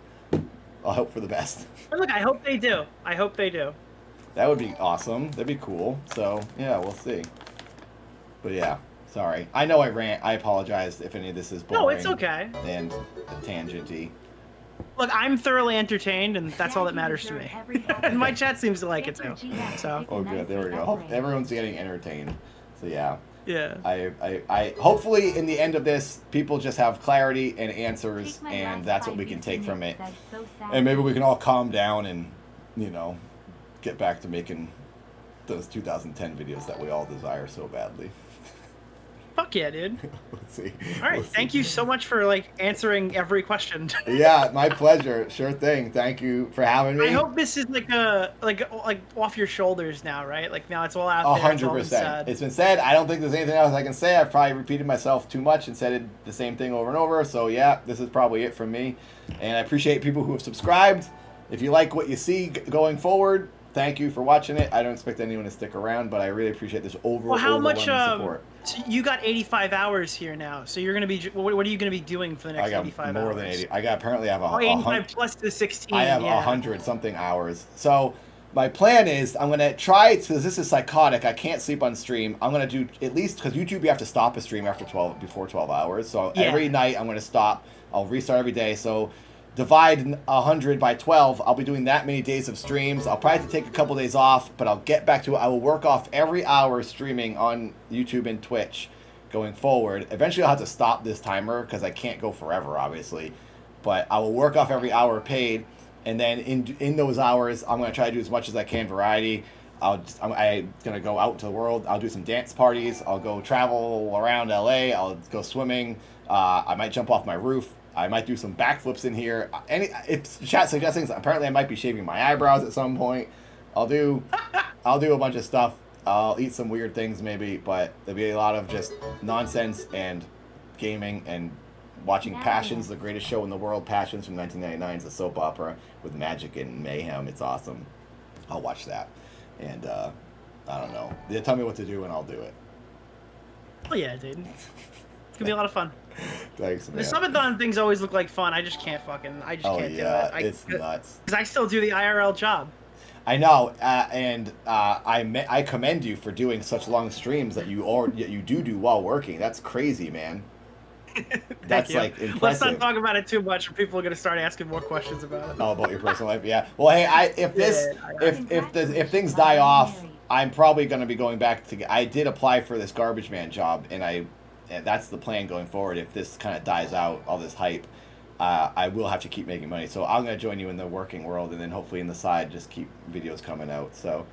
I'll hope for the best. But look, I hope they do. I hope they do. That would be awesome. That'd be cool. So, yeah, we'll see. But yeah, sorry. I know I rant. I apologize if any of this is boring. No, it's okay. And tangenty. Look, I'm thoroughly entertained, and that's all that matters to me. And my chat seems to like it too. So. Oh, good. There we go. Everyone's getting entertained. So, yeah. Yeah. I hopefully in the end of this, people just have clarity and answers, and that's what we can take from it. And maybe we can all calm down and, get back to making those 2010 videos that we all desire so badly. Fuck yeah, dude. Let's see. All right, thank you so much for answering every question. Yeah, my pleasure. Sure thing. Thank you for having me. I hope this is like off your shoulders now, right? Like now it's all out there. 100%. It's been said. I don't think there's anything else I can say. I've probably repeated myself too much and said the same thing over and over. So yeah, this is probably it from me. And I appreciate people who have subscribed. If you like what you see going forward, thank you for watching it. I don't expect anyone to stick around, but I really appreciate this overwhelming support. So you got 85 hours here now. So you're gonna be. What are you gonna be doing for the next 85 hours? More than 80. Apparently I have 85 plus the 16. I have 100 something hours. So my plan is I'm gonna try because this is psychotic. I can't sleep on stream. I'm gonna do at least because YouTube you have to stop a stream before 12 hours. So every night I'm gonna stop. I'll restart every day. So divide 100 by 12. I'll be doing that many days of streams. I'll probably have to take a couple days off, but I'll get back to it. I will work off every hour streaming on YouTube and Twitch going forward. Eventually I'll have to stop this timer because I can't go forever, obviously. But I will work off every hour paid, and then in those hours, I'm going to try to do as much as I can variety. I'm going to go out into the world. I'll do some dance parties. I'll go travel around LA. I'll go swimming. I might jump off my roof. I might do some backflips in here. If chat suggests things, apparently I might be shaving my eyebrows at some point. I'll do a bunch of stuff. I'll eat some weird things maybe, but there'll be a lot of just nonsense and gaming and watching Passions, the greatest show in the world. Passions from 1999 is a soap opera with magic and mayhem. It's awesome. I'll watch that. And I don't know. They tell me what to do and I'll do it. Oh yeah, dude. It's gonna be a lot of fun. Thanks, man. The subathon things always look like fun. I just can't can't do it. It's nuts. Because I still do the IRL job. I know, and I commend you for doing such long streams that you do while working. That's crazy, man. That's like impressive. Let's not talk about it too much, or people are gonna start asking more questions about it. Oh, about your personal life, yeah. Well, hey, if things die off, I'm probably gonna be going back to. I did apply for this garbage man job, and that's the plan going forward. If this kind of dies out, all this hype, I will have to keep making money. So I'm going to join you in the working world, and then hopefully in the side, just keep videos coming out. So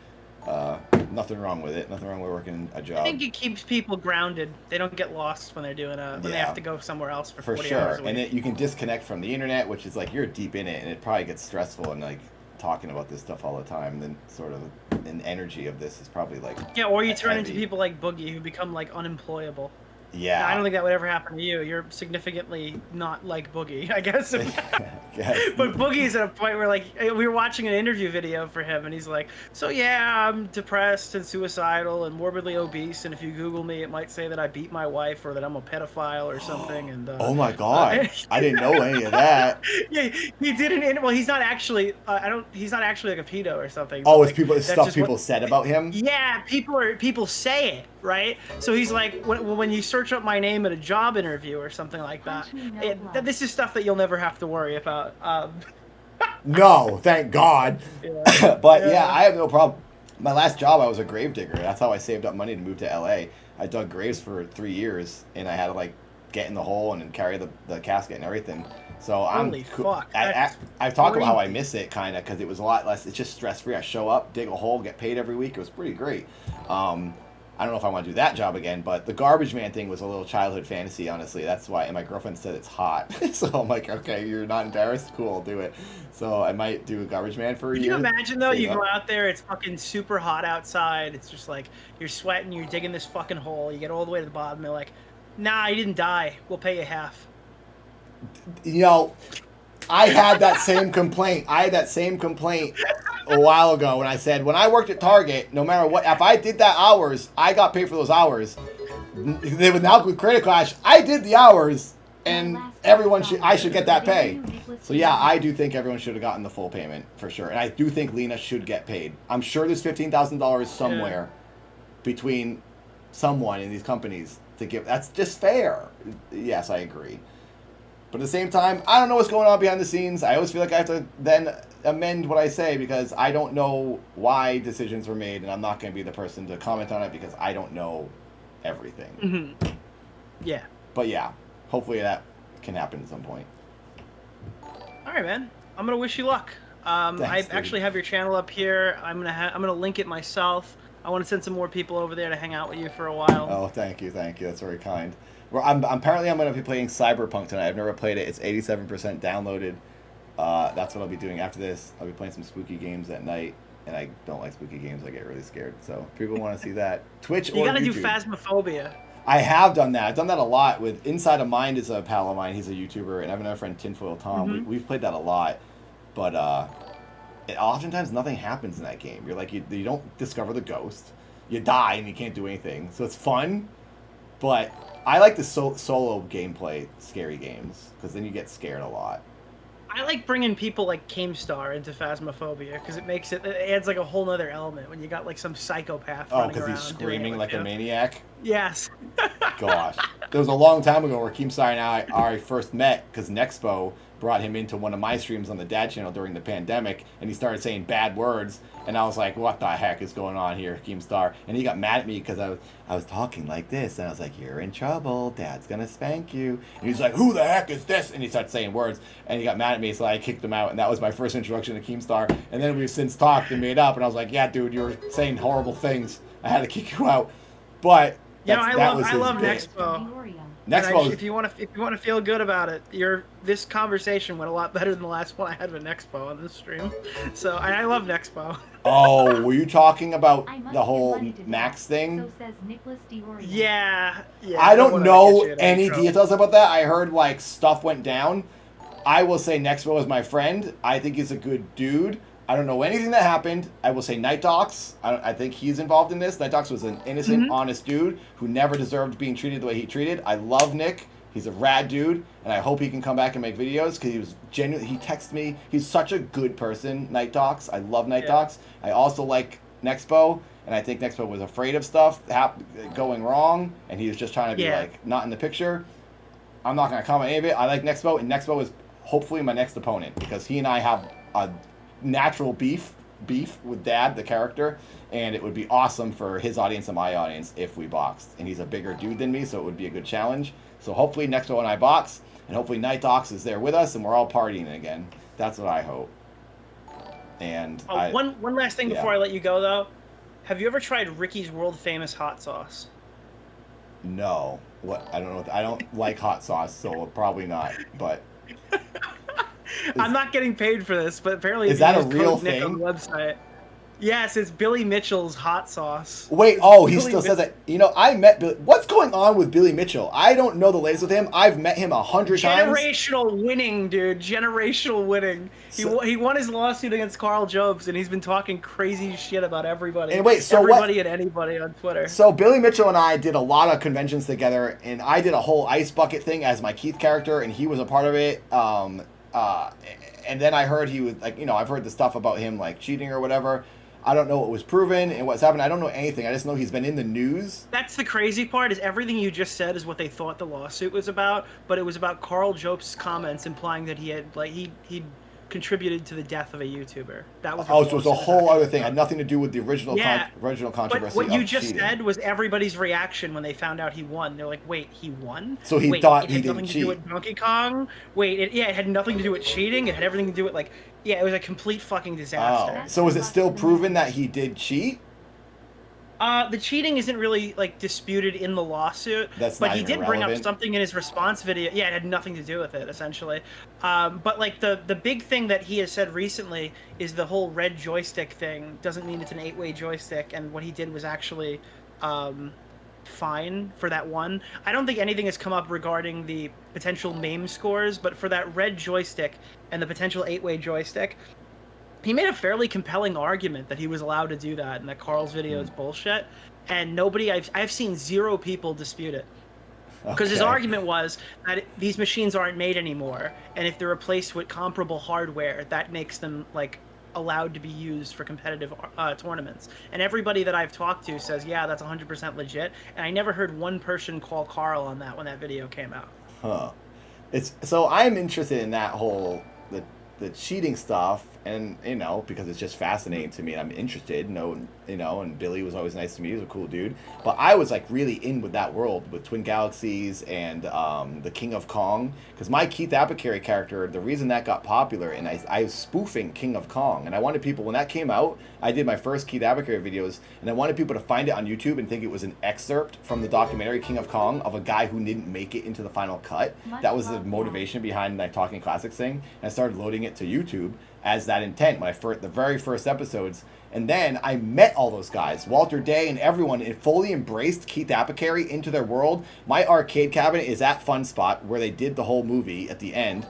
nothing wrong with it. Nothing wrong with working a job. I think it keeps people grounded. They don't get lost when they're doing when they have to go somewhere else for 40 hours a week. And you can disconnect from the internet, which is like you're deep in it, and it probably gets stressful and like talking about this stuff all the time. And then sort of an energy of this is probably like or you turn heavy. into people like Boogie who become like unemployable. Yeah. I don't think that would ever happen to you. You're significantly not like Boogie, I guess. But Boogie's at a point where, like, we were watching an interview video for him, and he's like, so yeah, I'm depressed and suicidal and morbidly obese, and if you Google me, it might say that I beat my wife or that I'm a pedophile or something. And oh my God, I didn't know any of that. Yeah, he did well, he's not actually. He's not actually like a pedo or something. Oh, like, it's people. It's stuff people said about him. Yeah, people say it, right? So he's like, when you search up my name at a job interview or something like that, this is stuff that you'll never have to worry about. No, thank God. Yeah. But yeah, I have no problem. My last job, I was a grave digger. That's how I saved up money to move to LA. I dug graves for 3 years, and I had to like get in the hole and then carry the casket and everything. So Holy fuck. I've talked about how I miss it kind of because it was a lot less. It's just stress free. I show up, dig a hole, get paid every week. It was pretty great. I don't know if I want to do that job again, but the garbage man thing was a little childhood fantasy, honestly. That's why, and my girlfriend said it's hot. So I'm like, okay, you're not embarrassed? Cool, I'll do it. So I might do a garbage man for a year. Can you imagine, though, you go out there, it's fucking super hot outside, it's just like, you're sweating, you're digging this fucking hole, you get all the way to the bottom, they're like, nah, you didn't die, we'll pay you half. You know, I had that same complaint. A while ago when I said, when I worked at Target, no matter what, if I did that hours, I got paid for those hours. They would now with Credit Clash, I did the hours, and I should get that pay. So yeah, I do think everyone should have gotten the full payment for sure, and I do think Lena should get paid. I'm sure there's $15,000 somewhere between someone in these companies to give. That's just fair. Yes, I agree. But at the same time, I don't know what's going on behind the scenes. I always feel like I have to then amend what I say because I don't know why decisions were made, and I'm not going to be the person to comment on it because I don't know everything. Mm-hmm. Yeah. But yeah, hopefully that can happen at some point. All right, man. I'm gonna wish you luck. I actually have your channel up here. I'm gonna link it myself. I want to send some more people over there to hang out with you for a while. Oh, thank you. That's very kind. Well, apparently I'm going to be playing Cyberpunk tonight. I've never played it. It's 87% downloaded. That's what I'll be doing after this. I'll be playing some spooky games at night, and I don't like spooky games. I get really scared. So if people want to see that, Twitch or You gotta YouTube. do Phasmophobia. I have done that. I've done that a lot with Inside of Mind is a pal of mine. He's a YouTuber, and I have another friend, Tinfoil Tom. Mhm. We've played that a lot, but oftentimes nothing happens in that game. You're like you don't discover the ghost. You die and you can't do anything. So it's fun, but I like the solo gameplay scary games because then you get scared a lot. I like bringing people like Keemstar into Phasmophobia because it adds like a whole nother element when you got like some psychopath running because around he's doing screaming it like with a you. maniac. Yes. Gosh, there was a long time ago where Keemstar and I first met because Nexpo brought him into one of my streams on the Dad channel during the pandemic, and he started saying bad words, and I was like, what the heck is going on here, Keemstar? And he got mad at me because I was talking like this, and I was like, you're in trouble, Dad's gonna spank you. And he's like, who the heck is this? And he started saying words, and he got mad at me, so I kicked him out, and that was my first introduction to Keemstar. And then we've since talked and made up, and I was like, yeah, dude, you were saying horrible things. I had to kick you out. But I love Nexpo. Nexpo. If you want to feel good about it, this conversation went a lot better than the last one I had with Nexpo on this stream. So I love Nexpo. Oh, were you talking about the whole Max thing? Yeah. I don't know any details about that. I heard like stuff went down. I will say Nexpo is my friend. I think he's a good dude. I don't know anything that happened. I will say Night Docs. I think he's involved in this. Night Docs was an innocent, honest dude who never deserved being treated the way he treated. I love Nick. He's a rad dude, and I hope he can come back and make videos because he was genuine. He texted me. He's such a good person, Night Docs. I love Night Docs. I also like Nexpo, and I think Nexpo was afraid of stuff going wrong, and he was just trying to be like not in the picture. I'm not going to comment any of it. I like Nexpo, and Nexpo is hopefully my next opponent because he and I have a natural beef with Dad, the character, and it would be awesome for his audience and my audience if we boxed. And he's a bigger dude than me, so it would be a good challenge. So hopefully Nexpo and I box, and hopefully Night Docs is there with us, and we're all partying again. That's what I hope. And one last thing before I let you go, though. Have you ever tried Ricky's world famous hot sauce? No. What? I don't know. I don't like hot sauce, so probably not. But I'm not getting paid for this, but apparently is if you that a use real code Nick on thing? the website. Yes, it's Billy Mitchell's hot sauce. Wait, It's oh, he Billy still says Mitchell- that. You know, I met Billy. What's going on with Billy Mitchell? I don't know the latest with him. I've met him 100 times. Generational winning, dude. Generational winning. He won his lawsuit against Carl Jobs, and he's been talking crazy shit about everybody. And wait, so everybody what? and anybody on Twitter. So Billy Mitchell and I did a lot of conventions together, and I did a whole ice bucket thing as my Keith character, and he was a part of it. And then I heard he was like, you know, I've heard the stuff about him like cheating or whatever. I don't know what was proven and what's happened. I don't know anything. I just know he's been in the news. That's the crazy part, is everything you just said is what they thought the lawsuit was about, but it was about Carl Jobs' comments implying that he had he'd contributed to the death of a YouTuber. That was Oh, so it was a whole other thing. Had nothing to do with the original Yeah. original But controversy. what you of just cheating. said was everybody's reaction when they found out he won. They're like, "Wait, he won?" So he Wait, thought it he had didn't nothing to cheat. do with Donkey Kong. Wait, it had nothing to do with cheating. It had everything to do with it was a complete fucking disaster. Oh, so is it still proven that he did cheat? The cheating isn't really disputed in the lawsuit, That's but not he even did bring up relevant. something in his response video. Yeah, it had nothing to do with it essentially. But the big thing that he has said recently is the whole red joystick thing doesn't mean it's an 8-way joystick, and what he did was actually fine for that one. I don't think anything has come up regarding the potential MAME scores, but for that red joystick and the potential 8-way joystick, he made a fairly compelling argument that he was allowed to do that and that Carl's video is bullshit. And I've seen 0 people dispute it. Because his Okay. argument was that these machines aren't made anymore, and if they're replaced with comparable hardware, that makes them allowed to be used for competitive tournaments. And everybody that I've talked to says, yeah, that's 100% legit. And I never heard one person call Carl on that when that video came out. Huh. So I'm interested in that whole the cheating stuff, and because it's just fascinating to me, and I'm interested. And Billy was always nice to me. He was a cool dude. But I was really in with that world with Twin Galaxies and the King of Kong, because my Keith Apicary character, the reason that got popular, and I was spoofing King of Kong, and I wanted people, when that came out, I did my first Keith Apicary videos, and I wanted people to find it on YouTube and think it was an excerpt from the documentary King of Kong of a guy who didn't make it into the final cut. That was the motivation behind my Talking Classics thing, and I started loading it to YouTube as that intent when the very first episodes. And then I met all those guys, Walter Day and everyone, and fully embraced Keith Apicary into their world. My arcade cabinet is at Fun Spot, where they did the whole movie at the end.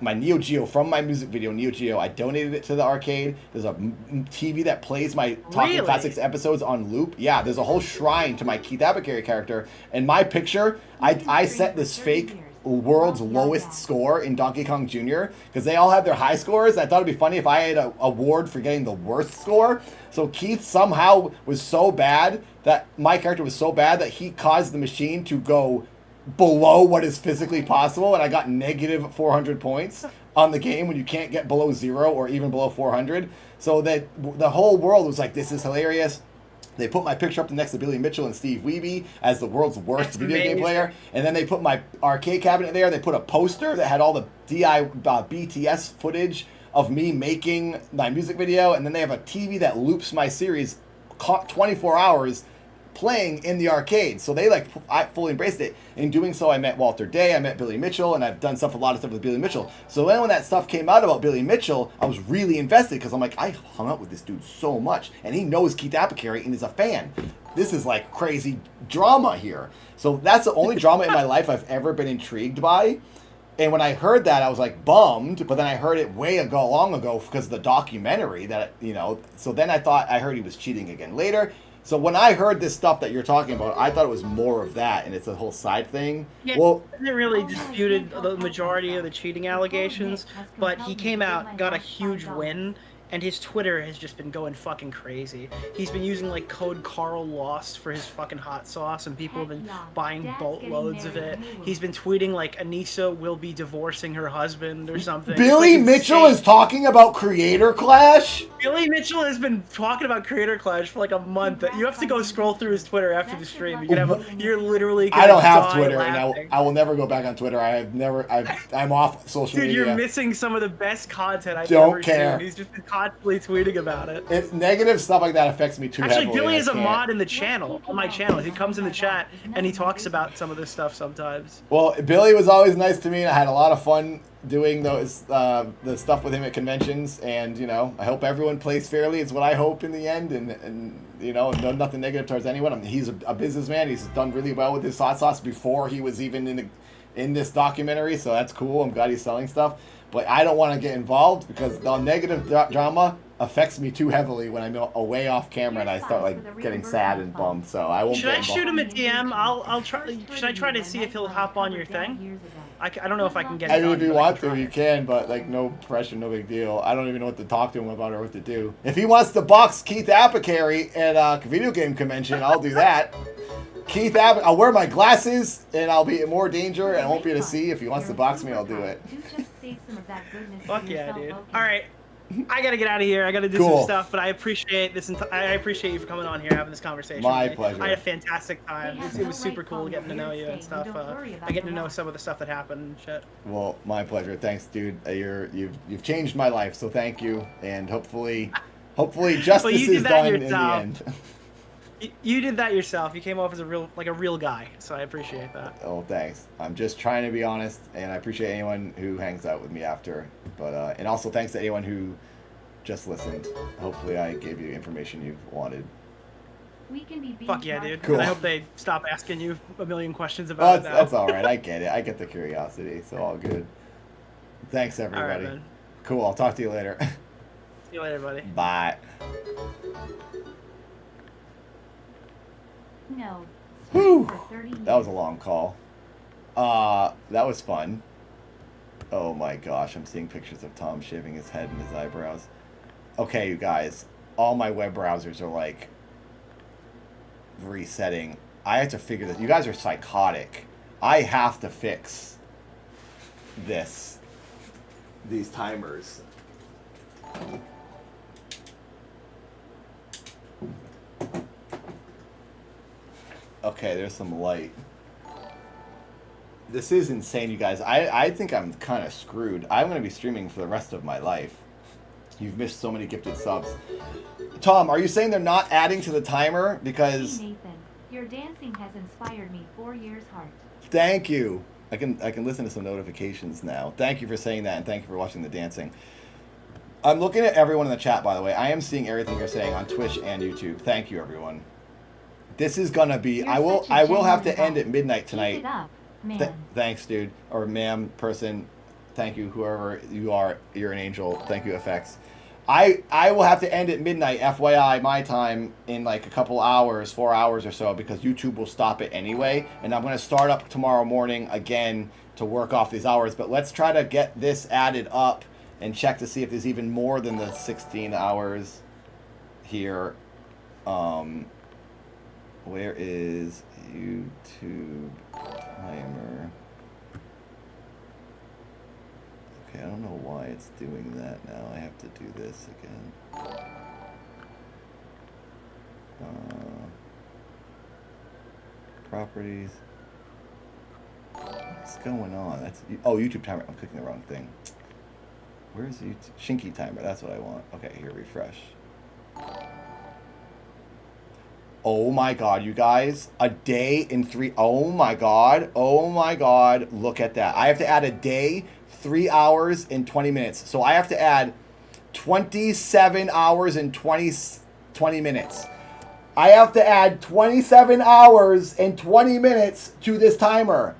My Neo Geo, from my music video, Neo Geo, I donated it to the arcade. There's a TV that plays my Talking Really? Classics episodes on loop. Yeah, there's a whole shrine to my Keith Apicary character. And my picture, I set this fake world's lowest score in Donkey Kong Jr. because they all had their high scores. I thought it'd be funny if I had an award for getting the worst score. So Keith somehow was so bad that my character was so bad that he caused the machine to go below what is physically possible, and I got negative 400 points on the game when you can't get below 0 or even below 400. So that the whole world was like, this is hilarious. They put my picture up next to Billy Mitchell and Steve Wiebe as the world's worst That's video game amazing. player. And then they put my arcade cabinet there. They put a poster that had all the BTS footage of me making my music video. And then they have a TV that loops my series 24 hours playing in the arcade. So they I fully embraced it. In doing so, I met Walter Day, I met Billy Mitchell, and I've done a lot of stuff with Billy Mitchell. So then when that stuff came out about Billy Mitchell, I was really invested because I'm like, I hung out with this dude so much, and he knows Keith Apicary and is a fan. This is crazy drama here. So that's the only drama in my life I've ever been intrigued by. And when I heard that, I was bummed, but then I heard it long ago because of the documentary so then I heard he was cheating again later. So when I heard this stuff that you're talking about, I thought it was more of that, and it's a whole side thing. Yeah, Well, he hasn't really disputed the majority of the cheating allegations, but he came out, got a huge win, and his Twitter has just been going fucking crazy. He's been using code Carl Lost for his fucking hot sauce, and people have been buying boatloads of it. He's been tweeting Anissa will be divorcing her husband or something. Billy It's Mitchell insane. is talking about Creator Clash? Billy Mitchell has been talking about Creator Clash for a month. You have to go scroll through his Twitter after the stream. You're literally gonna I don't have die Twitter, laughing. and I will never go back on Twitter. I'm off social Dude, media. you're missing some of the best content I've Don't ever care. seen. He's just been constantly tweeting about it. It's negative stuff like that affects me too Actually, heavily. Billy I is a can't- mod in the channel, on my channel. He comes in the chat and he talks about some of this stuff sometimes. Well, Billy was always nice to me, and I had a lot of fun doing those the stuff with him at conventions. And you know, I hope everyone plays fairly. It's what I hope in the end. And you know, nothing negative towards anyone. I mean, he's a businessman. He's done really well with his hot sauce before he was even in this documentary. So that's cool. I'm glad he's selling stuff. But I don't want to get involved because the negative drama affects me too heavily when I'm away off camera and I start like getting sad and bummed. So I won't. Should I shoot him a DM? I'll try. Should I try to see if he'll hop on your thing? I don't know if I can get. I mean, if you want to, you can, but like no pressure, no big deal. I don't even know what to talk to him about or what to do. If he wants to box Keith Apicary at a video game convention, I'll do that. Keith I'll wear my glasses and I'll be in more danger and I won't be able to see. If he wants to box me, I'll do it. Fuck yeah, dude. All right. I gotta get out of here. I gotta do Cool. some stuff, but I appreciate this. I appreciate you for coming on here, having this conversation. My with me. pleasure. I had a fantastic time. It was super cool getting to know you and stuff. I get to know some of the stuff that happened and shit. Well, my pleasure. Thanks, dude. You've changed my life, so thank you. And hopefully justice you did is that done in the yourself. end. You did that yourself. You came off as a real guy, so I appreciate that. Oh, thanks. I'm just trying to be honest, and I appreciate anyone who hangs out with me after. But and also thanks to anyone who just listened. Hopefully, I gave you information you wanted. We can be Fuck yeah, dude. Cool. And I hope they stop asking you a million questions Oh, about it now. that's all right. I get it. I get the curiosity, so all good. Thanks, everybody. man. Cool. I'll talk to you later. See you later, buddy. Bye. No. Whew. For 30 years. That was a long call. That was fun. Oh my gosh, I'm seeing pictures of Tom shaving his head and his eyebrows. Okay, you guys, all my web browsers are like resetting. I have to figure that. You guys are psychotic. I have to fix these timers. Okay, there's some light. This is insane, you guys. I think I'm kind of screwed. I'm going to be streaming for the rest of my life. You've missed so many gifted subs. Tom, are you saying they're not adding to the timer? Because... Hey Nathan, your dancing has inspired me 4 years heart. Thank you. I can listen to some notifications now. Thank you for saying that, and thank you for watching the dancing. I'm looking at everyone in the chat, by the way. I am seeing everything you're saying on Twitch and YouTube. Thank you, everyone. This is gonna be. I will have to end at midnight tonight. Keep it up, man. Thanks, dude, or ma'am, person. Thank you, whoever you are. You're an angel. Thank you, FX. I will have to end at midnight, FYI, my time, in like a couple hours, 4 hours or so, because YouTube will stop it anyway. And I'm gonna start up tomorrow morning again to work off these hours. But let's try to get this added up and check to see if there's even more than the 16 hours here. Where is YouTube timer? Okay, I don't know why it's doing that now. I have to do this again. Properties. What's going on? That's YouTube timer. I'm clicking the wrong thing. Where's YouTube? Shinky timer. That's what I want. Okay, here, refresh. Oh my god, you guys. A day in 3... Oh my god. Oh my god. Look at that. I have to add a day, 3 hours, and 20 minutes. So I have to add 27 hours and 20 minutes. I have to add 27 hours and 20 minutes to this timer.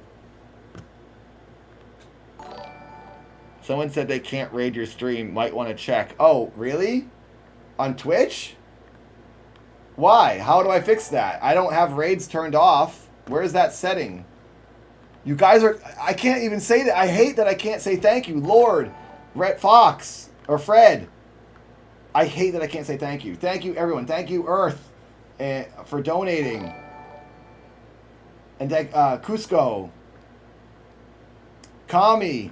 Someone said they can't raid your stream. Might want to check. Oh, really? On Twitch? Why? How do I fix that? I don't have raids turned off. Where is that setting? You guys are... I can't even say that. I hate that I can't say thank you. Lord, Red Fox, or Fred. I hate that I can't say thank you. Thank you, everyone. Thank you, Earth, for donating. And thank Cusco. Kami.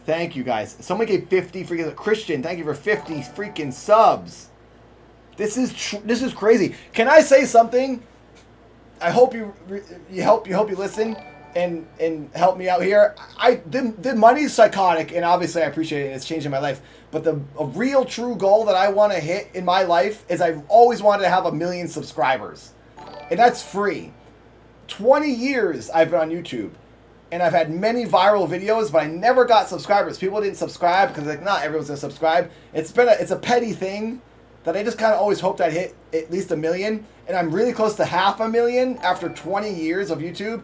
Thank you, guys. Someone gave 50 freaking... Christian, thank you for 50 freaking subs. This is crazy. Can I say something? I hope you listen. and help me out here. The money's psychotic, and obviously I appreciate it. And it's changing my life. But a real true goal that I want to hit in my life is I've always wanted to have 1 million subscribers, and that's free. 20 years I've been on YouTube, and I've had many viral videos, but I never got subscribers. People didn't subscribe because like not everyone's gonna subscribe. It's a petty thing that I just kind of always hoped I'd hit at least 1 million, and I'm really close to 500,000 after 20 years of YouTube.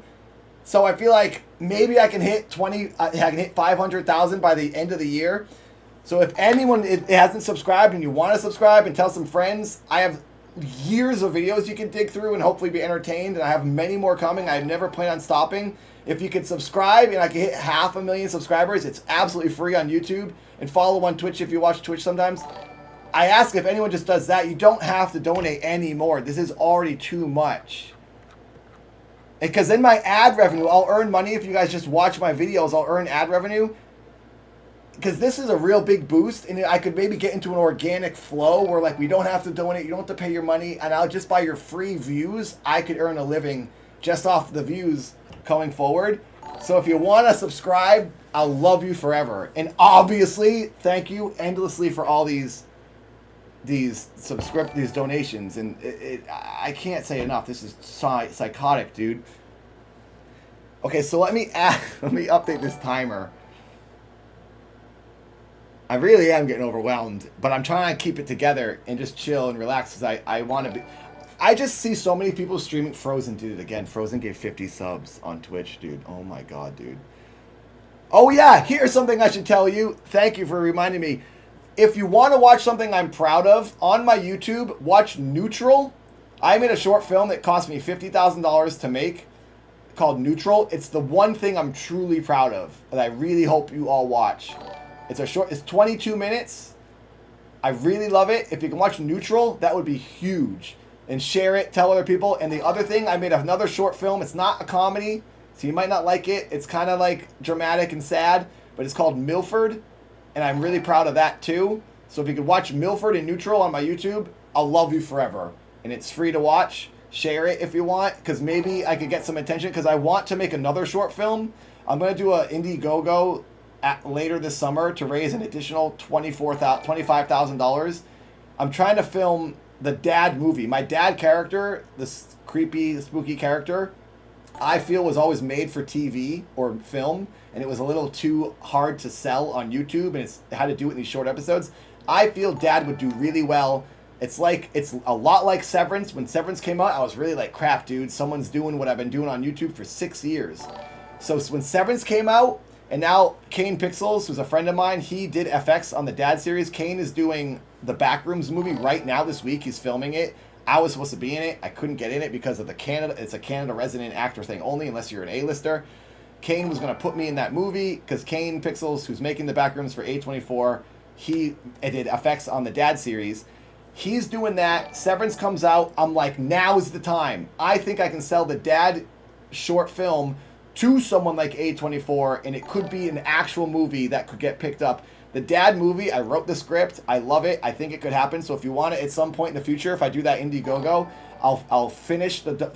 So I feel like maybe I can hit 500,000 by the end of the year. So if anyone hasn't subscribed and you want to subscribe and tell some friends, I have years of videos you can dig through and hopefully be entertained, and I have many more coming. I never plan on stopping. If you could subscribe and I can hit 500,000 subscribers, it's absolutely free on YouTube, and follow on Twitch if you watch Twitch sometimes. I ask if anyone just does that. You don't have to donate anymore. This is already too much. Because in my ad revenue, I'll earn money. If you guys just watch my videos, I'll earn ad revenue. Because this is a real big boost, and I could maybe get into an organic flow where like we don't have to donate, you don't have to pay your money, and I'll just by your free views, I could earn a living just off the views going forward. So if you want to subscribe, I'll love you forever. And obviously, thank you endlessly for all these donations, and I can't say enough. This is psychotic, dude. Okay, so let me update this timer. I really am getting overwhelmed, but I'm trying to keep it together and just chill and relax because I want to be. I just see so many people streaming Frozen, dude. Again, Frozen gave 50 subs on Twitch, dude. Oh my god, dude. Oh yeah, here's something I should tell you. Thank you for reminding me. If you want to watch something I'm proud of, on my YouTube, watch Neutral. I made a short film that cost me $50,000 to make called Neutral. It's the one thing I'm truly proud of that I really hope you all watch. It's 22 minutes. I really love it. If you can watch Neutral, that would be huge. And share it, tell other people. And the other thing, I made another short film. It's not a comedy, so you might not like it. It's kind of like dramatic and sad, but it's called Milford. And I'm really proud of that too. So if you could watch Milford and Neutral on my YouTube, I'll love you forever. And it's free to watch. Share it if you want, because maybe I could get some attention, because I want to make another short film. I'm going to do an Indiegogo later this summer to raise an additional $25,000. I'm trying to film the dad movie. My dad character, this creepy, spooky character, I feel was always made for TV or film, and it was a little too hard to sell on YouTube, and it's had to do it in these short episodes. I feel Dad would do really well. It's a lot like Severance. When Severance came out, I was really like, crap, dude, someone's doing what I've been doing on YouTube for 6 years. So when Severance came out, and now Kane Pixels, who's a friend of mine, he did FX on the Dad series. Kane is doing the Backrooms movie right now this week. He's filming it. I was supposed to be in it. I couldn't get in it because of the Canada. It's a Canada resident actor thing only, unless you're an A-lister. Kane was going to put me in that movie because Kane Pixels, who's making the Backrooms for A24, he did effects on the Dad series. He's doing that. Severance comes out. I'm like, now is the time. I think I can sell the Dad short film to someone like A24, and it could be an actual movie that could get picked up. The Dad movie, I wrote the script. I love it. I think it could happen. So if you want it at some point in the future, if I do that Indiegogo, I'll finish the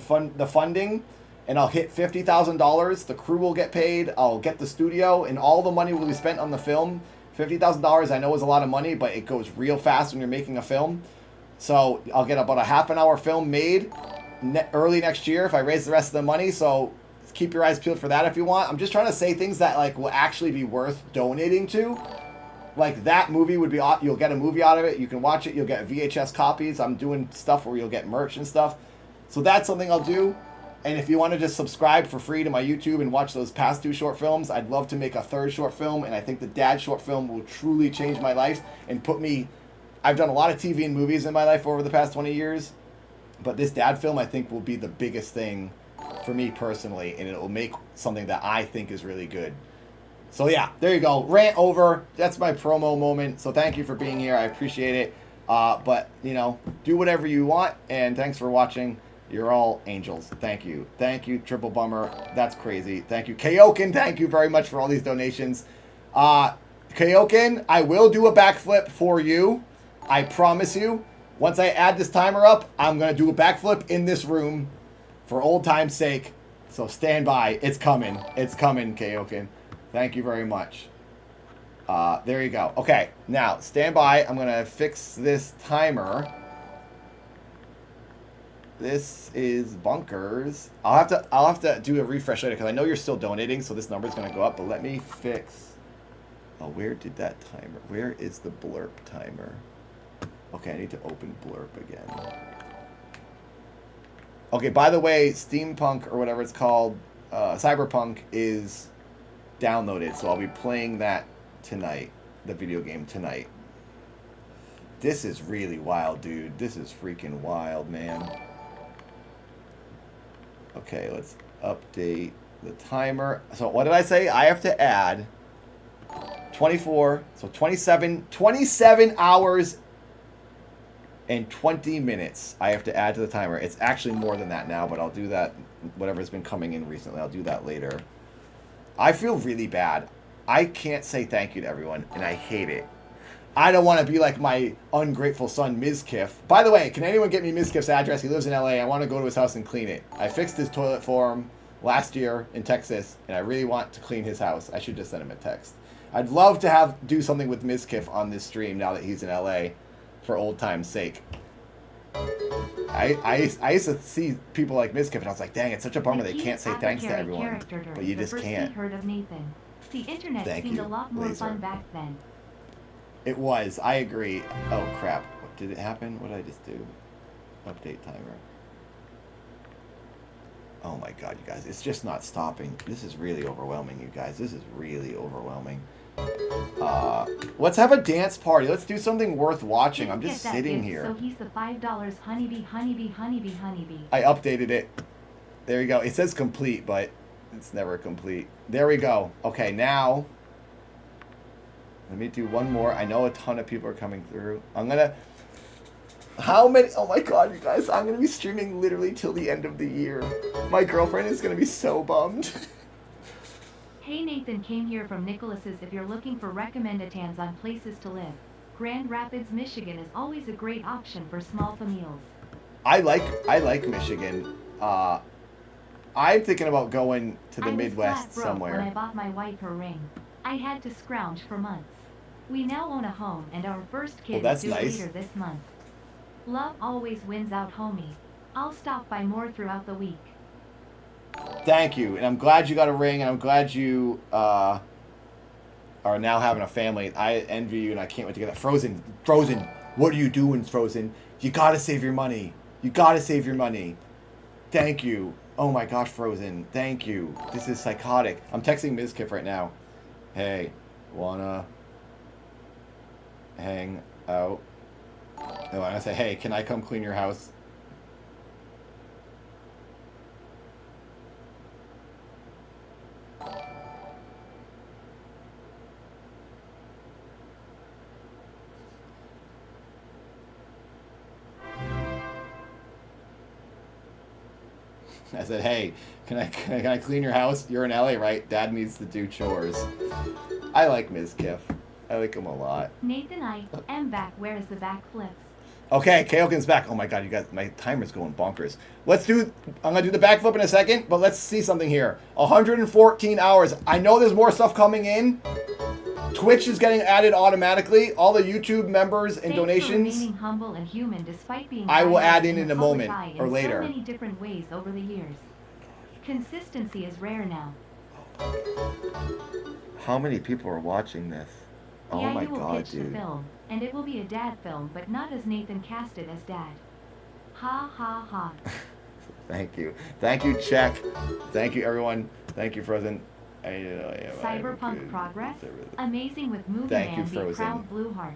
funding, and I'll hit $50,000. The crew will get paid. I'll get the studio, and all the money will be spent on the film. $50,000 I know is a lot of money, but it goes real fast when you're making a film. So I'll get about a half an hour film made early next year if I raise the rest of the money. So keep your eyes peeled for that if you want. I'm just trying to say things that like will actually be worth donating to. Like that movie would be, you'll get a movie out of it. You can watch it. You'll get VHS copies. I'm doing stuff where you'll get merch and stuff. So that's something I'll do. And if you want to just subscribe for free to my YouTube and watch those past 2 short films, I'd love to make a 3rd short film. And I think the Dad short film will truly change my life and put me, I've done a lot of TV and movies in my life over the past 20 years. But this Dad film, I think, will be the biggest thing for me personally. And it will make something that I think is really good. So yeah, there you go. Rant over. That's my promo moment. So thank you for being here. I appreciate it. But, you know, do whatever you want. And thanks for watching. You're all angels. Thank you. Thank you, Triple Bummer. That's crazy. Thank you. Kaoken, thank you very much for all these donations. Kaoken, I will do a backflip for you. I promise you. Once I add this timer up, I'm going to do a backflip in this room for old time's sake. So stand by. It's coming. It's coming, Kaoken. Thank you very much. There you go. Okay, now stand by. I'm gonna fix this timer. This is bunkers. I'll have to do a refresh later because I know you're still donating, so this number's gonna go up. But let me fix. Oh, where did that timer? Where is the blurb timer? Okay, I need to open blurb again. Okay, by the way, Steampunk or whatever it's called, Cyberpunk is downloaded, so I'll be playing that tonight, the video game tonight. This is really wild, dude. This is freaking wild, man. Okay, let's update the timer. So what did I say? I have to add 24, so 27 hours and 20 minutes I have to add to the timer. It's actually more than that now, but I'll do that, whatever's been coming in recently, I'll do that later. I feel really bad. I can't say thank you to everyone, and I hate it. I don't want to be like my ungrateful son, Mizkiff. By the way, can anyone get me Mizkiff's address? He lives in LA. I want to go to his house and clean it. I fixed his toilet for him last year in Texas, and I really want to clean his house. I should just send him a text. I'd love to do something with Mizkiff on this stream now that he's in LA for old time's sake. I used to see people like Mizkiff, and I was like, dang, it's such a bummer they can't say thanks to everyone. But you just can't. We heard of Nathan. The internet Thank seemed you, a lot more Laser. fun back then. It was. I agree. Oh, crap. What, did it happen? What did I just do? Update timer. Oh, my God, you guys. It's just not stopping. This is really overwhelming, you guys. This is really overwhelming. Let's have a dance party. Let's do something worth watching. I'm just sitting here. So he's the $5 honeybee. I updated it. There you go. It says complete, but it's never complete. There we go. Okay, now let me do one more. I know a ton of people are coming through. I'm gonna. How many? Oh my God, you guys! I'm gonna be streaming literally till the end of the year. My girlfriend is gonna be so bummed. Hey, Nathan came here from Nicholas's. If you're looking for recommended on places to live, Grand Rapids, Michigan is always a great option for small families. I like Michigan. I'm thinking about going to the Midwest flat broke somewhere. When I bought my wife her ring, I had to scrounge for months. We now own a home, and our first kid is due later this month. Love always wins out, homie. I'll stop by more throughout the week. Thank you, and I'm glad you got a ring, and I'm glad you are now having a family. I envy you, and I can't wait to get that. Frozen, what are you doing, Frozen? You gotta save your money. You gotta save your money. Thank you. Oh my gosh, Frozen. Thank you. This is psychotic. I'm texting Mizkiff right now. Hey, wanna hang out? No, I say, hey, can I come clean your house? I said, hey, can I clean your house? You're in LA, right? Dad needs to do chores. I like Mizkiff. I like him a lot. Nathan, I am back. Where's the backflips? Okay, Kaoken's back. Oh my God, you guys, my timer's going bonkers. I'm gonna do the backflip in a second, but let's see something here. 114 hours. I know there's more stuff coming in. Twitch is getting added automatically. All the YouTube members and donations. For remaining humble and human despite being I will add in in a moment or later. So many different ways over the years. Consistency is rare now. How many people are watching this? Oh yeah, my you will God, pitch dude. the film, and it will be a dad film, but not as Nathan cast it as dad. Ha ha ha. Thank you. Thank you, Check. Thank you, everyone. Thank you, Frozen. Cyberpunk progress? Amazing with movie Thank you, man, the Frozen. proud blue heart.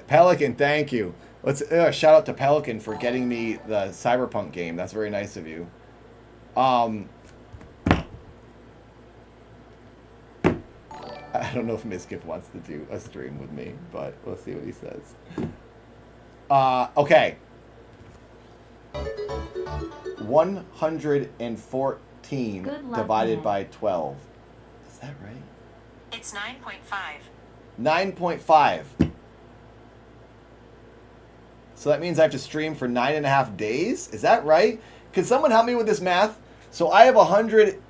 Pelican, thank you. Let's shout out to Pelican for getting me the Cyberpunk game. That's very nice of you. I don't know if Mizkiff wants to do a stream with me, but we'll see what he says. Okay. 114 Good luck, divided man. by 12. Is that right? It's 9.5. 9.5. So that means I have to stream for 9.5 days? Is that right? Can someone help me with this math? So I have 100.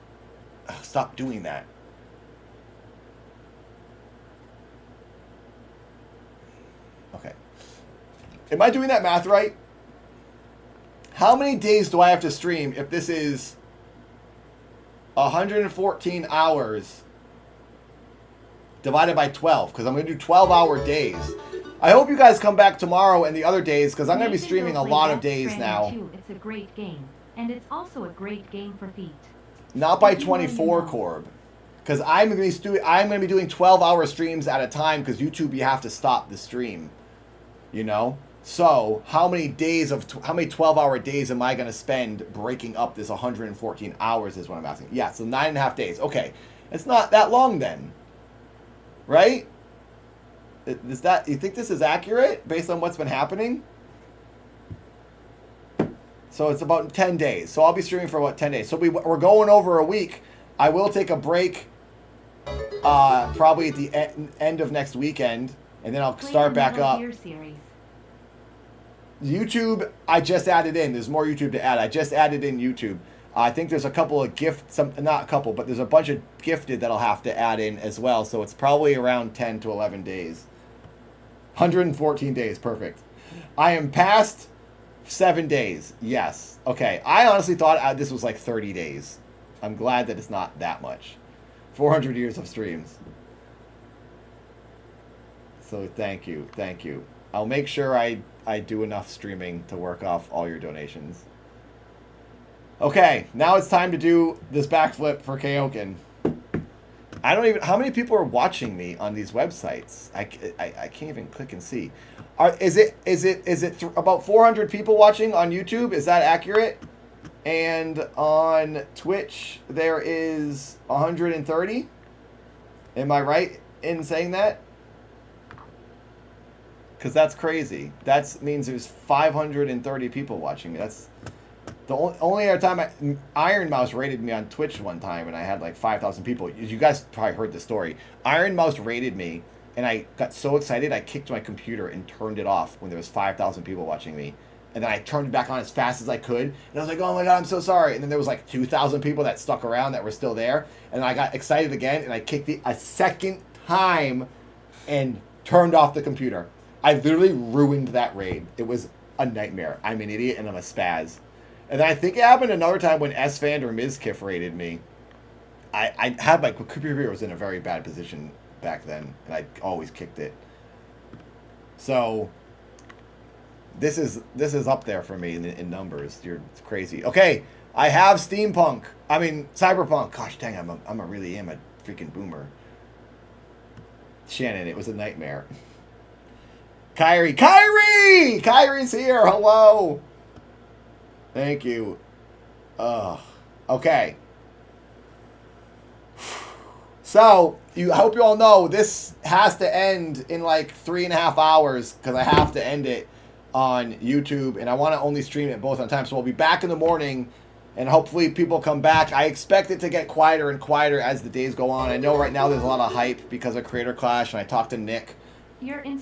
Oh, stop doing that. Okay. Am I doing that math right? How many days do I have to stream if this is 114 hours divided by 12? Because I'm going to do 12-hour days. I hope you guys come back tomorrow and the other days, because I'm going to be streaming a lot of days now. It's a great game, and it's also a great game for feet. Not by 24, Corb. Because I'm going to be doing 12-hour streams at a time, because YouTube, you have to stop the stream. You know? So, how many 12-hour days am I going to spend breaking up this 114 hours is what I'm asking. Yeah, so 9.5 days. Okay. It's not that long then. Right? You think this is accurate based on what's been happening? So it's about 10 days. So I'll be streaming for about 10 days. So we're going over a week. I will take a break probably at the end of next weekend, and then I'll start back up. YouTube, I just added in. There's more YouTube to add. I just added in YouTube. I think there's a couple of not a couple, but there's a bunch of gifted that I'll have to add in as well. So it's probably around 10 to 11 days. 114 days. Perfect. I am past 7 days. Yes. Okay. I honestly thought this was like 30 days. I'm glad that it's not that much. 400 years of streams. So thank you. Thank you. I'll make sure I do enough streaming to work off all your donations. Okay, now it's time to do this backflip for Kaoken. How many people are watching me on these websites? I can't even click and see. Is it about 400 people watching on YouTube? Is that accurate? And on Twitch there is 130. Am I right in saying that? Because that's crazy. That means there's 530 people watching me. That's the only other time Iron Mouse rated me on Twitch one time, and I had like 5,000 people. You guys probably heard the story. Iron Mouse rated me, and I got so excited I kicked my computer and turned it off when there was 5,000 people watching me. And then I turned it back on as fast as I could, and I was like, "Oh my god, I'm so sorry!" And then there was like 2,000 people that stuck around that were still there, and I got excited again, and I kicked it a second time, and turned off the computer. I literally ruined that raid. It was a nightmare. I'm an idiot and I'm a spaz. And then I think it happened another time when S-Fand or Mizkif raided me. I had my computer was in a very bad position back then, and I always kicked it. So this is up there for me in numbers. It's crazy. Okay, I have Cyberpunk. Gosh dang, I really am a freaking boomer. Shannon, it was a nightmare. Kyrie's here. Hello. Thank you. Okay. So, I hope you all know this has to end in like 3.5 hours because I have to end it on YouTube, and I want to only stream it both on time. So we'll be back in the morning, and hopefully people come back. I expect it to get quieter and quieter as the days go on. I know right now there's a lot of hype because of Creator Clash, and I talked to Nick.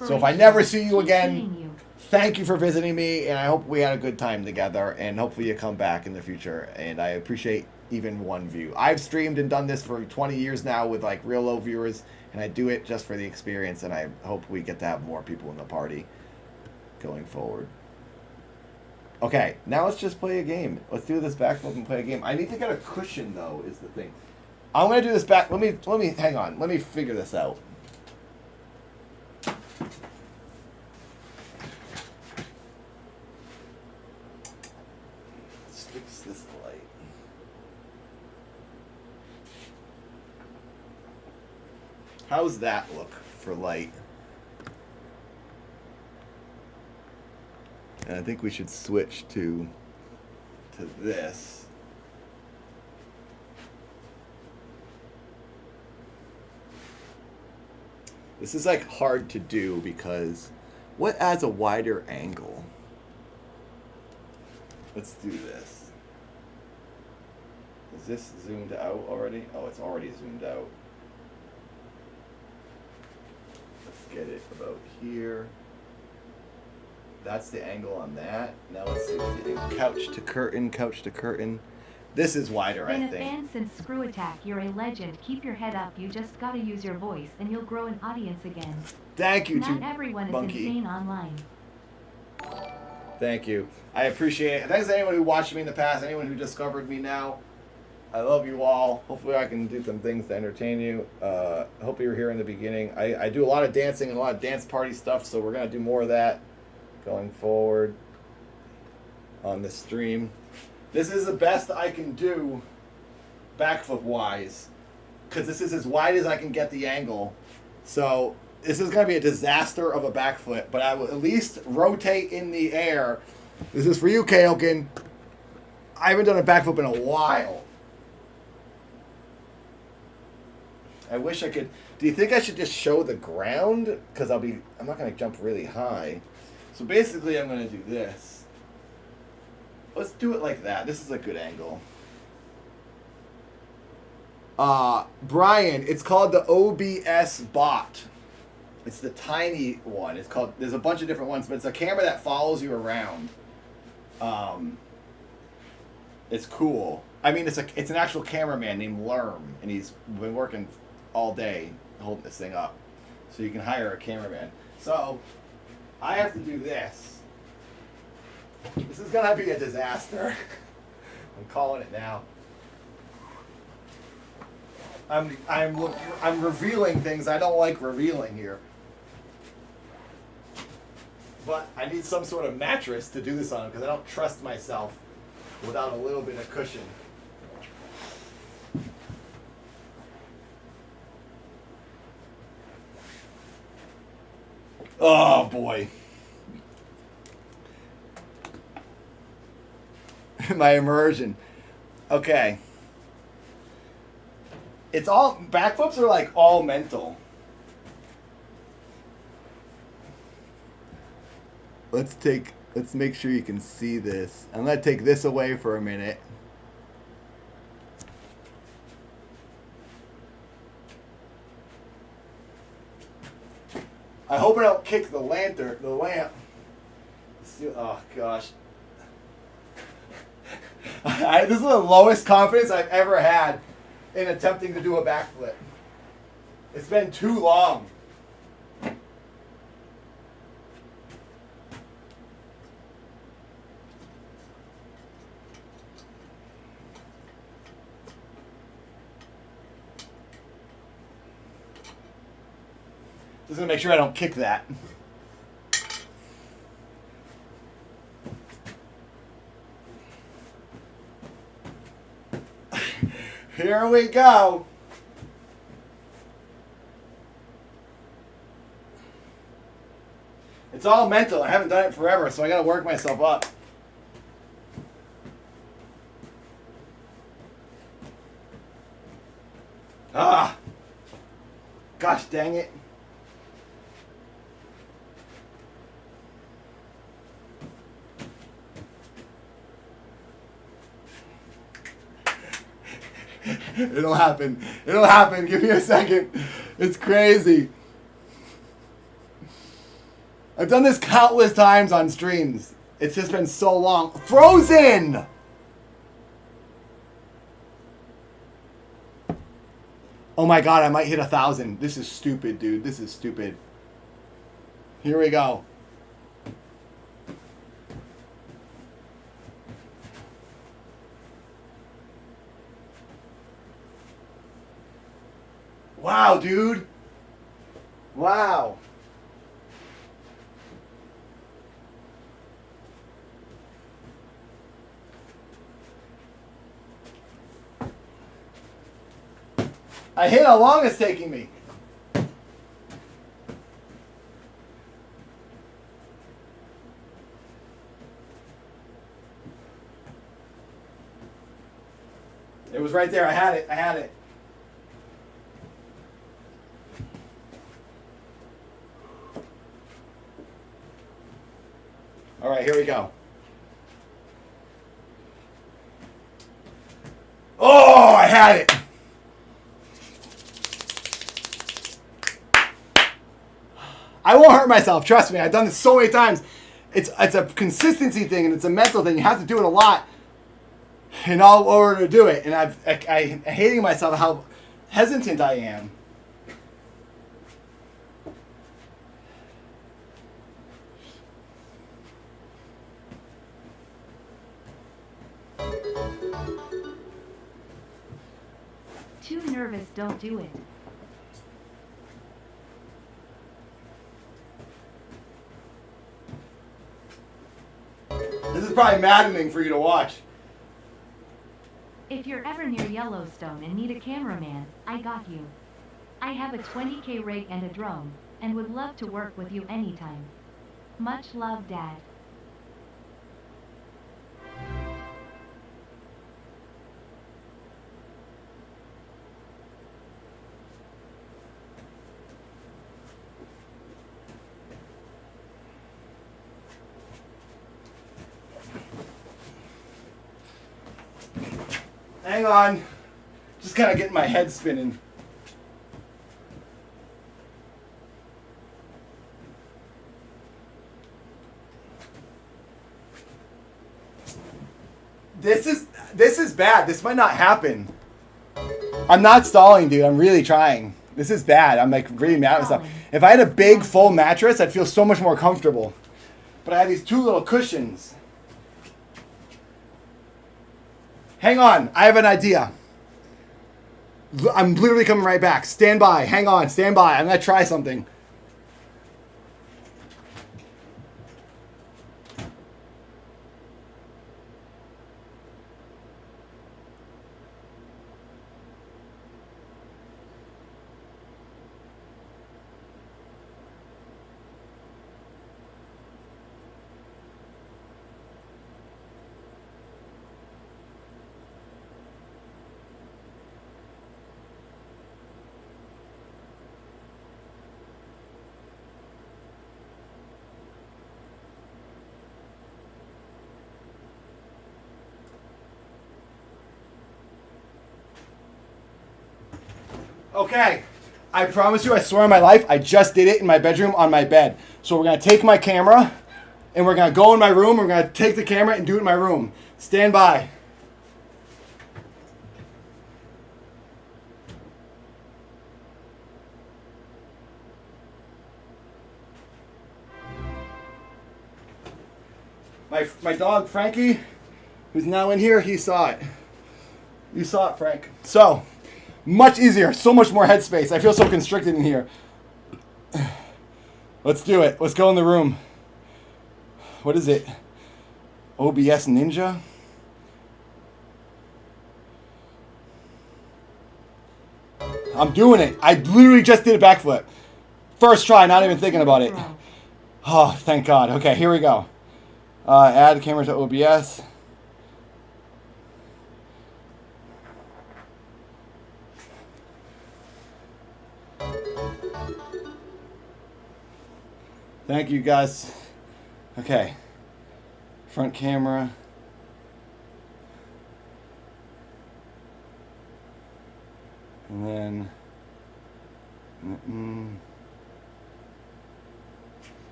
So if I never see you again, thank you for visiting me, and I hope we had a good time together, and hopefully you come back in the future, and I appreciate even one view. I've streamed and done this for 20 years now with like real low viewers, and I do it just for the experience, and I hope we get to have more people in the party going forward. Okay, now let's just play a game. Let's do this backflip and play a game. I need to get a cushion though, is the thing. I'm gonna do this back. Let me hang on. Let me figure this out. Let's fix this light. How's that look for light? And I think we should switch to this. This is like hard to do because what adds a wider angle? Let's do this. Is this zoomed out already? Oh, it's already zoomed out. Let's get it about here. That's the angle on that. Now let's see. Couch to curtain, couch to curtain. This is wider, Been I a think. fan since Screw Attack. You're a legend. Keep your head up. You just gotta use your voice, and you'll grow an audience again. Thank you, Not to everyone is Monkey. insane online. Thank you. I appreciate it. Thanks to anyone who watched me in the past, anyone who discovered me now. I love you all. Hopefully I can do some things to entertain you. I hope you were here in the beginning. I do a lot of dancing and a lot of dance party stuff, so we're going to do more of that going forward on the stream. This is the best I can do backflip-wise, because this is as wide as I can get the angle. So this is going to be a disaster of a backflip, but I will at least rotate in the air. This is for you, Kaoken. I haven't done a backflip in a while. I wish I could. Do you think I should just show the ground? Because I'm not going to jump really high. So basically I'm going to do this. Let's do it like that. This is a good angle. Brian, it's called the OBS bot. It's the tiny one. It's called, there's a bunch of different ones, but it's a camera that follows you around. It's cool. I mean, it's an actual cameraman named Lerm, and he's been working all day holding this thing up. So you can hire a cameraman. So I have to do this. This is gonna be a disaster. I'm calling it now. I'm revealing things I don't like revealing here. But I need some sort of mattress to do this on because I don't trust myself without a little bit of cushion. Oh boy. My immersion. Okay. It's all, backflips are like all mental. Let's make sure you can see this. I'm gonna take this away for a minute. I hope I don't kick the lamp. Oh gosh. This is the lowest confidence I've ever had in attempting to do a backflip. It's been too long. Just gonna make sure I don't kick that. Here we go. It's all mental. I haven't done it forever, so I gotta work myself up. Ah! Gosh dang it. It'll happen. It'll happen. Give me a second. It's crazy. I've done this countless times on streams. It's just been so long. Frozen! Oh my god, I might hit 1,000. This is stupid, dude. This is stupid. Here we go. Wow, dude. Wow. I hit how long it's taking me. It was right there. I had it. I had it. All right, here we go. Oh, I had it. I won't hurt myself. Trust me. I've done this so many times. It's a consistency thing and it's a mental thing. You have to do it a lot. in all order to do it. And I'm hating myself how hesitant I am. Too nervous, don't do it. This is probably maddening for you to watch. If you're ever near Yellowstone and need a cameraman, I got you. I have a 20K rig and a drone, and would love to work with you anytime. Much love, Dad. Hang on. Just kind of getting my head spinning. This is bad. This might not happen. I'm not stalling, dude. I'm really trying. This is bad. I'm like really mad at myself. If I had a big full mattress, I'd feel so much more comfortable. But I have these two little cushions. Hang on. I have an idea. I'm literally coming right back. Stand by. Hang on. Stand by. I'm going to try something. Okay, I promise you, I swear on my life, I just did it in my bedroom on my bed. So we're going to take my camera, and we're going to go in my room, we're going to take the camera and do it in my room. Stand by. My dog, Frankie, who's now in here, he saw it. You saw it, Frank. So, much easier, so much more headspace. I feel so constricted in here. Let's do it. Let's go in the room. What is it? OBS Ninja? I'm doing it. I literally just did a backflip. First try, not even thinking about it. Oh, thank God. Okay, here we go. Add camera to OBS. Thank you, guys. Okay. Front camera. And then...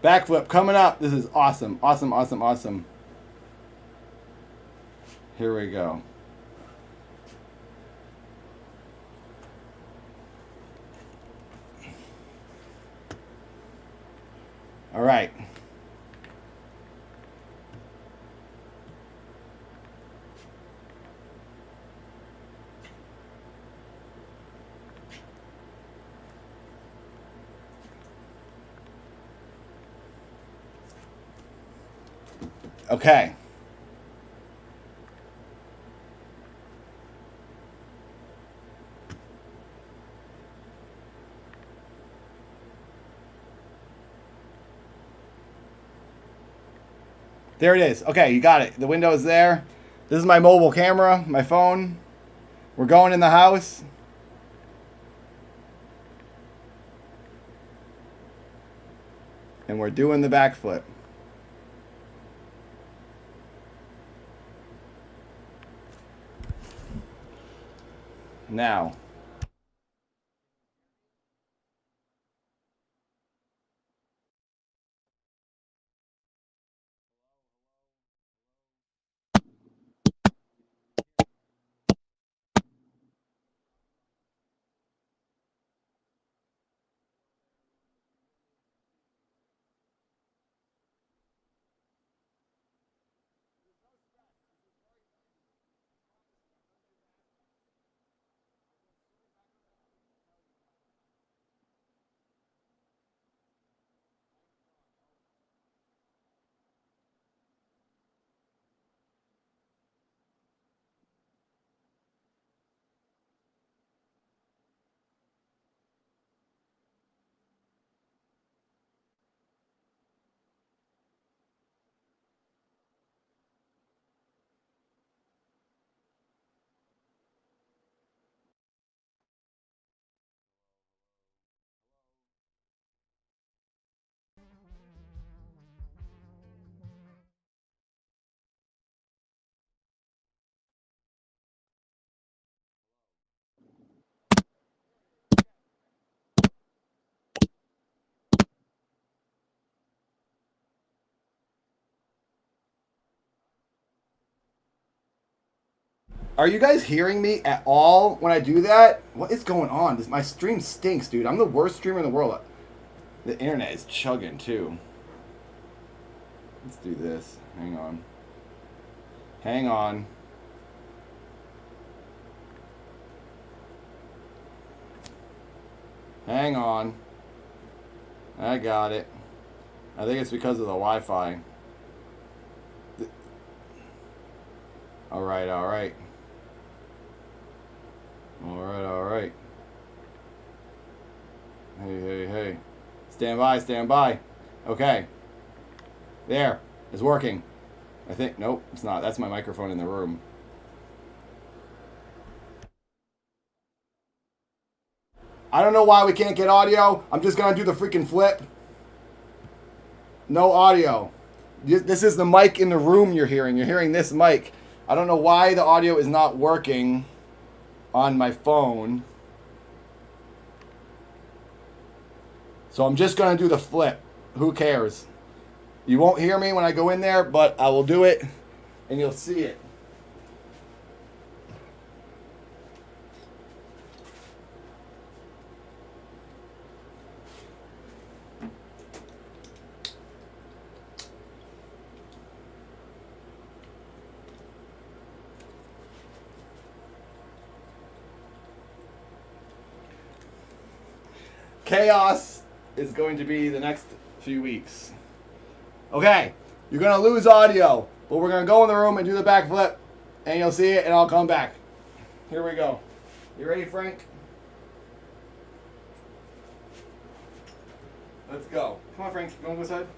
backflip coming up. This is awesome. Awesome, awesome, awesome. Here we go. All right. Okay. There it is. Okay, you got it. The window is there. This is my mobile camera, my phone. We're going in the house. And we're doing the backflip. Now. Are you guys hearing me at all when I do that? What is going on? My stream stinks, dude. I'm the worst streamer in the world. The internet is chugging, too. Let's do this. Hang on. Hang on. Hang on. I got it. I think it's because of the Wi-Fi. Alright, alright. Alright, alright. Hey, hey, hey. Stand by, stand by. Okay. There. It's working. I think. Nope, it's not. That's my microphone in the room. I don't know why we can't get audio. I'm just going to do the freaking flip. No audio. This is the mic in the room you're hearing. You're hearing this mic. I don't know why the audio is not working on my phone. So I'm just going to do the flip. Who cares? You won't hear me when I go in there, but I will do it and you'll see it. Chaos is going to be the next few weeks. Okay, you're going to lose audio, but we're going to go in the room and do the backflip, and you'll see it, and I'll come back. Here we go. You ready, Frank? Let's go. Come on, Frank. You want to go inside?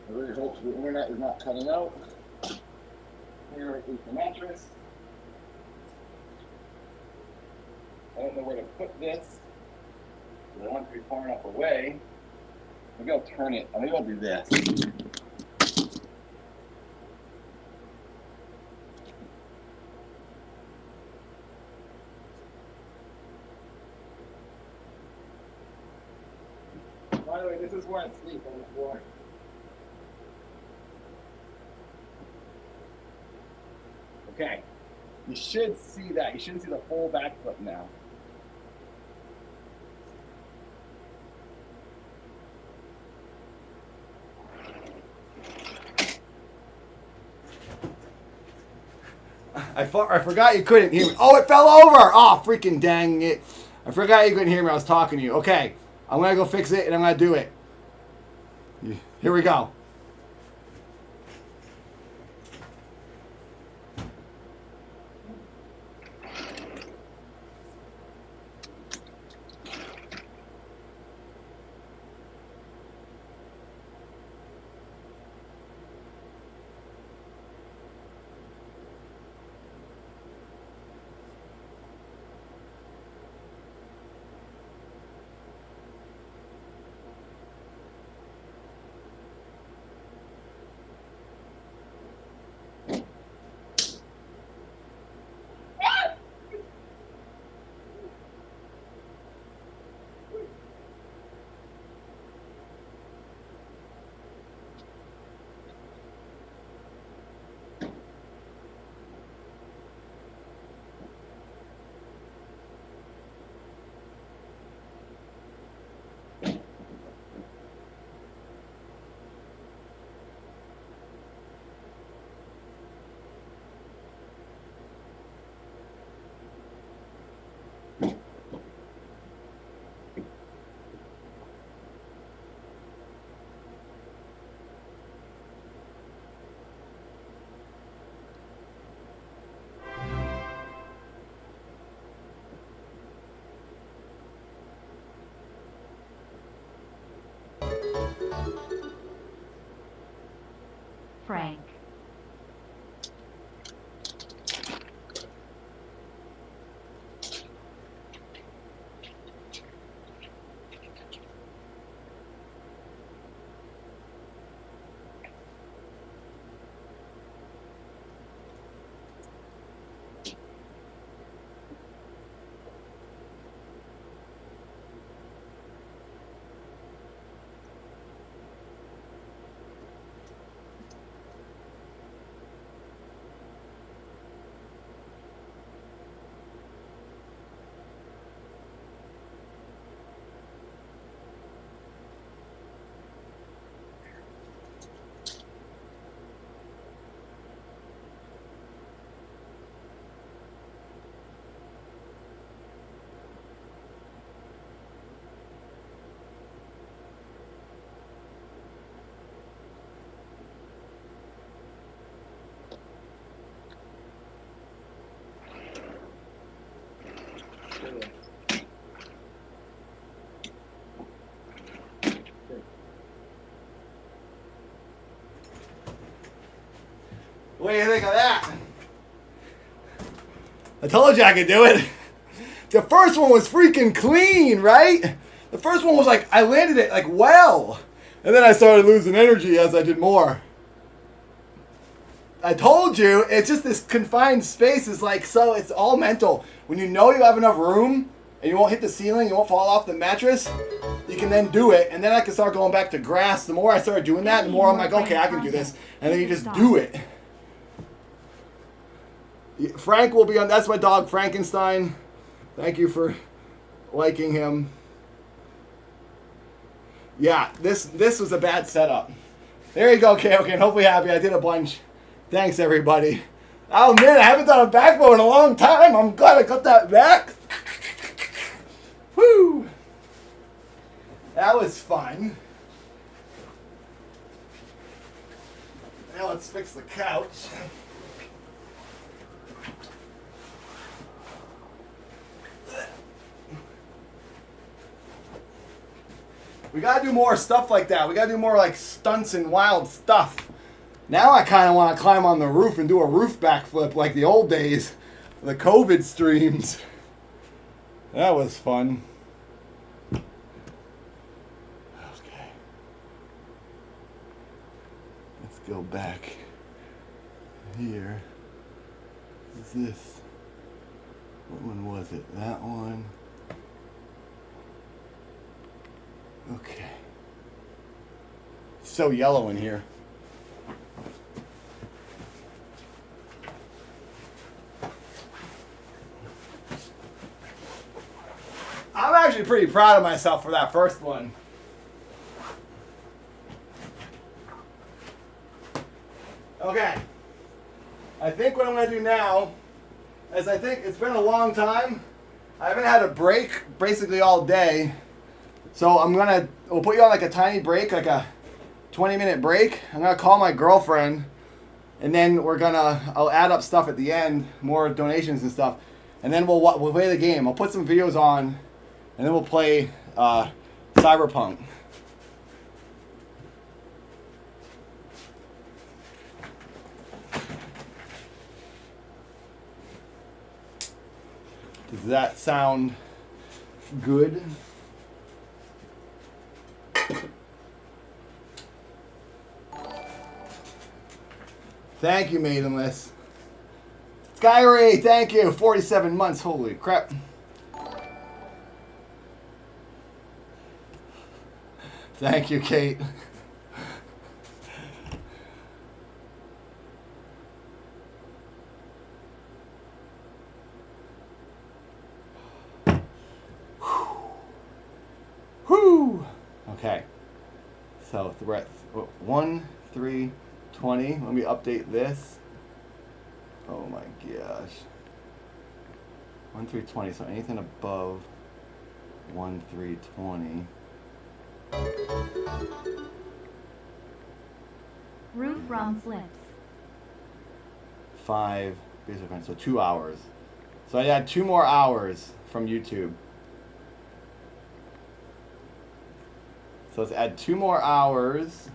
I really hope the internet is not cutting out. Here is the mattress. I don't know where to put this. I don't want it to be far enough away. Maybe I'll turn it. Maybe I'll do this. By the way, this is where I sleep, on the floor. Okay, you should see that. You should see the full backflip now. I forgot you couldn't hear me. Oh, it fell over! Oh, freaking dang it. I forgot you couldn't hear me. I was talking to you. Okay, I'm going to go fix it, and I'm going to do it. Here we go. Frank. told you I could do it. The first one was freaking clean, right? The first one was like, I landed it like well. And then I started losing energy as I did more. I told you, it's just this confined space is like, so it's all mental. When you know you have enough room and you won't hit the ceiling, you won't fall off the mattress, you can then do it. And then I can start going back to grass. The more I started doing that, the more I'm like, okay, I can do this. And then you just do it. Frank will be on, that's my dog, Frankenstein. Thank you for liking him. Yeah, this was a bad setup. There you go, okay, and hopefully happy. I did a bunch. Thanks, everybody. Oh, man, I haven't done a backbone in a long time. I'm glad I got that back. Woo! That was fun. Now let's fix the couch. We gotta do more stuff like that. We gotta do more like stunts and wild stuff. Now I kind of want to climb on the roof and do a roof backflip like the old days, the COVID streams. That was fun. Okay. Let's go back here. What's this? What one was it? That one. Okay. It's so yellow in here. I'm actually pretty proud of myself for that first one. Okay. I think what I'm going to do now is I think it's been a long time. I haven't had a break basically all day. So we'll put you on like a tiny break, like a 20-minute break. I'm going to call my girlfriend and then I'll add up stuff at the end, more donations and stuff. And then we'll play the game. I'll put some videos on and then we'll play Cyberpunk. Does that sound good? Thank you, Maidenless. Skyray, thank you. 47 months. Holy crap. Thank you, Kate. Whew. Okay. So we're at 1, 3, 20. Let me update this. Oh my gosh. 1, 3, 20. So anything above 1, 3, 20. Roof rum flips. 5. Basically, so 2 hours. So I had 2 more hours from YouTube. So let's add 2 more hours.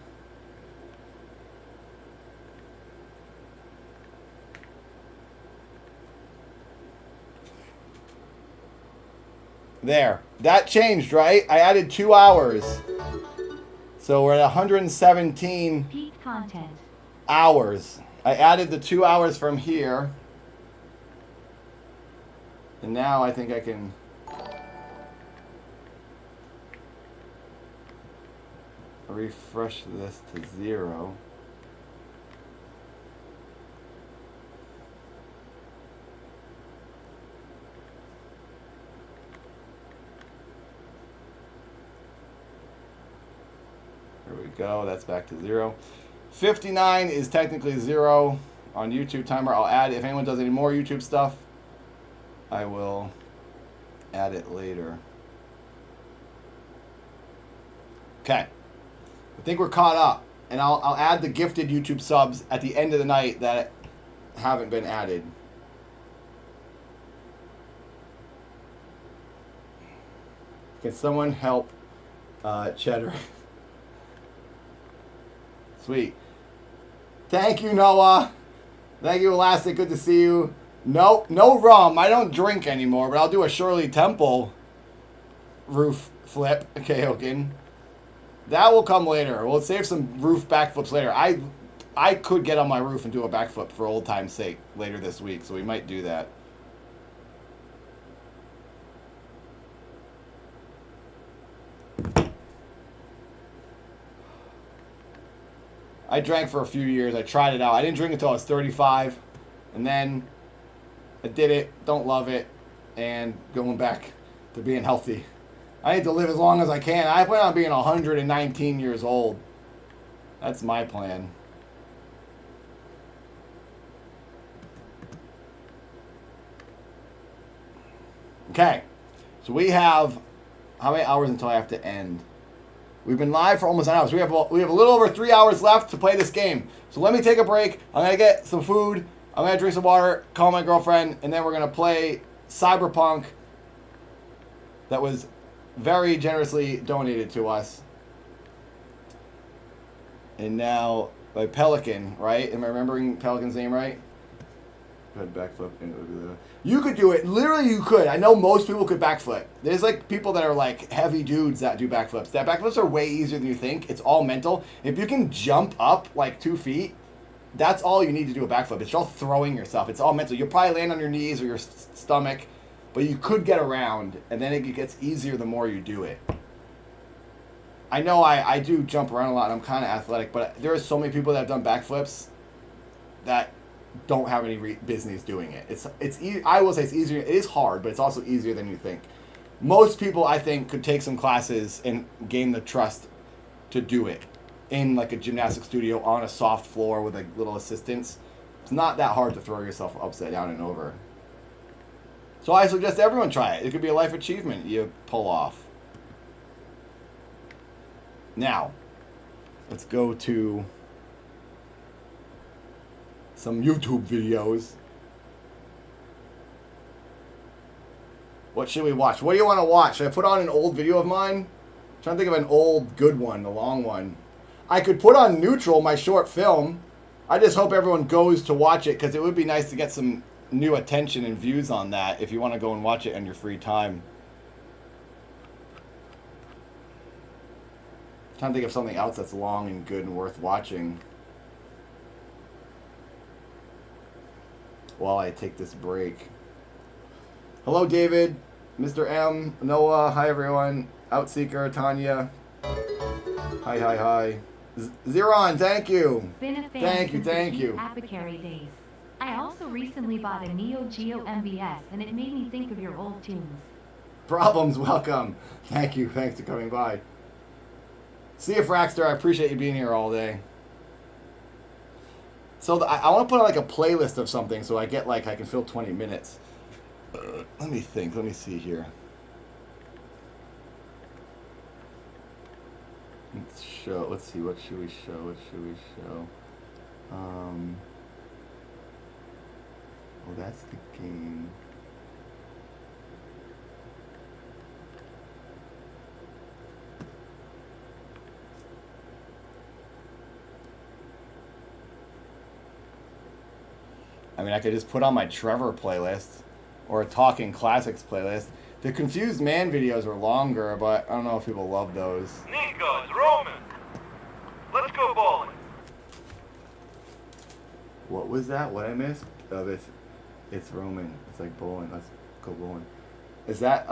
There. That changed, right? I added 2 hours. So we're at 117 peak content hours. I added the 2 hours from here. And now I think I can refresh this to 0. There we go. That's back to 0. 59 is technically 0 on YouTube timer. I'll add, if anyone does any more YouTube stuff, I will add it later. Okay. I think we're caught up. And I'll add the gifted YouTube subs at the end of the night that haven't been added. Can someone help Cheddar? Sweet. Thank you, Noah. Thank you, Elastic. Good to see you. No, no rum. I don't drink anymore, but I'll do a Shirley Temple roof flip. Okay, Hogan. That will come later. We'll save some roof backflips later. I could get on my roof and do a backflip for old time's sake later this week, so we might do that. I drank for a few years. I tried it out. I didn't drink until I was 35, and then I did it. Don't love it, and going back to being healthy. I need to live as long as I can. I plan on being 119 years old. That's my plan. Okay, so we have how many hours until I have to end? We've been live for almost an hour. So we have a little over 3 hours left to play this game. So let me take a break. I'm gonna get some food. I'm gonna drink some water, call my girlfriend, and then we're gonna play Cyberpunk. That was very generously donated to us. And now by Pelican, right? Am I remembering Pelican's name right? Go ahead, backflip, and it would be the... You could do it. Literally, you could. I know most people could backflip. There's like people that are like heavy dudes that do backflips. That backflips are way easier than you think. It's all mental. If you can jump up like 2 feet, that's all you need to do a backflip. It's all throwing yourself. It's all mental. You'll probably land on your knees or your stomach, but you could get around, and then it gets easier the more you do it. I know I do jump around a lot, and I'm kind of athletic, but there are so many people that have done backflips that don't have any business doing it. I will say it's easier. It is hard, but it's also easier than you think. Most people, I think, could take some classes and gain the trust to do it in like a gymnastic studio on a soft floor with a little assistance. It's not that hard to throw yourself upside down and over. So I suggest everyone try it. It could be a life achievement you pull off. Now, let's go to some YouTube videos. What should we watch? What do you want to watch? Should I put on an old video of mine? I'm trying to think of an old good one, the long one. I could put on Neutral, my short film. I just hope everyone goes to watch it because it would be nice to get some new attention and views on that if you want to go and watch it in your free time. I'm trying to think of something else that's long and good and worth watching while I take this break. Hello, David, Mr. M, Noah, hi everyone, Outseeker, Tanya, hi. Zeron, thank you. Been a fan Thank you, since the thank cheap you. Apicary days. I also recently bought a Neo Geo MVS and it made me think of your old tunes. Problems, welcome. Thank you, thanks for coming by. See you, Fraxter, I appreciate you being here all day. So I want to put on like a playlist of something so I get like, I can fill 20 minutes. Let me think, let me see here. Let's see, what should we show? Oh, that's the game. I mean, I could just put on my Trevor playlist or a Talking Classics playlist. The Confused Man videos are longer, but I don't know if people love those. Nico, it's Roman. Let's go bowling. What was that? What I missed? Oh, it's Roman. It's like bowling. Let's go bowling. Is that,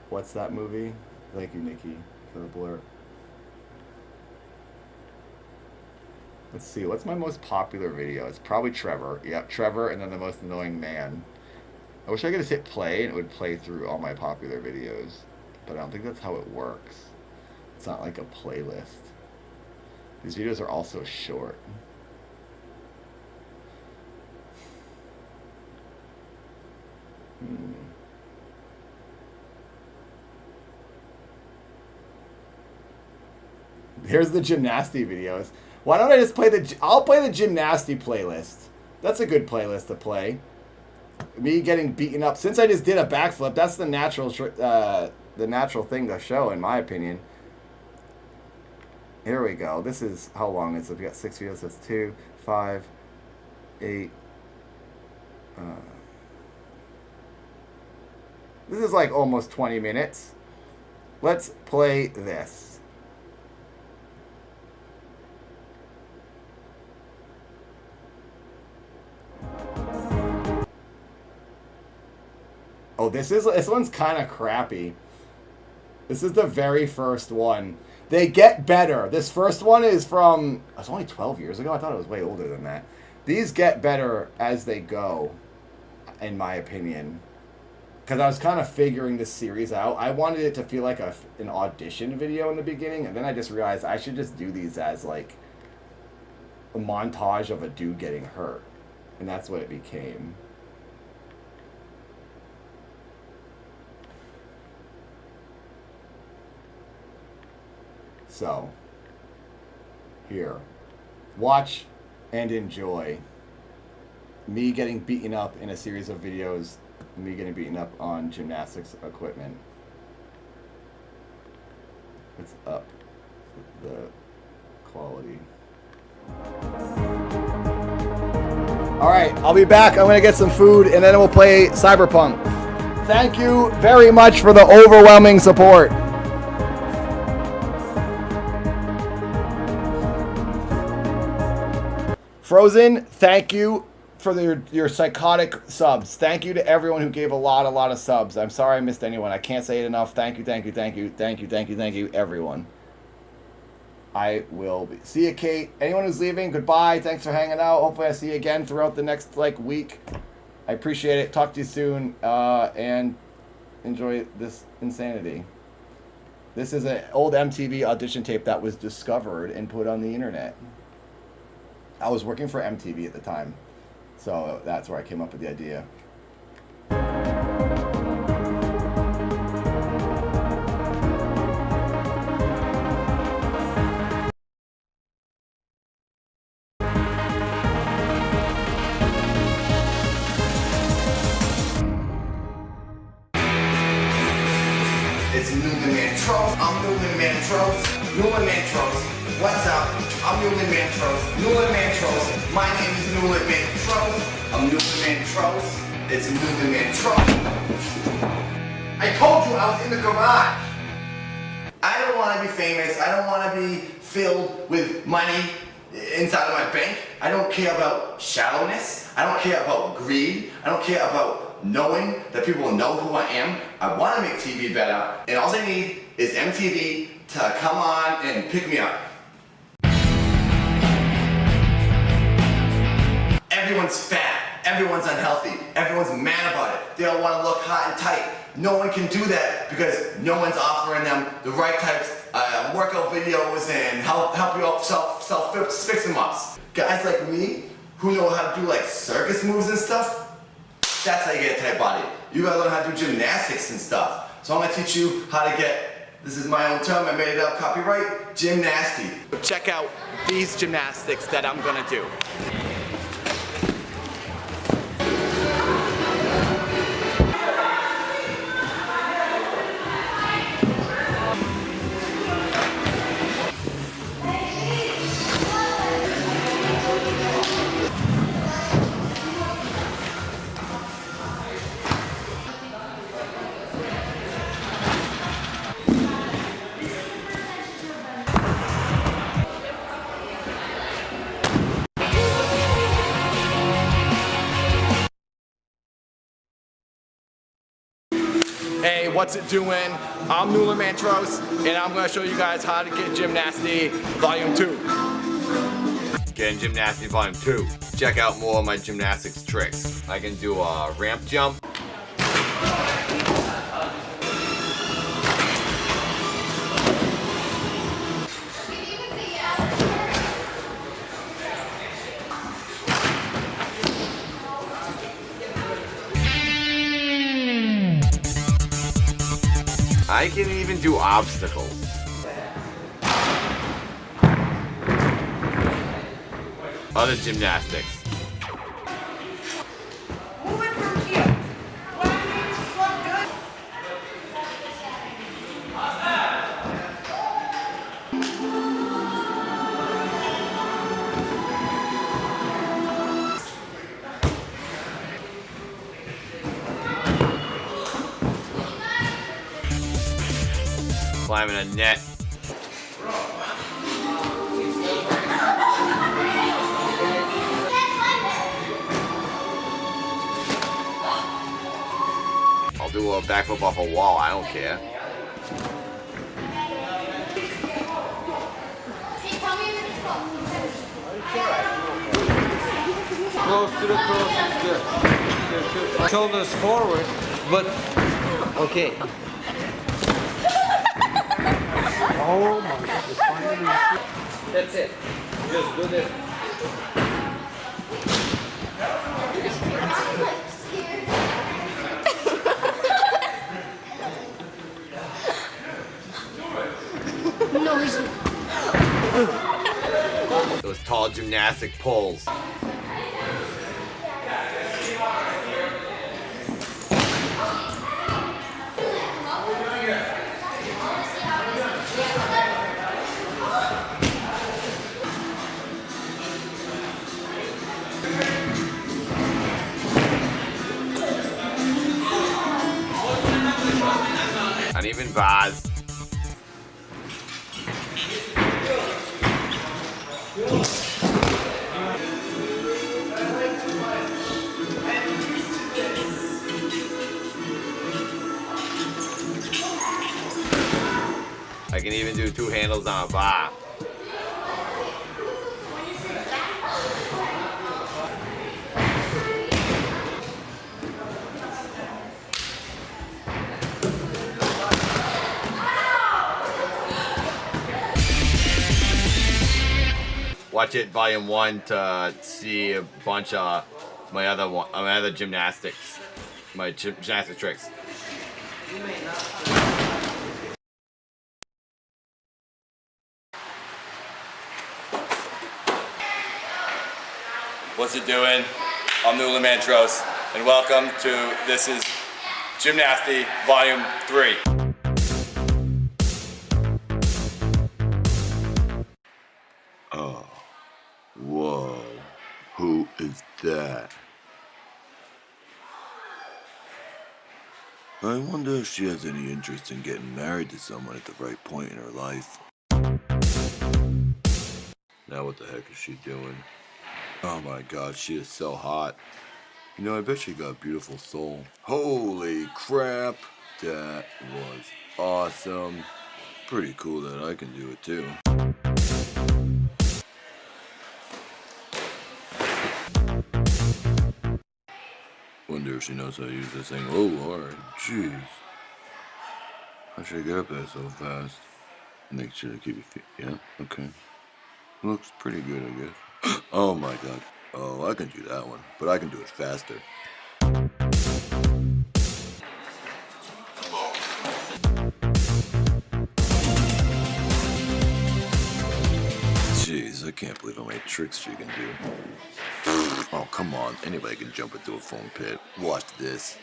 what's that movie? Thank you, Nikki, for the blur. Let's see, what's my most popular video? It's probably Trevor. Yeah, Trevor, and then the most annoying man. I wish I could just hit play and it would play through all my popular videos. But I don't think that's how it works. It's not like a playlist. These videos are also short. Here's the gymnasty videos. Why don't I just play I'll play the gymnasty playlist. That's a good playlist to play. Me getting beaten up. Since I just did a backflip, that's the natural thing to show, in my opinion. Here we go. This is, how long is it? We got 6 videos. That's 2, 5, 8, This is like almost 20 minutes. Let's play this. Oh, this one's kind of crappy. This is the very first one. They get better. This first one is from, it's only 12 years ago. I thought it was way older than that. These get better as they go, in my opinion. Because I was kind of figuring this series out. I wanted it to feel like an audition video in the beginning, and then I just realized I should just do these as like a montage of a dude getting hurt. And that's what it became. So, here, watch and enjoy me getting beaten up in a series of videos, me getting beaten up on gymnastics equipment. Let's up the quality. Alright, I'll be back. I'm going to get some food and then we'll play Cyberpunk. Thank you very much for the overwhelming support. Frozen, thank you for your psychotic subs. Thank you to everyone who gave a lot of subs. I'm sorry I missed anyone. I can't say it enough. Thank you, everyone. I will be. See you, Kate. Anyone who's leaving, goodbye. Thanks for hanging out. Hopefully I see you again throughout the next week. I appreciate it. Talk to you soon. And enjoy this insanity. This is an old MTV audition tape that was discovered and put on the internet. I was working for MTV at the time, so that's where I came up with the idea. It's Newman Mantros. I'm Newman Mantros. Newman Mantros. What's up? I'm Newman Mantros. Newman Mantros. My name is Newman Mantros. I'm Newman Mantros. It's Newman Mantros. I told you I was in the garage. I don't want to be famous. I don't want to be filled with money inside of my bank. I don't care about shallowness. I don't care about greed. I don't care about knowing that people know who I am. I want to make TV better. And all I need is MTV to come on and pick me up. Everyone's fat, everyone's unhealthy, everyone's mad about it. They don't want to look hot and tight. No one can do that because no one's offering them the right types of workout videos and help you out self-fix them ups. Guys like me who know how to do like circus moves and stuff, that's how you get a tight body. You gotta learn how to do gymnastics and stuff. So I'm gonna teach you how to get, this is my own term, I made it up, copyright, gymnasty. Check out these gymnastics that I'm gonna do. Hey, what's it doing? I'm Newland Mantros, and I'm gonna show you guys how to get Gymnasty Volume 2. Getting Gymnasty Volume 2. Check out more of my gymnastics tricks. I can do a ramp jump. I can even do obstacles. Other gymnastics. climbing a net. I'll do a backflip off a wall, I don't care. Close to the cross, good. Shoulders forward, but okay. Oh my God. That's it. Just do this. Those tall gymnastic poles. Uneven bars. I can even do two handles on a bar. Watch it volume 1 to see a bunch of my other gymnastics, my gymnastic tricks. What's it doing? I'm Newland Mantros, and welcome to This is Gymnasty Volume 3. Oh, whoa, who is that? I wonder if she has any interest in getting married to someone at the right point in her life. Now what the heck is she doing? Oh my God, she is so hot. You know, I bet she got a beautiful soul. Holy crap, that was awesome. Pretty cool that I can do it too. Wonder if she knows how to use this thing. Oh, alright, jeez. How should I get up there so fast? Make sure to keep your feet. Yeah, okay. Looks pretty good, I guess. Oh my God. Oh, I can do that one, but I can do it faster. Jeez, I can't believe how many tricks she can do. Oh, come on. Anybody can jump into a foam pit. Watch this.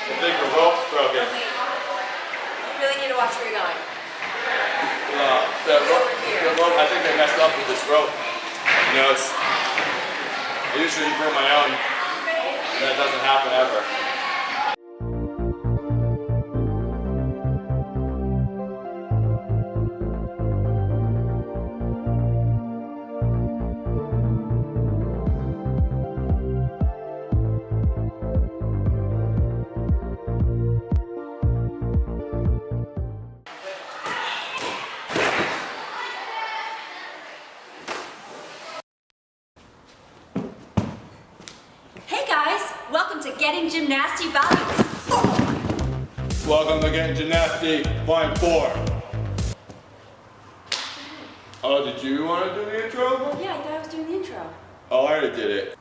The bigger rope's broken. You really need to watch where you're going. The rope, I think they messed up with this rope. You know, I usually bring my own. That doesn't happen ever. Hey guys, welcome to Getting Gymnasty Values. Welcome to Getting Gymnasty, Volume 4. Oh, did you want to do the intro? Yeah, I thought I was doing the intro. Oh, I already did it.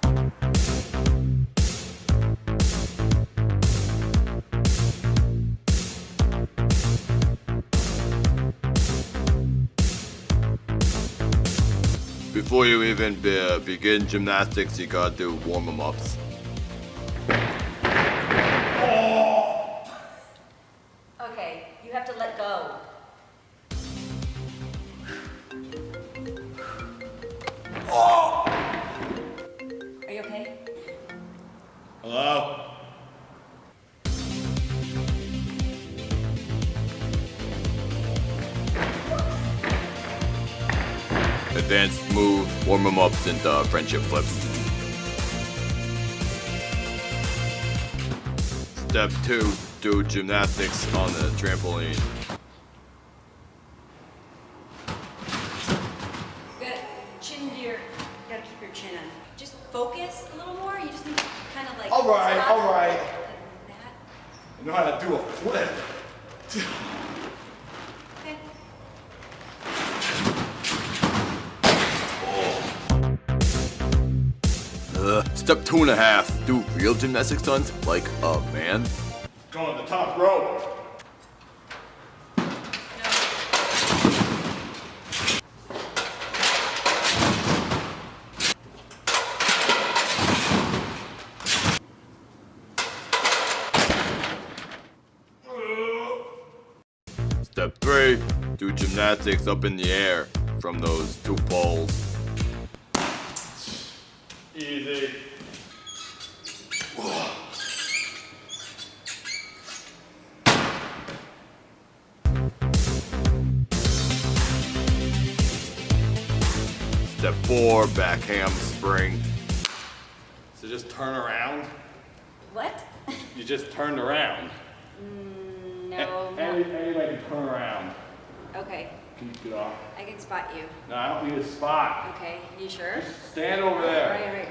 Before you even begin gymnastics, you gotta do warm-ups. Okay, you have to let go. Are you okay? Hello? Advanced move, warm-ups, and friendship flips. Step 2, do gymnastics on the trampoline. Good. Chin to your. You gotta keep your chin in. Just focus a little more. You just need to kind of like. Alright, stop alright. that. I know how to do a flip. Okay. Step 2.5, do real gymnastic stunts like a man. Go on the top rope. Step 3, do gymnastics up in the air from those 2 poles. Easy. Step 4, back handspring. So just turn around. What? You just turned around. No. Anybody can turn around. Okay. Can you get off? I can spot you. No, I don't need a spot. Okay. You sure? Stand over there. Right.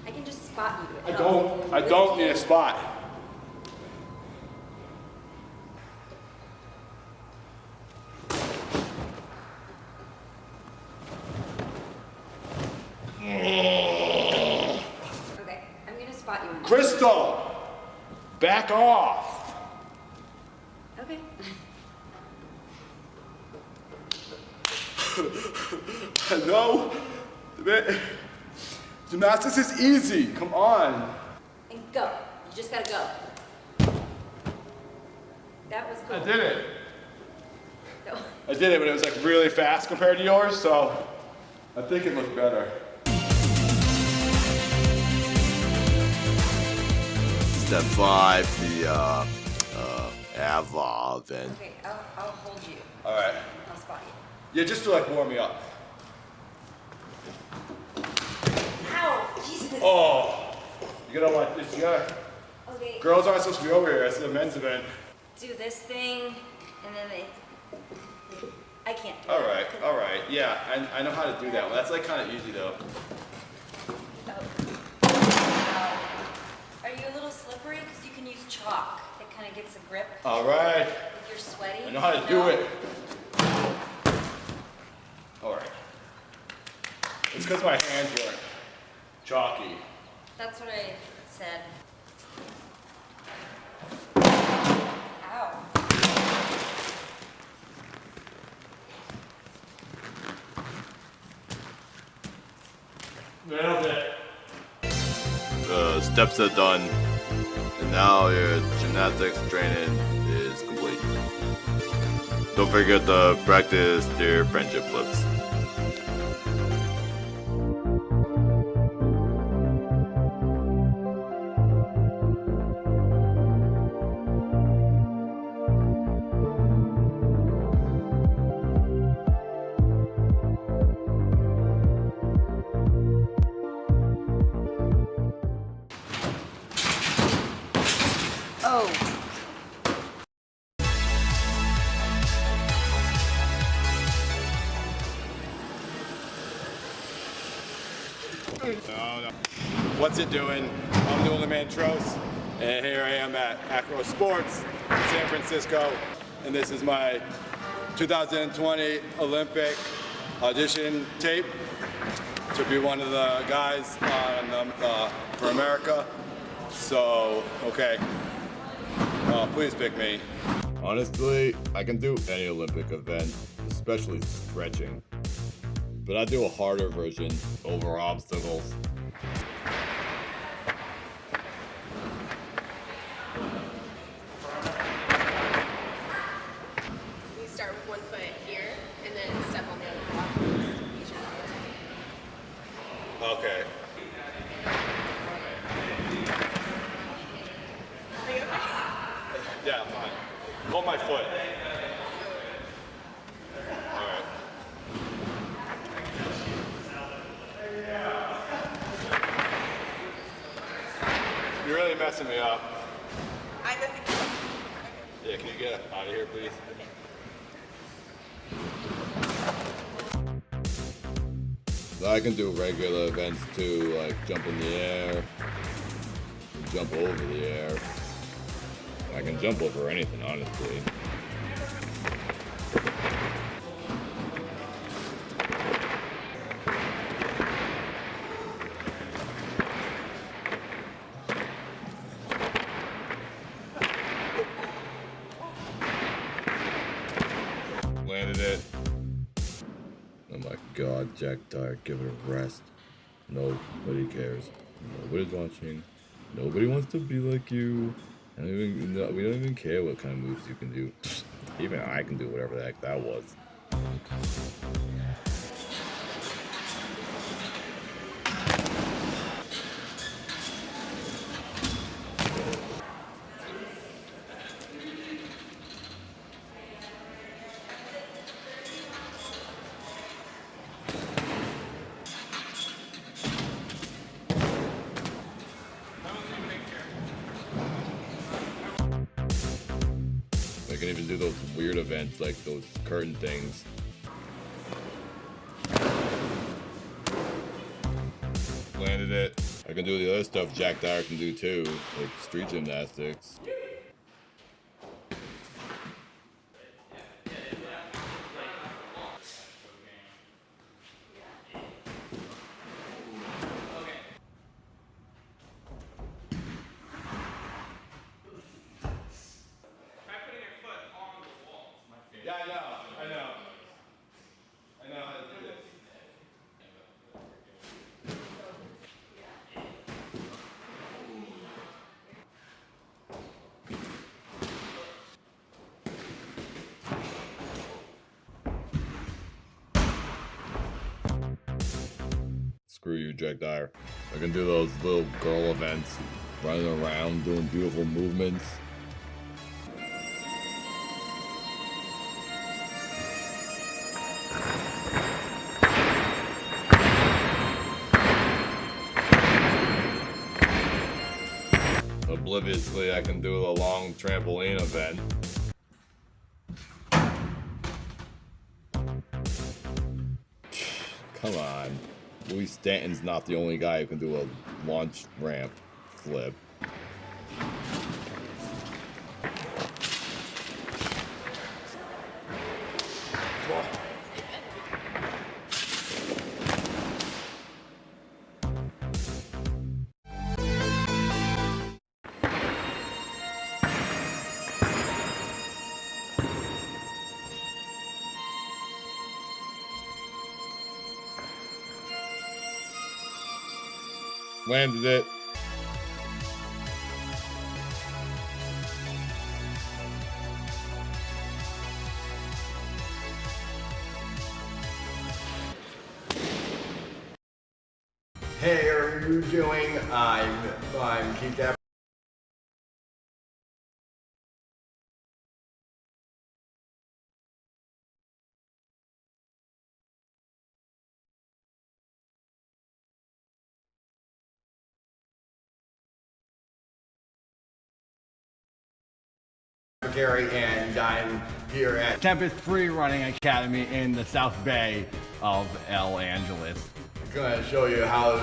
I can just spot you. It helps. I don't need a spot. Okay. I'm gonna spot you. Crystal! Back off! Okay. No. Gymnastics is easy. Come on. And go. You just gotta go. That was cool. I did it. No. I did it, but it was like really fast compared to yours, so I think it looked better. Step 5, the Ava, then. Okay, I'll hold you. All right. I'll spot you. Yeah, just to like warm me up. Ow! Jesus. Oh, you gotta like this. You gotta. Okay. Girls aren't supposed to be over here. It's a men's event. Do this thing, and then they. I can't. Do All that, right, 'cause- all right. Yeah, I know how to do that one. That's like kind of easy though. Are you a little slippery? Because you can use chalk. It kind of gets a grip. All right. If you're sweaty. I know how to do it. All right. It's because my hands weren't chalky. That's what I said. Ow. Nailed it. The steps are done, and now your gymnastics training is complete. Don't forget to practice your friendship flips. No. What's it doing? I'm Newland Mantros, and here I am at Acro Sports, San Francisco, and this is my 2020 Olympic audition tape to be one of the guys on for America. So, okay, please pick me. Honestly, I can do any Olympic event, especially stretching. But I do a harder version over obstacles. You start with one foot here, and then step on the other block. Okay. Are you okay? Yeah, fine. Hold my foot. Alright. You're really messing me up. I'm messing you up. Yeah, can you get out of here, please? So I can do regular events too, like jump in the air, jump over the air. I can jump over anything, honestly. Landed it. Oh my god, Jack Dyer, give it a rest. Nobody cares. Nobody's watching. Nobody wants to be like you. We don't even care what kind of moves you can do. Even I can do whatever the heck that was. I can even do those weird events like those curtain things. Landed it. I can do the other stuff Jack Dyer can do too, like street gymnastics. Yeah, I know how to do this. Screw you, Jack Dyer. I can do those little girl events, running around, doing beautiful movements. Obliviously, I can do the long trampoline event. Come on. Louis Stanton's not the only guy who can do a launch ramp flip. Landed it. Hey, how are you doing? I'm Keith F. Gary, and I'm here at Tempest Free Running Academy in the South Bay of Los Angeles. gonna show you how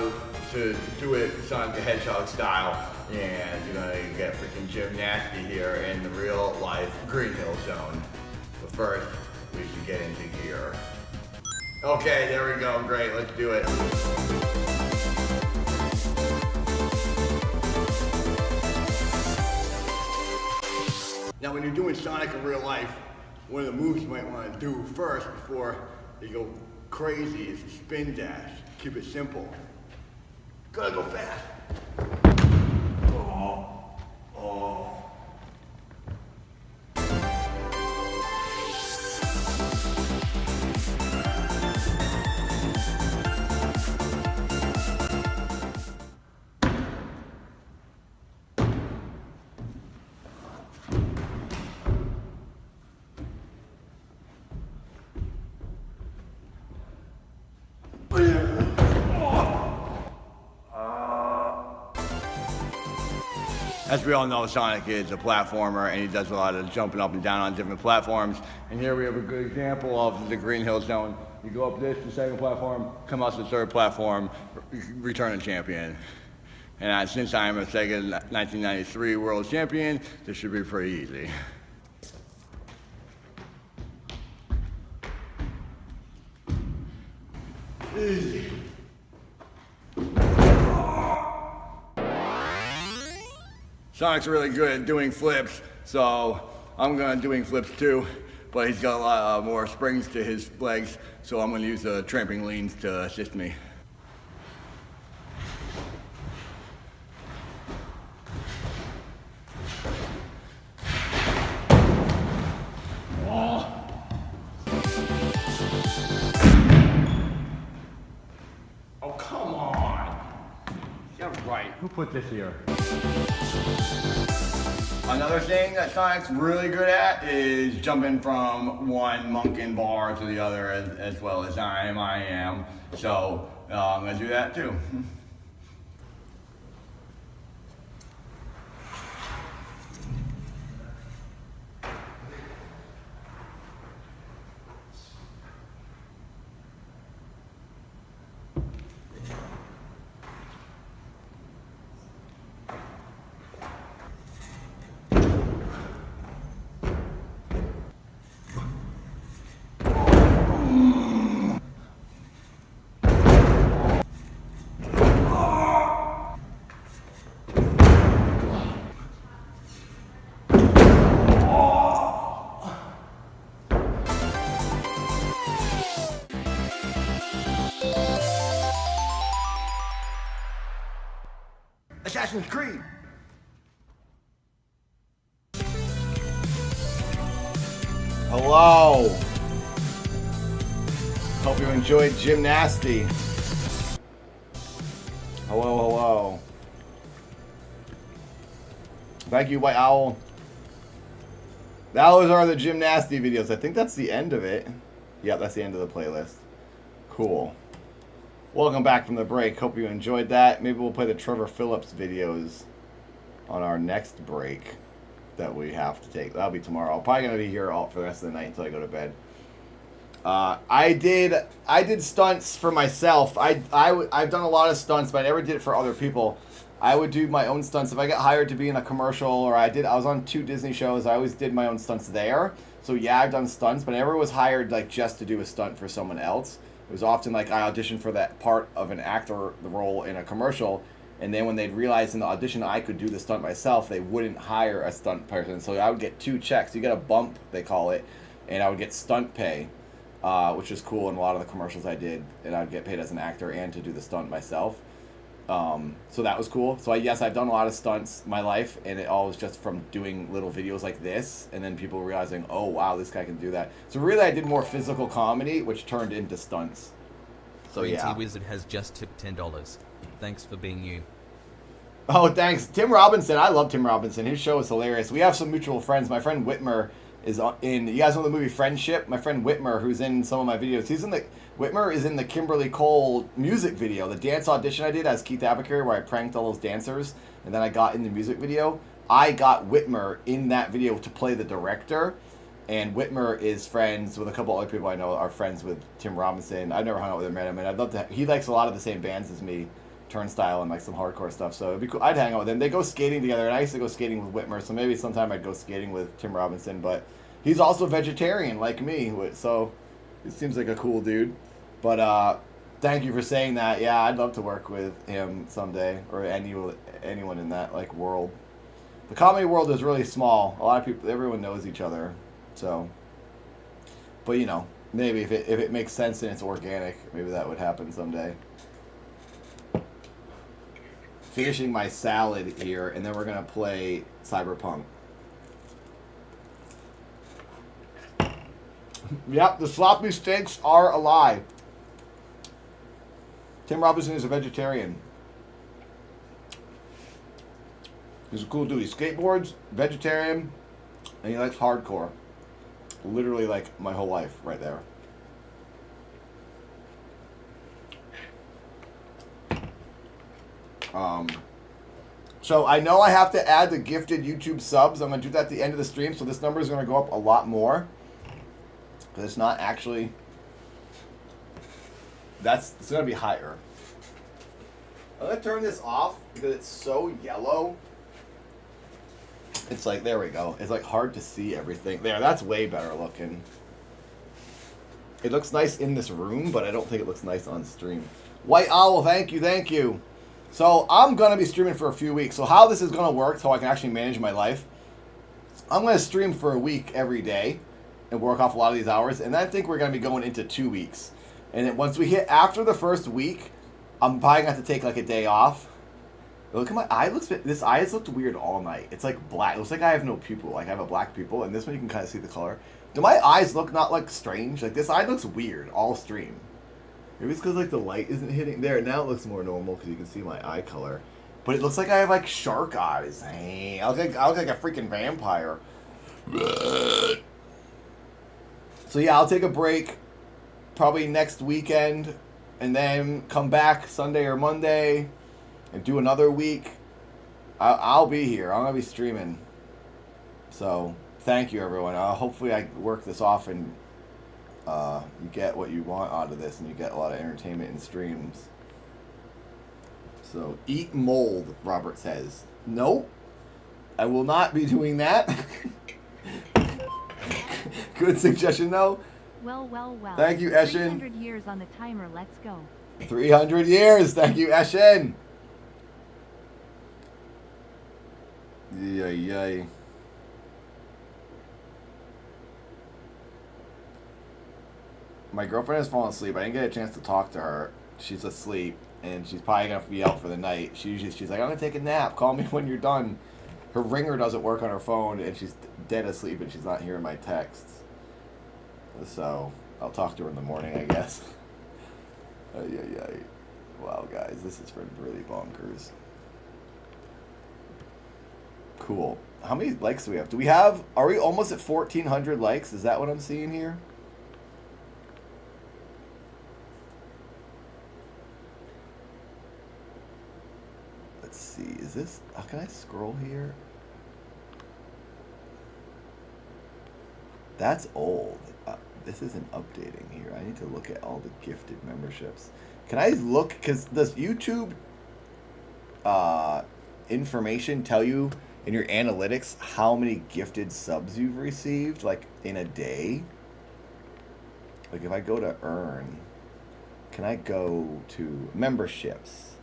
to do it Sonic the Hedgehog style, and you're gonna get freaking gymnasty here in the real life Green Hill Zone. But first, we should get into gear. Okay, there we go. Great, let's do it. Now, when you're doing Sonic in real life, one of the moves you might want to do first before you go crazy is the spin dash. Keep it simple. Gotta go fast. Oh, oh. As we all know, Sonic is a platformer, and he does a lot of jumping up and down on different platforms. And here we have a good example of the Green Hill Zone. You go up this, the second platform, come out to the third platform, return a champion. And since I'm a Sega 1993 World Champion, this should be pretty easy. Easy. Sonic's really good at doing flips, so I'm gonna doing flips too, but he's got a lot more springs to his legs, so I'm gonna use the tramping leans to assist me. Oh, come on! Yeah, right. Who put this here? Another thing that Sonic's really good at is jumping from one Munkin bar to the other as well as I am. So I'm gonna do that too. Assassin's Creed. Hello. Hope you enjoyed gymnasty. Hello. Thank you, White Owl. Those are the gymnasty videos. I think that's the end of it. Yep, that's the end of the playlist. Cool. Welcome back from the break. Hope you enjoyed that. Maybe we'll play the Trevor Phillips videos on our next break that we have to take. That'll be tomorrow. I'm probably going to be here all for the rest of the night until I go to bed. I did stunts for myself. I've done a lot of stunts, but I never did it for other people. I would do my own stunts. If I got hired to be in a commercial, or I was on 2 Disney shows, I always did my own stunts there. So yeah, I've done stunts, but I never was hired like just to do a stunt for someone else. It was often like I auditioned for that part of an actor role in a commercial, and then when they'd realize in the audition I could do the stunt myself, they wouldn't hire a stunt person. So I would get 2 checks. You get a bump, they call it, and I would get stunt pay, which is cool in a lot of the commercials I did, and I would get paid as an actor and to do the stunt myself. So that was cool. So yes, I've done a lot of stunts in my life, and it all was just from doing little videos like this, and then people realizing, oh wow, this guy can do that. So really I did more physical comedy, which turned into stunts. So yeah. Wizard has just tipped $10. Thanks for being you. Oh, thanks. Tim Robinson. I love Tim Robinson. His show is hilarious. We have some mutual friends. My friend Whitmer is in, you guys know the movie Friendship? My friend Whitmer, who's in some of my videos, Whitmer is in the Kimberly Cole music video, the dance audition I did as Keith Abacare, where I pranked all those dancers, and then I got in the music video. I got Whitmer in that video to play the director, And Whitmer is friends with a couple other people I know are friends with Tim Robinson. I've never hung out with him, met him, and I'd love to. He likes a lot of the same bands as me, Turnstile and like some hardcore stuff. So it'd be cool. I'd hang out with him. They go skating together, and I used to go skating with Whitmer. So maybe sometime I'd go skating with Tim Robinson. But he's also vegetarian like me, so he seems like a cool dude. But thank you for saying that. Yeah, I'd love to work with him someday, or anyone in that like world. The comedy world is really small. A lot of people, everyone knows each other. So, but you know, maybe if it makes sense and it's organic, maybe that would happen someday. Finishing my salad here, and then we're gonna play Cyberpunk. Yep, the sloppy steaks are alive. Tim Robinson is a vegetarian. He's a cool dude. He skateboards, vegetarian, and he likes hardcore. Literally like my whole life right there. So I know I have to add the gifted YouTube subs. I'm going to do that at the end of the stream, so this number is going to go up a lot more. Because it's not actually... it's going to be higher. I'm going to turn this off because it's so yellow. It's like, there we go. It's like hard to see everything. There, that's way better looking. It looks nice in this room, but I don't think it looks nice on stream. White Owl, thank you, thank you. So I'm going to be streaming for a few weeks. So how this is going to work, so I can actually manage my life, I'm going to stream for a week every day and work off a lot of these hours. And I think we're going to be going into 2 weeks. And then once we hit after the first week, I'm probably going to have to take like a day off. Look at my eye. This eye has looked weird all night. It's like black. It looks like I have no pupil. Like I have a black pupil, and this one you can kind of see the color. Do my eyes look not like strange? Like this eye looks weird all stream. Maybe it's because like the light isn't hitting there. Now it looks more normal because you can see my eye color. But it looks like I have like shark eyes. I look like a freaking vampire. So yeah, I'll take a break probably next weekend, and then come back Sunday or Monday. And do another week. I'll be here. I'm going to be streaming. So, thank you, everyone. Hopefully I work this off and you get what you want out of this. And you get a lot of entertainment in streams. So, eat mold, Robert says. Nope. I will not be doing that. Good suggestion, though. Well, well, well. Thank you, Eshin. 300 years on the timer. Let's go. 300 years. Thank you, Eshin. Yay. My girlfriend has fallen asleep. I didn't get a chance to talk to her. She's asleep, and she's probably going to be out for the night. She's like, I'm going to take a nap. Call me when you're done. Her ringer doesn't work on her phone, and she's dead asleep, and she's not hearing my texts. So, I'll talk to her in the morning, I guess. Wow, guys, this is really bonkers. Cool. How many likes do we have? Are we almost at 1,400 likes? Is that what I'm seeing here? Let's see. Is this... can I scroll here? That's old. This isn't updating here. I need to look at all the gifted memberships. Can I look? Because does YouTube information tell you in your analytics how many gifted subs you've received, like in a day? Like if I go to earn, can I go to memberships,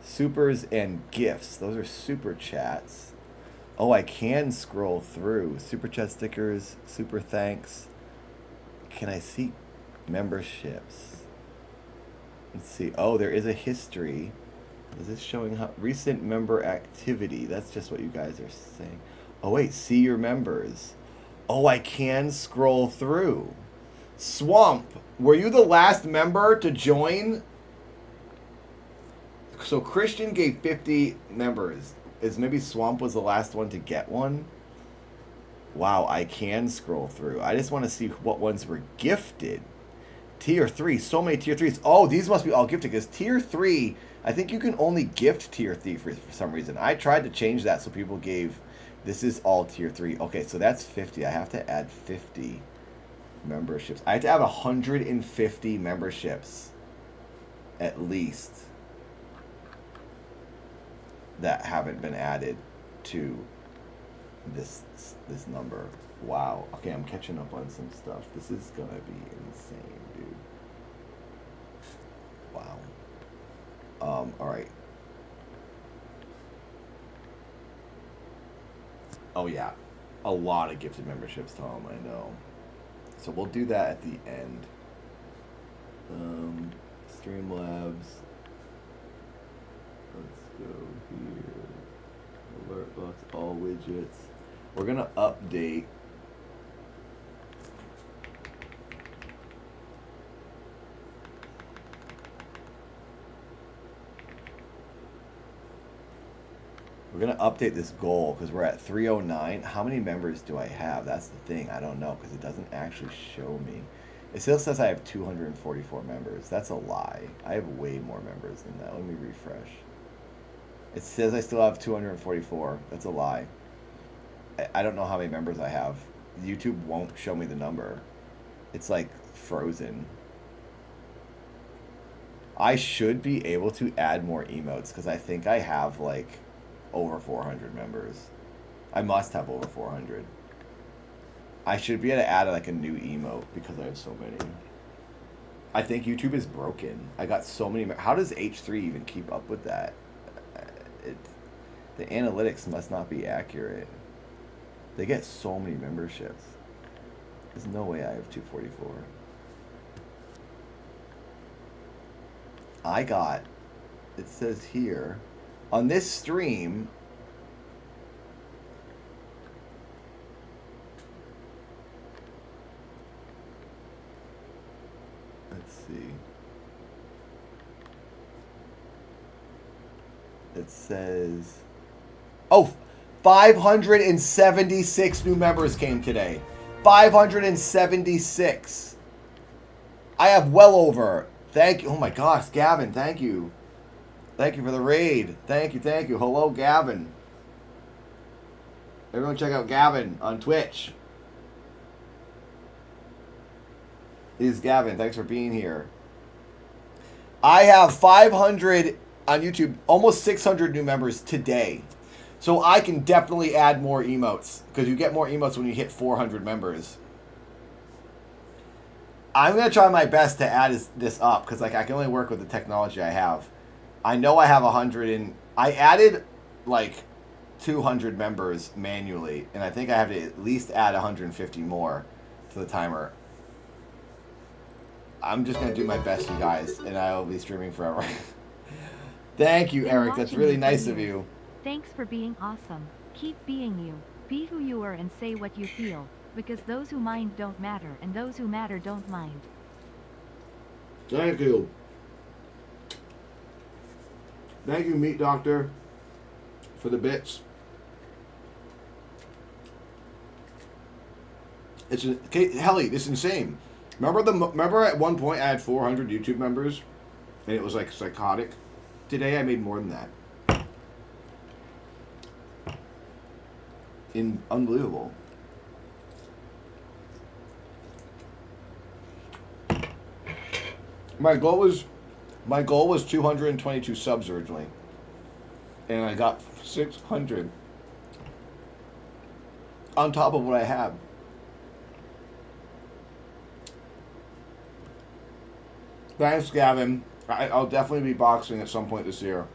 supers and gifts? Those are super chats. Oh, I can scroll through super chat stickers, super thanks. Can I see memberships? Let's see. Oh, there is a history. Is this showing how recent member activity? That's just what you guys are saying. Oh wait, see your members. Oh, I can scroll through. Swamp, were you the last member to join? So Christian gave 50 members. Maybe Swamp was the last one to get one? Wow, I can scroll through. I just want to see what ones were gifted. Tier 3, so many Tier 3s. Oh, these must be all gifted because Tier 3, I think you can only gift Tier 3 for some reason. I tried to change that so people gave This is all tier 3. Okay, so that's 50. I have to add 50 memberships. I have to have 150 memberships at least that haven't been added to this number. Wow. Okay, I'm catching up on some stuff. This is gonna be insane, dude. Wow. All right. Oh yeah, a lot of gifted memberships, Tom. I know. So we'll do that at the end. Streamlabs. Let's go here. Alert box, all widgets. We're gonna update. We're gonna update this goal because we're at 309. How many members do I have? That's the thing. I don't know because it doesn't actually show me. It still says I have 244 members. That's a lie. I have way more members than that. Let me refresh. It says I still have 244. That's a lie. I don't know how many members I have. YouTube won't show me the number. It's like frozen. I should be able to add more emotes because I think I have like over 400 members. I must have over 400. I should be able to add like a new emote because I have so many. I think YouTube is broken. I got so many. How does H3 even keep up with that? The analytics must not be accurate. They get so many memberships. There's no way I have 244. I got, it says here, on this stream, let's see. It says, oh, 576 new members came today. 576. I have well over. Thank you. Oh my gosh, Gavin, thank you. Thank you for the raid. Thank you, thank you. Hello, Gavin. Everyone check out Gavin on Twitch. This is Gavin. Thanks for being here. I have 500 on YouTube, almost 600 new members today. So I can definitely add more emotes because you get more emotes when you hit 400 members. I'm going to try my best to add this up because like I can only work with the technology I have. I know I have 100 and I added like 200 members manually and I think I have to at least add 150 more to the timer. I'm just going to do my best, you guys, and I'll be streaming forever. Thank you, Eric. That's really nice of you. Thanks for being awesome. Keep being you. Be who you are and say what you feel. Because those who mind don't matter, and those who matter don't mind. Thank you. Thank you, Meat Doctor, for the bits. Helly, it's insane. Remember at one point I had 400 YouTube members, and it was like psychotic. Today I made more than that. Unbelievable. My goal was 222 subs originally, and I got 600 on top of what I have. Thanks, Gavin. I'll definitely be boxing at some point this year.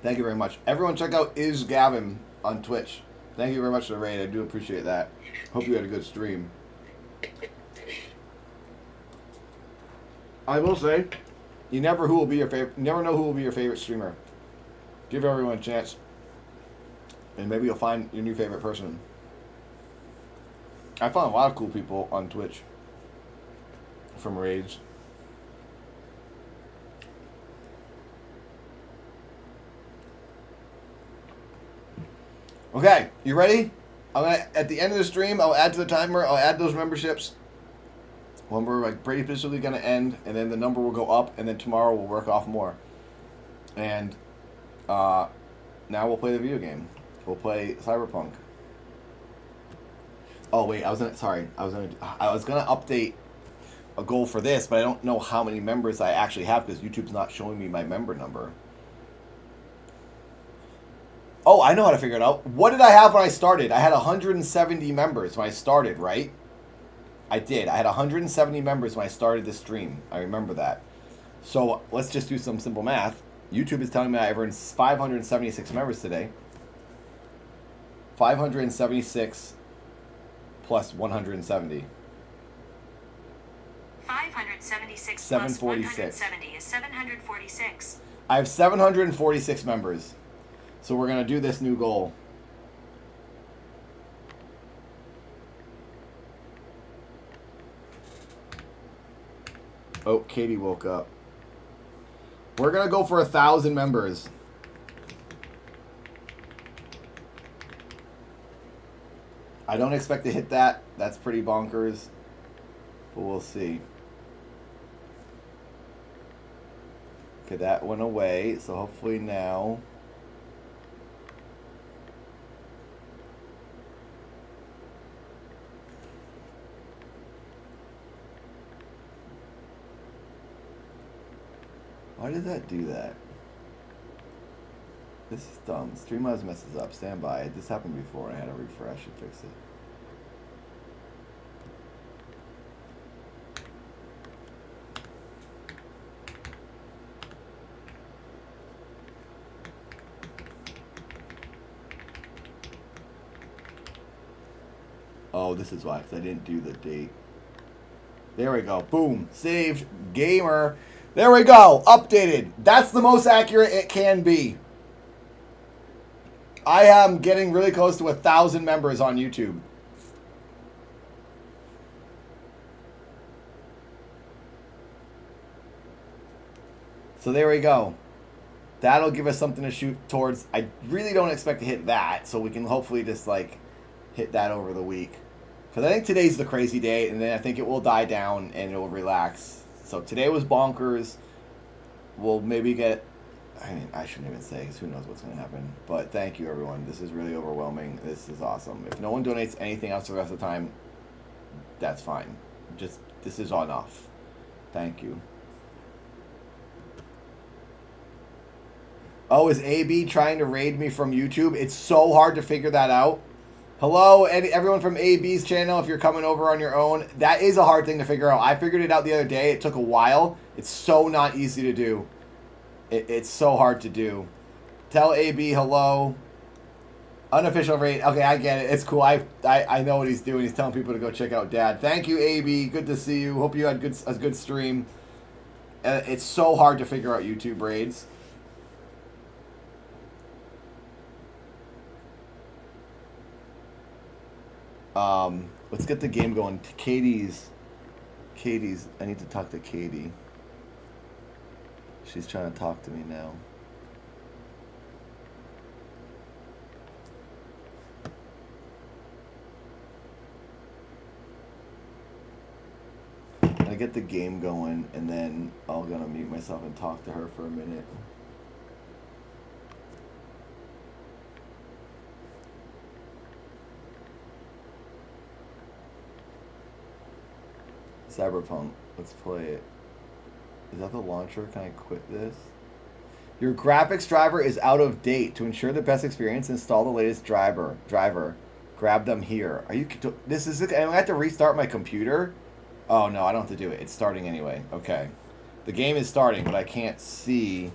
Thank you very much. Everyone check out Is Gavin on Twitch. Thank you very much for the raid. I do appreciate that. Hope you had a good stream. I will say, you never know who will be your favorite streamer. Give everyone a chance, and maybe you'll find your new favorite person. I found a lot of cool people on Twitch from raids. Okay, you ready? At the end of the stream, I'll add to the timer. I'll add those memberships when we're like pretty officially going to end, and then the number will go up, and then tomorrow we'll work off more. And now we'll play the video game. We'll play Cyberpunk. Oh wait, I was gonna update a goal for this, but I don't know how many members I actually have because YouTube's not showing me my member number. Oh, I know how to figure it out. What did I have when I started? I had 170 members when I started, right? I did. I had 170 members when I started this stream. I remember that. So let's just do some simple math. YouTube is telling me I earned 576 members today. 576 plus 170. 576 746. plus 170 is 746. I have 746 members. So we're going to do this new goal. Oh, Katie woke up. We're going to go for 1,000 members. I don't expect to hit that. That's pretty bonkers. But we'll see. Okay, that went away. So hopefully now... Why did that do that? This is dumb. Stream always messes up. Stand by. This happened before and I had to refresh and fix it. Oh, this is why, because I didn't do the date. There we go. Boom. Saved. Gamer. There we go. Updated. That's the most accurate it can be. I am getting really close to 1,000 members on YouTube. So there we go. That'll give us something to shoot towards. I really don't expect to hit that, so we can hopefully just like hit that over the week. Because I think today's the crazy day, and then I think it will die down and it will relax. So today was bonkers. We'll maybe get... I mean, I shouldn't even say, because who knows what's going to happen. But thank you, everyone. This is really overwhelming. This is awesome. If no one donates anything else the rest of the time, that's fine. Just, this is enough. Thank you. Oh, is AB trying to raid me from YouTube? It's so hard to figure that out. Hello, everyone from AB's channel, if you're coming over on your own. That is a hard thing to figure out. I figured it out the other day. It took a while. It's so not easy to do. It's so hard to do. Tell AB hello. Unofficial raid. Okay, I get it. It's cool. I know what he's doing. He's telling people to go check out Dad. Thank you, AB. Good to see you. Hope you had a good stream. It's so hard to figure out YouTube raids. Let's get the game going. Katie's, I need to talk to Katie. She's trying to talk to me now. I get the game going, and then I'm gonna mute myself and talk to her for a minute. Cyberpunk. Let's play it. Is that the launcher? Can I quit this? Your graphics driver is out of date. To ensure the best experience, install the latest driver. Grab them here. Are you... This is... I have to restart my computer? Oh, no. I don't have to do it. It's starting anyway. Okay. The game is starting, but I can't see...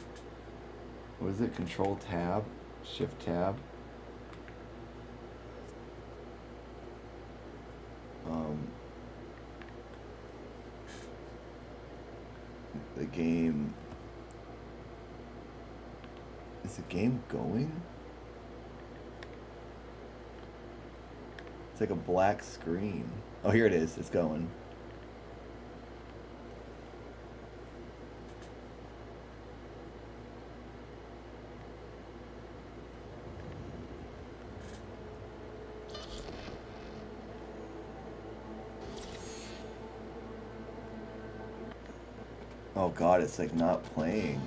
What is it? Control tab? Shift tab? The game... Is the game going? It's like a black screen. Oh, here it is. It's going. Oh god, it's like not playing.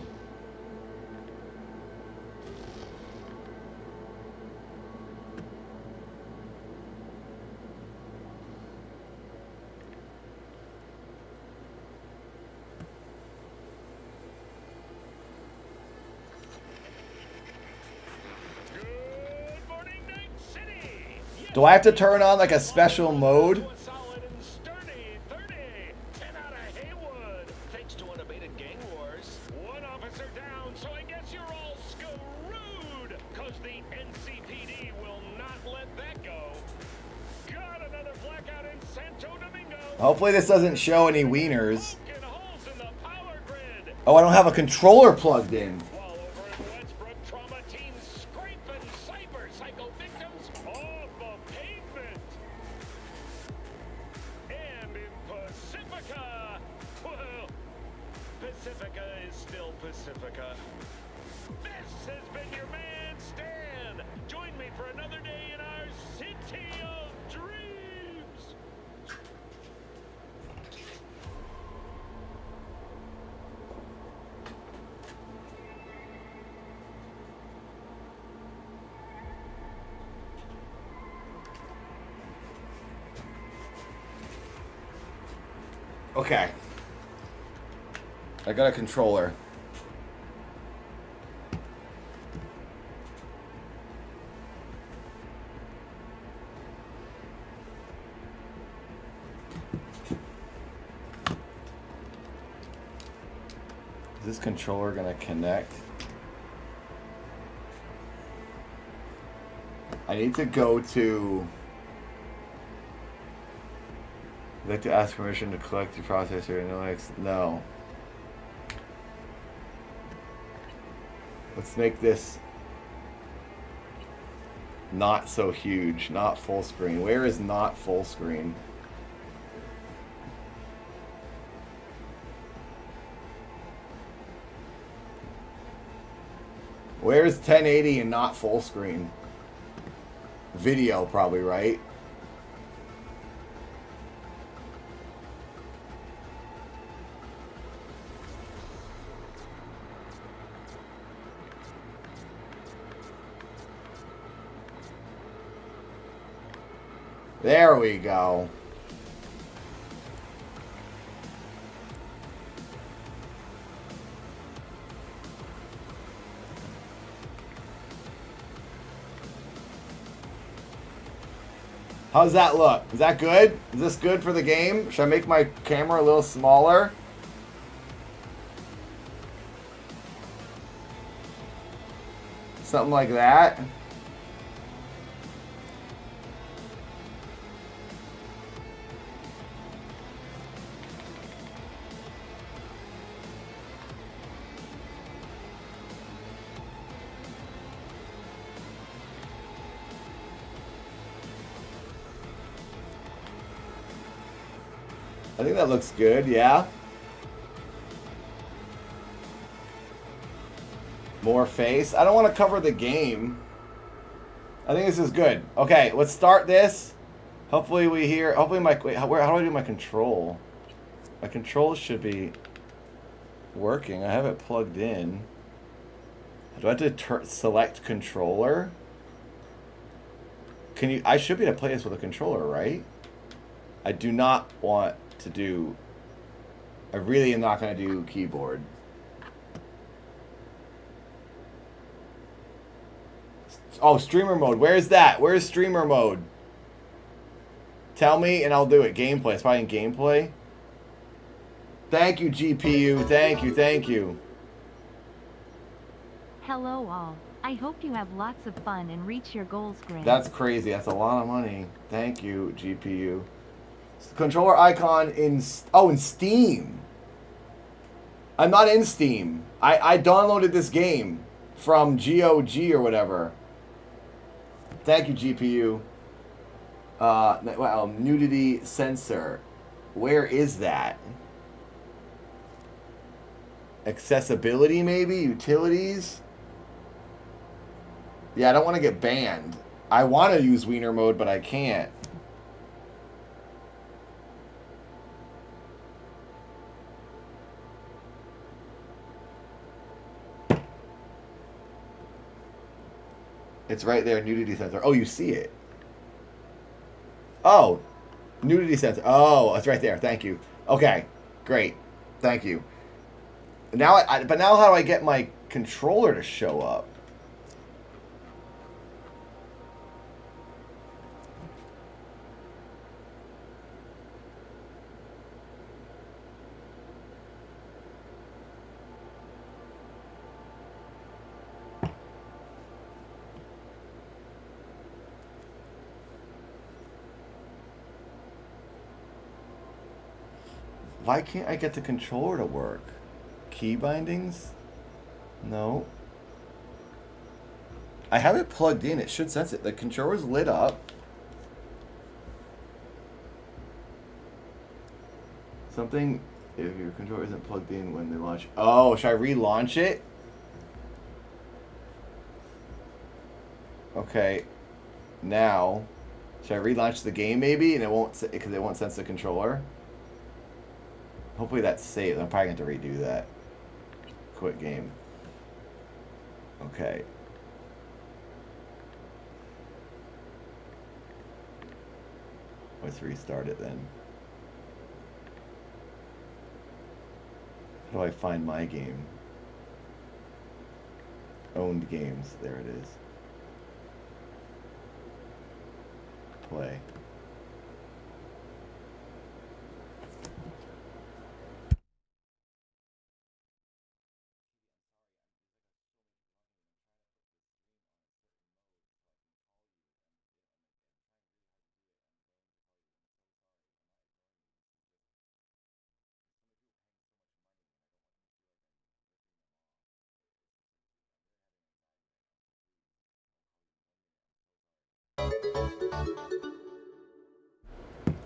Do I have to turn on like a special mode? Hopefully this doesn't show any wieners. Oh, I don't have a controller plugged in. Okay. I got a controller. Is this controller gonna connect? I need to go to... I'd like to ask permission to collect the processor and no. Let's make this not so huge, not full screen. Where is not full screen? Where's 1080 and not full screen? Video probably, right? There we go. How's that look? Is that good? Is this good for the game? Should I make my camera a little smaller? Something like that. I think that looks good, yeah. More face. I don't want to cover the game. I think this is good. Okay, let's start this. Hopefully we hear... Hopefully my... Wait, how do I do my control? My control should be working. I have it plugged in. Do I have to select controller? Can you... I should be able to play this with a controller, right? I do not want to do... I really am not going to do keyboard. Oh, streamer mode. Where is that? Where is streamer mode? Tell me and I'll do it. Gameplay. It's probably in gameplay. Thank you, GPU. Thank you. Thank you. Hello all. I hope you have lots of fun and reach your goals, Grin. That's crazy. That's a lot of money. Thank you, GPU. Controller icon in... Oh, in Steam. I'm not in Steam. I downloaded this game from GOG or whatever. Thank you, GPU. Wow, nudity sensor. Where is that? Accessibility, maybe? Utilities? Yeah, I don't want to get banned. I want to use Wiener mode, but I can't. It's right there, nudity sensor. Oh, you see it. Oh, nudity sensor. Oh, it's right there. Thank you. Okay, great. Thank you. Now, but now how do I get my controller to show up? Why can't I get the controller to work? Key bindings? No. I have it plugged in. It should sense it. The controller's lit up. Something, if your controller isn't plugged in when they launch. Oh, should I relaunch it? Okay. Now, should I relaunch the game maybe? And it won't, because it won't sense the controller. Hopefully that's saved. I'm probably going to redo that. Quit game. Okay. Let's restart it then. How do I find my game? Owned games. There it is. Play.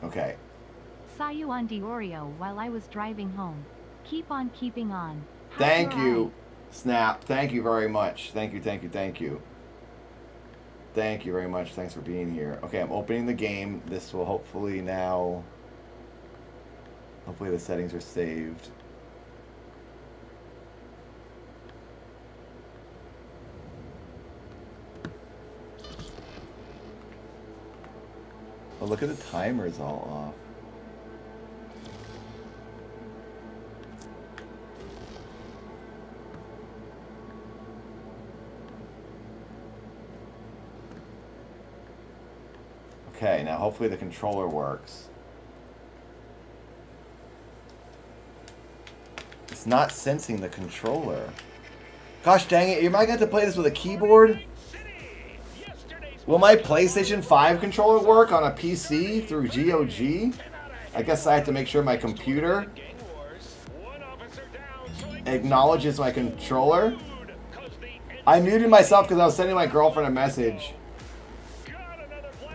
Okay. Saw you on Diorio while I was driving home. Keep on keeping on. How's Thank your you, Snap. Thank you very much. Thank you, thank you, thank you. Thank you very much. Thanks for being here. Okay, I'm opening the game. This will hopefully now... Hopefully the settings are saved. Oh, look at the timers all off. Okay, now hopefully the controller works. It's not sensing the controller. Gosh dang it, am I going to play this with a keyboard? Will my PlayStation 5 controller work on a PC through GOG? I guess I have to make sure my computer acknowledges my controller. I muted myself because I was sending my girlfriend a message.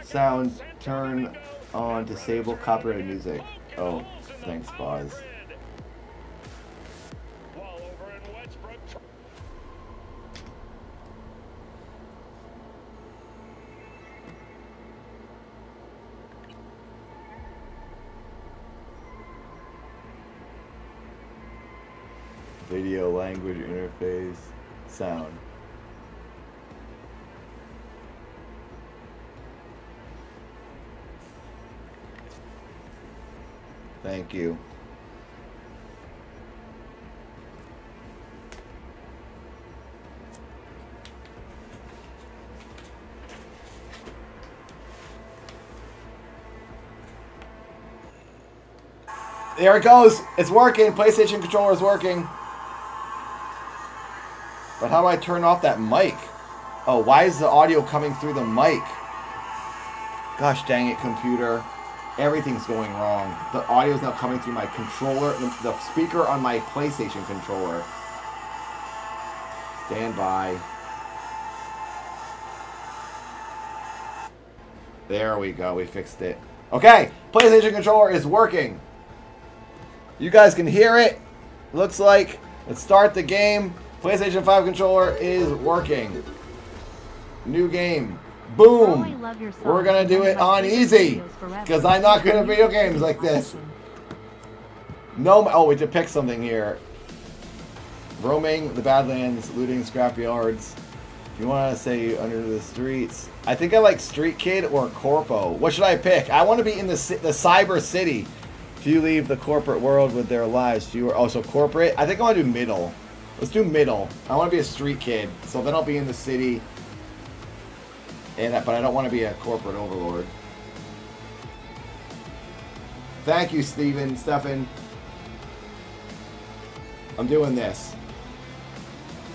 Sound, turn on, disable copyrighted music. Oh, thanks, Boz. Video, language, interface, sound. Thank you. There it goes. It's working. PlayStation controller is working. But how do I turn off that mic? Oh, why is the audio coming through the mic? Gosh dang it, computer. Everything's going wrong. The audio is now coming through my controller, the speaker on my PlayStation controller. Stand by. There we go. We fixed it. Okay, PlayStation controller is working. You guys can hear it. Looks like. Let's start the game. PlayStation 5 controller is working. New game. Boom. We're going to do it on easy. Because I'm not good at video games like this. No. Oh, we have to pick something here. Roaming the Badlands, looting scrapyards. If you want to say under the streets. I think I like Street Kid or Corpo. What should I pick? I want to be in the cyber city. Few leave the corporate world with their lives. Fewer also corporate. I think I want to do middle. Let's do middle. I want to be a street kid, so then I'll be in the city. But I don't want to be a corporate overlord. Thank you, Stefan. I'm doing this.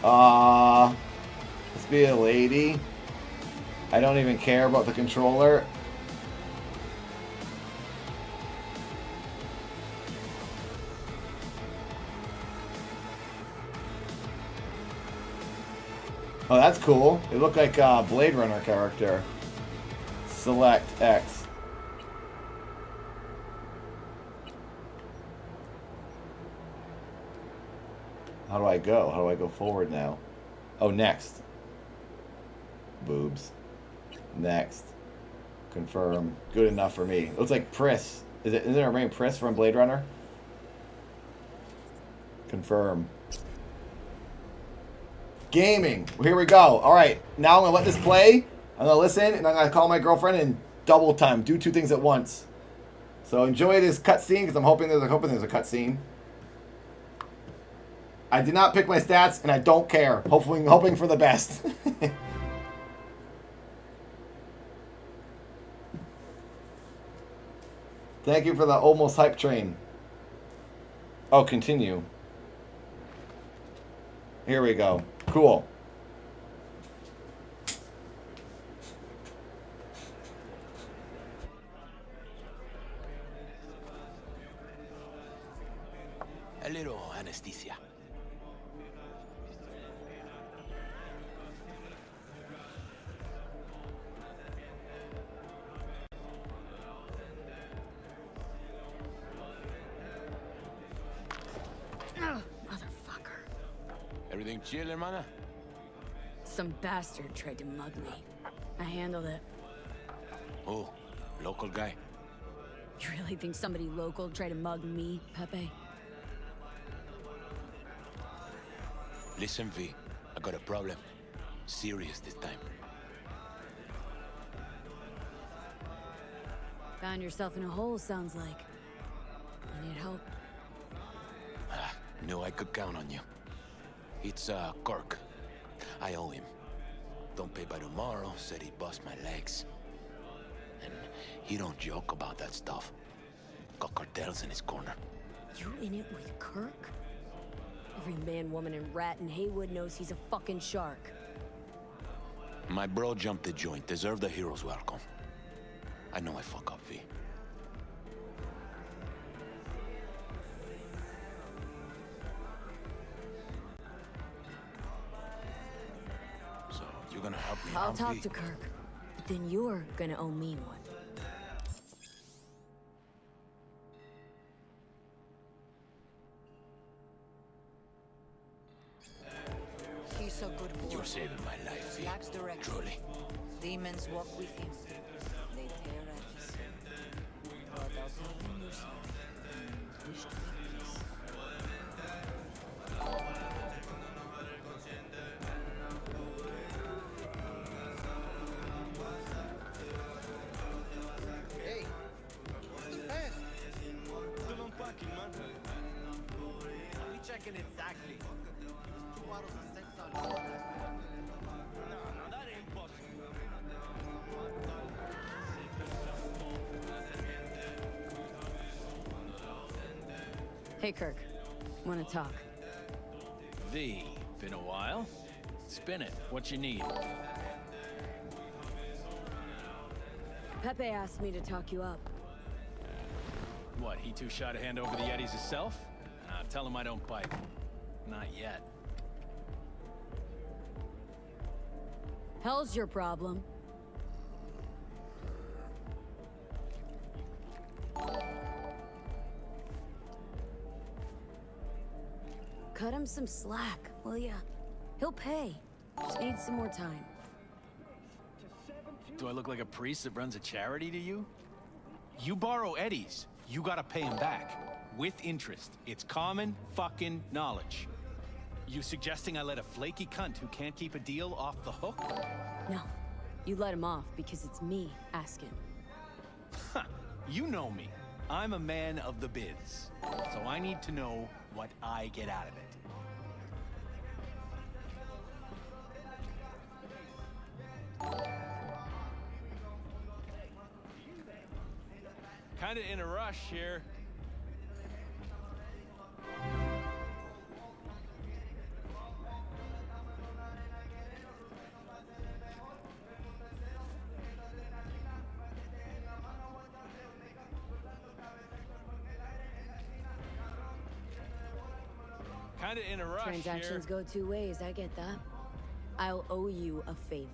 Let's be a lady. I don't even care about the controller. Oh, that's cool. It looked like a Blade Runner character. Select X. How do I go? How do I go forward now? Oh, next. Boobs. Next. Confirm. Good enough for me. Looks like Priss. Isn't her name Priss from Blade Runner? Confirm. Gaming. Well, here we go. All right. Now I'm going to let this play. I'm going to listen, and I'm going to call my girlfriend and double time. Do two things at once. So enjoy this cutscene, because I'm hoping there's a cutscene. I did not pick my stats, and I don't care. Hoping for the best. Thank you for the almost hype train. Oh, continue. Here we go. Cool. A little anesthesia. Motherfucker. Everything chill, hermana? Some bastard tried to mug me. I handled it. Oh, local guy. You really think somebody local tried to mug me, Pepe? Listen, V, I got a problem. Serious this time. Found yourself in a hole, sounds like. You need help? Knew I could count on you. It's, Kirk. I owe him. Don't pay by tomorrow, said he'd bust my legs. And he don't joke about that stuff. Got cartels in his corner. You in it with Kirk? Every man, woman, and rat in Haywood knows he's a fucking shark. My bro jumped the joint, deserved a hero's welcome. I know I fuck up, V. So, you're gonna help me I'll out, talk V? to Kirk, but then you're gonna owe me one. He's a good boy. You're saving my life, V. Lacks direction. Truly. Demons walk with him. They tear at his head. But out of yourself. Wish to make peace. Hey, what's the pen? Still unpacking, man. I'll be checking exactly. 2 bottles of sense on it. No, that ain't possible. Hey, Kirk. Wanna talk? V, been a while? Spin it. What you need? Pepe asked me to talk you up. What, he too shy to hand over the Yetis himself? Tell him I don't bite. Not yet. Hell's your problem. Cut him some slack, will ya? He'll pay. Just needs some more time. Do I look like a priest that runs a charity to you? You borrow Eddie's, you gotta pay him back. With interest. It's common fucking knowledge. You suggesting I let a flaky cunt who can't keep a deal off the hook? No, you let him off because it's me asking. You know me. I'm a man of the biz. So I need to know what I get out of it. Kinda in a rush here. Kinda in a rush Transactions here. go two ways, I get that. I'll owe you a favor.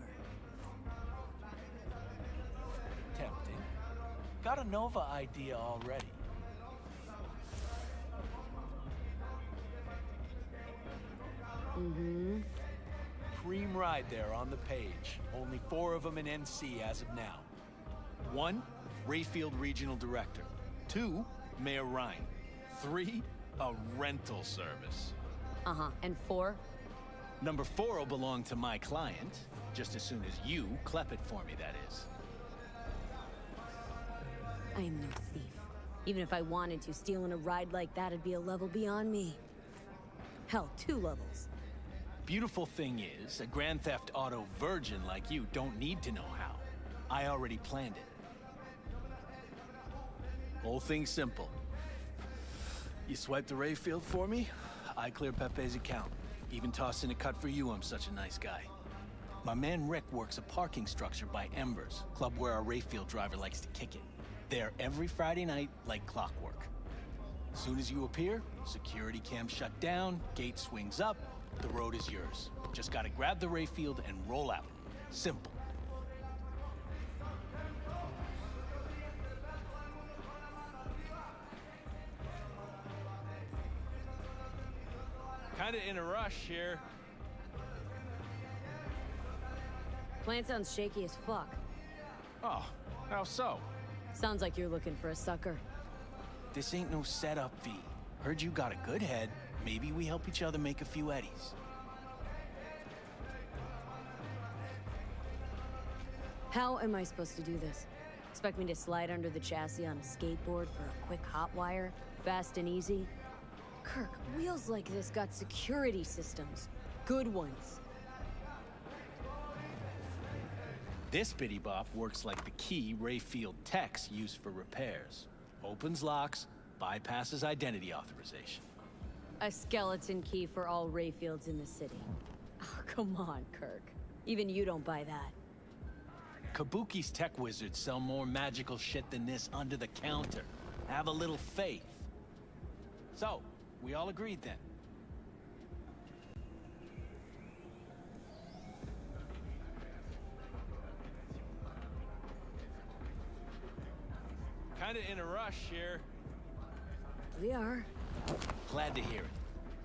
Tempting. Got a Nova idea already. Mm-hmm. Cream ride there on the page. Only 4 of them in NC as of now. 1, Rayfield Regional Director. 2, Mayor Ryan. 3, a rental service. Uh-huh. And 4? Number 4 will belong to my client, just as soon as you clep it for me, that is. I am no thief. Even if I wanted to, stealing a ride like that'd be a level beyond me. Hell, 2 levels. Beautiful thing is, a Grand Theft Auto virgin like you don't need to know how. I already planned it. Whole thing's simple. You swipe the Rayfield for me, I clear Pepe's account. Even toss in a cut for you, I'm such a nice guy. My man Rick works a parking structure by Embers, club where our Rayfield driver likes to kick it. There every Friday night, like clockwork. Soon as you appear, security cam shut down, gate swings up, the road is yours. Just gotta grab the Rayfield and roll out. Simple. Kinda in a rush here. Plan sounds shaky as fuck. Oh, how so? Sounds like you're looking for a sucker. This ain't no setup, V. Heard you got a good head. Maybe we help each other make a few eddies. How am I supposed to do this? Expect me to slide under the chassis on a skateboard for a quick hot wire? Fast and easy? Kirk, wheels like this got security systems. Good ones. This bitty bop works like the key Rayfield techs use for repairs. Opens locks, bypasses identity authorization. A skeleton key for all Rayfields in the city. Oh, come on, Kirk. Even you don't buy that. Kabuki's tech wizards sell more magical shit than this under the counter. Have a little faith. So, we all agreed then. Kinda in a rush here. We are. Glad to hear it.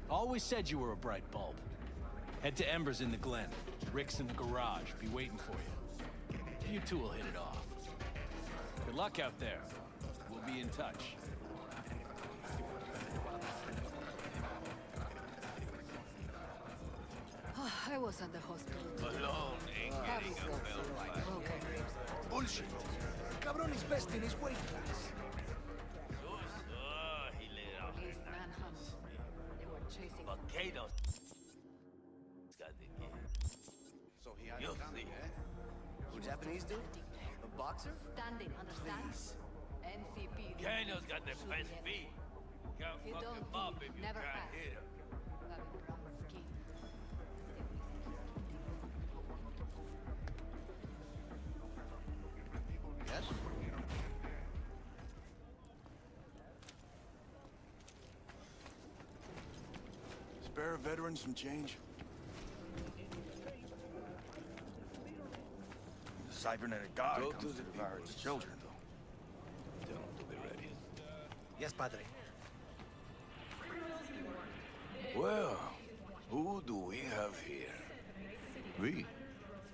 Always said you were a bright bulb. Head to Embers in the Glen. Rick's in the garage. Be waiting for you. You two will hit it off. Good luck out there. We'll be in touch. I was at the hospital. Alone ain't getting a bell fight. Bullshit. Cabron is best in his weight class. He laid out his knife. But Kato's got the kid. So he had You'll it done, see. eh? Who Japanese dude? A boxer? Standing, understand? NCP. Kato's got the best feet. Can't You fuck don't him up eat, if you never can't pass. hit him. Yes? Spare a veteran some change? The cybernetic guard Go comes to to the devour people its in children, though. Tell him to be ready. Yes, padre. Well, who do we have here? Me.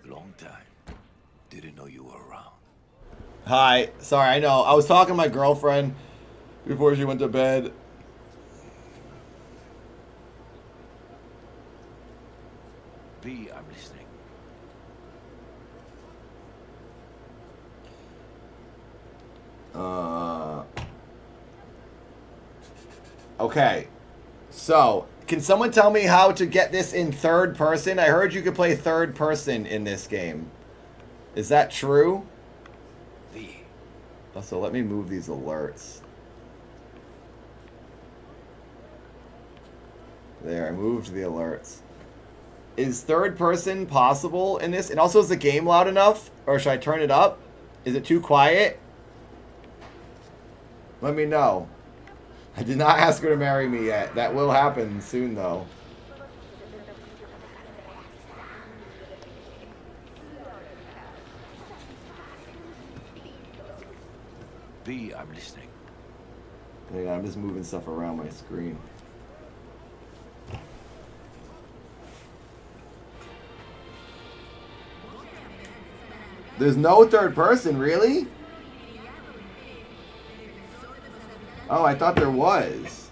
Long time. Didn't know you were around. Hi. Sorry, I know. I was talking to my girlfriend before she went to bed. B, I'm listening. Okay. So, can someone tell me how to get this in third person? I heard you could play third person in this game. Is that true? V. So let me move these alerts. There, I moved the alerts. Is third person possible in this? And also, is the game loud enough? Or should I turn it up? Is it too quiet? Let me know. I did not ask her to marry me yet. That will happen soon, though. V, I'm listening. Hang on, I'm just moving stuff around my screen. There's no third person, really? Oh, I thought there was.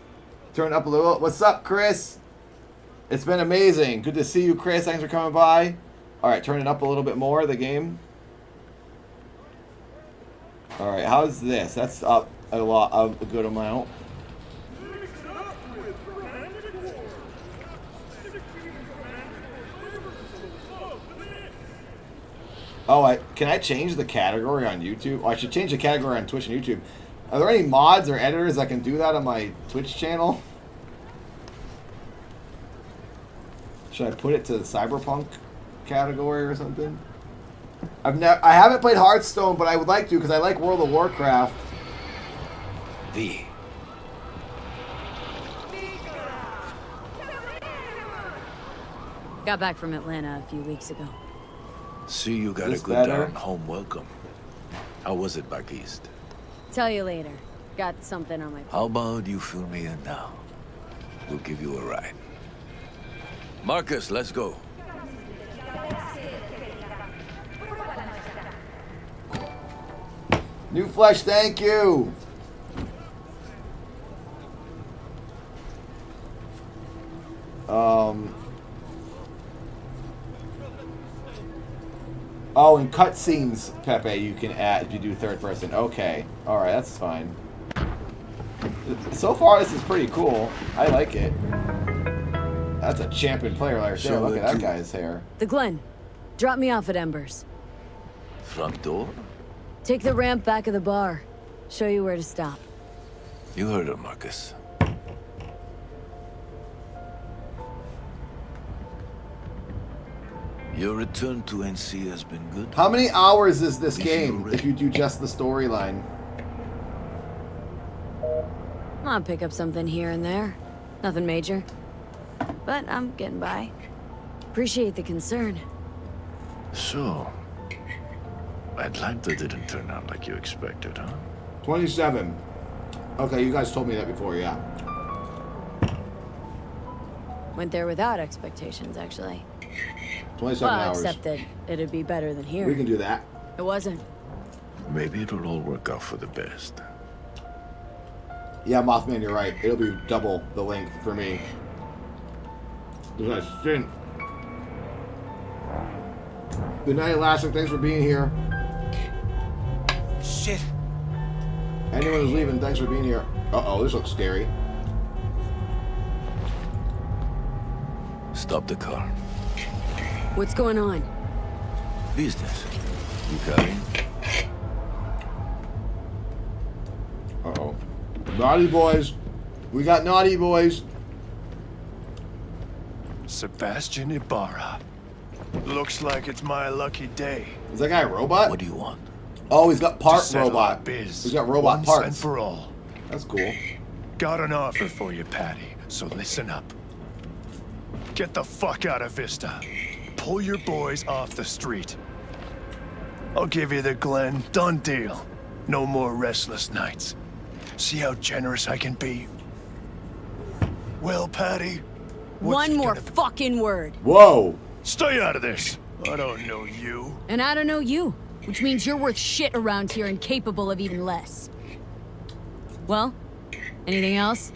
Turn up a little. What's up, Chris? It's been amazing. Good to see you, Chris. Thanks for coming by. All right, turn it up a little bit more, the game. All right, how's this? That's up a lot, a good amount. Oh, can I change the category on YouTube? Oh, I should change the category on Twitch and YouTube. Are there any mods or editors that can do that on my Twitch channel? Should I put it to the Cyberpunk category or something? I haven't played Hearthstone, but I would like to because I like World of Warcraft. V. Got back from Atlanta a few weeks ago. See, you got This a good better? down home welcome. How was it back east? Tell you later. Got something on my plate. How about you fill me in now? We'll give you a ride. Marcus, let's go. New Flesh, thank you. Oh, in cutscenes, Pepe, you can add if you do third person. Okay, all right, that's fine. So far, this is pretty cool. I like it. That's a champion player right there. Look at that guy's hair. The Glen. Drop me off at Embers. Front door? Take the ramp back of the bar. Show you where to stop. You heard her, Marcus. Your return to NC has been good. How many hours is this game if you do just the storyline? I'll pick up something here and there. Nothing major. But I'm getting by. Appreciate the concern. So, Atlanta didn't turn out like you expected, huh? 27. Okay, you guys told me that before, yeah. Went there without expectations, actually. 27 well, hours. Except that it'd be better than here. We can do that. It wasn't. Maybe it'll all work out for the best. Yeah, Mothman, you're right. It'll be double the length for me. There's a stint. Good night, Elastic. Thanks for being here. Shit. Anyone who's leaving, thanks for being here. Uh-oh, this looks scary. Stop the car. What's going on? Business. You coming? Uh-oh. Naughty boys. We got naughty boys. Sebastian Ibarra. Looks like it's my lucky day. Is that guy a robot? What do you want? Oh, he's got part To settle robot. our biz He's got robot once parts. and for all. That's cool. Got an offer for you, Patty, so listen up. Get the fuck out of Vista. Pull your boys off the street. I'll give you the Glen. Done deal. No more restless nights. See how generous I can be? Well, Patty? One more fucking word. Whoa. Stay out of this. I don't know you. And I don't know you, which means you're worth shit around here and capable of even less. Well, anything else?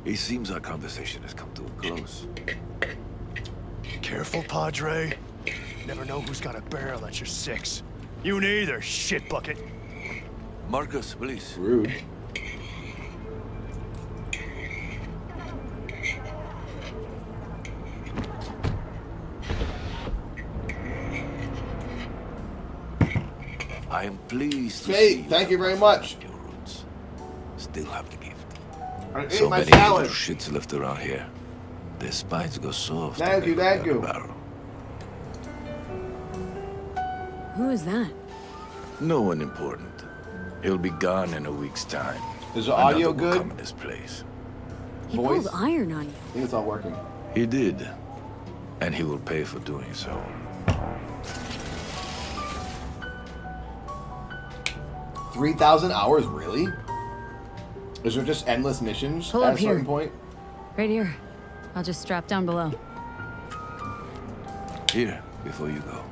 It seems our conversation has come to a close. Careful, Padre. Never know who's got a barrel at your six. You neither, shit bucket. Marcus, please. Rude. I am pleased to Hey, see thank you very much. your roots. Still have the gift. I ate So my many salad. little shits left around here. Their spines go soft. Thank you, thank you. Who is that? No one important. He'll be gone in a week's time. Is the audio Another will good? come in his place. He Voice? pulled iron on you. I think it's all working. He did. And he will pay for doing so. 3,000 hours, really? Is there just endless missions Pull at up a certain here. point? Right here. I'll just strap down below. Here, before you go.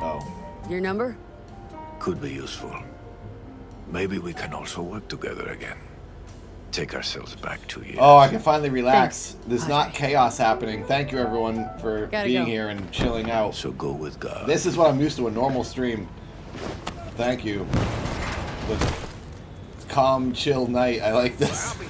Oh. Your number? Could be useful. Maybe we can also work together again. Take ourselves back 2 years. Oh, I can finally relax. Thanks. There's not chaos happening. Thank you, everyone, for Gotta being go. here and chilling out. So go with God. This is what I'm used to, a normal stream. Thank you. The calm, chill night. I like this. I'm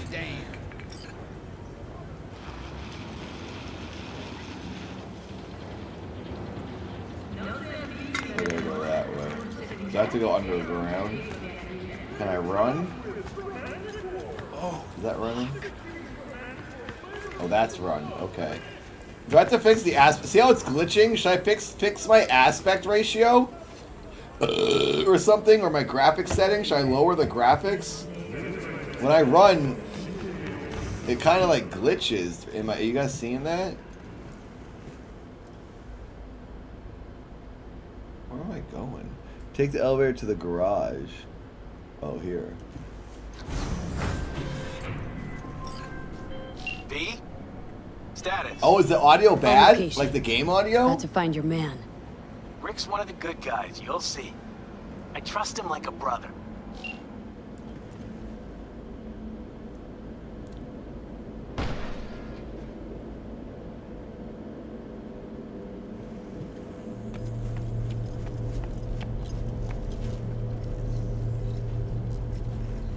gonna go that way. Do I have to go underground? Can I run? Oh, is that running? Oh, that's run. Okay. Do I have to fix the aspect? See how it's glitching? Should I fix my aspect ratio? Or something? Or my graphics setting? Should I lower the graphics? When I run, it kind of like glitches. Are you guys seeing that? Where am I going? Take the elevator to the garage. Oh, here. B? Status. Oh, is the audio bad? location. Like the game audio? Got to find your man. Rick's one of the good guys, you'll see. I trust him like a brother.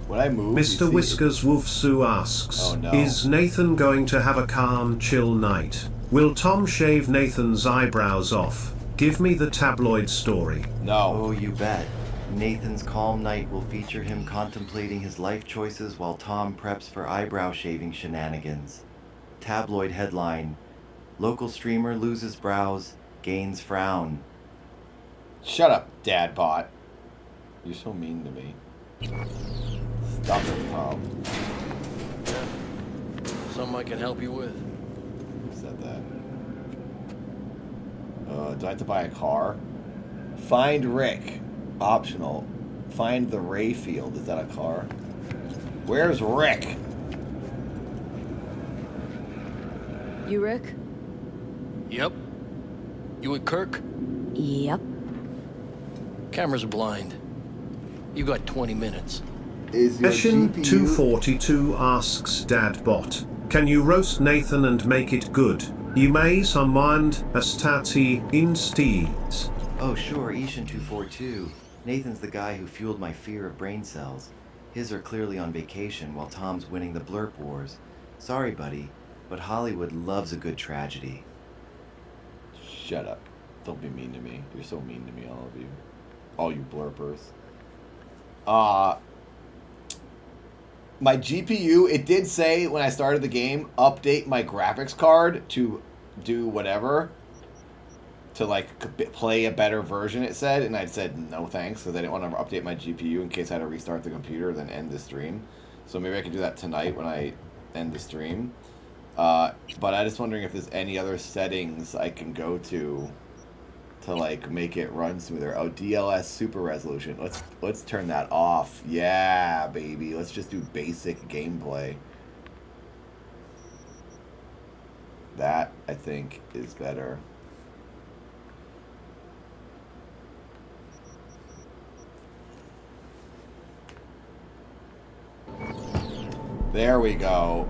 When I move, Mr. Whiskers Wolfsu asks, Oh, no. is Nathan going to have a calm, chill night? Will Tom shave Nathan's eyebrows off? Give me the tabloid story. No. Oh, you bet. Nathan's calm night will feature him contemplating his life choices while Tom preps for eyebrow shaving shenanigans. Tabloid headline: local streamer loses brows, gains frown. Shut up, Dad Bot. You're so mean to me. Stop it, Tom. Something I can help you with. Who said that? Do I have to buy a car? Find Rick. Optional. Find the Ray Field. Is that a car? Where's Rick? You, Rick? Yep. You with Kirk? Yep. Cameras are blind. You got 20 minutes. Is your Session GPU... 242 asks Dadbot, can you roast Nathan and make it good? You may summand a stati insteeds. Oh sure, Ishin242. Nathan's the guy who fueled my fear of brain cells. His are clearly on vacation while Tom's winning the blurp wars. Sorry, buddy, but Hollywood loves a good tragedy. Shut up. Don't be mean to me. You're so mean to me, all of you. All you blurpers. My GPU, it did say when I started the game, update my graphics card to do whatever. To like play a better version, it said. And I said no thanks, because I didn't want to update my GPU in case I had to restart the computer then end the stream. So maybe I can do that tonight when I end the stream. But I'm just wondering if there's any other settings I can go to like make it run smoother. Oh, DLS super resolution. Let's turn that off. Yeah, baby. Let's just do basic gameplay. That I think is better. There we go.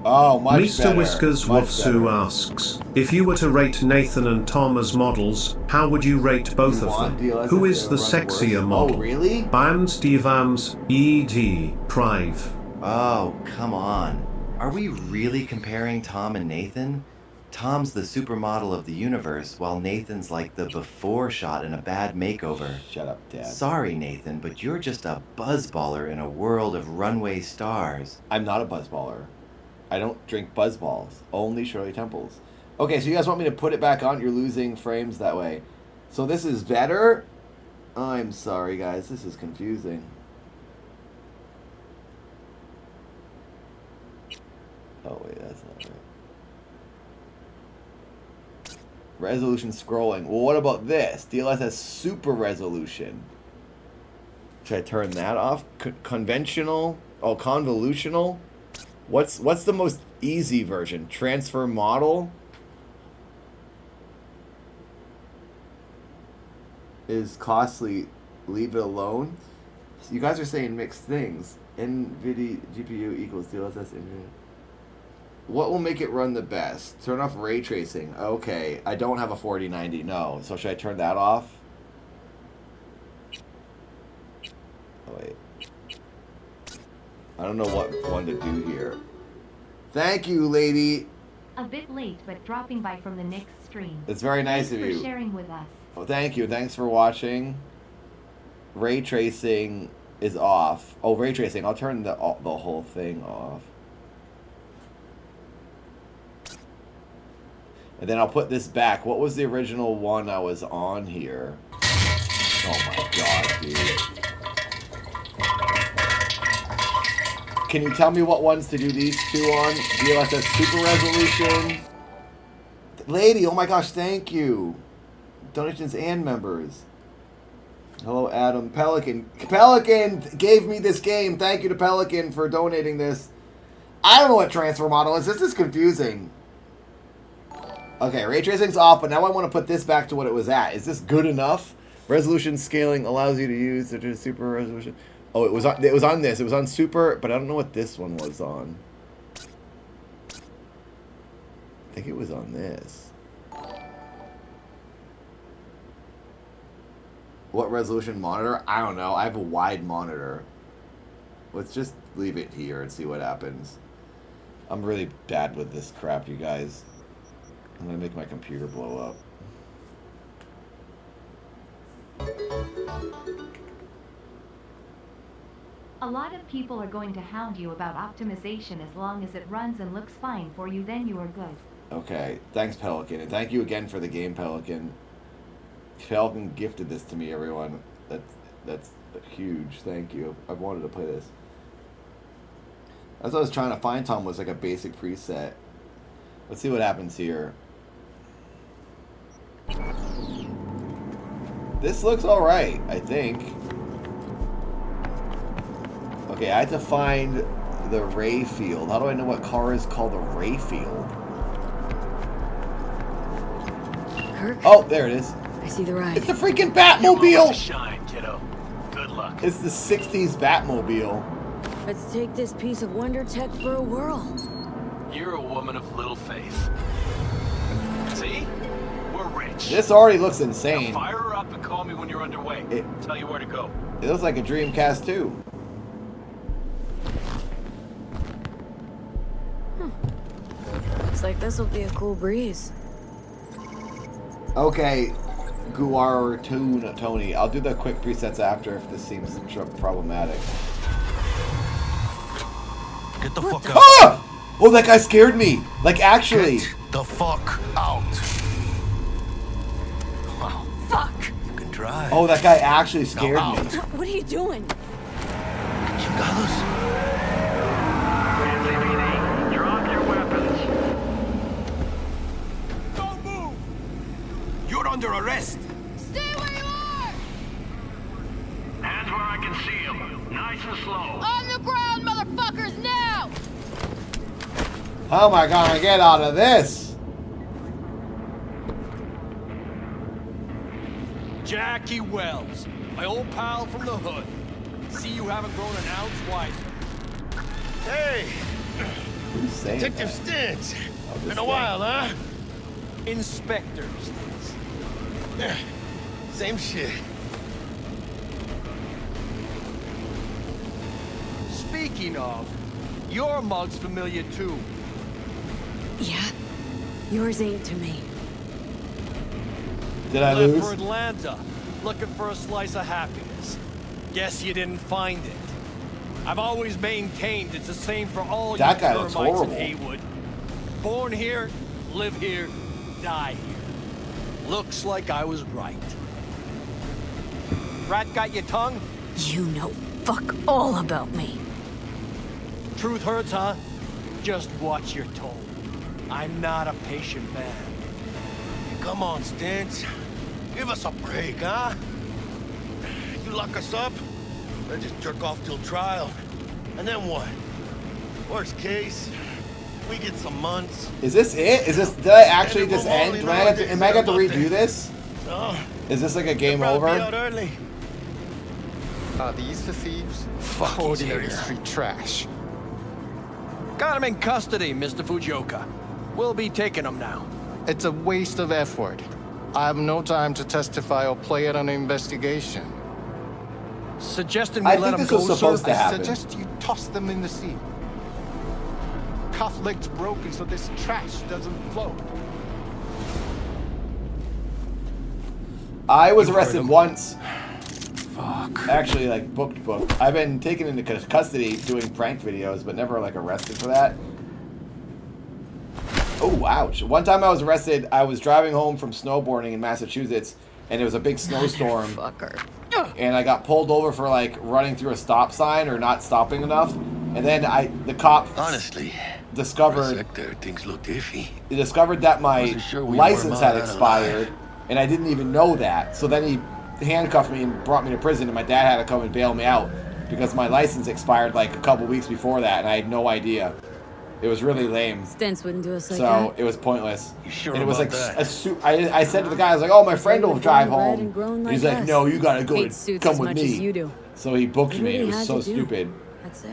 Oh, much Mr. better. Whiskers Much Wofsu better. asks, if you were to rate Nathan and Tom as models, how would you rate both of them? DLS Who if is they the run sexier worse? model? Oh, really? Bams Divams, E.D. Prive. Oh, come on. Are we really comparing Tom and Nathan? Tom's the supermodel of the universe, while Nathan's like the before shot in a bad makeover. Shut up, Dad. Sorry, Nathan, but you're just a buzzballer in a world of runway stars. I'm not a buzzballer. I don't drink buzzballs. Only Shirley Temples. Okay, so you guys want me to put it back on? You're losing frames that way. So this is better? I'm sorry, guys. This is confusing. Oh, wait. That's not right. Resolution scrolling. Well, what about this? DLSS super resolution. Should I turn that off? Conventional? Oh, convolutional? What's the most easy version? Transfer model is costly. Leave it alone. So you guys are saying mixed things. NVIDIA GPU equals DLSS NVIDIA. What will make it run the best? Turn off ray tracing. Okay, I don't have a 4090. No. So should I turn that off? Oh, wait. I don't know what one to do here. Thank you, lady. A bit late, but dropping by from the next stream. It's very nice Thanks of you. for sharing with us. Oh, thank you. Thanks for watching. Ray tracing is off. Oh, ray tracing. I'll turn the whole thing off. And then I'll put this back. What was the original one I was on here? Oh my god, dude. Can you tell me what ones to do these two on? DLSS Super Resolution. Lady, oh my gosh, thank you. Donations and members. Hello, Adam. Pelican. Pelican gave me this game. Thank you to Pelican for donating this. I don't know what transfer model is. This is confusing. Okay, ray tracing's off, but now I want to put this back to what it was at. Is this good enough? Resolution scaling allows you to use the super resolution. Oh, it was on this. It was on super, but I don't know what this one was on. I think it was on this. What resolution monitor? I don't know. I have a wide monitor. Let's just leave it here and see what happens. I'm really bad with this crap, you guys. I'm gonna make my computer blow up. A lot of people are going to hound you about optimization. As long as it runs and looks fine for you, then you are good. Okay, thanks Pelican, and thank you again for the game, Pelican. Pelican gifted this to me, everyone. That's huge. Thank you. I've wanted to play this. That's what I was trying to find, Tom, was like a basic preset. Let's see what happens here. This looks alright, I think. Okay, I have to find the ray field. How do I know what car is called a ray field? Kirk? Oh, there it is. I see the ride. It's the freaking Batmobile! Shine, kiddo. Good luck. It's the 60s Batmobile. Let's take this piece of wonder tech for a whirl. You're a woman of little faith. See? We're rich. This already looks insane. Now fire her up and call me when you're underway. Tell you where to go. It looks like a Dreamcast 2. Looks like this'll be a cool breeze. Okay, Guar Tony. I'll do the quick presets after if this seems problematic. Get the fuck out. Ah! Oh, that guy scared me. Like, actually. Get the fuck out. Wow. Fuck! You can drive. Oh, that guy actually scared me. What are you doing? Chingados. Drop your weapons. Don't move. You're under arrest. Stay where you are! Hands where I can see them. Nice and slow. On the ground, motherfuckers, now! How am I gonna get out of this? Jackie Wells, my old pal from the hood. See you haven't grown an ounce wiser. Hey, Who's saying Detective that? Stunt. Oh, this Been a guy. while, huh? Inspector Stins. Same shit. Speaking of, your mug's familiar too. Yeah? Yours ain't to me. Did I Left lose? for Atlanta, looking for a slice of happiness. Guess you didn't find it. I've always maintained it's the same for all That you guy looks termites in horrible. Haywood. Born here, live here, die here. Looks like I was right. Rat got your tongue? You know fuck all about me. Truth hurts, huh? Just watch your tone. I'm not a patient man. Come on, Stunt. Give us a break, huh? You lock us up, then just jerk off till trial. And then what? Worst case, we get some months. Is this it? Is this? Did I actually just end? Am I gonna have to redo this? Is this like a game over? Are these the thieves? Ordinary street trash. Got him in custody, Mr. Fujioka. We'll be taking him now. It's a waste of effort. I have no time to testify or play it on an investigation. Suggesting we let him go, sir? I suggest you toss them in the sea. Cuff leg's broken so this trash doesn't float. I was arrested once. Fuck. Actually, like booked. I've been taken into custody doing prank videos, but never like arrested for that. Oh, ouch. One time I was arrested, I was driving home from snowboarding in Massachusetts, and it was a big snowstorm. And I got pulled over for like running through a stop sign or not stopping enough. And then the cop honestly discovered things looked iffy. He discovered that my license had expired, and I didn't even know that. So then he handcuffed me and brought me to prison, and my dad had to come and bail me out because my license expired like a couple weeks before that, and I had no idea. It was really lame. Stints wouldn't do us like that. So it was pointless. You sure and it was about like that? I said to the guy, I was like, "Oh, my friend will drive home." And he's like, "No, you gotta go and come with me." You do. So he booked me. It was so stupid. That's it.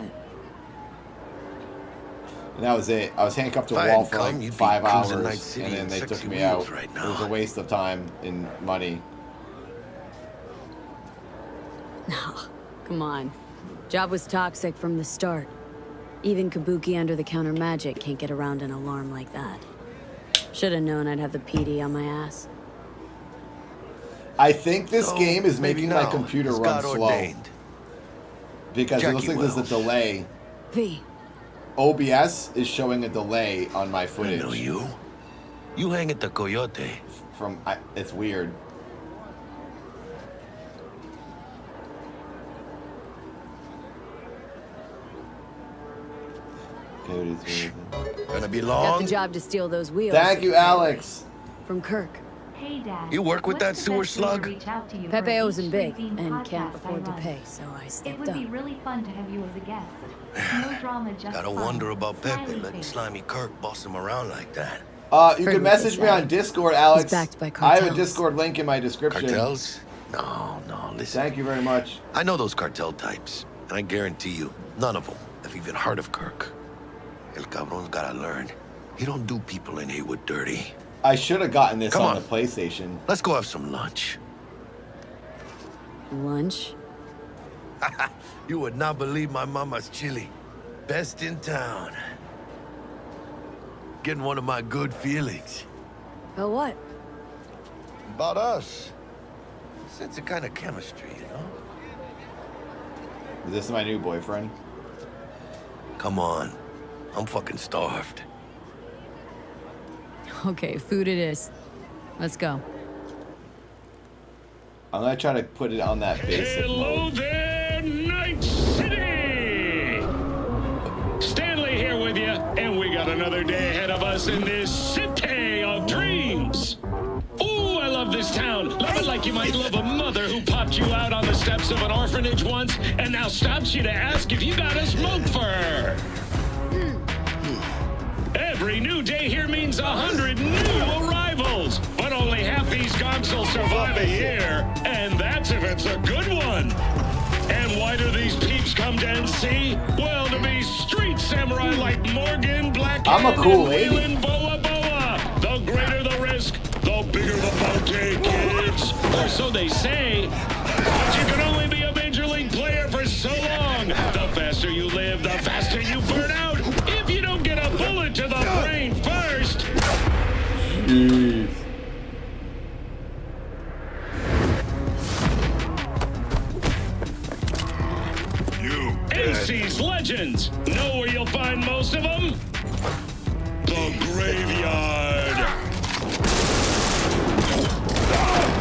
And that was it. I was handcuffed to a wall for like 5 hours, and then they took me out. It was a waste of time and money. No, come on. Job was toxic from the start. Even Kabuki under-the-counter magic can't get around an alarm like that. Should have known I'd have the PD on my ass. I think this game is making my computer run slow. Because it looks like there's a delay. V. OBS is showing a delay on my footage. I know you. You hang at the Coyote. It's weird. Gonna be long? Got the job to steal those wheels. Thank you, Alex. From Kirk. Hey, Dad. You work with that sewer slug? Pepe owes him big and can't afford to pay, so I It stepped would up. be really fun to have you as a guest. No drama, just Gotta fun. wonder about Pepe Smiley letting face. Slimy Kirk boss him around like that. You can message me on Discord, Alex. He's backed by I have a cartels. Discord link in my description. Cartels? No, listen. Thank you very much. I know those cartel types, and I guarantee you, none of them have even heard of Kirk. El Cabron's gotta learn. He don't do people in Haywood dirty. I should have gotten this Come on on. the PlayStation. Let's go have some lunch. Lunch? You would not believe my mama's chili. Best in town. Getting one of my good feelings. About what? About us. Sense a kind of chemistry, you know? Is this my new boyfriend? Come on. I'm fucking starved. Okay, food it is. Let's go. I'm gonna try to put it on that basic Hello there, Night City! Stanley here with you, and we got another day ahead of us in this city of dreams. Ooh, I love this town. Love it like you might love a mother who popped you out on the steps of an orphanage once and now stops you to ask if you got a smoke for her. Every new day here means 100 new arrivals, but only half these gonks will survive a year, and that's if it's a good one. And why do these peeps come to NC? Well, to be street samurai like Morgan, Black, I'm a cool lady. Wheeling, Boa Boa. The greater the risk, the bigger the bounty, kids. Or so they say. But you can only be a major league player for so long. The faster you live, the faster you burn out. If you don't get a bullet to the brain first. Jeez. AC's legends. Know where you'll find most of them? The graveyard.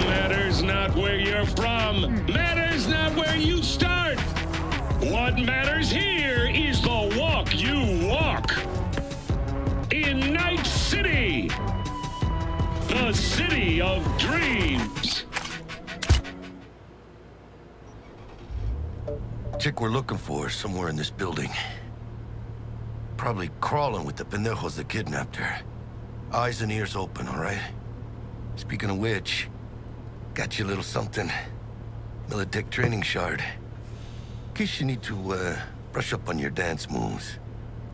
Matters not where you're from. Matters not where you start. What matters here is the walk you walk. In Night City. the city of dreams. Chick we're looking for is somewhere in this building. Probably crawling with the pendejos that kidnapped her. Eyes and ears open, all right? Speaking of which, got you a little something. Militech training shard. In case you need to, brush up on your dance moves.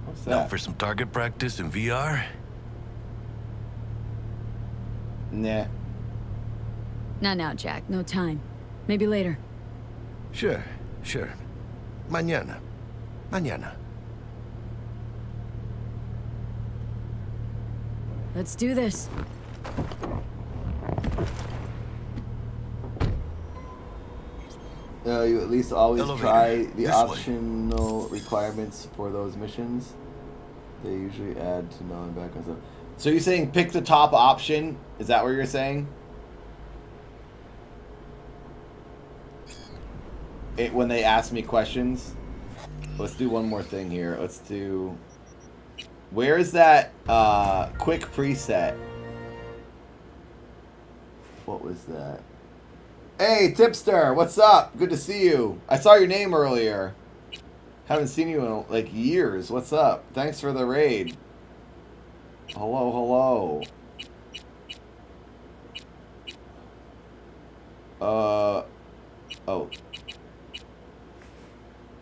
What's Now that? for some target practice in VR? Nah. Not now, Jack. No time. Maybe later. Sure. Mañana. Let's do this. You at least always Elevator. try the This way. optional requirements for those missions. They usually add to non-background stuff. So you're saying pick the top option? Is that what you're saying? When they ask me questions? Let's do one more thing here. Let's do... Where is that quick preset? What was that? Hey, Tipster, what's up? Good to see you. I saw your name earlier. Haven't seen you in like years. What's up? Thanks for the raid. Hello. Oh.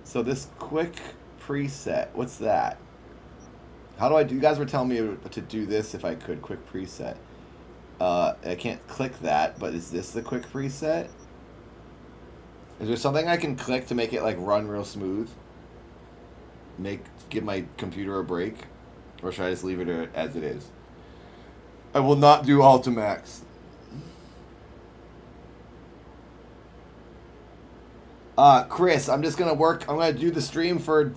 So this quick preset, what's that? How do I do? You guys were telling me to do this if I could. Quick preset. I can't click that, but is this the quick preset? Is there something I can click to make it like run real smooth? Give my computer a break? Or should I just leave it as it is? I will not do Ultimax. Chris, I'm just gonna work. I'm gonna do the stream for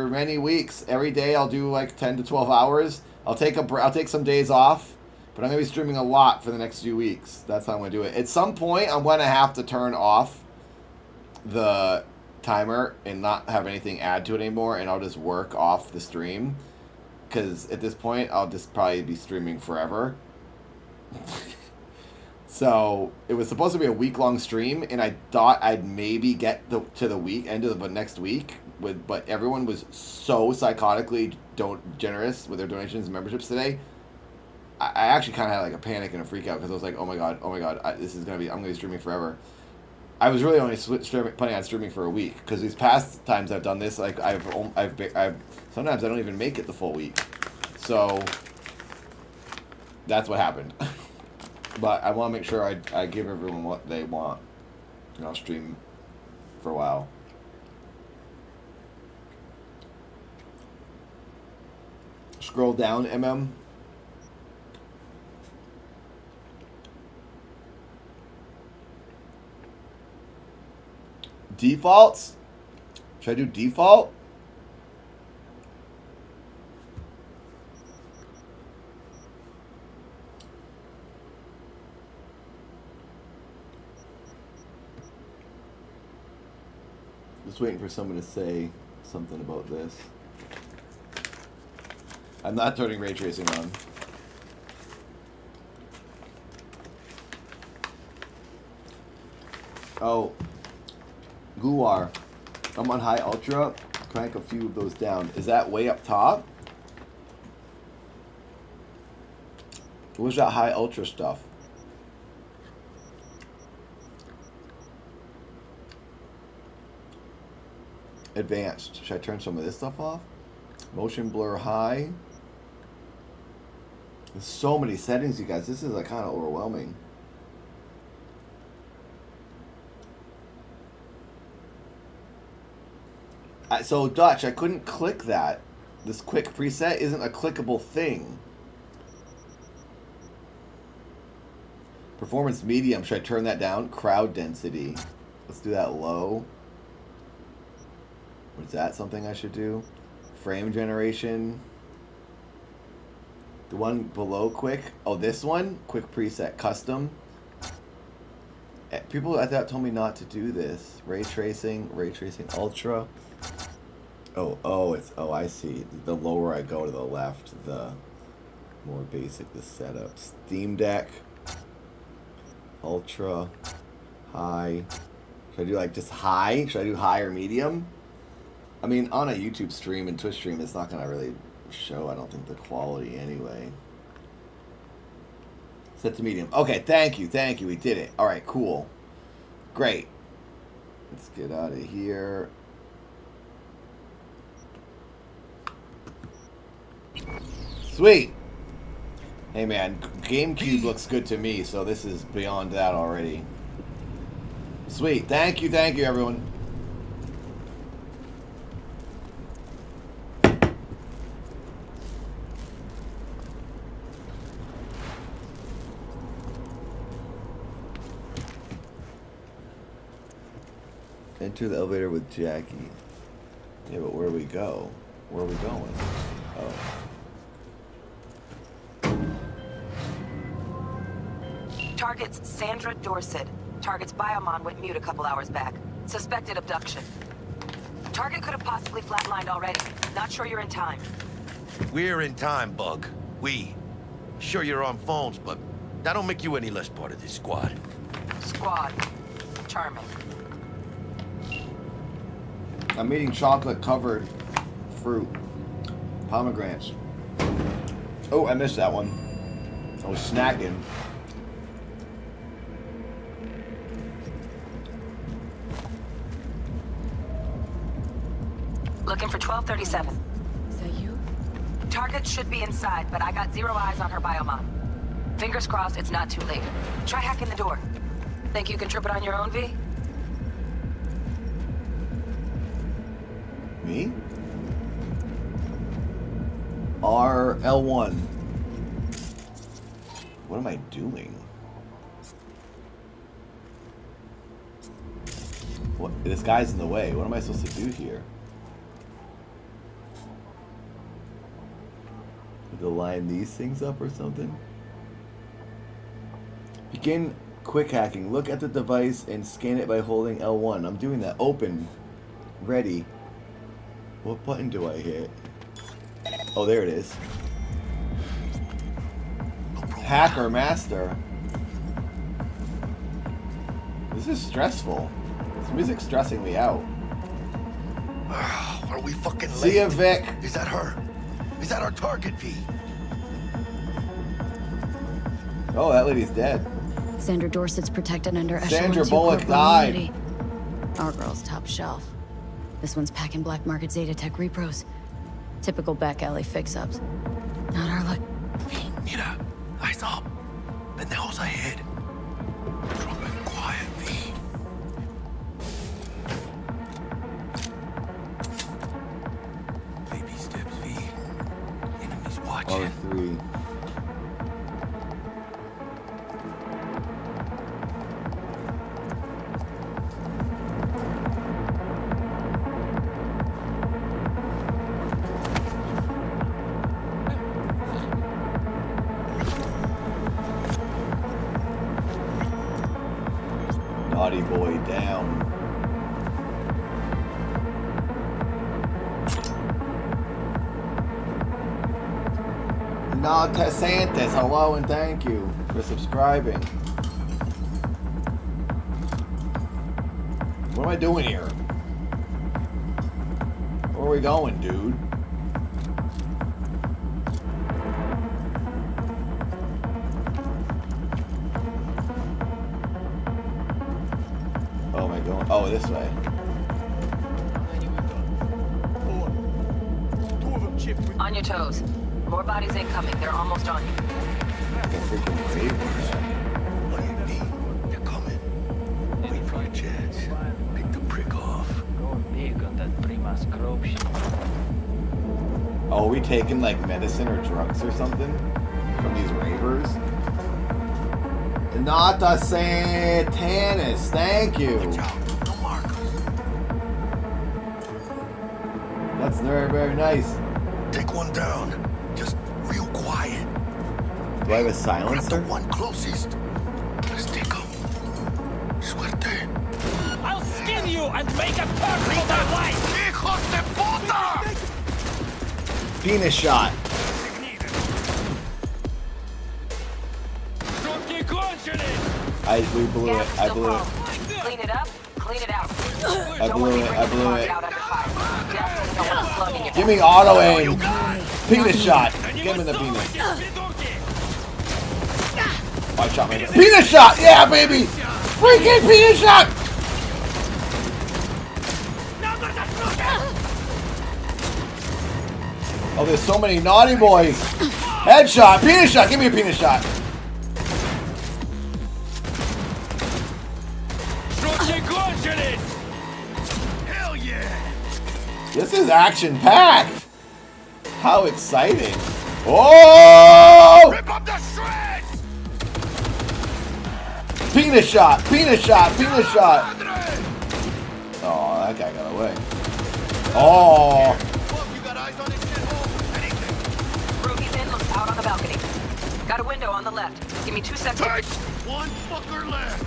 many weeks. Every day I'll do like 10 to 12 hours. I'll take some days off, but I'm gonna be streaming a lot for the next few weeks. That's how I'm gonna do it. At some point, I'm gonna have to turn off the timer and not have anything add to it anymore, and I'll just work off the stream. Because at this point, I'll just probably be streaming forever. So it was supposed to be a week-long stream, and I thought I'd maybe get to the end of the next week, but everyone was so psychotically generous with their donations and memberships today. I actually kind of had like a panic and a freak out because I was like, oh my god, I'm gonna be streaming forever. I was really only planning on streaming for a week because these past times I've done this, like I've sometimes I don't even make it the full week, so that's what happened. But I want to make sure I give everyone what they want, and I'll stream for a while. Scroll down, MM. Defaults? Should I do default? Just waiting for someone to say something about this. I'm not turning ray tracing on. Oh, Guar. I'm on high ultra. Crank a few of those down. Is that way up top? Where's that high ultra stuff? Advanced. Should I turn some of this stuff off? Motion blur high. There's so many settings, you guys. This is like kind of overwhelming. So Dutch, I couldn't click that. This quick preset isn't a clickable thing. Performance medium. Should I turn that down? Crowd density. Let's do that low. Is that something I should do? Frame generation. The one below quick. Oh, this one? Quick preset custom. People I thought told me not to do this. Ray tracing ultra. Oh, I see. The lower I go to the left, the more basic the setup. Steam Deck. Ultra. High. Should I do like just high? Should I do high or medium? I mean, on a YouTube stream and Twitch stream, it's not going to really show, I don't think, the quality anyway. Set to medium. Okay, thank you. Thank you. We did it. All right, cool. Great. Let's get out of here. Sweet. Hey, man, GameCube looks good to me, so this is beyond that already. Sweet. Thank you, everyone. Enter the elevator with Jackie. Yeah, but where do we go? Where are we going? Oh. Target's Sandra Dorset. Target's biomon went mute a couple hours back. Suspected abduction. Target could have possibly flatlined already. Not sure you're in time. We're in time, Bug. We. Sure you're on phones, but that don't make you any less part of this squad. Squad. Charming. I'm eating chocolate-covered fruit. Pomegranates. Oh, I missed that one. I was snacking. Looking for 1237. Is that you? Target should be inside, but I got 0 eyes on her biomon. Fingers crossed it's not too late. Try hacking the door. Think you can trip it on your own, V? Me? L1. What am I doing? What? This guy's in the way. What am I supposed to do here? To line these things up or something? Begin quick hacking. Look at the device and scan it by holding L1. I'm doing that. Open. Ready. What button do I hit? Oh, there it is. Hacker Master. This is stressful. This music's stressing me out. Are we fucking late? See ya, Vic. Is that her? Is that our target, V? Oh, that lady's dead. Sandra Dorset's protected under Echelon Sandra 2 Bullock corporate died. immunity. Our girl's top shelf. This one's packing black market Zeta Tech repros. Typical back alley fix-ups. Not our luck. Mira, eyes up. Pendejos ahead. Drop it quiet, V. Baby steps, V. Enemies watching. R3. Naughty boy down. Nata Santos, hello and thank you for subscribing. What am I doing here? Where are we going, dude? Oh, am I going? Oh, this way. On your toes. More bodies incoming. They're almost on you. The freaking ravens. They're coming. Wait for your chance. Pick the prick off. Going big on that Primas corruption. Oh, are we taking like medicine or drugs or something from these ravers? Nata Santanis, thank you. That's very, very nice. Take one down. Just real quiet. Do I have a silencer? Grab the one closest. Let's take him. Suerte. I'll skin you and make a curse for my life! Hijos de puta! Penis shot. We blew it. I blew it. Clean it up, clean it out. I blew it. I blew it. Out under fire. Definitely don't want to slug in your Give me auto aim. Penis shot. Give me the penis. Oh, I shot my penis shot. Yeah, baby. Freaking penis shot. Oh, there's so many naughty boys. Headshot. Penis shot. Give me a penis shot. Hell yeah! This is action-packed. How exciting. Oh! Rip up the shreds! Penis shot. Penis shot. Penis shot. Oh, that guy got away. Oh. Ruby's in, looks out on the balcony. Got a window on the left. Give me 2 seconds. One fucker left.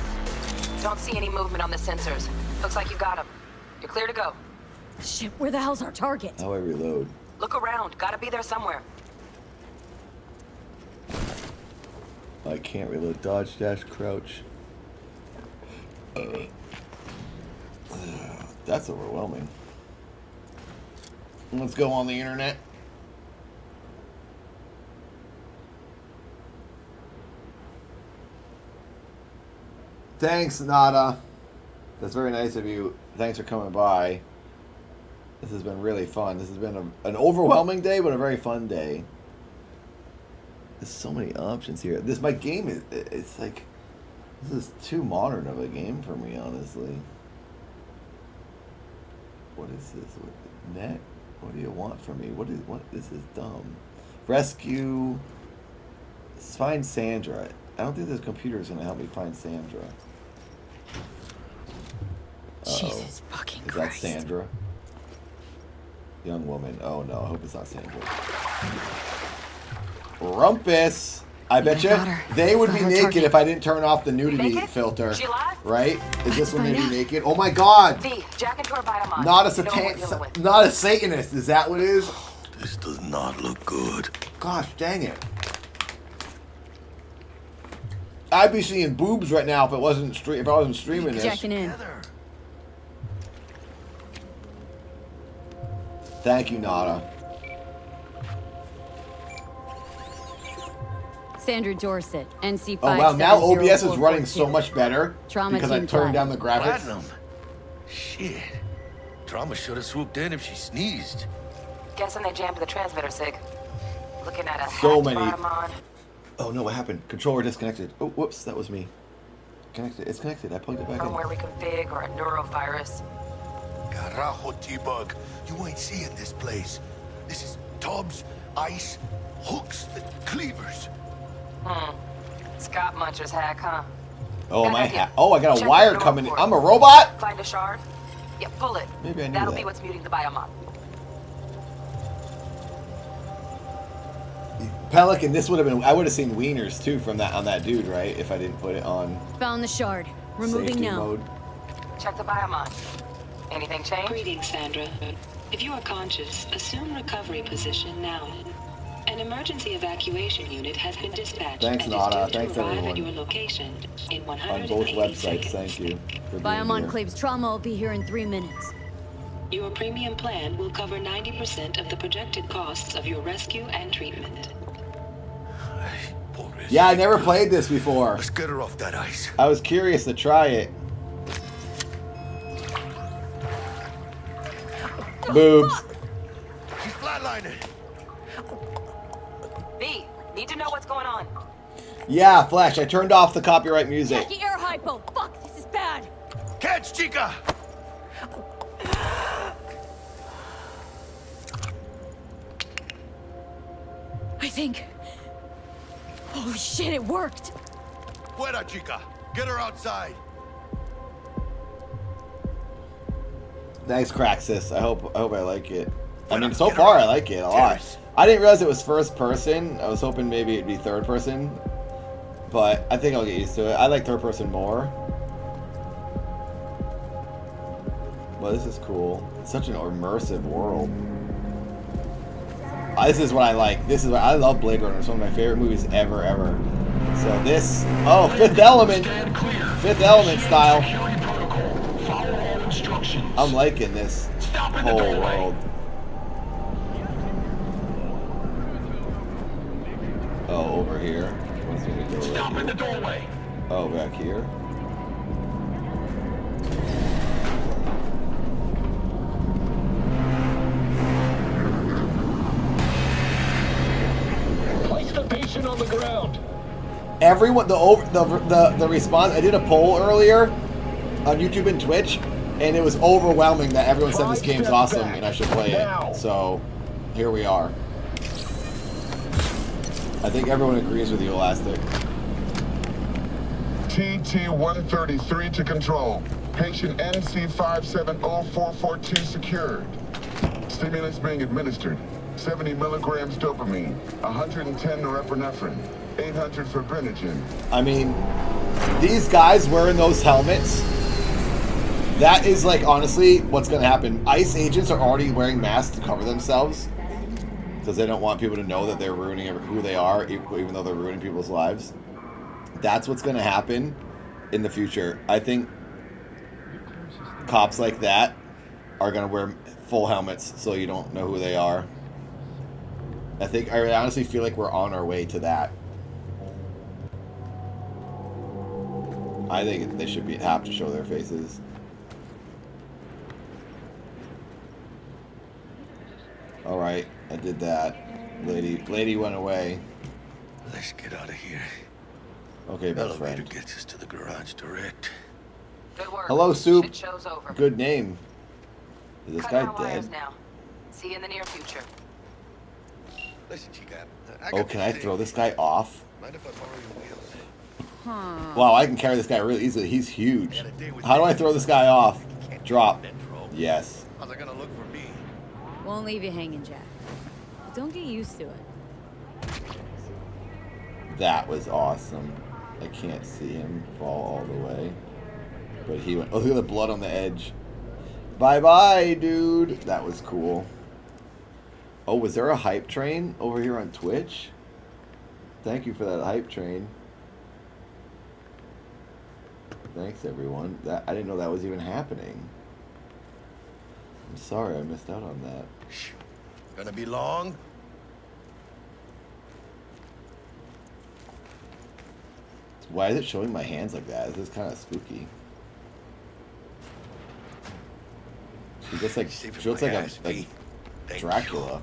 Don't see any movement on the sensors. Looks like you got him. You're clear to go. Shit, where the hell's our target? How do I reload? Look around. Gotta be there somewhere. I can't reload. Dodge, dash, crouch. That's overwhelming. Let's go on the internet. Thanks, Nada. That's very nice of you. Thanks for coming by. This has been really fun. This has been an overwhelming day, but a very fun day. There's so many options here. My game is, it's like, this is too modern of a game for me, honestly. What is this? Net? What do you want from me? This is dumb. Rescue. Find Sandra. I don't think this computer is going to help me find Sandra. Jesus fucking Is Christ. that Sandra? Young woman. Oh no, I hope it's not Sandra. Rumpus! I bet you they would be naked if I didn't turn off the nudity filter. Right? Is this one maybe naked? Oh my god! Jack into her biomon. Not a Satanist. Is that what it is? This does not look good. Gosh dang it. I'd be seeing boobs right now if I wasn't streaming this. Checking in. Thank you, Nada. Sandra Dorset, NC5. Oh wow, now OBS is running so much better because I turned down the graphics. Platinum. Shit. Trauma should have swooped in if she sneezed. Guessing they jammed the transmitter, Sig. Looking at a So hacked many. biomon. Oh no, what happened? Controller disconnected. Oh, whoops, that was me. Connected. It's connected. I plugged it back in. Firmware reconfig or a neurovirus. Carajo, T-Bug. You ain't seeing this place. This is tubs, ice, hooks, cleavers. Scott Muncher's hack, huh? Oh my! Oh, I got a wire coming in. I'm a robot. Find a shard. Yeah, pull it. Maybe I knew That'll that. be what's muting the biomon. Pelican. This would have been. I would have seen wieners too from that on that dude, right? If I didn't put it on. Found the shard. Removing safety now. mode. Check the biomon. Anything change? Greetings, Sandra. If you are conscious, assume recovery position now. An emergency evacuation unit has been dispatched. Thanks, and Nada. is due Thanks, to arrive everyone. at your location in On 180 both websites. seconds. Thank you for being Biomon here. claims trauma will be here in 3 minutes. Your premium plan will cover 90% of the projected costs of your rescue and treatment. Yeah, I never played this before. Let's get her off that ice. I was curious to try it. Boobs. She's flatlining. B, need to know what's going on. Yeah, Flash. I turned off the copyright music. Jackie air hypo. Fuck, this is bad. Catch, Chica. I think. Holy shit, it worked. Fuera, Chica. Get her outside. Thanks, Craxus. I hope I like it. I mean, so far I like it a lot. I didn't realize it was first person. I was hoping maybe it'd be third person, but I think I'll get used to it. I like third person more. Well, this is cool. It's such an immersive world. This is what I like. This is what I love. Blade Runner. It's one of my favorite movies ever. So this, oh, Fifth Element style. I'm liking this whole world. Oh, over here. Stop in the doorway. Oh, back here. Place the patient on the ground. Everyone, the response. I did a poll earlier on YouTube and Twitch, and it was overwhelming that everyone said this game's awesome and I should play it. So here we are. I think everyone agrees with you, Elastic. TT-133 to control. Patient NC570442 secured. Stimulants being administered. 70 milligrams dopamine, 110 norepinephrine, 800 fibrinogen. I mean, these guys wearing those helmets, that is like, honestly, what's going to happen. ICE agents are already wearing masks to cover themselves because they don't want people to know that they're ruining who they are, even though they're ruining people's lives. That's what's going to happen in the future. I think cops like that are going to wear full helmets so you don't know who they are. I honestly feel like we're on our way to that. I think they should have to show their faces. All right, I did that. Lady went away. Let's get out of here. Okay, best Elevator friend. gets us to the garage direct. Good work. Hello, Soup. Shit show's over. Good name. Is this Cut guy our wires dead? now. See you in the near future. Listen, Chica. Oh, can I throw this guy off? Mind if I borrow your wheels? Wow, I can carry this guy really easily. He's huge. How do I throw this guy off? Drop. Yes. How's it gonna look for me? Won't leave you hanging, Jack. Don't get used to it. That was awesome. I can't see him fall all the way. But he went. Oh, look at the blood on the edge. Bye-bye, dude. That was cool. Oh, was there a hype train over here on Twitch? Thank you for that hype train. Thanks, everyone. I didn't know that was even happening. I'm sorry I missed out on that. Gonna be long? Why is it showing my hands like that? This is kind of spooky. She looks like a Dracula.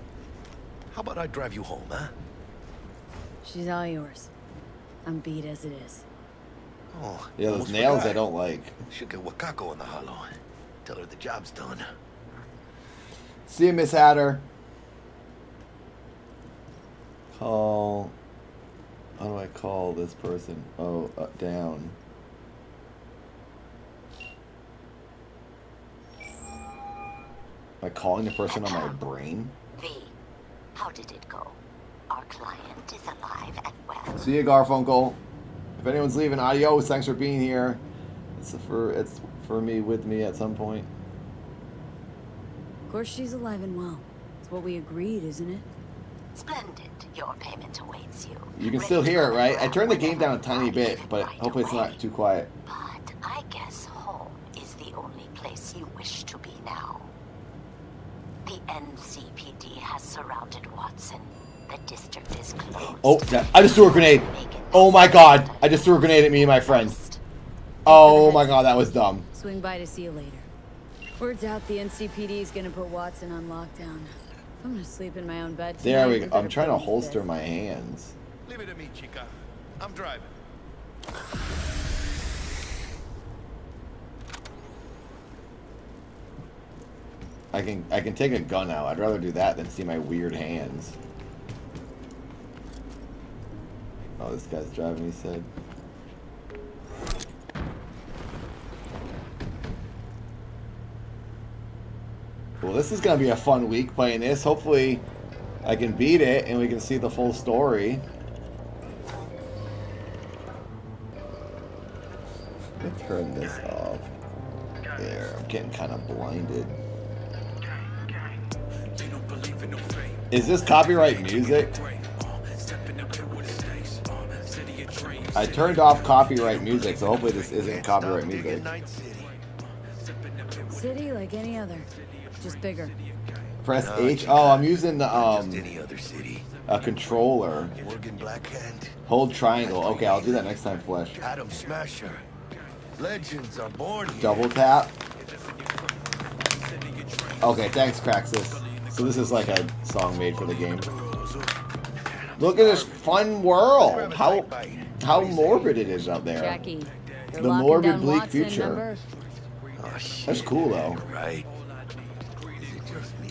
How about I drive you home, huh? She's all yours. I'm beat as it is. Oh, Yeah, those almost nails forgot. I don't like. Should get Wakako in the hollow. Tell her the job's done. See you, Miss Hatter. Call. How do I call this person? Oh, down. Am I calling the person on my brain? V, how did it go? Our client is alive and well. See you, Garfunkel. If anyone's leaving, adios. Thanks for being here. It's for me, with me at some point. Of course she's alive and well. It's what we agreed, isn't it? Splendid. Your payment awaits you. You can still hear it, right? I turned the game down a tiny bit, but hopefully it's not too quiet. But I guess home is the only place you wish to be now. The NCPD has surrounded Watson. The district is closed. Oh, I just threw a grenade. Oh my god. I just threw a grenade at me and my friend. Oh my god, that was dumb. Swing by to see you later. Word's out the NCPD is gonna put Watson on lockdown. I'm gonna sleep in my own bed tonight. There we go. I'm trying to holster my hands. Leave it to me, Chica. I'm driving. I can take a gun out. I'd rather do that than see my weird hands. Oh, this guy's driving, he said. Well, this is going to be a fun week playing this. Hopefully, I can beat it and we can see the full story. Let me turn this off. There, I'm getting kind of blinded. Is this copyright music? I turned off copyright music, so hopefully this isn't copyright music. City like any other, just bigger. Press H. Oh, I'm using the a controller. Hold triangle. Okay, I'll do that next time, Flesh. Atom Smasher. Legends are born here. Double tap. Okay, thanks, Craxus. So this is like a song made for the game. Look at this fun world. How morbid it is out there. Jackie, The morbid, bleak future. That's cool though.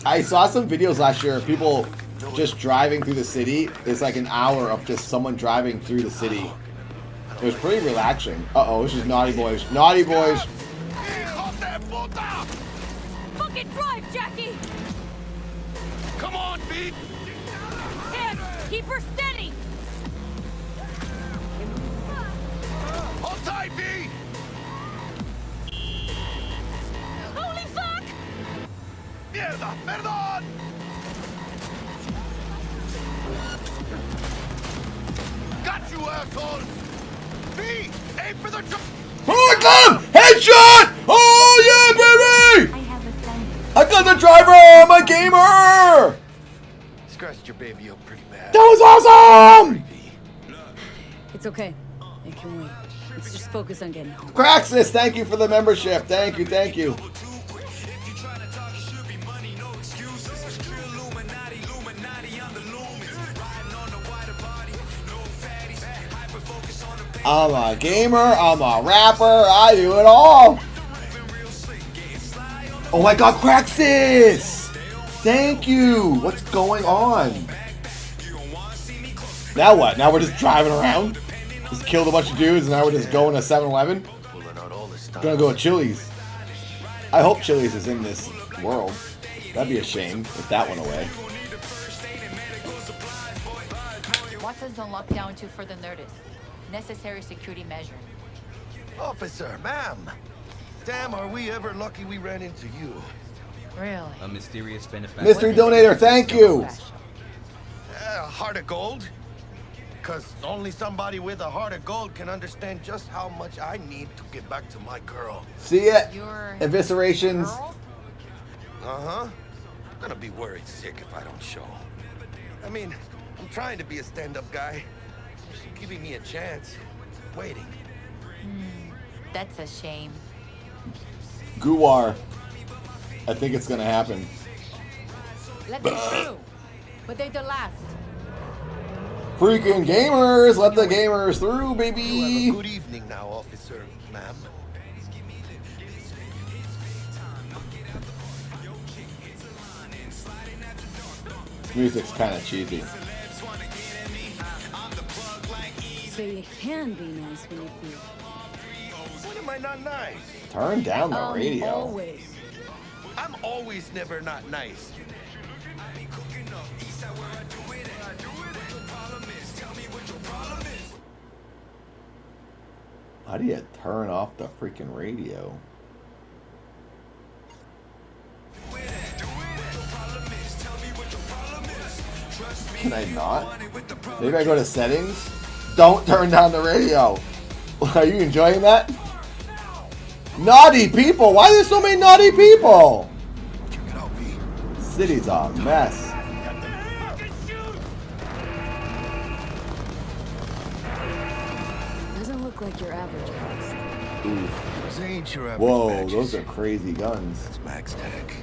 I saw some videos last year of people just driving through the city. It's like an hour of just someone driving through the city. It was pretty relaxing. Uh-oh, this is Naughty Boys. Naughty Boys. Fucking drive, Jackie! Come on, Pete! Him! Keep her steady! Hold tight, V! Holy fuck! Mierda! Perdón! Got you, asshole! V! Aim for the Oh, I got him! Headshot! Oh, yeah, baby! I got the driver! I'm a gamer! Scratched your baby up pretty bad. That was awesome! It's okay. It can wait. Let's just focus on getting home. Craxus, thank you for the membership. Thank you, thank you. I'm a gamer, I'm a rapper, I do it all. Oh my god, Craxus! Thank you! What's going on? Now what? Now we're just driving around? Just killed a bunch of dudes and now we're just going to 7-Eleven? Gonna go to Chili's. I hope Chili's is in this world. That'd be a shame if that went away. Watson's on lockdown to further notice. Necessary security measure. Officer, ma'am. Damn, are we ever lucky we ran into you. Really? A mysterious benefactor. Mystery donator, thank you. A heart of gold? Because only somebody with a heart of gold can understand just how much I need to get back to my girl. See ya. Eviscerations. Uh-huh. I'm gonna be worried sick if I don't show. I mean, I'm trying to be a stand-up guy. She's giving me a chance. Waiting. That's a shame. Guar. I think it's gonna happen. Let them through. But they're the last. Freaking gamers! Let the gamers through, baby! You have a good evening now, officer, ma'am. Music's kind of cheesy. So you can be nice when you feel. When am I not nice? Turn down the radio. Always. I'm always never not nice. How do you turn off the freaking radio? Can I not? Maybe I go to settings? Don't turn down the radio. Are you enjoying that? Naughty people! Why are there so many naughty people? City's a mess. Doesn't look like your average price. Oof. This ain't your average Whoa, matches. those are crazy guns. That's Max Tech.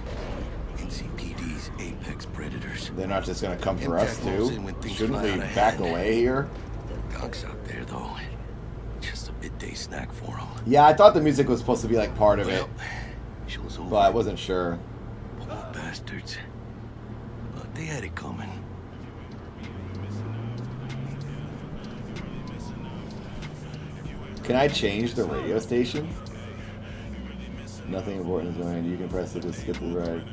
NCPD's apex predators. They're not just gonna come for us Tech moves too. in when things Shouldn't fly we out of back hand. away here? Gonks out there though. Just a midday snack for them. Yeah, I thought the music was supposed to be like part of it, Show's over. but I wasn't sure. Poor bastards. But they had it coming. Can I change the radio station? Nothing important is going. You can press it to skip the ride.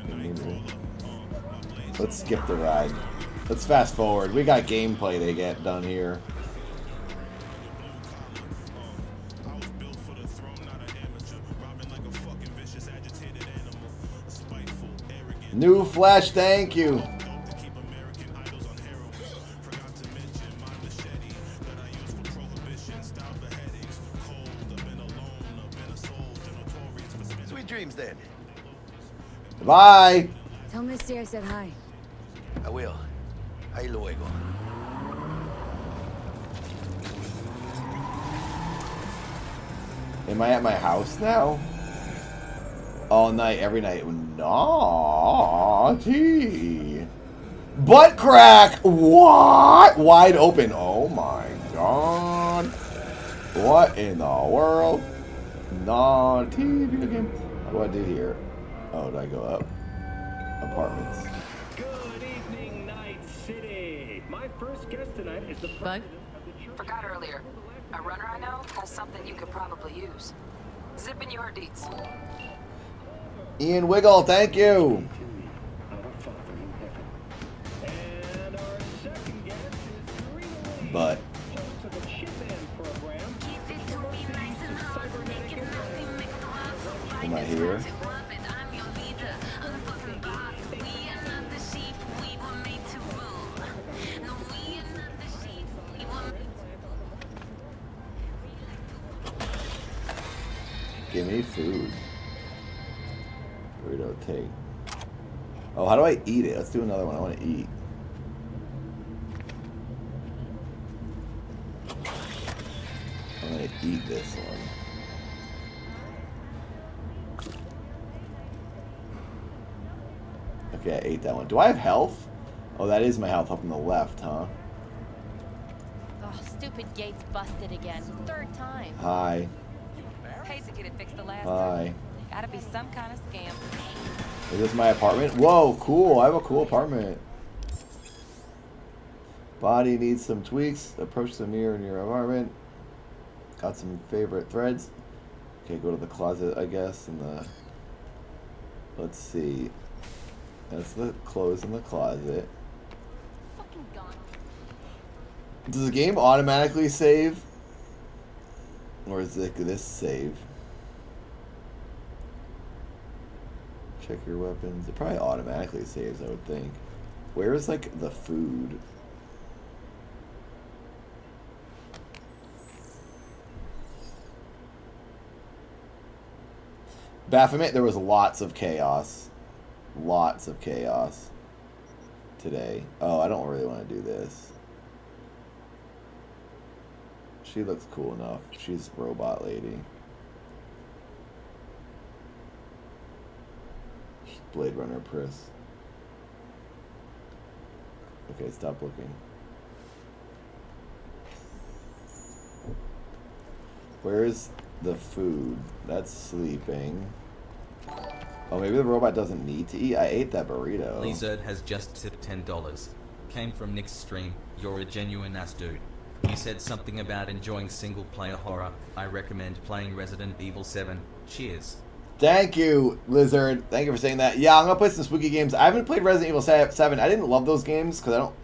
Let's skip the ride. Let's fast forward. We got gameplay to get done here. New Flash, thank you. dreams then. Bye. Tell Misty I said hi. I will. Ahí luego. Am I at my house now? All night, every night. Naughty. Butt crack! What? Wide open. Oh my god. What in the world? Naughty video game. What do I do here? Oh, do I go up? Apartments. Good evening, Night City. My first guest tonight is the Bug? Forgot earlier. A runner I know has something you could probably use. Zip in your deets. Ian Wiggle, thank you. But am I here? Give me food. Burrito take. Oh, how do I eat it? Let's do another one. I want to eat. I'm going to eat this one. Okay, I ate that one. Do I have health? Oh, that is my health up on the left, huh? Oh, stupid gate's busted again. Third time. Hi. Paid to get it fixed the last Hi. Gotta be some kind of scam. Is this my apartment? Whoa, cool. I have a cool apartment. Body needs some tweaks. Approach the mirror in your apartment. Got some favorite threads. Okay, go to the closet, I guess. And the... Let's see. That's the clothes in the closet. Does the game automatically save? Or is it this save? Check your weapons. It probably automatically saves, I would think. Where is, like, the food? Baphomet, there was lots of chaos. Lots of chaos today. Oh, I don't really want to do this. She looks cool enough. She's robot lady. Blade Runner Priss. Okay, stop looking. Where's the food? That's sleeping. Oh, maybe the robot doesn't need to eat? I ate that burrito. Lizard has just tipped $10. Came from Nick's stream. You're a genuine ass dude. You said something about enjoying single-player horror. I recommend playing Resident Evil 7. Cheers. Thank you, Lizard. Thank you for saying that. Yeah, I'm gonna play some spooky games. I haven't played Resident Evil 7. I didn't love those games because I don't...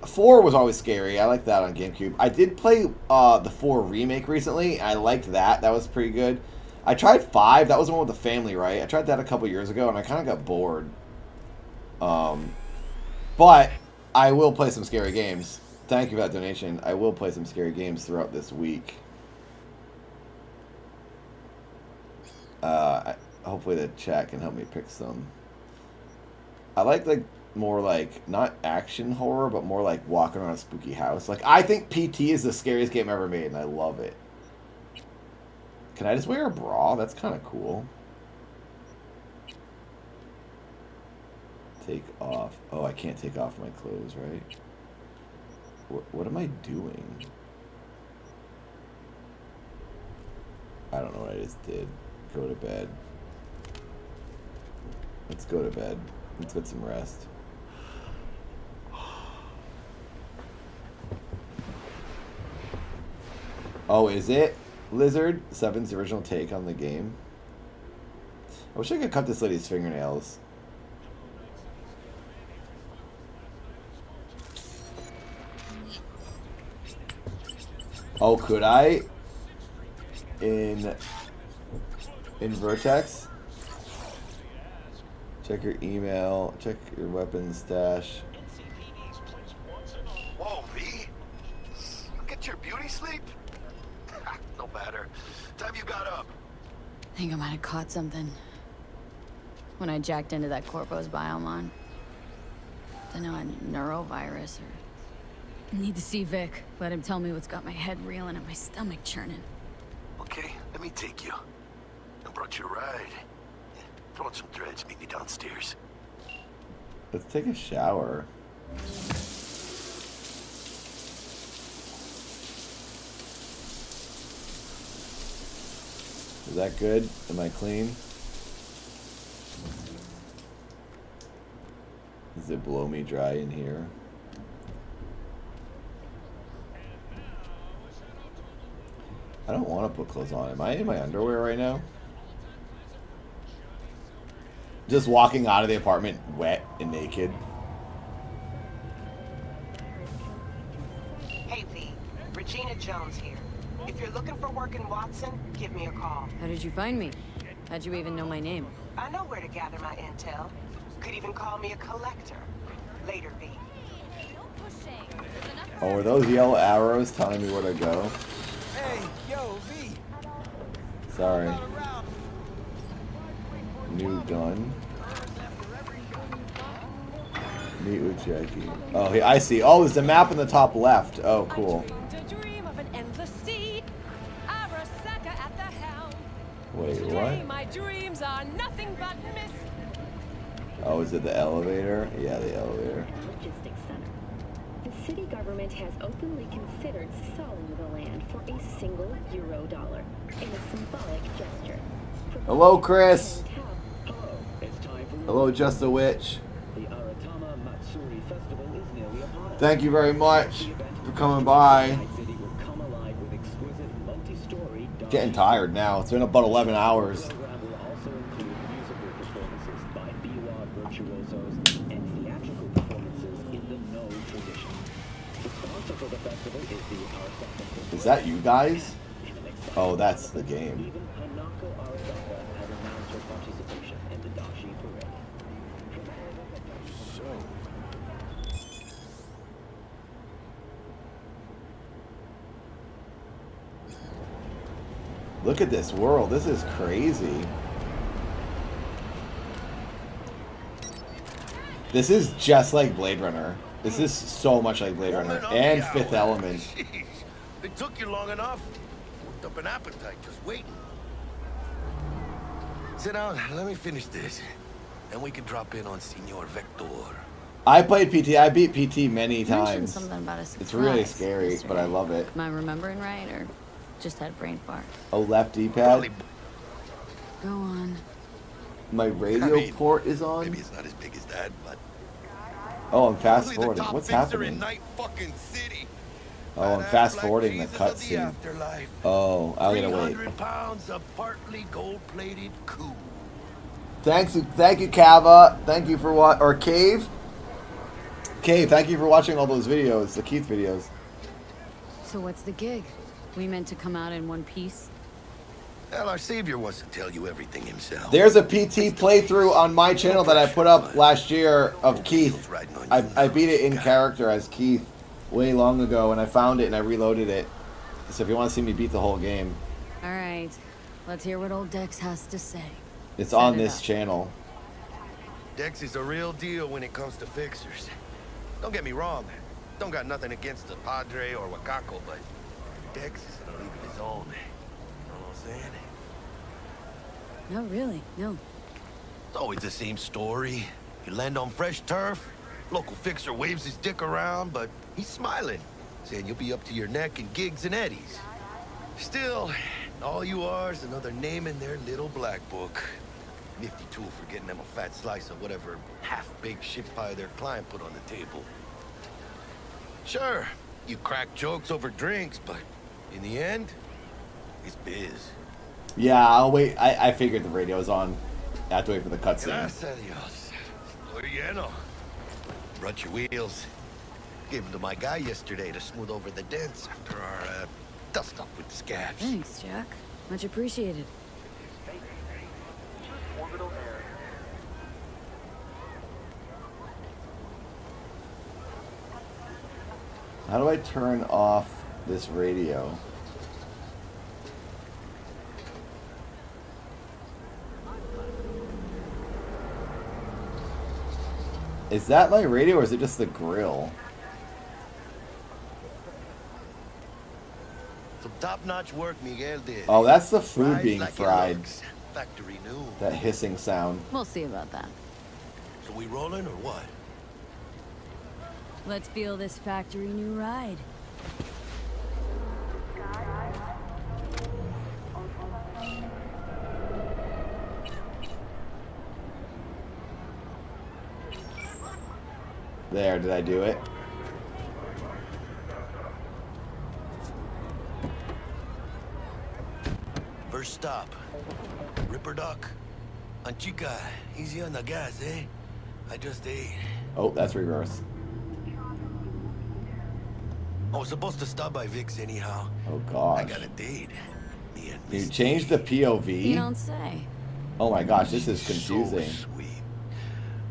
4 was always scary. I liked that on GameCube. I did play the 4 remake recently. I liked that. That was pretty good. I tried 5. That was the one with the family, right? I tried that a couple years ago, and I kind of got bored. But I will play some scary games. Thank you for that donation. I will play some scary games throughout this week. Hopefully the chat can help me pick some. I like more like not action horror, but more like walking around a spooky house. Like I think PT is the scariest game ever made, and I love it. Can I just wear a bra? That's kind of cool. Take off. Oh, I can't take off my clothes, right? What am I doing? I don't know what I just did. Go to bed. Let's go to bed. Let's get some rest. Oh, is it? Lizard? 7's original take on the game. I wish I could cut this lady's fingernails. Oh, could I? In Vertex? Check your email. Check your weapons stash. Whoa, V? Get your beauty sleep? No matter. Time you got up. I think I might have caught something when I jacked into that Corpo's biomon. Don't know, a neurovirus or... Need to see Vic. Let him tell me what's got my head reeling and my stomach churning. Okay, let me take you. I brought you a ride. Throw on some threads, meet me downstairs. Let's take a shower. Is that good? Am I clean? Does it blow me dry in here? I don't want to put clothes on. Am I in my underwear right now? Just walking out of the apartment wet and naked. Hey, V. Regina Jones here. If you're looking for work in Watson, give me a call. How did you find me? How'd you even know my name? I know where to gather my intel. Could even call me a collector. Later, V. Oh, are those yellow arrows telling me where to go? Hey, yo, V. Sorry. New gun. Meet with Jackie. Oh, I see. Oh, there's a map in the top left. Oh, cool. Wait, what? My dreams are nothing but mist. Oh, is it the elevator? Yeah, the elevator. Logistics center. The city government has openly considered selling the land for a single $1 in a symbolic gesture. Hello, Chris. Hello, Just a Witch. Thank you very much for coming by. Getting tired now. It's been about 11 hours. Is that you guys? Oh, that's the game. Look at this world. This is crazy. This is just like Blade Runner. This is so much like Blade Runner and Fifth Element. Jeez. It took you long enough. Worked up an appetite just waiting. Sit down. Let me finish this. Then we can drop in on Senor Vector. I played PT. I beat PT many You mentioned times. something about a surprise It's really scary, yesterday. but I love it. Am I remembering right, or just had a brain fart? Oh, left D-pad. Go on. My radio port is on. Maybe it's not as big as that, but Oh, I'm fast really the forwarding. top What's fixer happening? in Night fucking City. Oh, I'm fast forwarding the cutscene. Oh, I gotta wait. 300 pounds of partly gold-plated coup. Thank you, Kava. Thank you for what? Or Cave. Cave, thank you for watching all those videos, the Keith videos. So what's the gig? We meant to come out in one piece? Well, our savior wants to tell you everything himself. There's a PT playthrough on my channel that I put up last year of Keith. I beat it in character as Keith way long ago, and I found it and I reloaded it. So if you want to see me beat the whole game, All right. Let's hear what old Dex has to say. it's Set on it this up. channel. Dex is a real deal when it comes to fixers. Don't get me wrong. Don't got nothing against the Padre or Wakako, but Dex is in a league of his own. You know what I'm saying? No, really, no. It's always the same story. You land on fresh turf, local fixer waves his dick around, but he's smiling, saying you'll be up to your neck in gigs and eddies. Still, all you are is another name in their little black book. Nifty tool for getting them a fat slice of whatever half-baked shit pie their client put on the table. Sure, you crack jokes over drinks, but in the end, it's biz. Yeah, I'll wait. I figured the radio's on. I have to wait for the cutscene. Gracias a Dios. Estoy lleno. Brought your wheels. Gave them to my guy yesterday to smooth over the dents after our dust up with the scabs. Thanks, Jack. Much appreciated. How do I turn off this radio? Is that my radio or is it just the grill? Some top-notch work Miguel did. Oh, that's the food Fries being like it fried. looks. Factory new. That hissing sound. We'll see about that. So we rolling or what? Let's feel this factory new ride. There, did I do it? First stop. Ripper Duck. Anchica, easy on the gas, eh? I just ate. Oh, that's reverse. I was supposed to stop by Vic's anyhow. Oh gosh. I got a date. Me and You changed the POV? You don't say. Oh my gosh, this is confusing. So sweet.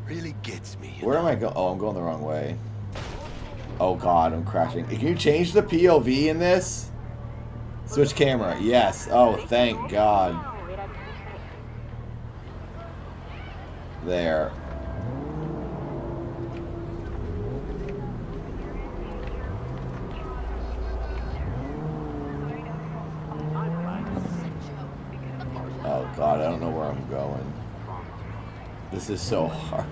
Really gets me. Where am I going? Oh, I'm going the wrong way. Oh god, I'm crashing. Can you change the POV in this? Switch camera. Yes. Oh, thank God. There. Oh God, I don't know where I'm going. This is so hard.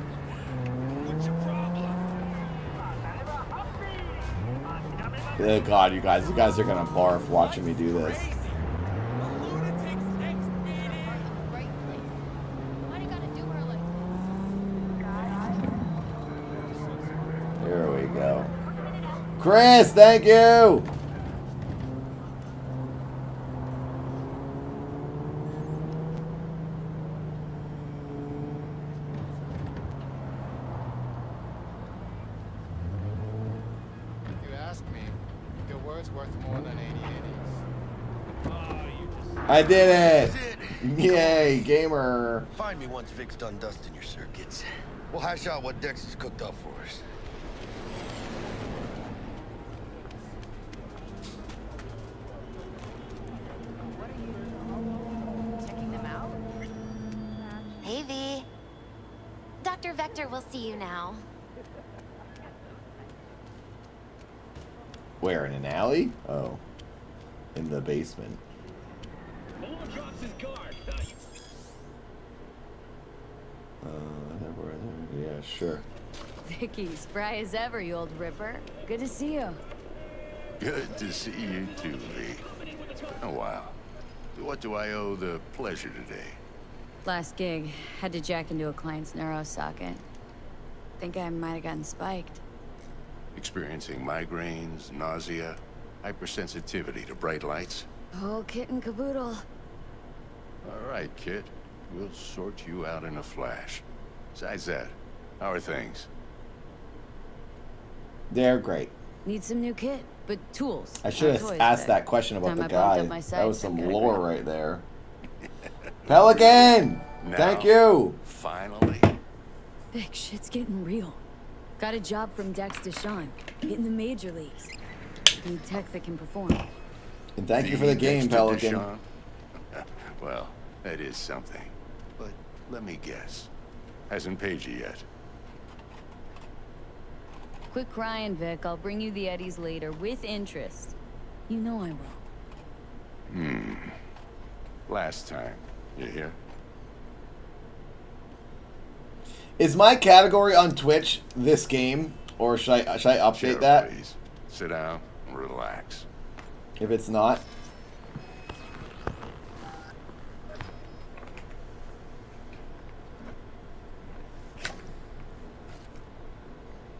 Oh God, you guys are gonna barf watching me do this. Here we go. Chris, thank you! If you ask me, your word's worth more than 80 80s. I did it! Yay, gamer! Find me once Vic's done dusting your circuits. We'll hash out what Dex has cooked up for us. Checking them out? Hey, V. Dr. Vector will see you now. Where, in an alley? Oh. In the basement. Yeah, sure. Vicky, spry as ever, you old ripper. Good to see you. Good to see you too, V. Been a while. What do I owe the pleasure today? Last gig, had to jack into a client's neuro socket. Think I might have gotten spiked. Experiencing migraines, nausea, hypersensitivity to bright lights? Oh, kit and caboodle. All right, kid. We'll sort you out in a flash. Besides that, how are things? They're great. Need some new kit, but tools. I should have asked that question about the guy. That was some lore right there. Pelican! Now, Thank you! Finally. Vic, shit's getting real. Got a job from Dex to Sean. In the major leagues. Need tech that can perform. And thank you for the game, Pelican. Well, that is something. But let me guess. Hasn't paid you yet. Quit crying, Vic. I'll bring you the eddies later, with interest. You know I will. Last time. You hear? Is my category on Twitch this game? Or should I update Sheriff, that? Please. Sit down and relax. If it's not?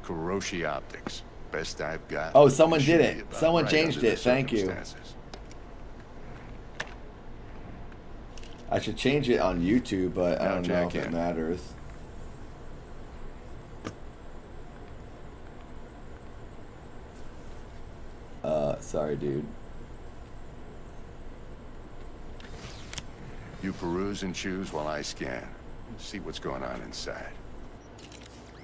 Kuroshi Optics. Best I've got. Oh, someone did Should it. be about Someone right changed under the it. Thank you. circumstances. I should change it on YouTube, but I Now don't know if jack it in. matters. Sorry, dude. You peruse and choose while I scan. See what's going on inside.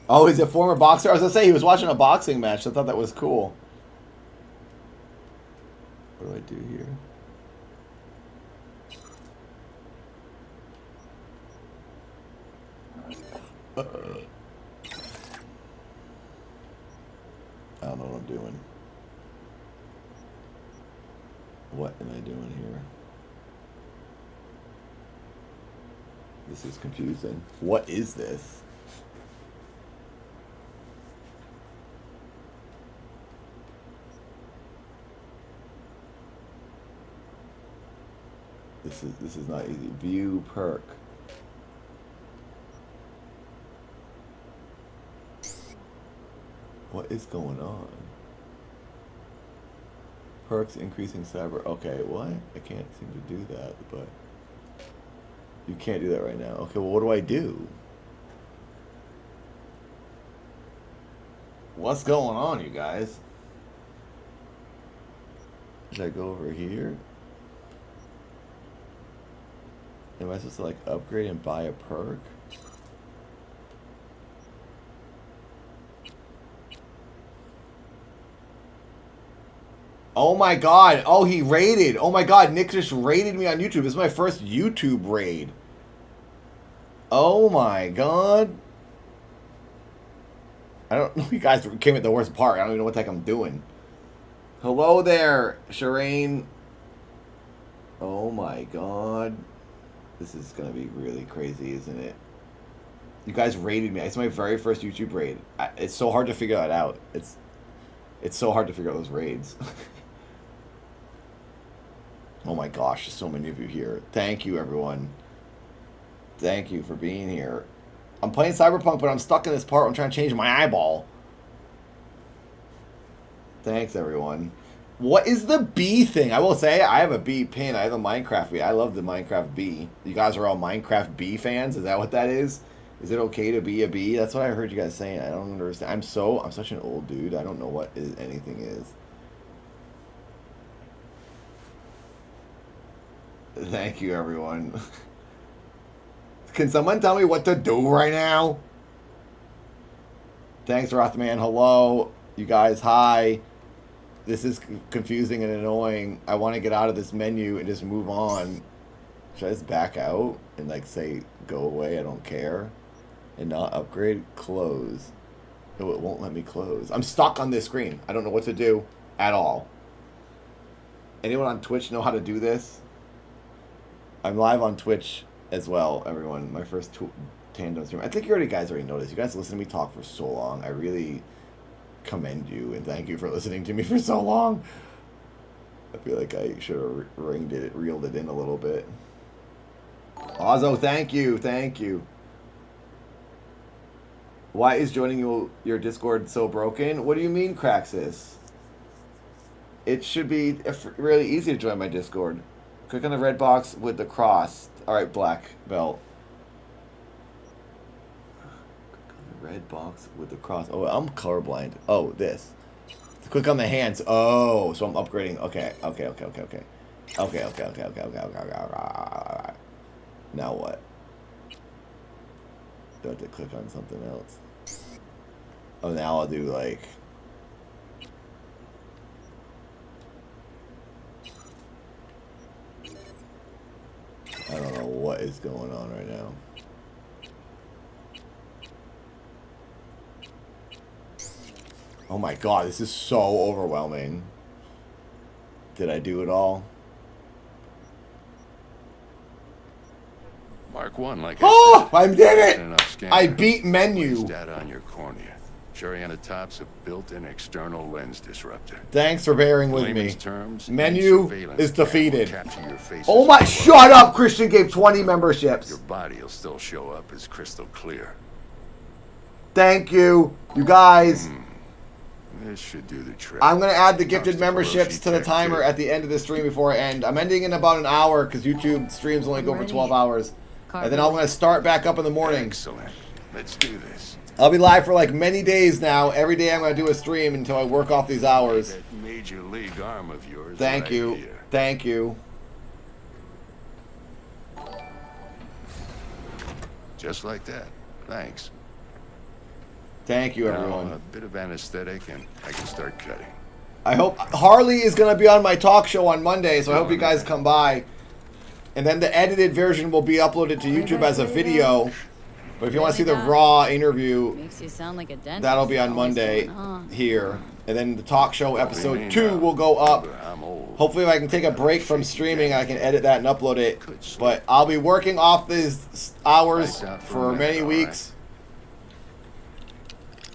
Oh, he's a former boxer? I was gonna say he was watching a boxing match. I thought that was cool. What do I do here? I don't know what I'm doing. What am I doing here? This is confusing. What is this? This is not easy. View perk. What is going on? Perks increasing cyber. Okay, what? I can't seem to do that, but you can't do that right now. Okay, well, what do I do? What's going on, you guys? Should I go over here? Am I supposed to like upgrade and buy a perk? Oh my god. Oh, he raided. Oh my god, Nick just raided me on YouTube. This is my first YouTube raid. Oh my god. I don't know. You guys came at the worst part. I don't even know what the heck I'm doing. Hello there, Shireen. Oh my god. This is going to be really crazy, isn't it? You guys raided me. It's my very first YouTube raid. It's so hard to figure that out. It's so hard to figure out those raids. Oh my gosh, there's so many of you here. Thank you, everyone. Thank you for being here. I'm playing Cyberpunk, but I'm stuck in this part where I'm trying to change my eyeball. Thanks, everyone. What is the bee thing? I will say, I have a bee pin. I have a Minecraft bee. I love the Minecraft bee. You guys are all Minecraft bee fans? Is that what that is? Is it okay to be a bee? That's what I heard you guys saying. I don't understand. I'm such an old dude. I don't know what anything is. Thank you, everyone. Can someone tell me what to do right now? Thanks, Rothman. Hello. You guys, hi. This is confusing and annoying. I want to get out of this menu and just move on. Should I just back out and like say, go away, I don't care? And not upgrade? Close. No, it won't let me close. I'm stuck on this screen. I don't know what to do at all. Anyone on Twitch know how to do this? I'm live on Twitch as well, everyone. My first tandem stream. I think you guys already know this. You guys listen to me talk for so long. I really commend you and thank you for listening to me for so long. I feel like I should have reeled it in a little bit. Ozzo, thank you. Thank you. Why is joining your Discord so broken? What do you mean, Craxus? It should be really easy to join my Discord. Click on the red box with the cross. Alright, black belt. Red box with the cross. Oh, I'm colorblind. Oh, this. Click on the hands. Oh, so I'm upgrading. Okay. Now what? Do I have to click on something else? Oh, now I'll do like... I don't know what is going on right now. Oh my god, this is so overwhelming. Did I do it all? Mark 1, like I did it! I beat menu. Data on your cornea. Showing on the top's a built-in external lens disruptor. Thanks for bearing with me. Terms, menu is defeated. Oh my, shut up! Christian gave 20 memberships. Your body will still show up as crystal clear. Thank you, you guys. This should do the trick. I'm going to add the gifted memberships to the timer at the end of the stream before I end. I'm ending in about an hour because YouTube streams only go for 12 hours. And then I'm going to start back up in the morning. Excellent. Let's do this. I'll be live for like many days now. Every day I'm going to do a stream until I work off these hours. That major league arm of yours. Thank you. Here. Thank you. Just like that. Thanks. Thank you, everyone. Now, a bit of anesthetic and I can start cutting. I hope Harley is going to be on my talk show on Monday, so I hope you guys come by. And then the edited version will be uploaded to YouTube as a video. But if you want to see the raw interview, Makes you sound like a dentist. that'll be on Monday here. And then the talk show episode 2 will go up. Hopefully if I can take a break from streaming, I can edit that and upload it. But I'll be working off these hours for many weeks.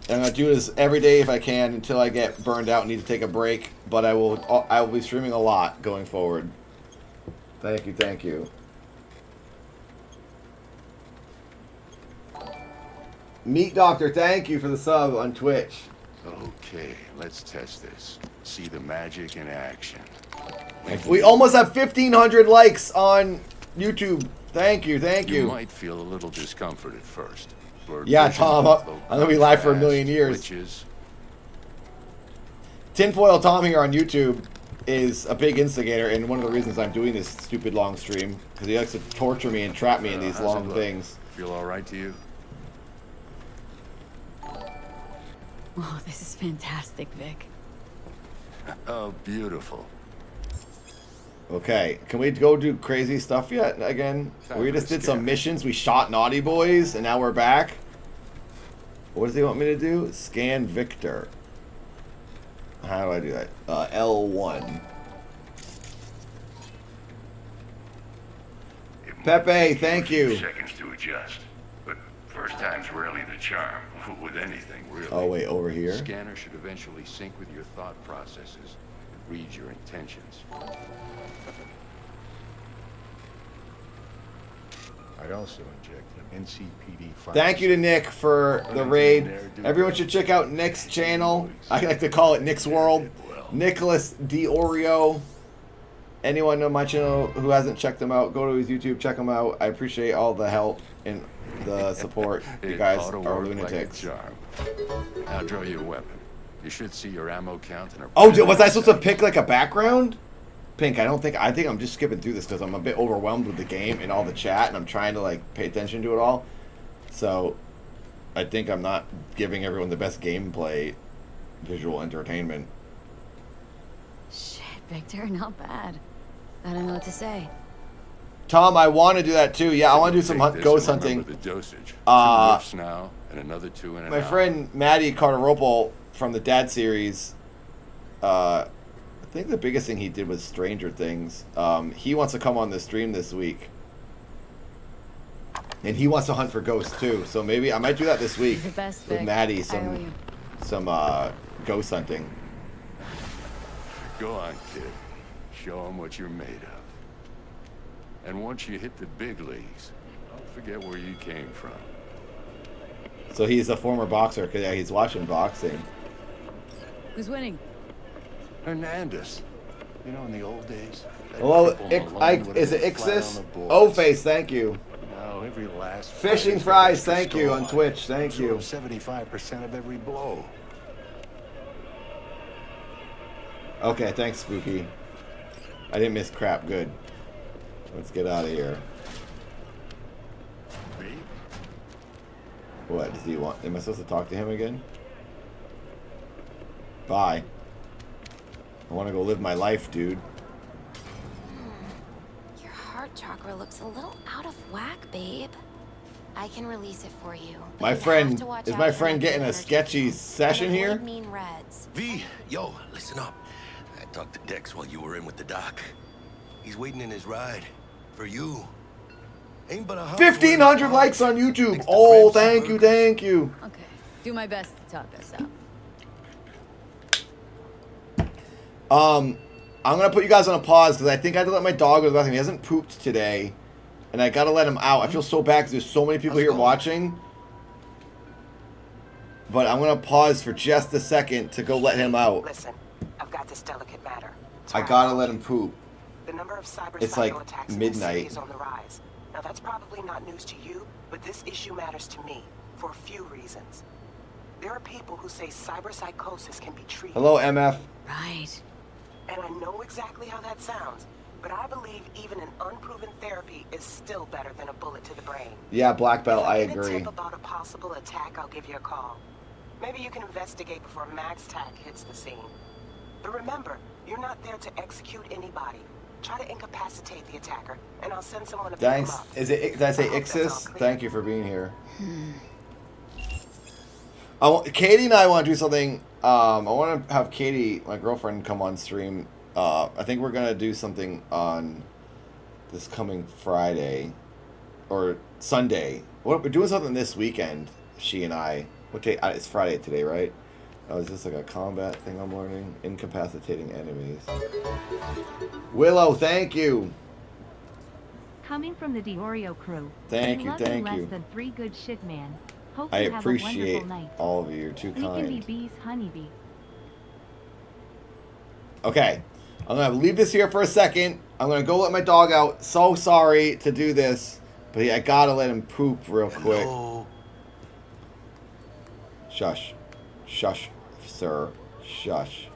I'm going to do this every day if I can until I get burned out and need to take a break. But I will be streaming a lot going forward. Thank you, thank you. Meat Doctor, thank you for the sub on Twitch. Okay, let's test this. See the magic in action. We almost have 1,500 likes on YouTube. Thank you, thank you. You might feel a little discomfort at first. Yeah, Tom, I'm going to be live for a million years. Glitches. Tinfoil Tom here on YouTube is a big instigator, and one of the reasons I'm doing this stupid long stream, because he likes to torture me and trap me in these long things. Feel all right to you? Oh, this is fantastic, Vic. Oh, beautiful. Okay, can we go do crazy stuff yet again? We just did some missions. We shot Naughty Boys, and now we're back. What does he want me to do? Scan Victor. How do I do that? L1. Pepe, thank you. Seconds to adjust, but first time's rarely the charm with anything, really. Oh wait, over here. The scanner should eventually sync with your thought processes and read your intentions. I also inject an NCPD file. Thank you to Nick for the raid. Everyone should check out Nick's channel. I like to call it Nick's World. Nicholas D'Orio. Anyone on my channel who hasn't checked him out, go to his YouTube, check him out. I appreciate all the help and the support. You guys are lunatics. Now draw your weapon. You should see your ammo count and. Oh, was I supposed to pick like a background? Pink, I think I'm just skipping through this because I'm a bit overwhelmed with the game and all the chat, and I'm trying to like pay attention to it all. So I think I'm not giving everyone the best gameplay visual entertainment. Shit, Victor, not bad. I don't know what to say. Tom, I want to do that too. Yeah, I want to do some ghost hunting. The dosage. 2 whiffs now and another 2 in an hour. Friend Maddie Carteropol from the Dad series, I think the biggest thing he did was Stranger Things. He wants to come on the stream this week. And he wants to hunt for ghosts too. So maybe I might do that this week with Maddie. Some ghost hunting. Go on, kid. Show him what you're made of. And once you hit the big leagues, don't forget where you came from. So he's a former boxer because yeah, he's watching boxing. Who's winning? Hernandez. You know, in the old days. Hello, is it Ixis? O-Face, thank you. No, every last Fishing Fries, thank you on Twitch, thank you. 75% of every blow. Okay, thanks, Spooky. I didn't miss crap. Good. Let's get out of here. What does he want? Am I supposed to talk to him again? Bye. I want to go live my life, dude. Your heart chakra looks a little out of whack, babe. I can release it for you. My friend, is my friend getting a sketchy session here? Mean reds. V, yo, listen up. I talked to Dex while you were in with the doc. He's waiting in his ride. For you. Ain't but 1,500 likes on YouTube. Oh, thank you, thank you. Okay, do my best to talk us I'm out. gonna put you guys on a pause because I think I had to let my dog go to the bathroom. He hasn't pooped today, and I gotta let him out. I feel so bad because there's so many people here watching. But I'm gonna pause for just a second to go let him out. Listen, I've got this delicate matter. I gotta let him poop. The number of It's like attacks midnight. is on the rise. Now that's probably not news to you, but this issue matters to me for a few reasons. There are people who say cyberpsychosis can be treated. Hello, MF. Right. And I know exactly how that sounds, but I believe even an unproven therapy is still better than a bullet to the brain. Yeah, Black Belt, I If I get a agree. tip about a possible attack, I'll give you a call. Maybe you can investigate before Max Tack hits the scene. But remember, you're not there to execute anybody. Try to incapacitate the attacker, and I'll send someone to pick him Thanks. up. Did I say Ixis? Thank you for being here. Katie and I want to do something. I want to have Katie, my girlfriend, come on stream. I think we're gonna do something on this coming Friday or Sunday. We're doing something this weekend. She and I. What day? It's Friday today, right? Oh, is this like a combat thing I'm learning? Incapacitating enemies. Willow, thank you. Coming from the Diorio crew. Thank you, thank less you. than 3 good shit, man. Hope I you have a appreciate wonderful night. all of you. You're too We can be kind. bees, honeybee. Okay, I'm gonna leave this here for a second. I'm gonna go let my dog out. So sorry to do this, but I gotta let him poop real quick. Shush. Shush, sir. Shush.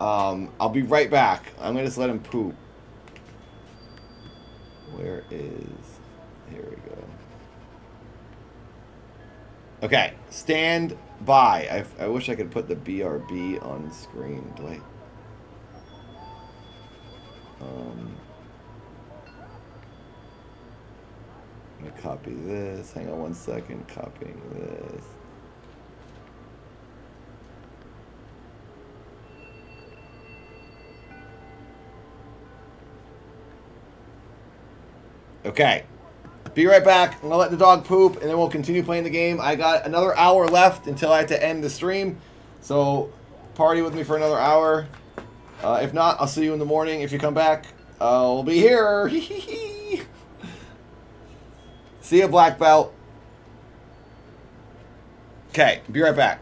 I'll be right back. I'm gonna just let him poop. Where is... Here we go. Okay, stand by. I wish I could put the BRB on screen. Do I... Let me copy this. Hang on one second. Copying this. Okay. Be right back. I'm going to let the dog poop, and then we'll continue playing the game. I got another hour left until I have to end the stream. So, party with me for another hour. If not, I'll see you in the morning. If you come back, I'll be here. See ya, black belt. Okay, be right back.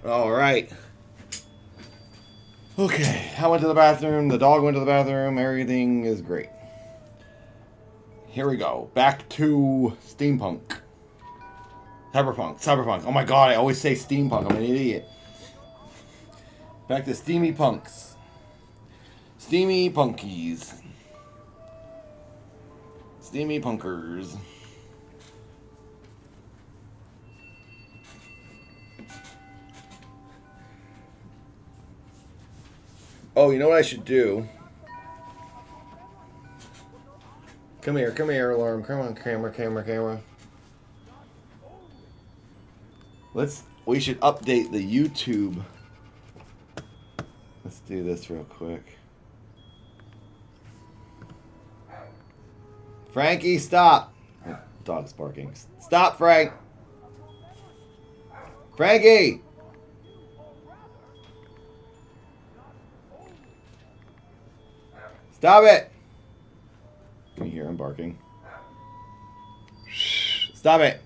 All right. Okay, I went to the bathroom. The dog went to the bathroom. Everything is great. Here we go. Back to steampunk. Cyberpunk. Oh my god, I always say steampunk. I'm an idiot. Back to steamy punks. Steamy punkies. Steamy punkers. Oh, you know what I should do? Come here, alarm. Come on, camera. We should update the YouTube. Let's do this real quick. Frankie, stop! Oh, dog's barking. Stop, Frank! Frankie! Stop it! Can you hear him barking? Shh! Stop it!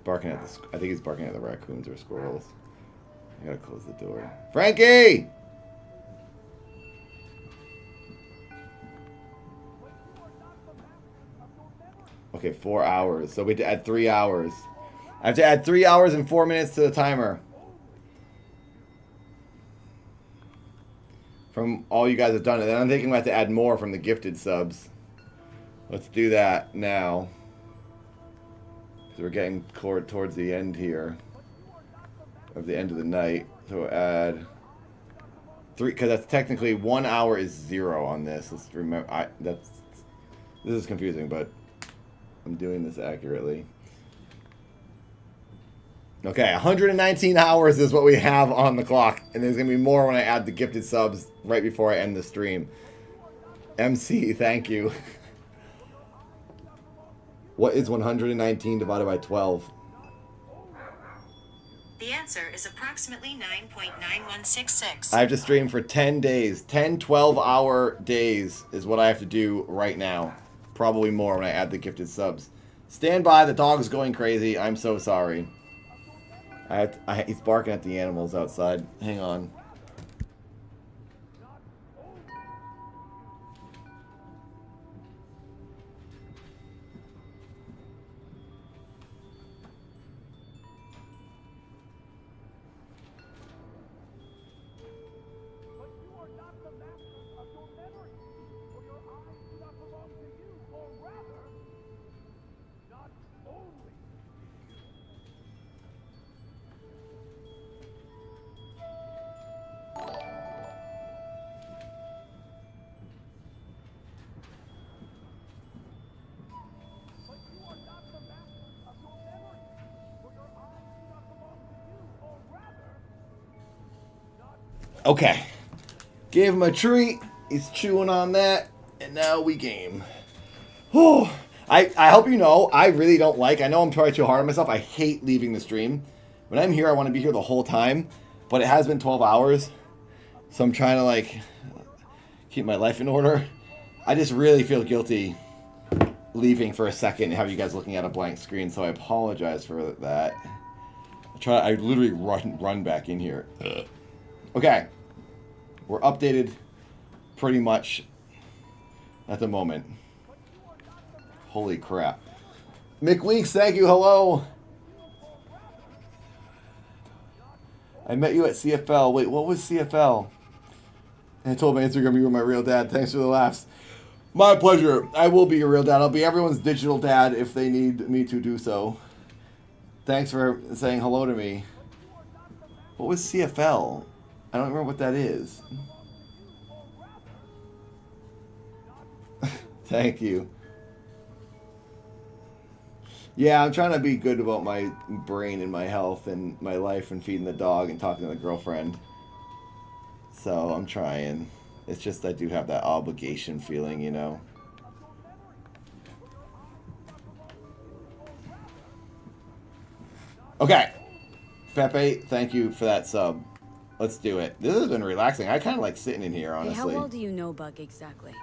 Barking at the. I think he's barking at the raccoons or squirrels. I gotta close the door. Frankie! Okay, 4 hours. So we have to add 3 hours. I have to add 3 hours and 4 minutes to the timer. From all you guys have done. And then I'm thinking we have to add more from the gifted subs. Let's do that now. We're getting towards the end here of the end of the night. So add 3, because that's technically 1 hour is 0 on this. Let's remember. This is confusing, but I'm doing this accurately. Okay, 119 hours is what we have on the clock, and there's gonna be more when I add the gifted subs right before I end the stream. MC, thank you. What is 119 divided by 12? The answer is approximately 9.9166. I have to stream for 10 days. 10 12-hour days is what I have to do right now. Probably more when I add the gifted subs. Stand by, the dog's going crazy. I'm so sorry. He's barking at the animals outside. Hang on. Okay. Gave him a treat. He's chewing on that. And now we game. Oh, I hope you know, I really don't like, I know I'm trying too hard on myself. I hate leaving the stream. When I'm here, I want to be here the whole time. But it has been 12 hours. So I'm trying to, like, keep my life in order. I just really feel guilty leaving for a second and have you guys looking at a blank screen. So I apologize for that. I literally run back in here. Okay. We're updated pretty much at the moment. Holy crap. Mick Weeks, thank you. Hello. I met you at CFL. Wait, what was CFL? And I told my Instagram you were my real dad. Thanks for the laughs. My pleasure. I will be your real dad. I'll be everyone's digital dad if they need me to do so. Thanks for saying hello to me. What was CFL? I don't remember what that is. Thank you. Yeah, I'm trying to be good about my brain and my health and my life and feeding the dog and talking to the girlfriend. So I'm trying. It's just I do have that obligation feeling, you know. Okay. Pepe, thank you for that sub. Let's do it. This has been relaxing. I kind of like sitting in here, honestly. Hey, how well do you know Buck exactly?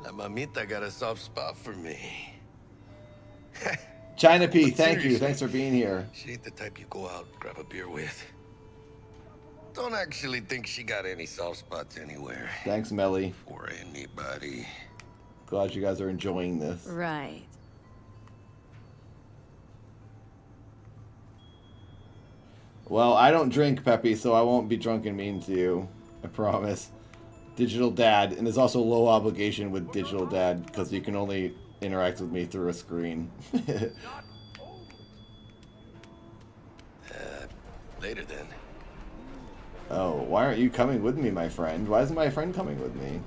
La mamita got a soft spot for me. China P, thank you. Thanks for being here. She ain't the type you go out and grab a beer with. Don't actually think she got any soft spots anywhere. Thanks, Melly. For anybody. Glad you guys are enjoying this. Right. Well, I don't drink, Peppy, so I won't be drunk and mean to you. I promise. Digital Dad, and there's also low obligation with Digital Dad because you can only interact with me through a screen. Later then. Oh, why aren't you coming with me, my friend? Why isn't my friend coming with me?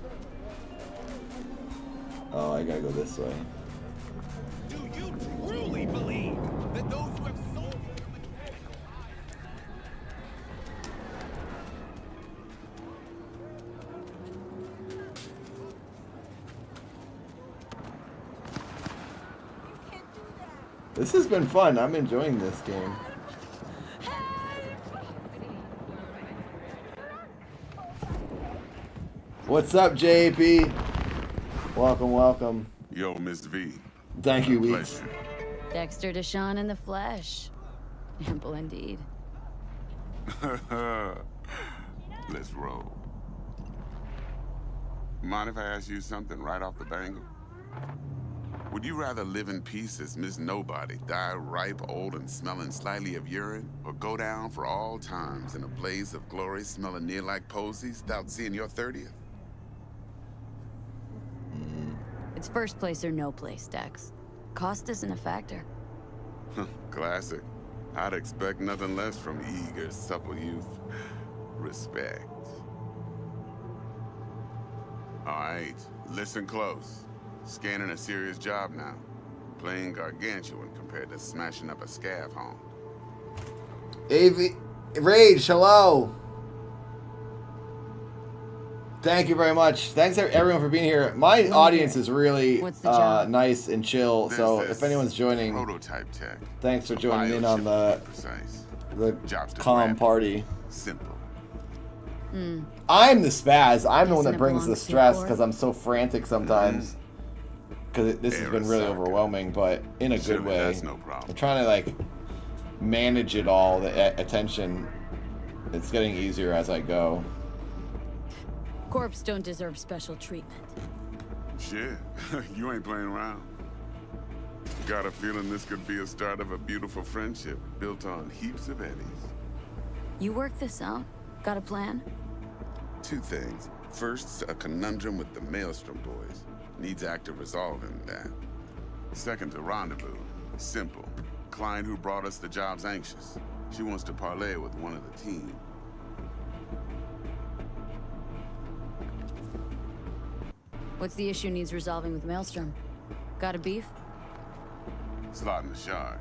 Oh, I gotta go this way. Do you truly believe that those who have sold This has been fun. I'm enjoying this game. What's up, JP? Welcome, welcome. Yo, Miss V. Thank you, Weeks. Dexter Deshawn in the flesh. Ample indeed. Let's roll. Mind if I ask you something right off the bangle? Would you rather live in peace as Miss Nobody, die ripe, old, and smelling slightly of urine, or go down for all times in a blaze of glory, smelling near like posies, without seeing your 30th? It's first place or no place, Dex. Cost isn't a factor. Classic. I'd expect nothing less from eager, supple youth. Respect. All right, listen close. Scanning a serious job now. Playing gargantuan compared to smashing up a scav home. AV Rage, hello. Thank you very much. Thanks everyone for being here. My audience is really nice and chill. So if anyone's joining, prototype tech. Thanks for joining in on the calm party. Simple. I'm the spaz. I'm the one that brings the stress because I'm so frantic sometimes. Because this has been really overwhelming, but in a good way. I'm trying to like manage it all, the attention. It's getting easier as I go. Corps don't deserve special treatment. Shit, you ain't playing around. Got a feeling this could be a start of a beautiful friendship built on heaps of eddies. You work this out? Got a plan? Two things. First, a conundrum with the Maelstrom boys. Needs active resolving that. Second, a rendezvous. Simple. Client who brought us the job's anxious. She wants to parlay with one of the team. What's the issue needs resolving with Maelstrom? Got a beef? Slotting the shard.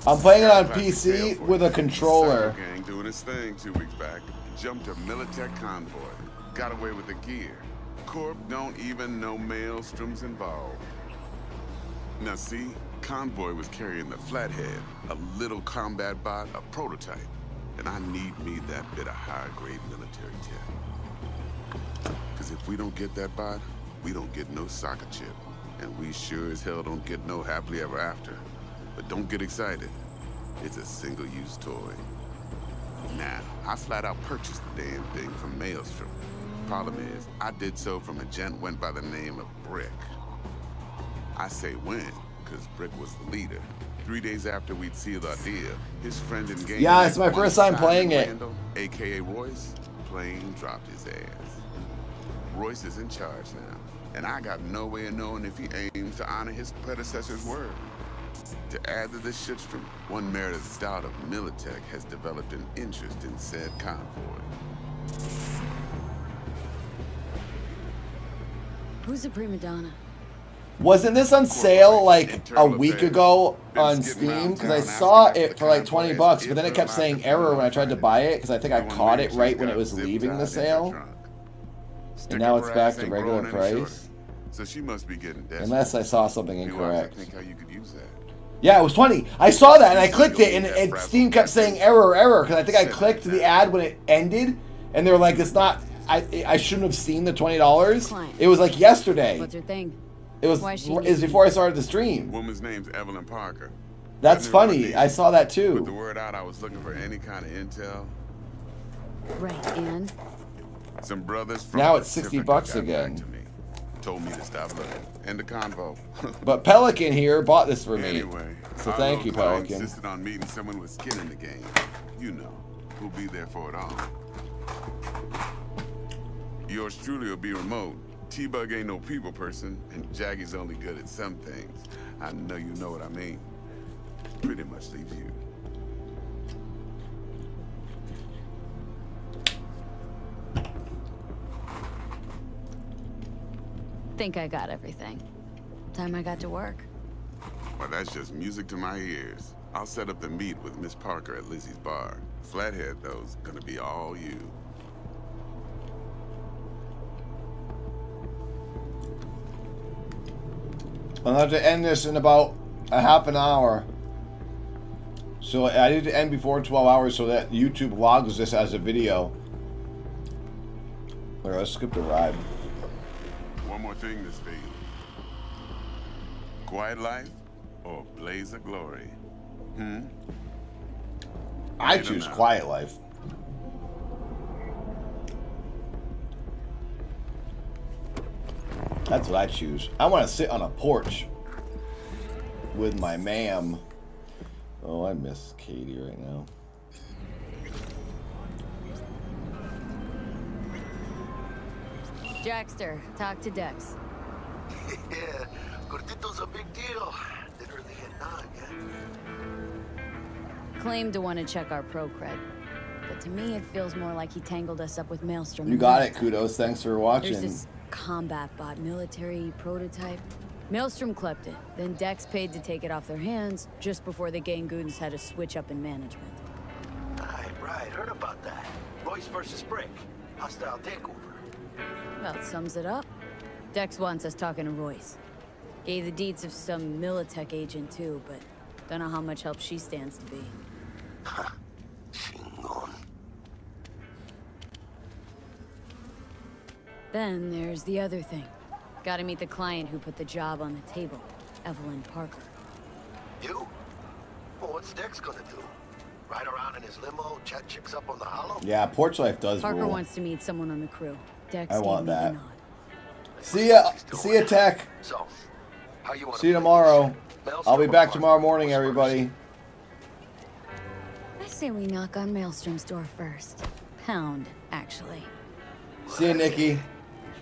I'm playing it on PC with a controller. Gang doing his thing 2 weeks back. Jumped a Militech convoy. Got away with the gear. Corp don't even know Maelstrom's involved. Now see, Convoy was carrying the Flathead, a little combat bot, a prototype. And I need me that bit of high-grade military tech. Because if we don't get that bot, we don't get no soccer chip. And we sure as hell don't get no happily ever after. But don't get excited. It's a single-use toy. Now, I flat out purchased the damn thing from Maelstrom. Problem is, I did so from a gent went by the name of Brick. I say when, because Brick was the leader. 3 days after we'd sealed our deal, his friend in game... Yeah, it's my first time playing it. A.K.A. Royce, plain dropped his ass. Royce is in charge now, and I got no way of knowing if he aims to honor his predecessor's word. To add to this shitstorm, one Meredith Stout of Militech has developed an interest in said convoy. Who's a prima donna? Wasn't this on sale like a week ago on Steam? Because I saw it for like $20, but then it kept saying error when I tried to buy it because I think I caught it right when it was leaving the sale. And now it's back to regular price. So she must be getting desperate. Unless I saw something incorrect. I think how you could use that. Yeah, it was 20. I saw that and I clicked it, and Steam kept saying error, because I think I clicked the ad when it ended, and they were like, it's not, I shouldn't have seen the $20. It was like yesterday. What's your thing? It was before I started the stream. Woman's name's Evelyn Parker. That's funny. I saw that too. Put the word out I was looking for any kind of intel. Right, and? Some brothers from now it's $60 again. Told me to stop looking. End the convo. But Pelican here bought this for me. Anyway, so thank you, Pelican. Insisted on meeting someone with skin in the game. You know, who'll be there for it all. Yours truly will be remote. T-Bug ain't no people person, and Jackie's only good at some things. I know you know what I mean. Pretty much leave you. Think I got everything. Time I got to work. Well, that's just music to my ears. I'll set up the meet with Miss Parker at Lizzie's bar. Flathead, though's gonna be all you. I'm going to end this in about a half an hour. So I need to end before 12 hours so that YouTube logs this as a video. All right, let's skip the ride. One more thing, Miss V. Quiet life or blaze of glory? I choose quiet life. That's what I choose. I want to sit on a porch with my ma'am. Oh, I miss Katie right now. Jackster, talk to Dex. Yeah, Gordito's a big deal. Didn't really get done yet. Claimed to want to check our pro cred, but to me it feels more like he tangled us up with Maelstrom. You got it, Kudos. Thanks for watching. There's this combat bot military prototype. Maelstrom clept it, then Dex paid to take it off their hands just before the Gangoons had a switch up in management. Right, heard about that. Royce versus Brick. Hostile takeover. Well, it sums it up. Dex wants us talking to Royce. Gave the deeds of some Militech agent too, but don't know how much help she stands to be. Then there's the other thing. Gotta meet the client who put the job on the table, Evelyn Parker. You? Well, what's Dex gonna do? Ride around in his limo, chat chicks up on the hollow? Yeah, porch life does Parker rule. wants to meet someone on the crew. Dex I want gave me the that. nod. See ya, Tech. So, how you want See you tomorrow. I'll be back tomorrow morning, everybody. I say we knock on Maelstrom's door first. Pound, actually. See you, Nikki.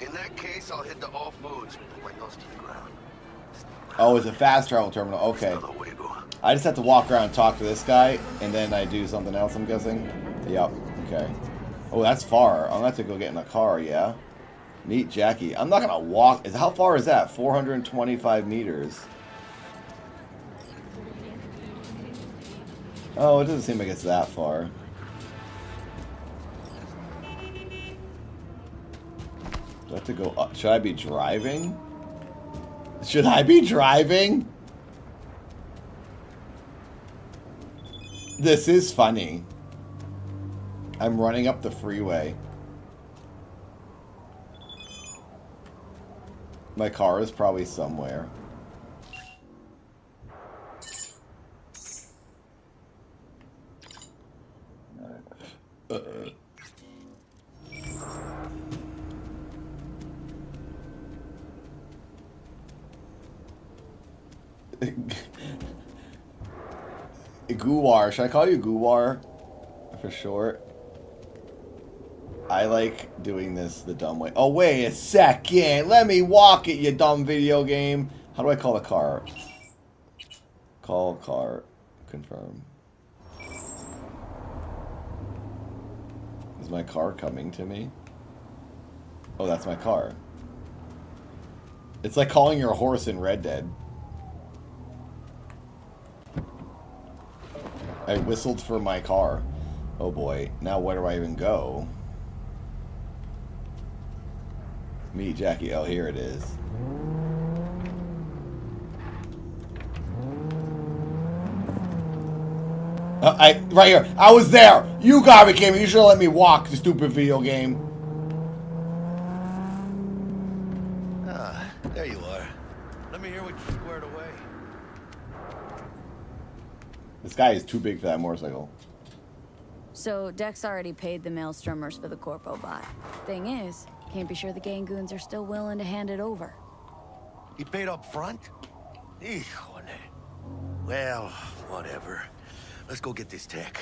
In that case, I'll hit the all foods and put my nose to the ground. Oh, it's a fast travel terminal. Okay. I just have to walk around and talk to this guy, and then I do something else, I'm guessing. Yep. Okay. Oh, that's far. I'm going to have to go get in a car, yeah? Meet Jackie. I'm not going to walk. How far is that? 425 meters. Oh, it doesn't seem like it's that far. Do I have to go up? Should I be driving? Should I be driving? This is funny. I'm running up the freeway. My car is probably somewhere. Guwar. Should I call you Guwar for short? I like doing this the dumb way. Oh, wait a second. Let me walk it, you dumb video game. How do I call the car? Call car. Confirm. Is my car coming to me? Oh, that's my car. It's like calling your horse in Red Dead. I whistled for my car. Oh boy. Now where do I even go? Meet Jackie. Oh, here it is. Right here. I was there. You got me, Kim. You should have let me walk, the stupid video game. Ah, there you are. Let me hear what you squared away. This guy is too big for that motorcycle. So, Dex already paid the maelstromers for the corpo bot. Thing is, can't be sure the Gangoons are still willing to hand it over. He paid up front? Híjole. Well, whatever. Let's go get this tech.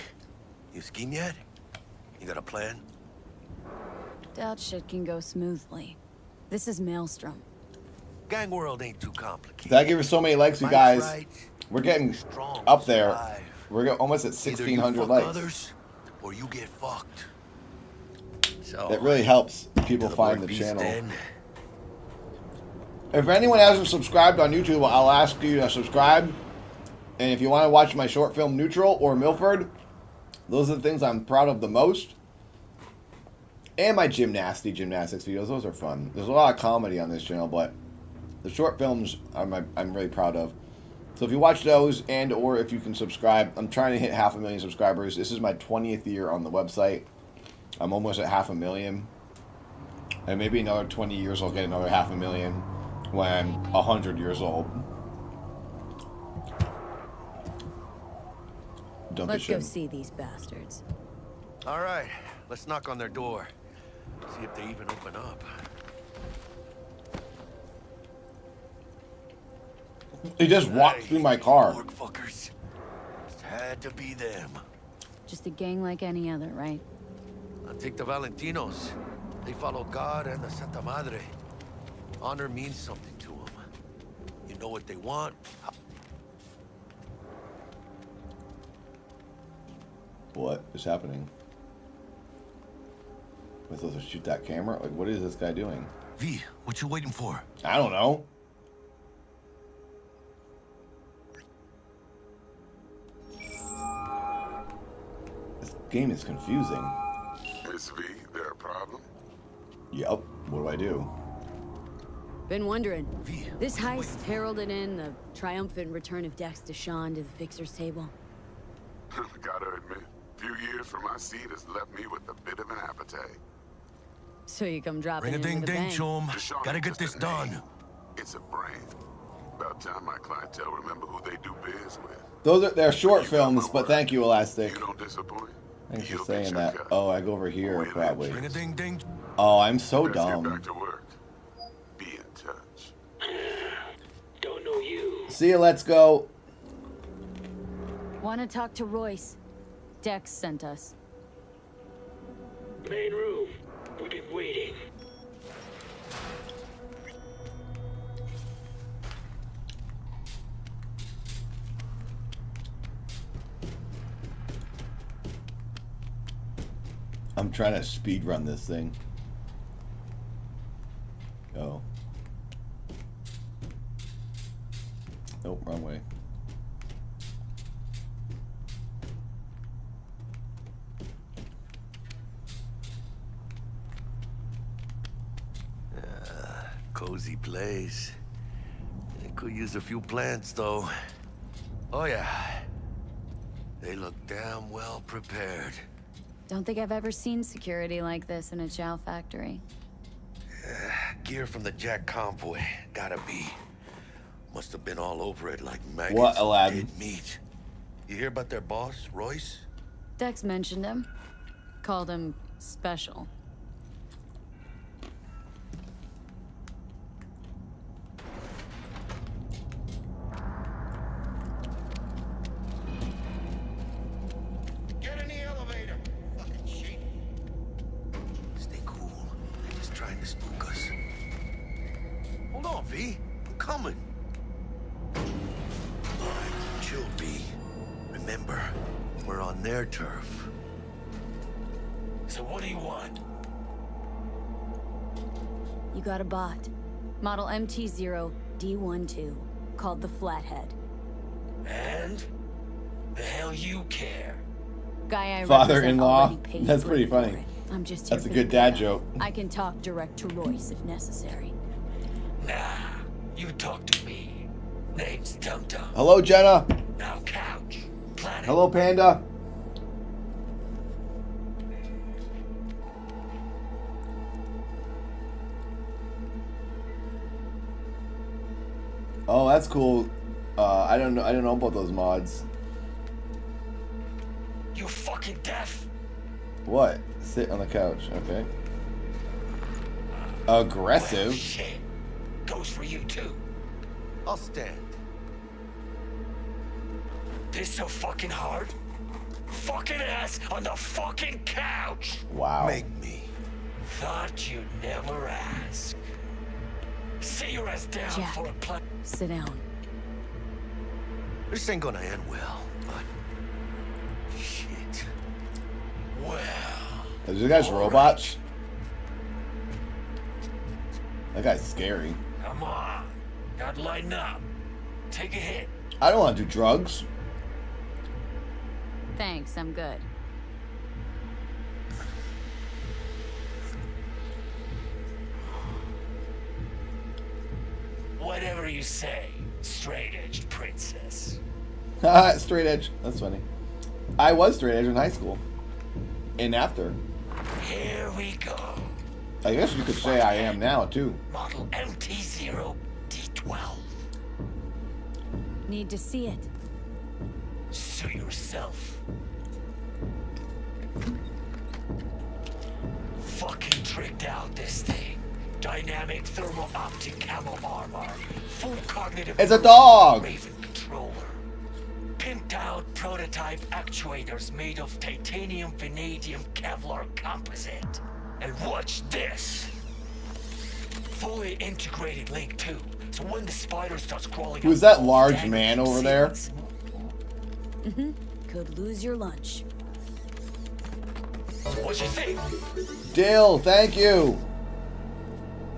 You scheme yet? You got a plan? Doubt shit can go smoothly. This is Maelstrom. Gang world ain't too complicated. Did I give her so many likes, you guys? We're getting up there. We're almost at 1,600 likes. Others, or you get fucked. So, that really helps people find the channel. If anyone hasn't subscribed on YouTube, I'll ask you to subscribe. And if you want to watch my short film Neutral or Milford, those are the things I'm proud of the most. And my gymnastics videos, those are fun. There's a lot of comedy on this channel, but the short films I'm really proud of. So if you watch those and or if you can subscribe, I'm trying to hit 500,000 subscribers. This is my 20th year on the website. I'm almost at 500,000. And maybe another 20 years I'll get another 500,000 when I'm 100 years old. Let's go see these bastards. All right, let's knock on their door. See if they even open up. He just walked through my car. Fuckers. Had to be them. Just a gang like any other, right? I'll take the Valentinos. They follow God and the Santa Madre. Honor means something to them. You know what they want. What is happening? Am I supposed to shoot that camera? Like, what is this guy doing? V, what you waiting for? I don't know. This game is confusing. Miss V, there a problem? Yep. What do I do? Been wondering. This heist heralded in the triumphant return of Dex Deshawn to the fixer's table. Gotta admit, few years from my seat has left me with a bit of an appetite. So you come dropping Ring a in ding with a ding, bang. chum. Deshaun Gotta ain't get just this a name. done. It's a brand. About time my clientele remember who they do biz with. They're short films, but thank you, Elastic. You don't disappoint. Thanks for saying that. Oh, I go over here probably. Ring a ding ding. Oh, I'm so Let's get dumb. back to work. Be in touch. Don't know you. See you. Let's go. Want to talk to Royce? Dex sent us. Main room. We've been waiting. I'm trying to speed run this thing. Oh. Nope, wrong way. Cozy place. They could use a few plants, though. Oh, yeah. They look damn well prepared. Don't think I've ever seen security like this in a chow factory. Gear from the Jack convoy. Gotta be. Must have been all over it like maggots. What, Aladdin? Dead meat. You hear about their boss, Royce? Dex mentioned him. Called him special. Get in the elevator. Fucking shit. Stay cool. They're just trying to spook us. Hold on, V. I'm coming. All right, chill, V. Remember, we're on their turf. So what do you want? You got a bot. Model MT0D12, called the Flathead. And? The hell you care? Guy I Father-in-law. represent already paid That's pretty for funny. it. I'm just here That's a for good the dad backup. joke. I can talk direct to Royce if necessary. Nah, you talk to me. Name's Tum Tum. Hello, Jenna. Now couch. Planet. Hello, Panda. Oh, that's cool. I don't know about those mods. You fucking deaf? What? Sit on the couch. Okay. Aggressive. Well, shit. Goes for you too. I'll stand. This so fucking hard? Fucking ass on the fucking couch. Wow. Make me. Thought you'd never ask. Sit your ass down Jack, for a play. sit down. This ain't gonna end well, but shit. Well. Are these guys robots? That guy's scary. Come on. Gotta lighten up. Take a hit. I don't want to do drugs. Thanks, I'm good. Whatever you say, straight-edged princess. Straight edge. That's funny. I was straight edge in high school. And after. Here we go. I guess you could say I am now, too. Model MT-0D12. Need to see it. Suit yourself. Fucking tricked out this thing. Dynamic thermal optic camo armor. Full cognitive. It's a dog! Raven controller. Pimped out prototype actuators made of titanium, vanadium, Kevlar composite. And watch this. Fully integrated link too. So when the spider starts crawling, Who's that large man over there? Mm-hmm. Could lose your lunch. What you think? Dill, thank you.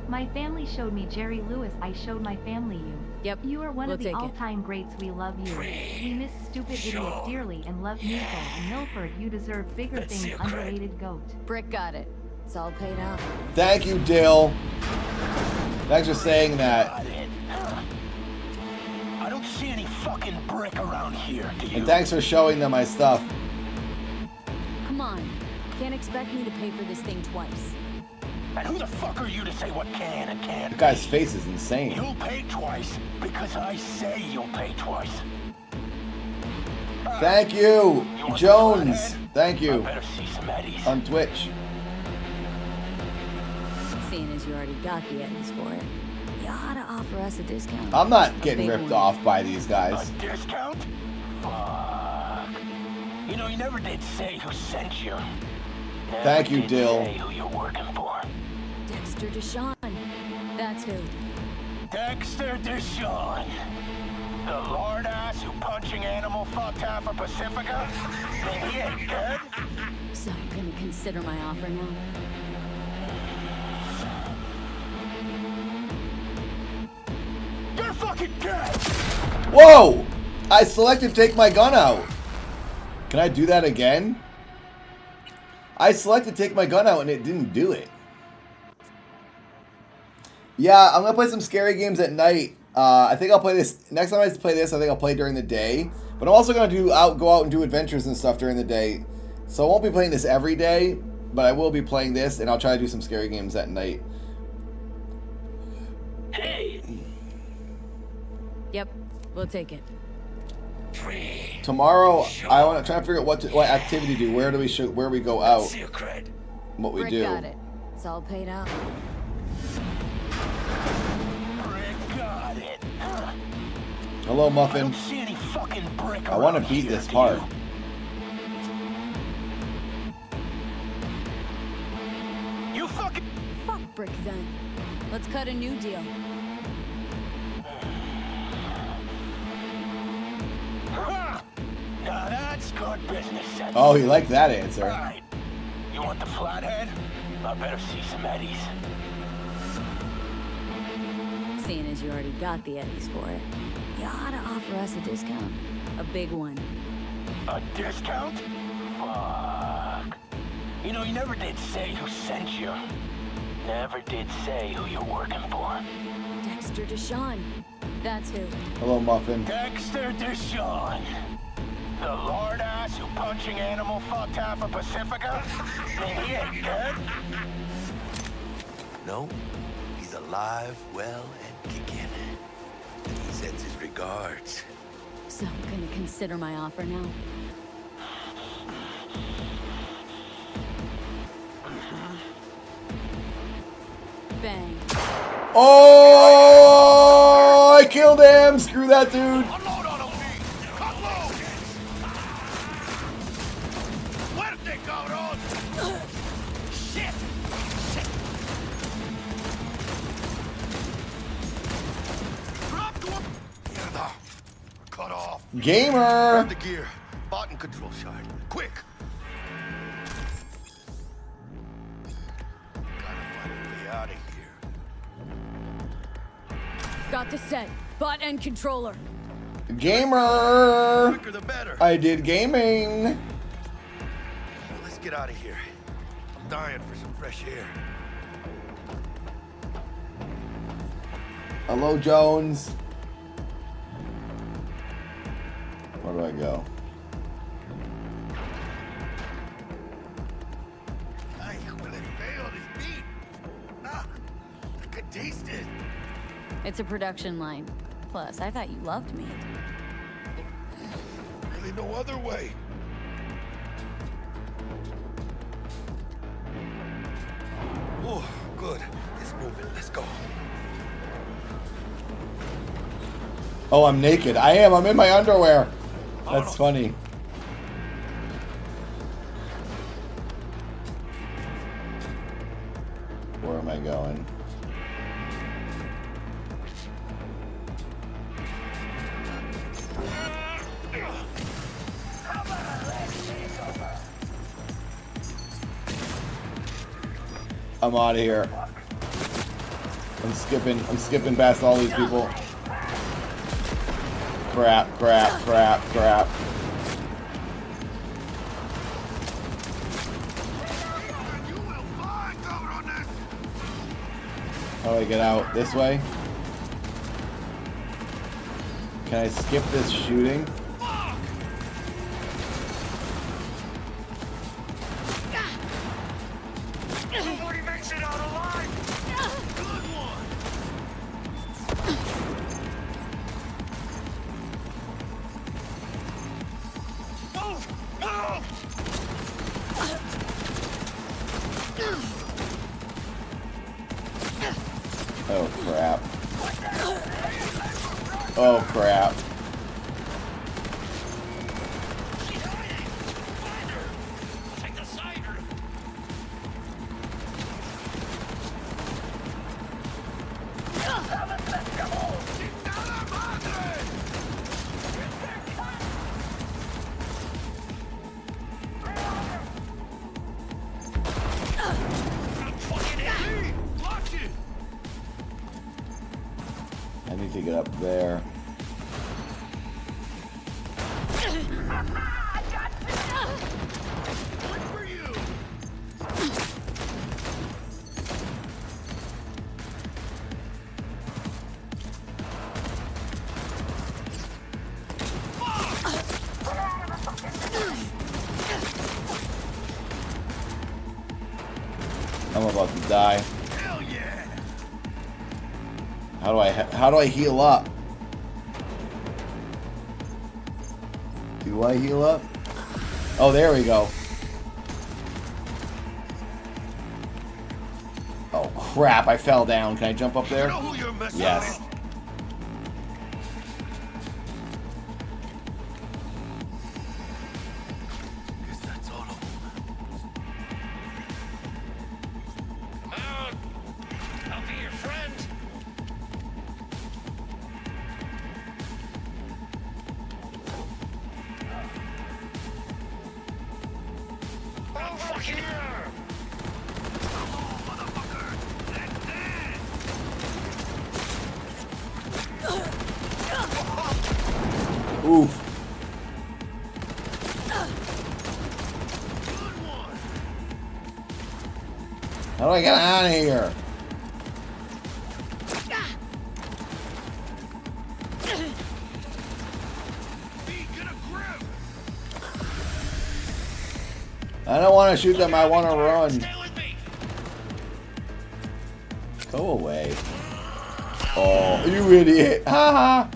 My family showed me Jerry Lewis. I showed my family you. Yep. You are one We'll of the take it. all-time greats. We love you. We miss stupid idiot dearly and love Nico and Milford. You deserve bigger things. Underrated goat. Brick got it. It's all paid out. Thank you, Dill. Thanks for saying that. I don't see any fucking brick around here, do you? And thanks for showing them my stuff. Come on. Can't expect me to pay for this thing twice. And who the fuck are you to say what can and can't? The guy's face is insane. You'll pay twice because I say you'll pay twice. Thank you, Jones. Thank you. Better see some Eddies. On Twitch. Seeing as you already got the Eddies for it, you ought to offer us a discount. I'm not getting ripped off by these guys. A discount? Fuck. You know, you never did say who sent you. Thank you, Dill. Say who you're working for. Dexter Deshawn. That's who. Dexter Deshawn. The lord ass who punching animal fought town for Pacifica? Then he ain't dead? So I'm gonna consider my offer now. You're fucking dead! Whoa! I selected take my gun out. Can I do that again? I selected take my gun out and it didn't do it. Yeah, I'm gonna play some scary games at night. I think I'll play this next time I play this. I think I'll play during the day. But I'm also gonna go out and do adventures and stuff during the day. So I won't be playing this every day, but I will be playing this, and I'll try to do some scary games at night. Hey. Yep, we'll take it. Tomorrow, I want to try to figure out what activity to do. Where do we where we go out? What we Brick do. got it. It's all paid out. Got it. Hello, Muffin. I don't see any fucking brick I want to around beat here, this do part. You fucking Fuck Brick then. Let's cut a new deal. Now that's good business sense. Oh, you like that answer. Right. You want the flathead? I better see some Eddies. Seeing as you already got the Eddies for it, you ought to offer us a discount. A big one. A discount? Fuck. You know, you never did say who sent you. Never did say who you're working for. Dexter Deshawn. That's who. Hello, Muffin. Dexter Deshawn. The lord ass who punching animal fought town for Pacifica? Then he ain't dead? No, he's alive, well, and kicking. And he's Sends his regards. So I'm gonna consider my offer now. Bang. Oh, I killed him. Screw that dude. Cut off. Gamer. Grab the gear. Button control shard. Quick. Gotta find a way out of here. Got the set. Bot and controller. Gamer. Quicker the better. I did gaming. Let's get out of here. I'm dying for some fresh air. Hello, Jones. Where do I go? Ay, huele feo, this meat. Ah, I could taste it. It's a production line. Plus, I thought you loved me. Really no other way. Oh, good. It's moving. Let's go. Oh, I'm naked. I am. I'm in my underwear. That's funny. Where am I going? I'm out of here. I'm skipping past all these people. Crap. How do I get out? This way? Can I skip this shooting? Nobody makes it out alive. Good one. Move! Oh crap. Oh crap. I need to get up there. I'm about to die. How do I heal up? Do I heal up? Oh, there we go. Oh crap, I fell down. Can I jump up there? Yes. Oof. How do I get out of here? I don't want to shoot them, I want to run. Go away. Oh, you idiot. Haha.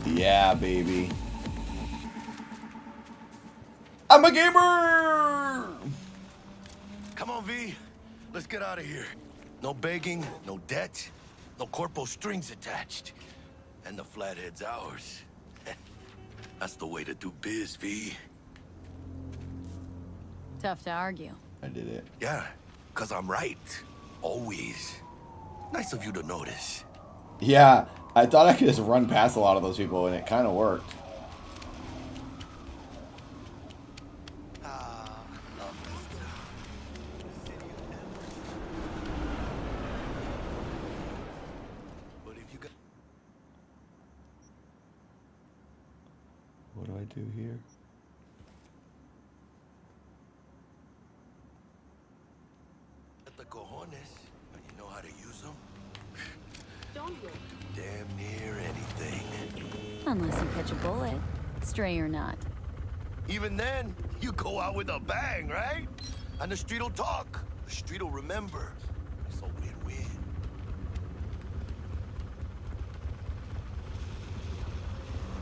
Yeah, baby. I'm a gamer! Come on, V. Let's get out of here. No begging, no debt, no corpo strings attached. And the flathead's ours. That's the way to do biz, V. Tough to argue. I did it. Yeah, 'cause I'm right. Always. Nice of you to notice. Yeah, I thought I could just run past a lot of those people, and it kind of worked. What do I do here? The cojones, when you know how to use them. Don't do damn near anything. Unless you catch a bullet, stray or not. Even then, you go out with a bang, right? And the street'll talk. The street'll remember. It's a win-win.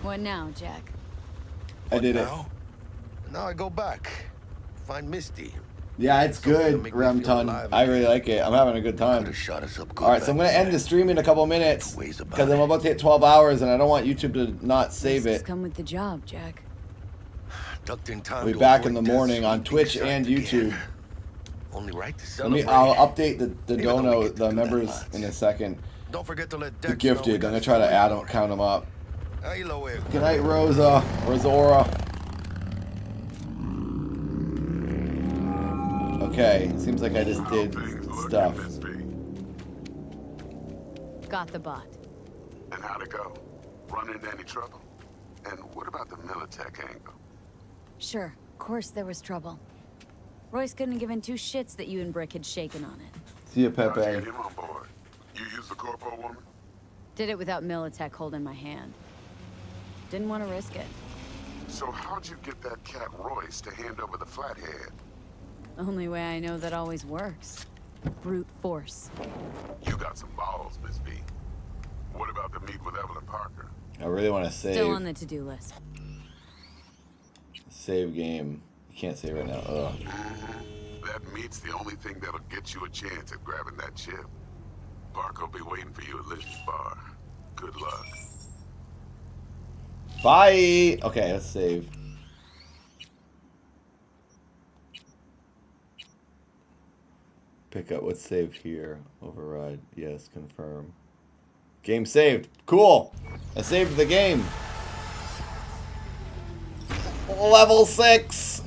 What now, Jack? I did it. Now I go back. Find Misty. Yeah, it's good, Remton. I really like it. I'm having a good time. Alright, so I'm going to end the stream in a couple minutes because I'm about to hit 12 hours and I don't want YouTube to not save it. Come with the job, Jack. I'll be back in the morning on Twitch and YouTube. Only right to celebrate. I'll update the members in a second. Don't forget to let The gifted. I'm going to try to add them, count them up. Good night, Rosa. Rosora. Okay, seems like I just did stuff. Got the bot. And how'd it go? Run into any trouble? And what about the Militech angle? Sure, of course there was trouble. Royce couldn't have given two shits that you and Brick had shaken on it. See ya, Pepe. Get him on board. You use the corpo woman? Did it without Militech holding my hand. Didn't want to risk it. So how'd you get that cat Royce to hand over the flathead? Only way I know that always works. Brute force. You got some balls, Miss B. What about the meet with Evelyn Parker? I really want to save. Still on the to-do list. Save game. You can't save right now. Ugh. That meet's the only thing that'll get you a chance at grabbing that chip. Parker'll be waiting for you at Liz's bar. Good luck. Bye! Okay, let's save. Pick up what's saved here. Override. Yes, confirm. Game saved. Cool! I saved the game. Level 6!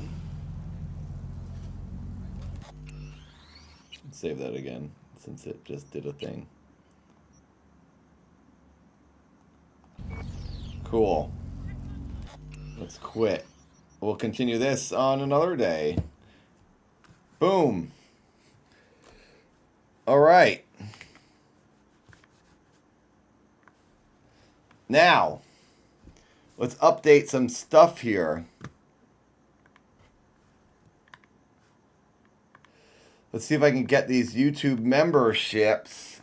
Save that again, since it just did a thing. Cool. Let's quit. We'll continue this on another day. Boom. All right. Now, let's update some stuff here. Let's see if I can get these YouTube memberships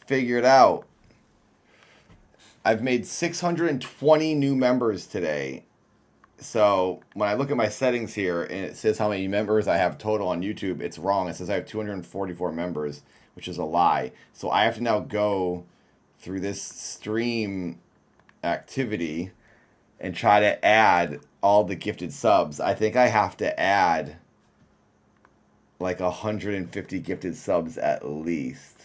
figured out. I've made 620 new members today. So when I look at my settings here and it says how many members I have total on YouTube, it's wrong. It says I have 244 members, which is a lie. So I have to now go through this stream activity and try to add all the gifted subs. I think I have to add like 150 gifted subs at least.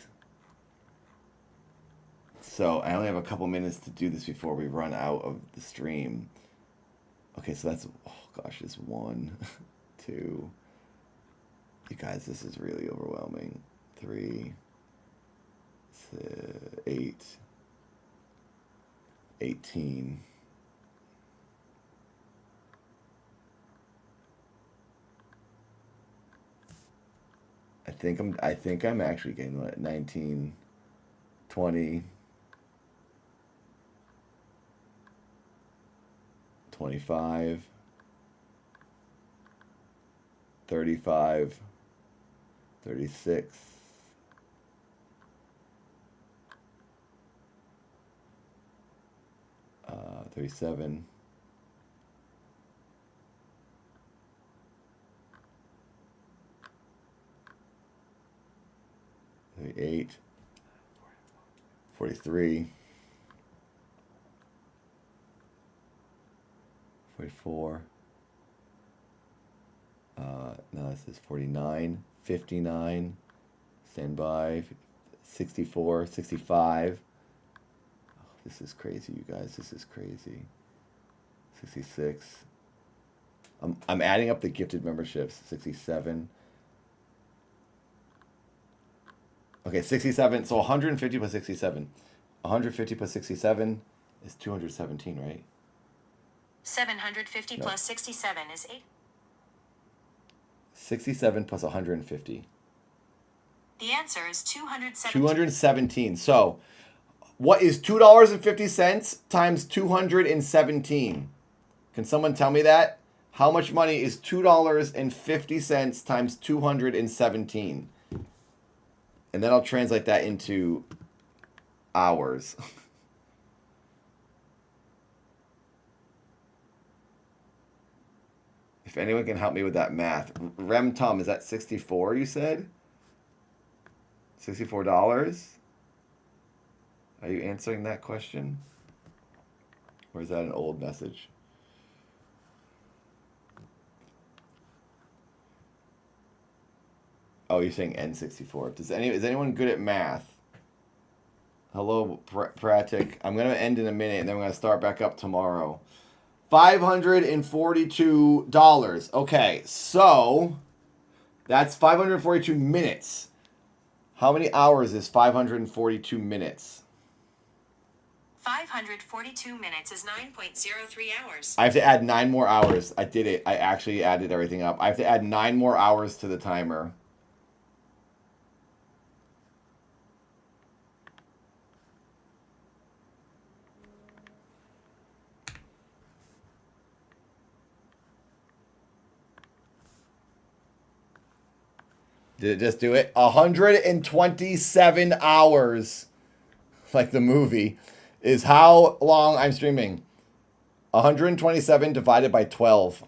So I only have a couple minutes to do this before we run out of the stream. Okay, so that's, oh gosh, it's 1, 2. You guys, this is really overwhelming. 3, 8, 18. I think I'm actually getting like 19, 20, 25, 35, 36, 38, 37. 38. 43. 44. No, this is 49. 59. Stand by. 64. 65. Oh, this is crazy, you guys. This is crazy. 66. I'm adding up the gifted memberships. 67. Okay, 67. So 150 plus 67. 150 plus 67 is 217, right? 750 plus 67 is 8. 67 plus 150. The answer is 217. 217. So, what is $2.50 times 217? Can someone tell me that? How much money is $2.50 times 217? And then I'll translate that into hours. If anyone can help me with that math. Rem Tom, is that 64 you said? $64? Are you answering that question? Or is that an old message? Oh, you're saying N64. Is anyone good at math? Hello, Pratik. I'm going to end in a minute, and then we're going to start back up tomorrow. $542. Okay, so that's 542 minutes. How many hours is 542 minutes? 542 minutes is 9.03 hours. I have to add 9 more hours. I did it. I actually added everything up. I have to add 9 more hours to the timer. Did it just do it? 127 hours, like the movie, is how long I'm streaming. 127 divided by 12.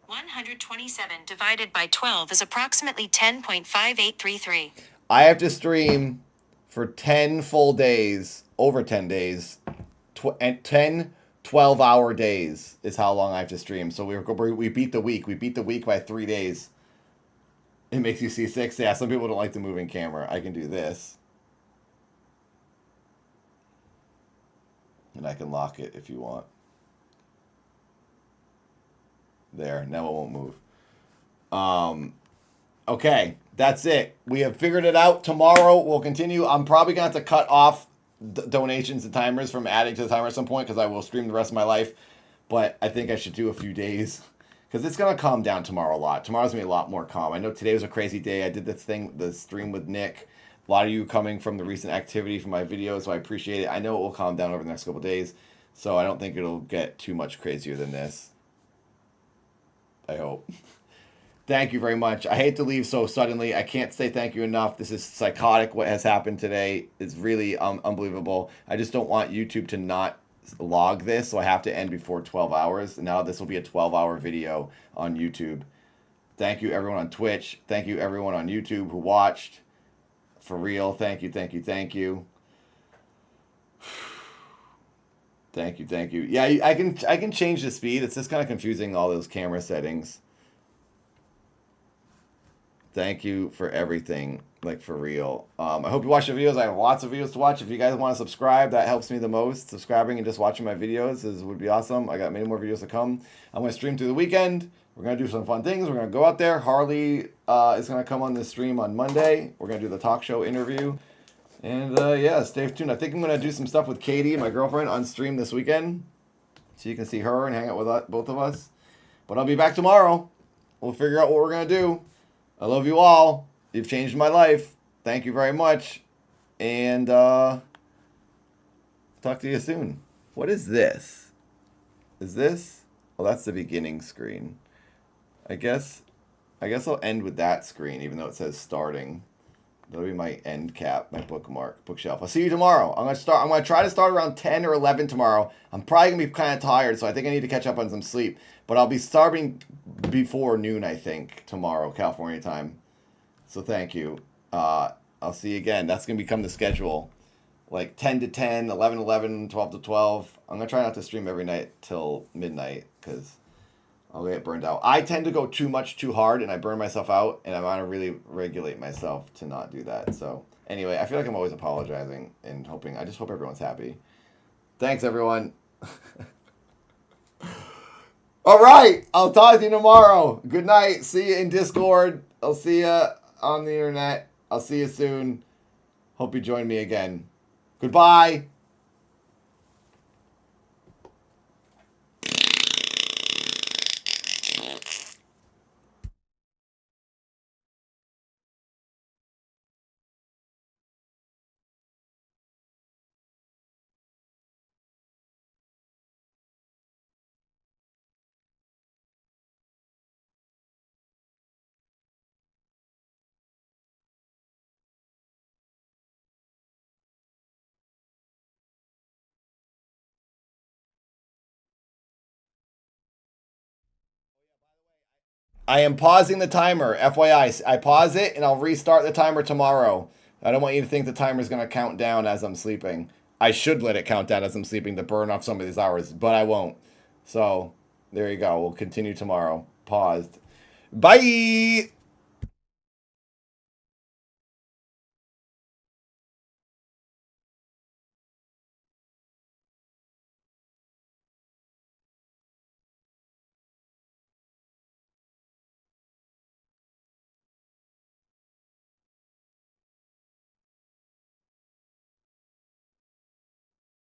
127 divided by 12 is approximately 10.5833. I have to stream for 10 full days, over 10 days, 10 12-hour days is how long I have to stream. So we beat the week. We beat the week by 3 days. It makes you see 6. Yeah, some people don't like the moving camera. I can do this. And I can lock it if you want. There, now it won't move. Okay, that's it. We have figured it out. Tomorrow we'll continue. I'm probably going to have to cut off donations and timers from adding to the timer at some point because I will stream the rest of my life. But I think I should do a few days. Because it's going to calm down tomorrow a lot. Tomorrow's going to be a lot more calm. I know today was a crazy day. I did the stream with Nick. A lot of you coming from the recent activity from my videos, so I appreciate it. I know it will calm down over the next couple of days, so I don't think it'll get too much crazier than this. I hope. Thank you very much. I hate to leave so suddenly. I can't say thank you enough. This is psychotic what has happened today. It's really unbelievable. I just don't want YouTube to not log this, so I have to end before 12 hours. Now this will be a 12-hour video on YouTube. Thank you everyone on Twitch. Thank you everyone on YouTube who watched. For real, thank you, thank you, thank you. Thank you, thank you. Yeah, I can change the speed. It's just kind of confusing, all those camera settings. Thank you for everything, like for real. I hope you watch the videos. I have lots of videos to watch. If you guys want to subscribe, that helps me the most. Subscribing and just watching my videos would be awesome. I got many more videos to come. I'm going to stream through the weekend. We're going to do some fun things. We're going to go out there. Harley is going to come on the stream on Monday. We're going to do the talk show interview. And yeah, stay tuned. I think I'm going to do some stuff with Katie, my girlfriend, on stream this weekend. So you can see her and hang out with both of us. But I'll be back tomorrow. We'll figure out what we're going to do. I love you all. You've changed my life. Thank you very much. And talk to you soon. What is this? Is this? Oh, that's the beginning screen. I guess I'll end with that screen, even though it says starting. That'll be my end cap, my bookshelf. I'll see you tomorrow. I'm gonna try to start around 10 or 11 tomorrow. I'm probably gonna be kind of tired, so I think I need to catch up on some sleep. But I'll be starting before noon, I think, tomorrow, California time. So thank you. I'll see you again. That's gonna become the schedule. Like 10 to 10, 11 to 11, 12 to 12. I'm gonna try not to stream every night till midnight because I'll get burned out. I tend to go too hard, and I burn myself out, and I want to really regulate myself to not do that. So anyway, I feel like I'm always apologizing and hoping. I just hope everyone's happy. Thanks, everyone. All right, I'll talk to you tomorrow. Good night. See you in Discord. I'll see you on the internet. I'll see you soon. Hope you join me again. Goodbye. I am pausing the timer. FYI, I pause it and I'll restart the timer tomorrow. I don't want you to think the timer is going to count down as I'm sleeping. I should let it count down as I'm sleeping to burn off some of these hours, but I won't. So, there you go. We'll continue tomorrow. Paused. Bye!